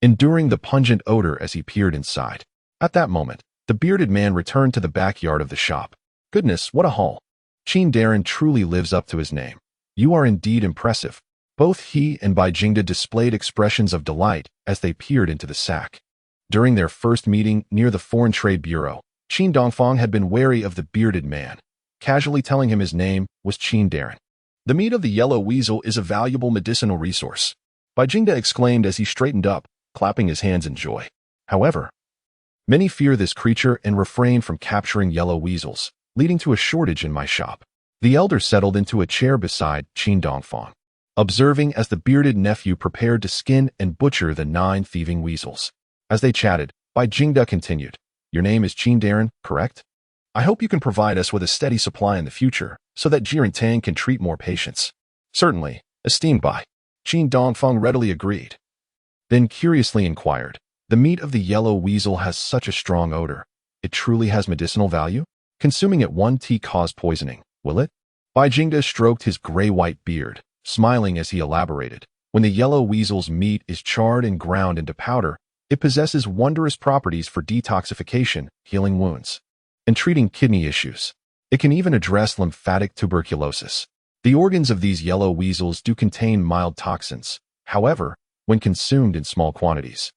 enduring the pungent odor as he peered inside. At that moment, the bearded man returned to the backyard of the shop. "Goodness, what a haul. Qin Darren truly lives up to his name. You are indeed impressive." Both he and Bai Jingda displayed expressions of delight as they peered into the sack. During their first meeting near the Foreign Trade Bureau, Qin Dongfang had been wary of the bearded man, casually telling him his name was Qin Darren. "The meat of the yellow weasel is a valuable medicinal resource," Bai Jingda exclaimed as he straightened up, clapping his hands in joy. "However, many fear this creature and refrain from capturing yellow weasels, leading to a shortage in my shop." The elder settled into a chair beside Qin Dongfang, observing as the bearded nephew prepared to skin and butcher the 9 thieving weasels. As they chatted, Bai Jingda continued, "Your name is Qin Darren, correct? I hope you can provide us with a steady supply in the future so that Jirantang can treat more patients." "Certainly, esteemed Bai." Qin Dongfang readily agreed, then curiously inquired, "The meat of the yellow weasel has such a strong odor. It truly has medicinal value? Consuming it one tea cause poisoning, will it?" Bai Jingda stroked his gray-white beard, smiling as he elaborated. When the yellow weasel's meat is charred and ground into powder, it possesses wondrous properties for detoxification, healing wounds, and treating kidney issues. It can even address lymphatic tuberculosis. The organs of these yellow weasels do contain mild toxins. However, when consumed in small quantities,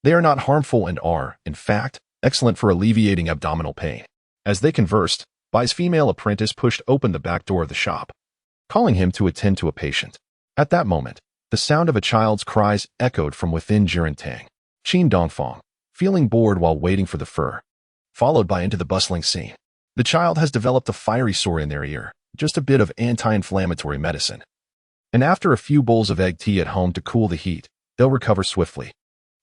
they are not harmful and are, in fact, excellent for alleviating abdominal pain. As they conversed, Bai's female apprentice pushed open the back door of the shop, calling him to attend to a patient. At that moment, the sound of a child's cries echoed from within Jirantang. Qin Dongfang, feeling bored while waiting for the fur, followed by into the bustling scene. The child has developed a fiery sore in their ear, just a bit of anti-inflammatory medicine. And after a few bowls of egg tea at home to cool the heat, they'll recover swiftly.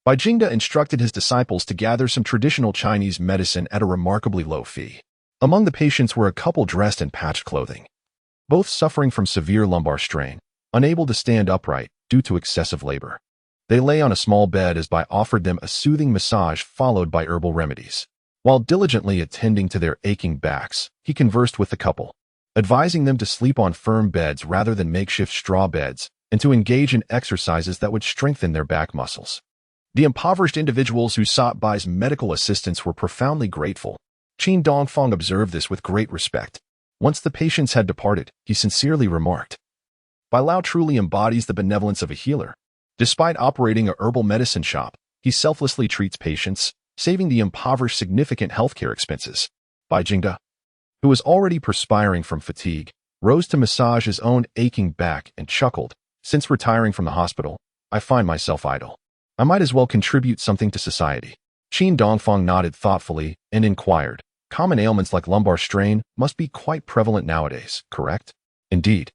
Bai Jingda instructed his disciples to gather some traditional Chinese medicine at a remarkably low fee. Among the patients were a couple dressed in patched clothing, both suffering from severe lumbar strain, unable to stand upright due to excessive labor. They lay on a small bed as Bai offered them a soothing massage followed by herbal remedies. While diligently attending to their aching backs, he conversed with the couple, advising them to sleep on firm beds rather than makeshift straw beds, and to engage in exercises that would strengthen their back muscles. The impoverished individuals who sought Bai's medical assistance were profoundly grateful. Qin Dongfang observed this with great respect. Once the patients had departed, he sincerely remarked, Bai Lao truly embodies the benevolence of a healer. Despite operating a herbal medicine shop, he selflessly treats patients, saving the impoverished significant healthcare expenses. Bai Jingda, who was already perspiring from fatigue, rose to massage his own aching back and chuckled. Since retiring from the hospital, I find myself idle. I might as well contribute something to society. Qin Dongfang nodded thoughtfully and inquired, common ailments like lumbar strain must be quite prevalent nowadays, correct? Indeed.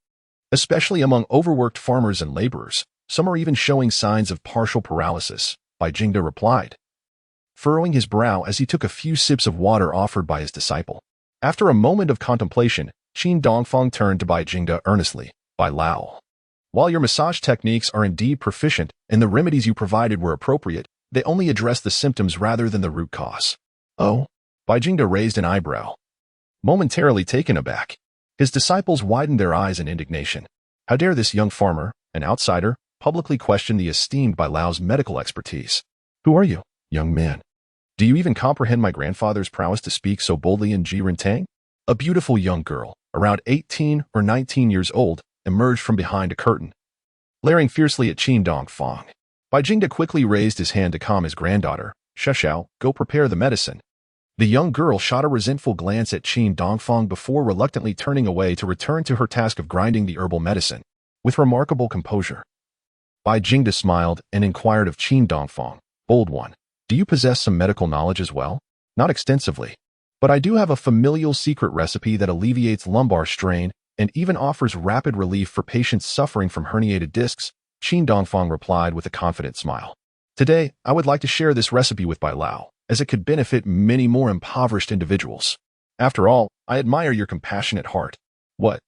Especially among overworked farmers and laborers, some are even showing signs of partial paralysis, Bai Jingda replied, furrowing his brow as he took a few sips of water offered by his disciple. After a moment of contemplation, Qin Dongfang turned to Bai Jingda earnestly, Bai Lao. While your massage techniques are indeed proficient and the remedies you provided were appropriate, they only address the symptoms rather than the root cause. Oh? Bai Jingda raised an eyebrow, momentarily taken aback. His disciples widened their eyes in indignation. How dare this young farmer, an outsider, publicly question the esteemed Bai Lao's medical expertise? Who are you, young man? Do you even comprehend my grandfather's prowess to speak so boldly in Jirantang? A beautiful young girl, around 18 or 19 years old, emerged from behind a curtain, glaring fiercely at Qin Dongfang. Bai Jingda quickly raised his hand to calm his granddaughter. Sheshao, go prepare the medicine. The young girl shot a resentful glance at Qin Dongfang before reluctantly turning away to return to her task of grinding the herbal medicine. With remarkable composure, Bai Jingda smiled and inquired of Qin Dongfang, bold one, do you possess some medical knowledge as well? Not extensively, but I do have a familial secret recipe that alleviates lumbar strain and even offers rapid relief for patients suffering from herniated discs, Qin Dongfang replied with a confident smile. Today, I would like to share this recipe with Bai Lao, as it could benefit many more impoverished individuals. After all, I admire your compassionate heart. What?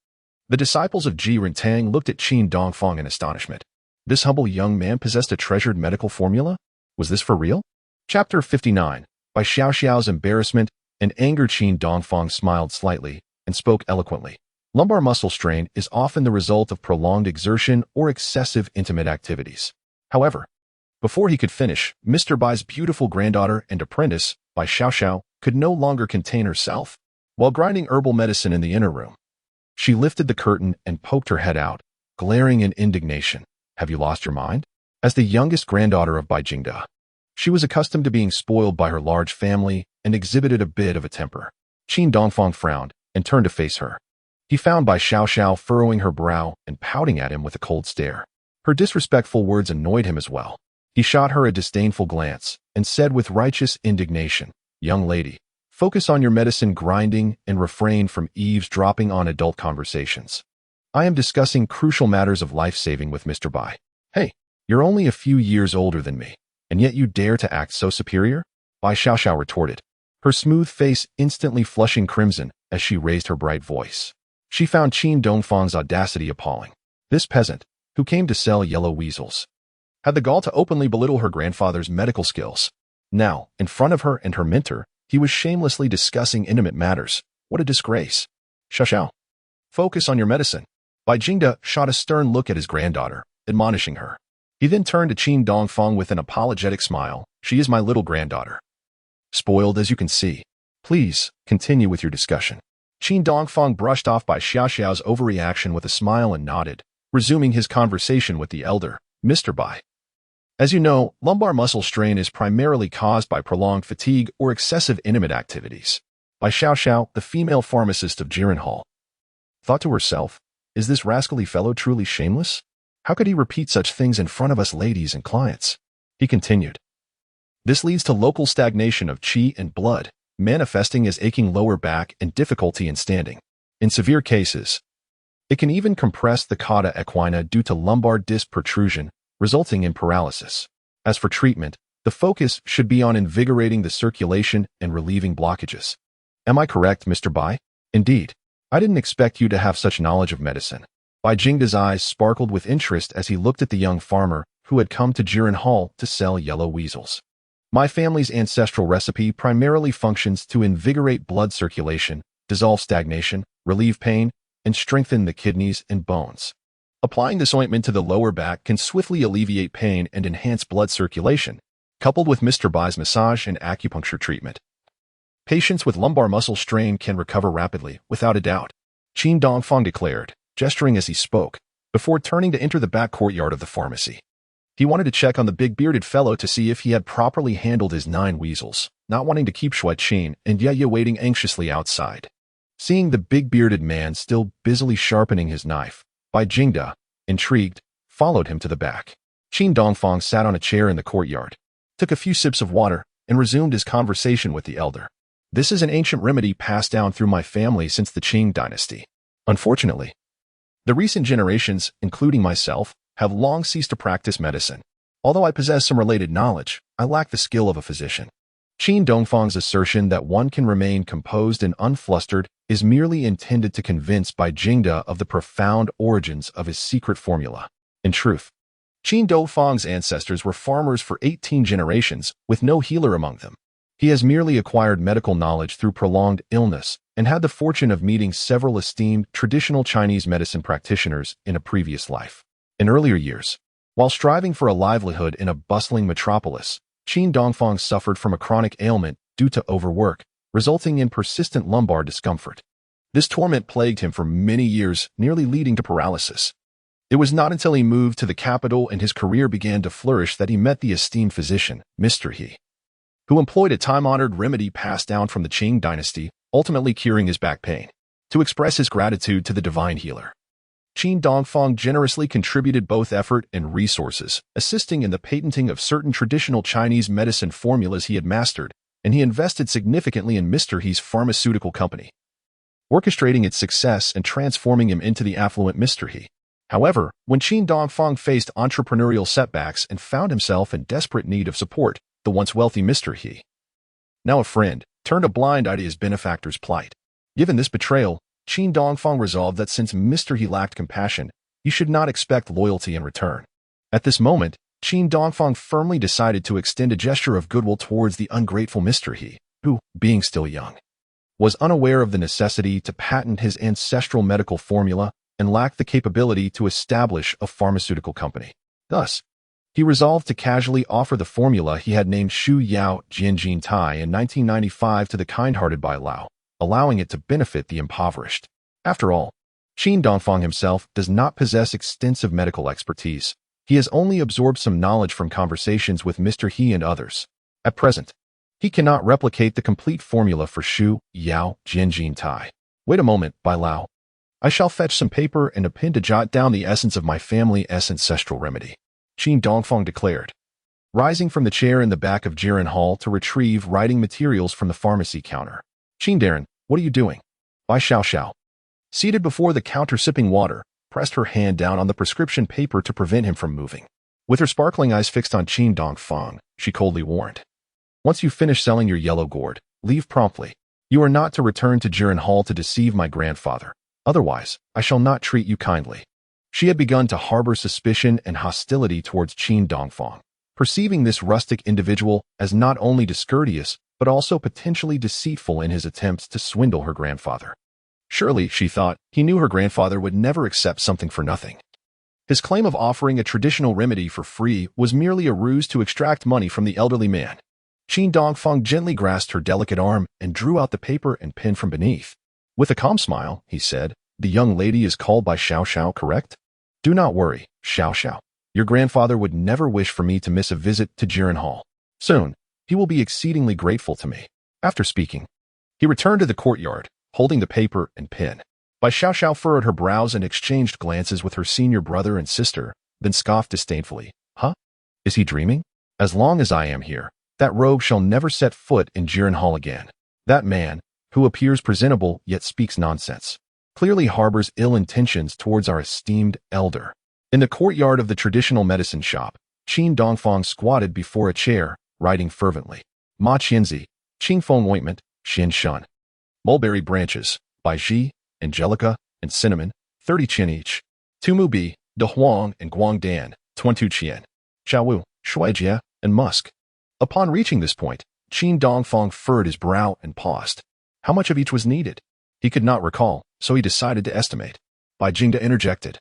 The disciples of Jirantang looked at Qin Dongfang in astonishment. This humble young man possessed a treasured medical formula? Was this for real? Chapter 59. By Xiao Xiao's embarrassment and anger, Qin Dongfang smiled slightly and spoke eloquently. Lumbar muscle strain is often the result of prolonged exertion or excessive intimate activities. However, before he could finish, Mr. Bai's beautiful granddaughter and apprentice, Bai Xiao, could no longer contain herself. While grinding herbal medicine in the inner room, she lifted the curtain and poked her head out, glaring in indignation. Have you lost your mind? As the youngest granddaughter of Bai Jingda, she was accustomed to being spoiled by her large family and exhibited a bit of a temper. Qin Dongfang frowned and turned to face her. He found Bai Xiao furrowing her brow and pouting at him with a cold stare. Her disrespectful words annoyed him as well. He shot her a disdainful glance and said with righteous indignation, Young lady, focus on your medicine grinding and refrain from eavesdropping on adult conversations. I am discussing crucial matters of life-saving with Mr. Bai. Hey, you're only a few years older than me, and yet you dare to act so superior? Bai Xiao retorted, her smooth face instantly flushing crimson as she raised her bright voice. She found Qin Dongfang's audacity appalling. This peasant, who came to sell yellow weasels, had the gall to openly belittle her grandfather's medical skills. Now, in front of her and her mentor, he was shamelessly discussing intimate matters. What a disgrace. Sheshao, focus on your medicine. Bai Jingda shot a stern look at his granddaughter, admonishing her. He then turned to Qin Dongfang with an apologetic smile. She is my little granddaughter. Spoiled as you can see. Please, continue with your discussion. Qin Dongfang brushed off by Xiaoxiao's overreaction with a smile and nodded, resuming his conversation with the elder, Mr. Bai. As you know, lumbar muscle strain is primarily caused by prolonged fatigue or excessive intimate activities. Bai Xiaoxiao, the female pharmacist of Jiren Hall, thought to herself, is this rascally fellow truly shameless? How could he repeat such things in front of us ladies and clients? He continued. This leads to local stagnation of qi and blood, manifesting as aching lower back and difficulty in standing. In severe cases, it can even compress the cauda equina due to lumbar disc protrusion, resulting in paralysis. As for treatment, the focus should be on invigorating the circulation and relieving blockages. Am I correct, Mr. Bai? Indeed. I didn't expect you to have such knowledge of medicine. Bai Jingda's eyes sparkled with interest as he looked at the young farmer who had come to Jiren Hall to sell yellow weasels. My family's ancestral recipe primarily functions to invigorate blood circulation, dissolve stagnation, relieve pain, and strengthen the kidneys and bones. Applying this ointment to the lower back can swiftly alleviate pain and enhance blood circulation, coupled with Mr. Bai's massage and acupuncture treatment. Patients with lumbar muscle strain can recover rapidly, without a doubt, Qin Dongfang declared, gesturing as he spoke, before turning to enter the back courtyard of the pharmacy. He wanted to check on the big bearded fellow to see if he had properly handled his 9 weasels, not wanting to keep Xue Qin and Yaya waiting anxiously outside. Seeing the big bearded man still busily sharpening his knife, Bai Jingda, intrigued, followed him to the back. Qin Dongfang sat on a chair in the courtyard, took a few sips of water, and resumed his conversation with the elder. This is an ancient remedy passed down through my family since the Qing dynasty. Unfortunately, the recent generations, including myself, have long ceased to practice medicine. Although I possess some related knowledge, I lack the skill of a physician. Qin Dongfang's assertion that one can remain composed and unflustered is merely intended to convince Bai Jingda of the profound origins of his secret formula. In truth, Qin Dongfang's ancestors were farmers for 18 generations, with no healer among them. He has merely acquired medical knowledge through prolonged illness and had the fortune of meeting several esteemed traditional Chinese medicine practitioners in a previous life. In earlier years, while striving for a livelihood in a bustling metropolis, Qin Dongfang suffered from a chronic ailment due to overwork, resulting in persistent lumbar discomfort. This torment plagued him for many years, nearly leading to paralysis. It was not until he moved to the capital and his career began to flourish that he met the esteemed physician, Mr. He, who employed a time-honored remedy passed down from the Qing dynasty, ultimately curing his back pain. To express his gratitude to the divine healer, Qin Dongfang generously contributed both effort and resources, assisting in the patenting of certain traditional Chinese medicine formulas he had mastered, and he invested significantly in Mr. He's pharmaceutical company, orchestrating its success and transforming him into the affluent Mr. He. However, when Qin Dongfang faced entrepreneurial setbacks and found himself in desperate need of support, the once wealthy Mr. He, now a friend, turned a blind eye to his benefactor's plight. Given this betrayal, Qin Dongfang resolved that since Mr. He lacked compassion, he should not expect loyalty in return. At this moment, Qin Dongfang firmly decided to extend a gesture of goodwill towards the ungrateful Mr. He, who, being still young, was unaware of the necessity to patent his ancestral medical formula and lacked the capability to establish a pharmaceutical company. Thus, he resolved to casually offer the formula he had named Shu Yao Jianjin Tai in 1995 to the kind-hearted Bai Lao, allowing it to benefit the impoverished. After all, Qin Dongfang himself does not possess extensive medical expertise. He has only absorbed some knowledge from conversations with Mr. He and others. At present, he cannot replicate the complete formula for Shu Yao Jianjin Tai. Wait a moment, Bai Lao. I shall fetch some paper and a pen to jot down the essence of my family ancestral remedy, Qin Dongfang declared, rising from the chair in the back of Jiren Hall to retrieve writing materials from the pharmacy counter. Qin Darren, what are you doing? Bai Xiaoxiao, seated before the counter sipping water, pressed her hand down on the prescription paper to prevent him from moving. With her sparkling eyes fixed on Qin Dongfang, she coldly warned, once you finish selling your yellow gourd, leave promptly. You are not to return to Jiren Hall to deceive my grandfather. Otherwise, I shall not treat you kindly. She had begun to harbor suspicion and hostility towards Qin Dongfang, perceiving this rustic individual as not only discourteous, but also potentially deceitful in his attempts to swindle her grandfather. Surely, she thought, he knew her grandfather would never accept something for nothing. His claim of offering a traditional remedy for free was merely a ruse to extract money from the elderly man. Qin Dongfang gently grasped her delicate arm and drew out the paper and pen from beneath. With a calm smile, he said, "The young lady is called by Xiao Xiao, correct? Do not worry, Xiao Xiao. Your grandfather would never wish for me to miss a visit to Jiren Hall. Soon, he will be exceedingly grateful to me." After speaking, he returned to the courtyard, holding the paper and pen. Bai Xiao Xiao furrowed her brows and exchanged glances with her senior brother and sister, then scoffed disdainfully. Huh? Is he dreaming? As long as I am here, that rogue shall never set foot in Jiren Hall again. That man, who appears presentable yet speaks nonsense, clearly harbors ill intentions towards our esteemed elder. In the courtyard of the traditional medicine shop, Qin Dongfang squatted before a chair, writing fervently. Ma Qianzi, Qingfeng ointment, Xian Shun. Mulberry branches, Bai Ji, Angelica, and cinnamon, 30 qian each. Tumu Bi, De Huang, and Guangdan, 22 qian. Xiaowu, Shuijia, and musk. Upon reaching this point, Qin Dongfang furrowed his brow and paused. How much of each was needed? He could not recall, so he decided to estimate. Bai Jingda interjected.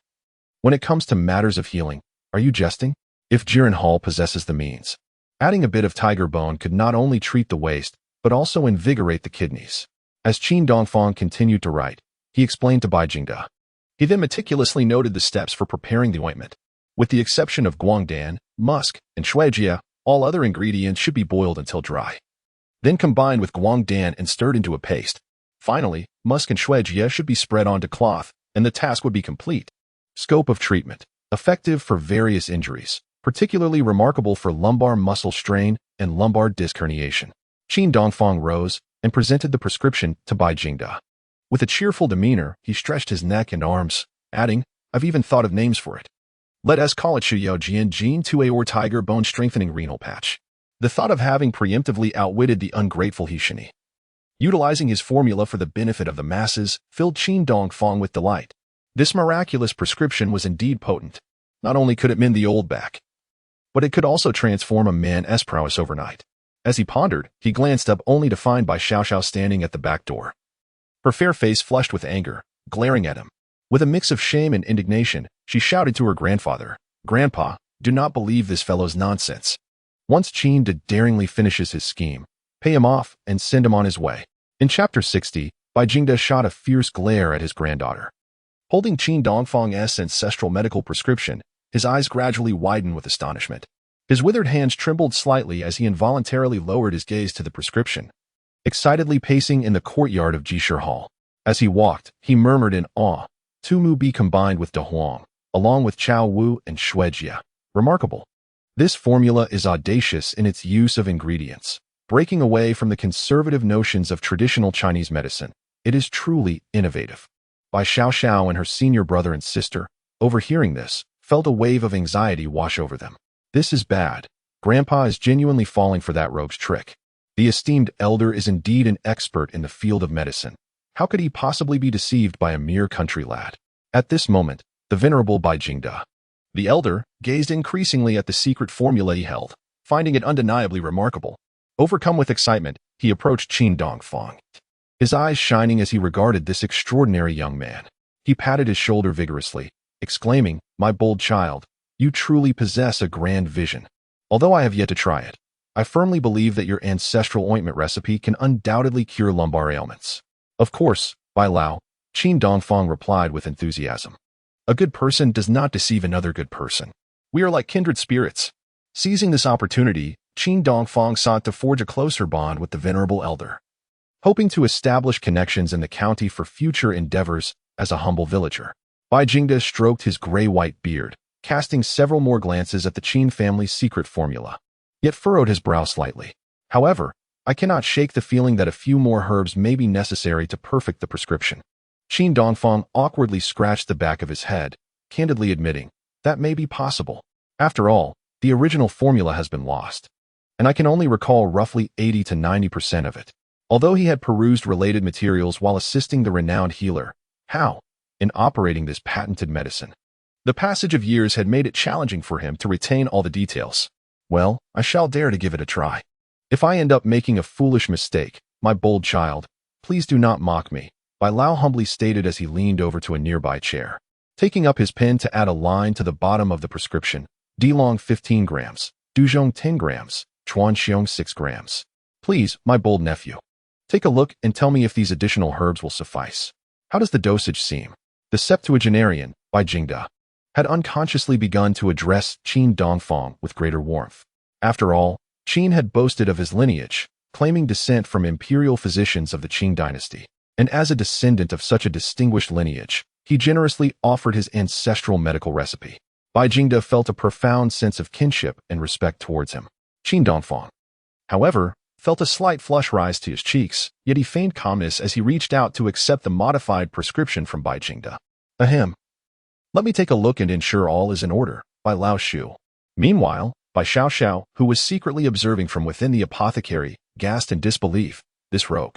When it comes to matters of healing, are you jesting? If Jiren Hall possesses the means, adding a bit of tiger bone could not only treat the waist, but also invigorate the kidneys. As Qin Dongfang continued to write, he explained to Bai Jingda. He then meticulously noted the steps for preparing the ointment. With the exception of guangdan, musk, and shuijia, all other ingredients should be boiled until dry. Then combined with guangdan and stirred into a paste. Finally, musk and shuijia should be spread onto cloth, and the task would be complete. Scope of treatment. Effective for various injuries, particularly remarkable for lumbar muscle strain and lumbar disc herniation. Qin Dongfang rose and presented the prescription to Bai Jingda. With a cheerful demeanor, he stretched his neck and arms, adding, I've even thought of names for it. Let us call it Shuyao Jian Jin 2A or Tiger Bone Strengthening Renal Patch. The thought of having preemptively outwitted the ungrateful Hishini, utilizing his formula for the benefit of the masses, filled Qin Dongfang with delight. This miraculous prescription was indeed potent. Not only could it mend the old back, but it could also transform a man's prowess overnight. As he pondered, he glanced up only to find Bai Xiao Xiao standing at the back door. Her fair face flushed with anger, glaring at him. With a mix of shame and indignation, she shouted to her grandfather, Grandpa, do not believe this fellow's nonsense. Once Qin daringly finishes his scheme, pay him off and send him on his way. In Chapter 60, Bai Jingda shot a fierce glare at his granddaughter. Holding Qin Dongfang's ancestral medical prescription, his eyes gradually widened with astonishment. His withered hands trembled slightly as he involuntarily lowered his gaze to the prescription. Excitedly pacing in the courtyard of Jishir Hall. As he walked, he murmured in awe, Tumu Bi combined with De Huang, along with Chao Wu and Shuijia. Remarkable. This formula is audacious in its use of ingredients, breaking away from the conservative notions of traditional Chinese medicine. It is truly innovative. Bai Xiao Xiao and her senior brother and sister, overhearing this, felt a wave of anxiety wash over them. This is bad. Grandpa is genuinely falling for that rogue's trick. The esteemed elder is indeed an expert in the field of medicine. How could he possibly be deceived by a mere country lad? At this moment, the venerable Bai Jingda, the elder, gazed increasingly at the secret formula he held, finding it undeniably remarkable. Overcome with excitement, he approached Qin Dongfang, his eyes shining as he regarded this extraordinary young man. He patted his shoulder vigorously, exclaiming, My bold child, you truly possess a grand vision. Although I have yet to try it, I firmly believe that your ancestral ointment recipe can undoubtedly cure lumbar ailments. Of course, Bai Lao, Qin Dongfang replied with enthusiasm. A good person does not deceive another good person. We are like kindred spirits. Seizing this opportunity, Qin Dongfang sought to forge a closer bond with the venerable elder, hoping to establish connections in the county for future endeavors as a humble villager. Bai Jingda stroked his gray-white beard, casting several more glances at the Qin family's secret formula, yet furrowed his brow slightly. However, I cannot shake the feeling that a few more herbs may be necessary to perfect the prescription. Qin Dongfang awkwardly scratched the back of his head, candidly admitting, that may be possible. After all, the original formula has been lost, and I can only recall roughly 80 to 90% of it. Although he had perused related materials while assisting the renowned healer, How, in operating this patented medicine, the passage of years had made it challenging for him to retain all the details. Well, I shall dare to give it a try. If I end up making a foolish mistake, my bold child, please do not mock me, Bai Lao humbly stated as he leaned over to a nearby chair. taking up his pen to add a line to the bottom of the prescription. Dilong 15 grams, Duzhong 10 grams, Chuanxiong 6 grams. Please, my bold nephew. Take a look and tell me if these additional herbs will suffice. How does the dosage seem? The septuagenarian, by Jingda, had unconsciously begun to address Qin Dongfang with greater warmth. After all, Qin had boasted of his lineage, claiming descent from imperial physicians of the Qing dynasty. And as a descendant of such a distinguished lineage, he generously offered his ancestral medical recipe. Bai Jingda felt a profound sense of kinship and respect towards him. Qin Dongfang, however, felt a slight flush rise to his cheeks, yet he feigned calmness as he reached out to accept the modified prescription from Bai Jingda. Ahem. Let me take a look and ensure all is in order, by Lao Shu. Meanwhile, Bai Xiao, who was secretly observing from within the apothecary, gasped in disbelief. This rogue,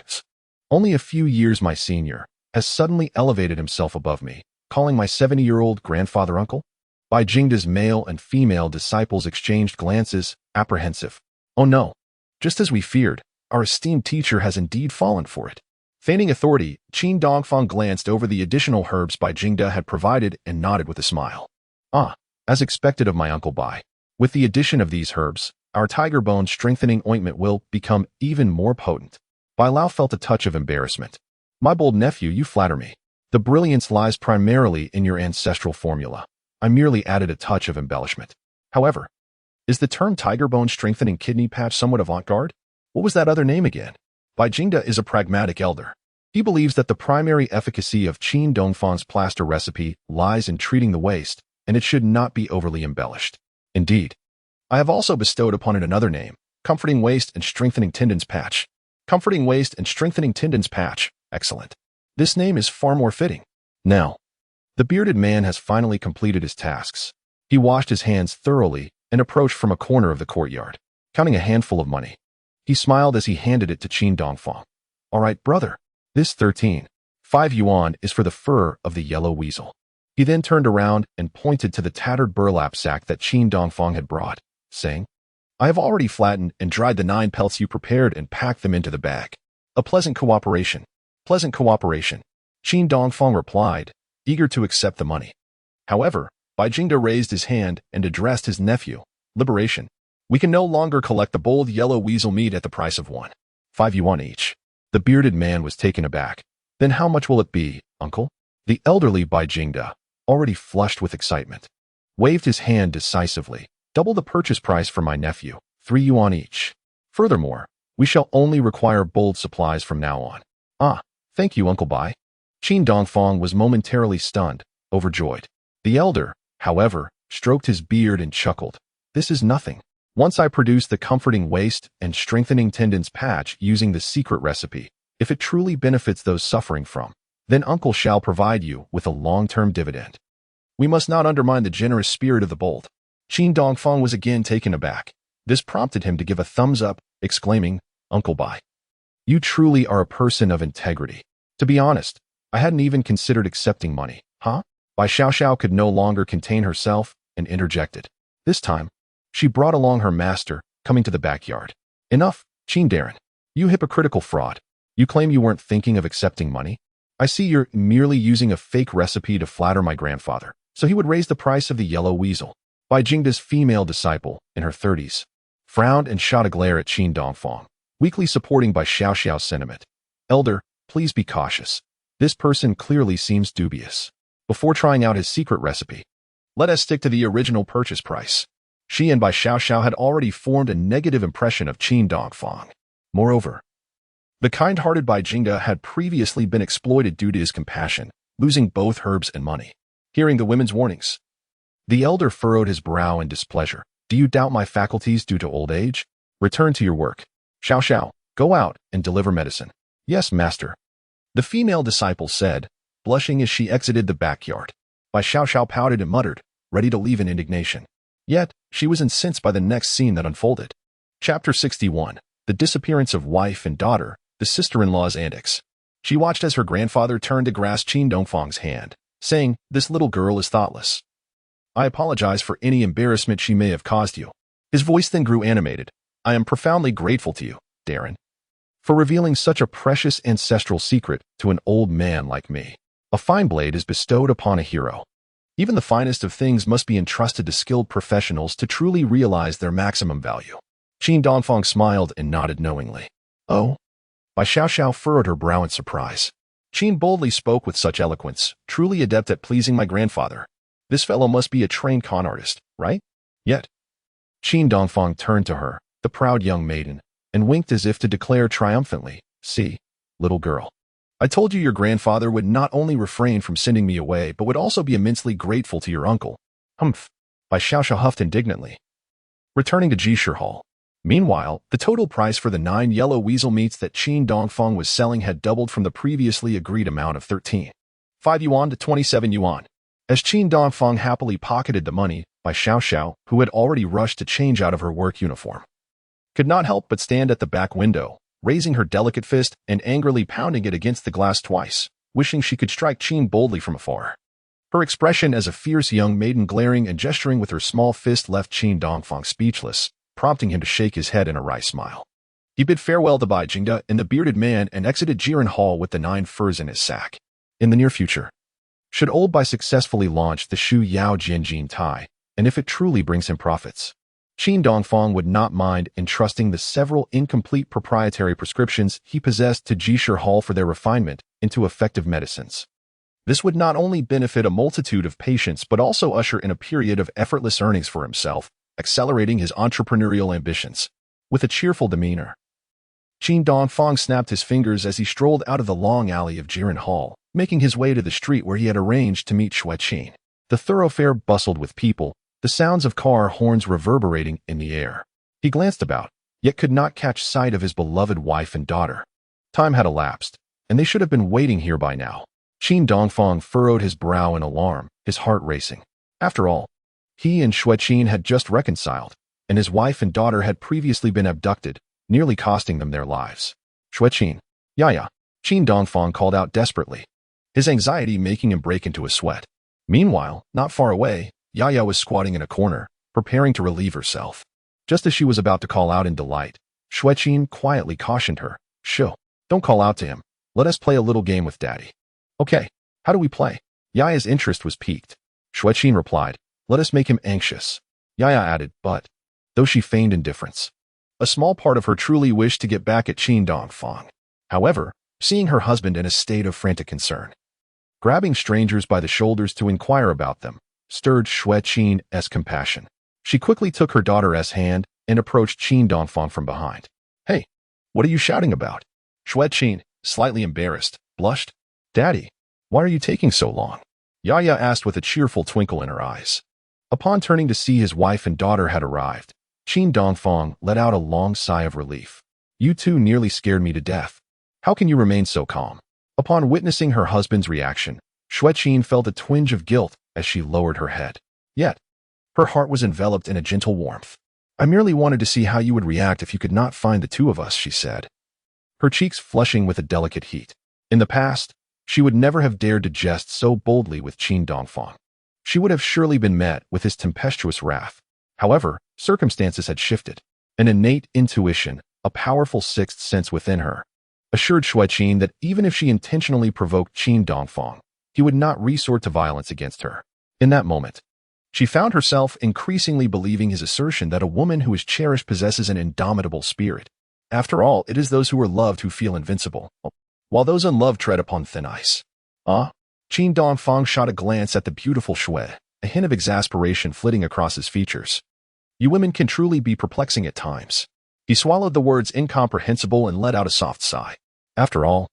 only a few years my senior, has suddenly elevated himself above me, calling my 70-year-old grandfather uncle? Bai Jingda's male and female disciples exchanged glances, apprehensive. Oh no. Just as we feared, our esteemed teacher has indeed fallen for it. Feigning authority, Qin Dongfang glanced over the additional herbs Bai Jingda had provided and nodded with a smile. Ah, as expected of my uncle Bai. With the addition of these herbs, our tiger bone strengthening ointment will become even more potent. Bai Lao felt a touch of embarrassment. My bold nephew, you flatter me. The brilliance lies primarily in your ancestral formula. I merely added a touch of embellishment. However, is the term tiger bone strengthening kidney patch somewhat avant-garde? What was that other name again? Bai Jingda is a pragmatic elder. He believes that the primary efficacy of Qin Dongfang's plaster recipe lies in treating the waste, and it should not be overly embellished. Indeed, I have also bestowed upon it another name, Comforting Waist and Strengthening Tendons Patch. Comforting Waist and Strengthening Tendons Patch. Excellent. This name is far more fitting. Now, the bearded man has finally completed his tasks. He washed his hands thoroughly and approached from a corner of the courtyard, counting a handful of money. He smiled as he handed it to Qin Dongfang. All right, brother. This 5 yuan is for the fur of the yellow weasel. He then turned around and pointed to the tattered burlap sack that Qin Dongfang had brought, saying, I have already flattened and dried the 9 pelts you prepared and packed them into the bag. A pleasant cooperation. Pleasant cooperation. Qin Dongfang replied, eager to accept the money. However, Bai Jingda raised his hand and addressed his nephew. Liberation. We can no longer collect the bold yellow weasel meat at the price of 5 yuan each. The bearded man was taken aback. Then how much will it be, uncle? The elderly Bai Jingda, already flushed with excitement, waved his hand decisively. Double the purchase price for my nephew, 3 yuan each. Furthermore, we shall only require bold supplies from now on. Ah, thank you, Uncle Bai. Qin Dongfang was momentarily stunned, overjoyed. The elder, however, stroked his beard and chuckled. This is nothing. Once I produce the comforting waist and strengthening tendons patch using the secret recipe, if it truly benefits those suffering from, then Uncle shall provide you with a long-term dividend. We must not undermine the generous spirit of the bold. Qin Dongfang was again taken aback. This prompted him to give a thumbs up, exclaiming, Uncle Bai, you truly are a person of integrity. To be honest, I hadn't even considered accepting money. Huh? Bai Xiao could no longer contain herself and interjected. This time, she brought along her master, coming to the backyard. Enough, Qin Darren. You hypocritical fraud. You claim you weren't thinking of accepting money? I see you're merely using a fake recipe to flatter my grandfather, so he would raise the price of the yellow weasel. Bai Jingda's female disciple, in her 30s, frowned and shot a glare at Qin Dongfang, weakly supporting Bai Xiao's sentiment. Elder, please be cautious. This person clearly seems dubious. Before trying out his secret recipe, let us stick to the original purchase price. She and Bai Xiao had already formed a negative impression of Qin Dongfang. Moreover, the kind-hearted Bai Jingda had previously been exploited due to his compassion, losing both herbs and money. Hearing the women's warnings, the elder furrowed his brow in displeasure. Do you doubt my faculties due to old age? Return to your work. Xiao, go out and deliver medicine. Yes, master. The female disciple said, blushing as she exited the backyard. Bai Xiao pouted and muttered, ready to leave in indignation. Yet, she was incensed by the next scene that unfolded. Chapter 61. The disappearance of wife and daughter, the sister-in-law's antics. She watched as her grandfather turned to grasp Qin Dongfang's hand, saying, this little girl is thoughtless. I apologize for any embarrassment she may have caused you. His voice then grew animated. I am profoundly grateful to you, Darren, for revealing such a precious ancestral secret to an old man like me. A fine blade is bestowed upon a hero. Even the finest of things must be entrusted to skilled professionals to truly realize their maximum value. Qin Dongfang smiled and nodded knowingly. Oh? Bai Xiao furrowed her brow in surprise. Qin boldly spoke with such eloquence, truly adept at pleasing my grandfather. This fellow must be a trained con artist, right? Yet. Qin Dongfang turned to her, the proud young maiden, and winked as if to declare triumphantly, "See, little girl. I told you your grandfather would not only refrain from sending me away, but would also be immensely grateful to your uncle." Humph. Bai Xiao huffed indignantly. Returning to Jishir Hall. Meanwhile, the total price for the 9 yellow weasel meats that Qin Dongfang was selling had doubled from the previously agreed amount of 13.5 yuan to 27 yuan. As Qin Dongfang happily pocketed the money, Bai Xiao, who had already rushed to change out of her work uniform, could not help but stand at the back window, raising her delicate fist and angrily pounding it against the glass twice, wishing she could strike Qin boldly from afar. Her expression as a fierce young maiden glaring and gesturing with her small fist left Qin Dongfang speechless, prompting him to shake his head in a wry smile. He bid farewell to Bai Jingda and the bearded man and exited Jiren Hall with the 9 furs in his sack. In the near future, should old Bai successfully launch the Shu Yao Jianjin Tai, and if it truly brings him profits, Qin Dongfang would not mind entrusting the several incomplete proprietary prescriptions he possessed to Jishir Hall for their refinement into effective medicines. This would not only benefit a multitude of patients but also usher in a period of effortless earnings for himself, accelerating his entrepreneurial ambitions. With a cheerful demeanor, Qin Dongfang snapped his fingers as he strolled out of the long alley of Jiren Hall, making his way to the street where he had arranged to meet Xue Qin. The thoroughfare bustled with people, the sounds of car horns reverberating in the air. He glanced about, yet could not catch sight of his beloved wife and daughter. Time had elapsed, and they should have been waiting here by now. Qin Dongfang furrowed his brow in alarm, his heart racing. After all, he and Xue Qin had just reconciled, and his wife and daughter had previously been abducted, nearly costing them their lives. "Xue Qin, Yaya," Qin Dongfang called out desperately, his anxiety making him break into a sweat. Meanwhile, not far away, Yaya was squatting in a corner, preparing to relieve herself. Just as she was about to call out in delight, Xue Qin quietly cautioned her, "Shoo, don't call out to him. Let us play a little game with Daddy." "Okay, how do we play?" Yaya's interest was piqued. Xue Qin replied, "Let us make him anxious." Yaya added, but, though she feigned indifference, a small part of her truly wished to get back at Qin Dongfang. However, seeing her husband in a state of frantic concern, grabbing strangers by the shoulders to inquire about them, stirred Xue Qin's compassion. She quickly took her daughter's hand and approached Qin Dongfang from behind. "Hey, what are you shouting about?" Xue Qin, slightly embarrassed, blushed. "Daddy, why are you taking so long?" Yaya asked with a cheerful twinkle in her eyes. Upon turning to see his wife and daughter had arrived, Qin Dongfang let out a long sigh of relief. "You two nearly scared me to death. How can you remain so calm?" Upon witnessing her husband's reaction, Xue Qin felt a twinge of guilt as she lowered her head. Yet, her heart was enveloped in a gentle warmth. "I merely wanted to see how you would react if you could not find the two of us," she said, her cheeks flushing with a delicate heat. In the past, she would never have dared to jest so boldly with Qin Dongfang. She would have surely been met with his tempestuous wrath. However, circumstances had shifted. An innate intuition, a powerful sixth sense within her, assured Xue Qin that even if she intentionally provoked Qin Dongfang, he would not resort to violence against her. In that moment, she found herself increasingly believing his assertion that a woman who is cherished possesses an indomitable spirit. After all, it is those who are loved who feel invincible, while those unloved tread upon thin ice. Qin Dongfang shot a glance at the beautiful Xue, a hint of exasperation flitting across his features. "You women can truly be perplexing at times." He swallowed the words incomprehensible and let out a soft sigh. After all,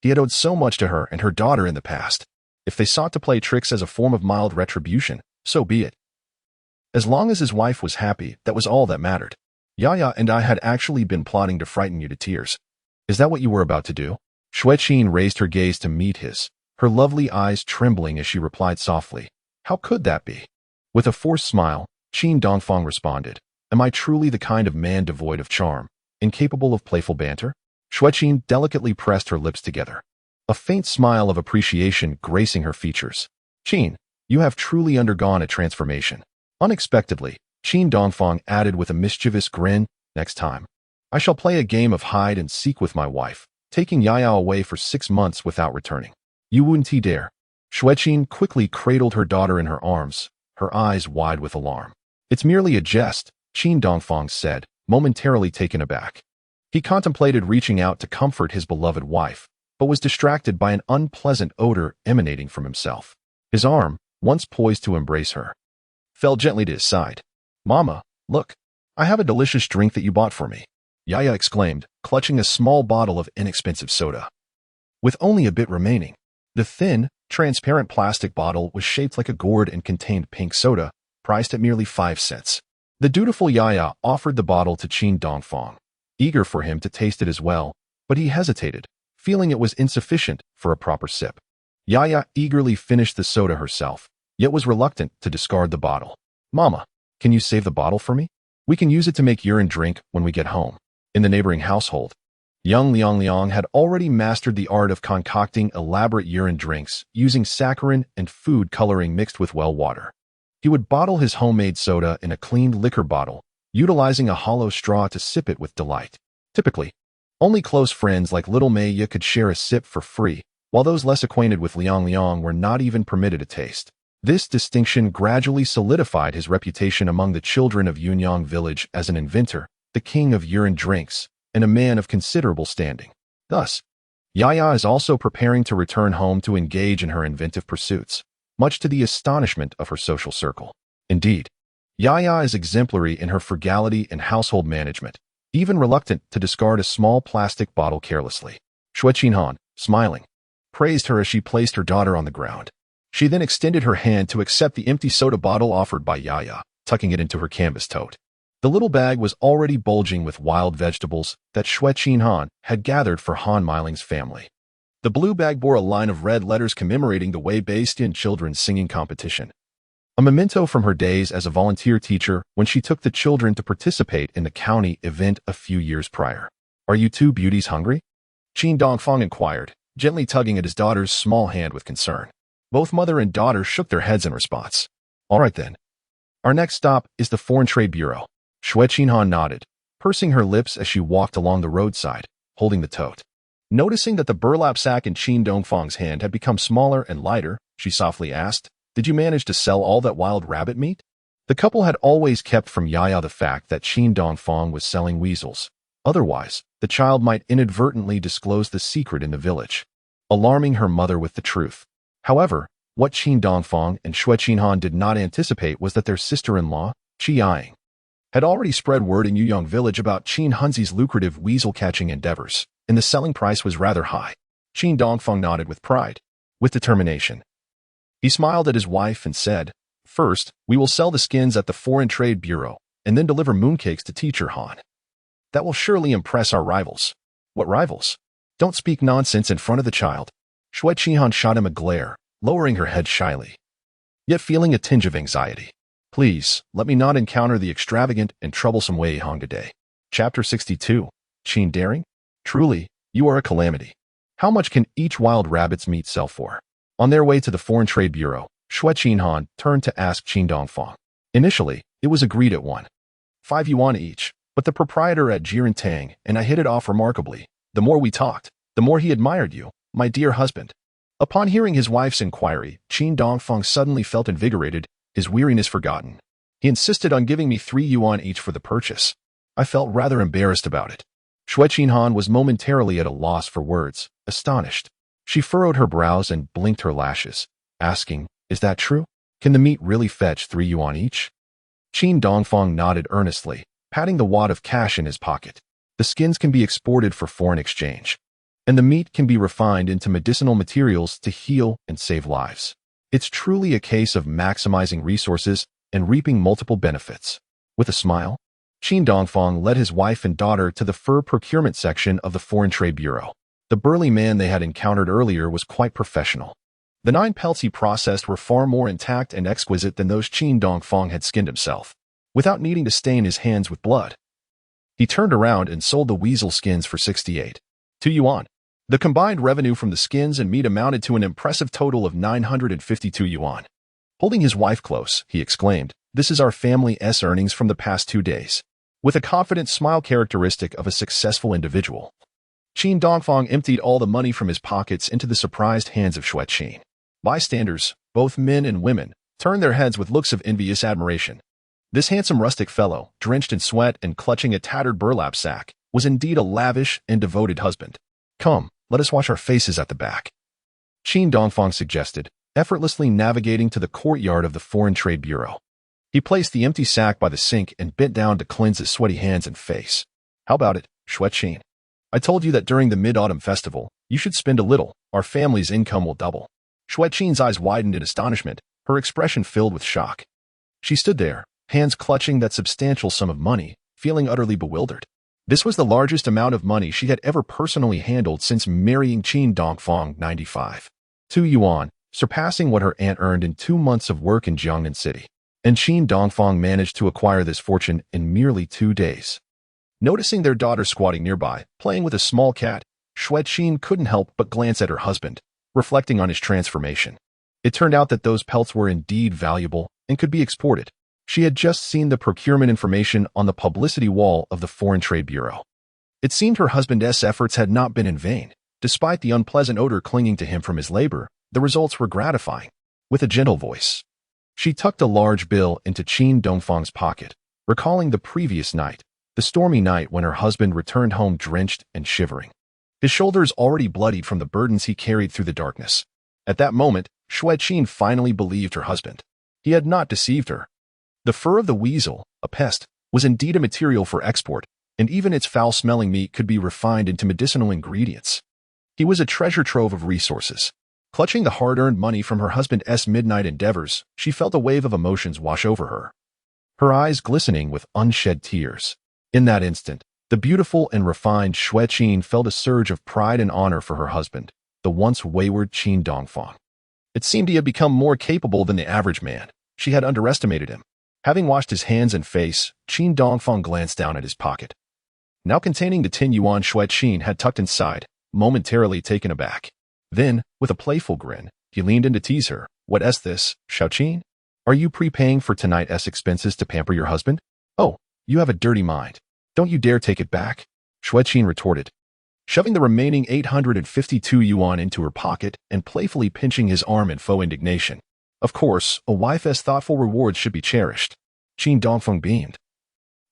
he had owed so much to her and her daughter in the past. If they sought to play tricks as a form of mild retribution, so be it. As long as his wife was happy, that was all that mattered. "Yaya and I had actually been plotting to frighten you to tears. Is that what you were about to do?" Xue Qin raised her gaze to meet his, her lovely eyes trembling as she replied softly, "How could that be?" With a forced smile, Qin Dongfang responded, "Am I truly the kind of man devoid of charm, incapable of playful banter?" Xue Qin delicately pressed her lips together, a faint smile of appreciation gracing her features. "Qin, you have truly undergone a transformation." Unexpectedly, Qin Dongfang added with a mischievous grin, "Next time, I shall play a game of hide and seek with my wife, taking Yaya away for 6 months without returning. You wouldn't dare." Xue Qin quickly cradled her daughter in her arms, her eyes wide with alarm. "It's merely a jest," Qin Dongfang said, momentarily taken aback. He contemplated reaching out to comfort his beloved wife, but was distracted by an unpleasant odor emanating from himself. His arm, once poised to embrace her, fell gently to his side. "Mama, look, I have a delicious drink that you bought for me," Yaya exclaimed, clutching a small bottle of inexpensive soda. With only a bit remaining, the thin, transparent plastic bottle was shaped like a gourd and contained pink soda, priced at merely 5 cents. The dutiful Yaya offered the bottle to Qin Dongfang, eager for him to taste it as well, but he hesitated, feeling it was insufficient for a proper sip. Yaya eagerly finished the soda herself, yet was reluctant to discard the bottle. "Mama, can you save the bottle for me? We can use it to make urine drink when we get home." In the neighboring household, young Liang had already mastered the art of concocting elaborate urine drinks using saccharin and food coloring mixed with well water. He would bottle his homemade soda in a cleaned liquor bottle, utilizing a hollow straw to sip it with delight. Typically, only close friends like little Maya could share a sip for free, while those less acquainted with Liang were not even permitted a taste. This distinction gradually solidified his reputation among the children of Yunyang village as an inventor, the king of urine drinks, and a man of considerable standing. Thus, Yaya is also preparing to return home to engage in her inventive pursuits, much to the astonishment of her social circle. Indeed, Yaya is exemplary in her frugality and household management, even reluctant to discard a small plastic bottle carelessly. Xue Qin, smiling, praised her as she placed her daughter on the ground. She then extended her hand to accept the empty soda bottle offered by Yaya, tucking it into her canvas tote. The little bag was already bulging with wild vegetables that Xue Qin had gathered for Han Miling's family. The blue bag bore a line of red letters commemorating the Wei-based in children's singing competition, a memento from her days as a volunteer teacher when she took the children to participate in the county event a few years prior. "Are you two beauties hungry?" Qin Dongfang inquired, gently tugging at his daughter's small hand with concern. Both mother and daughter shook their heads in response. "All right then. Our next stop is the Foreign Trade Bureau." Xue Qin nodded, pursing her lips as she walked along the roadside, holding the tote. Noticing that the burlap sack in Qin Dongfang's hand had become smaller and lighter, she softly asked, "Did you manage to sell all that wild rabbit meat?" The couple had always kept from Yaya the fact that Qin Dongfang was selling weasels. Otherwise, the child might inadvertently disclose the secret in the village, alarming her mother with the truth. However, what Qin Dongfang and Xue Qin did not anticipate was that their sister-in-law, Yaya, had already spread word in Yuyang village about Qin Hunzi's lucrative weasel-catching endeavors, and the selling price was rather high. Qin Dongfang nodded with pride, with determination. He smiled at his wife and said, "First, we will sell the skins at the Foreign Trade Bureau, and then deliver mooncakes to Teacher Han. That will surely impress our rivals." "What rivals? Don't speak nonsense in front of the child." Xue Qin shot him a glare, lowering her head shyly, yet feeling a tinge of anxiety. "Please, let me not encounter the extravagant and troublesome Wei Hong today." Chapter 62. Qin Daring? Truly, you are a calamity. How much can each wild rabbit's meat sell for? On their way to the Foreign Trade Bureau, Xue Qin turned to ask Qin Dongfang. Initially, it was agreed at 1.5 yuan each, but the proprietor at Jirantang and I hit it off remarkably. The more we talked, the more he admired you, my dear husband. Upon hearing his wife's inquiry, Qin Dongfang suddenly felt invigorated, his weariness forgotten. He insisted on giving me 3 yuan each for the purchase. I felt rather embarrassed about it. Xue Qin was momentarily at a loss for words, astonished. She furrowed her brows and blinked her lashes, asking, "Is that true? Can the meat really fetch 3 yuan each?" Qin Dongfang nodded earnestly, patting the wad of cash in his pocket. "The skins can be exported for foreign exchange, and the meat can be refined into medicinal materials to heal and save lives. It's truly a case of maximizing resources and reaping multiple benefits." With a smile, Qin Dongfang led his wife and daughter to the fur procurement section of the Foreign Trade Bureau. The burly man they had encountered earlier was quite professional. The 9 pelts he processed were far more intact and exquisite than those Qin Dongfang had skinned himself, without needing to stain his hands with blood. He turned around and sold the weasel skins for 68.2 yuan. The combined revenue from the skins and meat amounted to an impressive total of 952 yuan. Holding his wife close, he exclaimed, "This is our family's earnings from the past 2 days." With a confident smile characteristic of a successful individual, Qin Dongfang emptied all the money from his pockets into the surprised hands of Xue Qin. Bystanders, both men and women, turned their heads with looks of envious admiration. This handsome rustic fellow, drenched in sweat and clutching a tattered burlap sack, was indeed a lavish and devoted husband. Come, let us wash our faces at the back, Qin Dongfang suggested, effortlessly navigating to the courtyard of the Foreign Trade Bureau. He placed the empty sack by the sink and bent down to cleanse his sweaty hands and face. How about it, Xue Qin? I told you that during the Mid-Autumn Festival, you should spend a little. Our family's income will double. Xue Qin's eyes widened in astonishment, her expression filled with shock. She stood there, hands clutching that substantial sum of money, feeling utterly bewildered. This was the largest amount of money she had ever personally handled since marrying Qin Dongfang 95. 2 yuan, surpassing what her aunt earned in 2 months of work in Jiangnan City. And Qin Dongfang managed to acquire this fortune in merely 2 days. Noticing their daughter squatting nearby, playing with a small cat, Xue Qin couldn't help but glance at her husband, reflecting on his transformation. It turned out that those pelts were indeed valuable and could be exported. She had just seen the procurement information on the publicity wall of the Foreign Trade Bureau. It seemed her husband's efforts had not been in vain. Despite the unpleasant odor clinging to him from his labor, the results were gratifying. With a gentle voice, she tucked a large bill into Qin Dongfang's pocket, recalling the previous night, the stormy night when her husband returned home drenched and shivering. His shoulders already bloodied from the burdens he carried through the darkness. At that moment, Xue Qin finally believed her husband. He had not deceived her. The fur of the weasel, a pest, was indeed a material for export, and even its foul-smelling meat could be refined into medicinal ingredients. He was a treasure trove of resources. Clutching the hard-earned money from her husband's midnight endeavors, she felt a wave of emotions wash over her, her eyes glistening with unshed tears. In that instant, the beautiful and refined Xue Qin felt a surge of pride and honor for her husband, the once wayward Qin Dongfang. It seemed he had become more capable than the average man. She had underestimated him. Having washed his hands and face, Qin Dongfang glanced down at his pocket, now containing the 10 yuan Xue Qin had tucked inside, momentarily taken aback. Then, with a playful grin, he leaned in to tease her. What's this, Xue Qin? Are you prepaying for tonight's expenses to pamper your husband? Oh, you have a dirty mind. Don't you dare take it back, Xue Qin retorted, shoving the remaining 852 yuan into her pocket and playfully pinching his arm in faux indignation. Of course, a wife's thoughtful rewards should be cherished. Qin Dongfang beamed,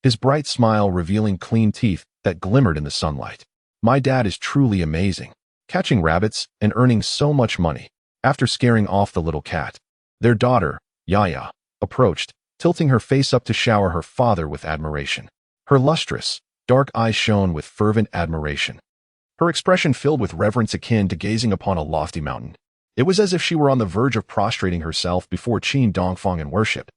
his bright smile revealing clean teeth that glimmered in the sunlight. My dad is truly amazing, catching rabbits and earning so much money. After scaring off the little cat, their daughter, Yaya, approached, tilting her face up to shower her father with admiration. Her lustrous, dark eyes shone with fervent admiration, her expression filled with reverence akin to gazing upon a lofty mountain. It was as if she were on the verge of prostrating herself before Qin Dongfang in worship.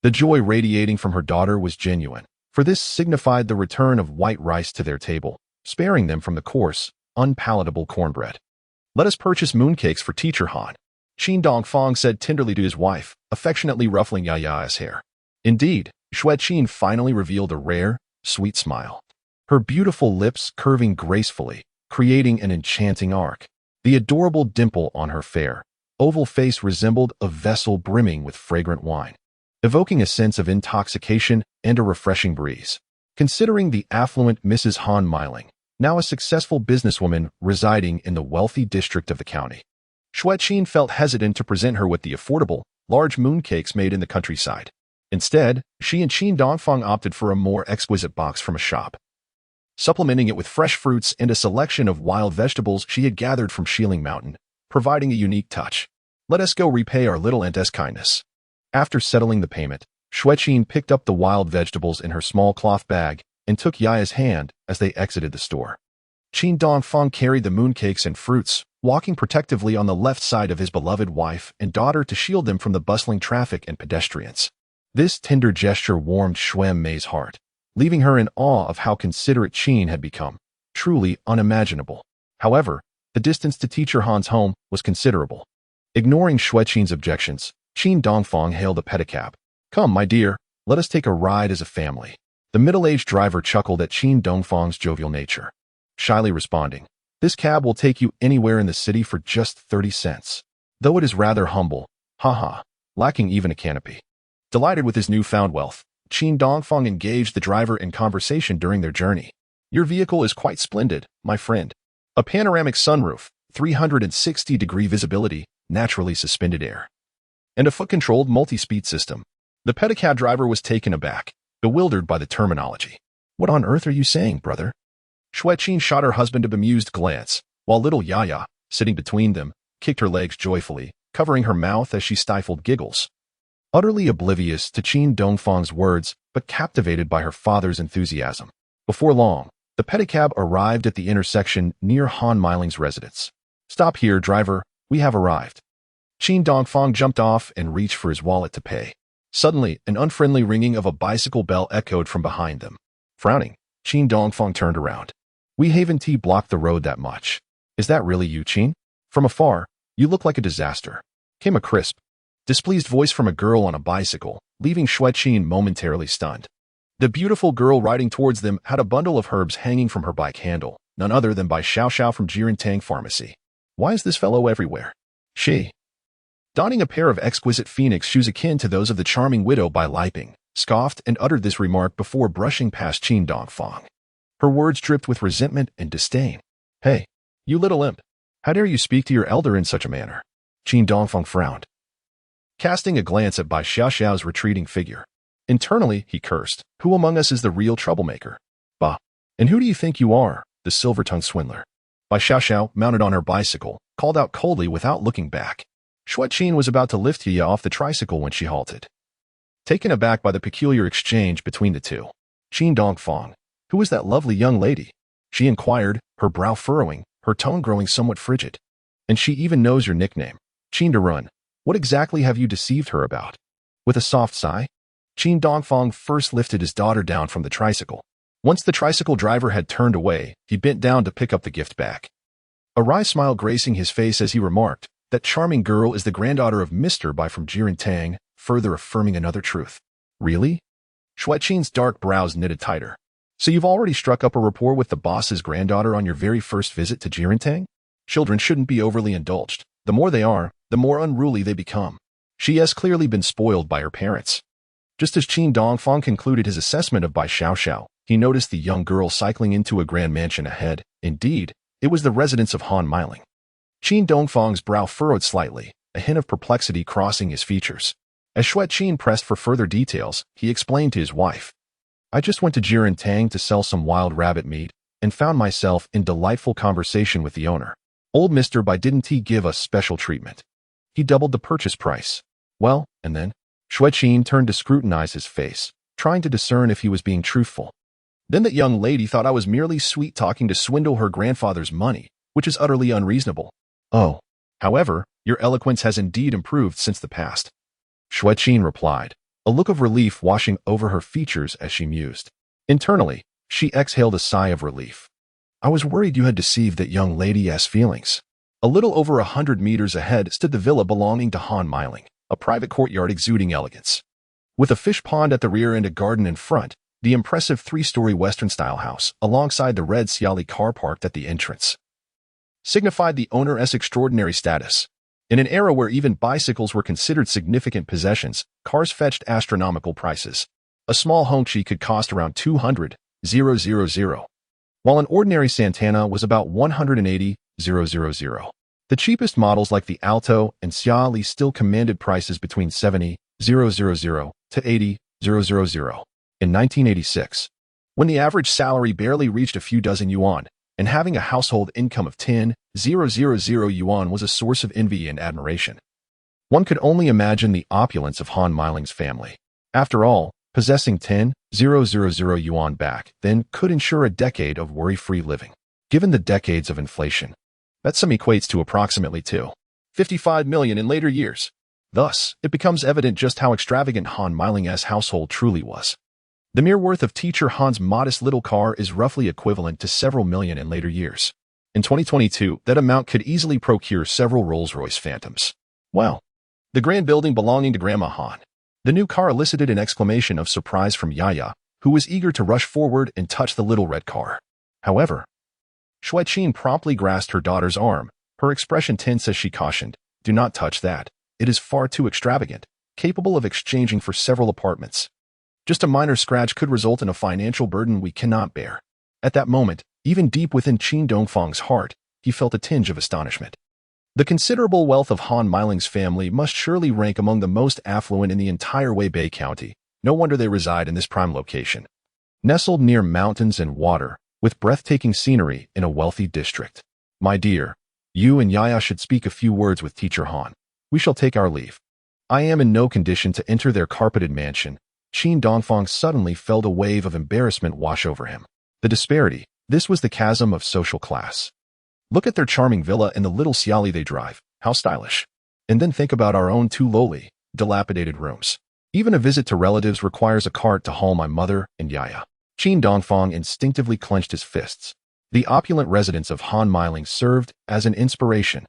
The joy radiating from her daughter was genuine, for this signified the return of white rice to their table, sparing them from the coarse, unpalatable cornbread. Let us purchase mooncakes for Teacher Han, Qin Dongfang said tenderly to his wife, affectionately ruffling Yaya's hair. Indeed, Xue Qin finally revealed a rare, sweet smile, her beautiful lips curving gracefully, creating an enchanting arc. The adorable dimple on her fair, oval face resembled a vessel brimming with fragrant wine, evoking a sense of intoxication and a refreshing breeze. Considering the affluent Mrs. Han Meiling, now a successful businesswoman residing in the wealthy district of the county, Xue Qin felt hesitant to present her with the affordable, large mooncakes made in the countryside. Instead, she and Qin Dongfang opted for a more exquisite box from a shop, supplementing it with fresh fruits and a selection of wild vegetables she had gathered from Shilling Mountain, providing a unique touch. Let us go repay our little aunt's kindness. After settling the payment, Xue Qin picked up the wild vegetables in her small cloth bag and took Yaya's hand as they exited the store. Qin Dongfang carried the mooncakes and fruits, walking protectively on the left side of his beloved wife and daughter to shield them from the bustling traffic and pedestrians. This tender gesture warmed Xue Mei's heart, leaving her in awe of how considerate Qin had become, truly unimaginable. However, the distance to Teacher Han's home was considerable. Ignoring Xue Qin's objections, Qin Dongfang hailed a pedicab. Come, my dear, let us take a ride as a family. The middle-aged driver chuckled at Qin Dongfang's jovial nature, shyly responding, this cab will take you anywhere in the city for just 30 cents. Though it is rather humble, haha, lacking even a canopy. Delighted with his newfound wealth, Qin Dongfang engaged the driver in conversation during their journey. Your vehicle is quite splendid, my friend. A panoramic sunroof, 360-degree visibility, naturally suspended air, and a foot-controlled multi-speed system. The pedicab driver was taken aback, bewildered by the terminology. "What on earth are you saying, brother?" Xue Qin shot her husband a bemused glance, while little Yaya, sitting between them, kicked her legs joyfully, covering her mouth as she stifled giggles. Utterly oblivious to Qin Dongfang's words, but captivated by her father's enthusiasm. Before long, the pedicab arrived at the intersection near Han Miling's residence. "Stop here, driver, we have arrived." Qin Dongfang jumped off and reached for his wallet to pay. Suddenly, an unfriendly ringing of a bicycle bell echoed from behind them. Frowning, Qin Dongfang turned around. "We haven't blocked the road that much. Is that really you, Qin? From afar, you look like a disaster," came a crisp, displeased voice from a girl on a bicycle, leaving Xue Qin momentarily stunned. The beautiful girl riding towards them had a bundle of herbs hanging from her bike handle, none other than Bai Xiao from Jirantang Pharmacy. Why is this fellow everywhere? She, donning a pair of exquisite phoenix shoes akin to those of the charming widow Bai Liping, scoffed and uttered this remark before brushing past Qin Dongfang. Her words dripped with resentment and disdain. "Hey, you little imp, how dare you speak to your elder in such a manner?" Qin Dongfang frowned, casting a glance at Bai Xiao's retreating figure. Internally, he cursed. "Who among us is the real troublemaker? Bah, and who do you think you are, the silver-tongued swindler?" Bai Xiao, mounted on her bicycle, called out coldly without looking back. Xue Qin was about to lift Yaya off the tricycle when she halted. Taken aback by the peculiar exchange between the two, "Qin Dongfang, who is that lovely young lady?" she inquired, her brow furrowing, her tone growing somewhat frigid. "And she even knows your nickname, Qin Darun. What exactly have you deceived her about?" With a soft sigh, Qin Dongfang first lifted his daughter down from the tricycle. Once the tricycle driver had turned away, he bent down to pick up the gift bag. A wry smile gracing his face as he remarked, "That charming girl is the granddaughter of Mr. Bai from Jirantang," further affirming another truth. "Really?" Xue Qin's dark brows knitted tighter. "So you've already struck up a rapport with the boss's granddaughter on your very first visit to Jirantang? Children shouldn't be overly indulged. The more they are, the more unruly they become. She has clearly been spoiled by her parents." Just as Qin Dongfang concluded his assessment of Bai Xiao, he noticed the young girl cycling into a grand mansion ahead. Indeed, it was the residence of Han Miling. Qin Dongfang's brow furrowed slightly, a hint of perplexity crossing his features. As Xue Qin pressed for further details, he explained to his wife, "I just went to Jirantang to sell some wild rabbit meat and found myself in delightful conversation with the owner. Old Mr. Bai didn't give us special treatment. He doubled the purchase price. Well, and then?" Xue Qin turned to scrutinize his face, trying to discern if he was being truthful. "Then that young lady thought I was merely sweet-talking to swindle her grandfather's money, which is utterly unreasonable." "Oh. However, your eloquence has indeed improved since the past," Xue Qin replied, a look of relief washing over her features as she mused. Internally, she exhaled a sigh of relief. "I was worried you had deceived that young lady's feelings." A little over 100 meters ahead stood the villa belonging to Han Miling, a private courtyard exuding elegance. With a fish pond at the rear and a garden in front, the impressive 3-story Western-style house, alongside the red Xiali car parked at the entrance, signified the owner's extraordinary status. In an era where even bicycles were considered significant possessions, cars fetched astronomical prices. A small Hongqi could cost around 200,000, while an ordinary Santana was about 180,000. The cheapest models like the Alto and Xiali still commanded prices between 70,000 to 80,000. In 1986, when the average salary barely reached a few dozen yuan, and having a household income of 10,000 yuan was a source of envy and admiration. One could only imagine the opulence of Han Miling's family. After all, possessing 10,000 yuan back then could ensure a decade of worry-free living. Given the decades of inflation, that sum equates to approximately 255 million in later years. Thus, it becomes evident just how extravagant Han Miling's household truly was. The mere worth of teacher Han's modest little car is roughly equivalent to several million in later years. In 2022, that amount could easily procure several Rolls-Royce Phantoms. Wow! The grand building belonging to Grandma Han. The new car elicited an exclamation of surprise from Yaya, who was eager to rush forward and touch the little red car. However, Xue Qin promptly grasped her daughter's arm, her expression tense as she cautioned, "Do not touch that. It is far too extravagant, capable of exchanging for several apartments. Just a minor scratch could result in a financial burden we cannot bear." At that moment, even deep within Qin Dongfang's heart, he felt a tinge of astonishment. The considerable wealth of Han Miling's family must surely rank among the most affluent in the entire Wei County. No wonder they reside in this prime location. Nestled near mountains and water, with breathtaking scenery in a wealthy district. My dear, you and Yaya should speak a few words with Teacher Han. We shall take our leave. I am in no condition to enter their carpeted mansion. Qin Dongfang suddenly felt a wave of embarrassment wash over him. The disparity, this was the chasm of social class. Look at their charming villa and the little xiaoli they drive. How stylish. And then think about our own two lowly, dilapidated rooms. Even a visit to relatives requires a cart to haul my mother and Yaya. Qin Dongfang instinctively clenched his fists. The opulent residence of Han Miling served as an inspiration.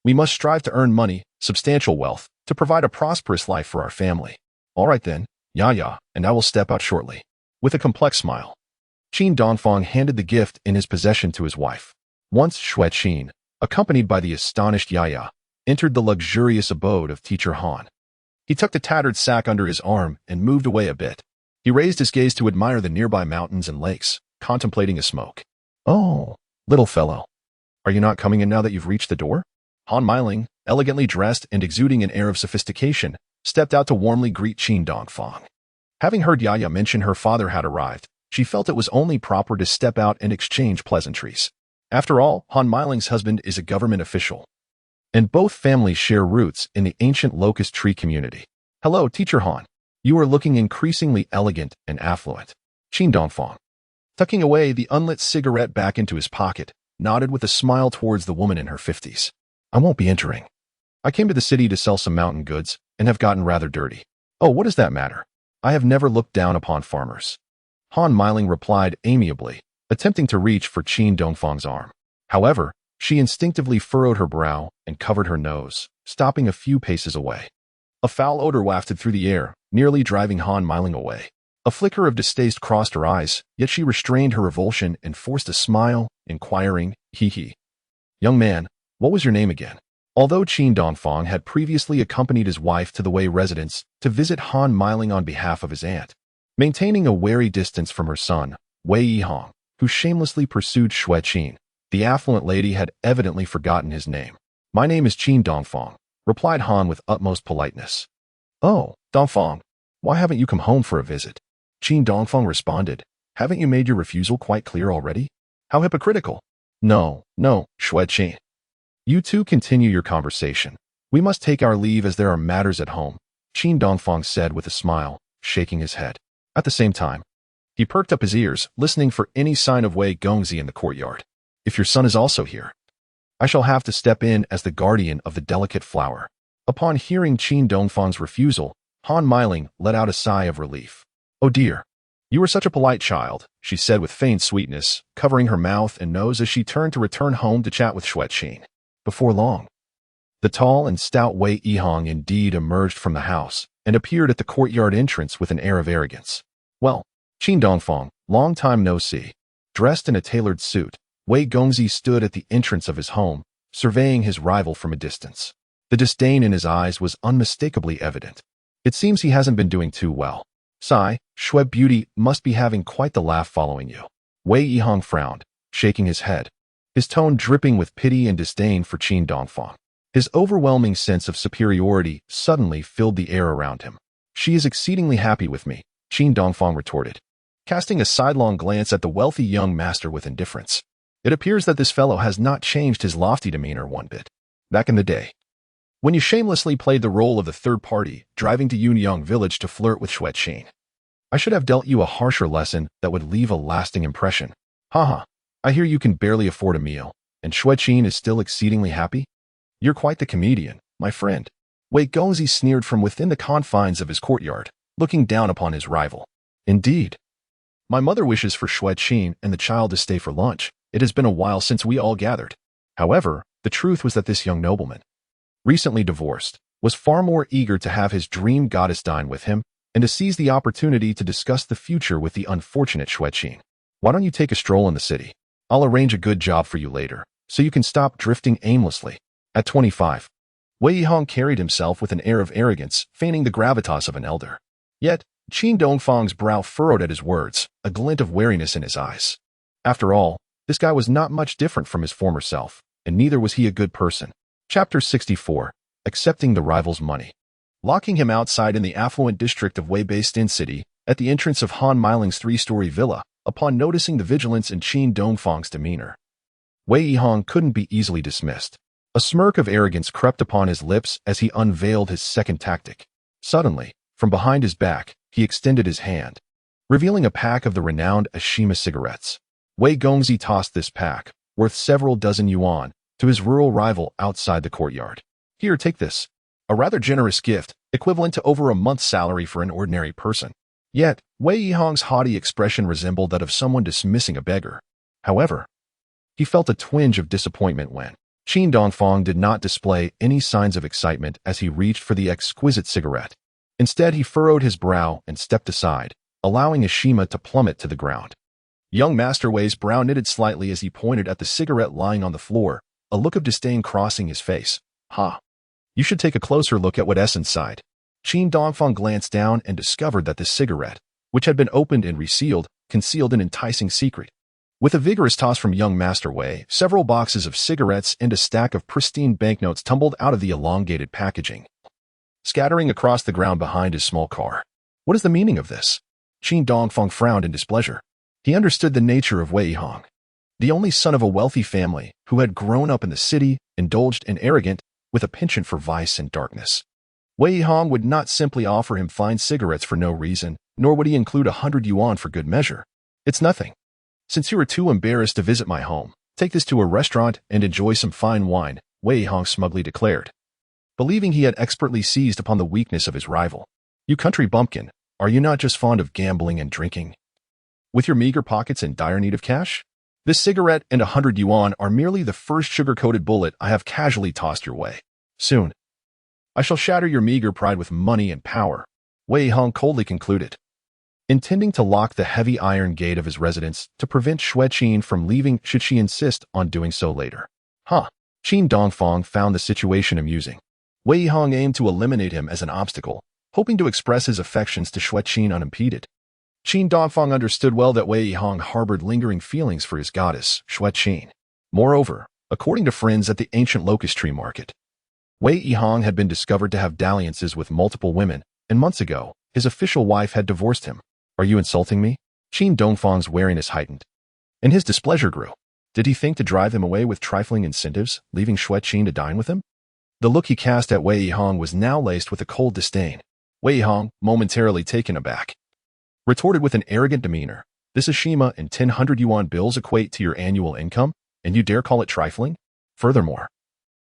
We must strive to earn money, substantial wealth, to provide a prosperous life for our family. All right then, Yaya, and I will step out shortly. With a complex smile, Qin Dongfang handed the gift in his possession to his wife. Once Xue Qin, accompanied by the astonished Yaya, entered the luxurious abode of Teacher Han. He tucked a tattered sack under his arm and moved away a bit. He raised his gaze to admire the nearby mountains and lakes, contemplating a smoke. Oh, little fellow. Are you not coming in now that you've reached the door? Han Miling, elegantly dressed and exuding an air of sophistication, stepped out to warmly greet Qin Dongfang. Having heard Yaya mention her father had arrived, she felt it was only proper to step out and exchange pleasantries. After all, Han Miling's husband is a government official, and both families share roots in the ancient locust tree community. Hello, Teacher Han. You are looking increasingly elegant and affluent. Qin Dongfang, tucking away the unlit cigarette back into his pocket, nodded with a smile towards the woman in her 50s. I won't be entering. I came to the city to sell some mountain goods and have gotten rather dirty. Oh, what does that matter? I have never looked down upon farmers. Han Miling replied amiably, attempting to reach for Qin Dongfang's arm. However, she instinctively furrowed her brow and covered her nose, stopping a few paces away. A foul odor wafted through the air, nearly driving Han Miling away. A flicker of distaste crossed her eyes, yet she restrained her revulsion and forced a smile, inquiring, hee. Young man, what was your name again? Although Qin Dongfang had previously accompanied his wife to the Wei residence to visit Han Miling on behalf of his aunt, maintaining a wary distance from her son, Wei Yihong, who shamelessly pursued Xue Qin, the affluent lady had evidently forgotten his name. My name is Qin Dongfang, replied Han with utmost politeness. Oh, Dongfang, why haven't you come home for a visit? Qin Dongfang responded. Haven't you made your refusal quite clear already? How hypocritical. No, Xue Qin. You two continue your conversation. We must take our leave as there are matters at home, Qin Dongfang said with a smile, shaking his head. At the same time, he perked up his ears, listening for any sign of Wei Gongzi in the courtyard. If your son is also here, I shall have to step in as the guardian of the delicate flower. Upon hearing Qin Dongfang's refusal, Han Miling let out a sigh of relief. Oh dear, you are such a polite child, she said with feigned sweetness, covering her mouth and nose as she turned to return home to chat with Xue Qin. Before long, the tall and stout Wei Yihong indeed emerged from the house and appeared at the courtyard entrance with an air of arrogance. Well, Qin Dongfang, long time no see. Dressed in a tailored suit, Wei Gongzi stood at the entrance of his home, surveying his rival from a distance. The disdain in his eyes was unmistakably evident. It seems he hasn't been doing too well. Sigh, Xue Beauty must be having quite the laugh following you. Wei Yihong frowned, shaking his head, his tone dripping with pity and disdain for Qin Dongfang. His overwhelming sense of superiority suddenly filled the air around him. She is exceedingly happy with me, Qin Dongfang retorted, casting a sidelong glance at the wealthy young master with indifference. It appears that this fellow has not changed his lofty demeanor one bit. Back in the day, when you shamelessly played the role of the third party, driving to Yunyang village to flirt with Xue Qin, I should have dealt you a harsher lesson that would leave a lasting impression. Haha, I hear you can barely afford a meal, and Xue Qin is still exceedingly happy? You're quite the comedian, my friend. Wei Gongzi sneered from within the confines of his courtyard, looking down upon his rival. Indeed. My mother wishes for Xue Qin and the child to stay for lunch. It has been a while since we all gathered. However, the truth was that this young nobleman, recently divorced, was far more eager to have his dream goddess dine with him and to seize the opportunity to discuss the future with the unfortunate Xue Qin. Why don't you take a stroll in the city? I'll arrange a good job for you later, so you can stop drifting aimlessly. At 25, Wei Yihong carried himself with an air of arrogance, feigning the gravitas of an elder. Yet, Qin Dongfang's brow furrowed at his words, a glint of wariness in his eyes. After all, this guy was not much different from his former self, and neither was he a good person. Chapter 64. Accepting the rival's money. Locking him outside in the affluent district of Wei-based in city, at the entrance of Han Miling's three-story villa, upon noticing the vigilance in Qin Dongfang's demeanor, Wei Yihang couldn't be easily dismissed. A smirk of arrogance crept upon his lips as he unveiled his second tactic. Suddenly, from behind his back, he extended his hand, revealing a pack of the renowned Ashima cigarettes. Wei Gongzi tossed this pack, worth several dozen yuan, to his rural rival outside the courtyard. Here, take this. A rather generous gift, equivalent to over a month's salary for an ordinary person. Yet, Wei Yihang's haughty expression resembled that of someone dismissing a beggar. However, he felt a twinge of disappointment when Qin Dongfang did not display any signs of excitement as he reached for the exquisite cigarette. Instead, he furrowed his brow and stepped aside, allowing Ashima to plummet to the ground. Young Master Wei's brow knitted slightly as he pointed at the cigarette lying on the floor, a look of disdain crossing his face. Ha! You should take a closer look at what's inside. Qin Dongfang glanced down and discovered that the cigarette, which had been opened and resealed, concealed an enticing secret. With a vigorous toss from young Master Wei, several boxes of cigarettes and a stack of pristine banknotes tumbled out of the elongated packaging, scattering across the ground behind his small car. What is the meaning of this? Qin Dongfang frowned in displeasure. He understood the nature of Wei Yihang. The only son of a wealthy family who had grown up in the city, indulged and arrogant, with a penchant for vice and darkness. Wei Yihang would not simply offer him fine cigarettes for no reason, nor would he include 100 yuan for good measure. It's nothing. Since you are too embarrassed to visit my home, take this to a restaurant and enjoy some fine wine, Wei Yihang smugly declared, believing he had expertly seized upon the weakness of his rival. You country bumpkin, are you not just fond of gambling and drinking? With your meager pockets in dire need of cash? This cigarette and 100 yuan are merely the first sugar-coated bullet I have casually tossed your way. Soon, I shall shatter your meager pride with money and power, Wei Yihang coldly concluded, intending to lock the heavy iron gate of his residence to prevent Xue Qin from leaving should she insist on doing so later. Qin Dongfang found the situation amusing. Wei Yihang aimed to eliminate him as an obstacle, hoping to express his affections to Xue Qin unimpeded. Qin Dongfang understood well that Wei Yihang harbored lingering feelings for his goddess, Xue Qin. Moreover, according to friends at the ancient locust tree market, Wei Yihang had been discovered to have dalliances with multiple women, and months ago, his official wife had divorced him. Are you insulting me? Qin Dongfang's wariness heightened, and his displeasure grew. Did he think to drive him away with trifling incentives, leaving Xue Qin to dine with him? The look he cast at Wei Yihang was now laced with a cold disdain. Wei Yihang, momentarily taken aback, retorted with an arrogant demeanor, this Ashima and 1,000 yuan bills equate to your annual income, and you dare call it trifling? Furthermore,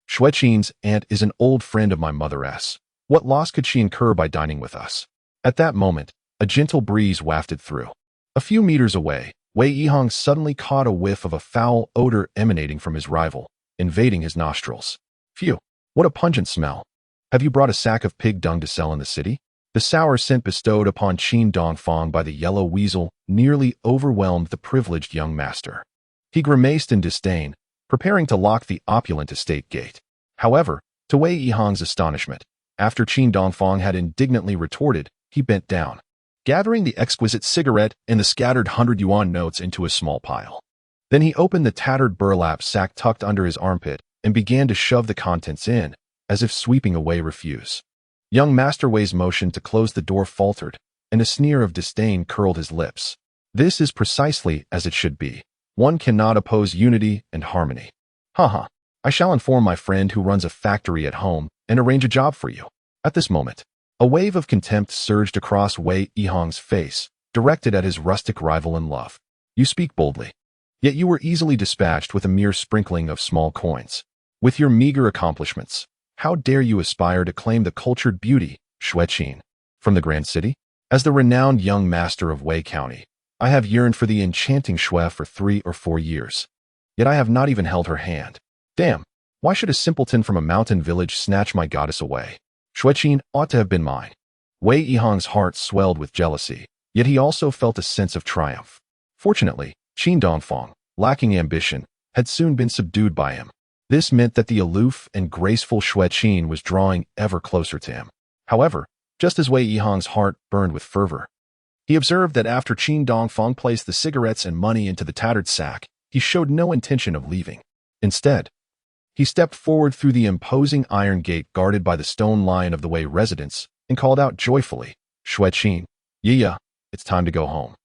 Xue Qin's aunt is an old friend of my mother's. What loss could she incur by dining with us? At that moment, a gentle breeze wafted through. A few meters away, Wei Yihang suddenly caught a whiff of a foul odor emanating from his rival, invading his nostrils. Phew, what a pungent smell. Have you brought a sack of pig dung to sell in the city? The sour scent bestowed upon Qin Dongfang by the yellow weasel nearly overwhelmed the privileged young master. He grimaced in disdain, preparing to lock the opulent estate gate. However, to Wei Yihang's astonishment, after Qin Dongfang had indignantly retorted, he bent down, gathering the exquisite cigarette and the scattered 100 yuan notes into a small pile. Then he opened the tattered burlap sack tucked under his armpit and began to shove the contents in, as if sweeping away refuse. Young Master Wei's motion to close the door faltered, and a sneer of disdain curled his lips. This is precisely as it should be. One cannot oppose unity and harmony. I shall inform my friend who runs a factory at home and arrange a job for you. At this moment, a wave of contempt surged across Wei Yihang's face, directed at his rustic rival in love. You speak boldly, yet you were easily dispatched with a mere sprinkling of small coins. With your meager accomplishments, how dare you aspire to claim the cultured beauty, Xue Qin, from the grand city? As the renowned young master of Wei County, I have yearned for the enchanting Xue for 3 or 4 years. Yet I have not even held her hand. Damn, why should a simpleton from a mountain village snatch my goddess away? Xue Qin ought to have been mine. Wei Yihang's heart swelled with jealousy, yet he also felt a sense of triumph. Fortunately, Qin Dongfang, lacking ambition, had soon been subdued by him. This meant that the aloof and graceful Xue Qin was drawing ever closer to him. However, just as Wei Yihang's heart burned with fervor, he observed that after Qin Dongfang placed the cigarettes and money into the tattered sack, he showed no intention of leaving. Instead, He stepped forward through the imposing iron gate guarded by the stone lion of the Wei residents and called out joyfully, "Xue Qin, Yaya, it's time to go home.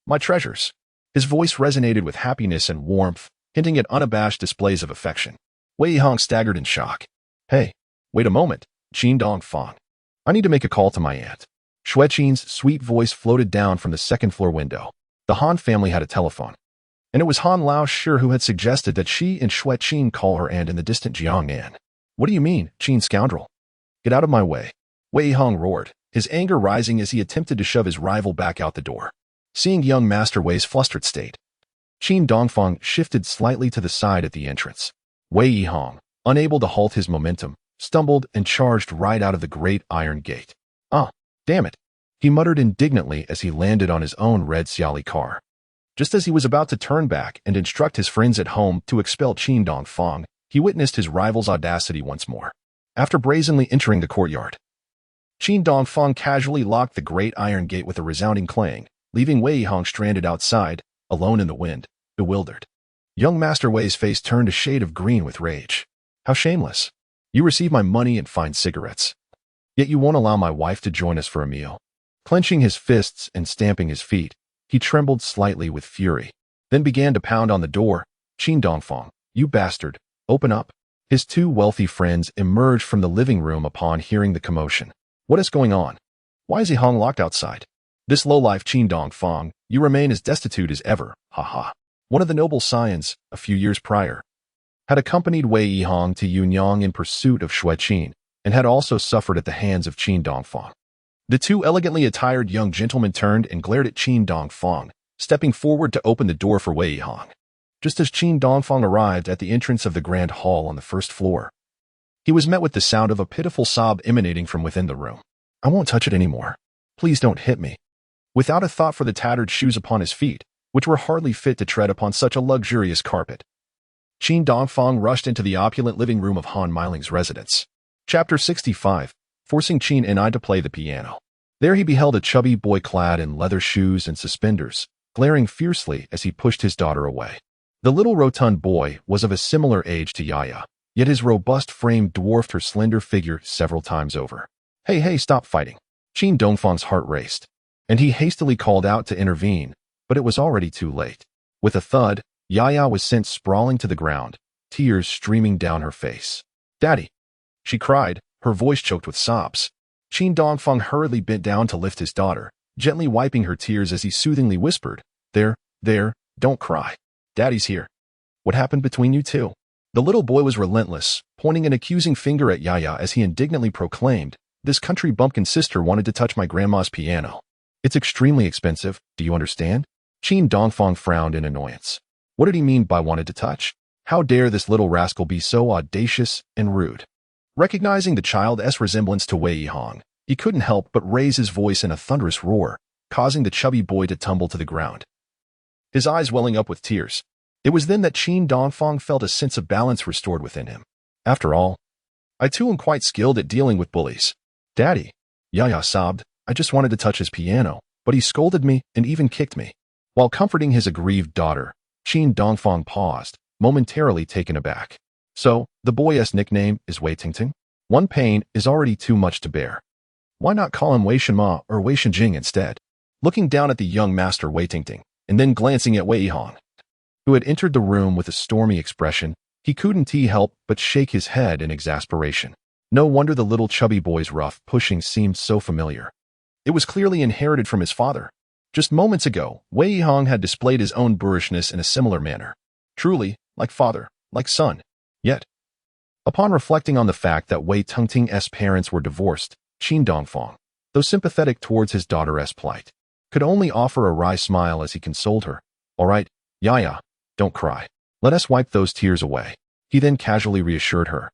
My treasures." His voice resonated with happiness and warmth, hinting at unabashed displays of affection. Wei Yihong staggered in shock. "Hey, wait a moment, Qin Dongfang. I need to make a call to my aunt." Xue Qin's sweet voice floated down from the second-floor window. The Han family had a telephone, and it was Han Lao Shi who had suggested that she and Xue Qin call her aunt in the distant Jiangnan. "What do you mean, Qin scoundrel? Get out of my way," Wei Yihong roared, his anger rising as he attempted to shove his rival back out the door. Seeing young Master Wei's flustered state, Qin Dongfang shifted slightly to the side at the entrance. Wei Yihong, unable to halt his momentum, stumbled and charged right out of the great iron gate. "Ah, damn it," he muttered indignantly as he landed on his own red Xiaoli car. Just as he was about to turn back and instruct his friends at home to expel Qin Dongfang, he witnessed his rival's audacity once more. After brazenly entering the courtyard, Qin Dongfang casually locked the great iron gate with a resounding clang, leaving Wei Yihong stranded outside, alone in the wind, bewildered. Young Master Wei's face turned a shade of green with rage. "How shameless. You receive my money and fine cigarettes, yet you won't allow my wife to join us for a meal." Clenching his fists and stamping his feet, he trembled slightly with fury, then began to pound on the door. "Qin Dongfang, you bastard, open up." His two wealthy friends emerged from the living room upon hearing the commotion. "What is going on? Why is Yihong locked outside?" "This lowlife Qin Dongfang, you remain as destitute as ever, haha." One of the noble scions, a few years prior, had accompanied Wei Yihong to Yunyang in pursuit of Xue Qin, and had also suffered at the hands of Qin Dongfang. The two elegantly attired young gentlemen turned and glared at Qin Dongfang, stepping forward to open the door for Wei Yihong. Just as Qin Dongfang arrived at the entrance of the grand hall on the first floor, he was met with the sound of a pitiful sob emanating from within the room. "I won't touch it anymore. Please don't hit me." Without a thought for the tattered shoes upon his feet, which were hardly fit to tread upon such a luxurious carpet, Qin Dongfang rushed into the opulent living room of Han Miling's residence. Chapter 65, forcing Qin and I to play the piano. There he beheld a chubby boy clad in leather shoes and suspenders, glaring fiercely as he pushed his daughter away. The little rotund boy was of a similar age to Yaya, yet his robust frame dwarfed her slender figure several times over. Hey, stop fighting." Qin Dongfang's heart raced, and he hastily called out to intervene, but it was already too late. With a thud, Yaya was sent sprawling to the ground, tears streaming down her face. "Daddy," she cried, her voice choked with sobs. Qin Dongfang hurriedly bent down to lift his daughter, gently wiping her tears as he soothingly whispered, There, don't cry. Daddy's here." "What happened between you two?" The little boy was relentless, pointing an accusing finger at Yaya as he indignantly proclaimed, "This country bumpkin sister wanted to touch my grandma's piano. It's extremely expensive, do you understand?" Qin Dongfang frowned in annoyance. What did he mean by wanted to touch? How dare this little rascal be so audacious and rude? Recognizing the child's resemblance to Wei Yihong, he couldn't help but raise his voice in a thunderous roar, causing the chubby boy to tumble to the ground, his eyes welling up with tears. It was then that Qin Dongfang felt a sense of balance restored within him. "After all, I too am quite skilled at dealing with bullies." "Daddy," Yaya sobbed, "I just wanted to touch his piano, but he scolded me and even kicked me." While comforting his aggrieved daughter, Qin Dongfang paused, momentarily taken aback. "So, the boy's nickname is Wei Tingting? One pain is already too much to bear. Why not call him Wei Shenma or Wei Shenjing instead?" Looking down at the young master Wei Tingting, and then glancing at Wei Yihong, who had entered the room with a stormy expression, he couldn't help but shake his head in exasperation. No wonder the little chubby boy's rough pushing seemed so familiar. It was clearly inherited from his father. Just moments ago, Wei Yihong had displayed his own boorishness in a similar manner. Truly, like father, like son. Yet, upon reflecting on the fact that Wei Tingting's parents were divorced, Qin Dongfang, though sympathetic towards his daughter's plight, could only offer a wry smile as he consoled her. "All right, Yaya, don't cry. Let us wipe those tears away." He then casually reassured her.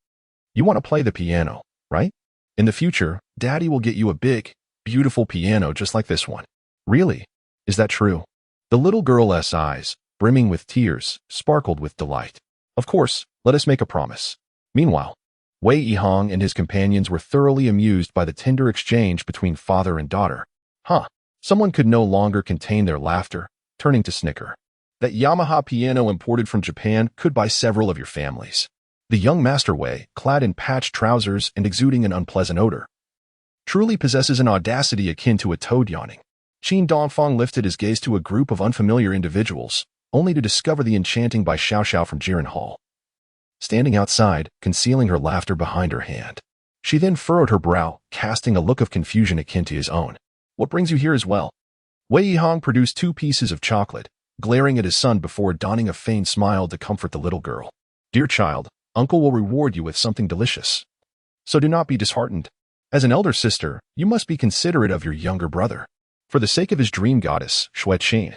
"You want to play the piano, right? In the future, Daddy will get you a big, beautiful piano just like this one." "Really? Is that true?" The little girl's eyes, brimming with tears, sparkled with delight. "Of course, let us make a promise." Meanwhile, Wei Yihong and his companions were thoroughly amused by the tender exchange between father and daughter. Someone could no longer contain their laughter, turning to snicker. "That Yamaha piano imported from Japan could buy several of your families." The young Master Wei, clad in patched trousers and exuding an unpleasant odor, truly possesses an audacity akin to a toad yawning. Qin Dongfang lifted his gaze to a group of unfamiliar individuals, only to discover the enchanting Bai Xiao from Jiren Hall, standing outside, concealing her laughter behind her hand. She then furrowed her brow, casting a look of confusion akin to his own. What brings you here as well? Wei Yihong produced 2 pieces of chocolate, glaring at his son before donning a feigned smile to comfort the little girl. Dear child, uncle will reward you with something delicious. So do not be disheartened. As an elder sister, you must be considerate of your younger brother. For the sake of his dream goddess, Xue Qin.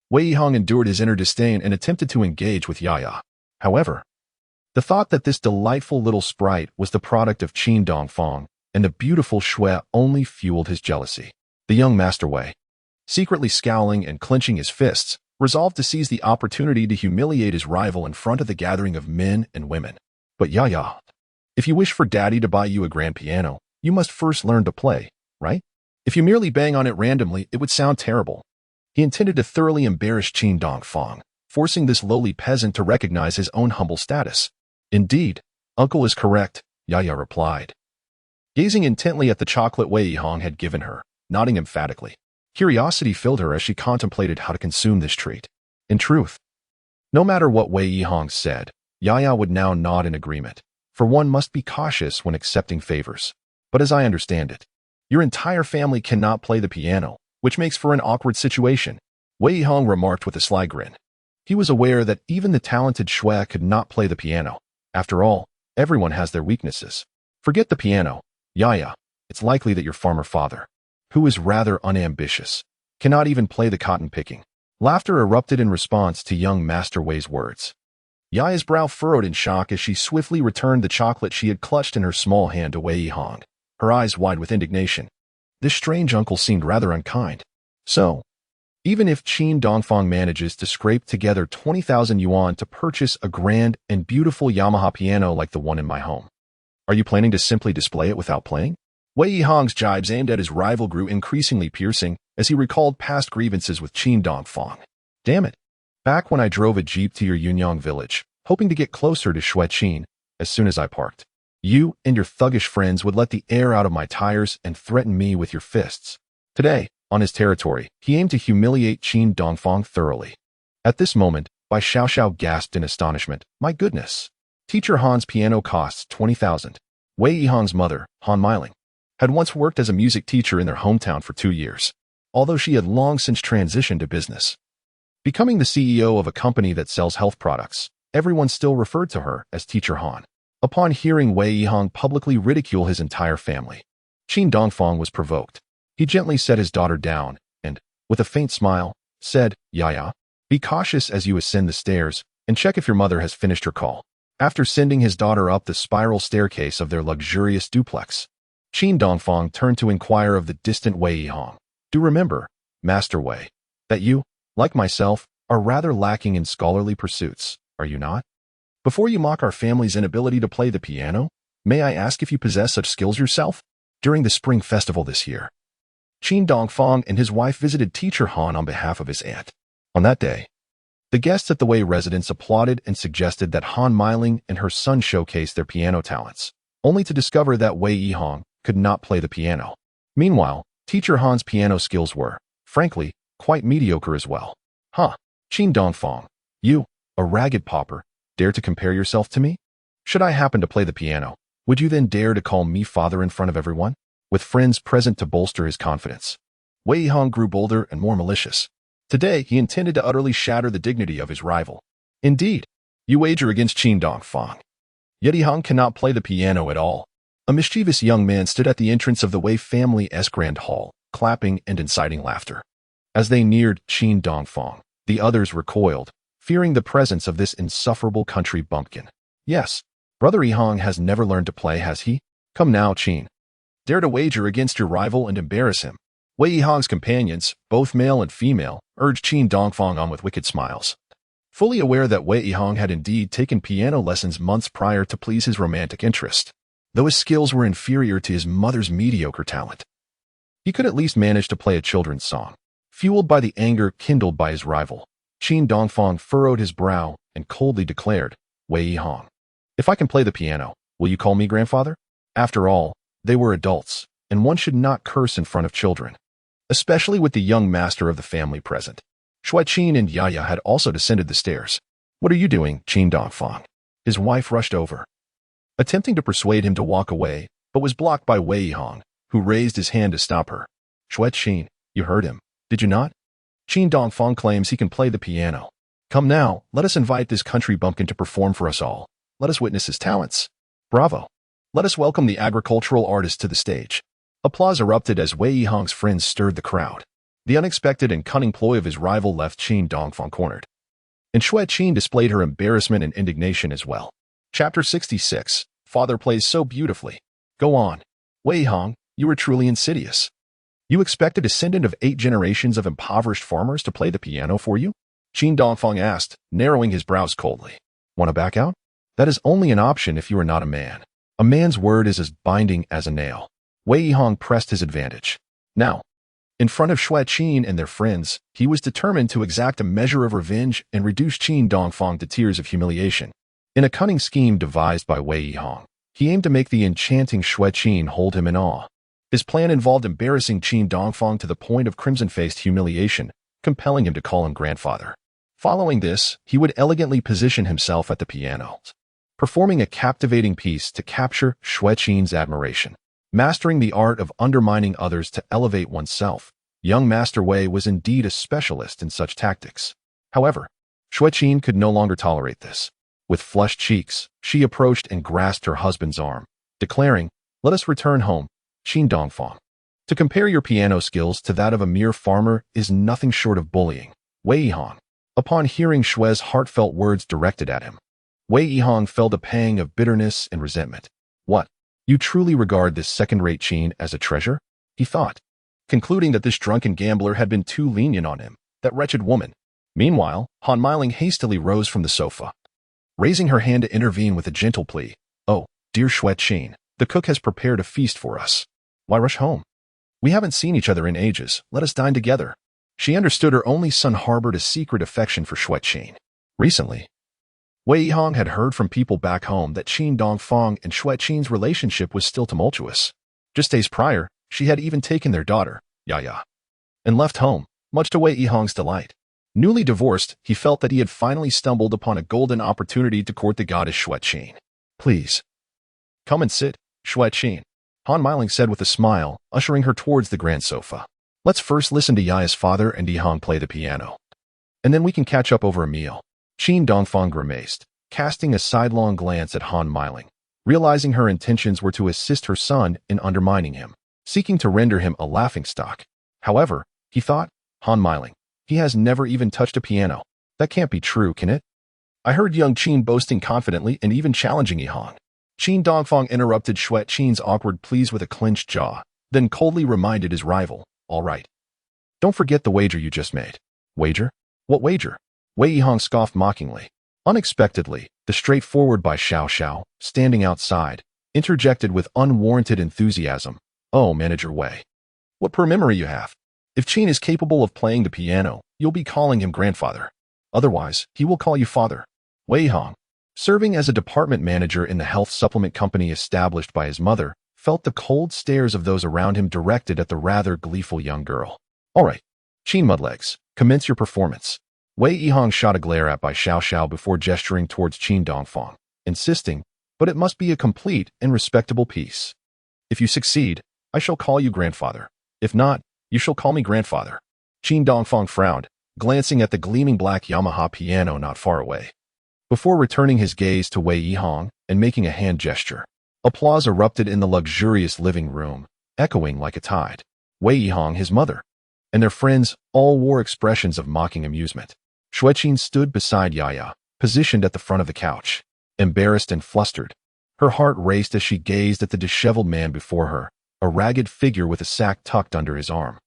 Wei Yihong endured his inner disdain and attempted to engage with Yaya. However, the thought that this delightful little sprite was the product of Qin Dongfang and the beautiful Xue only fueled his jealousy. The young Master Wei, secretly scowling and clenching his fists, resolved to seize the opportunity to humiliate his rival in front of the gathering of men and women. But Yaya, if you wish for daddy to buy you a grand piano, you must first learn to play, right? If you merely bang on it randomly, it would sound terrible. He intended to thoroughly embarrass Qin Dongfang, forcing this lowly peasant to recognize his own humble status. Indeed, uncle is correct, Yaya replied, gazing intently at the chocolate Wei Yihong had given her, nodding emphatically. Curiosity filled her as she contemplated how to consume this treat. In truth, no matter what Wei Yihong said, Yaya would now nod in agreement, for one must be cautious when accepting favors. But as I understand it, your entire family cannot play the piano, which makes for an awkward situation, Wei Yihong remarked with a sly grin. He was aware that even the talented Xue could not play the piano. After all, everyone has their weaknesses. Forget the piano, Yaya. It's likely that your farmer father, who is rather unambitious, cannot even play the cotton picking. Laughter erupted in response to young Master Wei's words. Yaya's brow furrowed in shock as she swiftly returned the chocolate she had clutched in her small hand to Wei Yihong, her eyes wide with indignation. This strange uncle seemed rather unkind. So, even if Qin Dongfang manages to scrape together 20,000 yuan to purchase a grand and beautiful Yamaha piano like the one in my home, are you planning to simply display it without playing? Wei Yihong's jibes aimed at his rival grew increasingly piercing as he recalled past grievances with Qin Dongfang. Damn it. Back when I drove a jeep to your Yunyang village, hoping to get closer to Xue Qin, as soon as I parked, you and your thuggish friends would let the air out of my tires and threaten me with your fists. Today, on his territory, he aimed to humiliate Qin Dongfang thoroughly. At this moment, Bai Xiao gasped in astonishment. My goodness. Teacher Han's piano costs 20,000. Wei Yihong's mother, Han Miling, had once worked as a music teacher in their hometown for 2 years, although she had long since transitioned to business. Becoming the CEO of a company that sells health products, everyone still referred to her as Teacher Han. Upon hearing Wei Yihong publicly ridicule his entire family, Qin Dongfang was provoked. He gently set his daughter down and, with a faint smile, said, Yaya, be cautious as you ascend the stairs and check if your mother has finished her call. After sending his daughter up the spiral staircase of their luxurious duplex, Qin Dongfang turned to inquire of the distant Wei Yihong. Do remember, Master Wei, that you, like myself, are rather lacking in scholarly pursuits, are you not? Before you mock our family's inability to play the piano, may I ask if you possess such skills yourself? During the spring festival this year, Qin Dongfang and his wife visited Teacher Han on behalf of his aunt. On that day, the guests at the Wei residence applauded and suggested that Han Miling and her son showcase their piano talents, only to discover that Wei Yihong could not play the piano. Meanwhile, Teacher Han's piano skills were, frankly, quite mediocre as well. Huh, Qin Dongfang, you, a ragged pauper, dare to compare yourself to me? Should I happen to play the piano, would you then dare to call me father in front of everyone? With friends present to bolster his confidence, Wei Yihong grew bolder and more malicious. Today, he intended to utterly shatter the dignity of his rival. Indeed, you wager against Qin Dongfang. Yet Yihong cannot play the piano at all. A mischievous young man stood at the entrance of the Wei family's grand hall, clapping and inciting laughter. As they neared Qin Dongfang, the others recoiled, fearing the presence of this insufferable country bumpkin. Yes, brother Yihong has never learned to play, has he? Come now, Qin. Dare to wager against your rival and embarrass him. Wei Yihong's companions, both male and female, urged Qin Dongfang on with wicked smiles. Fully aware that Wei Yihong had indeed taken piano lessons months prior to please his romantic interest, though his skills were inferior to his mother's mediocre talent, he could at least manage to play a children's song. Fueled by the anger kindled by his rival, Qin Dongfang furrowed his brow and coldly declared, Wei Yihong, If I can play the piano, will you call me grandfather? After all, they were adults, and one should not curse in front of children, especially with the young master of the family present. Xue Qin and Yaya had also descended the stairs. What are you doing, Qin Dongfang? His wife rushed over, attempting to persuade him to walk away, but was blocked by Wei Yihong, who raised his hand to stop her. Xue Qin, you heard him, did you not? Qin Dongfang claims he can play the piano. Come now, let us invite this country bumpkin to perform for us all. Let us witness his talents. Bravo. Let us welcome the agricultural artist to the stage. Applause erupted as Wei Yihong's friends stirred the crowd. The unexpected and cunning ploy of his rival left Qin Dongfang cornered, and Xue Qin displayed her embarrassment and indignation as well. Chapter 66. Father plays so beautifully. Go on. Wei Yihong, you were truly insidious. You expect a descendant of 8 generations of impoverished farmers to play the piano for you? Qin Dongfang asked, narrowing his brows coldly. Want to back out? That is only an option if you are not a man. A man's word is as binding as a nail. Wei Yihong pressed his advantage. Now, in front of Xue Qin and their friends, he was determined to exact a measure of revenge and reduce Qin Dongfang to tears of humiliation. In a cunning scheme devised by Wei Yihong, he aimed to make the enchanting Xue Qin hold him in awe. His plan involved embarrassing Qin Dongfang to the point of crimson-faced humiliation, compelling him to call him grandfather. Following this, he would elegantly position himself at the piano, performing a captivating piece to capture Xue Qin's admiration. Mastering the art of undermining others to elevate oneself, young Master Wei was indeed a specialist in such tactics. However, Xue Qin could no longer tolerate this. With flushed cheeks, she approached and grasped her husband's arm, declaring, "Let us return home, Qin Dongfang. To compare your piano skills to that of a mere farmer is nothing short of bullying." Wei Yihong, upon hearing Xue's heartfelt words directed at him, Wei Yihong felt a pang of bitterness and resentment. What? You truly regard this second-rate Qin as a treasure? He thought, concluding that this drunken gambler had been too lenient on him, that wretched woman. Meanwhile, Han Meiling hastily rose from the sofa, raising her hand to intervene with a gentle plea. Oh, dear Xue Qin, the cook has prepared a feast for us. Why rush home? We haven't seen each other in ages. Let us dine together. She understood her only son harbored a secret affection for Xue Qin. Recently, Wei Yihong had heard from people back home that Qin Dongfang and Xue Qin's relationship was still tumultuous. Just days prior, she had even taken their daughter, Yaya, and left home, much to Wei Yihong's delight. Newly divorced, he felt that he had finally stumbled upon a golden opportunity to court the goddess Xue Qin. Please, come and sit, Xue Qin, Han Meiling said with a smile, ushering her towards the grand sofa. Let's first listen to Yaya's father and Yihong play the piano, and then we can catch up over a meal. Qin Dongfang grimaced, casting a sidelong glance at Han Meiling, realizing her intentions were to assist her son in undermining him, seeking to render him a laughingstock. However, he thought, Han Meiling, he has never even touched a piano. That can't be true, can it? I heard young Qin boasting confidently and even challenging Yihong. Qin Dongfang interrupted Xue Qin's awkward pleas with a clenched jaw, then coldly reminded his rival, all right. Don't forget the wager you just made. Wager? What wager? Wei Yihong scoffed mockingly. Unexpectedly, the straightforward Bai Xiao, standing outside, interjected with unwarranted enthusiasm. Oh, Manager Wei. What poor memory you have. If Qin is capable of playing the piano, you'll be calling him grandfather. Otherwise, he will call you father. Wei Yihong, serving as a department manager in the health supplement company established by his mother, felt the cold stares of those around him directed at the rather gleeful young girl. All right, Qin Mudlegs, commence your performance. Wei Yihong shot a glare at Bai Xiao before gesturing towards Qin Dongfang, insisting, but it must be a complete and respectable piece. If you succeed, I shall call you grandfather. If not, you shall call me grandfather. Qin Dongfang frowned, glancing at the gleaming black Yamaha piano not far away, before returning his gaze to Wei Yihong and making a hand gesture. Applause erupted in the luxurious living room, echoing like a tide. Wei Yihong, his mother, and their friends all wore expressions of mocking amusement. Xue Qin stood beside Yaya, positioned at the front of the couch, embarrassed and flustered. Her heart raced as she gazed at the disheveled man before her, a ragged figure with a sack tucked under his arm.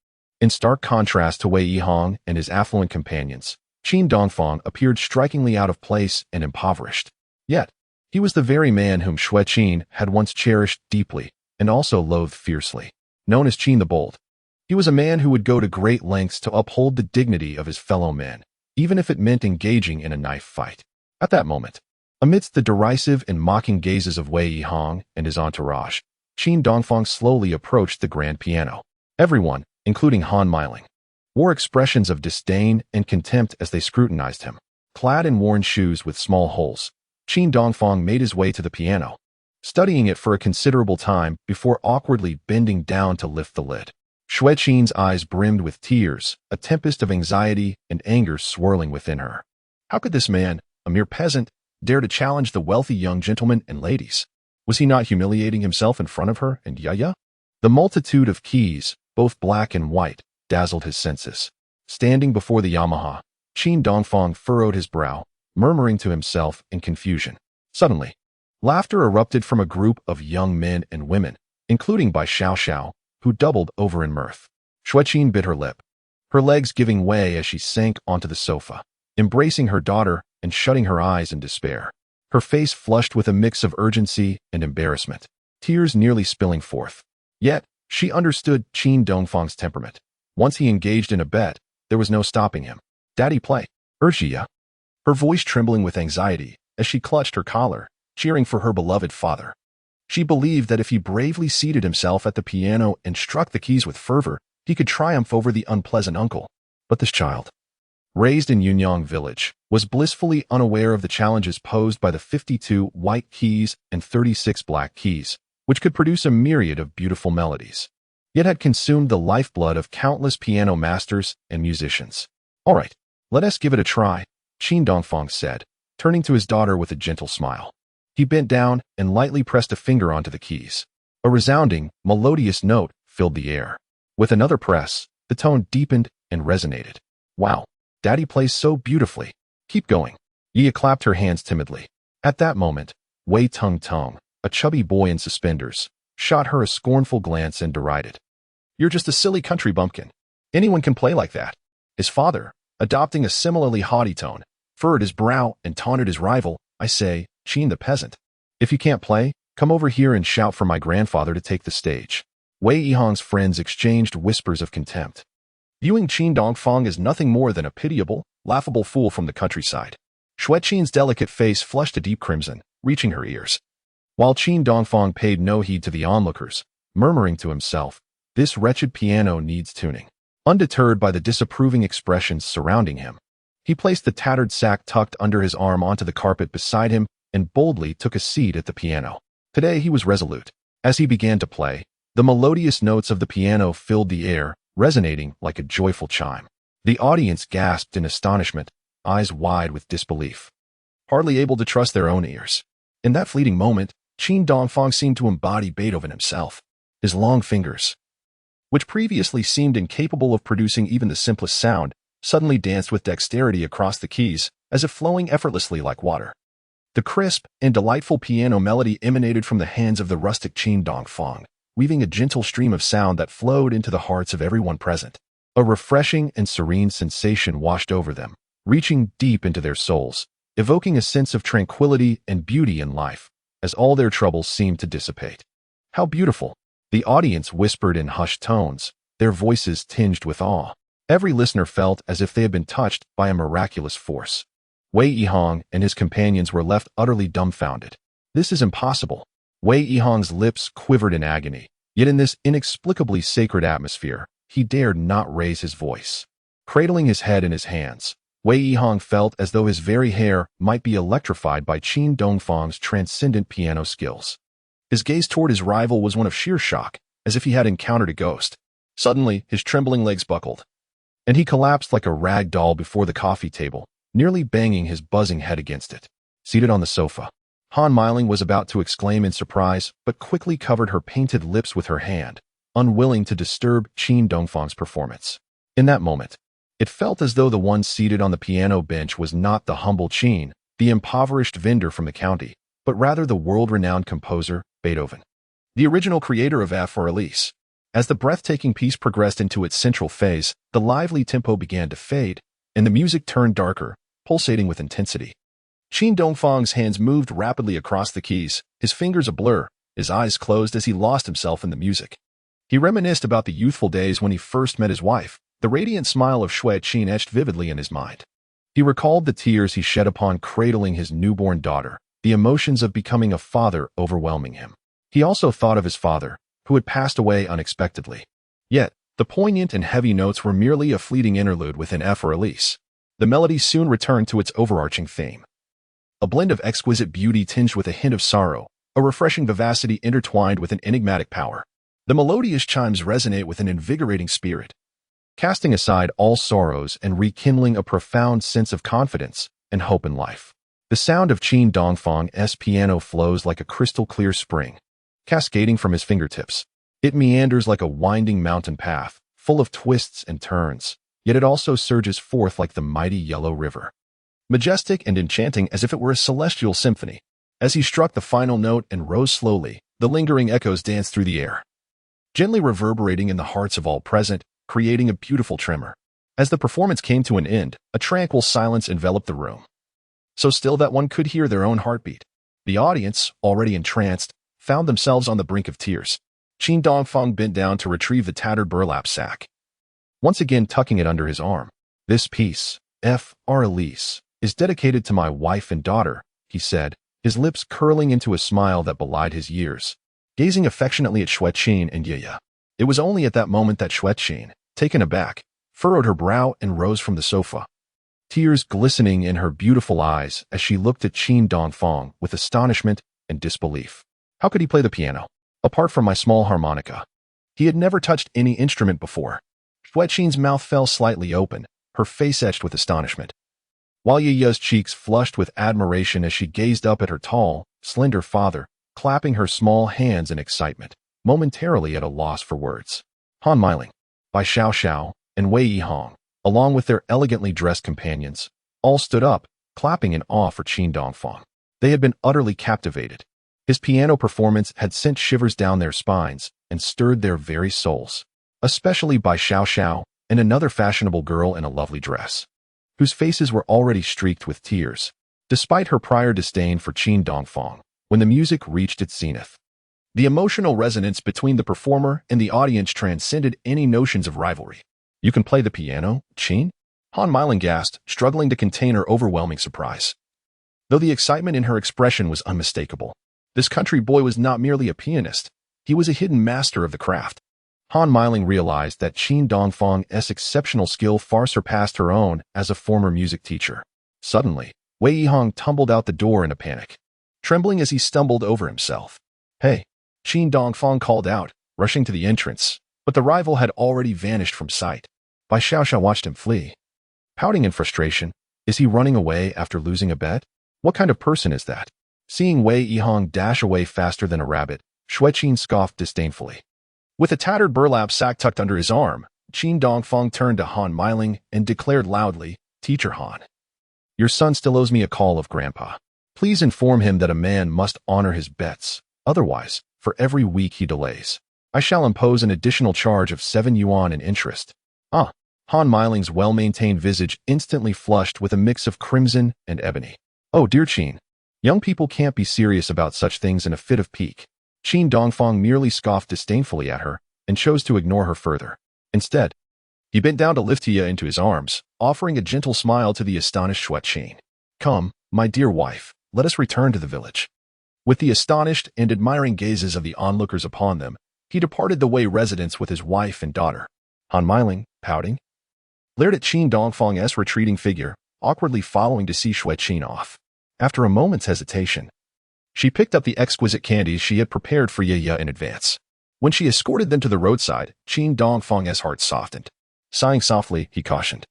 In stark contrast to Wei Yihong and his affluent companions, Qin Dongfang appeared strikingly out of place and impoverished. Yet, he was the very man whom Xue Qin had once cherished deeply and also loathed fiercely. Known as Qin the Bold, he was a man who would go to great lengths to uphold the dignity of his fellow men, even if it meant engaging in a knife fight. At that moment, Amidst the derisive and mocking gazes of Wei Yihong and his entourage, Qin Dongfang slowly approached the grand piano. Everyone, including Han Meiling, wore expressions of disdain and contempt as they scrutinized him. Clad in worn shoes with small holes, Qin Dongfang made his way to the piano, studying it for a considerable time before awkwardly bending down to lift the lid. Xue Qin's eyes brimmed with tears, a tempest of anxiety and anger swirling within her. How could this man, a mere peasant, dare to challenge the wealthy young gentlemen and ladies? Was he not humiliating himself in front of her and Yaya? The multitude of keys, both black and white, dazzled his senses. Standing before the Yamaha, Qin Dongfang furrowed his brow, murmuring to himself in confusion. Suddenly, laughter erupted from a group of young men and women, including by Xiao Xiao, who doubled over in mirth. Xue Qin bit her lip, her legs giving way as she sank onto the sofa, embracing her daughter and shutting her eyes in despair. Her face flushed with a mix of urgency and embarrassment, tears nearly spilling forth. Yet, she understood Qin Dongfang's temperament. Once he engaged in a bet, there was no stopping him. "Daddy, play," urged Yaya, her voice trembling with anxiety as she clutched her collar, cheering for her beloved father. She believed that if he bravely seated himself at the piano and struck the keys with fervor, he could triumph over the unpleasant uncle. But this child, raised in Yunyang village, was blissfully unaware of the challenges posed by the 52 white keys and 36 black keys, which could produce a myriad of beautiful melodies, yet had consumed the lifeblood of countless piano masters and musicians. "All right, let us give it a try," Qin Dongfang said, turning to his daughter with a gentle smile. He bent down and lightly pressed a finger onto the keys. A resounding, melodious note filled the air. With another press, the tone deepened and resonated. "Wow, Daddy plays so beautifully. Keep going." Yaya clapped her hands timidly. At that moment, Wei Tung, a chubby boy in suspenders, shot her a scornful glance and derided. "You're just a silly country bumpkin. Anyone can play like that." His father, adopting a similarly haughty tone, furrowed his brow and taunted his rival. "I say, Qin the peasant, if you can't play, come over here and shout for my grandfather to take the stage." Wei Yihong's friends exchanged whispers of contempt, viewing Qin Dongfang as nothing more than a pitiable, laughable fool from the countryside. Xue Qin's delicate face flushed a deep crimson, reaching her ears, while Qin Dongfang paid no heed to the onlookers, murmuring to himself, "This wretched piano needs tuning." Undeterred by the disapproving expressions surrounding him, he placed the tattered sack tucked under his arm onto the carpet beside him and boldly took a seat at the piano. Today he was resolute. As he began to play, the melodious notes of the piano filled the air, resonating like a joyful chime. The audience gasped in astonishment, eyes wide with disbelief, hardly able to trust their own ears. In that fleeting moment, Qin Dongfang seemed to embody Beethoven himself. His long fingers, which previously seemed incapable of producing even the simplest sound, suddenly danced with dexterity across the keys, as if flowing effortlessly like water. The crisp and delightful piano melody emanated from the hands of the rustic Qin Dongfang, weaving a gentle stream of sound that flowed into the hearts of everyone present. A refreshing and serene sensation washed over them, reaching deep into their souls, evoking a sense of tranquility and beauty in life, as all their troubles seemed to dissipate. "How beautiful!" the audience whispered in hushed tones, their voices tinged with awe. Every listener felt as if they had been touched by a miraculous force. Wei Yihong and his companions were left utterly dumbfounded. "This is impossible." Wei Yihong's lips quivered in agony, yet in this inexplicably sacred atmosphere, he dared not raise his voice. Cradling his head in his hands, Wei Yihong felt as though his very hair might be electrified by Qin Dongfang's transcendent piano skills. His gaze toward his rival was one of sheer shock, as if he had encountered a ghost. Suddenly, his trembling legs buckled, and he collapsed like a rag doll before the coffee table, nearly banging his buzzing head against it. Seated on the sofa, Han Meiling was about to exclaim in surprise, but quickly covered her painted lips with her hand, unwilling to disturb Qin Dongfang's performance. In that moment, it felt as though the one seated on the piano bench was not the humble Qin, the impoverished vendor from the county, but rather the world-renowned composer, Beethoven, the original creator of F or Elise. As the breathtaking piece progressed into its central phase, the lively tempo began to fade, and the music turned darker, pulsating with intensity. Qin Dongfang's hands moved rapidly across the keys, his fingers a blur, his eyes closed as he lost himself in the music. He reminisced about the youthful days when he first met his wife, the radiant smile of Xue Qin etched vividly in his mind. He recalled the tears he shed upon cradling his newborn daughter, the emotions of becoming a father overwhelming him. He also thought of his father, who had passed away unexpectedly. Yet, the poignant and heavy notes were merely a fleeting interlude within F or Elise. The melody soon returned to its overarching theme. A blend of exquisite beauty tinged with a hint of sorrow, a refreshing vivacity intertwined with an enigmatic power. The melodious chimes resonate with an invigorating spirit, casting aside all sorrows and rekindling a profound sense of confidence and hope in life. The sound of Qin Dongfang's piano flows like a crystal-clear spring, cascading from his fingertips. It meanders like a winding mountain path, full of twists and turns, yet it also surges forth like the mighty Yellow River. Majestic and enchanting as if it were a celestial symphony. As he struck the final note and rose slowly, the lingering echoes danced through the air, gently reverberating in the hearts of all present, creating a beautiful tremor. As the performance came to an end, a tranquil silence enveloped the room, so still that one could hear their own heartbeat. The audience, already entranced, found themselves on the brink of tears. Qin Dongfang bent down to retrieve the tattered burlap sack, once again tucking it under his arm. "This piece, F.R. Elise, is dedicated to my wife and daughter," he said, his lips curling into a smile that belied his years, gazing affectionately at Xue Qin and Yaya. It was only at that moment that Xue Qin, taken aback, furrowed her brow and rose from the sofa, tears glistening in her beautiful eyes as she looked at Qin Dongfang with astonishment and disbelief. How could he play the piano, apart from my small harmonica? He had never touched any instrument before. Xue Qin's mouth fell slightly open, her face etched with astonishment, while Yaya's cheeks flushed with admiration as she gazed up at her tall, slender father, clapping her small hands in excitement, momentarily at a loss for words. Han Meiling, Bai Xiao, and Wei Yihong, along with their elegantly dressed companions, all stood up, clapping in awe for Qin Dongfang. They had been utterly captivated. His piano performance had sent shivers down their spines and stirred their very souls, especially Bai Xiao and another fashionable girl in a lovely dress, whose faces were already streaked with tears, despite her prior disdain for Qin Dongfang. When the music reached its zenith, the emotional resonance between the performer and the audience transcended any notions of rivalry. "You can play the piano, Qin?" Han Meiling gasped, struggling to contain her overwhelming surprise. Though the excitement in her expression was unmistakable, this country boy was not merely a pianist, he was a hidden master of the craft. Han Meiling realized that Qin Dongfang's exceptional skill far surpassed her own as a former music teacher. Suddenly, Wei Yihong tumbled out the door in a panic, trembling as he stumbled over himself. "Hey!" Qin Dongfang called out, rushing to the entrance, but the rival had already vanished from sight. Bai Xiao watched him flee, pouting in frustration. Is he running away after losing a bet? What kind of person is that? Seeing Wei Yihong dash away faster than a rabbit, Xue Qin scoffed disdainfully. With a tattered burlap sack tucked under his arm, Qin Dongfang turned to Han Meiling and declared loudly, "Teacher Han, your son still owes me a call of Grandpa. Please inform him that a man must honor his bets. Otherwise, for every week he delays, I shall impose an additional charge of 7 yuan in interest." "Ah!" Han Meiling's well-maintained visage instantly flushed with a mix of crimson and ebony. "Oh dear Qin, young people can't be serious about such things in a fit of pique." Qin Dongfang merely scoffed disdainfully at her and chose to ignore her further. Instead, he bent down to lift Yaya into his arms, offering a gentle smile to the astonished Xue Qin. "Come, my dear wife, let us return to the village." With the astonished and admiring gazes of the onlookers upon them, he departed the Wei residence with his wife and daughter. Han Meiling, pouting, glared at Qin Dongfang's retreating figure, awkwardly following to see Xue Qin off. After a moment's hesitation, she picked up the exquisite candies she had prepared for Yaya in advance. When she escorted them to the roadside, Qin Dongfang's heart softened. Sighing softly, he cautioned,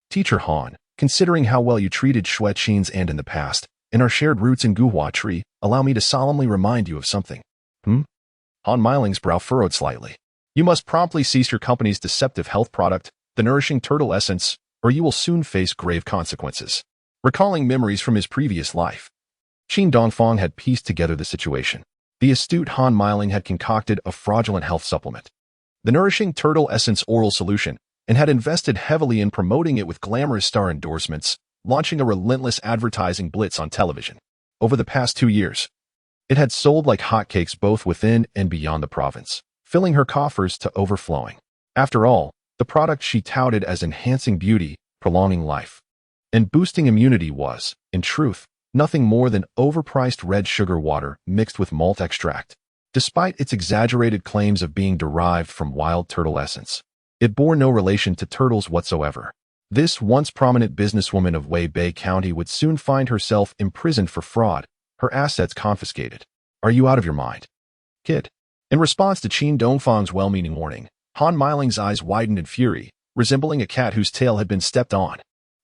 "Teacher Han, considering how well you treated Xue Qin's and in the past, and our shared roots in Guhua Tree, allow me to solemnly remind you of something." Han Meiling's brow furrowed slightly. "You must promptly cease your company's deceptive health product, the nourishing turtle essence, or you will soon face grave consequences." Recalling memories from his previous life, Qin Dongfang had pieced together the situation. The astute Han Meiling had concocted a fraudulent health supplement, the nourishing turtle essence oral solution, and had invested heavily in promoting it with glamorous star endorsements, launching a relentless advertising blitz on television. Over the past 2 years, it had sold like hotcakes both within and beyond the province, filling her coffers to overflowing. After all, the product she touted as enhancing beauty, prolonging life, and boosting immunity was, in truth, nothing more than overpriced red sugar water mixed with malt extract. Despite its exaggerated claims of being derived from wild turtle essence, it bore no relation to turtles whatsoever. This once prominent businesswoman of Wei Bay County would soon find herself imprisoned for fraud, her assets confiscated. Are you out of your mind, kid? In response to Qin Dongfang's well-meaning warning, Han Miling's eyes widened in fury, resembling a cat whose tail had been stepped on.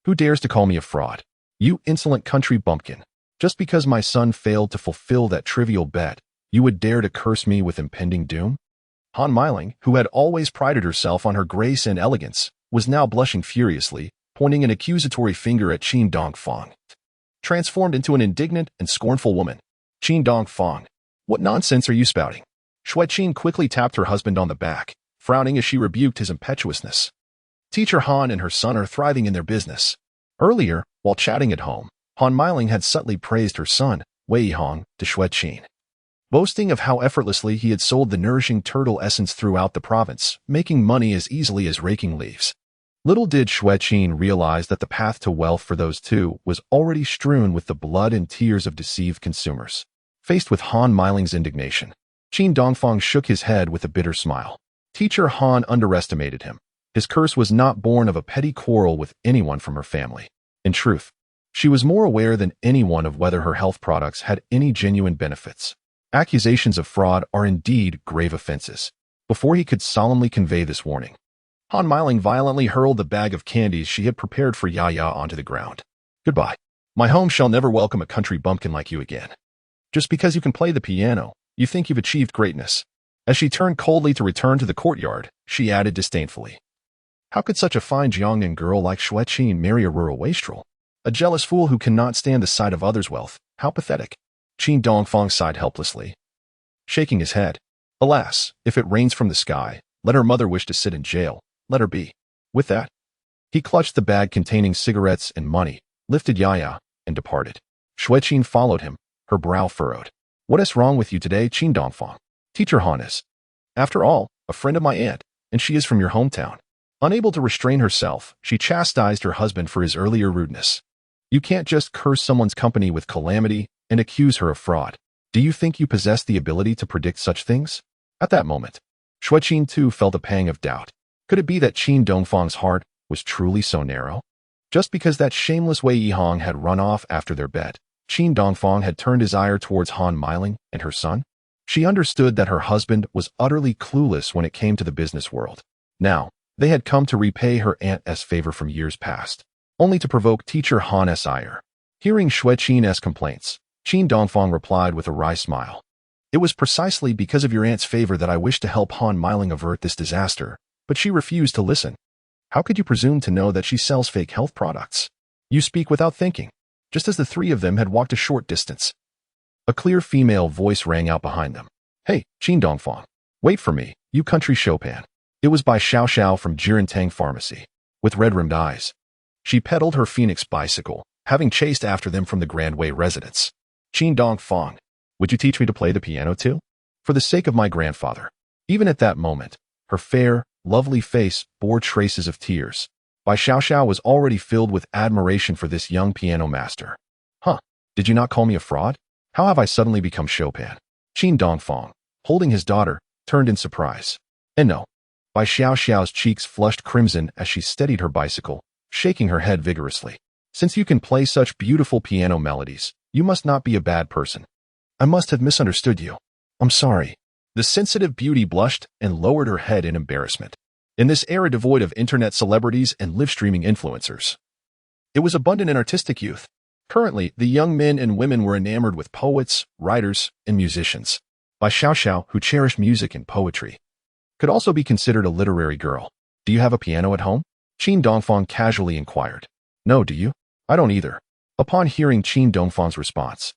Who dares to call me a fraud? You insolent country bumpkin. Just because my son failed to fulfill that trivial bet, you would dare to curse me with impending doom? Han Miling, who had always prided herself on her grace and elegance, was now blushing furiously, pointing an accusatory finger at Qin Dongfang. Transformed into an indignant and scornful woman. Qin Dongfang, what nonsense are you spouting? Xue Qin quickly tapped her husband on the back, frowning as she rebuked his impetuousness. Teacher Han and her son are thriving in their business. Earlier, while chatting at home, Han Miling had subtly praised her son, Wei Hong, to Xue Qin, boasting of how effortlessly he had sold the nourishing turtle essence throughout the province, making money as easily as raking leaves. Little did Xue Qin realize that the path to wealth for those two was already strewn with the blood and tears of deceived consumers. Faced with Han Miling's indignation, Qin Dongfang shook his head with a bitter smile. Teacher Han underestimated him. His curse was not born of a petty quarrel with anyone from her family. In truth, she was more aware than anyone of whether her health products had any genuine benefits. Accusations of fraud are indeed grave offenses. Before he could solemnly convey this warning, Han Miling violently hurled the bag of candies she had prepared for Yaya onto the ground. Goodbye. My home shall never welcome a country bumpkin like you again. Just because you can play the piano, you think you've achieved greatness. As she turned coldly to return to the courtyard, she added disdainfully, how could such a fine Jiangnan girl like Xue Qin marry a rural wastrel? A jealous fool who cannot stand the sight of others' wealth. How pathetic. Qin Dongfang sighed helplessly, shaking his head. Alas, if it rains from the sky, let her mother wish to sit in jail. Let her be. With that, he clutched the bag containing cigarettes and money, lifted Yaya, and departed. Xue Qin followed him, her brow furrowed. What is wrong with you today, Qin Dongfang? Teacher Han is, after all, a friend of my aunt, and she is from your hometown. Unable to restrain herself, she chastised her husband for his earlier rudeness. You can't just curse someone's company with calamity and accuse her of fraud. Do you think you possess the ability to predict such things? At that moment, Xue Qin too felt a pang of doubt. Could it be that Qin Dongfang's heart was truly so narrow? Just because that shameless Wei Yihong had run off after their bet, Qin Dongfang had turned his ire towards Han Miling and her son? She understood that her husband was utterly clueless when it came to the business world. Now, they had come to repay her aunt's favor from years past, only to provoke teacher Han's ire. Hearing Xue Qin's complaints, Qin Dongfang replied with a wry smile. It was precisely because of your aunt's favor that I wished to help Han Miling avert this disaster, but she refused to listen. How could you presume to know that she sells fake health products? You speak without thinking. Just as the three of them had walked a short distance, a clear female voice rang out behind them. Hey, Qin Dongfang. Wait for me, you country Chopin. It was by Xiao Xiao from Jirantang Pharmacy. With red-rimmed eyes, she pedaled her Phoenix bicycle, having chased after them from the Grand Way residence. Qin Dongfang, would you teach me to play the piano too? For the sake of my grandfather. Even at that moment, her fair, lovely face bore traces of tears. Bai Xiao Xiao was already filled with admiration for this young piano master. Huh, did you not call me a fraud? How have I suddenly become Chopin? Qin Dongfang, holding his daughter, turned in surprise. And no. Bai Xiao Xiao's cheeks flushed crimson as she steadied her bicycle, shaking her head vigorously. Since you can play such beautiful piano melodies, you must not be a bad person. I must have misunderstood you. I'm sorry. The sensitive beauty blushed and lowered her head in embarrassment. In this era devoid of internet celebrities and live-streaming influencers, it was abundant in artistic youth. Currently, the young men and women were enamored with poets, writers, and musicians. Bai Xiao Xiao, who cherished music and poetry, could also be considered a literary girl. Do you have a piano at home? Qin Dongfang casually inquired. No, do you? I don't either. Upon hearing Qin Dongfang's response,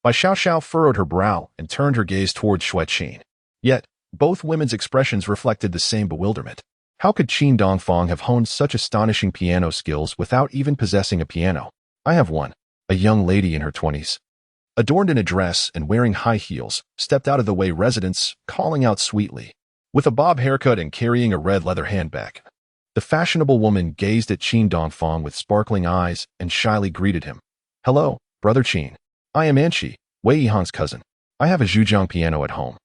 Bai Xiao Xiao furrowed her brow and turned her gaze towards Xue Qin. Yet, both women's expressions reflected the same bewilderment. How could Qin Dongfang have honed such astonishing piano skills without even possessing a piano? I have one. A young lady in her 20s, adorned in a dress and wearing high heels, stepped out of the Wei residence, calling out sweetly. With a bob haircut and carrying a red leather handbag, the fashionable woman gazed at Qin Dongfang with sparkling eyes and shyly greeted him. Hello, Brother Qin, I am Anshi, Wei Yihang's cousin. I have a zhujiang piano at home,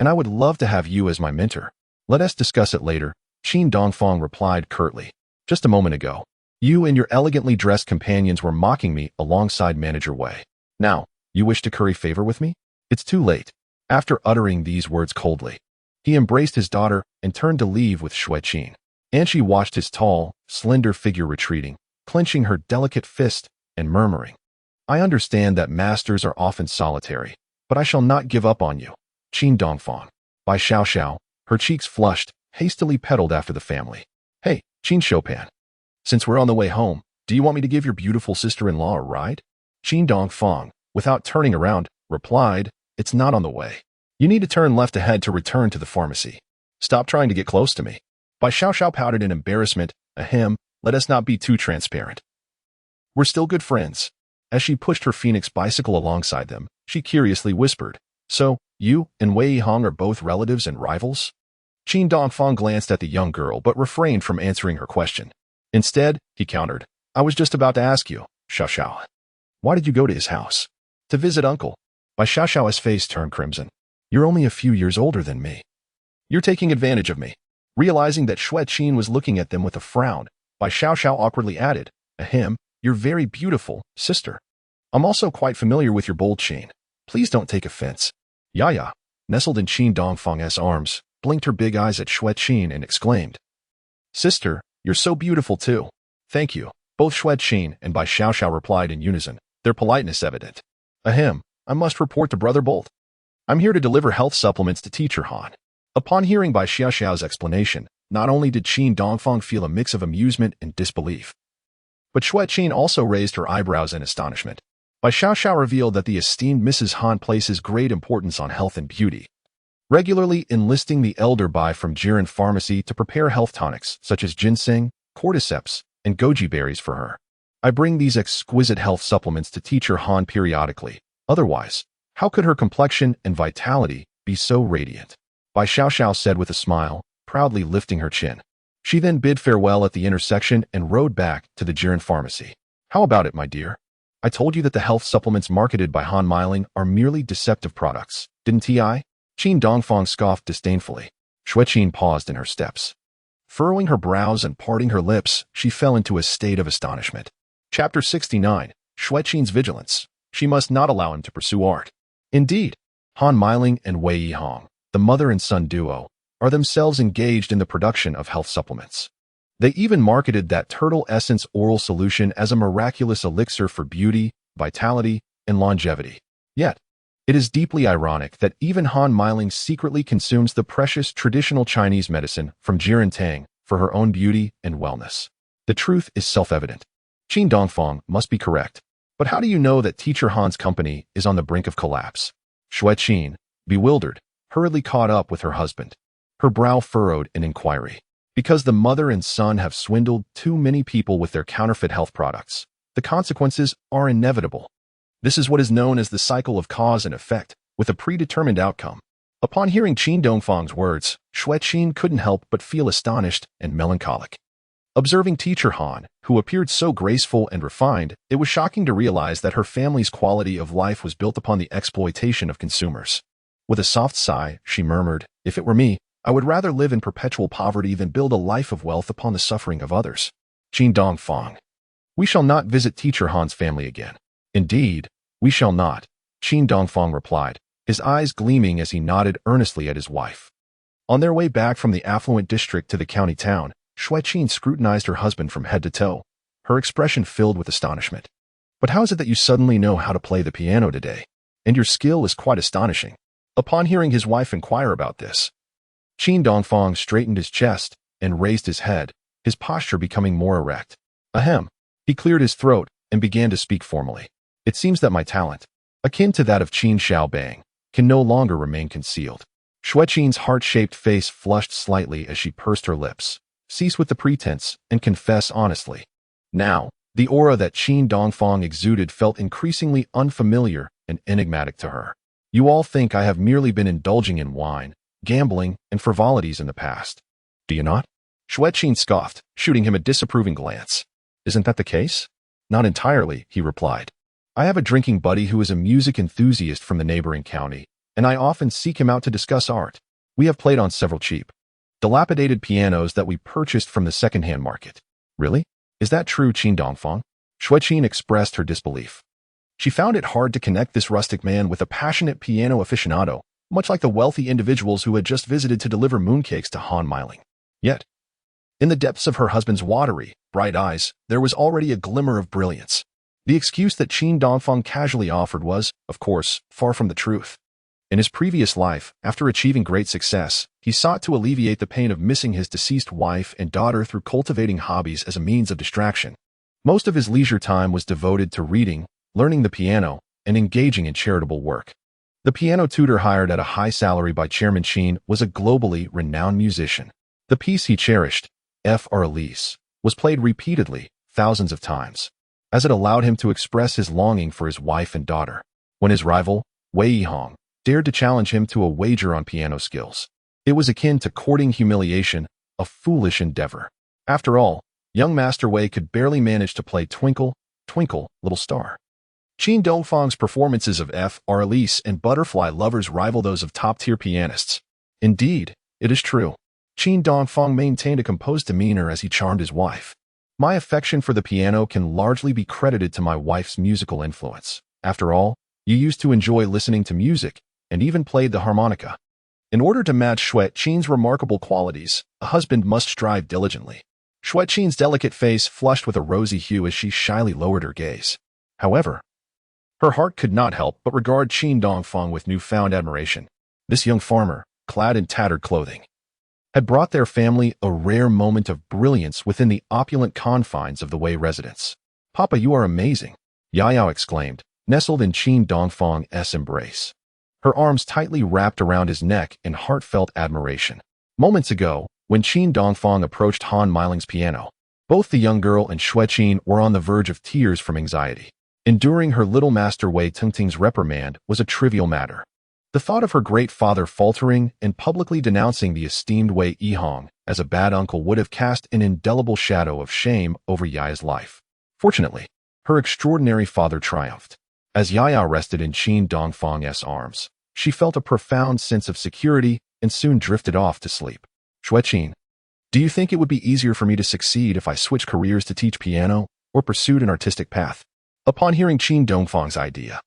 and I would love to have you as my mentor. Let us discuss it later, Qin Dongfang replied curtly. Just a moment ago, you and your elegantly dressed companions were mocking me alongside Manager Wei. Now, you wish to curry favor with me? It's too late. After uttering these words coldly, he embraced his daughter and turned to leave with Xue Qin. Anshi watched his tall, slender figure retreating, clenching her delicate fist and murmuring, I understand that masters are often solitary, but I shall not give up on you. Qin Dongfang. By Xiao Xiao, her cheeks flushed, hastily pedaled after the family. Hey, Qin Chopin. Since we're on the way home, do you want me to give your beautiful sister-in-law a ride? Qin Dongfang, without turning around, replied, It's not on the way. You need to turn left ahead to return to the pharmacy. Stop trying to get close to me. By Xiao Xiao pouted in embarrassment, ahem, let us not be too transparent. We're still good friends. As she pushed her Phoenix bicycle alongside them, she curiously whispered, So, you and Wei Yihang are both relatives and rivals? Qin Dongfang glanced at the young girl but refrained from answering her question. Instead, he countered, I was just about to ask you, Xiao Xiao. Why did you go to his house? To visit uncle. By Xiao Xiao's face turned crimson. You're only a few years older than me. You're taking advantage of me. Realizing that Xue Qin was looking at them with a frown, By Xiao Xiao awkwardly added, Ahem, you're very beautiful, sister. I'm also quite familiar with your bold Qin. Please don't take offense. Yaya, nestled in Qin Dongfang's arms, blinked her big eyes at Xue Qin and exclaimed, Sister, you're so beautiful too. Thank you. Both Xue Qin and Bai Xiao Xiao replied in unison, their politeness evident. Ahem, I must report to Brother Bolt. I'm here to deliver health supplements to Teacher Han. Upon hearing Bai Xiao Xiao's explanation, not only did Qin Dongfang feel a mix of amusement and disbelief, but Xue Qin also raised her eyebrows in astonishment. Bai Xiao Xiao revealed that the esteemed Mrs. Han places great importance on health and beauty, regularly enlisting the elder Bai from Jiren Pharmacy to prepare health tonics such as ginseng, cordyceps, and goji berries for her. I bring these exquisite health supplements to Teacher Han periodically. Otherwise, how could her complexion and vitality be so radiant? Bai Xiao Xiao said with a smile, proudly lifting her chin. She then bid farewell at the intersection and rode back to the Jiren Pharmacy. How about it, my dear? I told you that the health supplements marketed by Han Meiling are merely deceptive products, didn't I? Qin Dongfang scoffed disdainfully. Xue Qin paused in her steps. Furrowing her brows and parting her lips, she fell into a state of astonishment. Chapter 69, Xue Qin's Vigilance. She must not allow him to pursue art. Indeed, Han Meiling and Wei Yihang, the mother and son duo, are themselves engaged in the production of health supplements. They even marketed that turtle essence oral solution as a miraculous elixir for beauty, vitality, and longevity. Yet, it is deeply ironic that even Han Meiling secretly consumes the precious traditional Chinese medicine from Jiren Tang for her own beauty and wellness. The truth is self-evident. Qin Dongfang must be correct. But how do you know that Teacher Han's company is on the brink of collapse? Xue Qin, bewildered, hurriedly caught up with her husband, her brow furrowed in inquiry. Because the mother and son have swindled too many people with their counterfeit health products, the consequences are inevitable. This is what is known as the cycle of cause and effect, with a predetermined outcome. Upon hearing Qin Dongfang's words, Xue Qin couldn't help but feel astonished and melancholic. Observing Teacher Han, who appeared so graceful and refined, it was shocking to realize that her family's quality of life was built upon the exploitation of consumers. With a soft sigh, she murmured, If it were me, I would rather live in perpetual poverty than build a life of wealth upon the suffering of others. Qin Dongfang. We shall not visit Teacher Han's family again. Indeed, we shall not, Qin Dongfang replied, his eyes gleaming as he nodded earnestly at his wife. On their way back from the affluent district to the county town, Xue Qin scrutinized her husband from head to toe, her expression filled with astonishment. But how is it that you suddenly know how to play the piano today? And your skill is quite astonishing. Upon hearing his wife inquire about this, Qin Dongfang straightened his chest and raised his head, his posture becoming more erect. Ahem. He cleared his throat and began to speak formally. It seems that my talent, akin to that of Qin Xiaobang, can no longer remain concealed. Xue Qin's heart-shaped face flushed slightly as she pursed her lips. Cease with the pretense and confess honestly. Now, the aura that Qin Dongfang exuded felt increasingly unfamiliar and enigmatic to her. You all think I have merely been indulging in wine, gambling, and frivolities in the past. Do you not? Xue Qin scoffed, shooting him a disapproving glance. Isn't that the case? Not entirely, he replied. I have a drinking buddy who is a music enthusiast from the neighboring county, and I often seek him out to discuss art. We have played on several cheap, dilapidated pianos that we purchased from the second-hand market. Really? Is that true, Qin Dongfang? Xue Qin expressed her disbelief. She found it hard to connect this rustic man with a passionate piano aficionado, much like the wealthy individuals who had just visited to deliver mooncakes to Han Meiling. Yet, in the depths of her husband's watery, bright eyes, there was already a glimmer of brilliance. The excuse that Qin Dongfang casually offered was, of course, far from the truth. In his previous life, after achieving great success, he sought to alleviate the pain of missing his deceased wife and daughter through cultivating hobbies as a means of distraction. Most of his leisure time was devoted to reading, learning the piano, and engaging in charitable work. The piano tutor hired at a high salary by Chairman Qin was a globally renowned musician. The piece he cherished, Elise, was played repeatedly, thousands of times, as it allowed him to express his longing for his wife and daughter. When his rival, Wei Hong, dared to challenge him to a wager on piano skills, it was akin to courting humiliation, a foolish endeavor. After all, young Master Wei could barely manage to play Twinkle, Twinkle, Little Star. Qin Dongfang's performances of Elise and Butterfly Lovers rival those of top-tier pianists. Indeed, it is true. Qin Dongfang maintained a composed demeanor as he charmed his wife. My affection for the piano can largely be credited to my wife's musical influence. After all, you used to enjoy listening to music, and even played the harmonica. In order to match Xue Qin's remarkable qualities, a husband must strive diligently. Xue Qin's delicate face flushed with a rosy hue as she shyly lowered her gaze. However, her heart could not help but regard Qin Dongfang with newfound admiration. This young farmer, clad in tattered clothing, had brought their family a rare moment of brilliance within the opulent confines of the Wei residence. "Papa, you are amazing," Yaya exclaimed, nestled in Qin Dongfang's embrace, her arms tightly wrapped around his neck in heartfelt admiration. Moments ago, when Qin Dongfang approached Han Meiling's piano, both the young girl and Xue Qin were on the verge of tears from anxiety. Enduring her little master Wei Tengting's reprimand was a trivial matter. The thought of her great father faltering and publicly denouncing the esteemed Wei Yihong as a bad uncle would have cast an indelible shadow of shame over Yaya's life. Fortunately, her extraordinary father triumphed. As Yaya rested in Qin Dongfang's arms, she felt a profound sense of security and soon drifted off to sleep. "Xue Qin, do you think it would be easier for me to succeed if I switched careers to teach piano or pursued an artistic path?" Upon hearing Qin Dongfang's idea,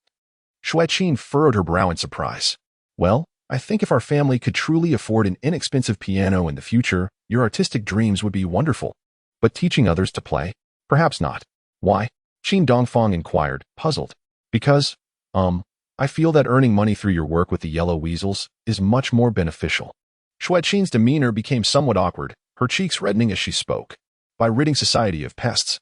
Xue Qin furrowed her brow in surprise. "Well, I think if our family could truly afford an inexpensive piano in the future, your artistic dreams would be wonderful. But teaching others to play? Perhaps not." "Why?" Qin Dongfang inquired, puzzled. "Because, I feel that earning money through your work with the yellow weasels is much more beneficial." Xue Qin's demeanor became somewhat awkward, her cheeks reddening as she spoke. By ridding society of pests,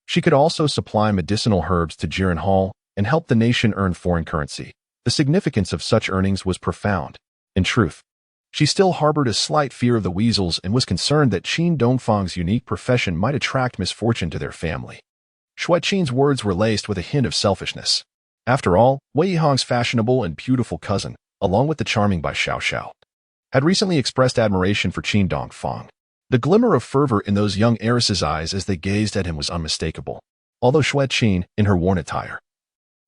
she could also supply medicinal herbs to Jiren Hall and help the nation earn foreign currency. The significance of such earnings was profound. In truth, she still harbored a slight fear of the weasels and was concerned that Qin Dongfang's unique profession might attract misfortune to their family. Xue Qin's words were laced with a hint of selfishness. After all, Wei Yihong's fashionable and beautiful cousin, along with the charming Bai Xiao, had recently expressed admiration for Qin Dongfang. The glimmer of fervor in those young heiresses' eyes as they gazed at him was unmistakable. Although Xue Qin, in her worn attire,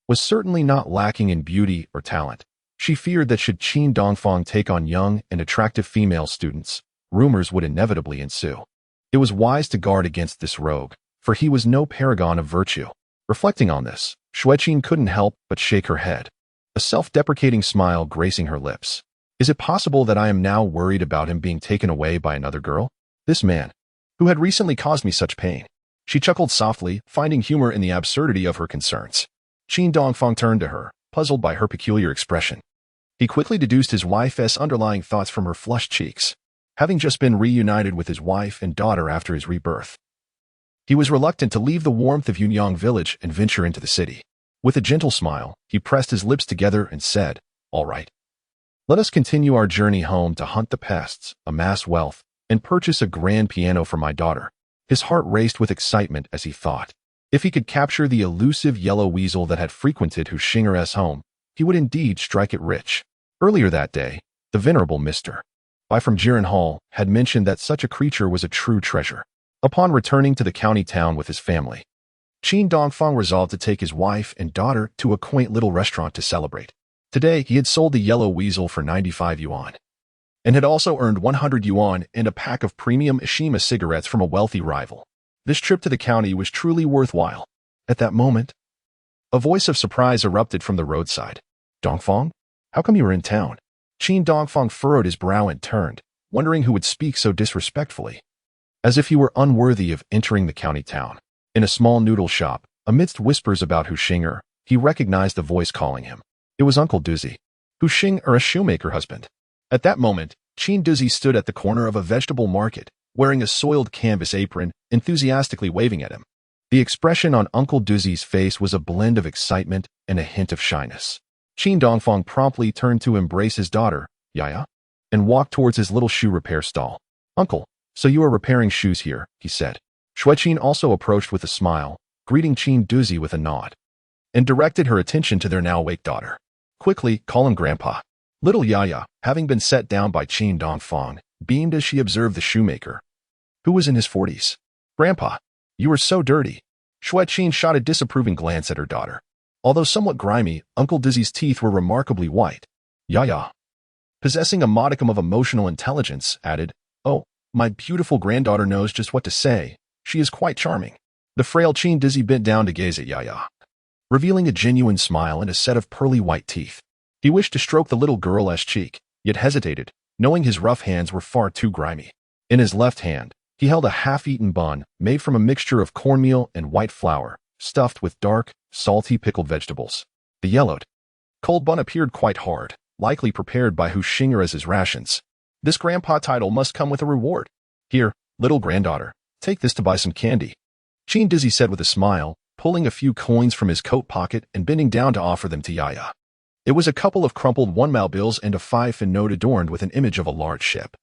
was certainly not lacking in beauty or talent, she feared that should Qin Dongfang take on young and attractive female students, rumors would inevitably ensue. It was wise to guard against this rogue, for he was no paragon of virtue. Reflecting on this, Xue Qin couldn't help but shake her head, a self-deprecating smile gracing her lips. "Is it possible that I am now worried about him being taken away by another girl? This man, who had recently caused me such pain." She chuckled softly, finding humor in the absurdity of her concerns. Qin Dongfang turned to her, puzzled by her peculiar expression. He quickly deduced his wife's underlying thoughts from her flushed cheeks. Having just been reunited with his wife and daughter after his rebirth, he was reluctant to leave the warmth of Yunyang village and venture into the city. With a gentle smile, he pressed his lips together and said, "All right. Let us continue our journey home to hunt the pests, amass wealth, and purchase a grand piano for my daughter." His heart raced with excitement as he thought. If he could capture the elusive yellow weasel that had frequented Hu Xinger's home, he would indeed strike it rich. Earlier that day, the venerable Mr. Bai from Jiren Hall had mentioned that such a creature was a true treasure. Upon returning to the county town with his family, Qin Dongfang resolved to take his wife and daughter to a quaint little restaurant to celebrate. Today, he had sold the yellow weasel for 95 yuan, and had also earned 100 yuan and a pack of premium Ishima cigarettes from a wealthy rival. This trip to the county was truly worthwhile. At that moment, a voice of surprise erupted from the roadside. Dongfang? How come you were in town? Qin Dongfang furrowed his brow and turned, wondering who would speak so disrespectfully, as if he were unworthy of entering the county town. In a small noodle shop, amidst whispers about Xue Qin, he recognized the voice calling him. It was Uncle Duzzy. Xue Qin, a shoemaker husband. At that moment, Qin Duzzy stood at the corner of a vegetable market, wearing a soiled canvas apron, enthusiastically waving at him. The expression on Uncle Duzzy's face was a blend of excitement and a hint of shyness. Qin Dongfang promptly turned to embrace his daughter, Yaya, and walked towards his little shoe repair stall. Uncle, so you are repairing shoes here, he said. Xue Qin also approached with a smile, greeting Qin Duzzy with a nod, and directed her attention to their now awake daughter. Quickly, call him Grandpa. Little Yaya, having been set down by Qin Dongfang, beamed as she observed the shoemaker, who was in his 40s. Grandpa, you are so dirty. Xue Qin shot a disapproving glance at her daughter. Although somewhat grimy, Uncle Dizzy's teeth were remarkably white. Yaya, possessing a modicum of emotional intelligence, added, Oh, my beautiful granddaughter knows just what to say. She is quite charming. The frail Qin Dizzy bent down to gaze at Yaya, revealing a genuine smile and a set of pearly white teeth. He wished to stroke the little girl's cheek, yet hesitated, knowing his rough hands were far too grimy. In his left hand, he held a half-eaten bun made from a mixture of cornmeal and white flour, stuffed with dark, salty pickled vegetables. The yellowed, cold bun appeared quite hard, likely prepared by Xue Qin as his rations. This grandpa title must come with a reward. Here, little granddaughter, take this to buy some candy. Qin Dizzy said with a smile, pulling a few coins from his coat pocket and bending down to offer them to Yaya. It was a couple of crumpled 1 mao bills and a 5-fin note adorned with an image of a large ship.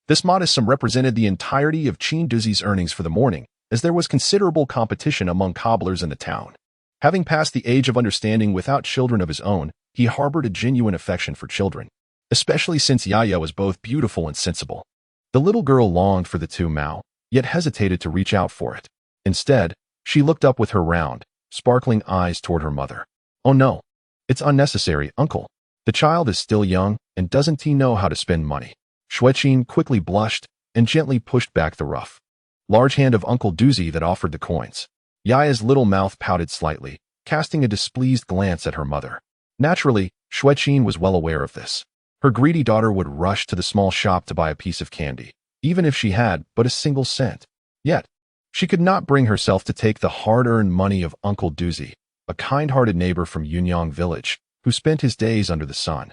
This modest sum represented the entirety of Qin Dizzy's earnings for the morning, as there was considerable competition among cobblers in the town. Having passed the age of understanding without children of his own, he harbored a genuine affection for children, especially since Yaya was both beautiful and sensible. The little girl longed for the 2 mao, yet hesitated to reach out for it. Instead, she looked up with her round, sparkling eyes toward her mother. Oh no, it's unnecessary, uncle. The child is still young, and doesn't he know how to spend money? Xue Qin quickly blushed and gently pushed back the rough, large hand of Uncle Duzzy that offered the coins. Yaya's little mouth pouted slightly, casting a displeased glance at her mother. Naturally, Xue Qin was well aware of this. Her greedy daughter would rush to the small shop to buy a piece of candy, even if she had but a single cent. Yet, she could not bring herself to take the hard-earned money of Uncle Duzzy, a kind-hearted neighbor from Yunyang village, who spent his days under the sun,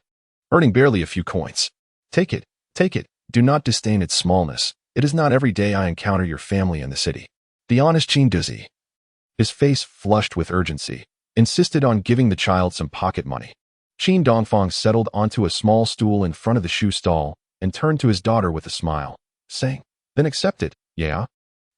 earning barely a few coins. Take it, do not disdain its smallness. It is not every day I encounter your family in the city. The honest Qin Duzzy, his face flushed with urgency, insisted on giving the child some pocket money. Qin Dongfang settled onto a small stool in front of the shoe stall and turned to his daughter with a smile, saying, Then accept it, Yaya,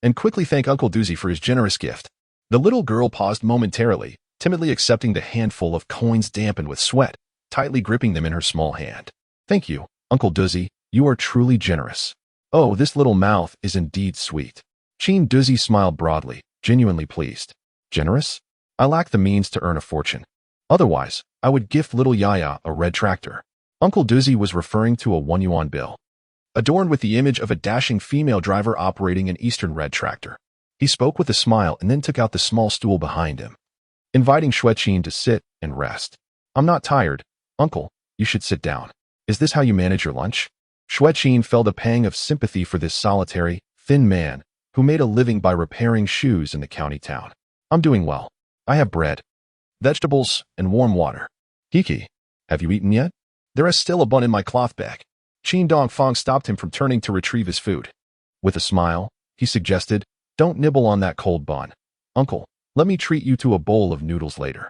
and quickly thank Uncle Duzzy for his generous gift. The little girl paused momentarily, timidly accepting the handful of coins dampened with sweat, tightly gripping them in her small hand. Thank you, Uncle Duzzy, you are truly generous. Oh, this little mouth is indeed sweet. Qin Duzzy smiled broadly, genuinely pleased. Generous? I lack the means to earn a fortune. Otherwise, I would gift little Yaya a red tractor. Uncle Duzzy was referring to a 1 yuan bill, adorned with the image of a dashing female driver operating an Eastern red tractor. He spoke with a smile and then took out the small stool behind him, inviting Xue Qin to sit and rest. I'm not tired, Uncle. You should sit down. Is this how you manage your lunch? Xue Qin felt a pang of sympathy for this solitary, thin man who made a living by repairing shoes in the county town. I'm doing well. I have bread, vegetables, and warm water. Kiki, have you eaten yet? There is still a bun in my cloth bag. Qin Dongfang stopped him from turning to retrieve his food. With a smile, he suggested, Don't nibble on that cold bun. Uncle, let me treat you to a bowl of noodles later.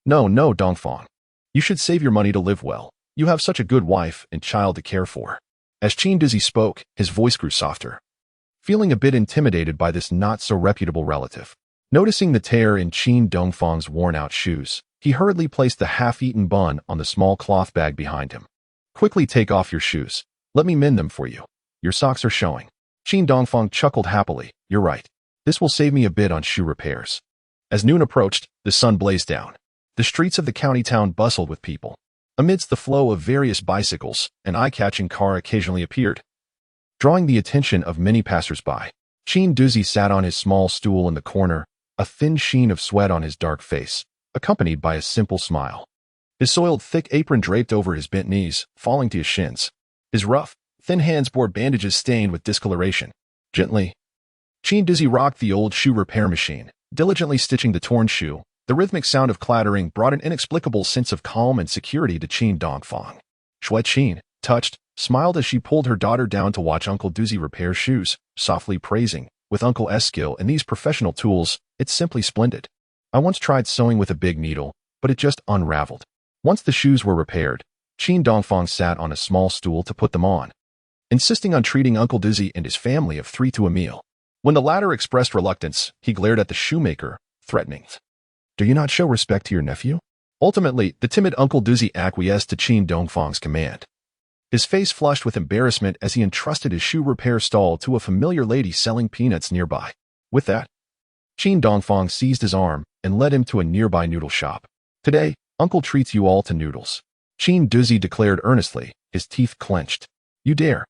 No, Dongfang. You should save your money to live well. You have such a good wife and child to care for. As Qin Dizzy spoke, his voice grew softer, feeling a bit intimidated by this not-so-reputable relative. Noticing the tear in Qin Dongfang's worn-out shoes, he hurriedly placed the half-eaten bun on the small cloth bag behind him. Quickly take off your shoes. Let me mend them for you. Your socks are showing. Qin Dongfang chuckled happily. You're right. This will save me a bit on shoe repairs. As noon approached, the sun blazed down. The streets of the county town bustled with people. Amidst the flow of various bicycles, an eye-catching car occasionally appeared, drawing the attention of many passers-by. Qin Dongfang sat on his small stool in the corner, a thin sheen of sweat on his dark face, accompanied by a simple smile. His soiled, thick apron draped over his bent knees, falling to his shins. His rough, thin hands bore bandages stained with discoloration. Gently, Qin Dongfang rocked the old shoe repair machine, diligently stitching the torn shoe. The rhythmic sound of clattering brought an inexplicable sense of calm and security to Qin Dongfang. Xue Qin, touched, smiled as she pulled her daughter down to watch Uncle Dongfang repair shoes, softly praising, "With Uncle S' skill and these professional tools, it's simply splendid. I once tried sewing with a big needle, but it just unraveled." Once the shoes were repaired, Qin Dongfang sat on a small stool to put them on, insisting on treating Uncle Dongfang and his family of three to a meal. When the latter expressed reluctance, he glared at the shoemaker, threatening, "Do you not show respect to your nephew?" Ultimately, the timid Uncle Dongfang acquiesced to Qin Dongfang's command. His face flushed with embarrassment as he entrusted his shoe repair stall to a familiar lady selling peanuts nearby. With that, Qin Dongfang seized his arm and led him to a nearby noodle shop. "Today, Uncle treats you all to noodles," Qin Dongfang declared earnestly, his teeth clenched. "You dare."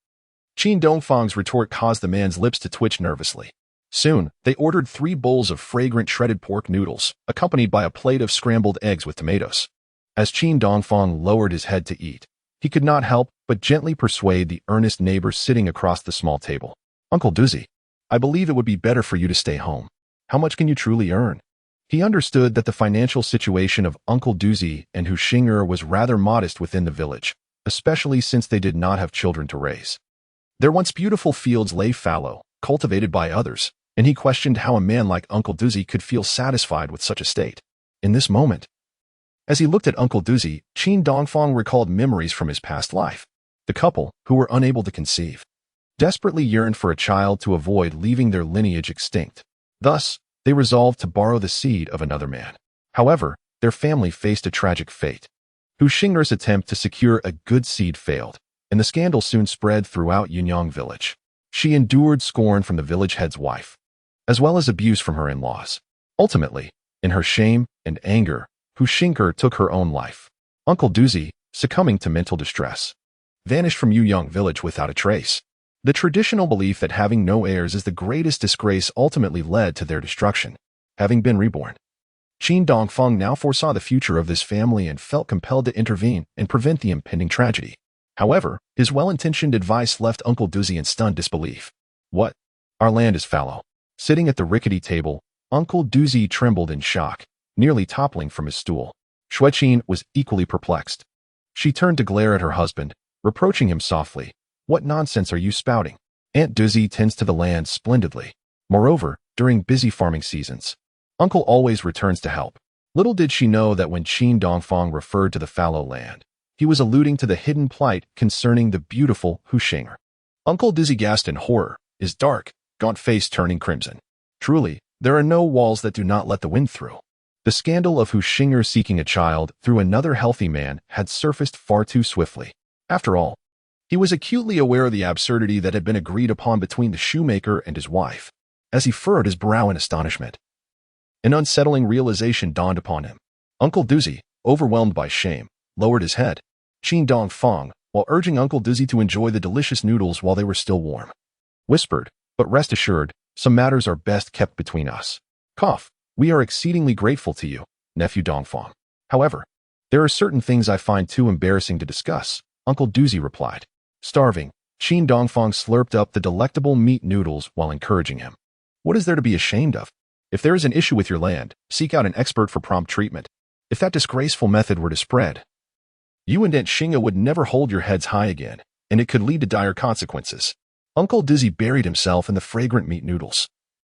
Qin Dongfang's retort caused the man's lips to twitch nervously. Soon, they ordered 3 bowls of fragrant shredded pork noodles, accompanied by a plate of scrambled eggs with tomatoes. As Qin Dongfang lowered his head to eat, he could not help but gently persuade the earnest neighbor sitting across the small table. "Uncle Dongfang, I believe it would be better for you to stay home. How much can you truly earn?" He understood that the financial situation of Uncle Dongfang and Xue Qin was rather modest within the village, especially since they did not have children to raise. Their once beautiful fields lay fallow, cultivated by others, and he questioned how a man like Uncle Dongfang could feel satisfied with such a state. In this moment, as he looked at Uncle Dongfang, Qin Dongfang recalled memories from his past life. The couple, who were unable to conceive, desperately yearned for a child to avoid leaving their lineage extinct. Thus, they resolved to borrow the seed of another man. However, their family faced a tragic fate. Xue Qin's attempt to secure a good seed failed, and the scandal soon spread throughout Yunyang village. She endured scorn from the village head's wife, as well as abuse from her in-laws. Ultimately, in her shame and anger, Xue Qin took her own life. Uncle Dongfang, succumbing to mental distress, vanished from Yunyang village without a trace. The traditional belief that having no heirs is the greatest disgrace ultimately led to their destruction. Having been reborn, Qin Dongfang now foresaw the future of this family and felt compelled to intervene and prevent the impending tragedy. However, his well-intentioned advice left Uncle Dongfang in stunned disbelief. "What? Our land is fallow." Sitting at the rickety table, Uncle Dongfang trembled in shock, nearly toppling from his stool. Xue Qin was equally perplexed. She turned to glare at her husband, reproaching him softly. "What nonsense are you spouting? Aunt Dongfang tends to the land splendidly. Moreover, during busy farming seasons, Uncle always returns to help." Little did she know that when Qin Dongfang referred to the fallow land, he was alluding to the hidden plight concerning the beautiful Xue Qin. Uncle Dongfang gasped in horror, his dark, gaunt face turning crimson. Truly, there are no walls that do not let the wind through. The scandal of Xue Qin seeking a child through another healthy man had surfaced far too swiftly. After all, he was acutely aware of the absurdity that had been agreed upon between the shoemaker and his wife. As he furrowed his brow in astonishment, an unsettling realization dawned upon him. Uncle Dongfang, overwhelmed by shame, lowered his head. Qin Dongfang, while urging Uncle Dongfang to enjoy the delicious noodles while they were still warm, whispered, "But rest assured, some matters are best kept between us. Cough, we are exceedingly grateful to you, nephew Dongfang. However, there are certain things I find too embarrassing to discuss," Uncle Dongfang replied. Starving, Qin Dongfang slurped up the delectable meat noodles while encouraging him. "What is there to be ashamed of? If there is an issue with your land, seek out an expert for prompt treatment. If that disgraceful method were to spread, you and Aunt Xinga would never hold your heads high again, and it could lead to dire consequences." Uncle Dongfang buried himself in the fragrant meat noodles,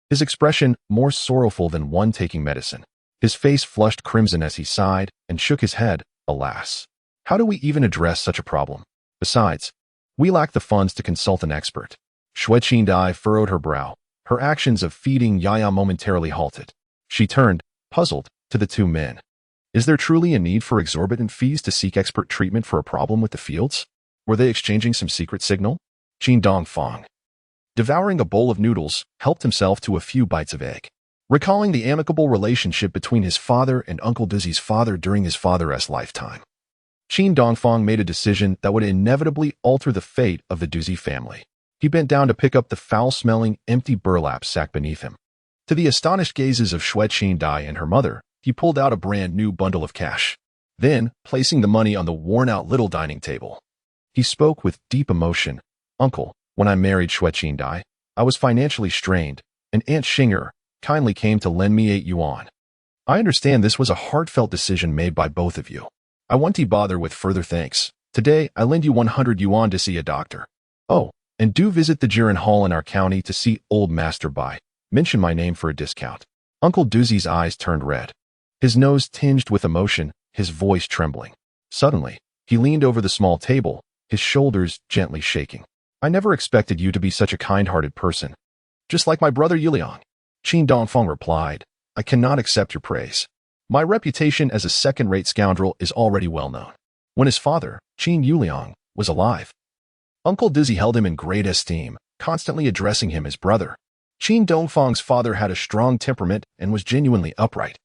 his expression more sorrowful than one taking medicine. His face flushed crimson as he sighed and shook his head. "Alas, how do we even address such a problem? Besides, we lack the funds to consult an expert." Xue Qin furrowed her brow. Her actions of feeding Yaya momentarily halted. She turned, puzzled, to the two men. Is there truly a need for exorbitant fees to seek expert treatment for a problem with the fields? Were they exchanging some secret signal? Qin Dongfang, devouring a bowl of noodles, helped himself to a few bites of egg. recalling the amicable relationship between his father and Uncle Dizzy's father during his father's lifetime. Qin Dongfang made a decision that would inevitably alter the fate of the Duzzy family. He bent down to pick up the foul-smelling, empty burlap sack beneath him. To the astonished gazes of Xue Qin and her mother, he pulled out a brand-new bundle of cash. Then, placing the money on the worn-out little dining table, he spoke with deep emotion. "Uncle, when I married Xue Qin, I was financially strained, and Aunt Xinger kindly came to lend me 8 yuan. I understand this was a heartfelt decision made by both of you. I won't bother with further thanks. Today, I lend you 100 yuan to see a doctor. Oh, and do visit the Jiren Hall in our county to see Old Master Bai. Mention my name for a discount." Uncle Duzzy's eyes turned red. His nose tinged with emotion, his voice trembling. Suddenly, he leaned over the small table, his shoulders gently shaking. "I never expected you to be such a kind-hearted person. Just like my brother Yuliang." Qin Dongfang replied, "I cannot accept your praise. My reputation as a second-rate scoundrel is already well known. When his father, Qin Yuliang, was alive, Uncle Dizzy held him in great esteem, constantly addressing him as brother. Qin Dongfang's father had a strong temperament and was genuinely upright,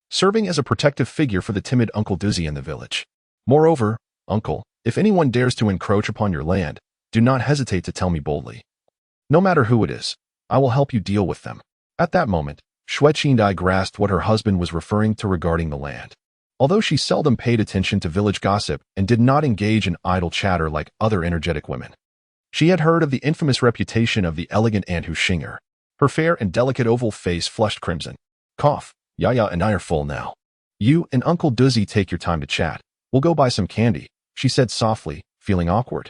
serving as a protective figure for the timid Uncle Dizzy in the village. Moreover, Uncle, if anyone dares to encroach upon your land, do not hesitate to tell me boldly. No matter who it is, I will help you deal with them." At that moment, Xue Qin grasped what her husband was referring to regarding the land. Although she seldom paid attention to village gossip and did not engage in idle chatter like other energetic women, she had heard of the infamous reputation of the elegant Aunt Xinger. Her fair and delicate oval face flushed crimson. "Cough, Yaya and I are full now. You and Uncle Dizzy take your time to chat. We'll go buy some candy," she said softly, feeling awkward,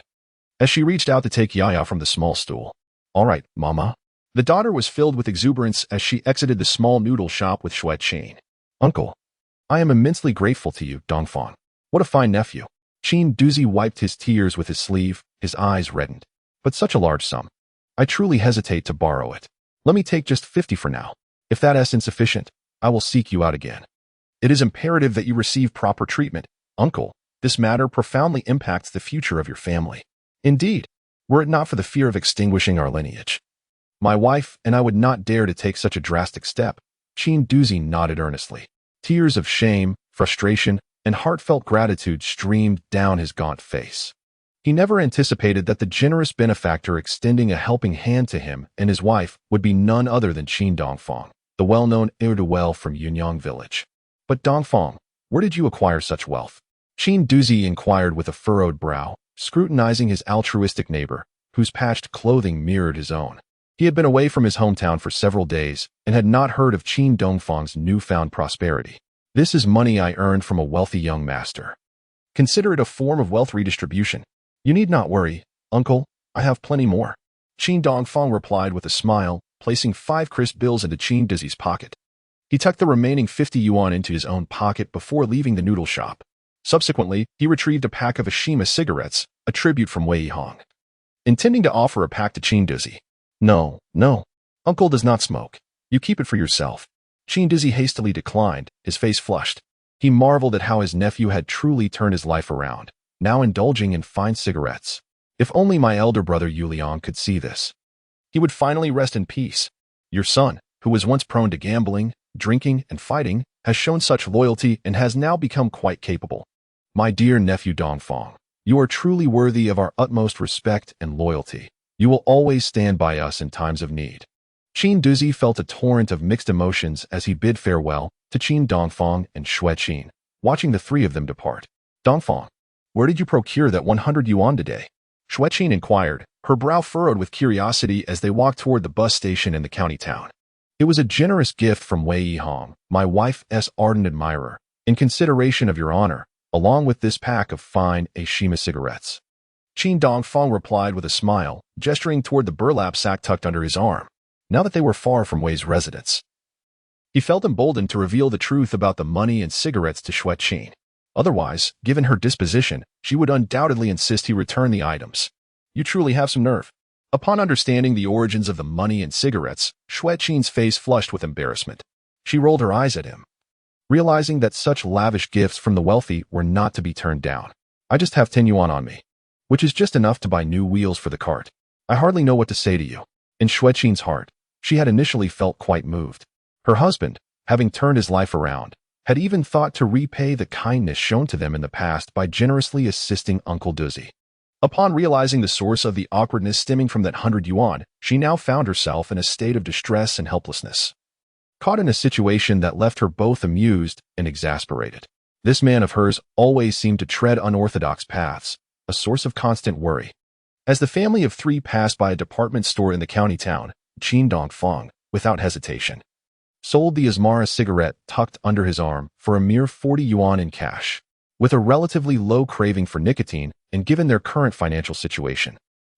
as she reached out to take Yaya from the small stool. "All right, Mama." The daughter was filled with exuberance as she exited the small noodle shop with Xue Qin. "Uncle, I am immensely grateful to you, Dongfang. What a fine nephew." Qin Duzzy wiped his tears with his sleeve, his eyes reddened. "But such a large sum. I truly hesitate to borrow it. Let me take just 50 for now. If that is insufficient, I will seek you out again. It is imperative that you receive proper treatment, Uncle. This matter profoundly impacts the future of your family. Indeed, were it not for the fear of extinguishing our lineage, my wife and I would not dare to take such a drastic step." Qin Duzzy nodded earnestly. Tears of shame, frustration, and heartfelt gratitude streamed down his gaunt face. He never anticipated that the generous benefactor extending a helping hand to him and his wife would be none other than Qin Dongfang, the well-known heir-to-well from Yunyang village. "But Dongfang, where did you acquire such wealth?" Qin Duzzy inquired with a furrowed brow, scrutinizing his altruistic neighbor, whose patched clothing mirrored his own. He had been away from his hometown for several days and had not heard of Qin Dongfang's newfound prosperity. "This is money I earned from a wealthy young master. Consider it a form of wealth redistribution. You need not worry, Uncle, I have plenty more." Qin Dongfang replied with a smile, placing 5 crisp bills into Qin Dizzy's pocket. He tucked the remaining 50 yuan into his own pocket before leaving the noodle shop. Subsequently, he retrieved a pack of Ashima cigarettes, a tribute from Wei Hong, intending to offer a pack to Qin Dizzy. No, Uncle does not smoke. You keep it for yourself." Qin Dizzy hastily declined, his face flushed. He marveled at how his nephew had truly turned his life around, now indulging in fine cigarettes. If only my elder brother Yuliang could see this, he would finally rest in peace. Your son, who was once prone to gambling, drinking, and fighting, has shown such loyalty and has now become quite capable. My dear nephew Dongfang, you are truly worthy of our utmost respect and loyalty. You will always stand by us in times of need." Qin Duzzy felt a torrent of mixed emotions as he bid farewell to Qin Dongfang and Xue Qin, watching the 3 of them depart. "Dongfang, where did you procure that 100 yuan today?" Xue Qin inquired, her brow furrowed with curiosity as they walked toward the bus station in the county town. "It was a generous gift from Wei Hong, my wife's ardent admirer, in consideration of your honor, along with this pack of fine Ashima cigarettes." Qin Dongfang replied with a smile, gesturing toward the burlap sack tucked under his arm. Now that they were far from Wei's residence, he felt emboldened to reveal the truth about the money and cigarettes to Xue Qin. Otherwise, given her disposition, she would undoubtedly insist he return the items. "You truly have some nerve." Upon understanding the origins of the money and cigarettes, Xue Qin's face flushed with embarrassment. She rolled her eyes at him, realizing that such lavish gifts from the wealthy were not to be turned down. "I just have 10 yuan on me, which is just enough to buy new wheels for the cart. I hardly know what to say to you." In Xue Qin's heart, she had initially felt quite moved. Her husband, having turned his life around, had even thought to repay the kindness shown to them in the past by generously assisting Uncle Duzzy. Upon realizing the source of the awkwardness stemming from that 100 yuan, she now found herself in a state of distress and helplessness, caught in a situation that left her both amused and exasperated. This man of hers always seemed to tread unorthodox paths, a source of constant worry. As the family of three passed by a department store in the county town, Qin Dongfang, without hesitation, sold the Asmara cigarette tucked under his arm for a mere 40 yuan in cash. With a relatively low craving for nicotine, and given their current financial situation,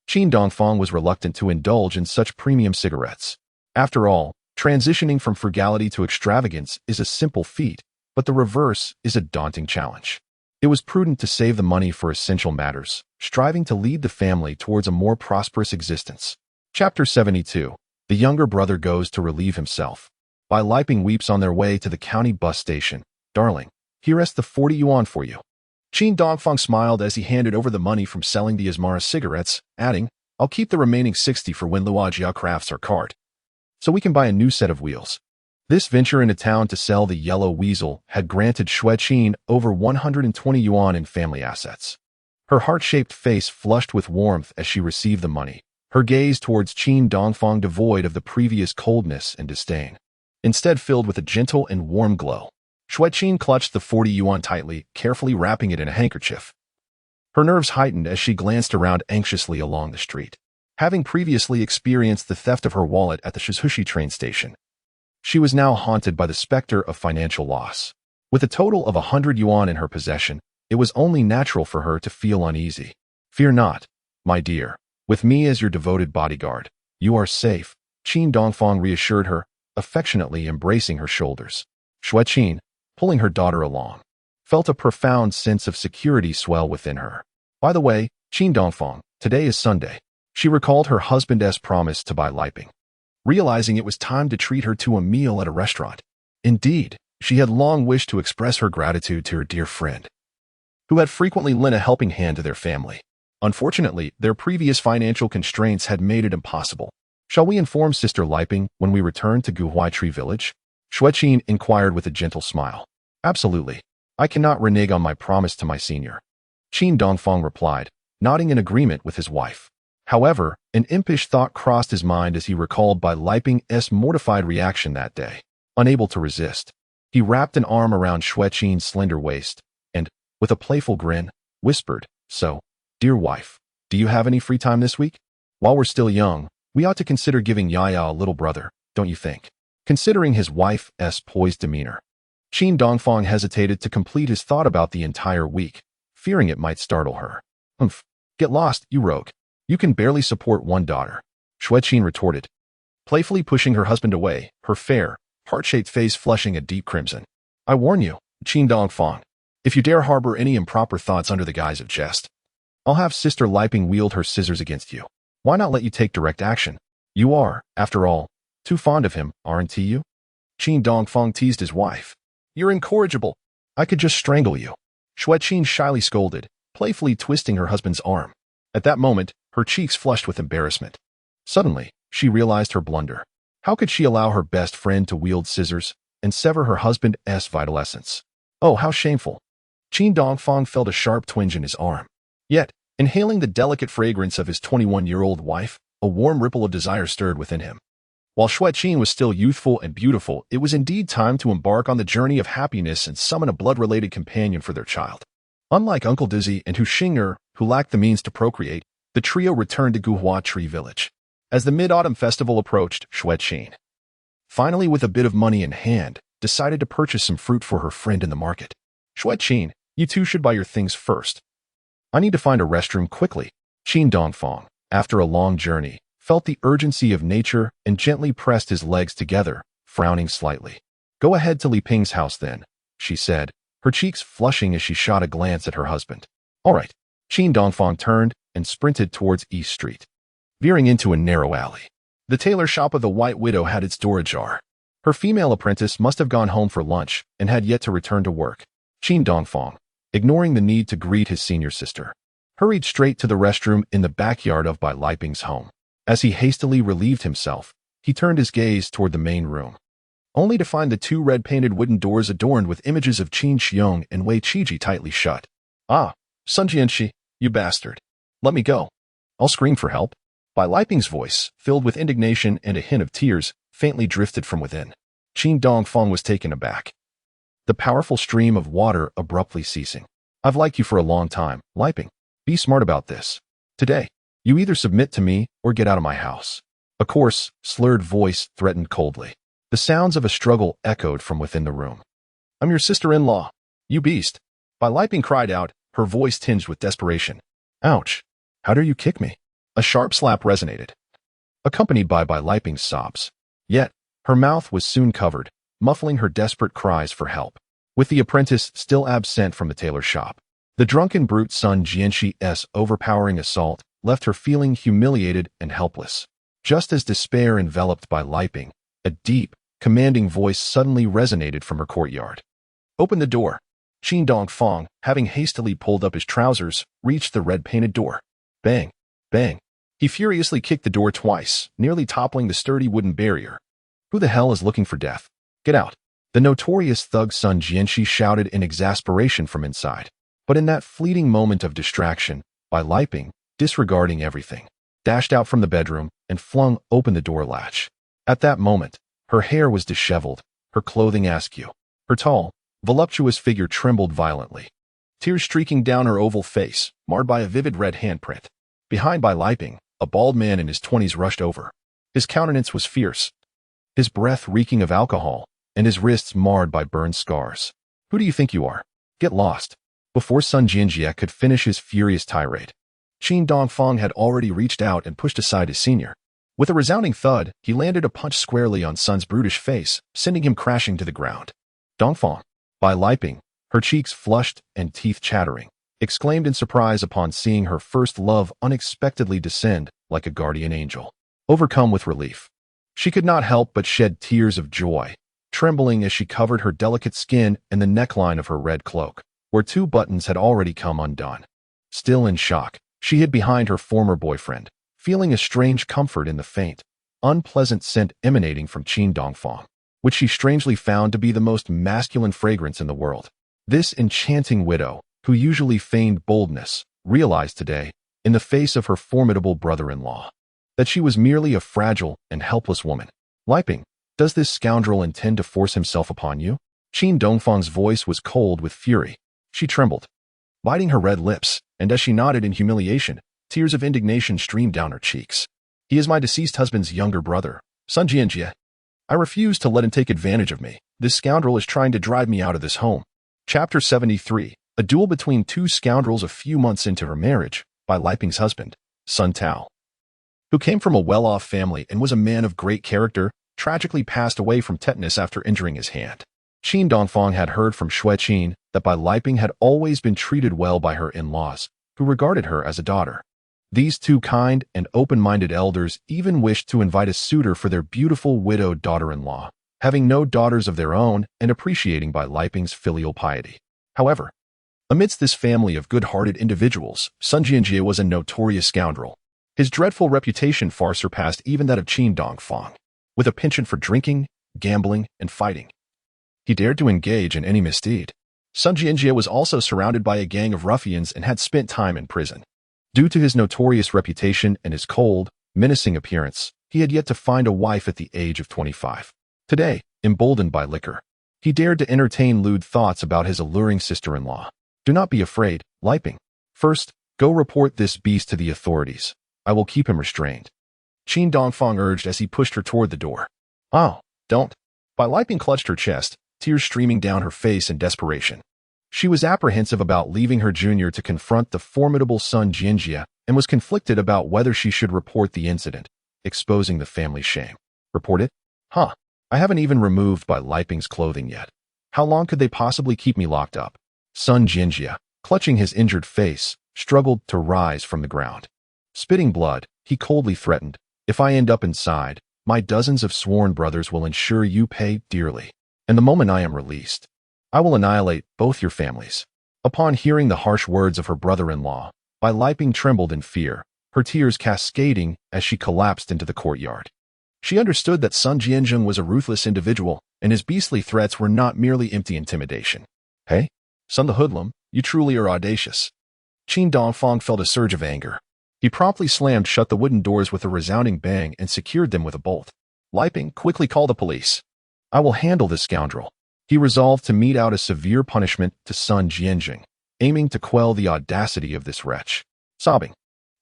Qin Dongfang was reluctant to indulge in such premium cigarettes. After all, transitioning from frugality to extravagance is a simple feat, but the reverse is a daunting challenge. It was prudent to save the money for essential matters, striving to lead the family towards a more prosperous existence. Chapter 72. The younger brother goes to relieve himself. Bai Liping weeps on their way to the county bus station. Darling, here is the 40 yuan for you. Qin Dongfang smiled as he handed over the money from selling the Asmara cigarettes, adding, I'll keep the remaining 60 for when Luajia crafts our cart, so we can buy a new set of wheels. This venture into town to sell the yellow weasel had granted Xue Qin over 120 yuan in family assets. Her heart-shaped face flushed with warmth as she received the money, her gaze towards Qin Dongfang devoid of the previous coldness and disdain, instead filled with a gentle and warm glow. Xue Qin clutched the 40 yuan tightly, carefully wrapping it in a handkerchief. Her nerves heightened as she glanced around anxiously along the street. Having previously experienced the theft of her wallet at the Shizushi train station, she was now haunted by the specter of financial loss. With a total of 100 yuan in her possession, it was only natural for her to feel uneasy. Fear not, my dear. With me as your devoted bodyguard, you are safe, Qin Dongfang reassured her, affectionately embracing her shoulders. Xue Qin, pulling her daughter along, felt a profound sense of security swell within her. By the way, Qin Dongfang, today is Sunday. She recalled her husband's promise to Bai Liping, realizing it was time to treat her to a meal at a restaurant. Indeed, she had long wished to express her gratitude to her dear friend, who had frequently lent a helping hand to their family. Unfortunately, their previous financial constraints had made it impossible. Shall we inform Sister Liping when we return to Guhuai Tree Village? Xue Qin inquired with a gentle smile. Absolutely. I cannot renege on my promise to my senior, Qin Dongfang replied, nodding in agreement with his wife. However, an impish thought crossed his mind as he recalled Bai Liping's mortified reaction that day. Unable to resist, he wrapped an arm around Xue Qin's slender waist and, with a playful grin, whispered, So, dear wife, do you have any free time this week? While we're still young, we ought to consider giving Yaya a little brother, don't you think? Considering his wife's poised demeanor, Qin Dongfang hesitated to complete his thought about the entire week, fearing it might startle her. Get lost, you rogue. You can barely support one daughter, Xue Qin retorted, playfully pushing her husband away, her fair, heart-shaped face flushing a deep crimson. I warn you, Qin Dongfang, if you dare harbor any improper thoughts under the guise of jest, I'll have Sister Liping wield her scissors against you. Why not let you take direct action? You are, after all, too fond of him, aren't you? Qin Dongfang teased his wife. You're incorrigible. I could just strangle you, Xue Qin shyly scolded, playfully twisting her husband's arm. At that moment, her cheeks flushed with embarrassment. Suddenly, she realized her blunder. How could she allow her best friend to wield scissors and sever her husband's vital essence? Oh, how shameful. Qin Dongfang felt a sharp twinge in his arm. Yet, inhaling the delicate fragrance of his 21-year-old wife, a warm ripple of desire stirred within him. While Xue Qin was still youthful and beautiful, it was indeed time to embark on the journey of happiness and summon a blood-related companion for their child. Unlike Uncle Dizzy and Hu Xing'er, who lacked the means to procreate, the trio returned to Guhua Tree Village. As the Mid-Autumn Festival approached, Xue Qin, finally with a bit of money in hand, decided to purchase some fruit for her friend in the market. Xue Qin, you two should buy your things first. I need to find a restroom quickly. Qin Dongfang, after a long journey, felt the urgency of nature and gently pressed his legs together, frowning slightly. Go ahead to Li Ping's house then, she said, her cheeks flushing as she shot a glance at her husband. All right. Qin Dongfang turned and sprinted towards East Street, veering into a narrow alley. The tailor shop of the White Widow had its door ajar. Her female apprentice must have gone home for lunch and had yet to return to work. Qin Dongfang, ignoring the need to greet his senior sister, hurried straight to the restroom in the backyard of Bai Liping's home. As he hastily relieved himself, he turned his gaze toward the main room. only to find the two red-painted wooden doors adorned with images of Qin Xiong and Wei Qiji tightly shut. "Ah, Sun Jianxi, you bastard. Let me go. I'll scream for help." Bai Liping's voice, filled with indignation and a hint of tears, faintly drifted from within. Qin Dongfang was taken aback, the powerful stream of water abruptly ceasing. "I've liked you for a long time, Liping. Be smart about this. Today, you either submit to me or get out of my house." A coarse, slurred voice threatened coldly. The sounds of a struggle echoed from within the room. "I'm your sister-in-law, you beast." Bai Liping cried out, her voice tinged with desperation. "Ouch. How dare you kick me?" A sharp slap resonated, accompanied by Bai Liping's sobs. Yet, her mouth was soon covered, muffling her desperate cries for help. With the apprentice still absent from the tailor shop, the drunken brute Sun Jianxi's overpowering assault left her feeling humiliated and helpless. Just as despair enveloped Bai Liping, a deep, commanding voice suddenly resonated from her courtyard. "Open the door." Qin Dongfang, having hastily pulled up his trousers, reached the red-painted door. Bang, bang. He furiously kicked the door twice, nearly toppling the sturdy wooden barrier. "Who the hell is looking for death? Get out." The notorious thug Sun Jianxi shouted in exasperation from inside. But in that fleeting moment of distraction, Bai Liping, disregarding everything, dashed out from the bedroom and flung open the door latch. At that moment, her hair was disheveled, her clothing askew. Her tall, voluptuous figure trembled violently, tears streaking down her oval face, marred by a vivid red handprint. Behind Bai Liping, a bald man in his 20s rushed over. His countenance was fierce, his breath reeking of alcohol, and his wrists marred by burned scars. "Who do you think you are? Get lost." Before Sun Jianxi could finish his furious tirade, Qin Dongfang had already reached out and pushed aside his senior. With a resounding thud, he landed a punch squarely on Sun's brutish face, sending him crashing to the ground. "Dongfang." Bai Liping, her cheeks flushed and teeth chattering, exclaimed in surprise upon seeing her first love unexpectedly descend like a guardian angel. Overcome with relief, she could not help but shed tears of joy, trembling as she covered her delicate skin and the neckline of her red cloak, where 2 buttons had already come undone. Still in shock, she hid behind her former boyfriend, feeling a strange comfort in the faint, unpleasant scent emanating from Qin Dongfang, which she strangely found to be the most masculine fragrance in the world. This enchanting widow, who usually feigned boldness, realized today, in the face of her formidable brother-in-law, that she was merely a fragile and helpless woman. "Liping, does this scoundrel intend to force himself upon you?" Qin Dongfang's voice was cold with fury. She trembled, biting her red lips, and as she nodded in humiliation, tears of indignation streamed down her cheeks. "He is my deceased husband's younger brother, Sun Jianxi. I refuse to let him take advantage of me. This scoundrel is trying to drive me out of this home." Chapter 73, a duel between 2 scoundrels a few months into her marriage, Bai Liping's husband, Sun Tao, who came from a well-off family and was a man of great character, tragically passed away from tetanus after injuring his hand. Qin Dongfang had heard from Xue Qin that Bai Liping had always been treated well by her in-laws, who regarded her as a daughter. These 2 kind and open-minded elders even wished to invite a suitor for their beautiful widowed daughter-in-law, having no daughters of their own and appreciating Bai Liping's filial piety. However, amidst this family of good-hearted individuals, Sun Jianxi was a notorious scoundrel. His dreadful reputation far surpassed even that of Qin Dongfang. With a penchant for drinking, gambling, and fighting, he dared to engage in any misdeed. Sun Jianxi was also surrounded by a gang of ruffians and had spent time in prison. Due to his notorious reputation and his cold, menacing appearance, he had yet to find a wife at the age of 25. Today, emboldened by liquor, he dared to entertain lewd thoughts about his alluring sister-in-law. "Do not be afraid, Liping. First, go report this beast to the authorities. I will keep him restrained," Qin Dongfang urged as he pushed her toward the door. "Oh, don't." Bai Liping clutched her chest, tears streaming down her face in desperation. She was apprehensive about leaving her junior to confront the formidable Sun Jianxi and was conflicted about whether she should report the incident, exposing the family's shame. "Report it? Huh. I haven't even removed Bai Liping's clothing yet. How long could they possibly keep me locked up?" Sun Jianxi, clutching his injured face, struggled to rise from the ground. Spitting blood, he coldly threatened, "If I end up inside, my dozens of sworn brothers will ensure you pay dearly. And the moment I am released, I will annihilate both your families." Upon hearing the harsh words of her brother-in-law, Bai Liping trembled in fear, her tears cascading as she collapsed into the courtyard. She understood that Sun Jianzheng was a ruthless individual, and his beastly threats were not merely empty intimidation. Hey, Sun the Hoodlum, you truly are audacious. Qin Dongfang felt a surge of anger. He promptly slammed shut the wooden doors with a resounding bang and secured them with a bolt. Liping quickly called the police. I will handle this scoundrel. He resolved to mete out a severe punishment to Sun Jianzheng, aiming to quell the audacity of this wretch. Sobbing,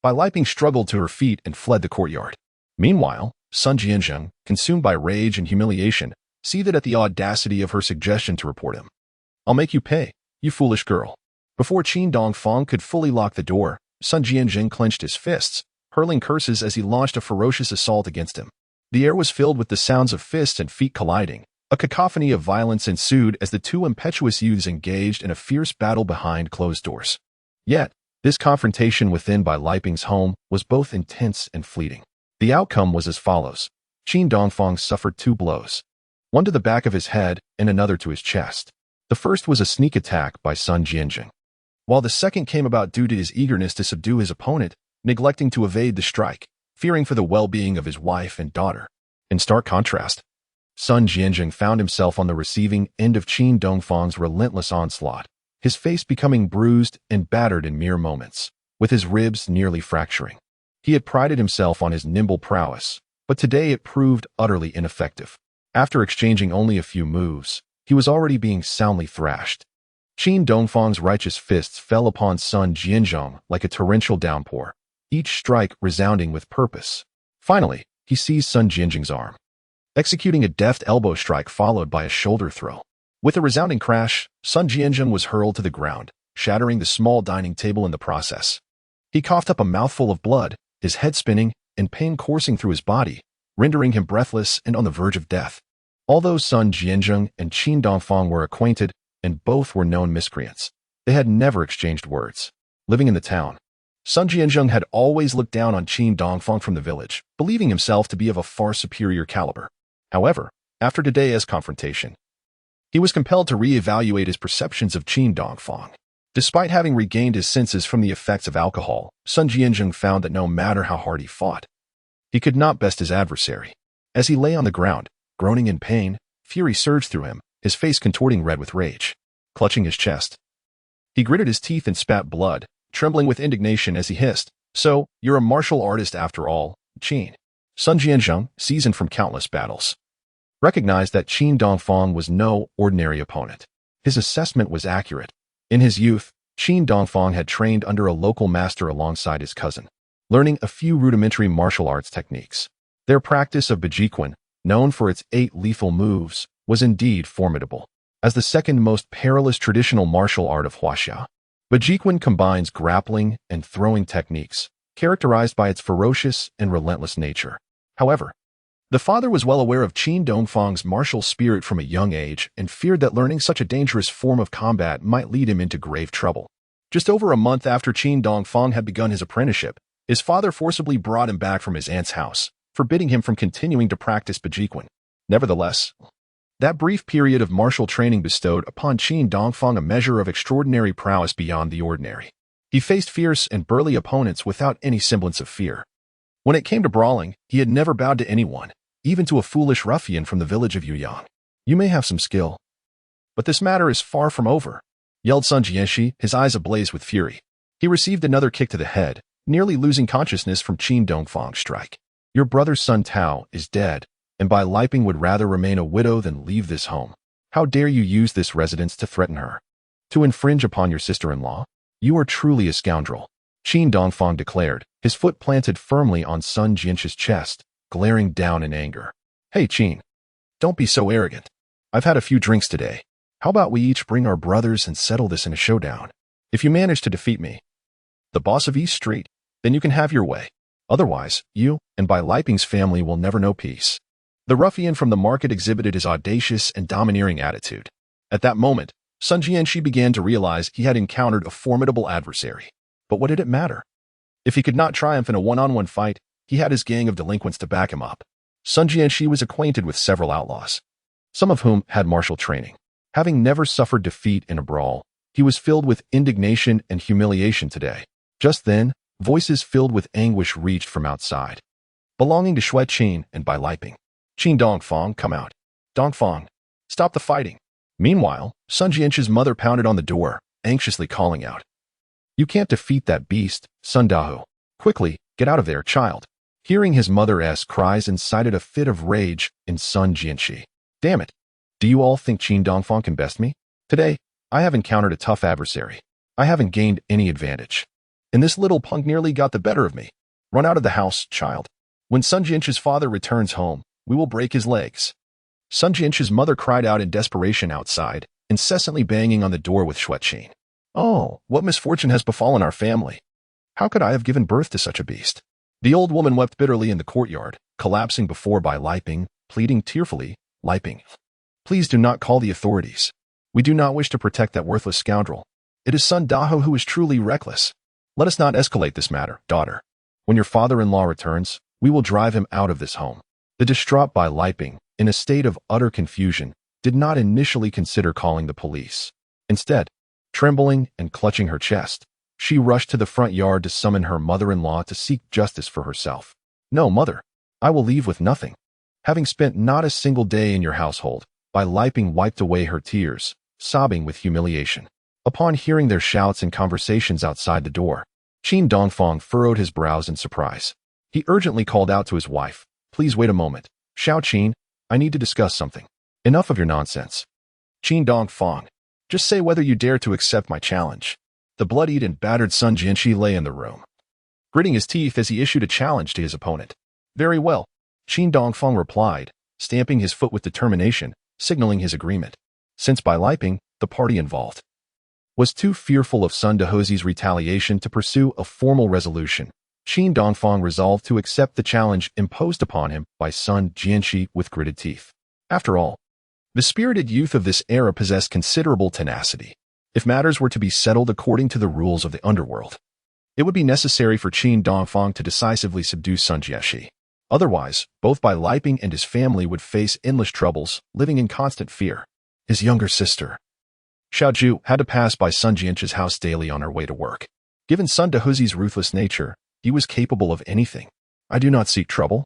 Bai Liping struggled to her feet and fled the courtyard. Meanwhile, Sun Jianzheng, consumed by rage and humiliation, seethed at the audacity of her suggestion to report him. I'll make you pay, you foolish girl. Before Qin Dongfang could fully lock the door, Sun Jianzheng clenched his fists, hurling curses as he launched a ferocious assault against him. The air was filled with the sounds of fists and feet colliding. A cacophony of violence ensued as the two impetuous youths engaged in a fierce battle behind closed doors. Yet, this confrontation within Bai Liping's home was both intense and fleeting. The outcome was as follows. Qin Dongfang suffered 2 blows, one to the back of his head and another to his chest. The first was a sneak attack by Sun Jianzheng, while the second came about due to his eagerness to subdue his opponent, neglecting to evade the strike, fearing for the well-being of his wife and daughter. In stark contrast, Sun Jianzheng found himself on the receiving end of Qin Dongfang's relentless onslaught, his face becoming bruised and battered in mere moments, with his ribs nearly fracturing. He had prided himself on his nimble prowess, but today it proved utterly ineffective. After exchanging only a few moves, he was already being soundly thrashed. Qin Dongfang's righteous fists fell upon Sun Jianzheng like a torrential downpour, each strike resounding with purpose. Finally, he seized Sun Jianzheng's arm, executing a deft elbow strike followed by a shoulder throw. With a resounding crash, Sun Jianzheng was hurled to the ground, shattering the small dining table in the process. He coughed up a mouthful of blood, his head spinning, and pain coursing through his body, rendering him breathless and on the verge of death. Although Sun Jianzheng and Qin Dongfang were acquainted, and both were known miscreants, they had never exchanged words. Living in the town, Sun Jianzheng had always looked down on Qin Dongfang from the village, believing himself to be of a far superior caliber. However, after today's confrontation, he was compelled to re-evaluate his perceptions of Qin Dongfang. Despite having regained his senses from the effects of alcohol, Sun Jianzheng found that no matter how hard he fought, he could not best his adversary. As he lay on the ground, groaning in pain, fury surged through him, his face contorting red with rage. Clutching his chest, he gritted his teeth and spat blood, trembling with indignation as he hissed, "So, you're a martial artist after all, Qin." Sun Jianzheng, seasoned from countless battles, recognized that Qin Dongfang was no ordinary opponent. His assessment was accurate. In his youth, Qin Dongfang had trained under a local master alongside his cousin, learning a few rudimentary martial arts techniques. Their practice of Bejiquan, known for its 8 lethal moves, was indeed formidable. As the second most perilous traditional martial art of Huaxia, Bejiquan combines grappling and throwing techniques, characterized by its ferocious and relentless nature. However, the father was well aware of Qin Dongfang's martial spirit from a young age and feared that learning such a dangerous form of combat might lead him into grave trouble. Just over a month after Qin Dongfang had begun his apprenticeship, his father forcibly brought him back from his aunt's house, forbidding him from continuing to practice Bejiquan. Nevertheless, that brief period of martial training bestowed upon Qin Dongfang a measure of extraordinary prowess beyond the ordinary. He faced fierce and burly opponents without any semblance of fear. When it came to brawling, he had never bowed to anyone, even to a foolish ruffian from the village of Yuyang. "You may have some skill, but this matter is far from over," yelled Sun Jianshi, his eyes ablaze with fury. He received another kick to the head, nearly losing consciousness from Qin Dongfang's strike. "Your brother's son Tao is dead, and Bai Liping would rather remain a widow than leave this home. How dare you use this residence to threaten her? To infringe upon your sister-in-law? You are truly a scoundrel," Qin Dongfang declared, his foot planted firmly on Sun Jianshi's chest, glaring down in anger. "Hey, Qin, don't be so arrogant. I've had a few drinks today. How about we each bring our brothers and settle this in a showdown? If you manage to defeat me, the boss of East Street, then you can have your way. Otherwise, you and Bai Liping's family will never know peace." The ruffian from the market exhibited his audacious and domineering attitude. At that moment, Sun Jianshi began to realize he had encountered a formidable adversary. But what did it matter? If he could not triumph in a one-on-one fight, he had his gang of delinquents to back him up. Sun Jianshi was acquainted with several outlaws, some of whom had martial training. Having never suffered defeat in a brawl, he was filled with indignation and humiliation today. Just then, voices filled with anguish reached from outside. belonging to Xue Qin and Bai Liping. Qin Dongfang, come out. Dongfang, stop the fighting. Meanwhile, Sun Jianchi's mother pounded on the door, anxiously calling out. You can't defeat that beast, Sun Dahu. Quickly, get out of there, child. Hearing his mother's cries incited a fit of rage in Sun Jianchi. Damn it. Do you all think Qin Dongfang can best me? Today, I have encountered a tough adversary. I haven't gained any advantage. And this little punk nearly got the better of me. Run out of the house, child. When Sun Jianchi's father returns home, we will break his legs. Sun Jianchi's mother cried out in desperation outside, incessantly banging on the door with Xue Qin. Oh, what misfortune has befallen our family? How could I have given birth to such a beast? The old woman wept bitterly in the courtyard, collapsing before Bai Liping, pleading tearfully, Liping, please do not call the authorities. We do not wish to protect that worthless scoundrel. It is Sun Dahu who is truly reckless. Let us not escalate this matter, daughter. When your father-in-law returns, we will drive him out of this home. The distraught Bai Liping, in a state of utter confusion, did not initially consider calling the police. Instead, trembling and clutching her chest, she rushed to the front yard to summon her mother-in-law to seek justice for herself. No, mother, I will leave with nothing. Having spent not a single day in your household, Bai Liping wiped away her tears, sobbing with humiliation. Upon hearing their shouts and conversations outside the door, Qin Dongfang furrowed his brows in surprise. He urgently called out to his wife, please wait a moment. Xiao Qin, I need to discuss something. Enough of your nonsense. Qin Dongfang, just say whether you dare to accept my challenge. The bloodied and battered Sun Jianchi lay in the room, gritting his teeth as he issued a challenge to his opponent. Very well, Qin Dongfang replied, stamping his foot with determination, signaling his agreement. Since Bai Liping, the party involved, was too fearful of Sun Dahu's retaliation to pursue a formal resolution, Qin Dongfang resolved to accept the challenge imposed upon him by Sun Jianchi with gritted teeth. After all, the spirited youth of this era possessed considerable tenacity. If matters were to be settled according to the rules of the underworld, it would be necessary for Qin Dongfang to decisively subdue Sun Jianchi. Otherwise, both Bai Liping and his family would face endless troubles, living in constant fear. His younger sister, Xiaoju, had to pass by Sun Jianchi's house daily on her way to work. Given Sun Dahu's ruthless nature, he was capable of anything. I do not seek trouble,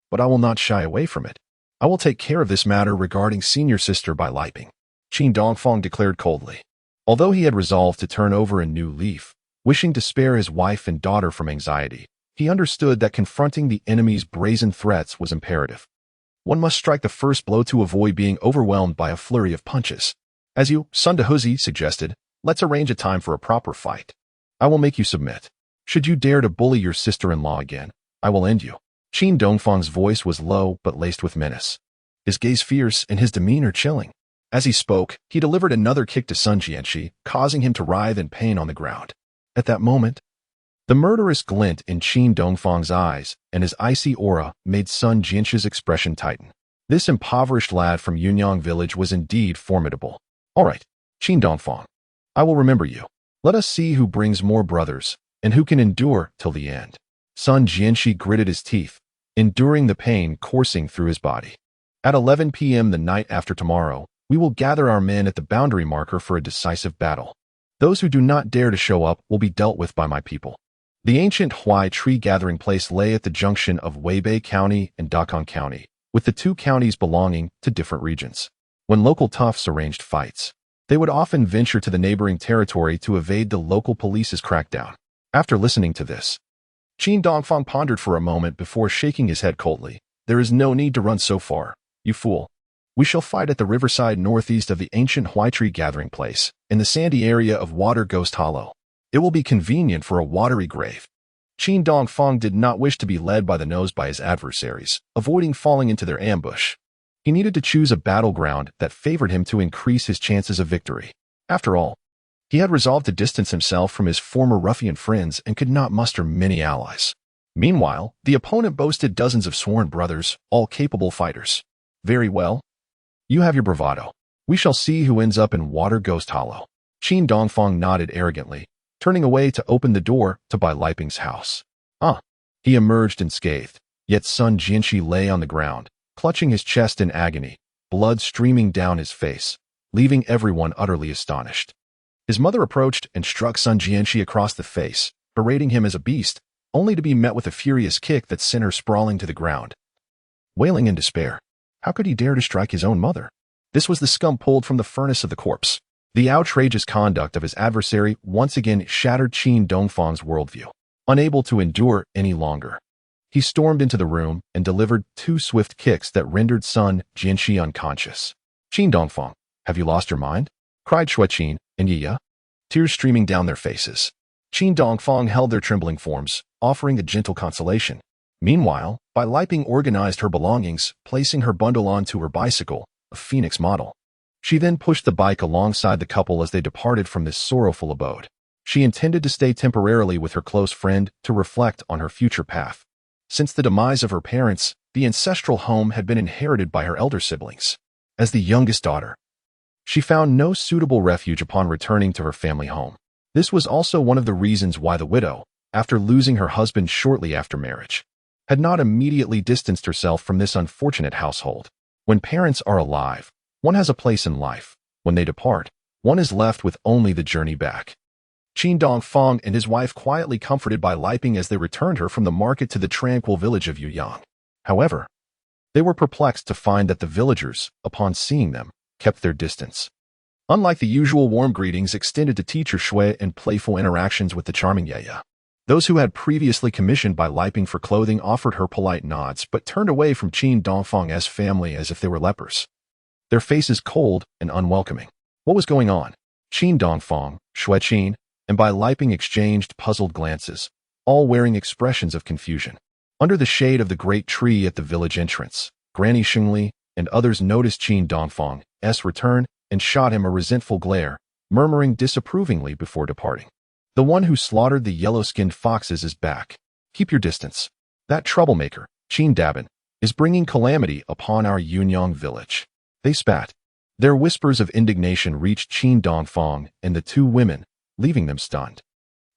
but I will not shy away from it. I will take care of this matter regarding senior sister Bai Liping, Qin Dongfang declared coldly. Although he had resolved to turn over a new leaf, wishing to spare his wife and daughter from anxiety, he understood that confronting the enemy's brazen threats was imperative. One must strike the first blow to avoid being overwhelmed by a flurry of punches. As you, Sun Dahu, suggested, let's arrange a time for a proper fight. I will make you submit. Should you dare to bully your sister-in-law again, I will end you. Qin Dongfang's voice was low but laced with menace, his gaze fierce and his demeanor chilling. As he spoke, he delivered another kick to Sun Jianchi, causing him to writhe in pain on the ground. At that moment, the murderous glint in Qin Dongfang's eyes and his icy aura made Sun Jianchi's expression tighten. This impoverished lad from Yunyang village was indeed formidable. All right, Qin Dongfang, I will remember you. Let us see who brings more brothers and who can endure till the end. Sun Jianchi gritted his teeth, enduring the pain coursing through his body. At 11 p.m. the night after tomorrow, we will gather our men at the boundary marker for a decisive battle. Those who do not dare to show up will be dealt with by my people. The ancient Huai tree gathering place lay at the junction of Weibei County and Dakong County, with the two counties belonging to different regions. When local toughs arranged fights, they would often venture to the neighboring territory to evade the local police's crackdown. After listening to this, Qin Dongfang pondered for a moment before shaking his head coldly. There is no need to run so far, you fool. We shall fight at the riverside northeast of the ancient Huai tree gathering place, in the sandy area of Water Ghost Hollow. It will be convenient for a watery grave. Qin Dongfang did not wish to be led by the nose by his adversaries, avoiding falling into their ambush. He needed to choose a battleground that favored him to increase his chances of victory. After all, he had resolved to distance himself from his former ruffian friends and could not muster many allies. Meanwhile, the opponent boasted dozens of sworn brothers, all capable fighters. Very well. You have your bravado. We shall see who ends up in Water Ghost Hollow. Qin Dongfang nodded arrogantly, turning away to open the door to Bai Liping's house. He emerged unscathed, yet Sun Jianchi lay on the ground, clutching his chest in agony, blood streaming down his face, leaving everyone utterly astonished. His mother approached and struck Sun Jianchi across the face, berating him as a beast, only to be met with a furious kick that sent her sprawling to the ground. Wailing in despair, how could he dare to strike his own mother? This was the scum pulled from the furnace of the corpse. The outrageous conduct of his adversary once again shattered Qin Dongfang's worldview. Unable to endure any longer, he stormed into the room and delivered 2 swift kicks that rendered son Jianxi unconscious. Qin Dongfang, have you lost your mind? Cried Xue Qin and Yaya, tears streaming down their faces. Qin Dongfang held their trembling forms, offering a gentle consolation. Meanwhile, Bai Liping organized her belongings, placing her bundle onto her bicycle, a Phoenix model. She then pushed the bike alongside the couple as they departed from this sorrowful abode. She intended to stay temporarily with her close friend to reflect on her future path. Since the demise of her parents, the ancestral home had been inherited by her elder siblings. As the youngest daughter, she found no suitable refuge upon returning to her family home. This was also one of the reasons why the widow, after losing her husband shortly after marriage, had not immediately distanced herself from this unfortunate household. When parents are alive, one has a place in life. When they depart, one is left with only the journey back. Qin Dongfang and his wife quietly comforted Bai Liping as they returned her from the market to the tranquil village of Yuyang. However, they were perplexed to find that the villagers, upon seeing them, kept their distance. Unlike the usual warm greetings extended to teacher Xue and playful interactions with the charming Yaya, those who had previously commissioned Bai Liping for clothing offered her polite nods but turned away from Qin Dongfang's family as if they were lepers, their faces cold and unwelcoming. What was going on? Qin Dongfang, Xue Qin, and Bai Liping exchanged puzzled glances, all wearing expressions of confusion. Under the shade of the great tree at the village entrance, Granny Xingli and others noticed Qin Dongfang's return and shot him a resentful glare, murmuring disapprovingly before departing. The one who slaughtered the yellow-skinned foxes is back. Keep your distance. That troublemaker, Qin Dabin, is bringing calamity upon our Yunyang village. They spat. Their whispers of indignation reached Qin Dongfang and the 2 women, leaving them stunned.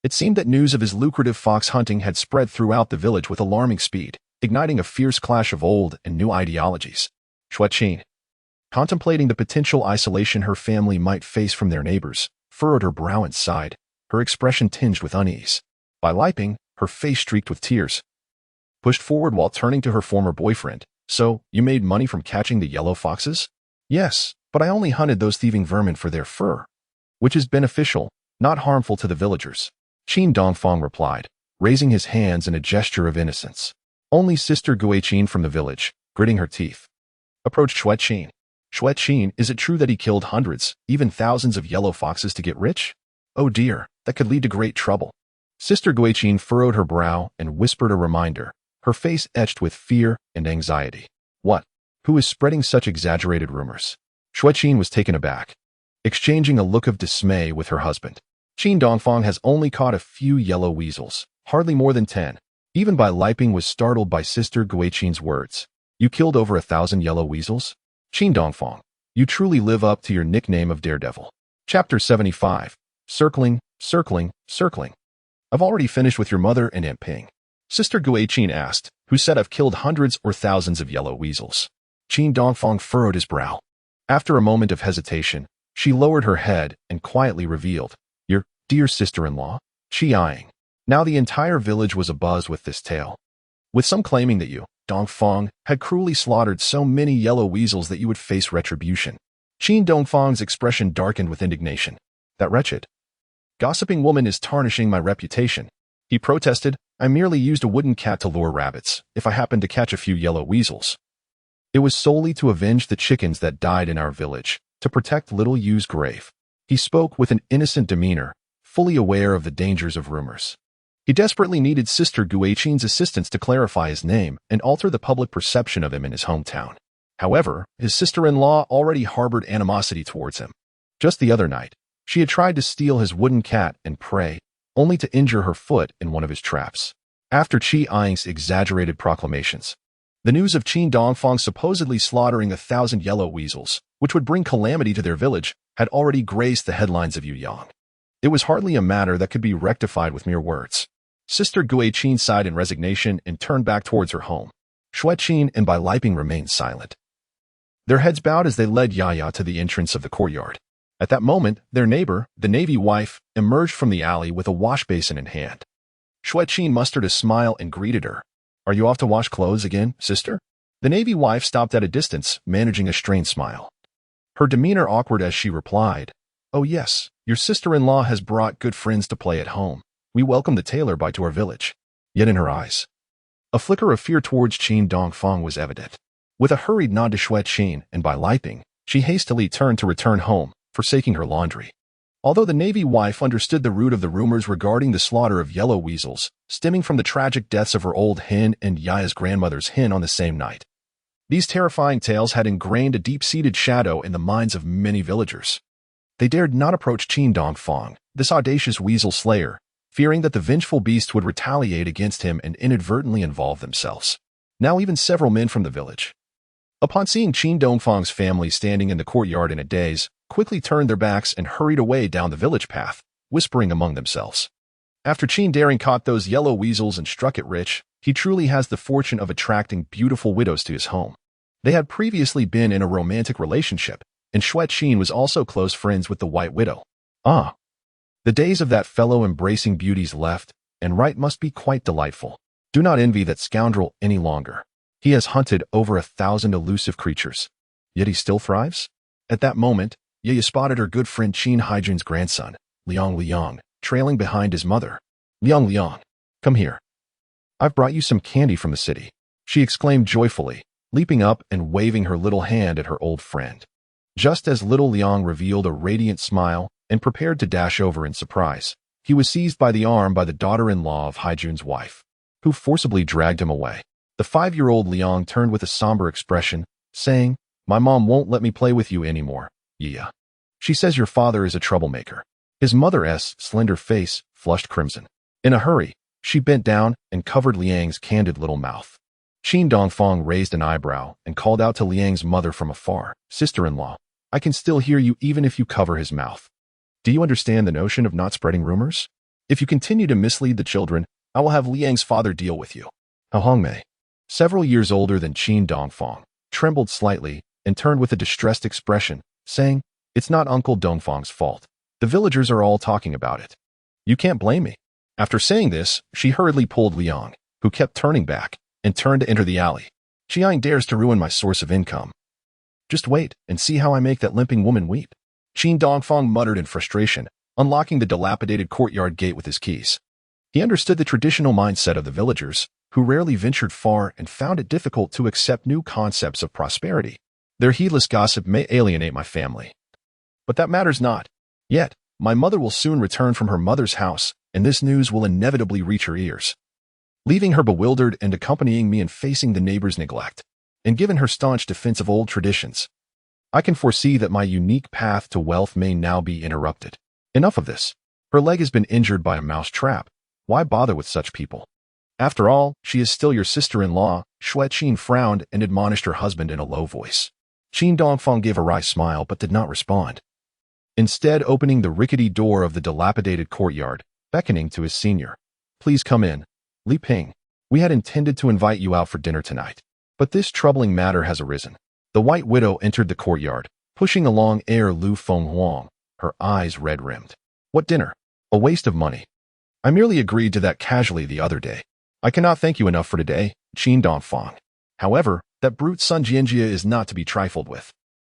It seemed that news of his lucrative fox hunting had spread throughout the village with alarming speed, igniting a fierce clash of old and new ideologies. Xue Qin, contemplating the potential isolation her family might face from their neighbors, furrowed her brow and sighed, her expression tinged with unease. Bai Liping, her face streaked with tears, pushed forward while turning to her former boyfriend. So, you made money from catching the yellow foxes? Yes, but I only hunted those thieving vermin for their fur, which is beneficial, not harmful to the villagers. Qin Dongfang replied, raising his hands in a gesture of innocence. Only Sister Xue Qin from the village, gritting her teeth, approached Xue Qin. Xue Qin, is it true that he killed hundreds, even thousands of yellow foxes to get rich? Oh dear, that could lead to great trouble. Sister Xue Qin furrowed her brow and whispered a reminder, her face etched with fear and anxiety. What? Who is spreading such exaggerated rumors? Xue Qin was taken aback, exchanging a look of dismay with her husband. Qin Dongfang has only caught a few yellow weasels, hardly more than 10. Even Bai Liping was startled by Sister Xue Qin's words. You killed over 1,000 yellow weasels? Qin Dongfang, you truly live up to your nickname of Daredevil. Chapter 75. Circling, circling, circling. I've already finished with your mother and Aunt Ping. Sister Xue Qin asked, who said I've killed hundreds or thousands of yellow weasels. Qin Dongfang furrowed his brow. After a moment of hesitation, she lowered her head and quietly revealed, your dear sister-in-law, Yaya. Now the entire village was abuzz with this tale, with some claiming that you, Dongfang, had cruelly slaughtered so many yellow weasels that you would face retribution. Qin Dongfang's expression darkened with indignation. That wretched, gossiping woman is tarnishing my reputation. He protested, I merely used a wooden cat to lure rabbits, if I happened to catch a few yellow weasels. It was solely to avenge the chickens that died in our village, to protect little Yu's grave. He spoke with an innocent demeanor, fully aware of the dangers of rumors. He desperately needed Sister Xue Qin's assistance to clarify his name and alter the public perception of him in his hometown. However, his sister-in-law already harbored animosity towards him. Just the other night, she had tried to steal his wooden cat and prey, only to injure her foot in one of his traps. After Yang's exaggerated proclamations, the news of Qin Dongfang supposedly slaughtering 1,000 yellow weasels, which would bring calamity to their village, had already graced the headlines of Yuyang. It was hardly a matter that could be rectified with mere words. Sister Xue Qin sighed in resignation and turned back towards her home. Xue Qin and Bai Liping remained silent, their heads bowed as they led Yaya to the entrance of the courtyard. At that moment, their neighbor, the navy wife, emerged from the alley with a wash basin in hand. Xue Qin mustered a smile and greeted her. Are you off to wash clothes again, sister? The Navy wife stopped at a distance, managing a strained smile. Her demeanor awkward as she replied, Oh yes, your sister-in-law has brought good friends to play at home. We welcome the tailor by to our village. Yet in her eyes, a flicker of fear towards Qin Dongfang was evident. With a hurried nod to Xue Qin and by Liping, she hastily turned to return home, forsaking her laundry. Although the Navy wife understood the root of the rumors regarding the slaughter of yellow weasels, stemming from the tragic deaths of her old hen and Yaya's grandmother's hen on the same night, these terrifying tales had ingrained a deep-seated shadow in the minds of many villagers. They dared not approach Qin Dongfang, this audacious weasel slayer, fearing that the vengeful beast would retaliate against him and inadvertently involve themselves. Now even several men from the village, upon seeing Qin Dongfang's family standing in the courtyard in a daze, quickly turned their backs and hurried away down the village path, whispering among themselves. After Qin Daring caught those yellow weasels and struck it rich, he truly has the fortune of attracting beautiful widows to his home. They had previously been in a romantic relationship, and Xue Qin was also close friends with the White Widow. Ah, the days of that fellow embracing beauties left, and right must be quite delightful. Do not envy that scoundrel any longer. He has hunted over 1,000 elusive creatures. Yet he still thrives? At that moment, Yaya spotted her good friend Qin Haijun's grandson, Liang, trailing behind his mother. Liang, come here. I've brought you some candy from the city, she exclaimed joyfully, leaping up and waving her little hand at her old friend. Just as little Liang revealed a radiant smile and prepared to dash over in surprise, he was seized by the arm by the daughter-in-law of Haijun's wife, who forcibly dragged him away. The 5-year-old Liang turned with a somber expression, saying, My mom won't let me play with you anymore, Yaya. She says your father is a troublemaker. His mother's slender face flushed crimson. In a hurry, she bent down and covered Liang's candid little mouth. Qin Dongfang raised an eyebrow and called out to Liang's mother from afar, Sister-in-law, I can still hear you even if you cover his mouth. Do you understand the notion of not spreading rumors? If you continue to mislead the children, I will have Liang's father deal with you. Hongmei, several years older than Qin Dongfang, trembled slightly and turned with a distressed expression, saying, It's not Uncle Dongfang's fault. The villagers are all talking about it. You can't blame me. After saying this, she hurriedly pulled Liang, who kept turning back, and turned to enter the alley. Qiang dares to ruin my source of income. Just wait and see how I make that limping woman weep. Qin Dongfang muttered in frustration, unlocking the dilapidated courtyard gate with his keys. He understood the traditional mindset of the villagers, who rarely ventured far and found it difficult to accept new concepts of prosperity. Their heedless gossip may alienate my family, but that matters not. Yet, my mother will soon return from her mother's house, and this news will inevitably reach her ears. Leaving her bewildered and accompanying me in facing the neighbor's neglect, and given her staunch defense of old traditions, I can foresee that my unique path to wealth may now be interrupted. Enough of this. Her leg has been injured by a mouse trap. Why bother with such people? After all, she is still your sister-in-law. Xue Qin frowned and admonished her husband in a low voice. Qin Dongfang gave a wry smile but did not respond, instead opening the rickety door of the dilapidated courtyard, beckoning to his senior. Please come in, Li Ping. We had intended to invite you out for dinner tonight, but this troubling matter has arisen. The White Widow entered the courtyard, pushing along Heir Lu Fenghuang, her eyes red-rimmed. What dinner? A waste of money. I merely agreed to that casually the other day. I cannot thank you enough for today, Qin Dongfang. However, that brute Sun Jianjia is not to be trifled with.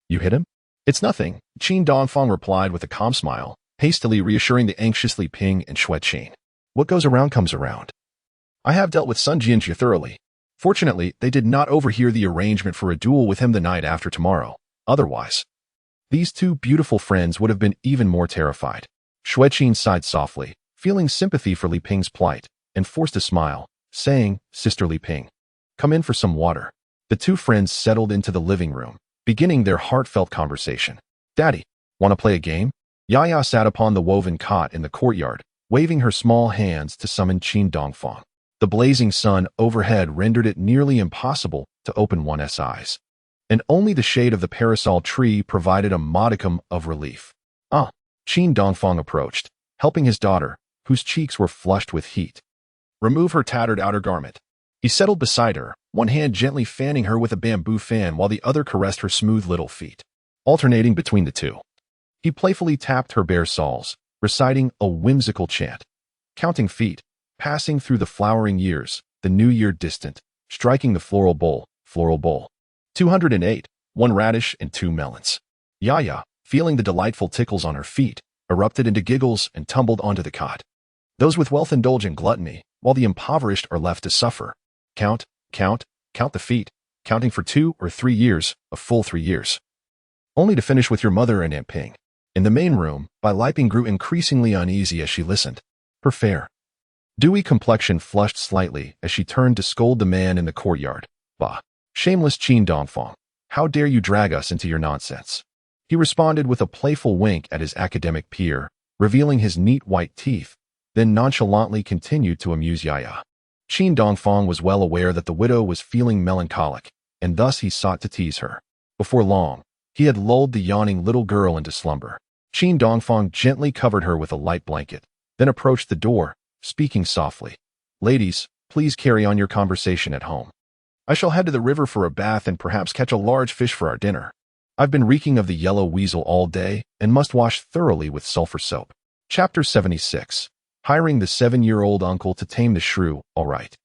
You hit him? It's nothing, Qin Dongfang replied with a calm smile, hastily reassuring the anxious Li Ping and Xue Qin. What goes around comes around. I have dealt with Sun Jianjia thoroughly. Fortunately, they did not overhear the arrangement for a duel with him the night after tomorrow. Otherwise, these two beautiful friends would have been even more terrified. Xue Qin sighed softly, feeling sympathy for Li Ping's plight, and forced a smile, saying, Sister Li Ping, come in for some water. The two friends settled into the living room, beginning their heartfelt conversation. Daddy, want to play a game? Yaya sat upon the woven cot in the courtyard, waving her small hands to summon Qin Dongfang. The blazing sun overhead rendered it nearly impossible to open one's eyes, and only the shade of the parasol tree provided a modicum of relief. Qin Dongfang approached, helping his daughter, whose cheeks were flushed with heat, remove her tattered outer garment. He settled beside her, one hand gently fanning her with a bamboo fan while the other caressed her smooth little feet. Alternating between the two, he playfully tapped her bare soles, reciting a whimsical chant. Counting feet, passing through the flowering years, the new year distant, striking the floral bowl. 208, 1 radish and 2 melons. Yaya, feeling the delightful tickles on her feet, erupted into giggles and tumbled onto the cot. Those with wealth indulge in gluttony, while the impoverished are left to suffer. Count the feet, counting for 2 or 3 years, a full 3 years. Only to finish with your mother and Aunt Ping. In the main room, Bai Liping grew increasingly uneasy as she listened. Her fair, dewy complexion flushed slightly as she turned to scold the man in the courtyard. Bah! Shameless Qin Dongfang, how dare you drag us into your nonsense? He responded with a playful wink at his academic peer, revealing his neat white teeth, then nonchalantly continued to amuse Yaya. Qin Dongfang was well aware that the widow was feeling melancholic, and thus he sought to tease her. Before long, he had lulled the yawning little girl into slumber. Qin Dongfang gently covered her with a light blanket, then approached the door, speaking softly. Ladies, please carry on your conversation at home. I shall head to the river for a bath and perhaps catch a large fish for our dinner. I've been reeking of the yellow weasel all day and must wash thoroughly with sulfur soap. Chapter 76. Hiring the 7-year-old uncle to tame the shrew, all right.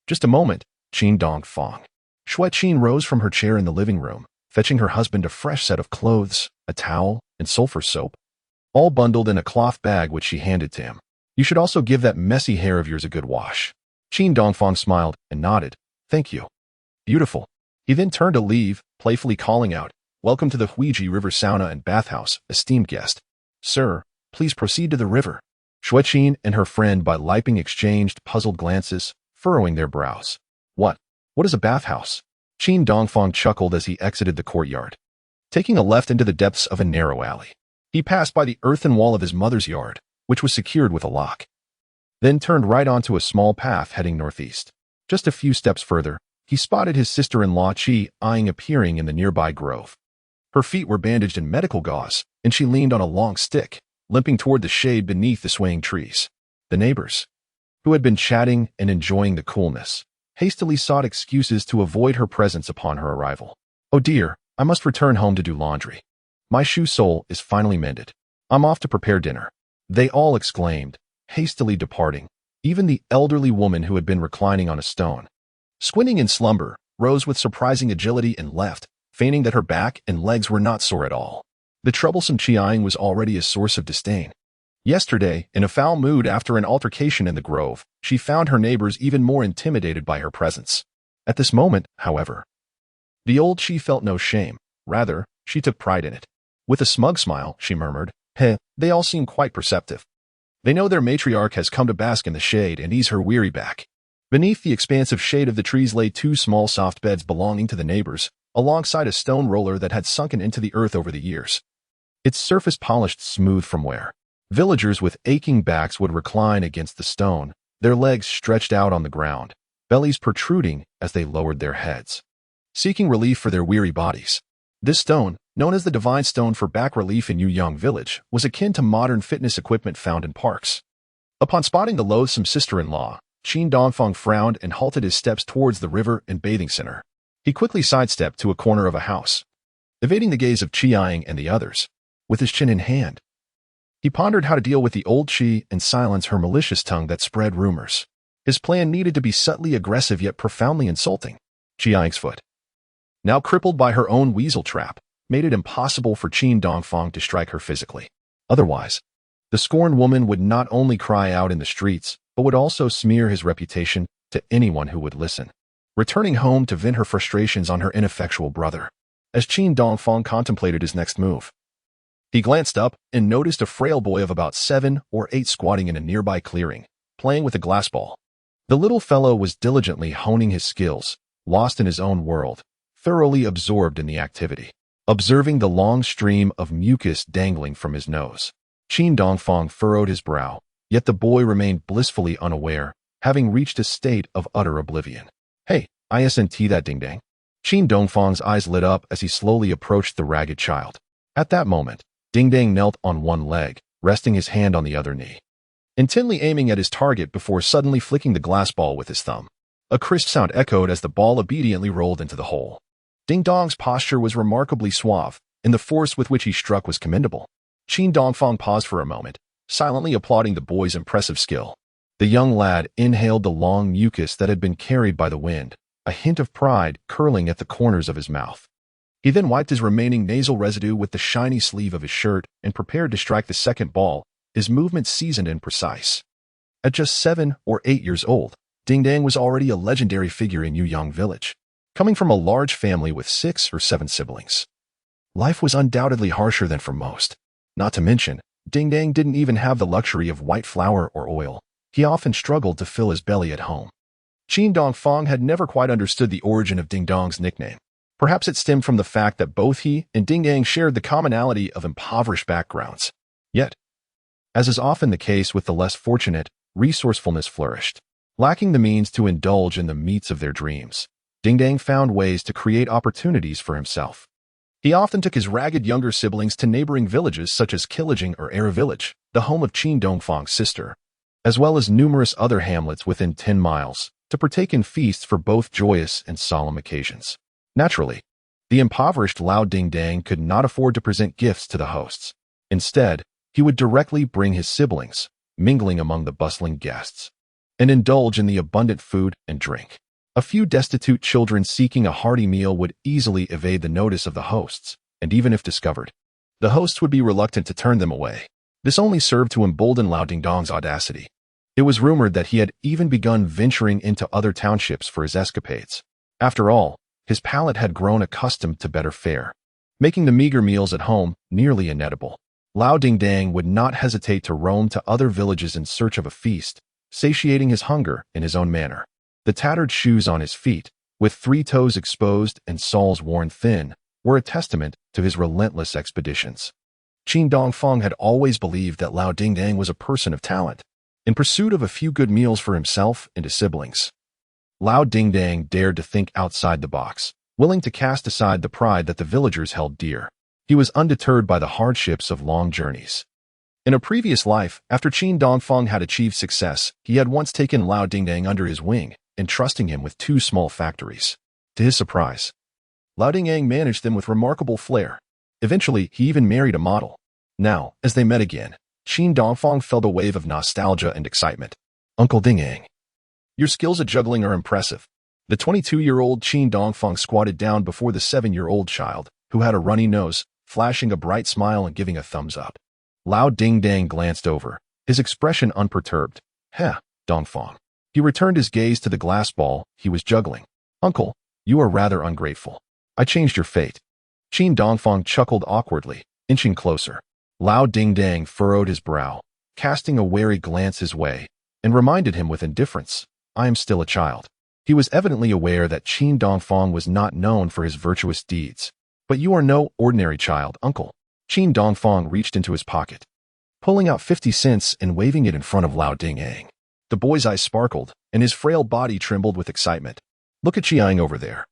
Just a moment, Qin Dongfang. Xue Qin rose from her chair in the living room, fetching her husband a fresh set of clothes, a towel, and sulfur soap, all bundled in a cloth bag which she handed to him. You should also give that messy hair of yours a good wash. Qin Dongfang smiled and nodded. Thank you. Beautiful. He then turned to leave, playfully calling out, Welcome to the Huiji River Sauna and Bathhouse, esteemed guest. Sir, please proceed to the river. Xue Qin and her friend Bai Liping exchanged puzzled glances, furrowing their brows. What is a bathhouse? Qin Dongfang chuckled as he exited the courtyard, taking a left into the depths of a narrow alley. He passed by the earthen wall of his mother's yard, which was secured with a lock, then turned right onto a small path heading northeast. Just a few steps further, he spotted his sister-in-law Qi eyeing a peering in the nearby grove. Her feet were bandaged in medical gauze, and she leaned on a long stick, limping toward the shade beneath the swaying trees. The neighbors, who had been chatting and enjoying the coolness, hastily sought excuses to avoid her presence upon her arrival. Oh dear, I must return home to do laundry. My shoe sole is finally mended. I'm off to prepare dinner. They all exclaimed, hastily departing. Even the elderly woman who had been reclining on a stone, squinting in slumber, rose with surprising agility and left, feigning that her back and legs were not sore at all. The troublesome Chiang was already a source of disdain. Yesterday, in a foul mood after an altercation in the grove, she found her neighbors even more intimidated by her presence. At this moment, however, the old Qi felt no shame. Rather, she took pride in it. With a smug smile, she murmured, they all seem quite perceptive. They know their matriarch has come to bask in the shade and ease her weary back. Beneath the expansive shade of the trees lay 2 small soft beds belonging to the neighbors, alongside a stone roller that had sunken into the earth over the years, its surface polished smooth from wear. Villagers with aching backs would recline against the stone, their legs stretched out on the ground, bellies protruding as they lowered their heads, seeking relief for their weary bodies. This stone, known as the divine stone for back relief in Yuyang village, was akin to modern fitness equipment found in parks. Upon spotting the loathsome sister-in-law, Qin Dongfang frowned and halted his steps towards the river and bathing center. He quickly sidestepped to a corner of a house, evading the gaze of Chiang and the others. With his chin in hand, he pondered how to deal with the old Qi and silence her malicious tongue that spread rumors. His plan needed to be subtly aggressive yet profoundly insulting. Chiang's foot, now crippled by her own weasel trap, made it impossible for Qin Dongfang to strike her physically. Otherwise, the scorned woman would not only cry out in the streets, but would also smear his reputation to anyone who would listen. Returning home to vent her frustrations on her ineffectual brother. As Qin Dongfang contemplated his next move, he glanced up and noticed a frail boy of about 7 or 8 squatting in a nearby clearing, playing with a glass ball. The little fellow was diligently honing his skills, lost in his own world, thoroughly absorbed in the activity. Observing the long stream of mucus dangling from his nose, Qin Dongfang furrowed his brow, yet the boy remained blissfully unaware, having reached a state of utter oblivion. Hey, isn't that ding-dang? Qin Dongfang's eyes lit up as he slowly approached the ragged child. At that moment, Ding-dang knelt on one leg, resting his hand on the other knee, intently aiming at his target before suddenly flicking the glass ball with his thumb. A crisp sound echoed as the ball obediently rolled into the hole. Ding-dong's posture was remarkably suave, and the force with which he struck was commendable. Qin Dongfang paused for a moment, silently applauding the boy's impressive skill. The young lad inhaled the long mucus that had been carried by the wind, a hint of pride curling at the corners of his mouth. He then wiped his remaining nasal residue with the shiny sleeve of his shirt and prepared to strike the second ball, his movements seasoned and precise. At just 7 or 8 years old, Ding Dang was already a legendary figure in Yuyang village, coming from a large family with 6 or 7 siblings. Life was undoubtedly harsher than for most. Not to mention, Ding Dang didn't even have the luxury of white flour or oil. He often struggled to fill his belly at home. Qin Dongfang had never quite understood the origin of Ding Dong's nickname. Perhaps it stemmed from the fact that both he and Ding Dang shared the commonality of impoverished backgrounds. Yet, as is often the case with the less fortunate, resourcefulness flourished. Lacking the means to indulge in the meats of their dreams, Ding Dang found ways to create opportunities for himself. He often took his ragged younger siblings to neighboring villages such as Qilajing or Era Village, the home of Qin Dongfang's sister, as well as numerous other hamlets within 10 miles, to partake in feasts for both joyous and solemn occasions. Naturally, the impoverished Lao Ding Dang could not afford to present gifts to the hosts. Instead, he would directly bring his siblings, mingling among the bustling guests, and indulge in the abundant food and drink. A few destitute children seeking a hearty meal would easily evade the notice of the hosts, and even if discovered, the hosts would be reluctant to turn them away. This only served to embolden Lao Ding Dong's audacity. It was rumored that he had even begun venturing into other townships for his escapades. After all, his palate had grown accustomed to better fare, making the meager meals at home nearly inedible. Lao Ding Dang would not hesitate to roam to other villages in search of a feast, satiating his hunger in his own manner. The tattered shoes on his feet, with 3 toes exposed and soles worn thin, were a testament to his relentless expeditions. Qin Dongfang had always believed that Lao Ding Dang was a person of talent, in pursuit of a few good meals for himself and his siblings. Lao Ding Dang dared to think outside the box, willing to cast aside the pride that the villagers held dear. He was undeterred by the hardships of long journeys. In a previous life, after Qin Dongfang had achieved success, he had once taken Lao Ding Dang under his wing, entrusting him with 2 small factories. To his surprise, Lao Ding Dang managed them with remarkable flair. Eventually, he even married a model. Now, as they met again, Qin Dongfang felt a wave of nostalgia and excitement. "Uncle Ding Dang, your skills at juggling are impressive." The 22-year-old Qin Dongfang squatted down before the 7-year-old child, who had a runny nose, flashing a bright smile and giving a thumbs up. Lao Ding Dang glanced over, his expression unperturbed. "Heh, Dongfang." He returned his gaze to the glass ball he was juggling. "Uncle, you are rather ungrateful. I changed your fate." Qin Dongfang chuckled awkwardly, inching closer. Lao Ding Dang furrowed his brow, casting a wary glance his way, and reminded him with indifference, "I am still a child." He was evidently aware that Qin Dongfang was not known for his virtuous deeds. "But you are no ordinary child, uncle." Qin Dongfang reached into his pocket, pulling out 50 cents and waving it in front of Lao Ding Dang. The boy's eyes sparkled, and his frail body trembled with excitement. "Look at Xiang over there."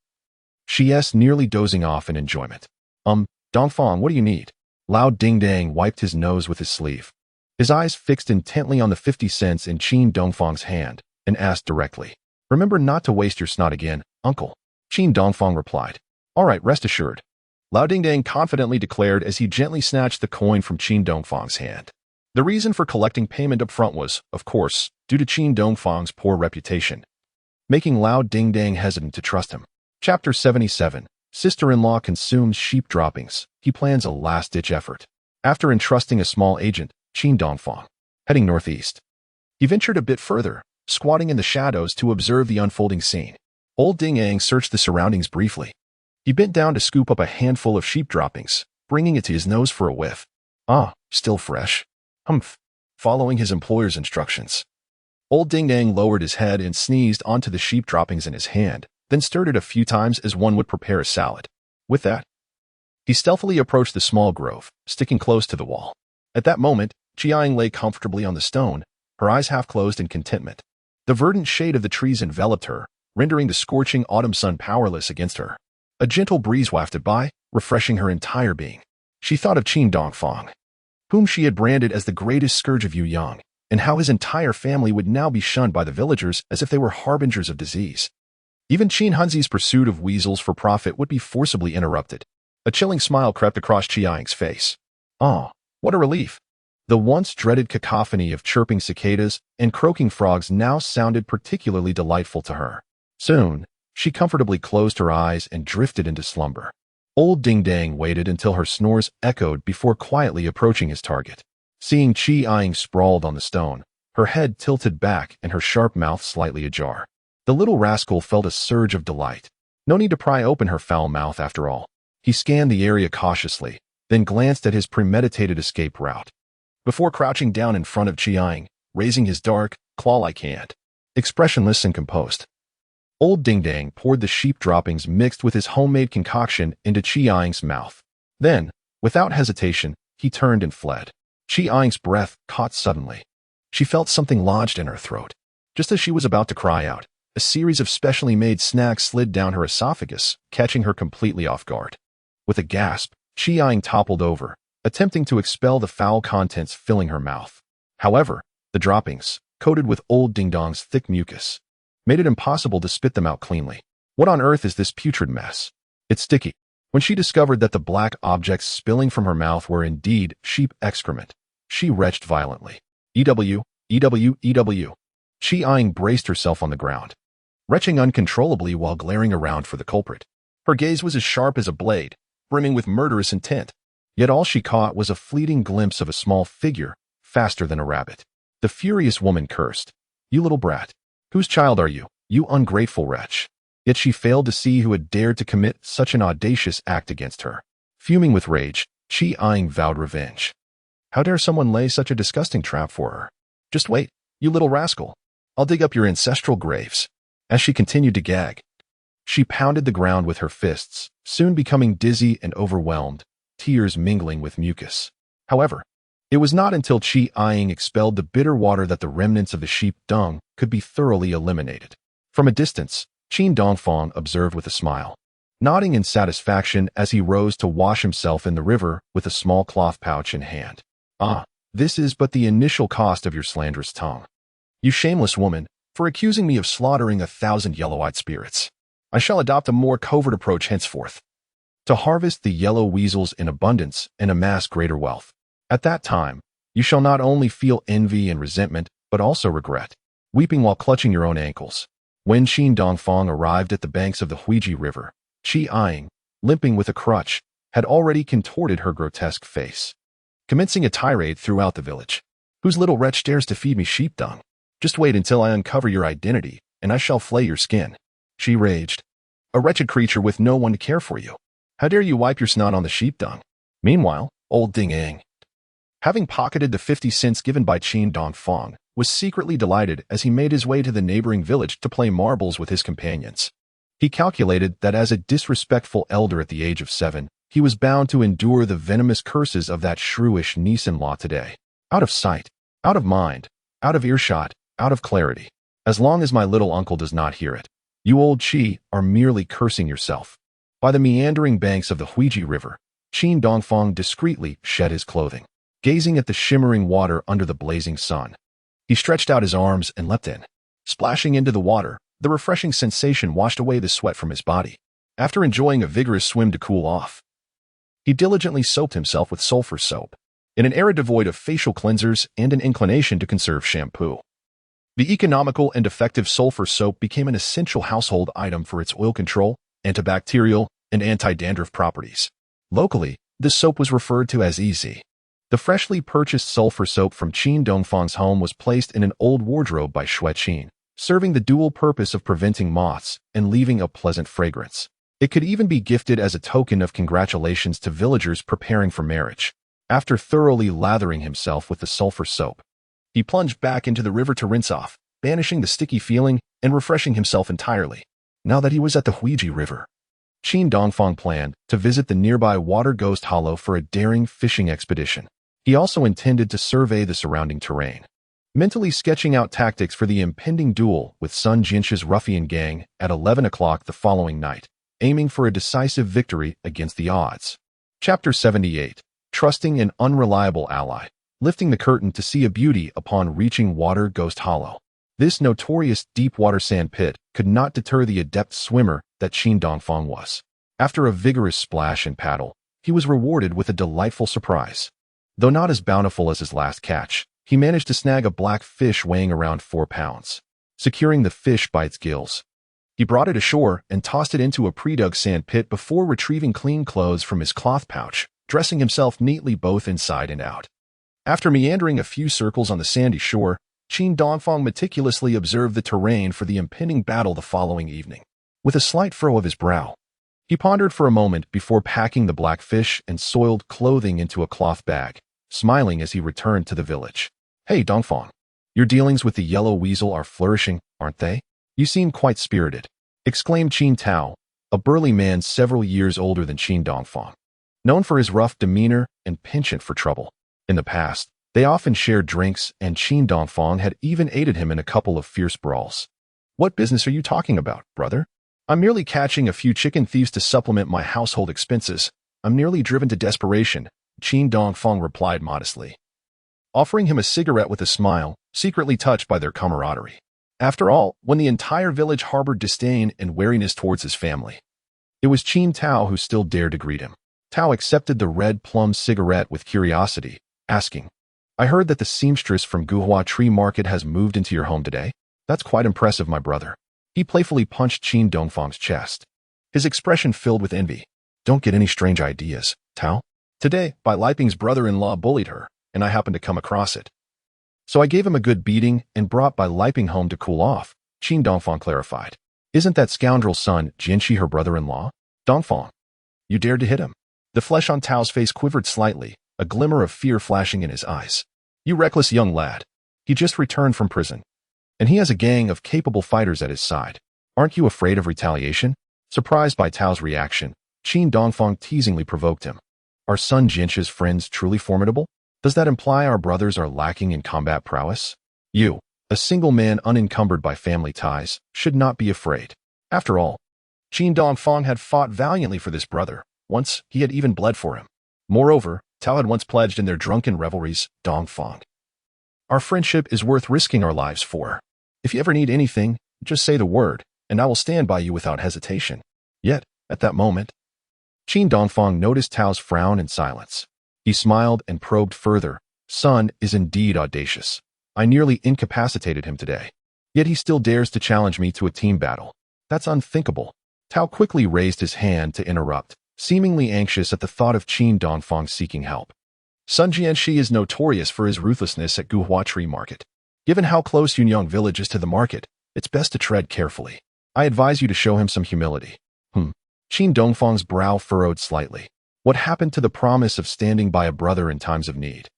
She asked, nearly dozing off in enjoyment. Dongfang, what do you need?" Lao Ding Dang wiped his nose with his sleeve, his eyes fixed intently on the 50 cents in Qin Dongfang's hand, and asked directly, "Remember not to waste your snot again, uncle." Qin Dongfang replied, "All right, rest assured." Lao Ding Dang confidently declared as he gently snatched the coin from Qin Dongfang's hand. The reason for collecting payment up front was, of course, due to Qin Dongfang's poor reputation, making Lao Ding Dang hesitant to trust him. Chapter 77. Sister-in-law consumes sheep droppings. He plans a last-ditch effort. After entrusting a small agent, Qin Dongfang, heading northeast, he ventured a bit further, squatting in the shadows to observe the unfolding scene. Old Ding Dang searched the surroundings briefly. He bent down to scoop up a handful of sheep droppings, bringing it to his nose for a whiff. "Ah, still fresh." "Humph," following his employer's instructions. Old Ding Dang lowered his head and sneezed onto the sheep droppings in his hand, then stirred it a few times as one would prepare a salad. With that, he stealthily approached the small grove, sticking close to the wall. At that moment, Xiang lay comfortably on the stone, her eyes half closed in contentment. The verdant shade of the trees enveloped her, rendering the scorching autumn sun powerless against her. A gentle breeze wafted by, refreshing her entire being. She thought of Qin Dongfang, whom she had branded as the greatest scourge of Yuyang, and how his entire family would now be shunned by the villagers as if they were harbingers of disease. Even Qin Hunzi's pursuit of weasels for profit would be forcibly interrupted. A chilling smile crept across Qiang's face. "Oh, what a relief." The once dreaded cacophony of chirping cicadas and croaking frogs now sounded particularly delightful to her. Soon, she comfortably closed her eyes and drifted into slumber. Old Ding Dang waited until her snores echoed before quietly approaching his target. Seeing Qi sprawled on the stone, her head tilted back and her sharp mouth slightly ajar, the little rascal felt a surge of delight. No need to pry open her foul mouth after all. He scanned the area cautiously, then glanced at his premeditated escape route. Before crouching down in front of Qi, raising his dark, claw-like hand, expressionless and composed, Old Ding Dang poured the sheep droppings mixed with his homemade concoction into Qi mouth. Then, without hesitation, he turned and fled. Qi breath caught suddenly. She felt something lodged in her throat. Just as she was about to cry out, a series of specially made snacks slid down her esophagus, catching her completely off guard. With a gasp, Qi toppled over, attempting to expel the foul contents filling her mouth. However, the droppings, coated with Old Ding Dong's thick mucus, made it impossible to spit them out cleanly. What on earth is this putrid mess? It's sticky. When she discovered that the black objects spilling from her mouth were indeed sheep excrement, she retched violently. EW, EW, EW. Qi braced herself on the ground, retching uncontrollably while glaring around for the culprit. Her gaze was as sharp as a blade, brimming with murderous intent. Yet all she caught was a fleeting glimpse of a small figure, faster than a rabbit. The furious woman cursed. You little brat. Whose child are you, you ungrateful wretch? Yet she failed to see who had dared to commit such an audacious act against her. Fuming with rage, Qi vowed revenge. How dare someone lay such a disgusting trap for her? Just wait, you little rascal. I'll dig up your ancestral graves. As she continued to gag, she pounded the ground with her fists, soon becoming dizzy and overwhelmed, tears mingling with mucus. However, it was not until Qi expelled the bitter water that the remnants of the sheep dung could be thoroughly eliminated. From a distance, Qin Dongfang observed with a smile, nodding in satisfaction as he rose to wash himself in the river with a small cloth pouch in hand. Ah, this is but the initial cost of your slanderous tongue. You shameless woman, for accusing me of slaughtering 1,000 yellow-eyed spirits. I shall adopt a more covert approach henceforth, to harvest the yellow weasels in abundance and amass greater wealth. At that time, you shall not only feel envy and resentment, but also regret, weeping while clutching your own ankles. When Qin Dongfang arrived at the banks of the Huiji River, Qi, limping with a crutch, had already contorted her grotesque face, commencing a tirade throughout the village. Whose little wretch dares to feed me sheep dung? Just wait until I uncover your identity, and I shall flay your skin. She raged. A wretched creature with no one to care for you. How dare you wipe your snot on the sheep dung? Meanwhile, Old Ding Dang, having pocketed the 50 cents given by Qin Dongfang, was secretly delighted as he made his way to the neighboring village to play marbles with his companions. He calculated that as a disrespectful elder at the age of 7, he was bound to endure the venomous curses of that shrewish niece-in-law today. Out of sight, out of mind, out of earshot, out of clarity. As long as my little uncle does not hear it, you old Qi are merely cursing yourself. By the meandering banks of the Huiji River, Qin Dongfang discreetly shed his clothing, gazing at the shimmering water under the blazing sun. He stretched out his arms and leapt in. Splashing into the water, the refreshing sensation washed away the sweat from his body. After enjoying a vigorous swim to cool off, he diligently soaped himself with sulfur soap, in an era devoid of facial cleansers and an inclination to conserve shampoo. The economical and effective sulfur soap became an essential household item for its oil control, antibacterial, and anti-dandruff properties. Locally, this soap was referred to as EZ. The freshly purchased sulfur soap from Qin Dongfang's home was placed in an old wardrobe by Xue Qin, serving the dual purpose of preventing moths and leaving a pleasant fragrance. It could even be gifted as a token of congratulations to villagers preparing for marriage. After thoroughly lathering himself with the sulfur soap, he plunged back into the river to rinse off, banishing the sticky feeling and refreshing himself entirely. Now that he was at the Huiji River, Qin Dongfang planned to visit the nearby Water Ghost Hollow for a daring fishing expedition. He also intended to survey the surrounding terrain, mentally sketching out tactics for the impending duel with Sun Jinsha's ruffian gang at 11 o'clock the following night, aiming for a decisive victory against the odds. Chapter 78. Trusting an unreliable ally. Lifting the curtain to see a beauty upon reaching Water Ghost Hollow. This notorious deep-water sand pit could not deter the adept swimmer that Qin Dongfang was. After a vigorous splash and paddle, he was rewarded with a delightful surprise. Though not as bountiful as his last catch, he managed to snag a black fish weighing around 4 pounds. Securing the fish by its gills, he brought it ashore and tossed it into a pre-dug sand pit before retrieving clean clothes from his cloth pouch, dressing himself neatly both inside and out. After meandering a few circles on the sandy shore, Qin Dongfang meticulously observed the terrain for the impending battle the following evening. With a slight furrow of his brow, he pondered for a moment before packing the black fish and soiled clothing into a cloth bag, smiling as he returned to the village. "Hey, Dongfang, your dealings with the yellow weasel are flourishing, aren't they? You seem quite spirited," exclaimed Qin Tao, a burly man several years older than Qin Dongfang. Known for his rough demeanor and penchant for trouble. In the past, they often shared drinks, and Qin Dongfang had even aided him in a couple of fierce brawls. "What business are you talking about, brother? I'm merely catching a few chicken thieves to supplement my household expenses. I'm nearly driven to desperation," Qin Dongfang replied modestly, offering him a cigarette with a smile, secretly touched by their camaraderie. After all, when the entire village harbored disdain and wariness towards his family, it was Qin Tao who still dared to greet him. Tao accepted the red plum cigarette with curiosity, asking, "I heard that the seamstress from Guhua Tree Market has moved into your home today? That's quite impressive, my brother." He playfully punched Qin Dongfang's chest, his expression filled with envy. "Don't get any strange ideas, Tao. Today, Bai Liping's brother-in-law bullied her, and I happened to come across it. So I gave him a good beating and brought Bai Liping home to cool off," Qin Dongfang clarified. "Isn't that scoundrel's son, Jianxi, her brother-in-law? Dongfang, you dared to hit him." The flesh on Tao's face quivered slightly, a glimmer of fear flashing in his eyes. "You reckless young lad. He just returned from prison, and he has a gang of capable fighters at his side. Aren't you afraid of retaliation?" Surprised by Tao's reaction, Qin Dongfang teasingly provoked him. "Are son Jianxi's friends truly formidable? Does that imply our brothers are lacking in combat prowess? You, a single man unencumbered by family ties, should not be afraid. After all, Qin Dongfang had fought valiantly for this brother. Once, he had even bled for him. Moreover, Tao had once pledged in their drunken revelries, Dongfang, our friendship is worth risking our lives for. If you ever need anything, just say the word, and I will stand by you without hesitation." Yet, at that moment, Qin Dongfang noticed Tao's frown and silence. He smiled and probed further. "Son is indeed audacious. I nearly incapacitated him today. Yet he still dares to challenge me to a team battle. That's unthinkable." Tao quickly raised his hand to interrupt, seemingly anxious at the thought of Qin Dongfang seeking help. "Sun Jianxi is notorious for his ruthlessness at Guhua Tree Market. Given how close Yunyang Village is to the market, it's best to tread carefully. I advise you to show him some humility." Qin Dongfang's brow furrowed slightly. What happened to the promise of standing by a brother in times of need?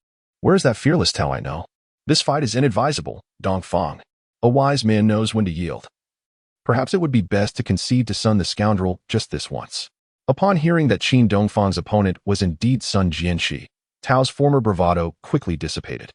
Where is that fearless Tao I know? This fight is inadvisable, Dongfang. A wise man knows when to yield. Perhaps it would be best to concede to Sun the scoundrel just this once. Upon hearing that Qin Dongfang's opponent was indeed Sun Jianxi, Tao's former bravado quickly dissipated.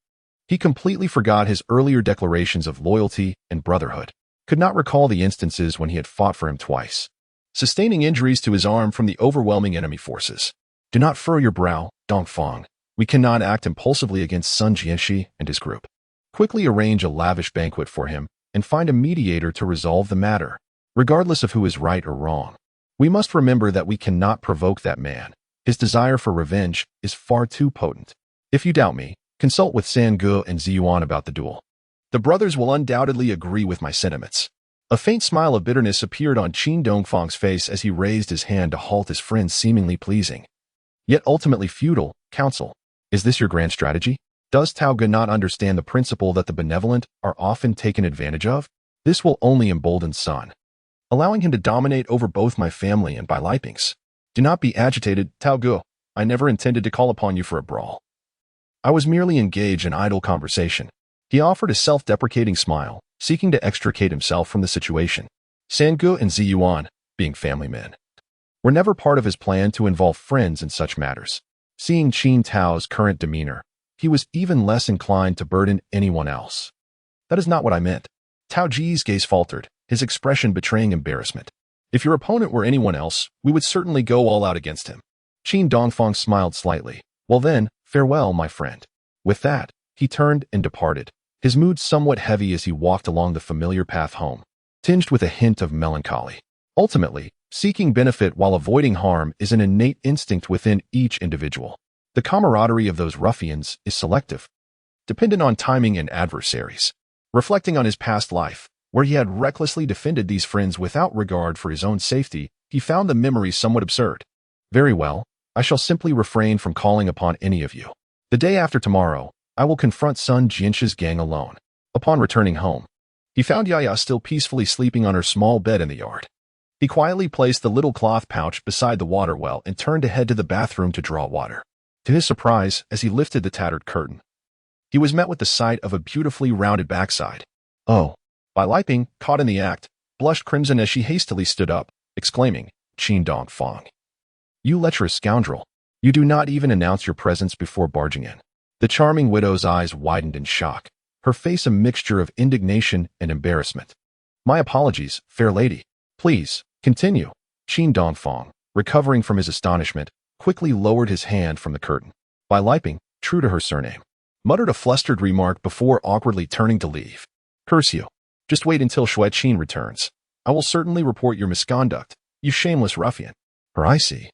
He completely forgot his earlier declarations of loyalty and brotherhood, could not recall the instances when he had fought for him twice, sustaining injuries to his arm from the overwhelming enemy forces. "Do not furrow your brow, Dongfang. We cannot act impulsively against Sun Jianxi and his group. Quickly arrange a lavish banquet for him and find a mediator to resolve the matter, regardless of who is right or wrong. We must remember that we cannot provoke that man. His desire for revenge is far too potent. If you doubt me, consult with Sangu and Ziyuan about the duel. The brothers will undoubtedly agree with my sentiments." A faint smile of bitterness appeared on Qin Dongfang's face as he raised his hand to halt his friend's seemingly pleasing, yet ultimately futile, counsel. "Is this your grand strategy? Does Tao Ge not understand the principle that the benevolent are often taken advantage of? This will only embolden Sun, allowing him to dominate over both my family and Bai Liping's. Do not be agitated, Tao Ge. I never intended to call upon you for a brawl. I was merely engaged in idle conversation." He offered a self-deprecating smile, seeking to extricate himself from the situation. Sangu and Ziyuan, being family men, were never part of his plan to involve friends in such matters. Seeing Qin Tao's current demeanor, he was even less inclined to burden anyone else. "That is not what I meant." Tao Ji's gaze faltered, his expression betraying embarrassment. "If your opponent were anyone else, we would certainly go all out against him." Qin Dongfang smiled slightly. "Well then, farewell, my friend." With that, he turned and departed, his mood somewhat heavy as he walked along the familiar path home, tinged with a hint of melancholy. Ultimately, seeking benefit while avoiding harm is an innate instinct within each individual. The camaraderie of those ruffians is selective, dependent on timing and adversaries. Reflecting on his past life, where he had recklessly defended these friends without regard for his own safety, he found the memories somewhat absurd. Very well, I shall simply refrain from calling upon any of you. The day after tomorrow, I will confront Sun Jian's gang alone. Upon returning home, he found Yaya still peacefully sleeping on her small bed in the yard. He quietly placed the little cloth pouch beside the water well and turned to head to the bathroom to draw water. To his surprise, as he lifted the tattered curtain, he was met with the sight of a beautifully rounded backside. Oh! Bai Liping, caught in the act, blushed crimson as she hastily stood up, exclaiming, Qin Dongfang. You lecherous scoundrel! You do not even announce your presence before barging in. The charming widow's eyes widened in shock, her face a mixture of indignation and embarrassment. My apologies, fair lady. Please, continue. Qin Dongfang, recovering from his astonishment, quickly lowered his hand from the curtain. Bai Liping, true to her surname, muttered a flustered remark before awkwardly turning to leave. Curse you. Just wait until Xue Qin returns. I will certainly report your misconduct, you shameless ruffian. For I see.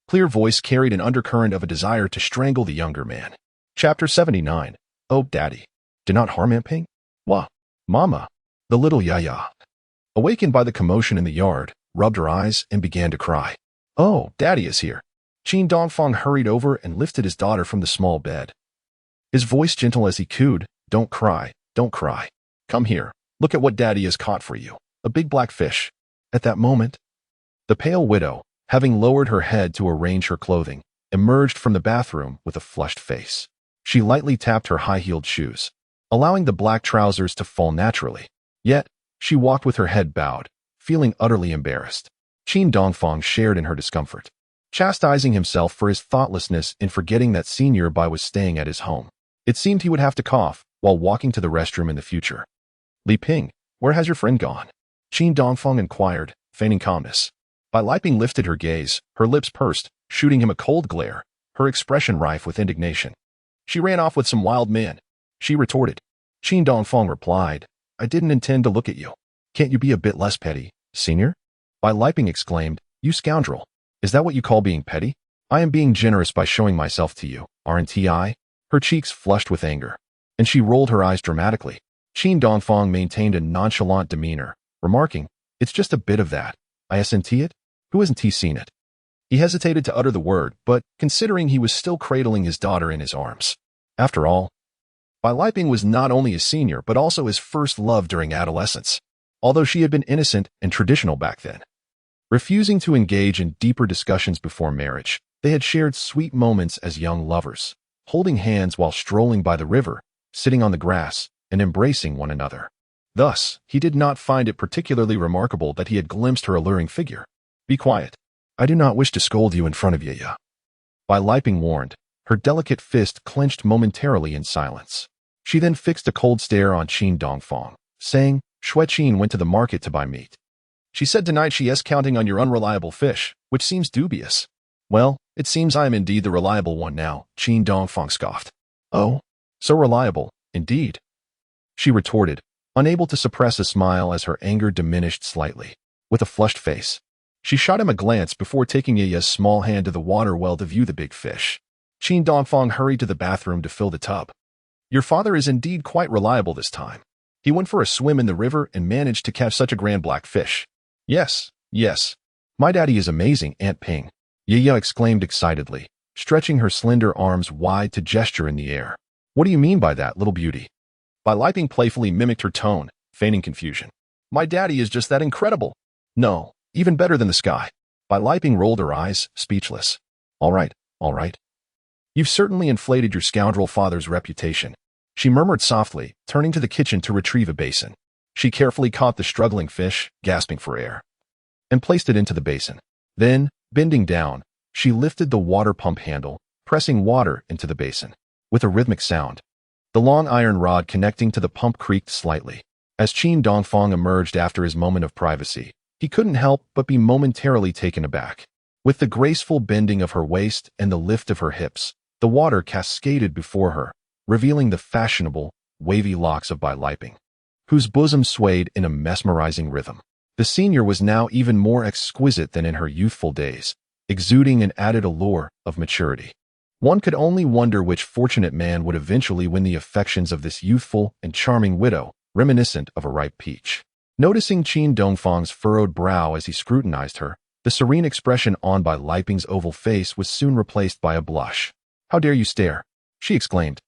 Clear voice carried an undercurrent of a desire to strangle the younger man. Chapter 79. Oh, Daddy. Do not harm Aunt Ping? Wah. Mama. The little Yaya, awakened by the commotion in the yard, rubbed her eyes and began to cry. Oh, Daddy is here. Qin Dongfang hurried over and lifted his daughter from the small bed. His voice gentle as he cooed, Don't cry, don't cry. Come here. Look at what Daddy has caught for you. A big black fish. At that moment, the pale widow, having lowered her head to arrange her clothing, emerged from the bathroom with a flushed face. She lightly tapped her high-heeled shoes, allowing the black trousers to fall naturally. Yet, she walked with her head bowed, feeling utterly embarrassed. Qin Dongfang shared in her discomfort, chastising himself for his thoughtlessness in forgetting that Senior Bai was staying at his home. It seemed he would have to cough while walking to the restroom in the future. Li Ping, where has your friend gone? Qin Dongfang inquired, feigning calmness. Bai Liping lifted her gaze, her lips pursed, shooting him a cold glare, her expression rife with indignation. She ran off with some wild man, she retorted. Qin Dongfang replied, I didn't intend to look at you. Can't you be a bit less petty, Senior? Bai Liping exclaimed, You scoundrel. Is that what you call being petty? I am being generous by showing myself to you, aren't I? Her cheeks flushed with anger, and she rolled her eyes dramatically. Qin Dongfang maintained a nonchalant demeanor, remarking, It's just a bit of that. Isn't it? Who hasn't he seen it? He hesitated to utter the word, but considering he was still cradling his daughter in his arms. After all, Bai Liping was not only his senior but also his first love during adolescence, although she had been innocent and traditional back then. Refusing to engage in deeper discussions before marriage, they had shared sweet moments as young lovers, holding hands while strolling by the river, sitting on the grass, and embracing one another. Thus, he did not find it particularly remarkable that he had glimpsed her alluring figure. Be quiet. I do not wish to scold you in front of Yaya. Bai Liping warned, her delicate fist clenched momentarily in silence. She then fixed a cold stare on Qin Dongfang, saying, Xue Qin went to the market to buy meat. She said tonight she is counting on your unreliable fish, which seems dubious. Well, it seems I am indeed the reliable one now, Qin Dongfang scoffed. Oh, so reliable, indeed. She retorted, unable to suppress a smile as her anger diminished slightly. With a flushed face, she shot him a glance before taking Yaya's small hand to the water well to view the big fish. Qin Dongfang hurried to the bathroom to fill the tub. Your father is indeed quite reliable this time. He went for a swim in the river and managed to catch such a grand black fish. Yes, yes. My daddy is amazing, Aunt Ping. Yaya exclaimed excitedly, stretching her slender arms wide to gesture in the air. What do you mean by that, little beauty? Bai Liping playfully mimicked her tone, feigning confusion. My daddy is just that incredible. No, even better than the sky. Bai Liping rolled her eyes, speechless. All right. You've certainly inflated your scoundrel father's reputation. She murmured softly, turning to the kitchen to retrieve a basin. She carefully caught the struggling fish, gasping for air, and placed it into the basin. Then, bending down, she lifted the water pump handle, pressing water into the basin. With a rhythmic sound, the long iron rod connecting to the pump creaked slightly. As Qin Dongfang emerged after his moment of privacy, he couldn't help but be momentarily taken aback. With the graceful bending of her waist and the lift of her hips, the water cascaded before her, revealing the fashionable, wavy locks of Bai Liping, whose bosom swayed in a mesmerizing rhythm. The senior was now even more exquisite than in her youthful days, exuding an added allure of maturity. One could only wonder which fortunate man would eventually win the affections of this youthful and charming widow, reminiscent of a ripe peach. Noticing Qin Dongfang's furrowed brow as he scrutinized her, the serene expression on by Li Ping's oval face was soon replaced by a blush. "How dare you stare?" she exclaimed,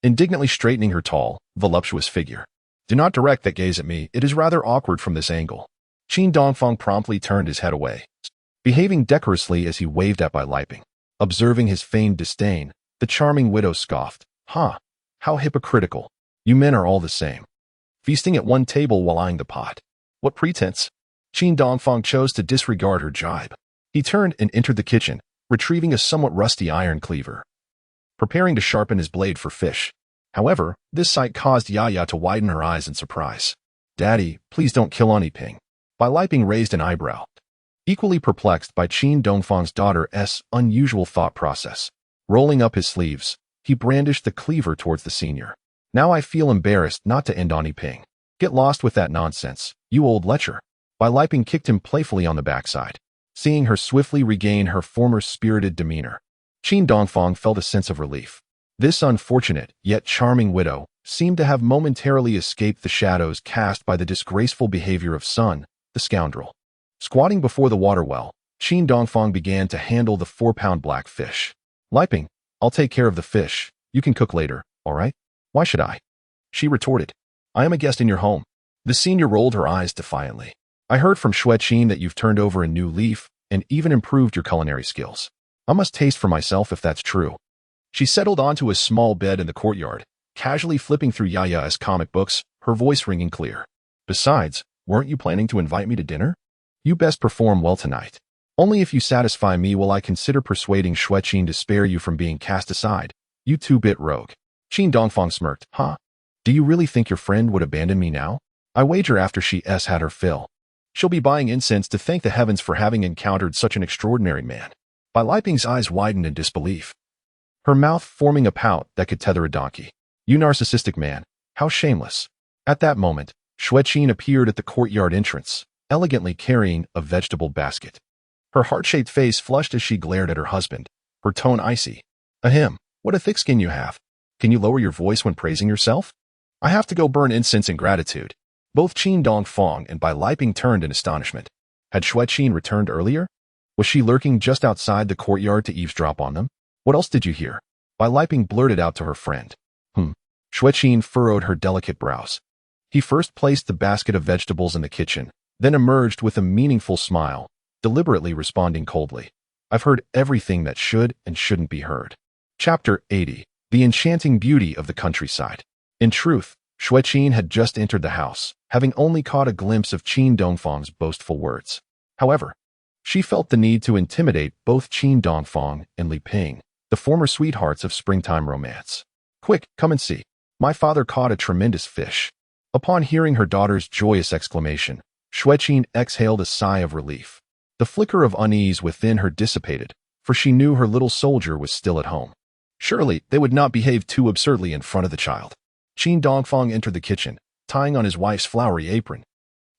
indignantly straightening her tall, voluptuous figure. "Do not direct that gaze at me, it is rather awkward from this angle." Qin Dongfang promptly turned his head away, behaving decorously as he waved at Li Ping. Observing his feigned disdain, the charming widow scoffed. "Huh, how hypocritical. You men are all the same. Feasting at one table while eyeing the pot. What pretense?" Qin Dongfang chose to disregard her jibe. He turned and entered the kitchen, retrieving a somewhat rusty iron cleaver, preparing to sharpen his blade for fish. However, this sight caused Yaya to widen her eyes in surprise. "Daddy, please don't kill Li Ping." Li Ping raised an eyebrow, equally perplexed by Qin Dongfang's daughter's unusual thought process. Rolling up his sleeves, he brandished the cleaver towards the senior. "Now I feel embarrassed not to end on Li Ping. Get lost with that nonsense, you old lecher." Li Ping kicked him playfully on the backside. Seeing her swiftly regain her former spirited demeanor, Qin Dongfang felt a sense of relief. This unfortunate, yet charming widow seemed to have momentarily escaped the shadows cast by the disgraceful behavior of Sun, the scoundrel. Squatting before the water well, Qin Dongfang began to handle the 4-pound black fish. "Li Ping, I'll take care of the fish. You can cook later, all right?" "Why should I?" she retorted. "I am a guest in your home." The senior rolled her eyes defiantly. "I heard from Xue Qin that you've turned over a new leaf and even improved your culinary skills. I must taste for myself if that's true." She settled onto a small bed in the courtyard, casually flipping through Yaya's comic books, her voice ringing clear. "Besides, weren't you planning to invite me to dinner? You best perform well tonight. Only if you satisfy me will I consider persuading Xue Qin to spare you from being cast aside, you two-bit rogue." Qin Dongfang smirked. "Huh? Do you really think your friend would abandon me now? I wager after she's had her fill, she'll be buying incense to thank the heavens for having encountered such an extraordinary man." Li Ping's eyes widened in disbelief, her mouth forming a pout that could tether a donkey. "You narcissistic man, how shameless." At that moment, Xue Qin appeared at the courtyard entrance, elegantly carrying a vegetable basket. Her heart-shaped face flushed as she glared at her husband, her tone icy. "Ahem, what a thick skin you have. Can you lower your voice when praising yourself?" "I have to go burn incense in gratitude." Both Qin Dongfang and Li Ping turned in astonishment. Had Xue Qin returned earlier? Was she lurking just outside the courtyard to eavesdrop on them? "What else did you hear?" Li Ping blurted out to her friend. Xue Qin furrowed her delicate brows. He first placed the basket of vegetables in the kitchen, then emerged with a meaningful smile, deliberately responding coldly. "I've heard everything that should and shouldn't be heard." Chapter 80. The enchanting beauty of the countryside. In truth, Xue Qin had just entered the house, having only caught a glimpse of Qin Dongfang's boastful words. However, she felt the need to intimidate both Qin Dongfang and Li Ping, the former sweethearts of springtime romance. "Quick, come and see. My father caught a tremendous fish." Upon hearing her daughter's joyous exclamation, Xue Qin exhaled a sigh of relief. The flicker of unease within her dissipated, for she knew her little soldier was still at home. Surely they would not behave too absurdly in front of the child. Qin Dongfang entered the kitchen, tying on his wife's flowery apron.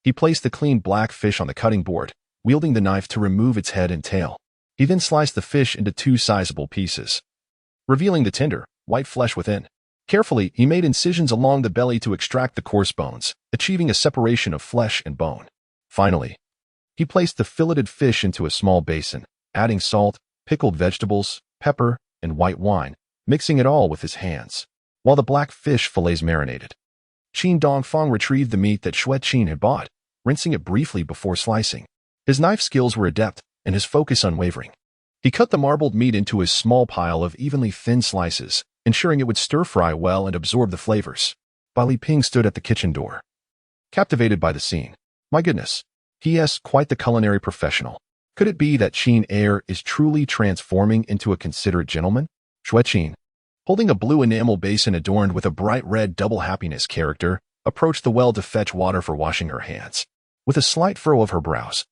He placed the clean black fish on the cutting board, wielding the knife to remove its head and tail. He then sliced the fish into 2 sizable pieces, revealing the tender, white flesh within. Carefully, he made incisions along the belly to extract the coarse bones, achieving a separation of flesh and bone. Finally, he placed the filleted fish into a small basin, adding salt, pickled vegetables, pepper, and white wine, mixing it all with his hands, while the black fish fillets marinated. Qin Dongfang retrieved the meat that Xue Qin had bought, rinsing it briefly before slicing. His knife skills were adept, and his focus unwavering. He cut the marbled meat into a small pile of evenly thin slices, ensuring it would stir-fry well and absorb the flavors. Li Ping stood at the kitchen door, captivated by the scene. My goodness, he is quite the culinary professional. Could it be that Qin heir is truly transforming into a considerate gentleman? Xue Qin, holding a blue enamel basin adorned with a bright red double happiness character, approached the well to fetch water for washing her hands. With a slight furrow of her brows,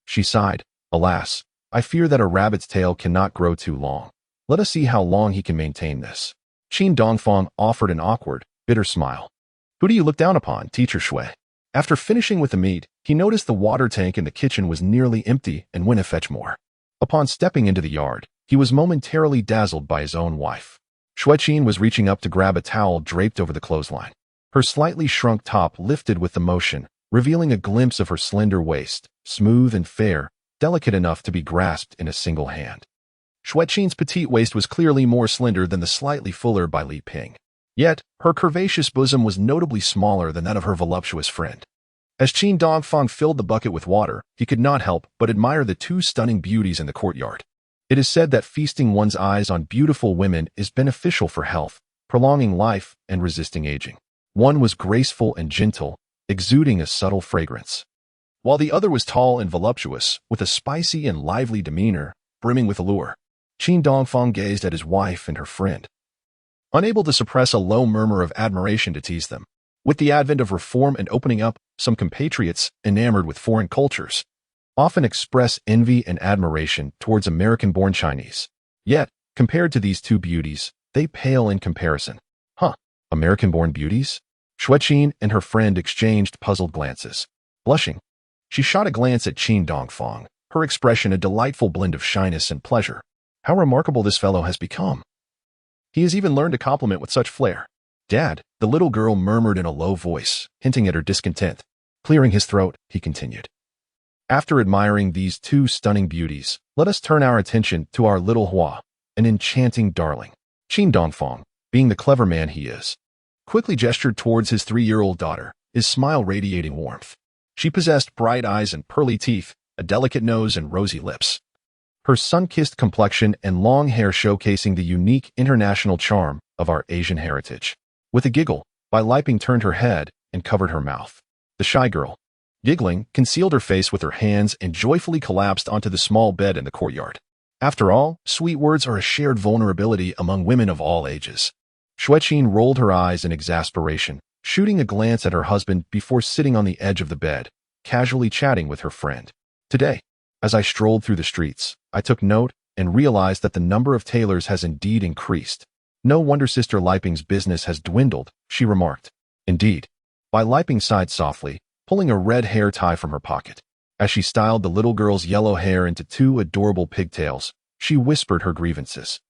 she sighed. Alas, I fear that a rabbit's tail cannot grow too long. Let us see how long he can maintain this. Qin Dongfang offered an awkward, bitter smile. Who do you look down upon, Teacher Xue? After finishing with the meat, he noticed the water tank in the kitchen was nearly empty and went to fetch more. Upon stepping into the yard, He was momentarily dazzled by his own wife. Xue Qin was reaching up to grab a towel draped over the clothesline. Her slightly shrunk top lifted with the motion, revealing a glimpse of her slender waist, smooth and fair, delicate enough to be grasped in a single hand. Xue Qin's petite waist was clearly more slender than the slightly fuller by Li Ping. Yet, her curvaceous bosom was notably smaller than that of her voluptuous friend. As Qin Dongfang filled the bucket with water, he could not help but admire the two stunning beauties in the courtyard. It is said that feasting one's eyes on beautiful women is beneficial for health, prolonging life and resisting aging. One was graceful and gentle, exuding a subtle fragrance, while the other was tall and voluptuous, with a spicy and lively demeanor, brimming with allure. Qin Dongfang gazed at his wife and her friend, unable to suppress a low murmur of admiration to tease them. With the advent of reform and opening up, some compatriots, enamored with foreign cultures, often express envy and admiration towards American-born Chinese. Yet, compared to these two beauties, they pale in comparison. American-born beauties? Xue Qin and her friend exchanged puzzled glances. Blushing, she shot a glance at Qin Dongfang, her expression a delightful blend of shyness and pleasure. How remarkable this fellow has become. He has even learned to compliment with such flair. Dad, the little girl murmured in a low voice, hinting at her discontent. Clearing his throat, he continued. After admiring these two stunning beauties, let us turn our attention to our little Hua, an enchanting darling. Qin Dongfang, being the clever man he is, quickly gestured towards his 3-year-old daughter, his smile radiating warmth. She possessed bright eyes and pearly teeth, a delicate nose and rosy lips. Her sun-kissed complexion and long hair showcasing the unique international charm of our Asian heritage. With a giggle, Bai Liping turned her head and covered her mouth. The shy girl, giggling, concealed her face with her hands and joyfully collapsed onto the small bed in the courtyard. After all, sweet words are a shared vulnerability among women of all ages. Xue Qin rolled her eyes in exasperation, shooting a glance at her husband before sitting on the edge of the bed, casually chatting with her friend. Today, as I strolled through the streets, I took note and realized that the number of tailors has indeed increased. No wonder Sister Liping's business has dwindled, she remarked. Indeed. Bai Liping sighed softly, pulling a red hair tie from her pocket. As she styled the little girl's yellow hair into 2 adorable pigtails, she whispered her grievances.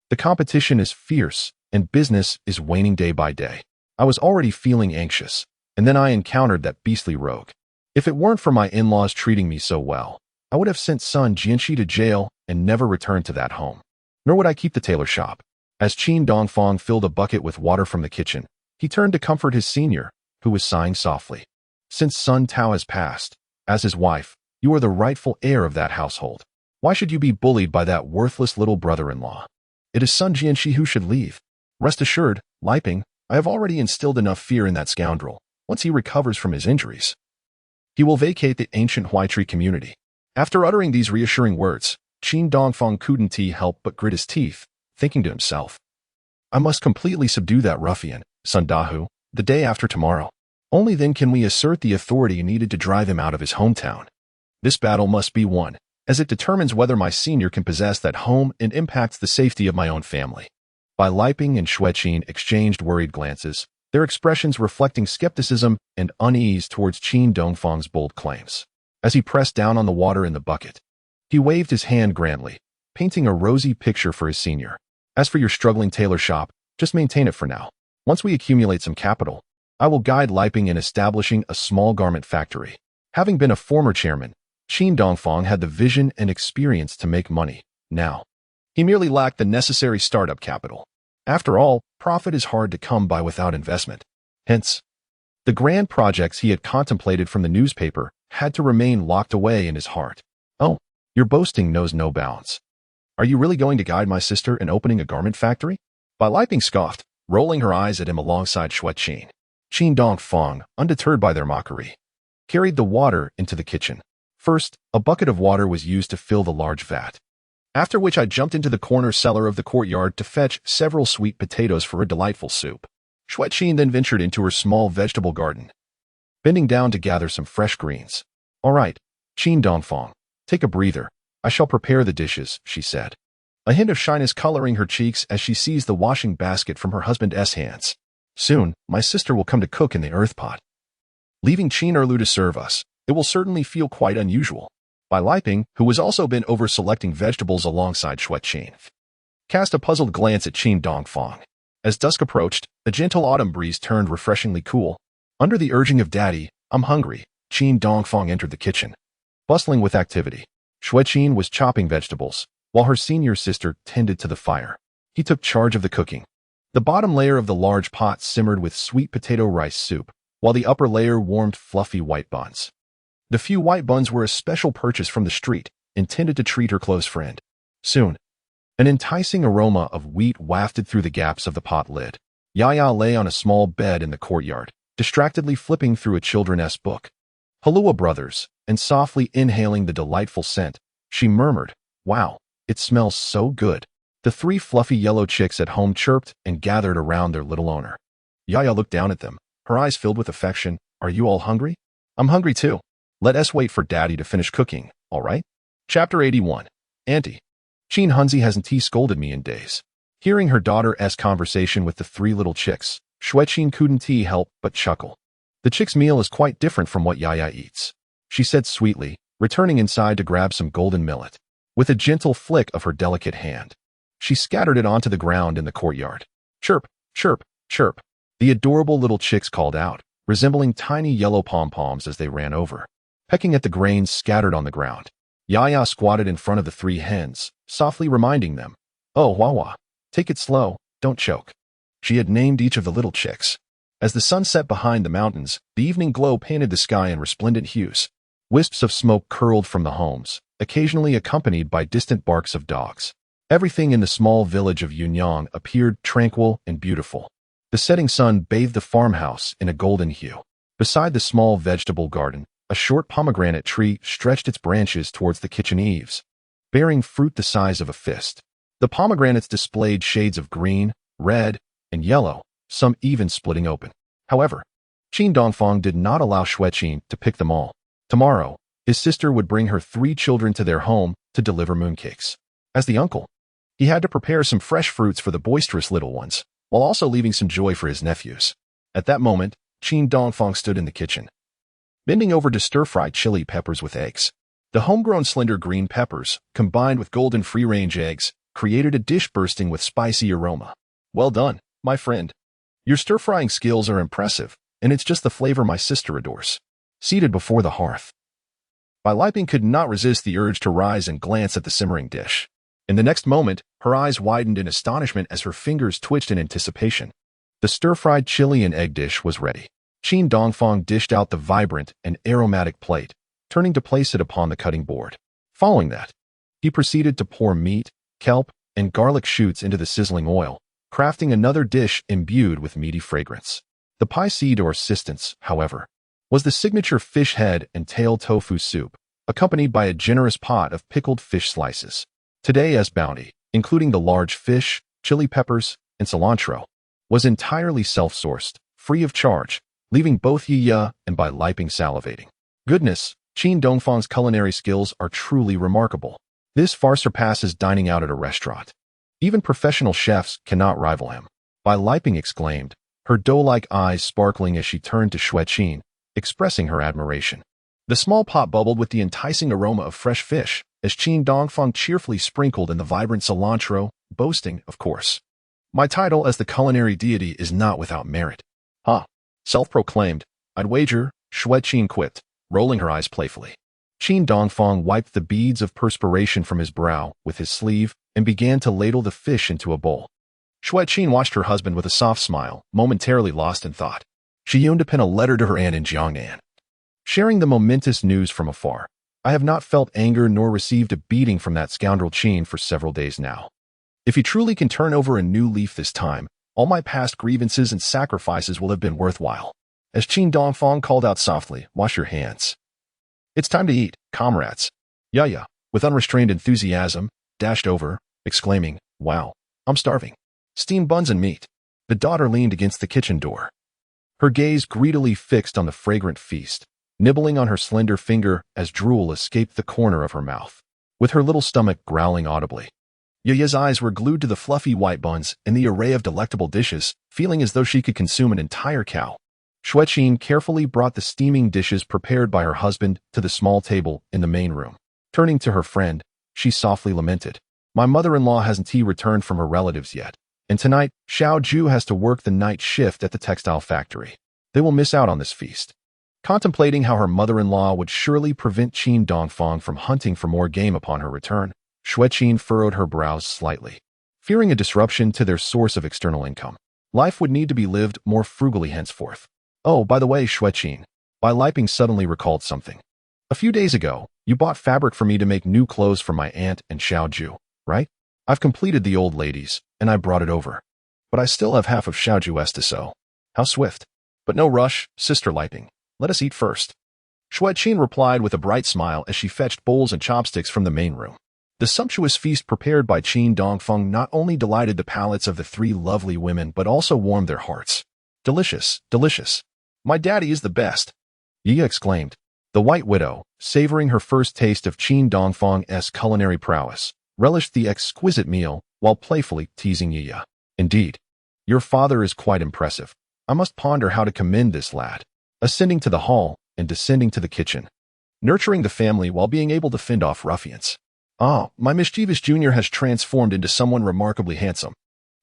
The competition is fierce, and business is waning day by day. I was already feeling anxious, and then I encountered that beastly rogue. If it weren't for my in-laws treating me so well, I would have sent son Jianxi to jail and never returned to that home. Nor would I keep the tailor shop. As Qin Dongfang filled a bucket with water from the kitchen, he turned to comfort his senior, who was sighing softly. Since Sun Tao has passed, as his wife, you are the rightful heir of that household. Why should you be bullied by that worthless little brother-in-law? It is son Jianxi who should leave. Rest assured, Liping, I have already instilled enough fear in that scoundrel. Once he recovers from his injuries, he will vacate the ancient Huaitree community. After uttering these reassuring words, Qin Dongfang couldn't help but grit his teeth, thinking to himself, I must completely subdue that ruffian, Sun Dahu, the day after tomorrow. Only then can we assert the authority needed to drive him out of his hometown. This battle must be won, as it determines whether my senior can possess that home and impacts the safety of my own family. Bai Liping and Xue Qin exchanged worried glances, their expressions reflecting skepticism and unease towards Qin Dongfang's bold claims. As he pressed down on the water in the bucket, he waved his hand grandly, painting a rosy picture for his senior. As for your struggling tailor shop, just maintain it for now. Once we accumulate some capital, I will guide Liping in establishing a small garment factory. Having been a former chairman, Qin Dongfang had the vision and experience to make money. Now, he merely lacked the necessary startup capital. After all, profit is hard to come by without investment. Hence, the grand projects he had contemplated from the newspaper had to remain locked away in his heart. Oh, your boasting knows no bounds. Are you really going to guide my sister in opening a garment factory? Bai Liping scoffed, rolling her eyes at him alongside Xue Qin. Qin Dongfang, undeterred by their mockery, carried the water into the kitchen. First, a bucket of water was used to fill the large vat, after which I jumped into the corner cellar of the courtyard to fetch several sweet potatoes for a delightful soup. Xue Qin then ventured into her small vegetable garden, bending down to gather some fresh greens. All right, Qin Dongfang, take a breather. I shall prepare the dishes, she said, a hint of shyness coloring her cheeks as she seized the washing basket from her husband's hands. Soon, my sister will come to cook in the earth pot. Leaving Qin Erlu to serve us, it will certainly feel quite unusual. By Liping, who was also been over-selecting vegetables alongside Xue Qin, cast a puzzled glance at Qin Dongfang. As dusk approached, a gentle autumn breeze turned refreshingly cool. Under the urging of Daddy, I'm hungry, Qin Dongfang entered the kitchen, bustling with activity. Xue Qin was chopping vegetables, while her senior sister tended to the fire. He took charge of the cooking. The bottom layer of the large pot simmered with sweet potato rice soup, while the upper layer warmed fluffy white buns. The few white buns were a special purchase from the street, intended to treat her close friend. Soon, an enticing aroma of wheat wafted through the gaps of the pot lid. Yaya lay on a small bed in the courtyard, distractedly flipping through a children's book. Halua Brothers, and softly inhaling the delightful scent, she murmured, "Wow, it smells so good." The three fluffy yellow chicks at home chirped and gathered around their little owner. Yaya looked down at them, her eyes filled with affection. "Are you all hungry?" "I'm hungry too. Let us wait for Daddy to finish cooking, all right?" Chapter 81. Auntie. Qin Hunzi hasn't scolded me in days. Hearing her daughter's conversation with the three little chicks, Xue Qin couldn't help but chuckle. "The chick's meal is quite different from what Yaya eats," she said sweetly, returning inside to grab some golden millet. With a gentle flick of her delicate hand, she scattered it onto the ground in the courtyard. "Chirp, chirp, chirp," the adorable little chicks called out, resembling tiny yellow pom-poms as they ran over, pecking at the grains scattered on the ground. Yaya squatted in front of the three hens, softly reminding them, "Oh, Wawa, take it slow, don't choke." She had named each of the little chicks. As the sun set behind the mountains, the evening glow painted the sky in resplendent hues. Wisps of smoke curled from the homes, occasionally accompanied by distant barks of dogs. Everything in the small village of Yunyang appeared tranquil and beautiful. The setting sun bathed the farmhouse in a golden hue. Beside the small vegetable garden, a short pomegranate tree stretched its branches towards the kitchen eaves, bearing fruit the size of a fist. The pomegranates displayed shades of green, red, and yellow, some even splitting open. However, Qin Dongfang did not allow Xue Qin to pick them all. Tomorrow, his sister would bring her three children to their home to deliver mooncakes. As the uncle, he had to prepare some fresh fruits for the boisterous little ones, while also leaving some joy for his nephews. At that moment, Qin Dongfang stood in the kitchen, bending over to stir-fry chili peppers with eggs. The homegrown slender green peppers, combined with golden free-range eggs, created a dish bursting with spicy aroma. "Well done, my friend. Your stir-frying skills are impressive, and it's just the flavor my sister adores." Seated before the hearth, Bai Liping could not resist the urge to rise and glance at the simmering dish. In the next moment, her eyes widened in astonishment as her fingers twitched in anticipation. The stir-fried chili and egg dish was ready. Qin Dongfang dished out the vibrant and aromatic plate, turning to place it upon the cutting board. Following that, he proceeded to pour meat, kelp, and garlic shoots into the sizzling oil, crafting another dish imbued with meaty fragrance. The pie seed or assistance, however, was the signature fish head and tail tofu soup, accompanied by a generous pot of pickled fish slices. Today's bounty, including the large fish, chili peppers, and cilantro, was entirely self-sourced, free of charge, leaving both Yaya and Bai Liping salivating. Goodness, Qin Dongfang's culinary skills are truly remarkable. This far surpasses dining out at a restaurant. Even professional chefs cannot rival him. Bai Liping exclaimed, her doe-like eyes sparkling as she turned to Xue Qin, expressing her admiration. The small pot bubbled with the enticing aroma of fresh fish, as Qin Dongfang cheerfully sprinkled in the vibrant cilantro, boasting, of course, "My title as the culinary deity is not without merit." "Ha!" Self-proclaimed, "I'd wager," Xue Qin quipped, rolling her eyes playfully. Qin Dongfang wiped the beads of perspiration from his brow with his sleeve and began to ladle the fish into a bowl. Xue Qin watched her husband with a soft smile, momentarily lost in thought. She yearned to pen a letter to her aunt in Jiangnan, sharing the momentous news from afar. "I have not felt anger nor received a beating from that scoundrel Qin for several days now. If he truly can turn over a new leaf this time, all my past grievances and sacrifices will have been worthwhile." As Qin Dongfang called out softly, "Wash your hands. It's time to eat, comrades." Yaya, with unrestrained enthusiasm, dashed over, exclaiming, "Wow, I'm starving. Steamed buns and meat." The daughter leaned against the kitchen door, her gaze greedily fixed on the fragrant feast, nibbling on her slender finger as drool escaped the corner of her mouth, with her little stomach growling audibly. Yaya's eyes were glued to the fluffy white buns and the array of delectable dishes, feeling as though she could consume an entire cow. Xue Qin carefully brought the steaming dishes prepared by her husband to the small table in the main room. Turning to her friend, she softly lamented, "My mother-in-law hasn't returned from her relatives yet, and tonight, Xiao Ju has to work the night shift at the textile factory. They will miss out on this feast." Contemplating how her mother-in-law would surely prevent Qin Dongfang from hunting for more game upon her return, Xue Qin furrowed her brows slightly. Fearing a disruption to their source of external income, life would need to be lived more frugally henceforth. "Oh, by the way, Xue Qin," Bai Liping suddenly recalled something. "A few days ago, you bought fabric for me to make new clothes for my aunt and Xiao Ju, right? I've completed the old ladies, and I brought it over. But I still have half of Xiao Ju's to sew. How swift. But no rush, Sister Liping. Let us eat first." Xue Qin replied with a bright smile as she fetched bowls and chopsticks from the main room. The sumptuous feast prepared by Qin Dongfang not only delighted the palates of the three lovely women but also warmed their hearts. "Delicious, delicious. My daddy is the best," Yaya exclaimed. The White Widow, savoring her first taste of Qin Dongfang's culinary prowess, relished the exquisite meal while playfully teasing Yaya. "Indeed, your father is quite impressive. I must ponder how to commend this lad." Ascending to the hall and descending to the kitchen, nurturing the family while being able to fend off ruffians. "Ah, my mischievous junior has transformed into someone remarkably handsome."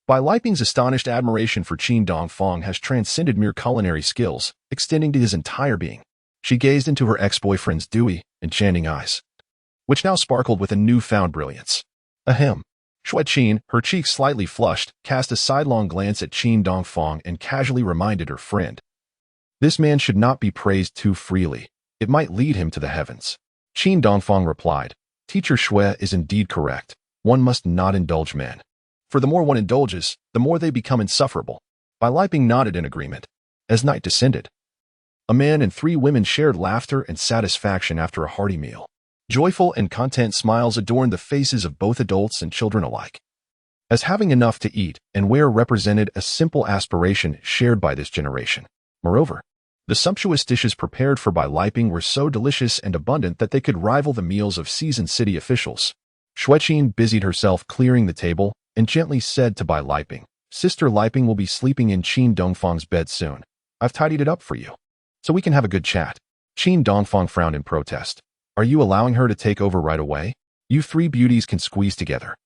Bai Liping's astonished admiration for Qin Dongfang has transcended mere culinary skills, extending to his entire being. She gazed into her ex-boyfriend's dewy, enchanting eyes, which now sparkled with a newfound brilliance. Ahem. Xue Qin, her cheeks slightly flushed, cast a sidelong glance at Qin Dongfang and casually reminded her friend, "This man should not be praised too freely. It might lead him to the heavens." Qin Dongfang replied, "Teacher Xue is indeed correct. One must not indulge men. For the more one indulges, the more they become insufferable." Bai Liping nodded in agreement. As night descended, a man and three women shared laughter and satisfaction after a hearty meal. Joyful and content smiles adorned the faces of both adults and children alike, as having enough to eat and wear represented a simple aspiration shared by this generation. Moreover, the sumptuous dishes prepared for Bai Liping were so delicious and abundant that they could rival the meals of seasoned city officials. Xue Qin busied herself clearing the table and gently said to Bai Liping, "Sister Liping will be sleeping in Qin Dongfang's bed soon. I've tidied it up for you, so we can have a good chat." Qin Dongfang frowned in protest. "Are you allowing her to take over right away? You three beauties can squeeze together.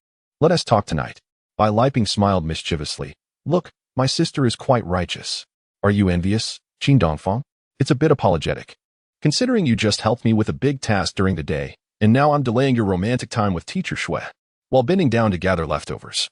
Let us talk tonight." Bai Liping smiled mischievously. "Look, my sister is quite righteous. Are you envious, Qin Dongfang? It's a bit apologetic, considering you just helped me with a big task during the day, and now I'm delaying your romantic time with Teacher Xue, while bending down to gather leftovers."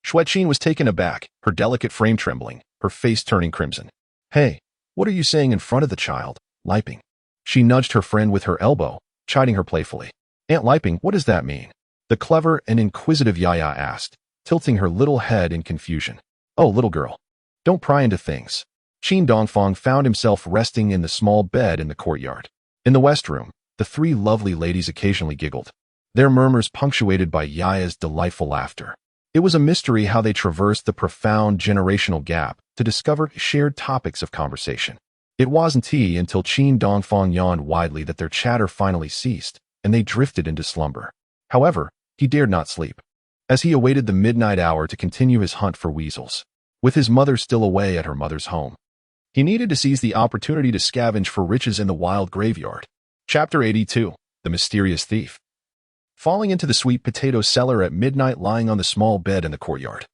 Xue Qin was taken aback, her delicate frame trembling, her face turning crimson. "Hey, what are you saying in front of the child, Liping?" She nudged her friend with her elbow, chiding her playfully. "Aunt Liping, what does that mean?" the clever and inquisitive Yaya asked, tilting her little head in confusion. "Oh, little girl, don't pry into things." Qin Dongfang found himself resting in the small bed in the courtyard. In the west room, the three lovely ladies occasionally giggled, their murmurs punctuated by Yaya's delightful laughter. It was a mystery how they traversed the profound generational gap to discover shared topics of conversation. It wasn't until Qin Dongfang yawned widely that their chatter finally ceased, and they drifted into slumber. However, he dared not sleep, as he awaited the midnight hour to continue his hunt for weasels. With his mother still away at her mother's home, he needed to seize the opportunity to scavenge for riches in the wild graveyard. Chapter 82. The Mysterious Thief. Falling into the sweet potato cellar at midnight lying on the small bed in the courtyard,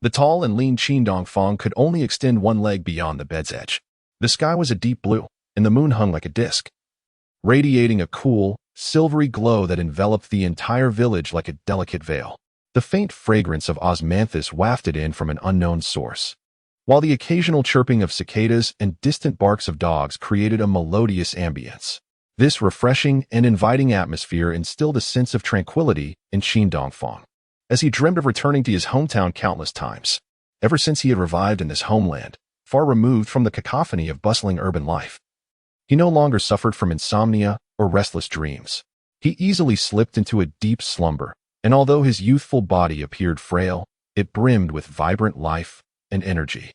the tall and lean Qin Dongfang could only extend one leg beyond the bed's edge. The sky was a deep blue, and the moon hung like a disk, radiating a cool, silvery glow that enveloped the entire village like a delicate veil. The faint fragrance of osmanthus wafted in from an unknown source, while the occasional chirping of cicadas and distant barks of dogs created a melodious ambience. This refreshing and inviting atmosphere instilled a sense of tranquility in Qin Dongfang, as he dreamed of returning to his hometown countless times. Ever since he had revived in this homeland, far removed from the cacophony of bustling urban life, he no longer suffered from insomnia or restless dreams. He easily slipped into a deep slumber, and although his youthful body appeared frail, it brimmed with vibrant life and energy.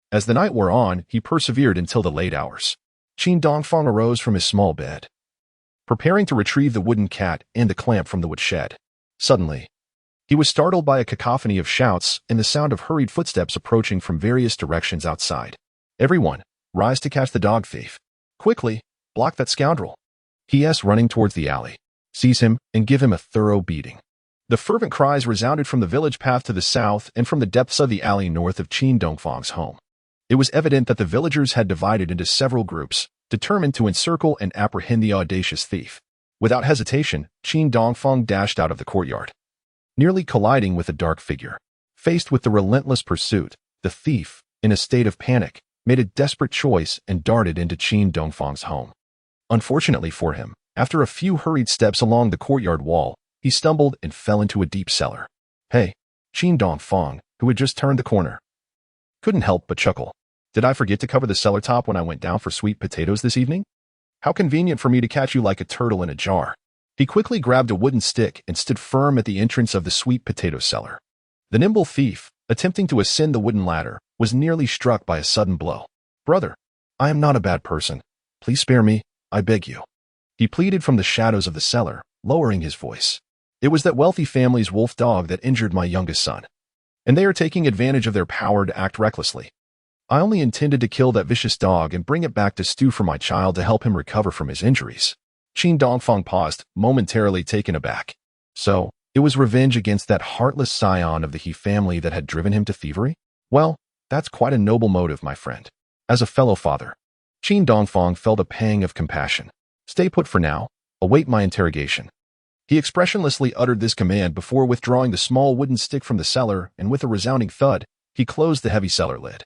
As the night wore on, he persevered until the late hours. Qin Dongfang arose from his small bed, preparing to retrieve the wooden cat and the clamp from the woodshed. Suddenly, he was startled by a cacophony of shouts and the sound of hurried footsteps approaching from various directions outside. "Everyone, rise to catch the dog thief. Quickly, block that scoundrel," he asked, running towards the alley. seize him, and give him a thorough beating. The fervent cries resounded from the village path to the south and from the depths of the alley north of Qin Dongfang's home. It was evident that the villagers had divided into several groups, determined to encircle and apprehend the audacious thief. Without hesitation, Qin Dongfang dashed out of the courtyard, nearly colliding with a dark figure. Faced with the relentless pursuit, the thief, in a state of panic, made a desperate choice and darted into Qin Dongfang's home. Unfortunately for him, after a few hurried steps along the courtyard wall, he stumbled and fell into a deep cellar. Hey, Qin Dongfang, who had just turned the corner, couldn't help but chuckle. Did I forget to cover the cellar top when I went down for sweet potatoes this evening? How convenient for me to catch you like a turtle in a jar. He quickly grabbed a wooden stick and stood firm at the entrance of the sweet potato cellar. The nimble thief, attempting to ascend the wooden ladder, was nearly struck by a sudden blow. Brother, I am not a bad person. Please spare me, I beg you. He pleaded from the shadows of the cellar, lowering his voice. It was that wealthy family's wolf dog that injured my youngest son, and they are taking advantage of their power to act recklessly. I only intended to kill that vicious dog and bring it back to stew for my child to help him recover from his injuries. Qin Dongfang paused, momentarily taken aback. So, it was revenge against that heartless scion of the He family that had driven him to thievery? Well, that's quite a noble motive, my friend. As a fellow father, Qin Dongfang felt a pang of compassion. Stay put for now. Await my interrogation. He expressionlessly uttered this command before withdrawing the small wooden stick from the cellar, and with a resounding thud, he closed the heavy cellar lid,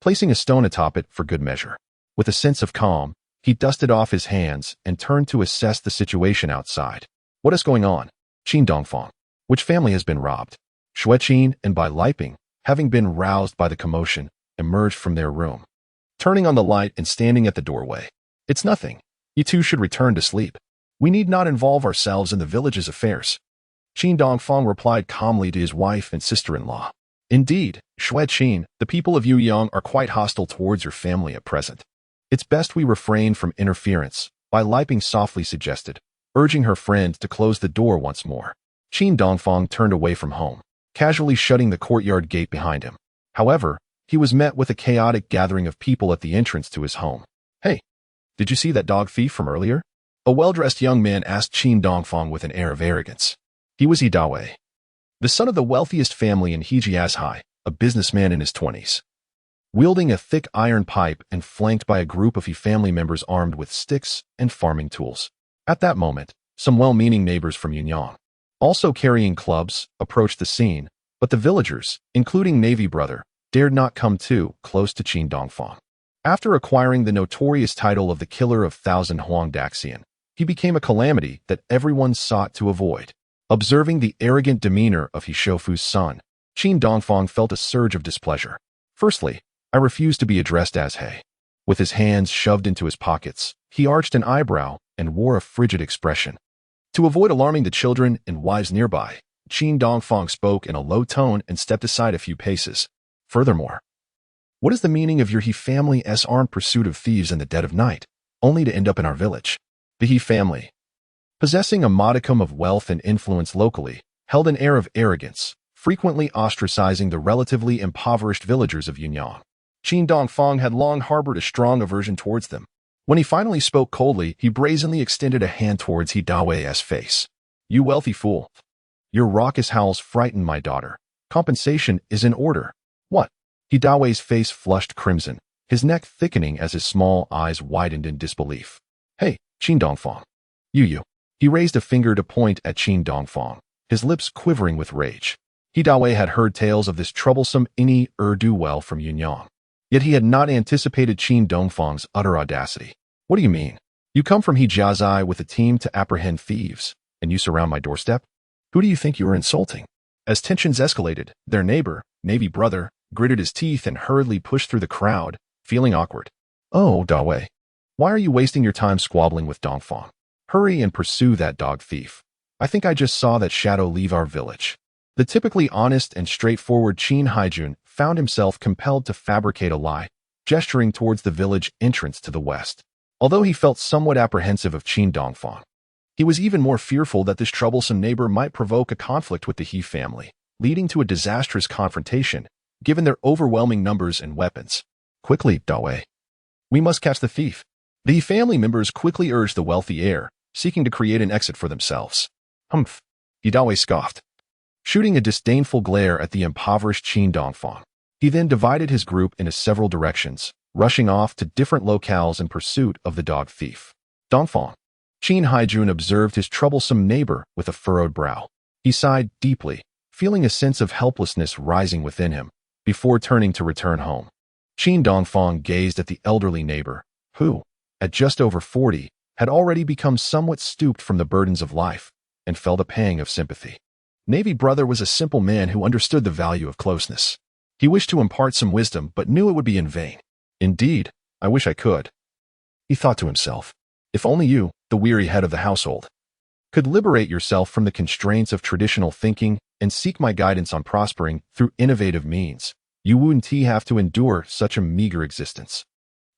placing a stone atop it for good measure. With a sense of calm, he dusted off his hands and turned to assess the situation outside. What is going on? Qin Dongfang. Which family has been robbed? Xue Qin and Bai Liping, having been roused by the commotion, emerged from their room, turning on the light and standing at the doorway. It's nothing. You two should return to sleep. We need not involve ourselves in the village's affairs. Qin Dongfang replied calmly to his wife and sister-in-law. Indeed, Xue Qin, the people of Yuyang are quite hostile towards your family at present. It's best we refrain from interference, Bai Liping softly suggested, urging her friend to close the door once more. Qin Dongfang turned away from home, casually shutting the courtyard gate behind him. However, he was met with a chaotic gathering of people at the entrance to his home. Hey, did you see that dog thief from earlier? A well-dressed young man asked Qin Dongfang with an air of arrogance. He was Yaya, the son of the wealthiest family in Hejiazhai, a businessman in his 20s. Wielding a thick iron pipe and flanked by a group of He family members armed with sticks and farming tools. At that moment, some well-meaning neighbors from Yunyang, also carrying clubs, approached the scene, but the villagers, including Navy Brother, dared not come too close to Qin Dongfang. After acquiring the notorious title of the Killer of Thousand Huang Daxian, he became a calamity that everyone sought to avoid. Observing the arrogant demeanor of He Shofu's son, Qin Dongfang felt a surge of displeasure. Firstly, I refuse to be addressed as He. With his hands shoved into his pockets, he arched an eyebrow and wore a frigid expression. To avoid alarming the children and wives nearby, Qin Dongfang spoke in a low tone and stepped aside a few paces. Furthermore, what is the meaning of your He family's armed pursuit of thieves in the dead of night, only to end up in our village? The He family, possessing a modicum of wealth and influence locally, held an air of arrogance, frequently ostracizing the relatively impoverished villagers of Yunyang. Qin Dongfang had long harbored a strong aversion towards them. When he finally spoke coldly, he brazenly extended a hand towards Yaya's face. You wealthy fool. Your raucous howls frightened my daughter. Compensation is in order. What? Yaya's face flushed crimson, his neck thickening as his small eyes widened in disbelief. Hey, Qin Dongfang. You. He raised a finger to point at Qin Dongfang, his lips quivering with rage. Yaya had heard tales of this troublesome ne'er-do-well from Yunyang. Yet he had not anticipated Qin Dongfang's utter audacity. What do you mean? You come from Hejiazhai with a team to apprehend thieves, and you surround my doorstep? Who do you think you are insulting? As tensions escalated, their neighbor, Navy Brother, gritted his teeth and hurriedly pushed through the crowd, feeling awkward. Oh, Yaya. Why are you wasting your time squabbling with Dongfang? Hurry and pursue that dog thief. I think I just saw that shadow leave our village. The typically honest and straightforward Qin Haijun found himself compelled to fabricate a lie, gesturing towards the village entrance to the west. Although he felt somewhat apprehensive of Qin Dongfang, he was even more fearful that this troublesome neighbor might provoke a conflict with the He family, leading to a disastrous confrontation, given their overwhelming numbers and weapons. Quickly, Yaya. We must catch the thief. The He family members quickly urged the wealthy heir, seeking to create an exit for themselves. Humph, Yidawei scoffed, shooting a disdainful glare at the impoverished Qin Dongfang. He then divided his group into several directions, rushing off to different locales in pursuit of the dog thief. Dongfang. Qin Haijun observed his troublesome neighbor with a furrowed brow. He sighed deeply, feeling a sense of helplessness rising within him, before turning to return home. Qin Dongfang gazed at the elderly neighbor, who, at just over 40, had already become somewhat stooped from the burdens of life, and felt a pang of sympathy. Navy Brother was a simple man who understood the value of closeness. He wished to impart some wisdom, but knew it would be in vain. Indeed, I wish I could. He thought to himself, if only you, the weary head of the household, could liberate yourself from the constraints of traditional thinking and seek my guidance on prospering through innovative means, you wouldn't have to endure such a meager existence.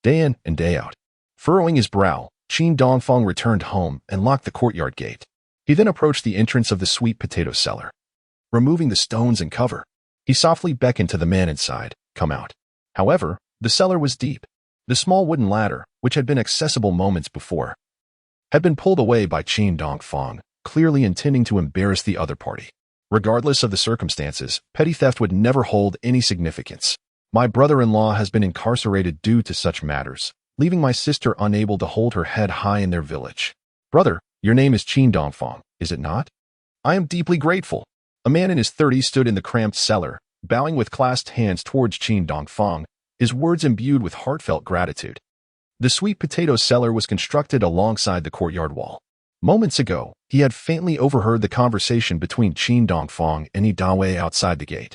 Day in and day out. Furrowing his brow, Qin Dongfang returned home and locked the courtyard gate. He then approached the entrance of the sweet potato cellar. Removing the stones and cover, he softly beckoned to the man inside, come out. However, the cellar was deep. The small wooden ladder, which had been accessible moments before, had been pulled away by Qin Dongfang, clearly intending to embarrass the other party. Regardless of the circumstances, petty theft would never hold any significance. My brother-in-law has been incarcerated due to such matters, leaving my sister unable to hold her head high in their village. Brother, your name is Qin Dongfang, is it not? I am deeply grateful. A man in his 30s stood in the cramped cellar, bowing with clasped hands towards Qin Dongfang, his words imbued with heartfelt gratitude. The sweet potato cellar was constructed alongside the courtyard wall. Moments ago, he had faintly overheard the conversation between Qin Dongfang and Yidawei outside the gate.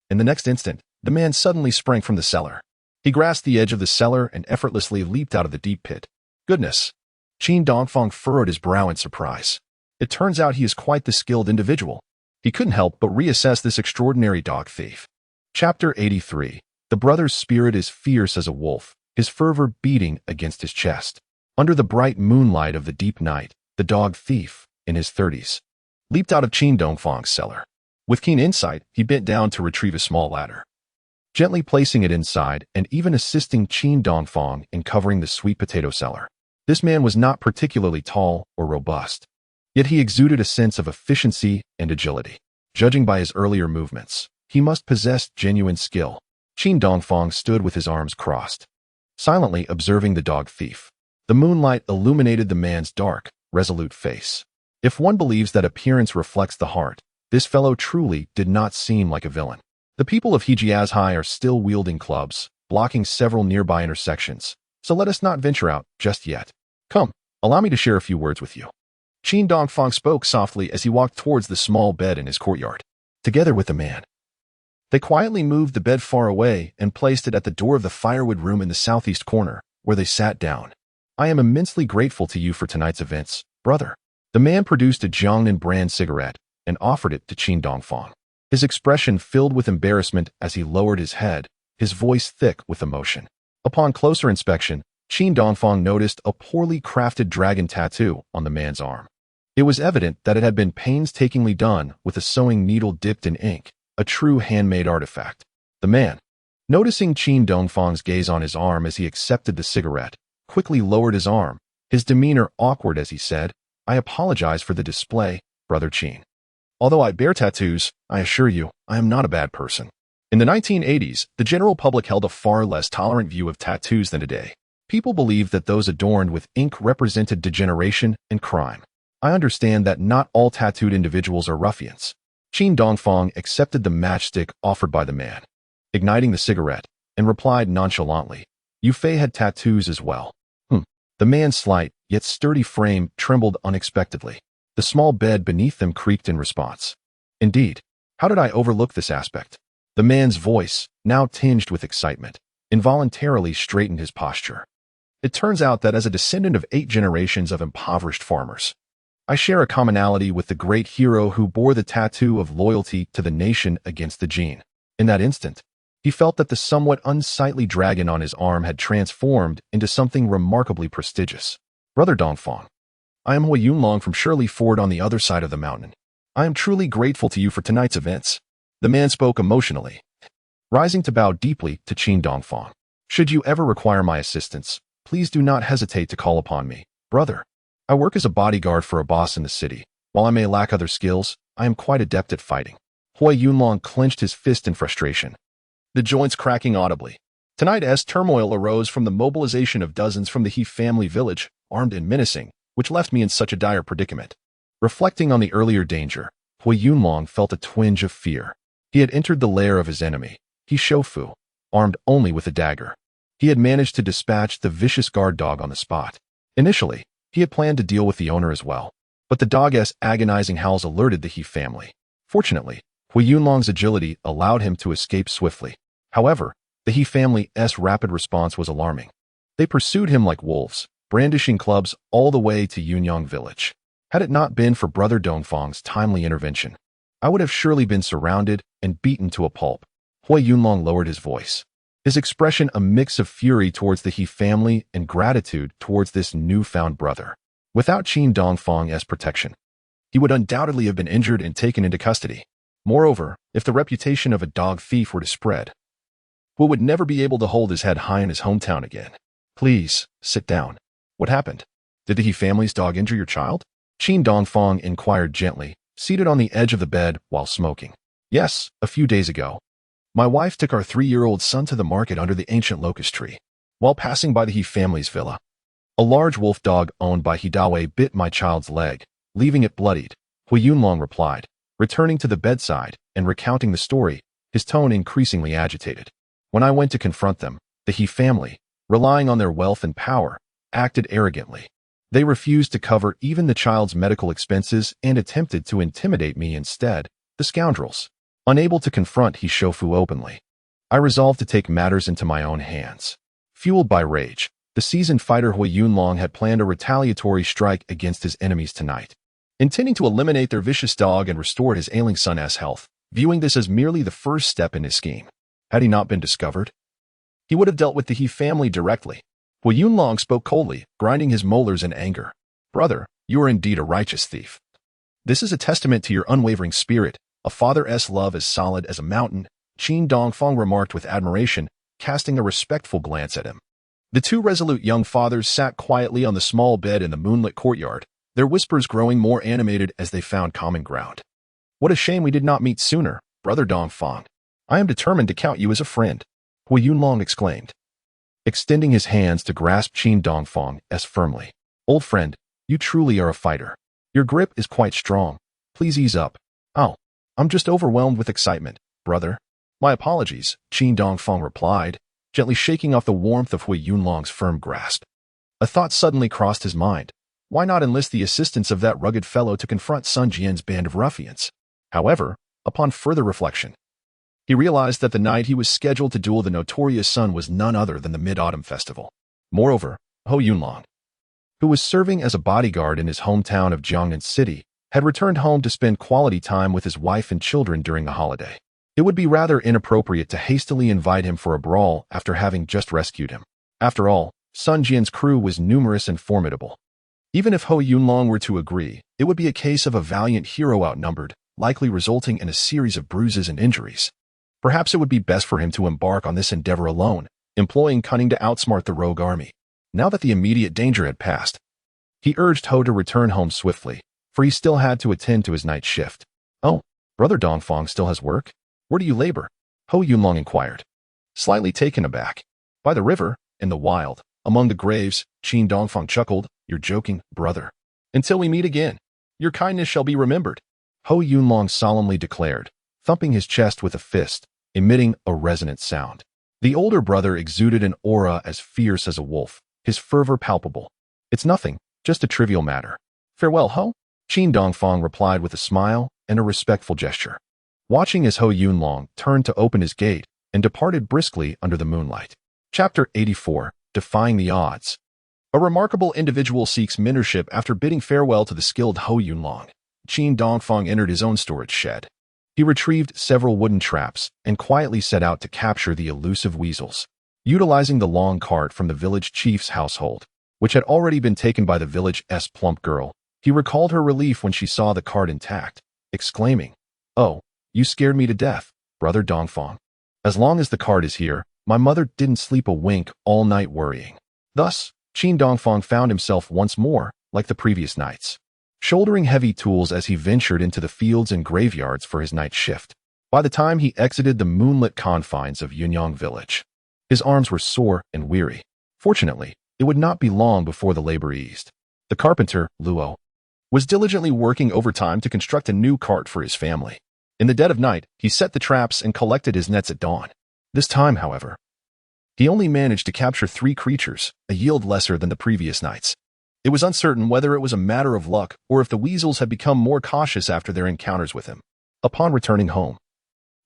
In the next instant, the man suddenly sprang from the cellar. He grasped the edge of the cellar and effortlessly leaped out of the deep pit. Goodness! Qin Dongfang furrowed his brow in surprise. It turns out he is quite the skilled individual. He couldn't help but reassess this extraordinary dog thief. Chapter 83. The brother's spirit is fierce as a wolf, his fervor beating against his chest. Under the bright moonlight of the deep night, the dog thief, in his 30s, leaped out of Qin Dongfang's cellar. With keen insight, he bent down to retrieve a small ladder, gently placing it inside and even assisting Qin Dongfang in covering the sweet potato cellar. This man was not particularly tall or robust, yet he exuded a sense of efficiency and agility. Judging by his earlier movements, he must possess genuine skill. Qin Dongfang stood with his arms crossed, silently observing the dog thief. The moonlight illuminated the man's dark, resolute face. If one believes that appearance reflects the heart, this fellow truly did not seem like a villain. The people of Hejiazhai are still wielding clubs, blocking several nearby intersections, so let us not venture out just yet. Come, allow me to share a few words with you. Qin Dongfang spoke softly as he walked towards the small bed in his courtyard. Together with the man, they quietly moved the bed far away and placed it at the door of the firewood room in the southeast corner, where they sat down. I am immensely grateful to you for tonight's events, brother. The man produced a Jiangnan brand cigarette and offered it to Qin Dongfang. His expression filled with embarrassment as he lowered his head, his voice thick with emotion. Upon closer inspection, Qin Dongfang noticed a poorly crafted dragon tattoo on the man's arm. It was evident that it had been painstakingly done with a sewing needle dipped in ink, a true handmade artifact. The man, noticing Qin Dongfang's gaze on his arm as he accepted the cigarette, quickly lowered his arm, his demeanor awkward as he said, I apologize for the display, Brother Qin. Although I bear tattoos, I assure you, I am not a bad person. In the 1980s, the general public held a far less tolerant view of tattoos than today. People believed that those adorned with ink represented degeneration and crime. I understand that not all tattooed individuals are ruffians. Qin Dongfang accepted the matchstick offered by the man, igniting the cigarette, and replied nonchalantly, Yu Fei had tattoos as well. The man's slight, yet sturdy frame trembled unexpectedly. The small bed beneath them creaked in response. Indeed, how did I overlook this aspect? The man's voice, now tinged with excitement, involuntarily straightened his posture. It turns out that as a descendant of 8 generations of impoverished farmers, I share a commonality with the great hero who bore the tattoo of loyalty to the nation against the Jin. In that instant, he felt that the somewhat unsightly dragon on his arm had transformed into something remarkably prestigious. Brother Dongfang, I am Hui Yunlong from Shirley Ford on the other side of the mountain. I am truly grateful to you for tonight's events. The man spoke emotionally, rising to bow deeply to Qin Dongfang. Should you ever require my assistance, please do not hesitate to call upon me, brother. I work as a bodyguard for a boss in the city. While I may lack other skills, I am quite adept at fighting. Hui Yunlong clenched his fist in frustration, the joints cracking audibly. Tonight's turmoil arose from the mobilization of dozens from the He family village, armed and menacing, which left me in such a dire predicament. Reflecting on the earlier danger, Hui Yunlong felt a twinge of fear. He had entered the lair of his enemy, He Shofu, armed only with a dagger. He had managed to dispatch the vicious guard dog on the spot. Initially, he had planned to deal with the owner as well, but the dog's agonizing howls alerted the He family. Fortunately, Hui Yunlong's agility allowed him to escape swiftly. However, the He family's rapid response was alarming. They pursued him like wolves, brandishing clubs all the way to Yunyang village. Had it not been for Brother Dongfang's timely intervention, I would have surely been surrounded and beaten to a pulp. Hui Yunlong lowered his voice, his expression a mix of fury towards the He family and gratitude towards this newfound brother. Without Qin Dongfang's protection, he would undoubtedly have been injured and taken into custody. Moreover, if the reputation of a dog thief were to spread, Hui would never be able to hold his head high in his hometown again. Please, sit down. What happened? Did the He family's dog injure your child? Qin Dongfang inquired gently, seated on the edge of the bed while smoking. Yes, a few days ago. My wife took our 3-year-old son to the market under the ancient locust tree. While passing by the He family's villa, a large wolf dog owned by Hidawe bit my child's leg, leaving it bloodied. Hui Yunlong replied, returning to the bedside and recounting the story, his tone increasingly agitated. When I went to confront them, the He family, relying on their wealth and power, acted arrogantly. They refused to cover even the child's medical expenses and attempted to intimidate me instead, the scoundrels. Unable to confront He Shofu openly, I resolved to take matters into my own hands. Fueled by rage, the seasoned fighter Hui Yunlong had planned a retaliatory strike against his enemies tonight, intending to eliminate their vicious dog and restore his ailing son's health, viewing this as merely the first step in his scheme. Had he not been discovered, he would have dealt with the He family directly. Hui Yunlong spoke coldly, grinding his molars in anger. Brother, you are indeed a righteous thief. This is a testament to your unwavering spirit, a father's love as solid as a mountain, Qin Dongfang remarked with admiration, casting a respectful glance at him. The two resolute young fathers sat quietly on the small bed in the moonlit courtyard, their whispers growing more animated as they found common ground. What a shame we did not meet sooner, Brother Dongfang. I am determined to count you as a friend, Hui Yunlong exclaimed, extending his hands to grasp Qin Dongfang's firmly. Old friend, you truly are a fighter. Your grip is quite strong. Please ease up. Oh, I'm just overwhelmed with excitement, brother. My apologies, Qin Dongfang replied, gently shaking off the warmth of Hui Yunlong's firm grasp. A thought suddenly crossed his mind. Why not enlist the assistance of that rugged fellow to confront Sun Jian's band of ruffians? However, upon further reflection, he realized that the night he was scheduled to duel the notorious Sun was none other than the Mid-Autumn Festival. Moreover, Hui Yunlong, who was serving as a bodyguard in his hometown of Jiangnan City, had returned home to spend quality time with his wife and children during the holiday. It would be rather inappropriate to hastily invite him for a brawl after having just rescued him. After all, Sun Jian's crew was numerous and formidable. Even if Hui Yunlong were to agree, it would be a case of a valiant hero outnumbered, likely resulting in a series of bruises and injuries. Perhaps it would be best for him to embark on this endeavor alone, employing cunning to outsmart the rogue army. Now that the immediate danger had passed, he urged Ho to return home swiftly, for he still had to attend to his night shift. Oh, Brother Dongfang still has work? Where do you labor? Hui Yunlong inquired, slightly taken aback. By the river, in the wild, among the graves, Qin Dongfang chuckled. You're joking, brother. Until we meet again, your kindness shall be remembered, Hui Yunlong solemnly declared, thumping his chest with a fist, emitting a resonant sound. The older brother exuded an aura as fierce as a wolf, his fervor palpable. It's nothing, just a trivial matter. Farewell, Ho? Qin Dongfang replied with a smile and a respectful gesture, watching as Hui Yunlong turned to open his gate and departed briskly under the moonlight. Chapter 84, Defying the Odds. A remarkable individual seeks mentorship after bidding farewell to the skilled Hui Yunlong. Qin Dongfang entered his own storage shed. He retrieved several wooden traps and quietly set out to capture the elusive weasels. Utilizing the long cart from the village chief's household, which had already been taken by the village's plump girl, he recalled her relief when she saw the cart intact, exclaiming, "Oh, you scared me to death, Brother Dongfang. As long as the cart is here, my mother didn't sleep a wink all night worrying." Thus, Qin Dongfang found himself once more like the previous nights, shouldering heavy tools as he ventured into the fields and graveyards for his night shift. By the time he exited the moonlit confines of Yunyang village, his arms were sore and weary. Fortunately, it would not be long before the labor eased. The carpenter, Luo, was diligently working overtime to construct a new cart for his family. In the dead of night, he set the traps and collected his nets at dawn. This time, however, he only managed to capture 3 creatures, a yield lesser than the previous nights. It was uncertain whether it was a matter of luck or if the weasels had become more cautious after their encounters with him. Upon returning home,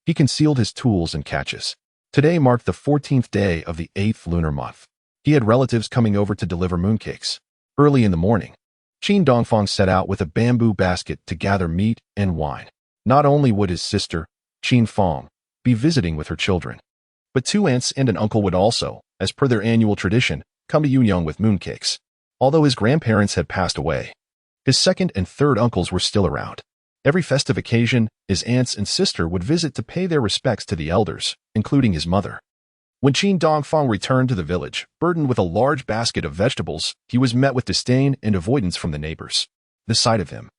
he concealed his tools and catches. Today marked the 14th day of the 8th lunar month. He had relatives coming over to deliver mooncakes. Early in the morning, Qin Dongfang set out with a bamboo basket to gather meat and wine. Not only would his sister, Qin Fong, be visiting with her children, but 2 aunts and an uncle would also, as per their annual tradition, come to Yunyang with mooncakes. Although his grandparents had passed away, his 2nd and 3rd uncles were still around. Every festive occasion, his aunts and sister would visit to pay their respects to the elders, including his mother. When Qin Dongfang returned to the village, burdened with a large basket of vegetables, he was met with disdain and avoidance from the neighbors. The sight of him,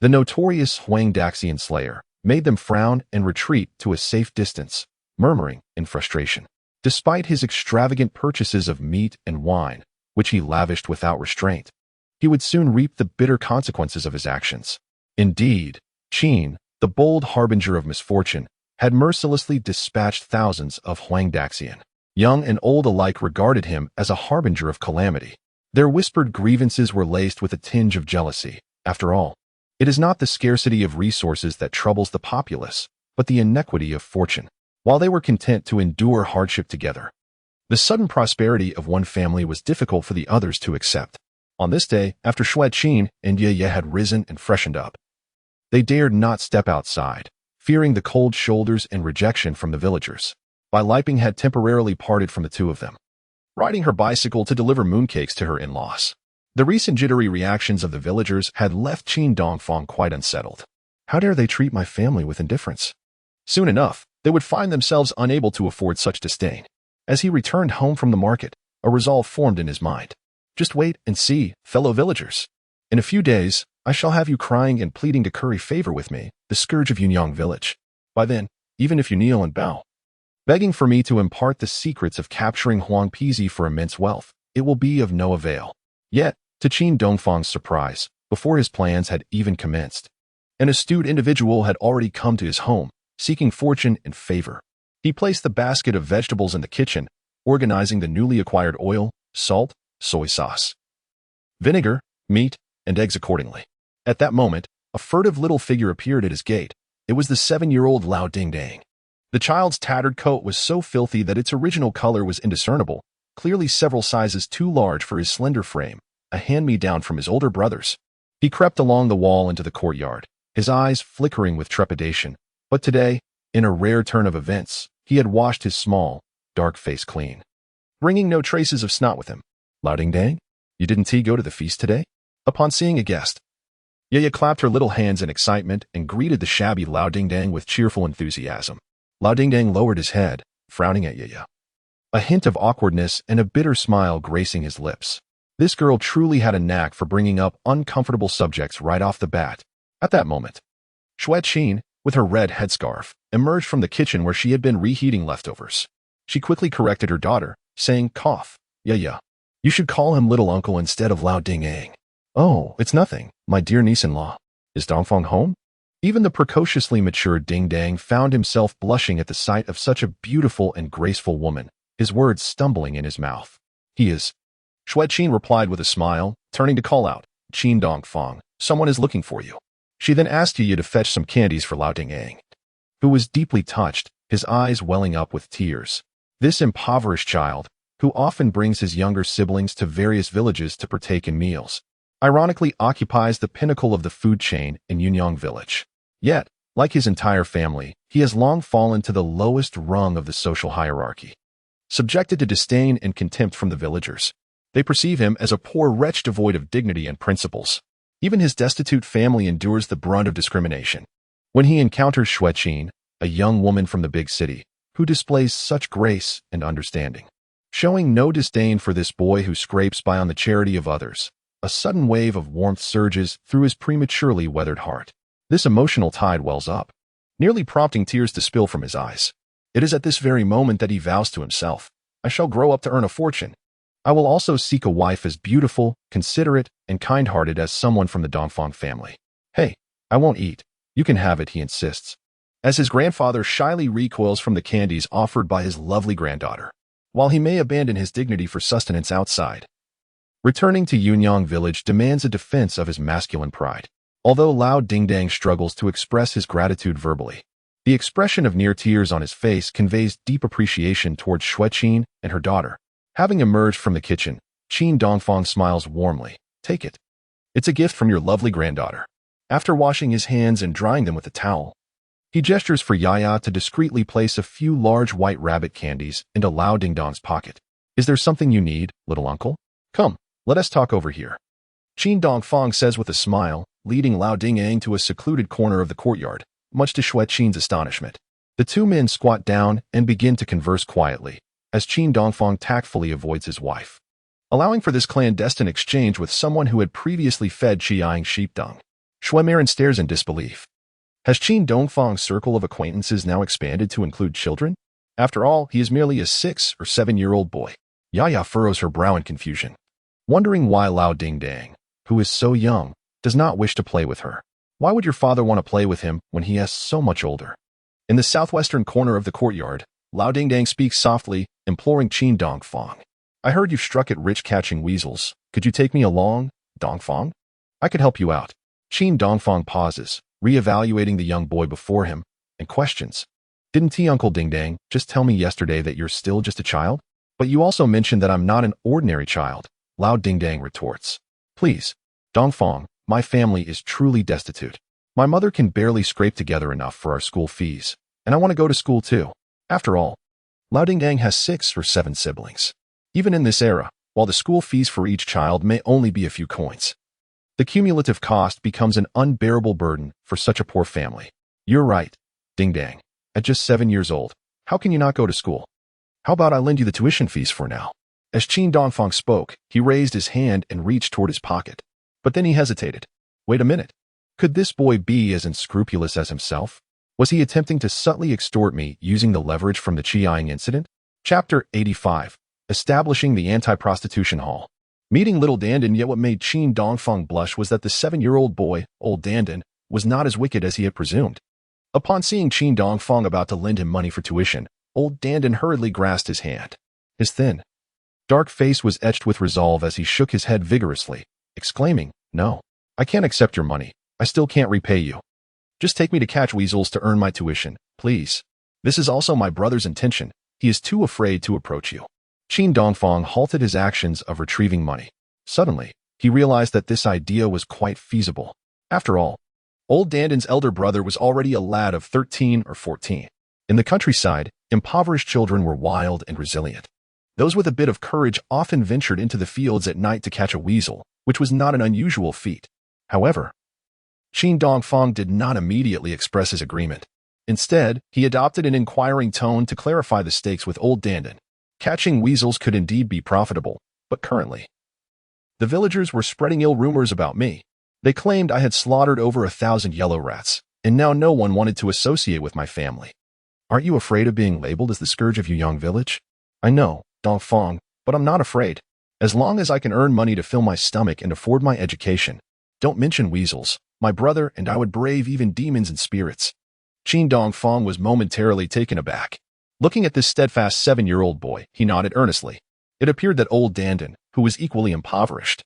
the notorious Huang Daxian slayer, made them frown and retreat to a safe distance, murmuring in frustration. Despite his extravagant purchases of meat and wine, which he lavished without restraint, he would soon reap the bitter consequences of his actions. Indeed, Qin, the bold harbinger of misfortune, had mercilessly dispatched thousands of Huang Daxian. Young and old alike regarded him as a harbinger of calamity. Their whispered grievances were laced with a tinge of jealousy. After all, it is not the scarcity of resources that troubles the populace, but the inequity of fortune. While they were content to endure hardship together, the sudden prosperity of one family was difficult for the others to accept. On this day, after Xue Qin and Yaya had risen and freshened up, they dared not step outside, fearing the cold shoulders and rejection from the villagers. Bai Liping had temporarily parted from the 2 of them, riding her bicycle to deliver mooncakes to her in-laws. The recent jittery reactions of the villagers had left Qin Dongfang quite unsettled. How dare they treat my family with indifference? Soon enough, they would find themselves unable to afford such disdain. As he returned home from the market, a resolve formed in his mind. Just wait and see, fellow villagers. In a few days, I shall have you crying and pleading to curry favor with me, the scourge of Yunyang village. By then, even if you kneel and bow, begging for me to impart the secrets of capturing Huang Pizi for immense wealth, it will be of no avail. Yet, to Qin Dongfang's surprise, before his plans had even commenced, an astute individual had already come to his home, seeking fortune and favor. He placed the basket of vegetables in the kitchen, organizing the newly acquired oil, salt, soy sauce, vinegar, meat, and eggs accordingly. At that moment, a furtive little figure appeared at his gate. It was the 7-year-old Lao Ding-Dang. The child's tattered coat was so filthy that its original color was indiscernible, clearly several sizes too large for his slender frame, a hand-me-down from his older brothers. He crept along the wall into the courtyard, his eyes flickering with trepidation. But today, in a rare turn of events, he had washed his small, dark face clean, bringing no traces of snot with him. Lao Ding-Dang, you didn't go to the feast today? Upon seeing a guest, Yaya clapped her little hands in excitement and greeted the shabby Lao Ding-Dang with cheerful enthusiasm. Lao Ding-Dang lowered his head, frowning at Yaya, a hint of awkwardness and a bitter smile gracing his lips. This girl truly had a knack for bringing up uncomfortable subjects right off the bat. At that moment, Xue Qin, with her red headscarf, emerged from the kitchen where she had been reheating leftovers. She quickly corrected her daughter, saying, "Cough, Yaya. You should call him little uncle instead of Lao Ding-Ang." "Oh, it's nothing, my dear niece-in-law. Is Dongfang home?" Even the precociously mature Ding-Dang found himself blushing at the sight of such a beautiful and graceful woman, his words stumbling in his mouth. "He is." Xue Qin replied with a smile, turning to call out, "Qin Dongfang, someone is looking for you." She then asked Yaya to fetch some candies for Lao Ding-Ang, who was deeply touched, his eyes welling up with tears. This impoverished child, who often brings his younger siblings to various villages to partake in meals, ironically occupies the pinnacle of the food chain in Yunyang village. Yet, like his entire family, he has long fallen to the lowest rung of the social hierarchy. Subjected to disdain and contempt from the villagers, they perceive him as a poor wretch devoid of dignity and principles. Even his destitute family endures the brunt of discrimination. When he encounters Xue Qin, a young woman from the big city, who displays such grace and understanding, showing no disdain for this boy who scrapes by on the charity of others, A sudden wave of warmth surges through his prematurely weathered heart. This emotional tide wells up, nearly prompting tears to spill from his eyes. It is at this very moment that he vows to himself, I shall grow up to earn a fortune. I will also seek a wife as beautiful, considerate, and kind-hearted as someone from the Dongfang family. Hey, I won't eat. You can have it, he insists, as his grandfather shyly recoils from the candies offered by his lovely granddaughter. While he may abandon his dignity for sustenance outside, returning to Yunyang village demands a defense of his masculine pride. Although Lao Dingdang struggles to express his gratitude verbally, the expression of near tears on his face conveys deep appreciation towards Xue Qin and her daughter. Having emerged from the kitchen, Qin Dongfang smiles warmly. Take it. It's a gift from your lovely granddaughter. After washing his hands and drying them with a towel, he gestures for Yaya to discreetly place a few large white rabbit candies into Lao Dingdong's pocket. Is there something you need, little uncle? Come, let us talk over here. Qin Dongfang says with a smile, leading Lao Dingdang to a secluded corner of the courtyard, much to Xue Qin's astonishment. The two men squat down and begin to converse quietly, as Qin Dongfang tactfully avoids his wife, allowing for this clandestine exchange with someone who had previously fed Qiang sheep dung. Xue Marin stares in disbelief. Has Qin Dongfang's circle of acquaintances now expanded to include children? After all, he is merely a 6 or 7-year-old boy. Yaya furrows her brow in confusion, wondering why Lao Dingdang, who is so young, does not wish to play with her. Why would your father want to play with him when he is so much older? In the southwestern corner of the courtyard, Lao Dingdang speaks softly, imploring Qin Dongfang. I heard you've struck it rich catching weasels. Could you take me along, Dongfang? I could help you out. Qin Dongfang pauses, reevaluating the young boy before him, and questions. Didn't Uncle Dingdang just tell me yesterday that you're still just a child? But you also mentioned that I'm not an ordinary child, Lao Dingdang retorts. Please, Dongfang, my family is truly destitute. My mother can barely scrape together enough for our school fees, and I want to go to school too. After all, Lao Dingdang has 6 or 7 siblings. Even in this era, while the school fees for each child may only be a few coins, the cumulative cost becomes an unbearable burden for such a poor family. You're right, Dingdang. At just 7 years old, how can you not go to school? How about I lend you the tuition fees for now? As Qin Dongfang spoke, he raised his hand and reached toward his pocket. But then he hesitated. Wait a minute. Could this boy be as unscrupulous as himself? Was he attempting to subtly extort me using the leverage from the Qiang incident? Chapter 85. Establishing the Anti-Prostitution Hall. Meeting little Dandan, yet what made Qin Dongfang blush was that the 7-year-old boy, old Dandan, was not as wicked as he had presumed. Upon seeing Qin Dongfang about to lend him money for tuition, old Dandan hurriedly grasped his hand. His thin, dark face was etched with resolve as he shook his head vigorously, exclaiming, No, I can't accept your money. I still can't repay you. Just take me to catch weasels to earn my tuition, please. This is also my brother's intention. He is too afraid to approach you. Qin Dongfang halted his actions of retrieving money. Suddenly, he realized that this idea was quite feasible. After all, old Dandan's elder brother was already a lad of 13 or 14. In the countryside, impoverished children were wild and resilient. Those with a bit of courage often ventured into the fields at night to catch a weasel, which was not an unusual feat. However, Qin Dongfang did not immediately express his agreement. Instead, he adopted an inquiring tone to clarify the stakes with old Dandan. Catching weasels could indeed be profitable, but currently, the villagers were spreading ill rumors about me. They claimed I had slaughtered over 1,000 yellow rats, and now no one wanted to associate with my family. Aren't you afraid of being labeled as the scourge of Yunyang village? I know, Dongfang, but I'm not afraid. As long as I can earn money to fill my stomach and afford my education. Don't mention weasels. My brother and I would brave even demons and spirits. Qin Dongfang was momentarily taken aback. Looking at this steadfast 7-year-old boy, he nodded earnestly. It appeared that old Dandan, who was equally impoverished,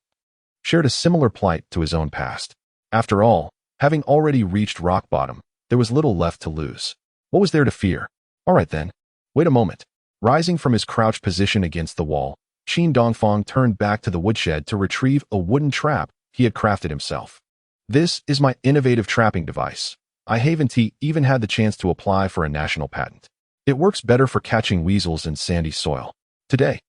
shared a similar plight to his own past. After all, having already reached rock bottom, there was little left to lose. What was there to fear? All right then. Wait a moment. Rising from his crouched position against the wall, Qin Dongfang turned back to the woodshed to retrieve a wooden trap he had crafted himself. This is my innovative trapping device. I haven't even had the chance to apply for a national patent. It works better for catching weasels in sandy soil. Today,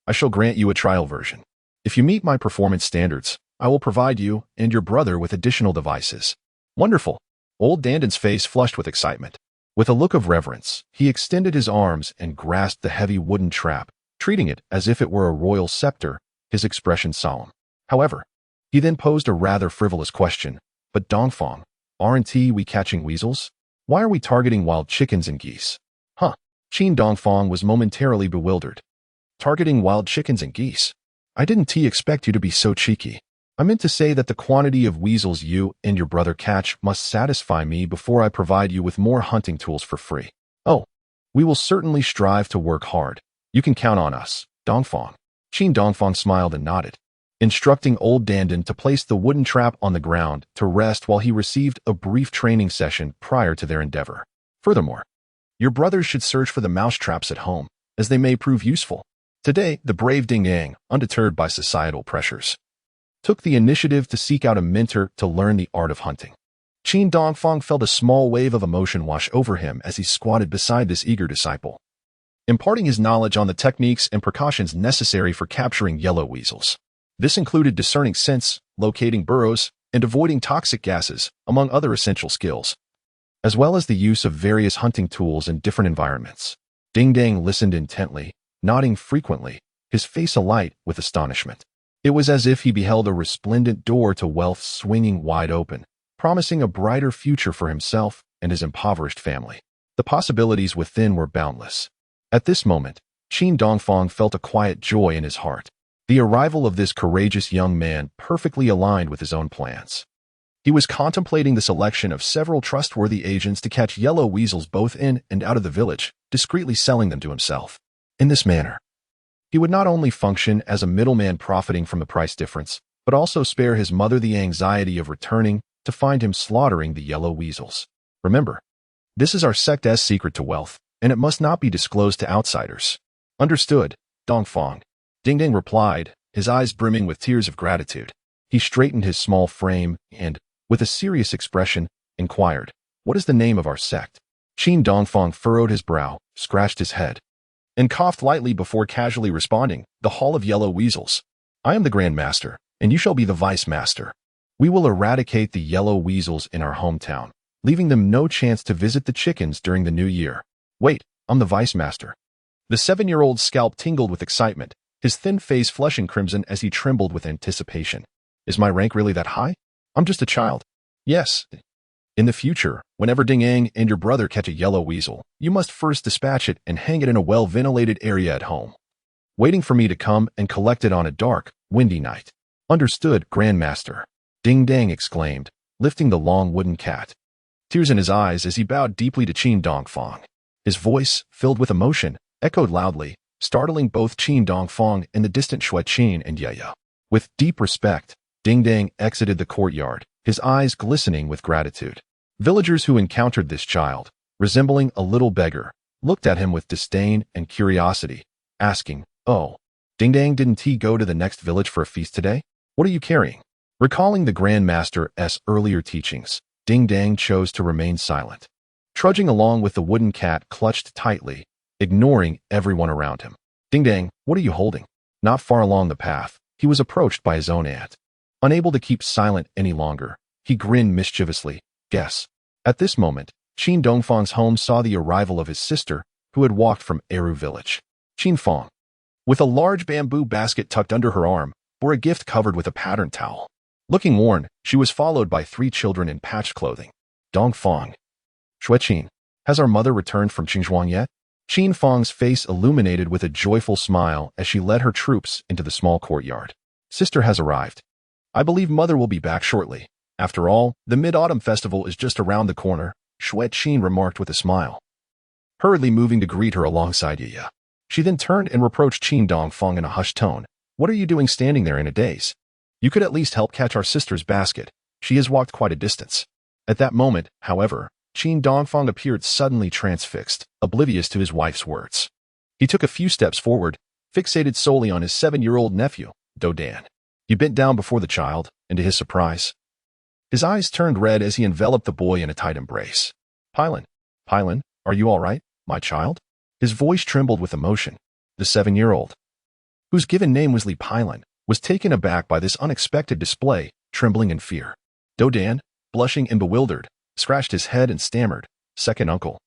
I shall grant you a trial version. If you meet my performance standards, I will provide you and your brother with additional devices. Wonderful. Old Dandan's face flushed with excitement. With a look of reverence, he extended his arms and grasped the heavy wooden trap, treating it as if it were a royal scepter, his expression solemn. However, He then posed a rather frivolous question. But Dongfang, aren't we catching weasels? Why are we targeting wild chickens and geese? Huh. Qin Dongfang was momentarily bewildered. Targeting wild chickens and geese? I didn't expect you to be so cheeky. I meant to say that the quantity of weasels you and your brother catch must satisfy me before I provide you with more hunting tools for free. Oh, we will certainly strive to work hard. You can count on us, Dongfang. Qin Dongfang smiled and nodded, instructing old Dandan to place the wooden trap on the ground to rest while he received a brief training session prior to their endeavor. Furthermore, your brothers should search for the mouse traps at home, as they may prove useful. Today, the brave Ding Yang, undeterred by societal pressures, took the initiative to seek out a mentor to learn the art of hunting. Qin Dongfang felt a small wave of emotion wash over him as he squatted beside this eager disciple, imparting his knowledge on the techniques and precautions necessary for capturing yellow weasels. This included discerning scents, locating burrows, and avoiding toxic gases, among other essential skills, as well as the use of various hunting tools in different environments. Ding Dang listened intently, nodding frequently, his face alight with astonishment. It was as if he beheld a resplendent door to wealth swinging wide open, promising a brighter future for himself and his impoverished family. The possibilities within were boundless. At this moment, Qin Dongfang felt a quiet joy in his heart. The arrival of this courageous young man perfectly aligned with his own plans. He was contemplating the selection of several trustworthy agents to catch yellow weasels both in and out of the village, discreetly selling them to himself. In this manner, he would not only function as a middleman profiting from the price difference, but also spare his mother the anxiety of returning to find him slaughtering the yellow weasels. Remember, this is our sect's secret to wealth, and it must not be disclosed to outsiders. Understood, Dongfang. Ding Dang replied, his eyes brimming with tears of gratitude. He straightened his small frame and, with a serious expression, inquired, "What is the name of our sect?" Qin Dongfang furrowed his brow, scratched his head, and coughed lightly before casually responding, "The Hall of Yellow Weasels. I am the Grand Master, and you shall be the Vice Master. We will eradicate the yellow weasels in our hometown, leaving them no chance to visit the chickens during the new year." "Wait, I'm the Vice Master." The 7-year-old's scalp tingled with excitement, his thin face flushing crimson as he trembled with anticipation. "Is my rank really that high? I'm just a child." "Yes. In the future, whenever Ding Yang and your brother catch a yellow weasel, you must first dispatch it and hang it in a well-ventilated area at home, waiting for me to come and collect it on a dark, windy night." "Understood, Grandmaster," Ding Dang exclaimed, lifting the long wooden cat, tears in his eyes as he bowed deeply to Qin Dongfang. His voice, filled with emotion, echoed loudly, startling both Qin Dongfang and the distant Xue Qin and Yaya. With deep respect, Ding Dang exited the courtyard, his eyes glistening with gratitude. Villagers who encountered this child, resembling a little beggar, looked at him with disdain and curiosity, asking, "Oh, Ding Dang, didn't he go to the next village for a feast today? What are you carrying?" Recalling the Grand Master's earlier teachings, Ding Dang chose to remain silent, trudging along with the wooden cat clutched tightly, ignoring everyone around him. "Ding Dang, what are you holding?" Not far along the path, he was approached by his own aunt. Unable to keep silent any longer, he grinned mischievously. "Guess." At this moment, Qin Dongfang's home saw the arrival of his sister, who had walked from Eru village. Qin Fang, with a large bamboo basket tucked under her arm, bore a gift covered with a patterned towel. Looking worn, she was followed by 3 children in patched clothing. "Dongfang. Xue Qin, has our mother returned from Qingzhuang yet?" Qin Fang's face illuminated with a joyful smile as she led her troops into the small courtyard. "Sister has arrived. I believe mother will be back shortly. After all, the Mid-Autumn Festival is just around the corner," Xue Qin remarked with a smile, hurriedly moving to greet her alongside Yaya. She then turned and reproached Qin Dongfang in a hushed tone. "What are you doing standing there in a daze? You could at least help catch our sister's basket. She has walked quite a distance." At that moment, however, Qin Dongfang appeared suddenly transfixed, oblivious to his wife's words. He took a few steps forward, fixated solely on his 7-year-old nephew, Dodan. He bent down before the child, and to his surprise, his eyes turned red as he enveloped the boy in a tight embrace. Pylon, are you all right, my child?" His voice trembled with emotion. The 7-year-old, whose given name was Li Pylon, was taken aback by this unexpected display, trembling in fear. Dodan, blushing and bewildered, scratched his head and stammered, "Second uncle,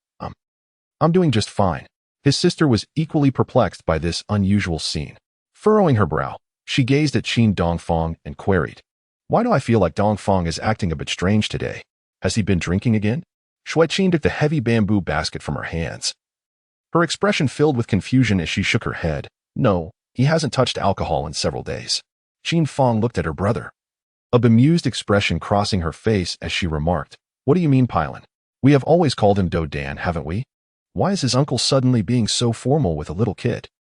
I'm doing just fine." His sister was equally perplexed by this unusual scene. Furrowing her brow, she gazed at Qin Dongfang and queried, Why do I feel like Dongfang is acting a bit strange today? Has he been drinking again? Xue Qin took the heavy bamboo basket from her hands. Her expression filled with confusion as she shook her head. No, he hasn't touched alcohol in several days. Qin Fang looked at her brother, a bemused expression crossing her face as she remarked, "What do you mean, Pilon? We have always called him Do Dan, haven't we? Why is his uncle suddenly being so formal with a little kid?"